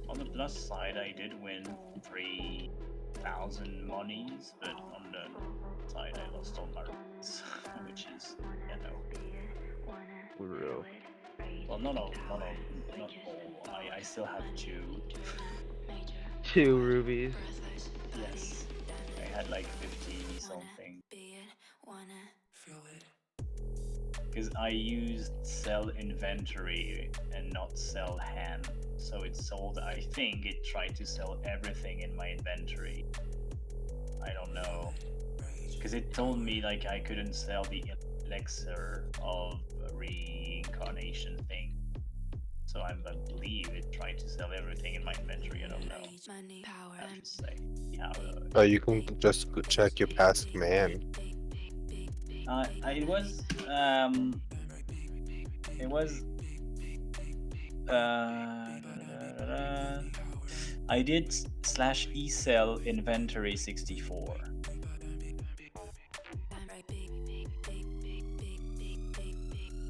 On the plus side, I did win 3,000 monies, but on the side, I lost all my rupees, which is, you know. Real. Well, not all. I still have two. 2 rubies. Yes. I had like 50 something. Because I used sell inventory and not sell hand. So it sold, I think it tried to sell everything in my inventory. I don't know. Because it told me like I couldn't sell the elixir of reincarnation thing. So I believe it tried to sell everything in my inventory. I don't know. I have to say. Yeah, You can just check your past command. it was I did /esell inventory 64.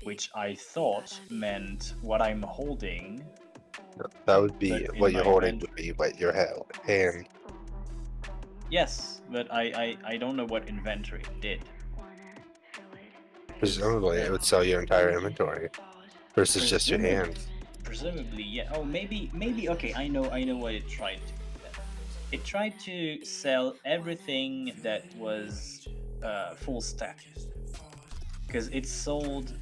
Which I thought meant what I'm holding. That would be but in what you're my holding would be what your hand. Yes, but I don't know what inventory did. Presumably, it would sell your entire inventory versus just your hands. Presumably, yeah. Oh, maybe. Okay, I know what it tried to do. Then. It tried to sell everything that was full stack, because it sold.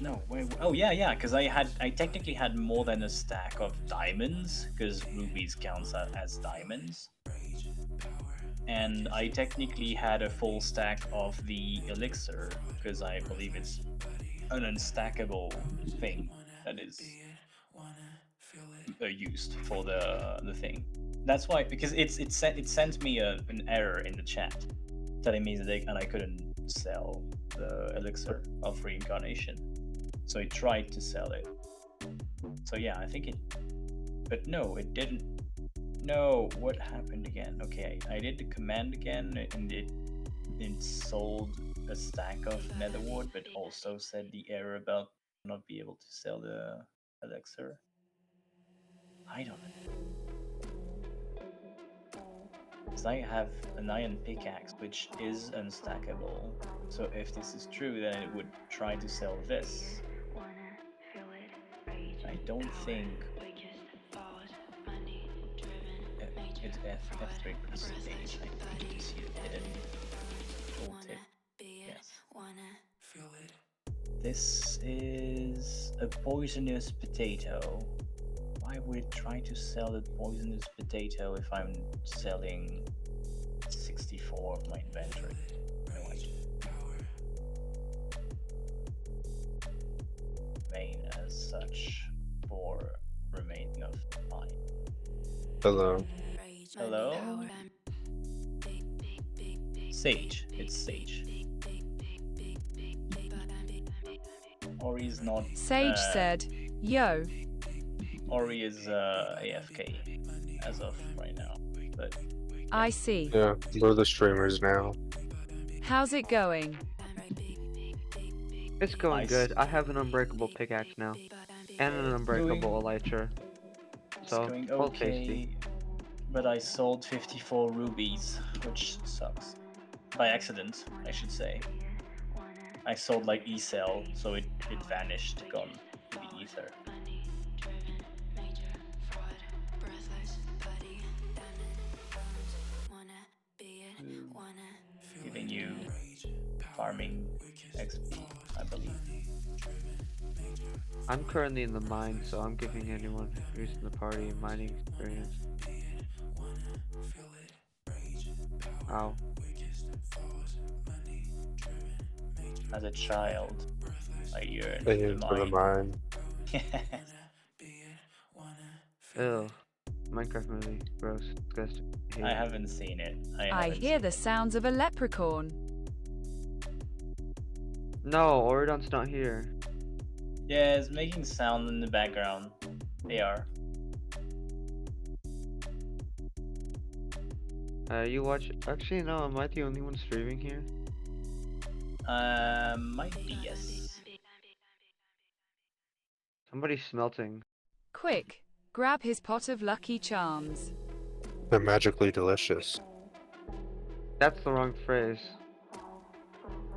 No, wait. Oh yeah. Because I technically had more than a stack of diamonds, because rubies counts as diamonds. And I technically had a full stack of the elixir, because I believe it's an unstackable thing that is used for the thing. That's why, because it sent me an error in the chat telling me that I couldn't sell the elixir of reincarnation. So I tried to sell it. So yeah, I think it, but no, it didn't. No, what happened again? Okay, I did the command again, and it sold a stack of netherwort, but also said the error about not be able to sell the elixir. I don't know. Because I have an iron pickaxe, which is unstackable. So if this is true, then it would try to sell this. I don't think it's F3 prestige. I think you see the hidden tooltip. Yes. This is a poisonous potato. Why would it try to sell a poisonous potato if I'm selling 64 of my inventory? No idea. Remain as such for remaining of mine. Hello. Hello? Sage. It's Sage. Ori is not. Sage said, "Yo." Ori is AFK as of right now, but I see. Yeah, we're the streamers now. How's it going? It's going good. I have an unbreakable pickaxe now. And an unbreakable elytra. It's going well, tasty. okay, but I sold 54 rubies, which sucks. By accident, I should say. I sold like e-cell, so it vanished, gone to the ether. Giving you farming XP, I believe. I'm currently in the mine, so I'm giving anyone who's in the party mining experience. Ow. As a child, I yearned Into to the mine. mine. Ew. Minecraft movie. Gross. Disgusting. I haven't seen it. I hear the sounds of a leprechaun. No, Oridont's not here. Yeah, it's making sound in the background. They are. You watch. Actually, no. Am I the only one streaming here? Might be, yes. Somebody's smelting. Quick, grab his pot of Lucky Charms. They're magically delicious. That's the wrong phrase.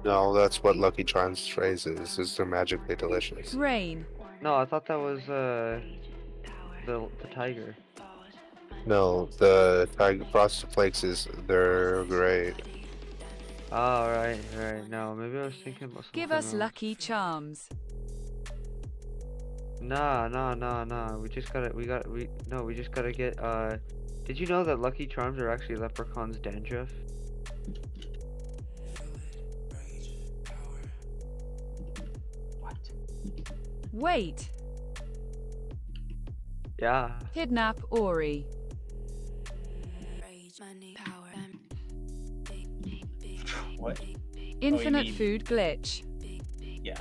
No, that's what Lucky Charms phrase is they're magically delicious. Rain. No, I thought that was the tiger. No, the Tiger Frosted Flakes they're great. Oh, right. No, maybe I was thinking about something Give us else. Lucky Charms. Nah. We just gotta get, did you know that Lucky Charms are actually Leprechaun's dandruff? What? Wait. Yeah. Kidnap Ori. What? Infinite mean- food glitch. Yeah.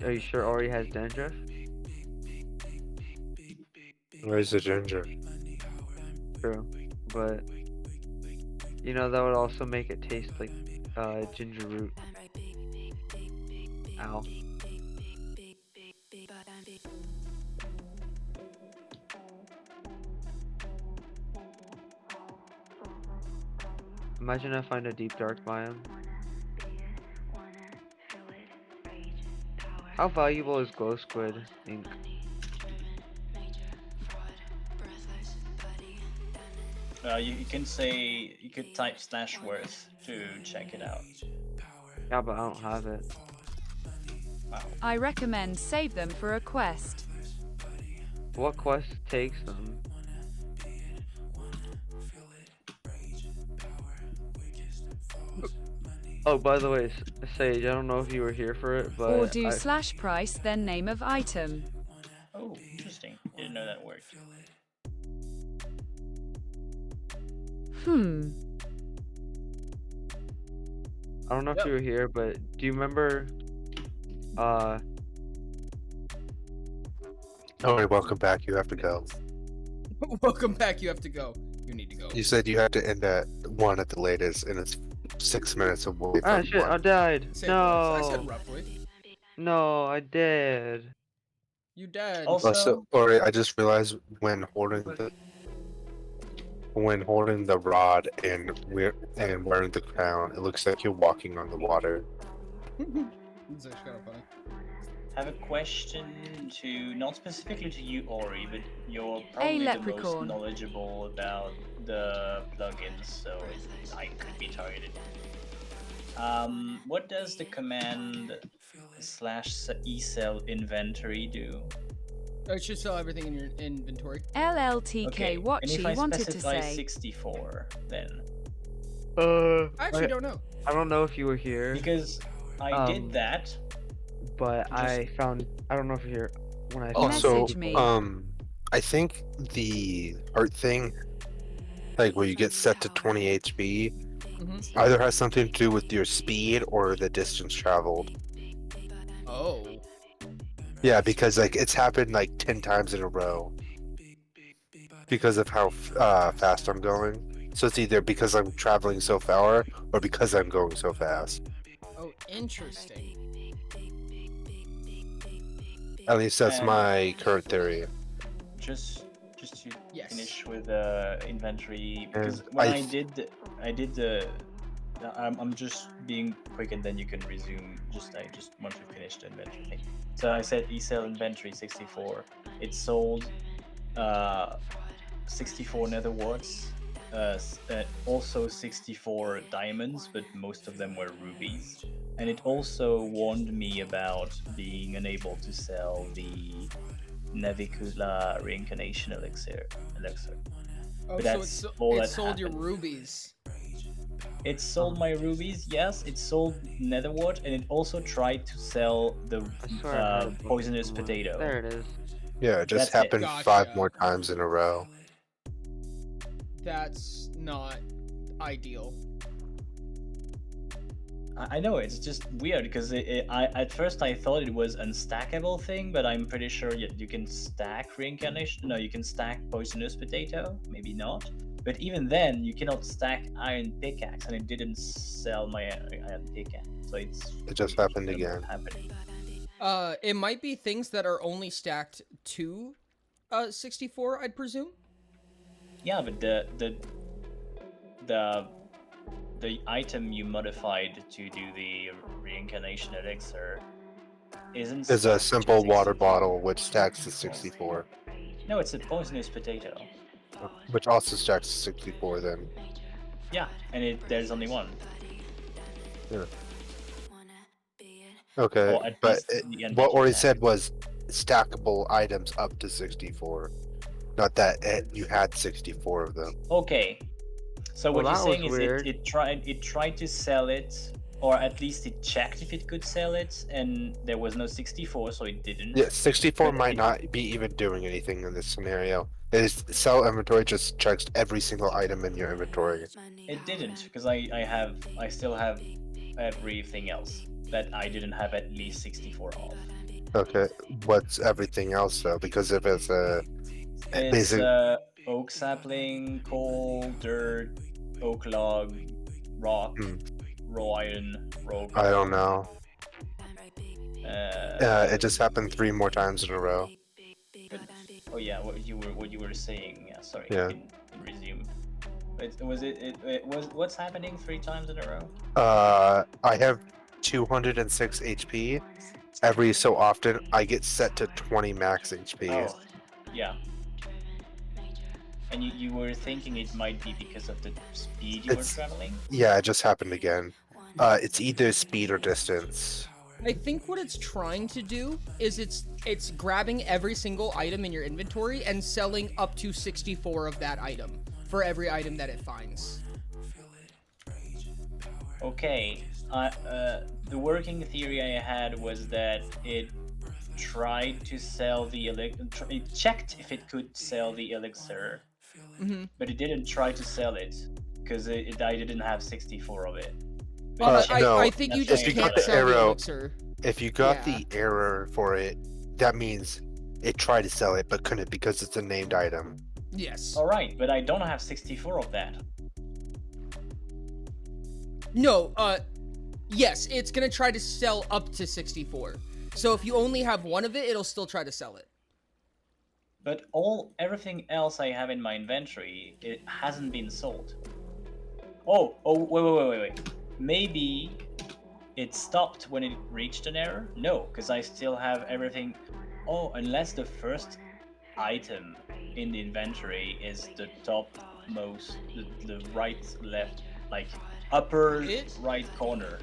Are you sure Ori has dandruff? Where's the ginger? True. But, you know, that would also make it taste like, ginger root. Ow. Imagine I find a deep dark biome. How valuable is glow squid ink? You could type /worth to check it out. Yeah, but I don't have it. Wow. I recommend save them for a quest. What quest takes them? Oh, by the way, Sage, I don't know if you were here for it, but Or do /price, then name of item. Oh, interesting. Didn't know that worked. I don't know if you were here, but do you remember? Alright, welcome back. You have to go. Welcome back. You have to go. You need to go. You said you had to end at 1 at the latest, and it's 6 minutes away Ah, from shit! 1. I died. Say No. I said roughly. No, I did. You dead. Also, Alright, I just realized when holding the rod and wearing the crown, it looks like you're walking on the water. This is kind of funny. I have a question not specifically to you, Ori, but you're probably the most leprechaun. knowledgeable about the plugins, so I could be targeted. What does the command /ecell inventory do? It should sell everything in your inventory. LLTK Okay, and Watchy if I wanted to specify say. 64, then I actually don't know. I don't know if you were here, because I did that. but I don't know if you're here when I Also, Message me. I think the art thing, like where you get set to 20 HP, either has something to do with your speed or the distance traveled. Oh. Yeah, because like it's happened like 10 times in a row because of how fast I'm going. So it's either because I'm traveling so far or because I'm going so fast. Oh, interesting. At least that's And- my current theory. to Yes. finish with inventory, because And when I did the. I'm just being quick, and then you can resume. I just want to finish the inventory thing. So I said sell inventory 64. It sold 64 nether warts, also 64 diamonds, but most of them were rubies. And it also warned me about being unable to sell the Navikula reincarnation elixir. Oh, But so that's all it that sold your happened. rubies. It sold my rubies, yes. It sold netherwort, and it also tried to sell the I swear I heard a book poisonous somewhere. potato. There it is. yeah, it just That's it. happened 5 Gotcha. more times in a row. That's not ideal. I know, it's just weird because at first I thought it was unstackable thing, but I'm pretty sure you can stack reincarnation. No, you can stack poisonous potato. Maybe not. But even then, you cannot stack iron pickaxe, and it didn't sell my iron pickaxe. So It just happened again. happening. It might be things that are only stacked to 64, I'd presume. Yeah, but the item you modified to do the reincarnation elixir isn't. Is a stacked to simple water 64. bottle which stacks to 64, No, it's a poisonous potato. which also stacks to 64 then. Yeah, and there's only one. Yeah. Okay, Or at but least the end what that you Ori can. said was stackable items up to 64. Not that you had 64 of them. Okay, so Well, what you're that saying was is weird. it tried to sell it, or at least it checked if it could sell it, and there was no 64, so it didn't. Yeah, 64 But might it- not be even doing anything in this scenario. It is sell inventory just checks every single item in your inventory. It didn't, because I still have everything else that I didn't have at least 64 of. Okay, what's everything else though? Because if it's a It's basic, oak sapling, coal, dirt, oak log, rock, raw iron, raw I don't gold. know. It just happened 3 more times in a row. But, oh yeah, what you were saying. Yeah, sorry. Yeah. You can resume. It was what's happening 3 times in a row? I have 206 HP. Every so often, I get set to 20 max HP. Oh, yeah. And you were thinking it might be because of the speed you were traveling? Yeah, it just happened again. It's either speed or distance. I think what it's trying to do is it's grabbing every single item in your inventory and selling up to 64 of that item for every item that it finds. Okay. The working theory I had was that it tried to sell the elixir. It checked if it could sell the elixir, but it didn't try to sell it because I didn't have 64 of it. No, I think you just if you can't got the sell the arrow, elixir. if you got Yeah. the error for it, that means it tried to sell it but couldn't because it's a named item. Yes. All right, but I don't have 64 of that. No, yes, it's gonna try to sell up to 64. So if you only have one of it, it'll still try to sell it. But everything else I have in my inventory, it hasn't been sold. Oh, wait. Maybe it stopped when it reached an error? No, because I still have everything. Oh, unless the first item in the inventory is the topmost, the right, left, like upper right corner.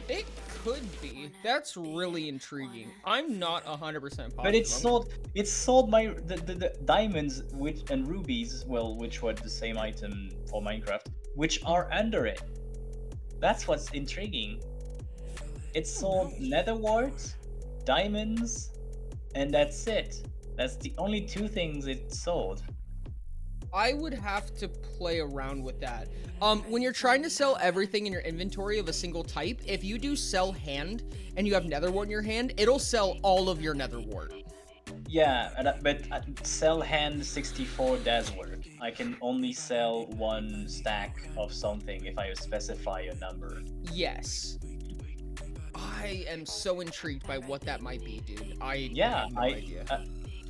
It could be. That's really intriguing. I'm not 100% positive. But it sold my the diamonds and rubies, well, which were the same item for Minecraft, which are under it. That's what's intriguing. It sold netherwort, diamonds, and that's it. That's the only 2 things it sold. I would have to play around with that. When you're trying to sell everything in your inventory of a single type, if you do sell hand and you have netherwort in your hand, it'll sell all of your netherwort. Yeah, but sell hand 64 does work. I can only sell 1 stack of something if I specify a number. Yes. I am so intrigued by what that might be, dude. I have no idea.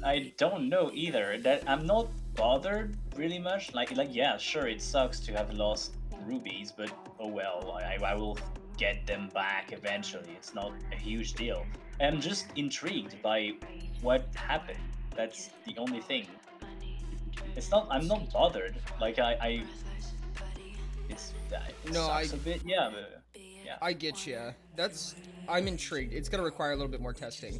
I don't know either. That I'm not bothered really much. Like yeah, sure, it sucks to have lost rubies, but oh well. I will get them back eventually. It's not a huge deal. I'm just intrigued by what happened. That's the only thing. It's not. I'm not bothered. Like it No, sucks a bit. Yeah, but yeah. I get you. I'm intrigued. It's gonna require a little bit more testing.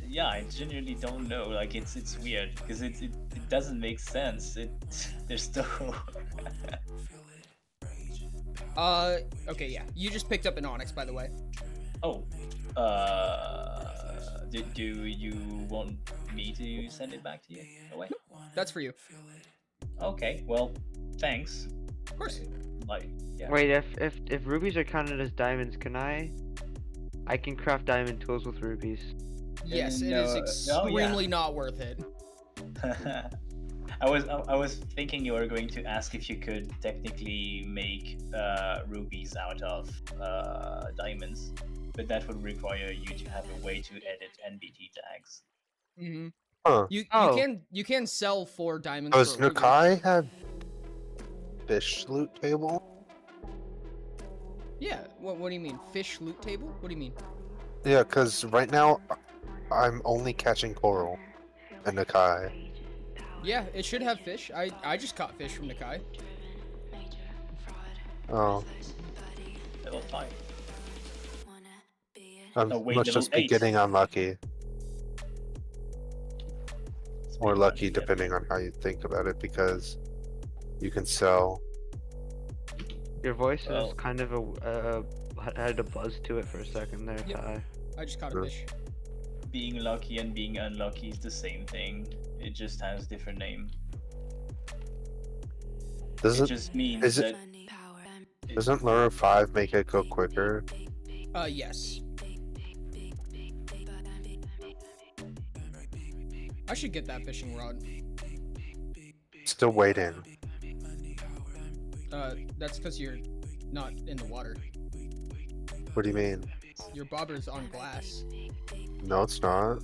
Yeah, I genuinely don't know. Like it's weird because it doesn't make sense. There's no. Okay, yeah. You just picked up an onyx, by the way. Oh, do you want me to send it back to you? Away? That's for you. Okay, well, thanks. Of course. Like, yeah. Wait, if rubies are counted as diamonds, can I can craft diamond tools with rubies. Yes, it is extremely not worth it. I was thinking you were going to ask if you could technically make rubies out of diamonds, but that would require you to have a way to edit NBT tags. Mm-hmm. Huh. You can sell 4 diamonds. Does for a ruby. Nukai have fish loot table? Yeah. What do you mean? Fish loot table? What do you mean? Yeah, because right now I'm only catching coral and Nukai. Yeah, it should have fish. I just caught fish from Nakai. Oh. Level 5. I must just be getting unlucky. Or lucky, depending on how you think about it, because you can sell. Your voice is kind of had a buzz to it for a second there, Ty. I just caught a fish. Being lucky and being unlucky is the same thing. It just has a different name. Does it just means that... Doesn't Lure 5 make it go quicker? Yes. I should get that fishing rod. Still waiting. That's because you're not in the water. What do you mean? Your bobber's on glass. No, it's not.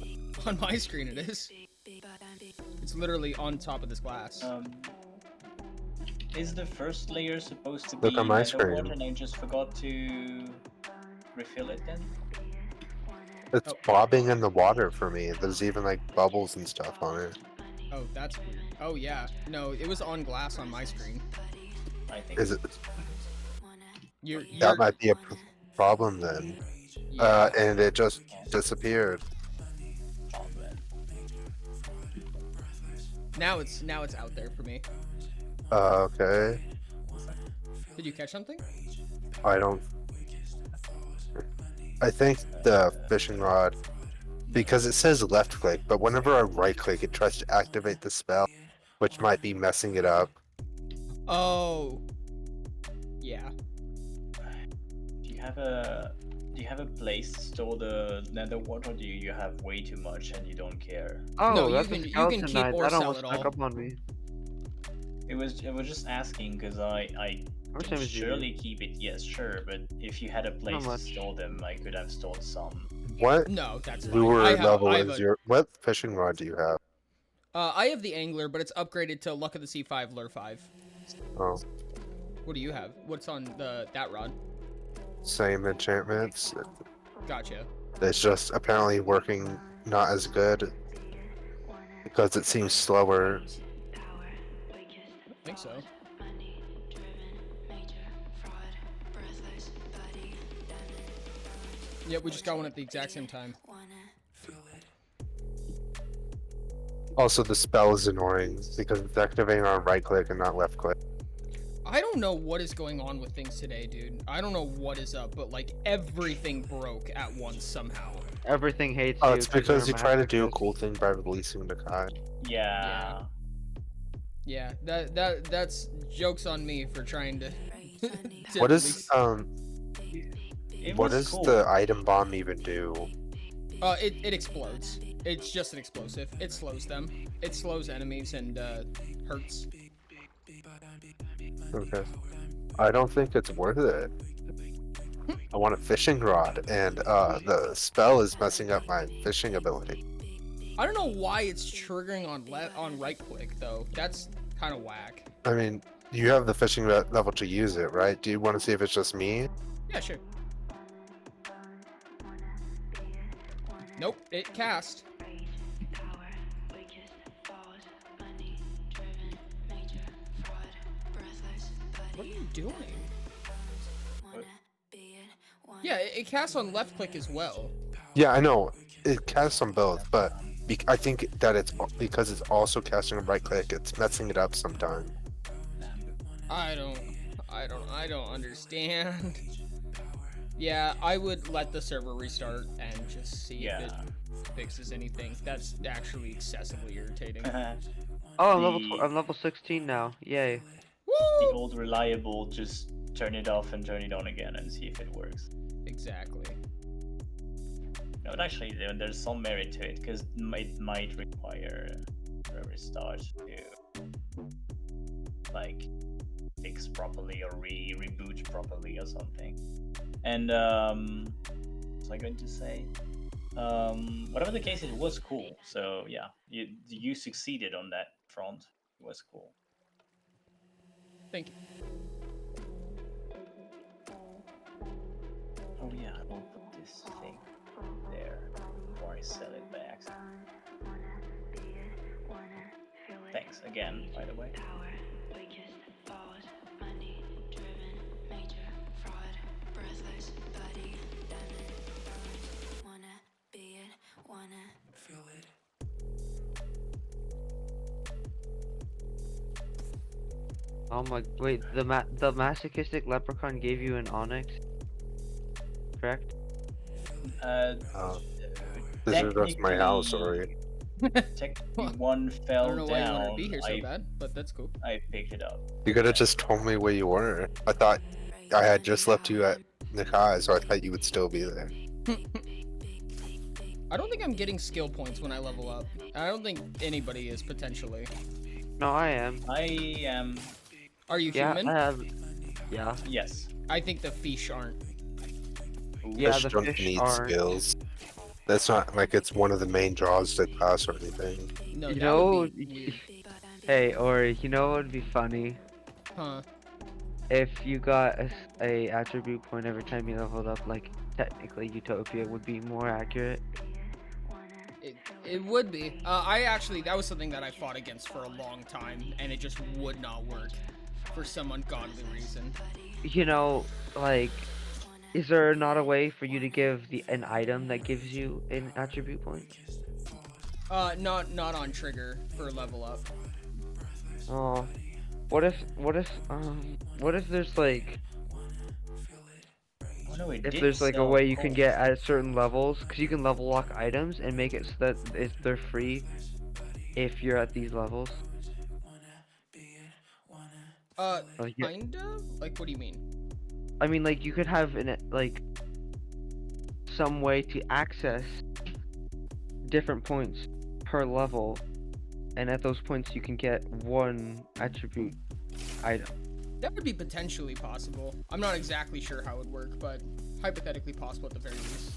On my screen it is. It's literally on top of this glass. Is the first layer supposed to Look be on my underwater screen. and I just forgot to refill it then? It's bobbing in the water for me. There's even like bubbles and stuff on it. Oh, that's weird. Oh yeah. No, it was on glass on my screen. I think. Is it? You're... That might be a problem then. Yeah. And it just disappeared. Now it's out there for me. Okay. Did you catch something? I don't. I think the fishing rod, because it says left click, but whenever I right click, it tries to activate the spell, which might be messing it up. Oh. Yeah. Do you have a place to store the nether wart, or do you have way too much and you don't care? Oh, no, that's you a can skeleton keep knight. or That sell almost it snuck all. up on me. I was just asking because I How much can damage do you surely keep it. Yes, sure, but if you had a place to much. store them, I could have stored some. What No, that's lure fine. level I have is a- your? What fishing rod do you have? I have the angler, but it's upgraded to Luck of the Sea 5 Lure 5. Oh, What do you have? What's on that rod? same enchantments. Gotcha. It's just apparently working not as good because it seems slower. I think so. Yep, we just got one at the exact same time. Also, the spell is annoying because it's activating on right click and not left click. I don't know what is going on with things today, dude. I don't know what is up, but like everything broke at once somehow. Everything hates Oh, you. it's because you you're try to do a masochist. cool thing by releasing the Kai. Yeah. Yeah, that's jokes on me for trying to. to What release- It what was does cool. the item bomb even do? It explodes. It's just an explosive. It slows them. It slows enemies and hurts. Okay. I don't think it's worth it. I want a fishing rod, and the spell is messing up my fishing ability. I don't know why it's triggering on right click though. That's kind of whack. I mean, you have the fishing level to use it, right? Do you want to see if it's just me? Yeah, sure. Nope, it cast. What are you doing? Yeah, it casts on left click as well. Yeah, I know. It casts on both, but I think that it's because it's also casting on right click, it's messing it up sometime. I don't understand. Yeah, I would let the server restart and just see if it fixes anything. That's actually excessively irritating. Oh, I'm level 16 now. Yay. The old reliable, just turn it off and turn it on again and see if it works. Exactly. No, but actually, there's some merit to it because it might require a restart to like fix properly or reboot properly or something. And what was I going to say? Whatever the case, it was cool. So yeah, you succeeded on that front. It was cool. Thank you. Oh yeah, I will put this thing there before I sell it by accident. Thanks again, by the way. Oh my, wait, the masochistic leprechaun gave you an onyx, correct? This is just my house, sorry. Technically, one fell I don't know why you wanted to be down. here so bad, but that's cool. I picked it up. You could have just told me where you were. I thought I had just left you at Nikai, so I thought you would still be there. I don't think I'm getting skill points when I level up. I don't think anybody is potentially. No, I am. I am. Are you Yeah, human? I have. Yeah. Yes. I think the fish aren't. Yeah, Fish the don't fish need aren't. skills. That's not like it's one of the main draws to class or anything. No, You that know, would be weird. hey, Ori, you know what would be funny? Huh. If you got a attribute point every time you leveled up, like technically Utopia would be more accurate. It would be. That was something that I fought against for a long time, and it just would not work for some ungodly reason. You know, like, is there not a way for you to give an item that gives you an attribute point? Not on trigger for level up. Oh, what if there's like, if there's like a way you can get at certain levels, because you can level lock items and make it so that they're free if you're at these levels. Like, Kind of? Like, what do you mean? I mean, like, you could have like some way to access different points per level, and at those points you can get one attribute item. That would be potentially possible. I'm not exactly sure how it would work, but hypothetically possible at the very least.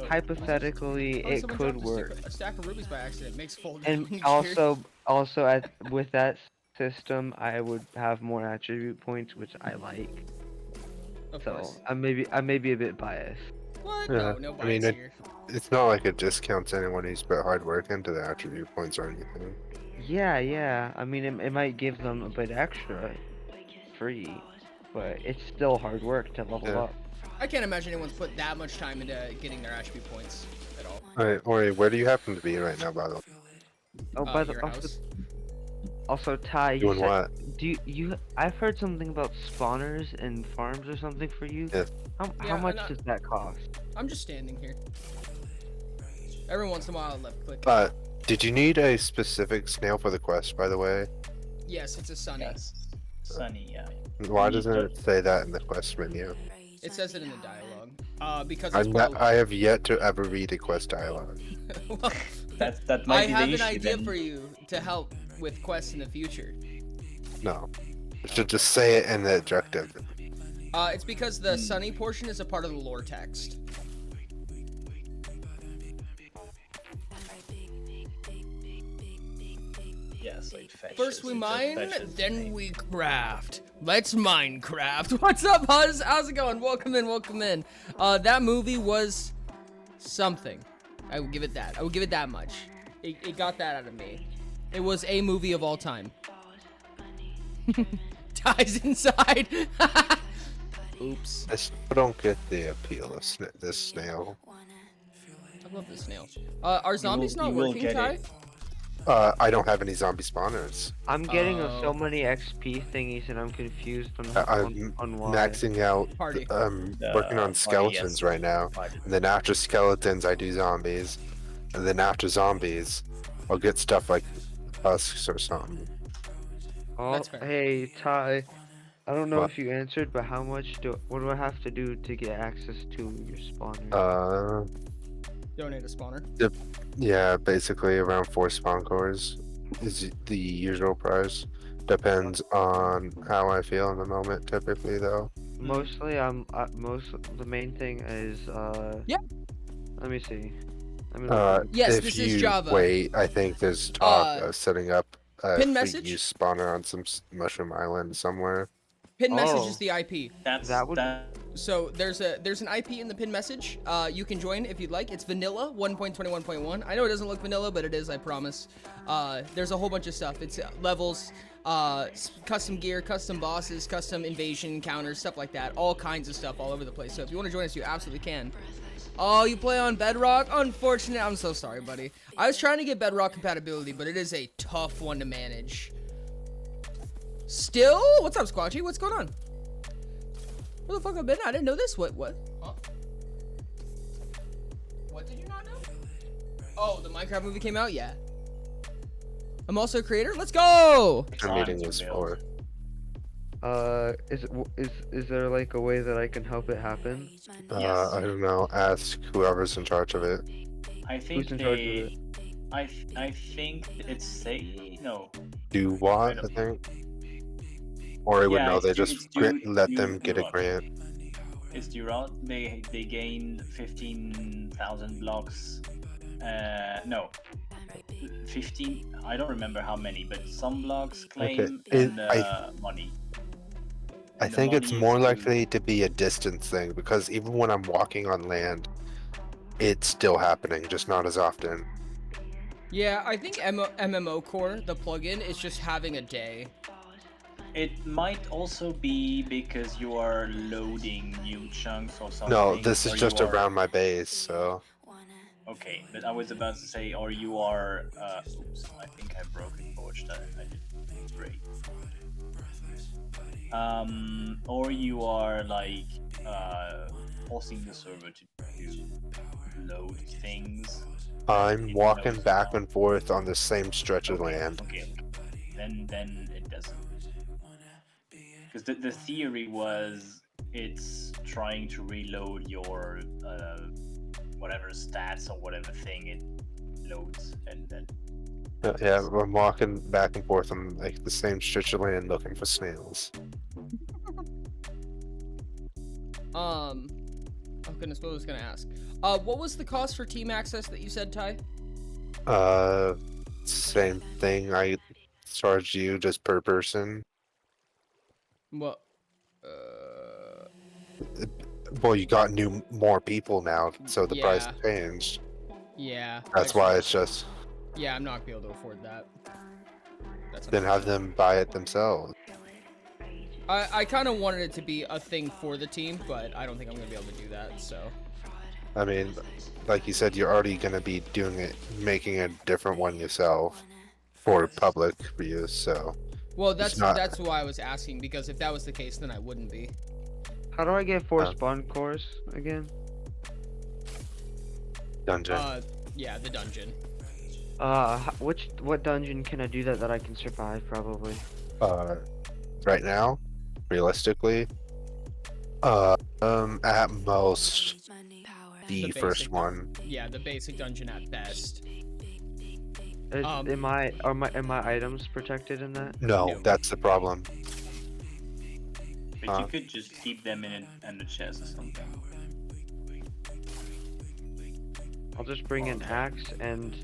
Hypothetically, it someone could dropped work. A stack of rubies by accident makes full damage. And also with that system, I would have more attribute points, which I like. Of So course. I may be a bit biased. What? Yeah, No I mean, bias here. it's not like it discounts anyone who's put hard work into the attribute points or anything. Yeah. I mean, it might give them a bit extra free, but it's still hard work to level up. I can't imagine anyone's put that much time into getting their attribute points at all. Alright, Ori, where do you happen to be right now, by the way? Oh, by the your house. also, Ty, Doing what? I've heard something about spawners and farms or something for you. Yeah. How much does that cost? I'm just standing here. Every once in a while, I left click. Did you need a specific snail for the quest, by the way? Yes, it's a sunny. Yes. Sunny, yeah. Why doesn't it say that in the quest menu? It says it in the dialogue. Because it's I have yet to ever read a quest dialogue. well, that might be the I have issue, an idea then. for you to help with quests in the future. No. It should just say it in the objective. It's because the sunny portion is a part of the lore text. Yeah, so it fetches. First we it just mine, fetches the then name. we craft. Let's Minecraft. What's up, Huz? How's it going? Welcome in, welcome in. That movie was something. I will give it that. I will give it that much. It got that out of me. It was a movie of all time. Ties inside. Oops. I still don't get the appeal of this snail. I love this snail. Are zombies not you will working, get Ty? it. I don't have any zombie spawners. I'm getting Oh. so many XP thingies and I'm confused I'm on why. maxing out. Party. I'm working on skeletons right now. And then after skeletons, I do zombies. And then after zombies, I'll get stuff like husks or something. Oh, That's fair. hey Ty, I don't know What? if you answered, but what do I have to do to get access to your spawner? Donate a spawner. Yeah, basically around 4 spawn cores is the usual price. Depends on how I feel in the moment, typically though. Mostly, the main thing is Yeah. Let me see. Let me Yes, if this you is Java. wait, I think there's talk of setting up a pin free message? use spawner on some mushroom island somewhere. Pin message Oh. is the IP. That would- So there's an IP in the pin message. You can join if you'd like. It's vanilla 1.21.1. I know it doesn't look vanilla, but it is, I promise. There's a whole bunch of stuff. It's levels, custom gear, custom bosses, custom invasion counters, stuff like that. All kinds of stuff all over the place. So if you want to join us, you absolutely can. Oh, you play on Bedrock? Unfortunate. I'm so sorry, buddy. I was trying to get Bedrock compatibility, but it is a tough one to manage. Still? What's up, Squatchy? What's going on? Where the fuck have I been? I didn't know this. What? Huh? What did you not know? Oh, the Minecraft movie came out? Yeah. I'm also a creator? Let's go! The meeting was for. is there like a way that I can help it happen? I don't know. Ask whoever's in charge of it. I think Who's in charge of they. I think it's say no. Do what? I think. Or I would Yeah, know. They it's just let them get a grant. It's Durant. They gained 15,000 blocks. No, 15. I don't remember how many, but some blocks claim and money. I And the think it's money more is likely to be a distance thing because even when I'm walking on land, it's still happening, just not as often. Yeah, I think MMO Core, the plugin, is just having a day. It might also be because you are loading new chunks or something. No, this is or just you are- around my base, so. Okay, but I was about to say, or you are. Oops, I think I broke a torch that I did break. Or you are like forcing the server to load things. I'm walking back and forth on the same stretch of land. Okay. Then it doesn't. Because the theory was it's trying to reload your whatever stats or whatever thing it loads and then. Yeah, I'm walking back and forth on like the same stretch of land looking for snails. Oh goodness, what was I gonna ask? What was the cost for team access that you said, Ty? Same thing. I charged you just per person. What? Well, you got more people now, so the price Yeah. changed. Yeah. That's why it's just. Yeah, I'm not gonna be able to afford that. That's Then have them buy it themselves. I kind of wanted it to be a thing for the team, but I don't think I'm gonna be able to do that. So. I mean, like you said, you're already gonna be doing it, making a different one yourself for public use. So. Well, that's why I was asking, because if that was the case, then I wouldn't be. How do I get 4 spawn cores again? Dungeon. Yeah, the dungeon. What dungeon can I do that I can survive probably? Right now, realistically, at most, the first one. Yeah, the basic dungeon at best. Are my items protected in that? No, that's the problem. But you could just keep them in the chest or something. I'll just bring an axe and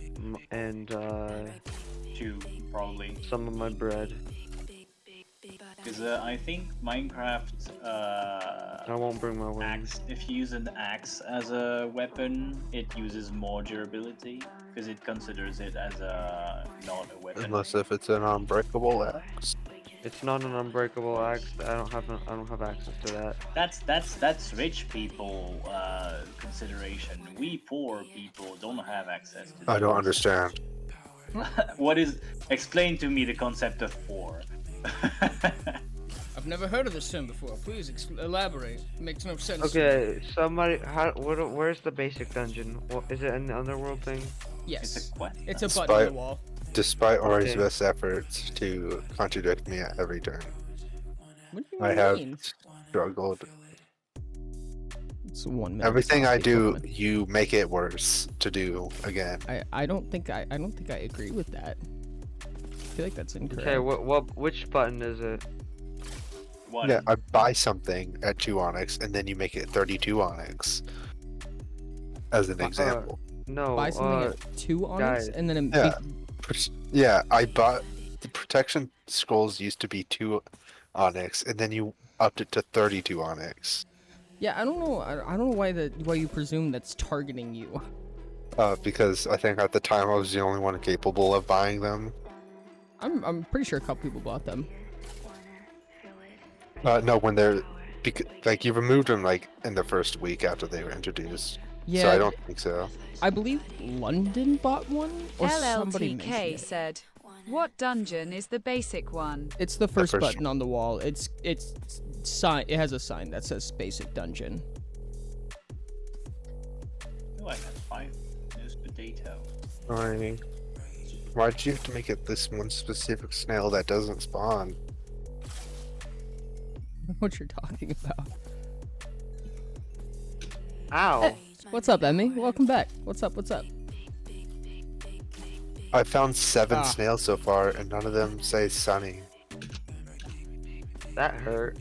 too, probably. Some of my bread. Because I think Minecraft I won't bring my wings. axe. If you use an axe as a weapon, it uses more durability because it considers it as a not a weapon. Unless if it's an unbreakable axe. It's not an unbreakable axe. I don't have access to that. That's rich people consideration. We poor people don't have access to. I don't understand. What is? Explain to me the concept of poor. I've never heard of this term before. Please elaborate. It makes no sense. Okay, somebody, where's the basic dungeon? Is it an underworld thing? Yes. It's a quest. It's a button on the wall. Despite Ori's Okay. best efforts to contradict me at every turn, What do you I have mean? struggled. It's 1 minute. Everything I Keep do, going. you make it worse to do again. I don't think I agree with that. I feel like that's incorrect. Okay, which button is it? One. Yeah, I buy something at 2 onyx, and then you make it 32 onyx. As an example. No. Buy something at 2 onyx guys. and then it Yeah. Yeah, I bought the protection scrolls used to be 2 onyx, and then you upped it to 32 onyx. Yeah, I don't know. I don't know why you presume that's targeting you. Because I think at the time I was the only one capable of buying them. I'm pretty sure a couple people bought them. No, when they're like you removed them like in the first week after they were introduced. Yeah. So I don't think so. I believe London bought one, or somebody mentioned LLTK it. said, "What dungeon is the basic one?" It's the first first button on the wall. It's sign. It has a sign that says basic dungeon. Oh, I got 5. There's potato. Why'd you have to make it this one specific snail that doesn't spawn? I don't know what you're talking about. Ow. What's up, Emmy? Welcome back. What's up? What's up? I found 7 Ah. snails so far, and none of them say sunny. That hurt.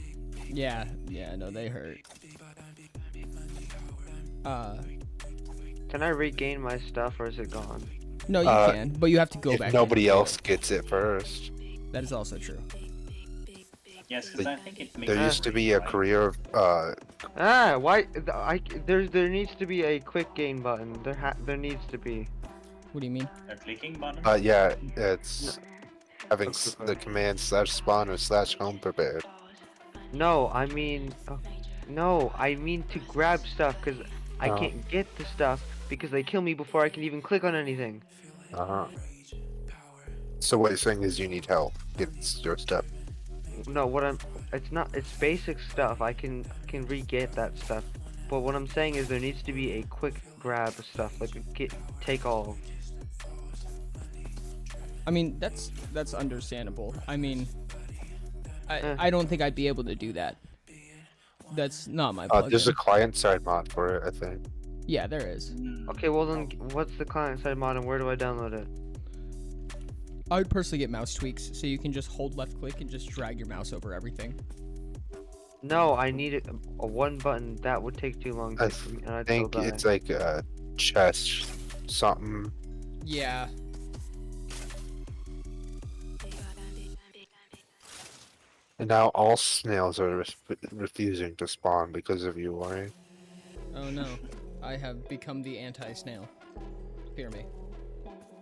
Yeah, no, they hurt. Can I regain my stuff or is it gone? No, you can, but you have to go if back. nobody in. else gets it first. That is also true. Yes, because I think it makes. There used to be a career of Why? There needs to be a quick gain button. There needs to be. What do you mean? A clicking button. yeah, it's having the command /spawn or /home prepared. No, I mean, no, I mean to grab stuff because I can't get the stuff because they kill me before I can even click on anything. So what you're saying is you need help getting your stuff. No, it's basic stuff. I can re-get that stuff. But what I'm saying is there needs to be a quick grab of stuff, like take all. I mean, that's understandable. I mean, I don't think I'd be able to do that. That's not my plugin. There's a client-side mod for it, I think. Yeah, there is. Okay, well then, what's the client-side mod and where do I download it? I would personally get mouse tweaks, so you can just hold left click and just drag your mouse over everything. No, I need a one button. That would take too long. I for me, and I'd think still die. it's like a chest something. Yeah. And now all snails are refusing to spawn because of you, Ori. Oh no, I have become the anti-snail. Fear me.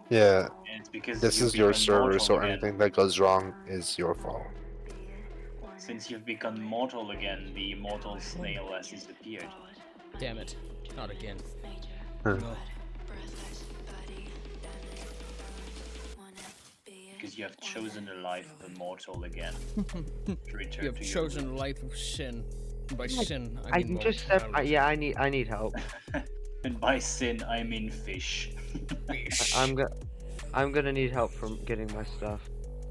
Yeah. And it's because This you've is your become server, mortal so again. anything that goes wrong is your fault. Since you've become mortal again, the immortal snail has disappeared. Damn it. Not again. Huh. No. Because you have chosen a life of a mortal again. To return You have to your chosen a roots. life of sin. And by Yeah, sin, I I mean just mortality. yeah, I need help. And by sin, I mean fish. I'm gonna need help from getting my stuff.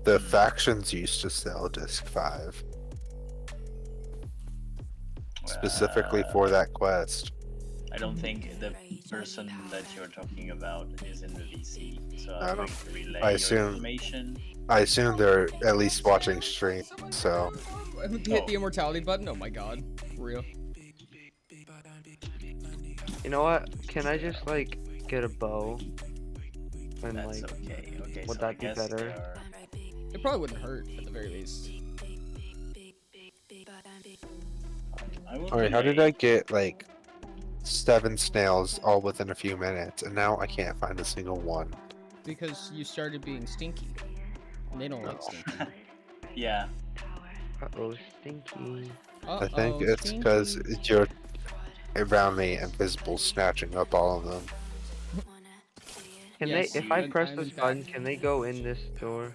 The factions used to sell Disc 5. Specifically for that quest. I don't think the person that you're talking about is in the VC, so I I'm don't- going to relay I your assume- information. I assume they're at least watching stream, so... Hit the immortality button? Oh my god. For real. You know what? Can I just like get a bow? And That's like okay. Okay, Would so I that be guess better? they are... It probably wouldn't hurt at the very least. I will Alright, how did delay. I get like 7 snails all within a few minutes, and now I can't find a single one? Because you started being stinky. And they don't like stinky. Yeah. Uh-oh, stinky. I think Uh-oh, it's because stinky. you're around me invisible, snatching up all of them. Can Yes, they, if I press I'm this in fact- button, can they go in this door?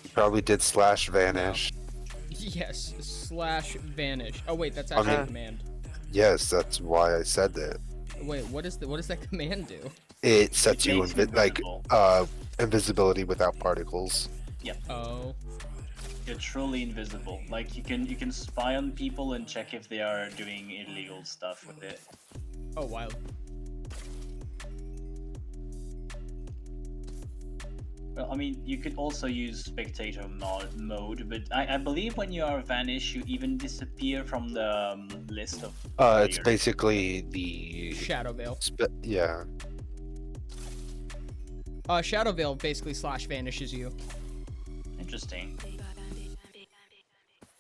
You probably did slash vanish. Yes, slash vanish. Oh wait, that's I actually a mean- command. Yes, that's why I said that. Wait, what does that command do? It sets you makes you like invisible. invisibility without particles. Yep. Oh. You're truly invisible. Like you can spy on people and check if they are doing illegal stuff with it. Oh, wild. Well, I mean, you could also use spectator mode, but I believe when you are vanished, you even disappear from the list of. It's basically the Shadow Veil. Yeah. Shadow Veil basically slash vanishes you. Interesting.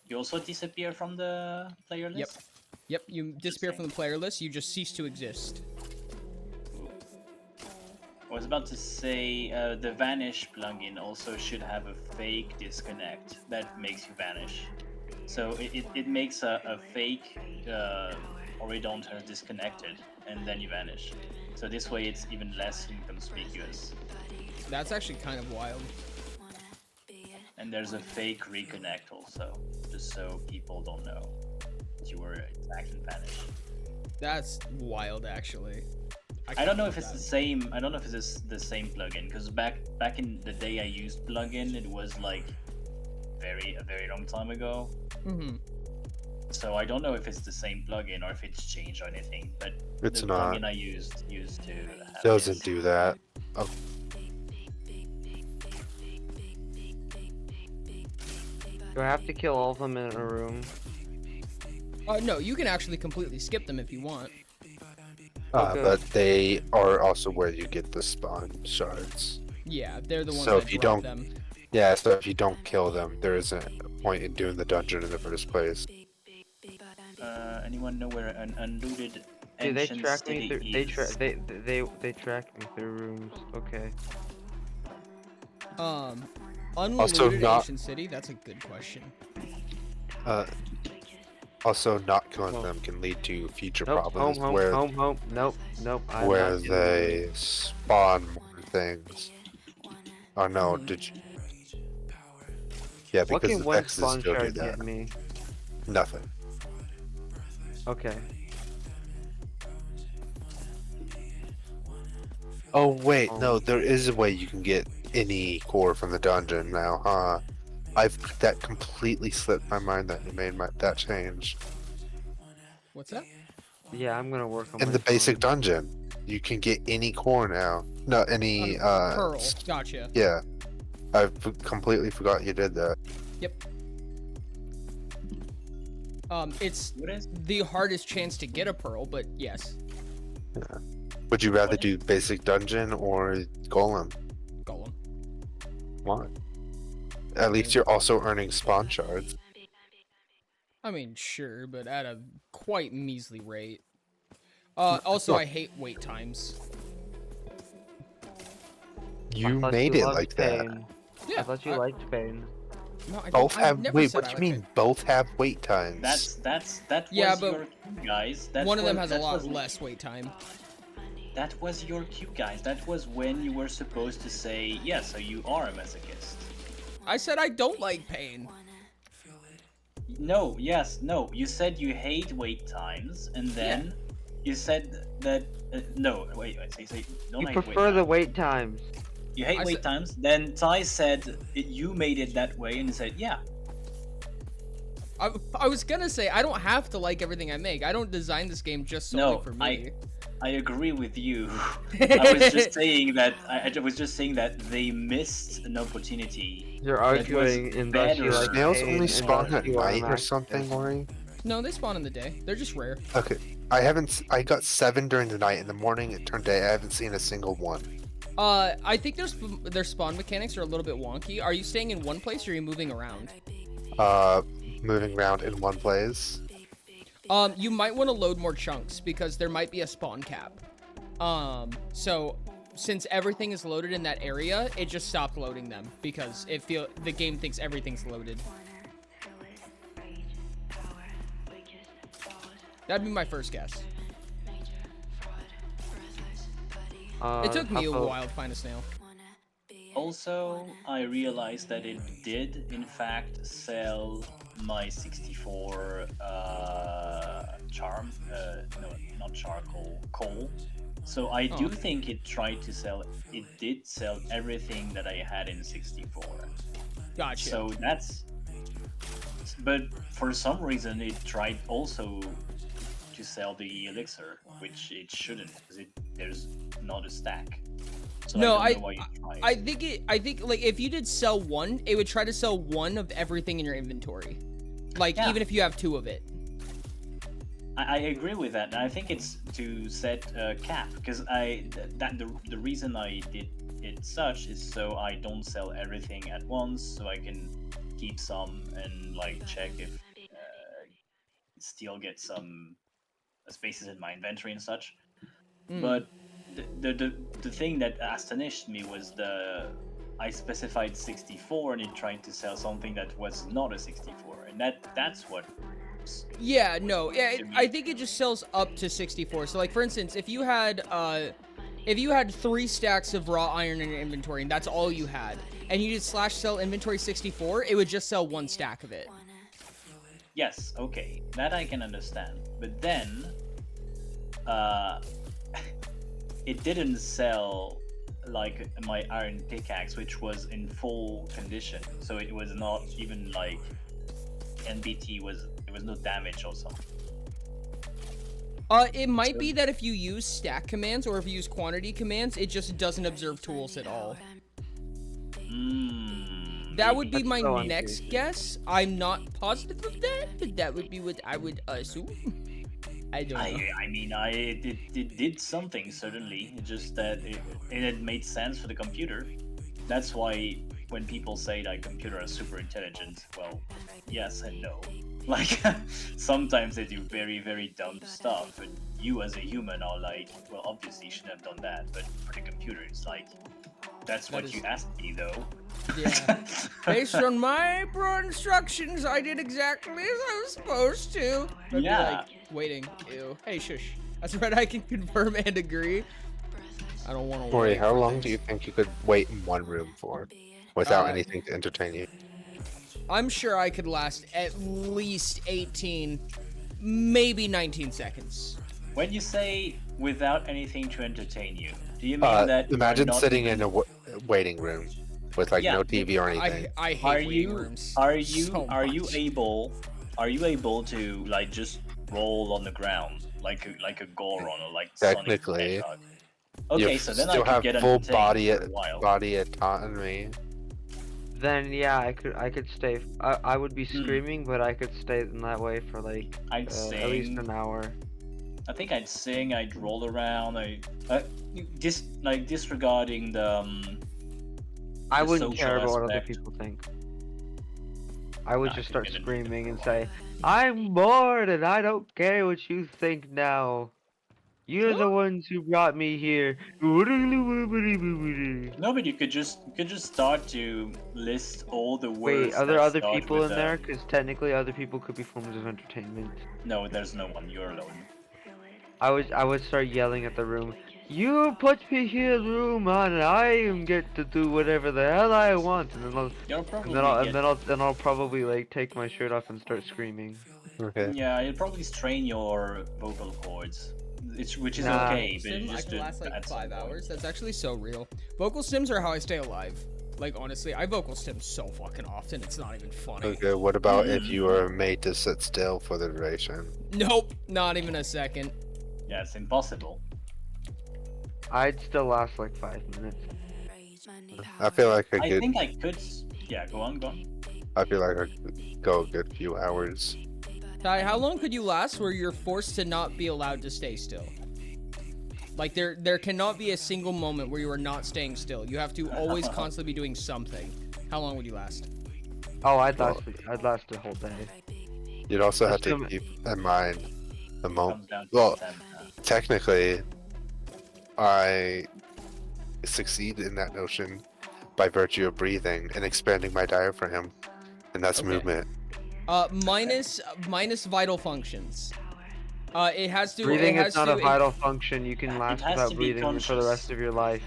You also disappear from the player list. Yep. Yep. You disappear from the player list. You just cease to exist. I was about to say the vanish plugin also should have a fake disconnect that makes you vanish. So it makes a fake Oridont has disconnected and then you vanish. So this way it's even less inconspicuous. That's actually kind of wild. And there's a fake reconnect also, just so people don't know that you were in fact vanished. That's wild, actually. I don't know if it's the same. I don't know if it's the same plugin because back in the day I used plugin, it was like a very long time ago. Mm-hmm. So I don't know if it's the same plugin or if it's changed or anything. But It's the not. plugin I used to have Doesn't this. do that. Oh. Do I have to kill all of them in a room? No, you can actually completely skip them if you want. Okay. But they are also where you get the spawn shards. Yeah, they're the ones So that if you drop don't, them. yeah, so if you don't kill them, there isn't a point in doing the dungeon in the first place. Anyone know where an unlooted Do they ancient track me city through? is? They track me through rooms. Okay. Unlooted not- Ancient City? That's a good question. Also, not killing them can lead to future Nope. problems Home. where Nope. I'm where not getting they spawn more things. Oh no, Mhm. did you? Yeah, What because can the one X's spawn still do shard that. get me? Nothing. Okay. Oh wait, no, there is a way you can get any core from the dungeon now, huh? That completely slipped my mind that you made that change. What's that? Yeah, I'm gonna work on In my the basic spawn. dungeon, you can get any core now. No, any Pearl. Gotcha. Yeah, I completely forgot you did that. Yep. It's What is? the hardest chance to get a pearl, but yes. Would you rather do basic dungeon or golem? Golem. Why? At least you're also earning spawn shards. I mean, sure, but at a quite measly rate. Also, I hate wait times. You I thought made you it loved like that. pain. Yeah, I thought you liked pain. No, I Both don't, I have never wait. said What I do you liked mean? Both have wait times. That Yeah, was but your cue, guys. That one of them was- has a that lot was- less wait time. That was your cue, guys. That was when you were supposed to say, yeah, so you are a masochist. I said I don't like pain. No, yes, no. You said you hate wait times, and then you said that. No, wait, say, don't You hate prefer wait the wait times. You hate I wait said- times. Then Ty said you made it that way, and he said, yeah. I was gonna say, I don't have to like everything I make. I don't design this game just solely No, for me. I agree with you. I was just saying that I was just saying that they missed an opportunity. You're that was arguing and thus you better. like Snails pain only and spawn thus at you are night or masochist. something, Ori? No, they spawn in the day. They're just rare. Okay, I got 7 during the night. In the morning, it turned day. I haven't seen a single one. I think their spawn mechanics are a little bit wonky. Are you staying in one place or are you moving around? Moving around in one place. You might want to load more chunks because there might be a spawn cap. So since everything is loaded in that area, it just stopped loading them because the game thinks everything's loaded. That'd be my first guess. It took me a while to find a snail. Also, I realized that it did, in fact, sell my 64 charm. No, not charcoal, coal. So I do think it tried to sell. It did sell everything that I had in 64. Gotcha. So that's. But for some reason, it tried also to sell the elixir, which it shouldn't, because there's not a stack. So No, I don't know why you tried. I think like if you did sell one, it would try to sell one of everything in your inventory. Like even if you have two of it. I agree with that. And I think it's to set a cap, because the reason I did it such is so I don't sell everything at once, so I can keep some and like check if still get some spaces in my inventory and such. But the thing that astonished me was I specified 64 and it tried to sell something that was not a 64, and that's what. Yeah, no, yeah, I think it just sells up to 64. So like for instance, if you had 3 stacks of raw iron in your inventory and that's all you had, and you did /sell inventory 64, it would just sell 1 stack of it. Yes, okay, that I can understand. But then, it didn't sell like my iron pickaxe, which was in full condition. So it was not even like NBT there was no damage or something. It might be that if you use stack commands or if you use quantity commands, it just doesn't observe tools at all. That would be my next guess. I'm not positive of that, but that would be what I would assume. I don't know. I mean, it did something, certainly. It's just that it made sense for the computer. That's why when people say that computers are super intelligent, well, yes and no. Like, sometimes they do very, very dumb stuff, but you as a human are like, well, obviously you shouldn't have done that, but for the computer, it's like, that's what you asked me, though. Yeah. Based on my broad instructions, I did exactly as I was supposed to. I'd be like, waiting. Ew. Hey, shush. That's right, I can confirm and agree. I don't want to Corey, wait. how long do you think you could wait in one room for without anything to entertain you? I'm sure I could last at least 18, maybe 19 seconds. When you say without anything to entertain you, do you mean that imagine sitting in a waiting room with like no TV or anything? I hate waiting rooms. Are you able to like just roll on the ground like a Goron or like technically? Sonic okay, you so then still I could have get full body autonomy. Then yeah, I could stay. I would be screaming, but I could stay in that way for like I'd at least an hour. I think I'd sing, I'd roll around, disregarding the I wouldn't social care about what other aspect. people think. I would just start screaming and say, "I'm bored and I don't care what you think now. You're the ones who brought me here." No, but you could just start to list all the words. Wait, are there that other start people with in there? Because technically other people could be forms of entertainment. No, there's no one. You're alone. I would start yelling at the room. You put me here in the room, and I get to do whatever the hell I want, and then I'll probably like take my shirt off and start screaming. Okay. Yeah, you'll probably strain your vocal cords, which is okay, but I just can last like 5 hours. That's actually so real. Vocal stims are how I stay alive. Like honestly, I vocal stim so fucking often. It's not even funny. Okay. What about if you were made to sit still for the duration? Nope, not even a second. Yeah, it's impossible. I'd still last like 5 minutes. I feel like I could. I think I could. Yeah, go on. I feel like I could go a good few hours. Ty, how long could you last where you're forced to not be allowed to stay still? Like there cannot be a single moment where you are not staying still. You have to always constantly be doing something. How long would you last? Oh, I'd last a whole day. You'd also have That's to keep in mind the moment. Comes down to Well, stamina. technically, I succeed in that notion by virtue of breathing and expanding my diaphragm, and that's Okay. movement. Minus vital functions. It has to. Breathing it has is not to, a vital function. You can last has without to be breathing for the rest of your life.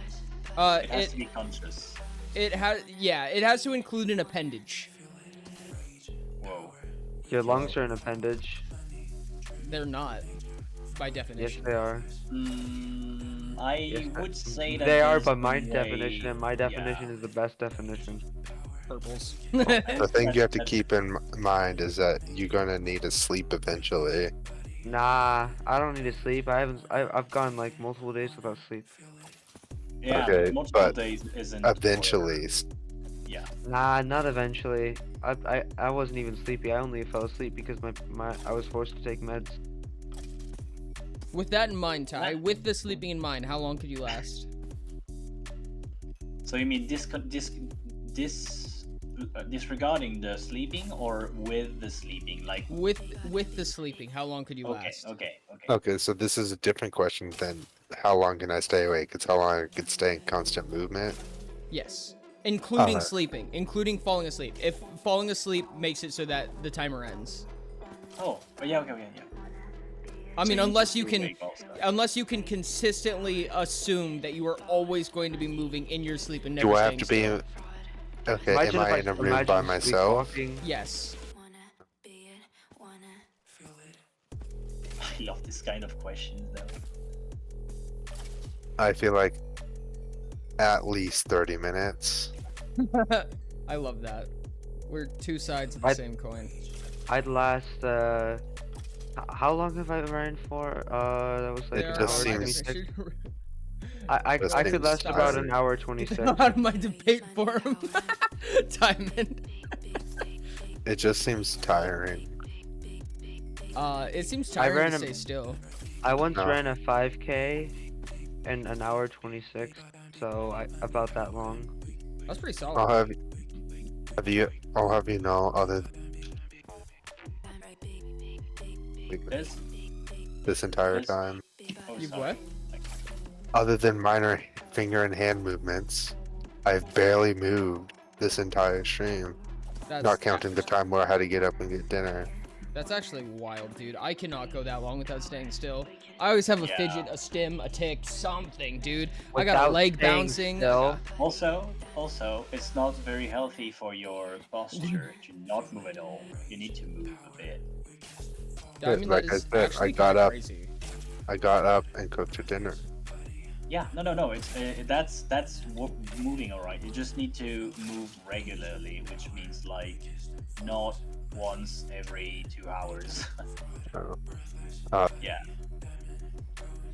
It has to be conscious. It has to include an appendage. Whoa. Your lungs are an appendage. They're not, by definition. Yes, they are. I would say that they are, there's but my a way- definition and my definition is the best definition. Purples. The thing you have to keep in mind is that you're gonna need to sleep eventually. Nah, I don't need to sleep. I've gone like multiple days without sleep. Yeah, Okay, but multiple but days isn't. eventually. Yeah. Nah, not eventually. I wasn't even sleepy. I only fell asleep because I was forced to take meds. With that in mind, Ty, with the sleeping in mind, how long could you last? So you mean disregarding the sleeping or with the sleeping, like with the sleeping, how long could you last? Okay, so this is a different question than how long can I stay awake? It's how long I could stay in constant movement. Yes, including Alright. sleeping, including falling asleep. If falling asleep makes it so that the timer ends. Oh, yeah. I mean, So unless need you to can, wake also. unless you can consistently assume that you are always going to be moving in your sleep and never Do I have staying to be? still. Okay, Imagine am if I I- in a room imagine by myself? sleepwalking. Yes. I love this kind of questions though. I feel like at least 30 minutes. I love that. We're two sides of the same coin. I'd last. How long have I ran for? That was like It an just hour seems- 26. I This could seems last about tiring. an hour Get 26. out of my debate forum. Diamond. It just seems tiring. It seems I tiring ran to a- stay still. I once No. ran a 5K in an hour 26, so about that long. That's pretty I'll solid. I'll have you know, other this entire time, You what? other than minor finger and hand movements, I've barely moved this entire stream. That's Not counting the time where I had to get up and get dinner. That's actually wild, dude. I cannot go that long without staying still. I always have a fidget, a stim, a tick, something, dude. I got a Without leg staying bouncing. still. Also, it's not very healthy for your posture to not move at all. You need to move a bit. I mean, Like that I is said, actually I got kinda up. crazy. I got up and cooked for dinner. Yeah, no. It's that's moving all right. You just need to move regularly, which means like not once every 2 hours. Yeah.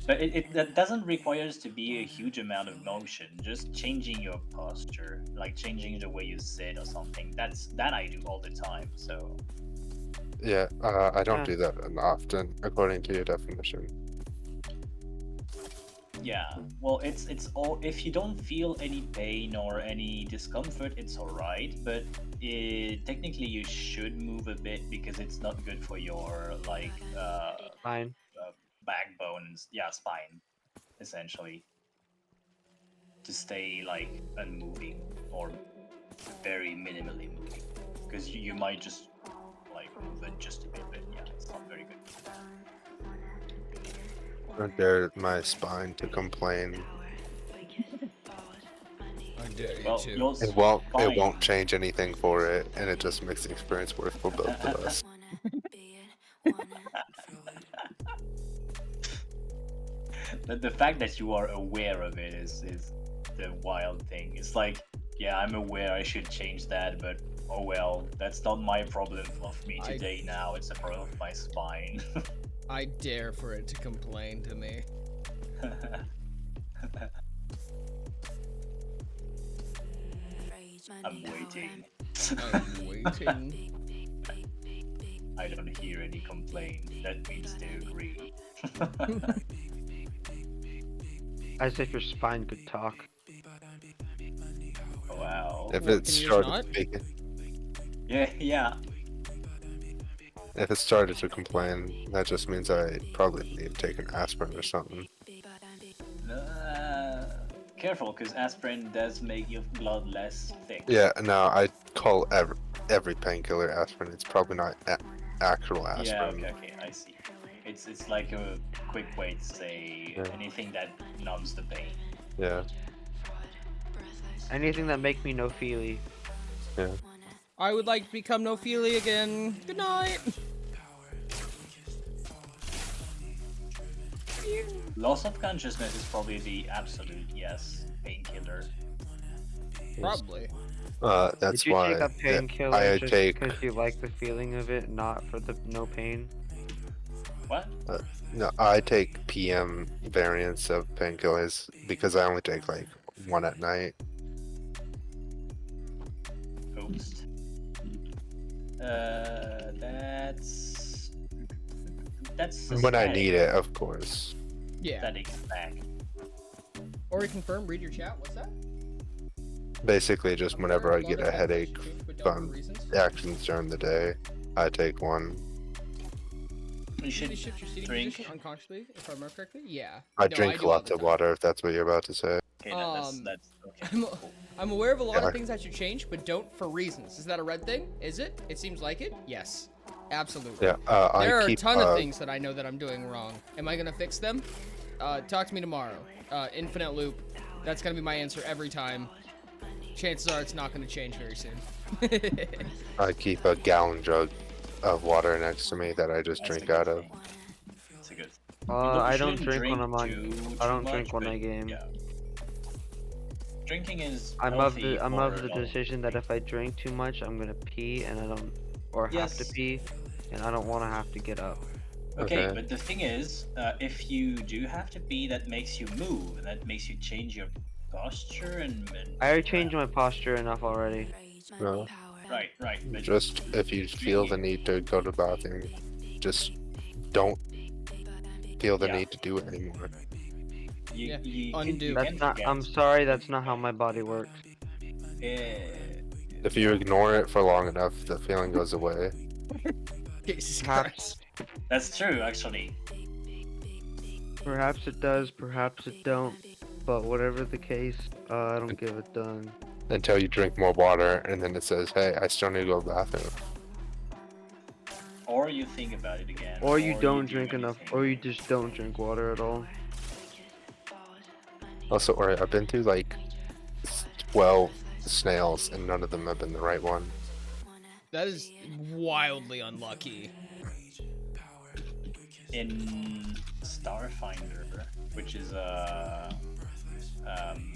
But that doesn't require us to be a huge amount of motion. Just changing your posture, like changing the way you sit or something. That I do all the time. So Yeah, I don't Yeah. do that often, according to your definition. yeah. Well, it's all. If you don't feel any pain or any discomfort, it's all right. But technically, you should move a bit because it's not good for your like Fine. backbone. Yeah, spine, essentially. To stay like unmoving or very minimally moving, because you might just like move it just a bit, but yeah, it's not very good. I dare my spine to complain. I dare you Well, to. yours It won't. fine. It won't change anything for it, and it just makes the experience worse for both of us. The fact that you are aware of it is the wild thing. It's like, yeah, I'm aware I should change that, but oh well, that's not my problem of me today now. It's a problem of my spine. I dare for it to complain to me. I'm waiting. I'm waiting. I don't hear any complaint. That means they agree. As if your spine could talk. Wow. If What, it can yours started not? speaking, Yeah. if it started to complain, that just means I probably need to take an aspirin or something. Careful, because aspirin does make your blood less thick. Yeah, no, I call every painkiller aspirin. It's probably not actual aspirin. Yeah, okay, I see. It's like a quick way to say anything that numbs the pain. Yeah. Anything that make me no feely. Yeah. I would like to become no feely again. Good night. Loss of consciousness is probably the absolute yes painkiller. Probably. That's Did you why take a painkiller I just take. because you like the feeling of it, not for the no pain? What? No, I take PM variants of painkillers because I only take like one at night. Oops. That's When I static. need it, of course. Yeah. Static back. Or confirm, read your chat. What's that? Basically, just whenever I get a headache from reasons. actions during the day, I take one. You should Usually shift your seating drink. position unconsciously, if I remember correctly. Yeah. I No, drink do all lots the of time. water, if that's what you're about to say. Okay, that's okay. I'm aware of a lot Yeah. of things that should change, but don't for reasons. Is that a red thing? Is it? It seems like it. Yes. Absolutely. Yeah, There I are keep, a ton of things that I know that I'm doing wrong. Am I gonna fix them? Talk to me tomorrow. Infinite loop. That's gonna be my answer every time. Chances are it's not gonna change very soon. I keep a gallon jug of water next to me that I just drink out of. That's a good. I don't shouldn't drink when I'm on. too I don't much, drink when but I game. yeah. Drinking is I'm healthy of for the all. decision that if I drink too much, I'm gonna pee and I don't, or have to Yes. pee, and I don't want to have to get up. Okay, but the thing is, if you do have to pee, that makes you move, and that makes you change your posture and I already changed my posture enough already. No. right. But Just if you feel the need to go to the bathroom, just don't feel the need to do it anymore. you Undo. That's not. I'm sorry. That's not how my body works. If you ignore it for long enough, the feeling goes away. Jesus Perhaps, That's true, actually. perhaps it does. Perhaps it don't. But whatever the case, I don't give it done. Until you drink more water, and then it says, "Hey, I still need to go to the bathroom." Or you think about it again. Or you don't do drink enough, anything. or you just don't drink water at all. Also, or I've been through like 12 snails, and none of them have been the right one. That is wildly unlucky. In Starfinder, which is The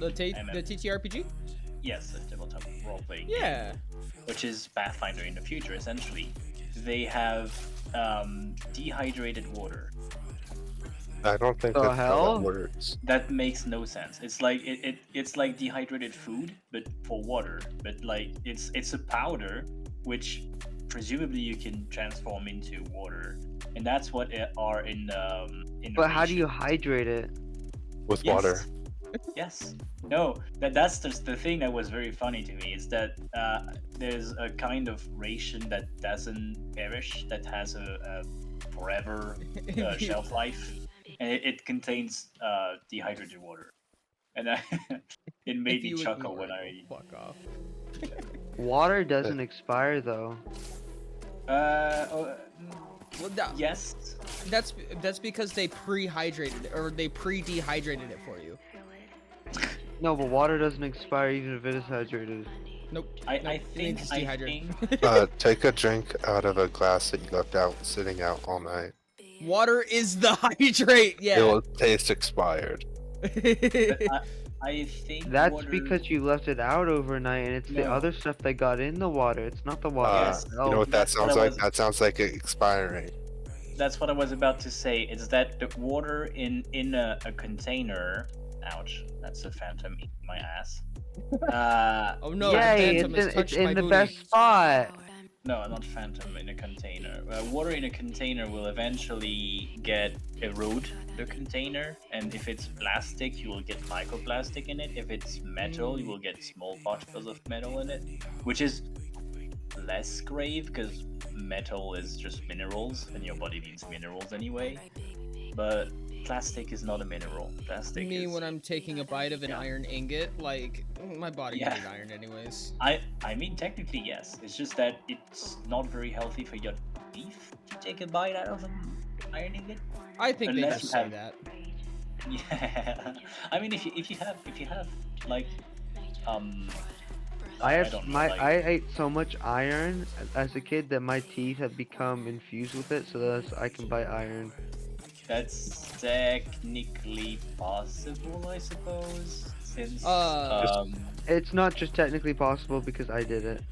TTRPG? yes, a tabletop role-playing Yeah. game, which is Pathfinder in the future. Essentially, they have dehydrated water. I don't think The that's how hell? that works. That makes no sense. It's like it's like dehydrated food, but for water. But like it's a powder, which presumably you can transform into water, and that's what it are in the. But how do you hydrate it? With Yes. water. Yes. No. That's just the thing that was very funny to me is that there's a kind of ration that doesn't perish, that has a forever shelf life, and it contains dehydrated water, and it made If me you chuckle ignore when it, fuck off. Water doesn't expire though. Yes. That's because they pre-hydrated it, or they pre-dehydrated it for you. No, but water doesn't expire even if it is hydrated. Nope. I It think needs I dehydrated. think Take a drink out of a glass that you left out sitting out all night. Water is the hydrate. Yeah. It'll taste expired. I think That's water... because you left it out overnight, and it's the No. other stuff that got in the water. It's not the water. Yes. You know what that That's what sounds I like? was- That sounds like it expiring. That's what I was about to say. Is that the water in a container? Ouch! That's a phantom eating my ass. Oh no! Yay! The phantom has It's touched in my the booty. best spot. No, not phantom in a container. Water in a container will eventually erode the container, and if it's plastic, you will get microplastic in it. If it's metal, you will get small particles of metal in it, which is less grave because metal is just minerals, and your body needs minerals anyway. But plastic is not a mineral. Plastic Me, is. when I'm taking a bite of an iron ingot, like, my body Yeah. needs iron anyways. I mean, technically, yes. It's just that it's not very healthy for your teeth to take a bite out of an iron ingot. I think they Unless just you say have, that. Yeah. I mean, if you have like I don't know, like I ate so much iron as a kid that my teeth have become infused with it, so that I can bite iron. that's technically possible, I suppose. Since It's not just technically possible because I did it.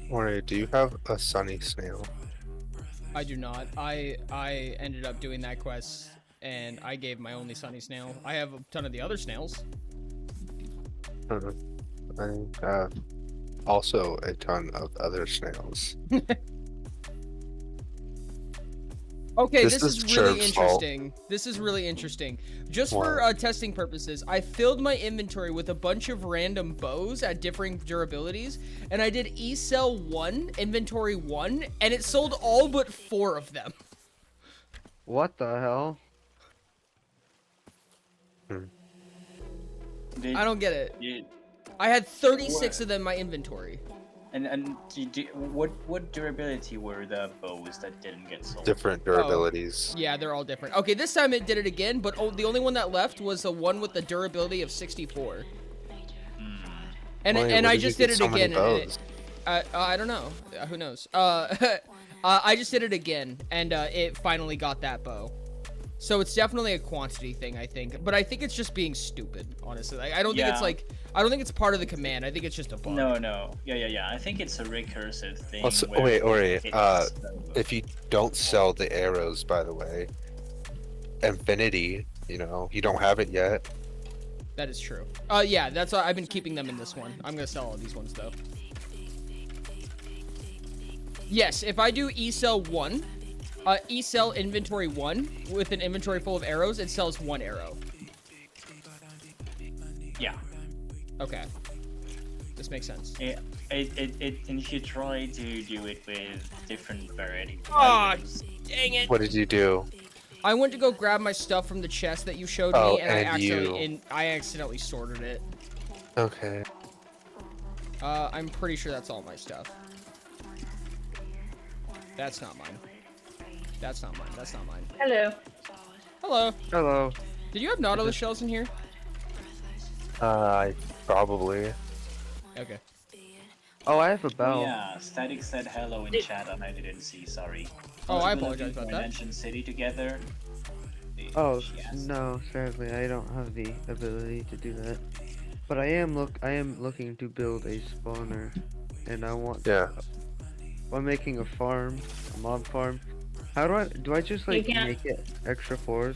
Ori, do you have a sunny snail? I do not. I ended up doing that quest, and I gave my only sunny snail. I have a ton of the other snails. I have also a ton of other snails. Okay, this is really Cherv's fault. interesting. This is really interesting. Just What? for testing purposes, I filled my inventory with a bunch of random bows at differing durabilities, and I did E-Cell 1, inventory 1, and it sold all but 4 of them. What the hell? I don't get it. I had 36 of them in my inventory. And what durability were the bows that didn't get sold? Different durabilities. Oh, yeah, they're all different. Okay, this time it did it again, but the only one that left was the one with the durability of 64. And Wait, and where I did you just get did it so many again. And bows? I don't know. Who knows? I just did it again, and it finally got that bow. So it's definitely a quantity thing, I think. But I think it's just being stupid, honestly. Like, I don't think it's like, I don't think it's part of the command. I think it's just a bug. No. Yeah. I think it's a recursive thing. Also, where wait, Ori, it's, if you don't sell the arrows, by the way, Infinity, you don't have it yet. That is true. Yeah, that's why I've been keeping them in this one. I'm gonna sell all these ones though. Yes, if I do E-Cell 1, E-Cell inventory 1 with an inventory full of arrows, it sells 1 arrow. Yeah. Okay. This makes sense. And if you try to do it with different variety. Oh, dang it! What did you do? I went to go grab my stuff from the chest that you showed Oh, me, and and I accidentally sorted it. Okay. I'm pretty sure that's all my stuff. That's not mine. That's not mine. That's not mine. Hello. Hello. Hello. Did you have Nautilus shells in here? Probably. Okay. Oh, I have a bell. Oh, yeah, Static said hello in chat and I didn't see, sorry. Oh, I apologize about that. Mention City together. Oh, no, sadly, I don't have the ability to do that. But I am looking to build a spawner, and I want. Yeah. I'm making a farm, a mob farm. How do I just like make it extra floors?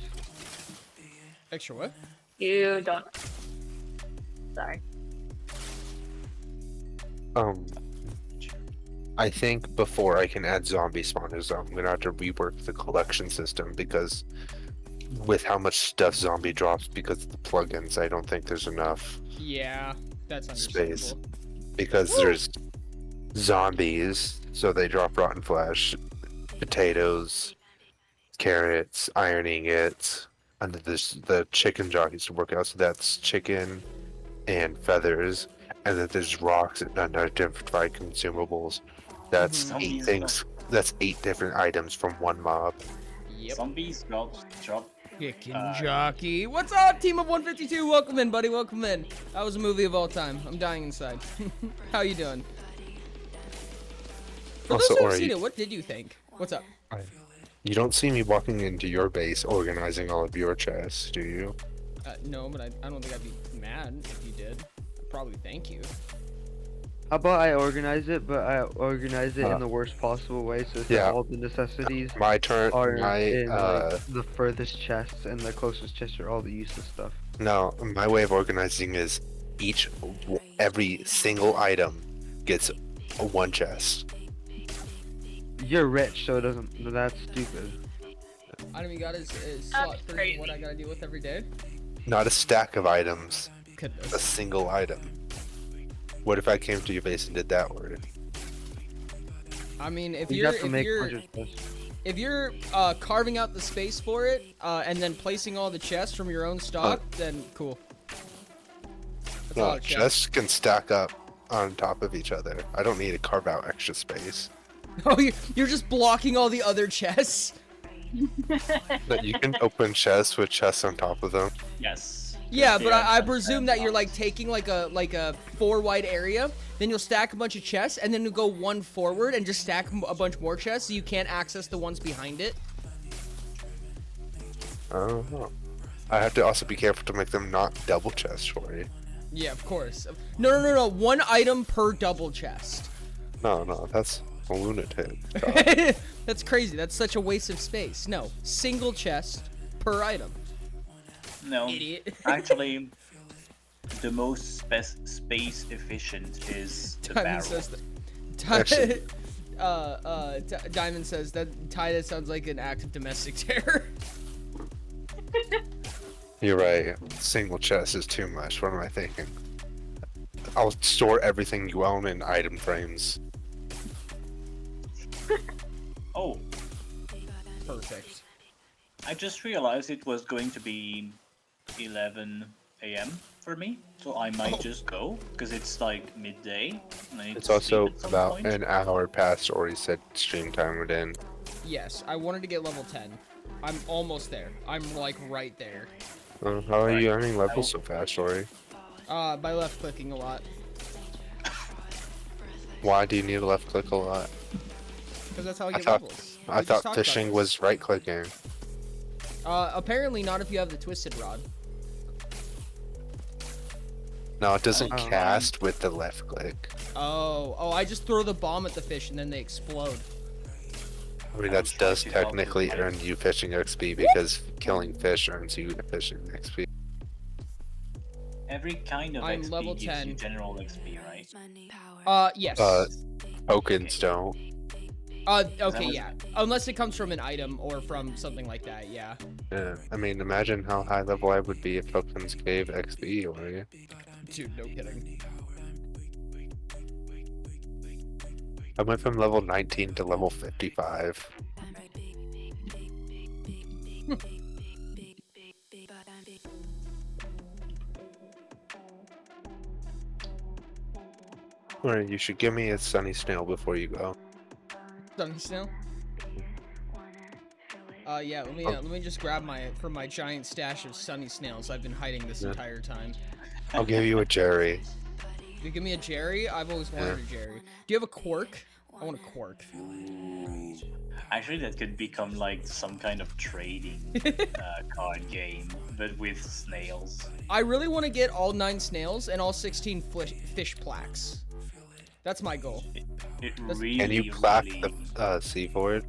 Extra what? You don't. Sorry. I think before I can add zombie spawners, I'm gonna have to rework the collection system because with how much stuff zombie drops because of the plugins, I don't think there's enough Yeah, that's space. understandable. Because there's zombies, so they drop rotten flesh, potatoes, carrots, iron ingots, and then there's the chicken jockeys to work out, so that's chicken and feathers, and then there's rocks and unidentified consumables. That's 8 things. That's 8 different items from one mob. Yep. Zombies drop. Chicken jockey. What's up, team of 152? Welcome in, buddy. Welcome in. That was a movie of all time. I'm dying inside. How you doing? For Also, those who Ori, haven't seen it, what did you think? What's up? You don't see me walking into your base organizing all of your chests, do you? No, but I don't think I'd be mad if you did. I'd probably thank you. How about I organize it, but I organize it in the worst possible way, so that all the necessities My turn. are My in like, the furthest chests, and the closest chests are all the useless stuff. No, my way of organizing is each every single item gets a 1 chest. You're rich, so it doesn't. That's stupid. Item you got is slot for what I gotta deal with every day. Not a stack of items, Goodness. a single item. What if I came to your base and did that word? I mean, if You you're have to make 100 chests. if you're carving out the space for it and then placing all the chests from your own stock, then cool. That's a lot No, of chests can stack up on top of each other. I don't need to carve out extra space. Oh, you're just blocking all the other chests. But you can open chests with chests on top of them. Yes. Yeah, but I presume that you're like taking like a 4 wide area, then you'll stack a bunch of chests, and then you'll go 1 forward and just stack a bunch more chests, so you can't access the ones behind it. Oh. I have to also be careful to make them not double chests for you. Yeah, of course. No. 1 item per double chest. No, that's a lunatic. That's crazy. That's such a waste of space. No, single chest per item. No, Idiot. actually, the most space efficient is the Diamond barrel. says that. Diamond says that Tida sounds like an act of domestic terror. You're right. Single chest is too much. What am I thinking? I'll store everything you own in item frames. Oh, perfect. I just realized it was going to be 11 a.m. for me, so I might just go because it's like midday. And I need It's to also sleep at some about point. an hour past or he said stream time would end. Yes, I wanted to get level 10. I'm almost there. I'm like right there. How are you earning levels so fast, Ori? By left clicking a lot. Why do you need to left click a lot? Because that's how I get thought, levels. I We just thought talked about fishing this. was right clicking. Apparently not if you have the twisted rod. No, it doesn't Oh. cast with the left click. Oh, I just throw the bomb at the fish and then they explode. I mean, that does technically earn you fishing XP because killing fish earns you fishing XP. Every kind of I'm XP level gives 10. you general XP, right? Yes. Tokens don't. Okay, yeah. Unless it comes from an item or from something like that, yeah. Yeah, I mean, imagine how high level I would be if tokens gave XP, Ori. Dude, no kidding. I went from level 19 to level 55. Alright, you should give me a sunny snail before you go. Sunny snail? Yeah, let me just grab from my giant stash of sunny snails I've been hiding this Yeah. entire time. I'll give you a Jerry. You give me a Jerry? I've always wanted a Jerry. Do you have a quark? I want a quark. Actually, that could become like some kind of trading card game, but with snails. I really want to get all 9 snails and all 16 fish plaques. That's my goal. Can you plaque the seaboard?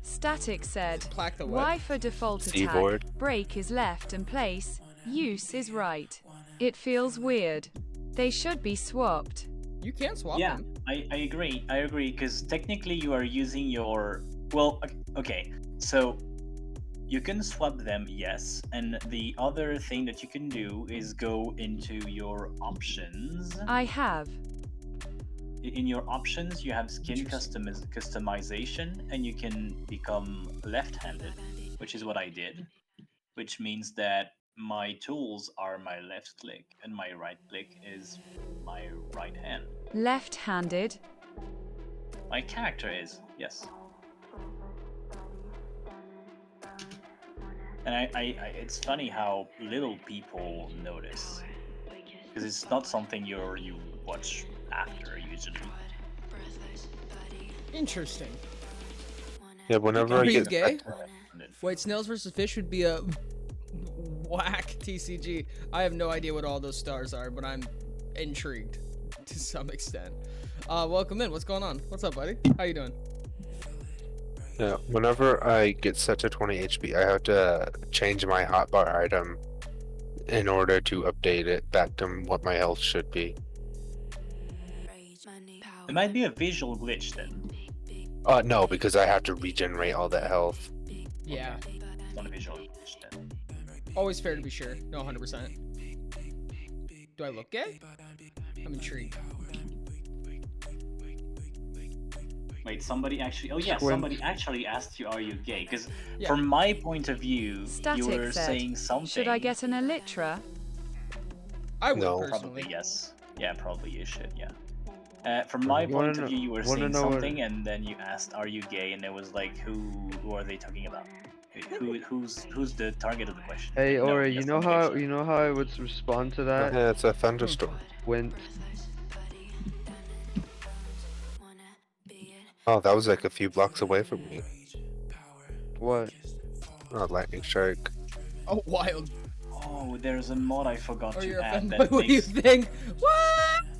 Static said, Plaque the what? why for default attack, Seaboard. break is left and place, use is right. It feels weird. They should be swapped. You can swap Yeah, them. I agree. I agree, because technically you are using your... Well, okay, so you can swap them, yes, and the other thing that you can do is go into your options. I have. In your options, you have skin customization, and you can become left-handed, which is what I did, which means that my tools are my left click, and my right click is my right hand. Left-handed. My character is, yes. And it's funny how little people notice, because it's not something you watch after usually. Interesting. Yeah, whenever Are I you get gay? Wait, snails versus fish would be a whack TCG. I have no idea what all those stars are, but I'm intrigued to some extent. Welcome in. What's going on? What's up, buddy? How you doing? Yeah, whenever I get set to 20 HP, I have to change my hotbar item in order to update it back to what my health should be. It might be a visual glitch then. No, because I have to regenerate all that health. Yeah. It's not a visual glitch then. Always fair to be sure. No, 100%. Do I look gay? I'm intrigued. Wait, somebody actually. Oh yeah, Squint. somebody actually asked you, "Are you gay?" Because Yeah. from my point of view, you Static were said, saying something. should I get an elytra? I would No. personally. Probably yes. Yeah, probably you should. Yeah. From my You wanna point of view, you were wanna saying know what- something, and then you asked, "Are you gay?" And it was like, "Who are they talking about? Who's the target of the question?" Hey No, Ori, that's not the case. you know how I would respond to that? Yeah, it's a thunderstorm. Went. Oh, that was like a few blocks away from me. What? Oh, lightning strike. Oh, wild. Oh, there's a mod I forgot Or to you're a add fanboy. that What do you makes. think?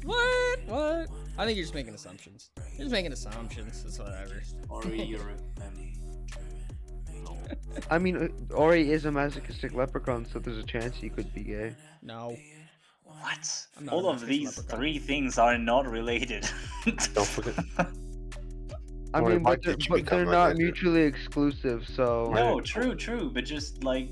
What? I think you're just making assumptions. You're just making assumptions. It's whatever. Ori, you're I mean, Ori is a masochistic leprechaun, so there's a chance he could be gay. No. What? I'm not All a of masochistic these leprechaun. three things are not related. Don't forget. I Ori, mean, why but they're, did you but they're become a not ninja? mutually exclusive, so. No, true, but just like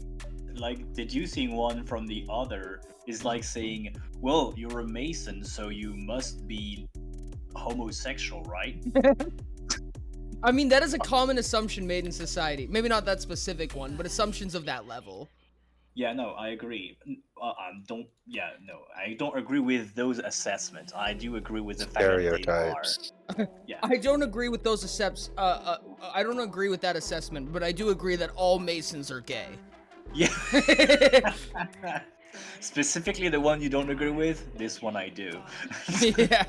deducing one from the other is like saying, well, you're a Mason, so you must be homosexual, right? I mean, that is a common assumption made in society. Maybe not that specific one, but assumptions of that level. Yeah, no, I agree. I don't agree with those assessments. I do agree with the fact that they are. Stereotypes. Yeah. I don't agree with those I don't agree with that assessment, but I do agree that all Masons are gay. Yeah. Specifically the one you don't agree with, this one I do. Yeah.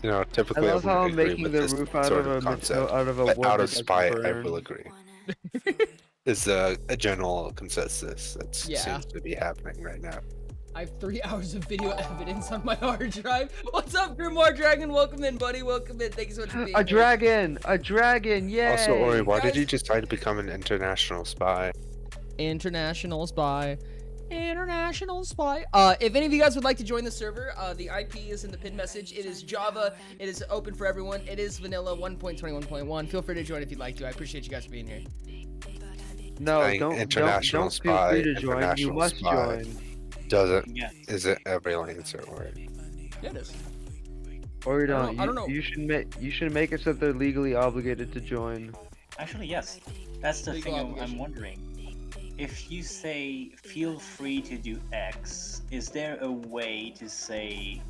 You know, I typically I, love how I'm wouldn't agree making with the this roof out sort of a concept, out of a but wood out that of doesn't spite, I burn. will agree. Is a general consensus that seems to be happening right now. I have 3 hours of video evidence on my hard drive. What's up, Grimoire Dragon? Welcome in, buddy. Welcome in. Thank you so much for being A here. dragon! A dragon! Yay! Also, Ori, why did Guys- you decide to become an international spy? International spy. International spy. If any of you guys would like to join the server, the IP is in the pinned message. It is Java. It is open for everyone. It is vanilla 1.21.1. Feel free to join if you'd like to. I appreciate you guys for being here. No, Saying don't international feel spy, free to join. You international must spy. join. Doesn't Yeah. isn't every answer, Ori? Yeah, it is. Oridont, I don't know. you should make it so they're legally obligated to join. Actually, yes. That's the Legal thing I'm obligation. wondering. If you say feel free to do X, is there a way to say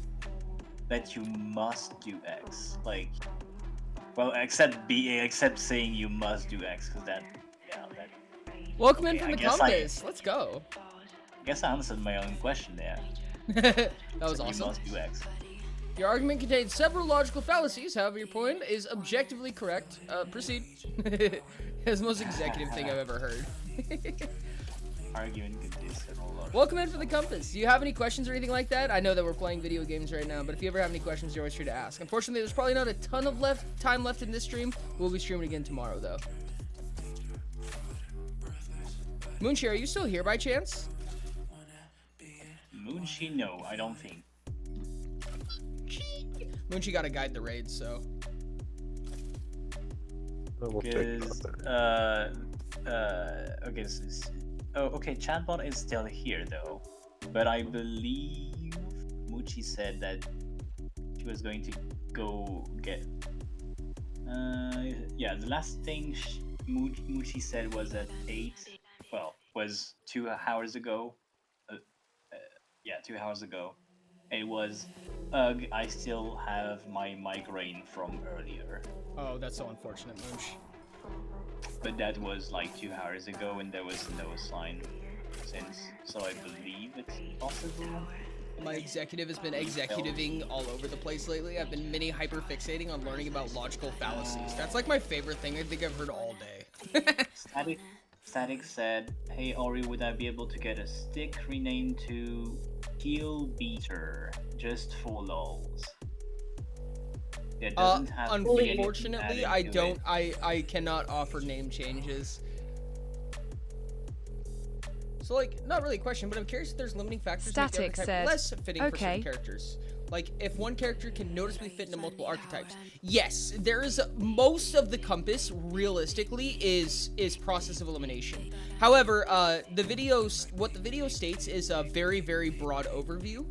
that you must do X? Like, well, except saying you must do X, because that. Welcome Okay, in from I the guess compass. Let's go. I guess I answered my own question there. That was So awesome. You must do X. Your argument contains several logical fallacies. However, your point is objectively correct. Proceed. It's the most executive thing I've ever heard. Argument contains several logical. Welcome in for the compass. Do you have any questions or anything like that? I know that we're playing video games right now, but if you ever have any questions, you're always free to ask. Unfortunately, there's probably not a ton of time left in this stream. We'll be streaming again tomorrow, though. Moonshi, are you still here by chance? Moonshi, no, I don't think. Moonshi got to guide the raid, so. We'll take Because, another. okay, okay, chatbot is still here though, but I believe Muchi said that she was going to go get. Yeah, the last thing Muchi said was at 8. Well, was 2 hours ago. Yeah, 2 hours ago. It was, I still have my migraine from earlier. Oh, that's so unfortunate, Moonsh. But that was like 2 hours ago and there was no sign since, so I believe it's possible. My executive has been executiving all over the place lately. I've been mini hyper-fixating on learning about logical fallacies. That's like my favorite thing I think I've heard all day. Static said, hey Ori, would I be able to get a stick renamed to Heel Beater, just for lols? It doesn't have to be anything Unfortunately, added I to don't. it. I cannot offer name changes. So, like, not really a question, but I'm curious if there's limiting factors that make the Static archetype said, less fitting for certain okay. characters. Like, if one character can noticeably fit into multiple archetypes. Yes, there is most of the compass, realistically, is process of elimination. However, what the video states is a very, very broad overview.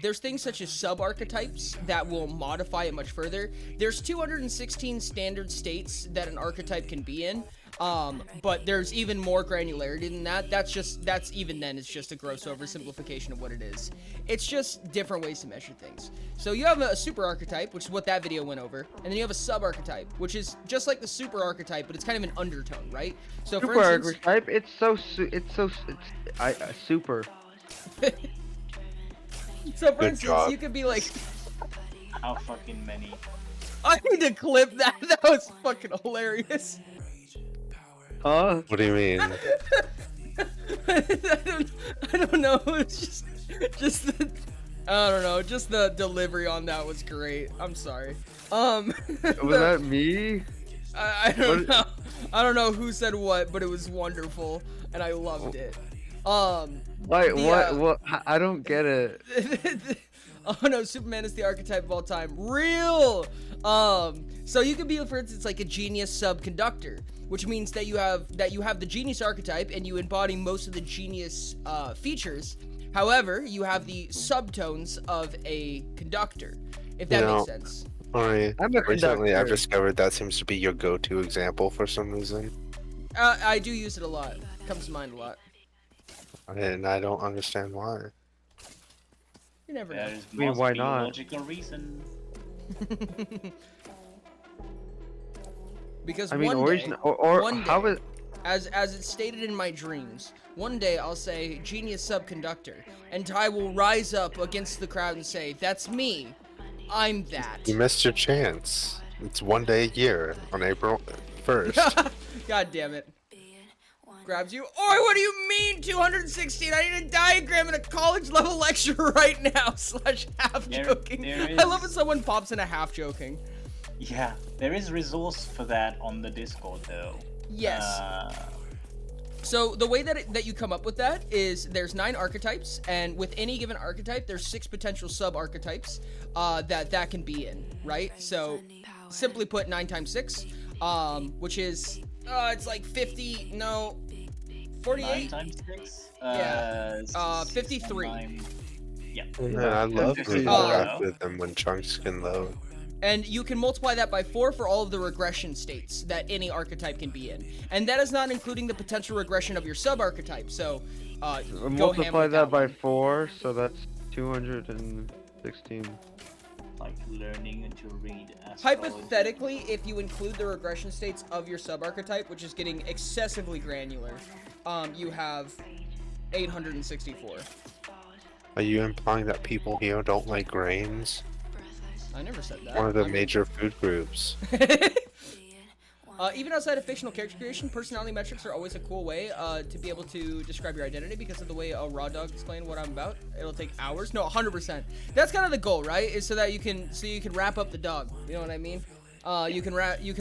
There's things such as sub-archetypes that will modify it much further. There's 216 standard states that an archetype can be in. But there's even more granularity than that. That's even then, it's just a gross oversimplification of what it is. It's just different ways to measure things. So you have a super archetype, which is what that video went over, and then you have a sub archetype, which is just like the super archetype, but it's kind of an undertone, right? So Super for instance, archetype, it's super. So for Good instance, job. you could be like, How fucking many? I need to clip that. That was fucking hilarious. What do you mean? I don't know. It's just the, I don't know. Just the delivery on that was great. I'm sorry. Was that me? I don't know. I don't know who said what, but it was wonderful, and I loved it. Wait, what? I don't get it. Oh no, Superman is the archetype of all time. Real. So you could be, for instance, like a genius subconductor, which means that you have the genius archetype and you embody most of the genius features. However, you have the subtones of a conductor, if that makes sense. Recently, I've discovered that seems to be your go-to example for some reason. I do use it a lot. It comes to mind a lot. And I don't understand why. You never know. There's I mean, why must be a not? logical reason. Because I mean, one day, how is? as it's stated in my dreams, one day I'll say genius subconductor, and Ty will rise up against the crowd and say, "That's me. I'm that." You missed your chance. It's one day a year on April 1st. God damn it. Grabs you. Oi, what do you mean 216? I need a diagram in a college level lecture right now. / half joking. I love when someone pops in a half joking. Yeah, there is resource for that on the Discord though. Yes. So the way that you come up with that is there's 9 archetypes, and with any given archetype, there's 6 potential sub-archetypes that can be in, right? So simply put, 9 times 6, which is, it's like 50, no, 48? 9 times 6? Yeah, 53. Yeah. I love moving back with them when chunks can load. And you can multiply that by 4 for all of the regression states that any archetype can be in. And that is not including the potential regression of your sub-archetype, so go Multiply ham that by one. 4, so that's 216. Like learning to read astrology. Hypothetically, if you include the regression states of your sub-archetype, which is getting excessively granular, you have 864. Are you implying that people here don't like grains? I never said that. One of the major food groups. Even outside of fictional character creation, personality metrics are always a cool way to be able to describe your identity because of the way a raw dog explained what I'm about. It'll take hours. No, 100%. That's kind of the goal, right? Is so that you can wrap up the dog. You know what I mean? You can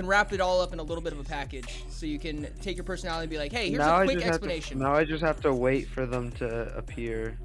wrap it all up in a little bit of a package, so you can take your personality and be like, hey, here's a quick explanation. Now I just have to wait for them to appear.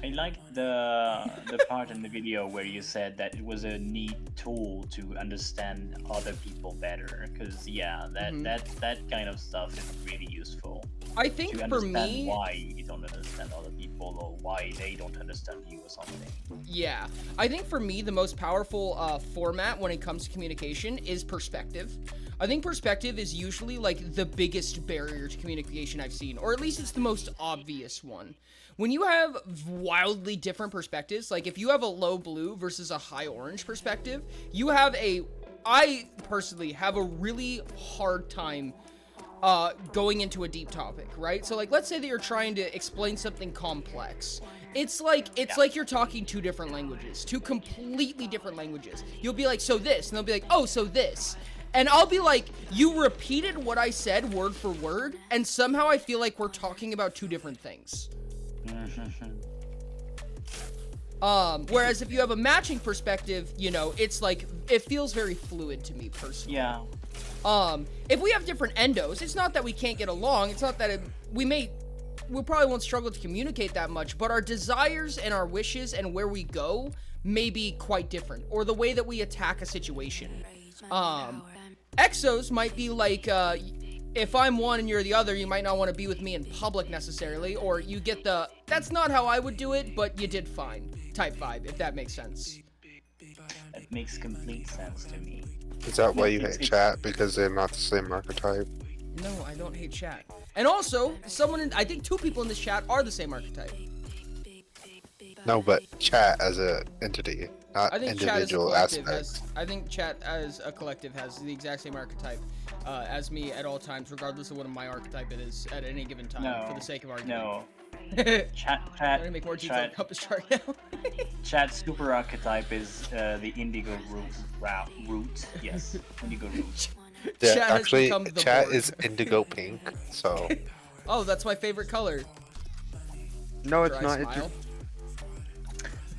I liked the part in the video where you said that it was a neat tool to understand other people better, because yeah, that kind of stuff is really useful. I think to for understand me, why you don't understand other people or why they don't understand you or something. Yeah, I think for me the most powerful format when it comes to communication is perspective. I think perspective is usually like the biggest barrier to communication I've seen, or at least it's the most obvious one. When you have wildly different perspectives, like if you have a low blue versus a high orange perspective, I personally have a really hard time going into a deep topic, right? So like, let's say that you're trying to explain something complex. It's like you're talking 2 different languages, 2 completely different languages. You'll be like, so this, and they'll be like, oh, so this. And I'll be like, you repeated what I said word for word, and somehow I feel like we're talking about 2 different things. Whereas if you have a matching perspective, you know, it's like, it feels very fluid to me personally. Yeah. If we have different endos, it's not that we can't get along, it's not that we probably won't struggle to communicate that much, but our desires and our wishes and where we go may be quite different, or the way that we attack a situation. Exos might be like, if I'm one and you're the other, you might not want to be with me in public necessarily, or you get the, that's not how I would do it, but you did fine type vibe, if that makes sense. That makes complete sense to me. Is that why you hate chat? Because they're not the same archetype? No, I don't hate chat. And also, I think 2 people in this chat are the same archetype. No, but chat as an entity, not I think individual aspects. I think chat as a collective has the exact same archetype as me at all times, regardless of what my archetype it is at any given time, for the sake of argument. No. Chat. I'm gonna make more detailed compass chart now. Chat super archetype is the indigo root. Yes, indigo root. Yeah, Chat actually, chat board. is indigo pink, so. Oh, that's my favorite color. No, it's Dry not. smile.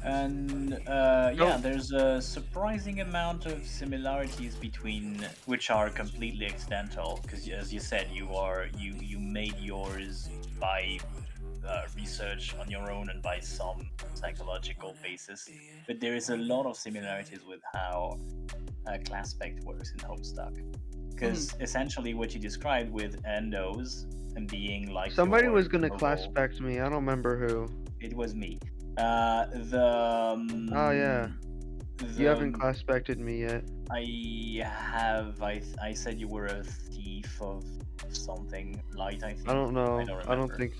And yeah, there's a surprising amount of similarities between, which are completely accidental, because as you said, you made yours by research on your own and by some psychological basis. But there is a lot of similarities with how Classpect works in Homestuck, because essentially what you described with endos and being like somebody was gonna Classpect me. I don't remember who. It was me. Oh yeah. You haven't Classpected me yet. I have. I said you were a thief of something light. I think. I don't know. I don't think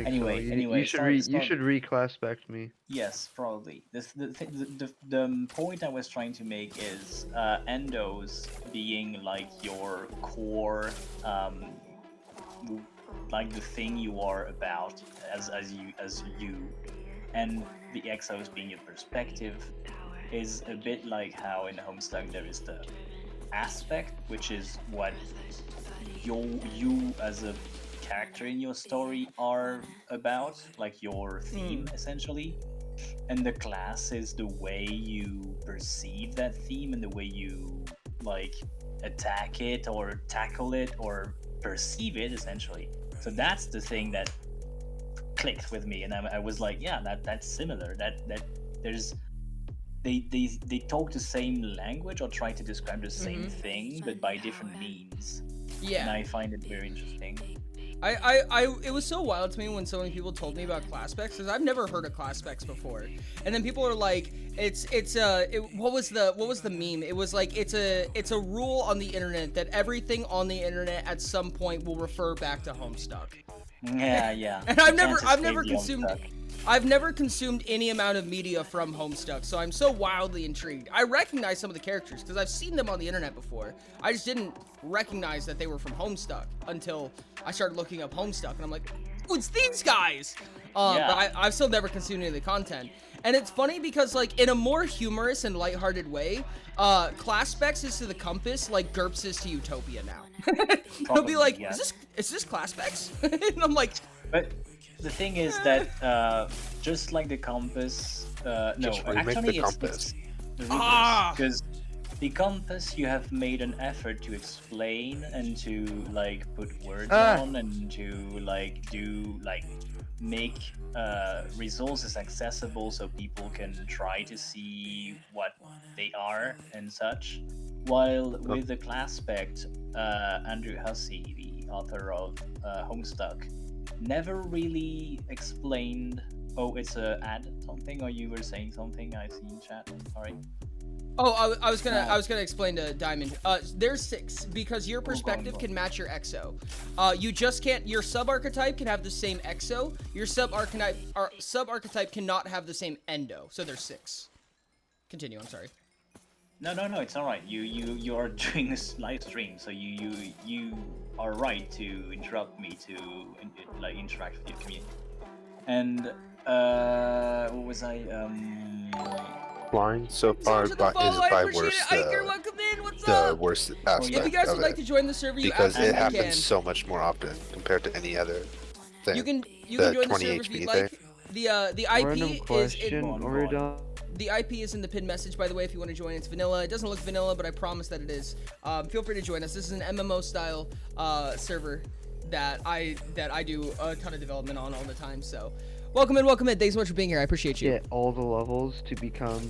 Anyway, so. anyway, You should re-Classpect me. Yes, probably. The point I was trying to make is endos being like your core, like the thing you are about as you, and the exos being your perspective is a bit like how in Homestuck there is the aspect, which is what you as a character in your story are about, like your theme essentially, and the class is the way you perceive that theme and the way you like attack it or tackle it or perceive it essentially. So that's the thing that clicked with me, and I was like, yeah, that's similar. That there's they talk the same language or try to describe the same thing, but by different means. Yeah, and I find it very interesting. It was so wild to me when so many people told me about class specs, because I've never heard of class specs before. And then people are like, what was the meme? It was like it's a rule on the internet that everything on the internet at some point will refer back to Homestuck. Yeah. And I've never consumed any amount of media from Homestuck, so I'm so wildly intrigued. I recognize some of the characters because I've seen them on the internet before. I just didn't recognize that they were from Homestuck until I started looking up Homestuck, and I'm like, oh, it's these guys! But I've still never consumed any of the content. And it's funny because, like, in a more humorous and lighthearted way, Class Specs is to the Compass like GURPS is to Utopia now. He'll be like, is this Class Specs? And I'm like... But the thing is that, just like the Compass... no, actually it's because the Compass you have made an effort to explain and to, like, put words on and to, like, make resources accessible so people can try to see what they are and such. While with the Classpect, Andrew Hussey, the author of Homestuck, never really explained. Oh, it's a ad something, or you were saying something? I see in chat. Sorry. Oh, I was gonna explain to Diamond. There's 6 because your perspective can match your exo. You just can't. Your sub-archetype can have the same exo. Your sub-archetype cannot have the same endo. So there's 6. Continue. I'm sorry. No, it's all right. You are doing this live stream, so you are right to interrupt me to like interact with your community. And what was I Blind so far is by worst the worst aspect if you guys would of like it, to join the server, you because it absolutely happens so much more often compared to any other thing. You can the join the 20 server if HP you'd like. thing. The IP is in the pinned message, by the way, if you want to join. It's vanilla. It doesn't look vanilla, but I promise that it is. Feel free to join us. This is an MMO style server that I do a ton of development on all the time. So Welcome in, welcome in. Thanks so much for being here. I appreciate you. Get all the levels to become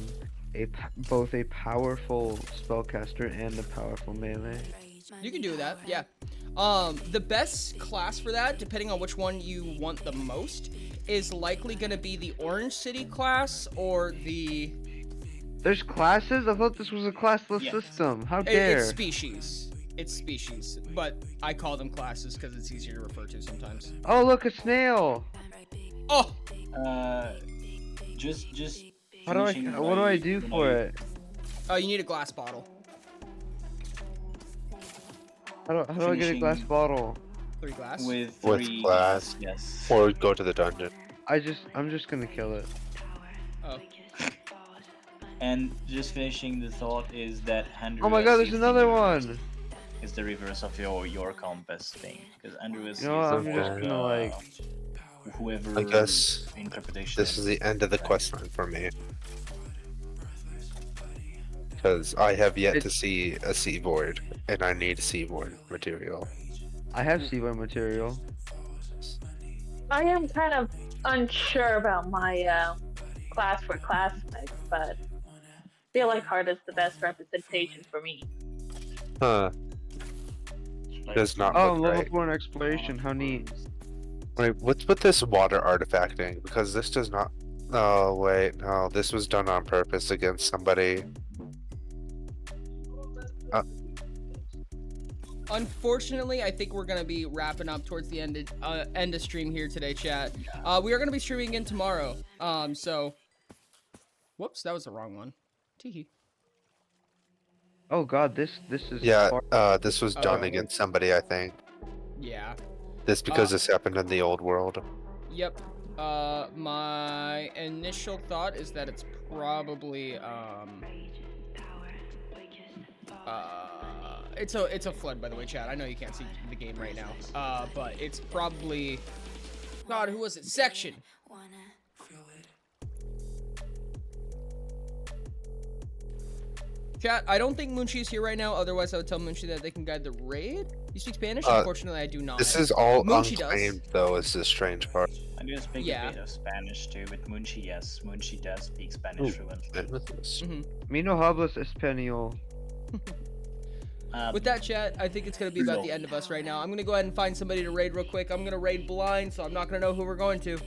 both a powerful spellcaster and a powerful melee. You can do that, yeah. The best class for that, depending on which one you want the most, is likely going to be the Orange City class or the... There's classes? I thought this was a classless system. How dare? It's species. It's species, but I call them classes because it's easier to refer to sometimes. Oh, look, a snail! Oh! Just What do I do for it? Oh, you need a glass bottle. How do I get a glass bottle? 3 glass? With glass. Yes. Or go to the dungeon. I'm just gonna kill it. Oh. And just finishing the thought is that Andrew. Oh my god, there's another one! Is the reverse of your compass thing. Because Andrew is. You know what, I'm just gonna like. Whoever. I guess interpretation this is the end of the quest line for me. Because I have yet to see a Seaboard, and I need Seaboard material. I have Seaboard material. I am kind of unsure about my class for classmates, but I feel like Heart is the best representation for me. Huh. Does not Oh, look level right. 4 in exploration, how neat. Wait, what's with this water artifacting? Because this does not... Oh, wait, no, this was done on purpose against somebody. Unfortunately, I think we're going to be wrapping up towards the end of stream here today, chat. We are going to be streaming again tomorrow. So... Whoops, that was the wrong one. Teehee. Oh god, this is... Yeah, this was done against somebody, I think. Yeah. This because this happened in the old world. Yep. My initial thought is that it's probably it's a flood, by the way, chat. I know you can't see the game right now. But it's probably... God, who was it? Section. Chat, I don't think Munchi's here right now. Otherwise, I would tell Munchi that they can guide the raid. You speak Spanish? Unfortunately, I do not. This is all Munchi unclaimed, though, is the strange part. I do speak a bit of Spanish too, but Munchi, yes. Munchi does speak Spanish fluently. Me no hablas español. With that, chat, I think it's going to be about the end of us right now. I'm going to go ahead and find somebody to raid real quick. I'm going to raid blind, so I'm not going to know who we're going to.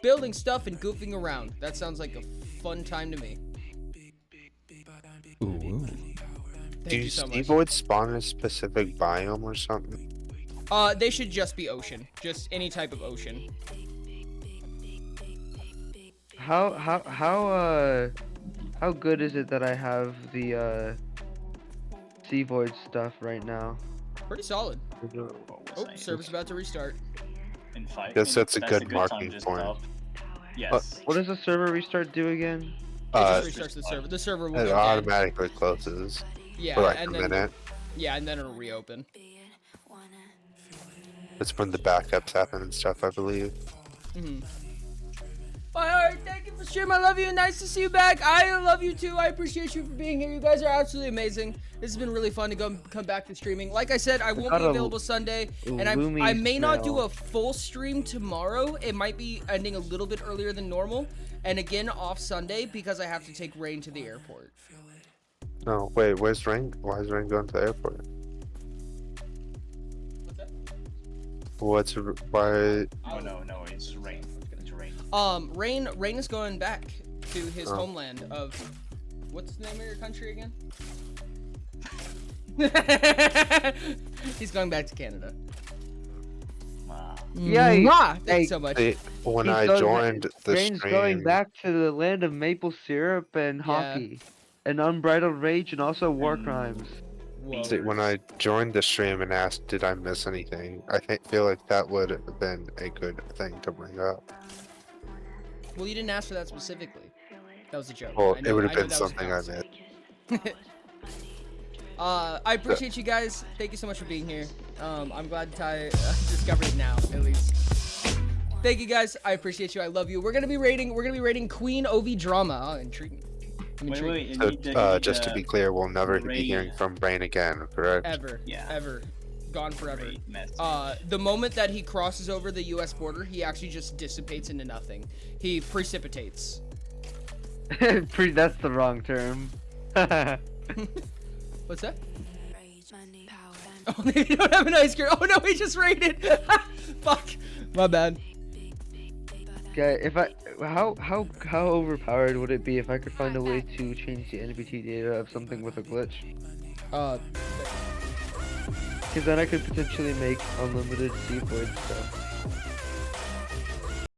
Building stuff and goofing around. That sounds like a fun time to me. Ooh. Thank Do you so much. Seaboards spawn in a specific biome or something? They should just be ocean. Just any type of ocean. How good is it that I have the Sea Void stuff right now? Pretty solid. Oh, server's about to restart. In 5 Guess that's a good time marking to point. stop. Yes. What does the server restart do again? It just restarts the server. The server will It go dead. automatically closes. Yeah, for like and a then minute. yeah, and then it'll reopen. It's when the backups happen and stuff, I believe. Alright, thank you for streaming. I love you. Nice to see you back. I love you too. I appreciate you for being here. You guys are absolutely amazing. This has been really fun to come back to streaming. Like I said, I won't be available Sunday, and I may not do a full stream tomorrow. It might be ending a little bit earlier than normal, and again off Sunday because I have to take Rain to the airport. No, wait, where's Rain? Why is Rain going to the airport? What's that? Why? Oh no, it's Rain. It's Rain. Rain is going back to his homeland of, what's the name of your country again? He's going back to Canada. Wow. Yeah, thanks so much. When I joined the Rain's stream, going back to the land of maple syrup and hockey, and unbridled rage, and also war crimes. See, when I joined the stream and asked, did I miss anything? I feel like that would have been a good thing to bring up. Well, you didn't ask for that specifically. That was a joke. Well, I know, it would have I know been that was something I conversation. missed. I appreciate you guys. Thank you so much for being here. I'm glad Ty discovered it now, at least. Thank you guys. I appreciate you. I love you. We're gonna be rating Queen Ovi Drama. Oh, intriguing. Wait, So, just to be clear, we'll never be hearing from Brain again, correct? Ever. Yeah. Ever. gone forever. Great message. The moment that he crosses over the U.S. border, he actually just dissipates into nothing. He precipitates. That's the wrong term. What's that? Oh, they don't have an ice cream. Oh no, he just raided. Fuck. My bad. Okay, how overpowered would it be if I could find a way to change the NBT data of something with a glitch? Because then I could potentially make unlimited C void stuff.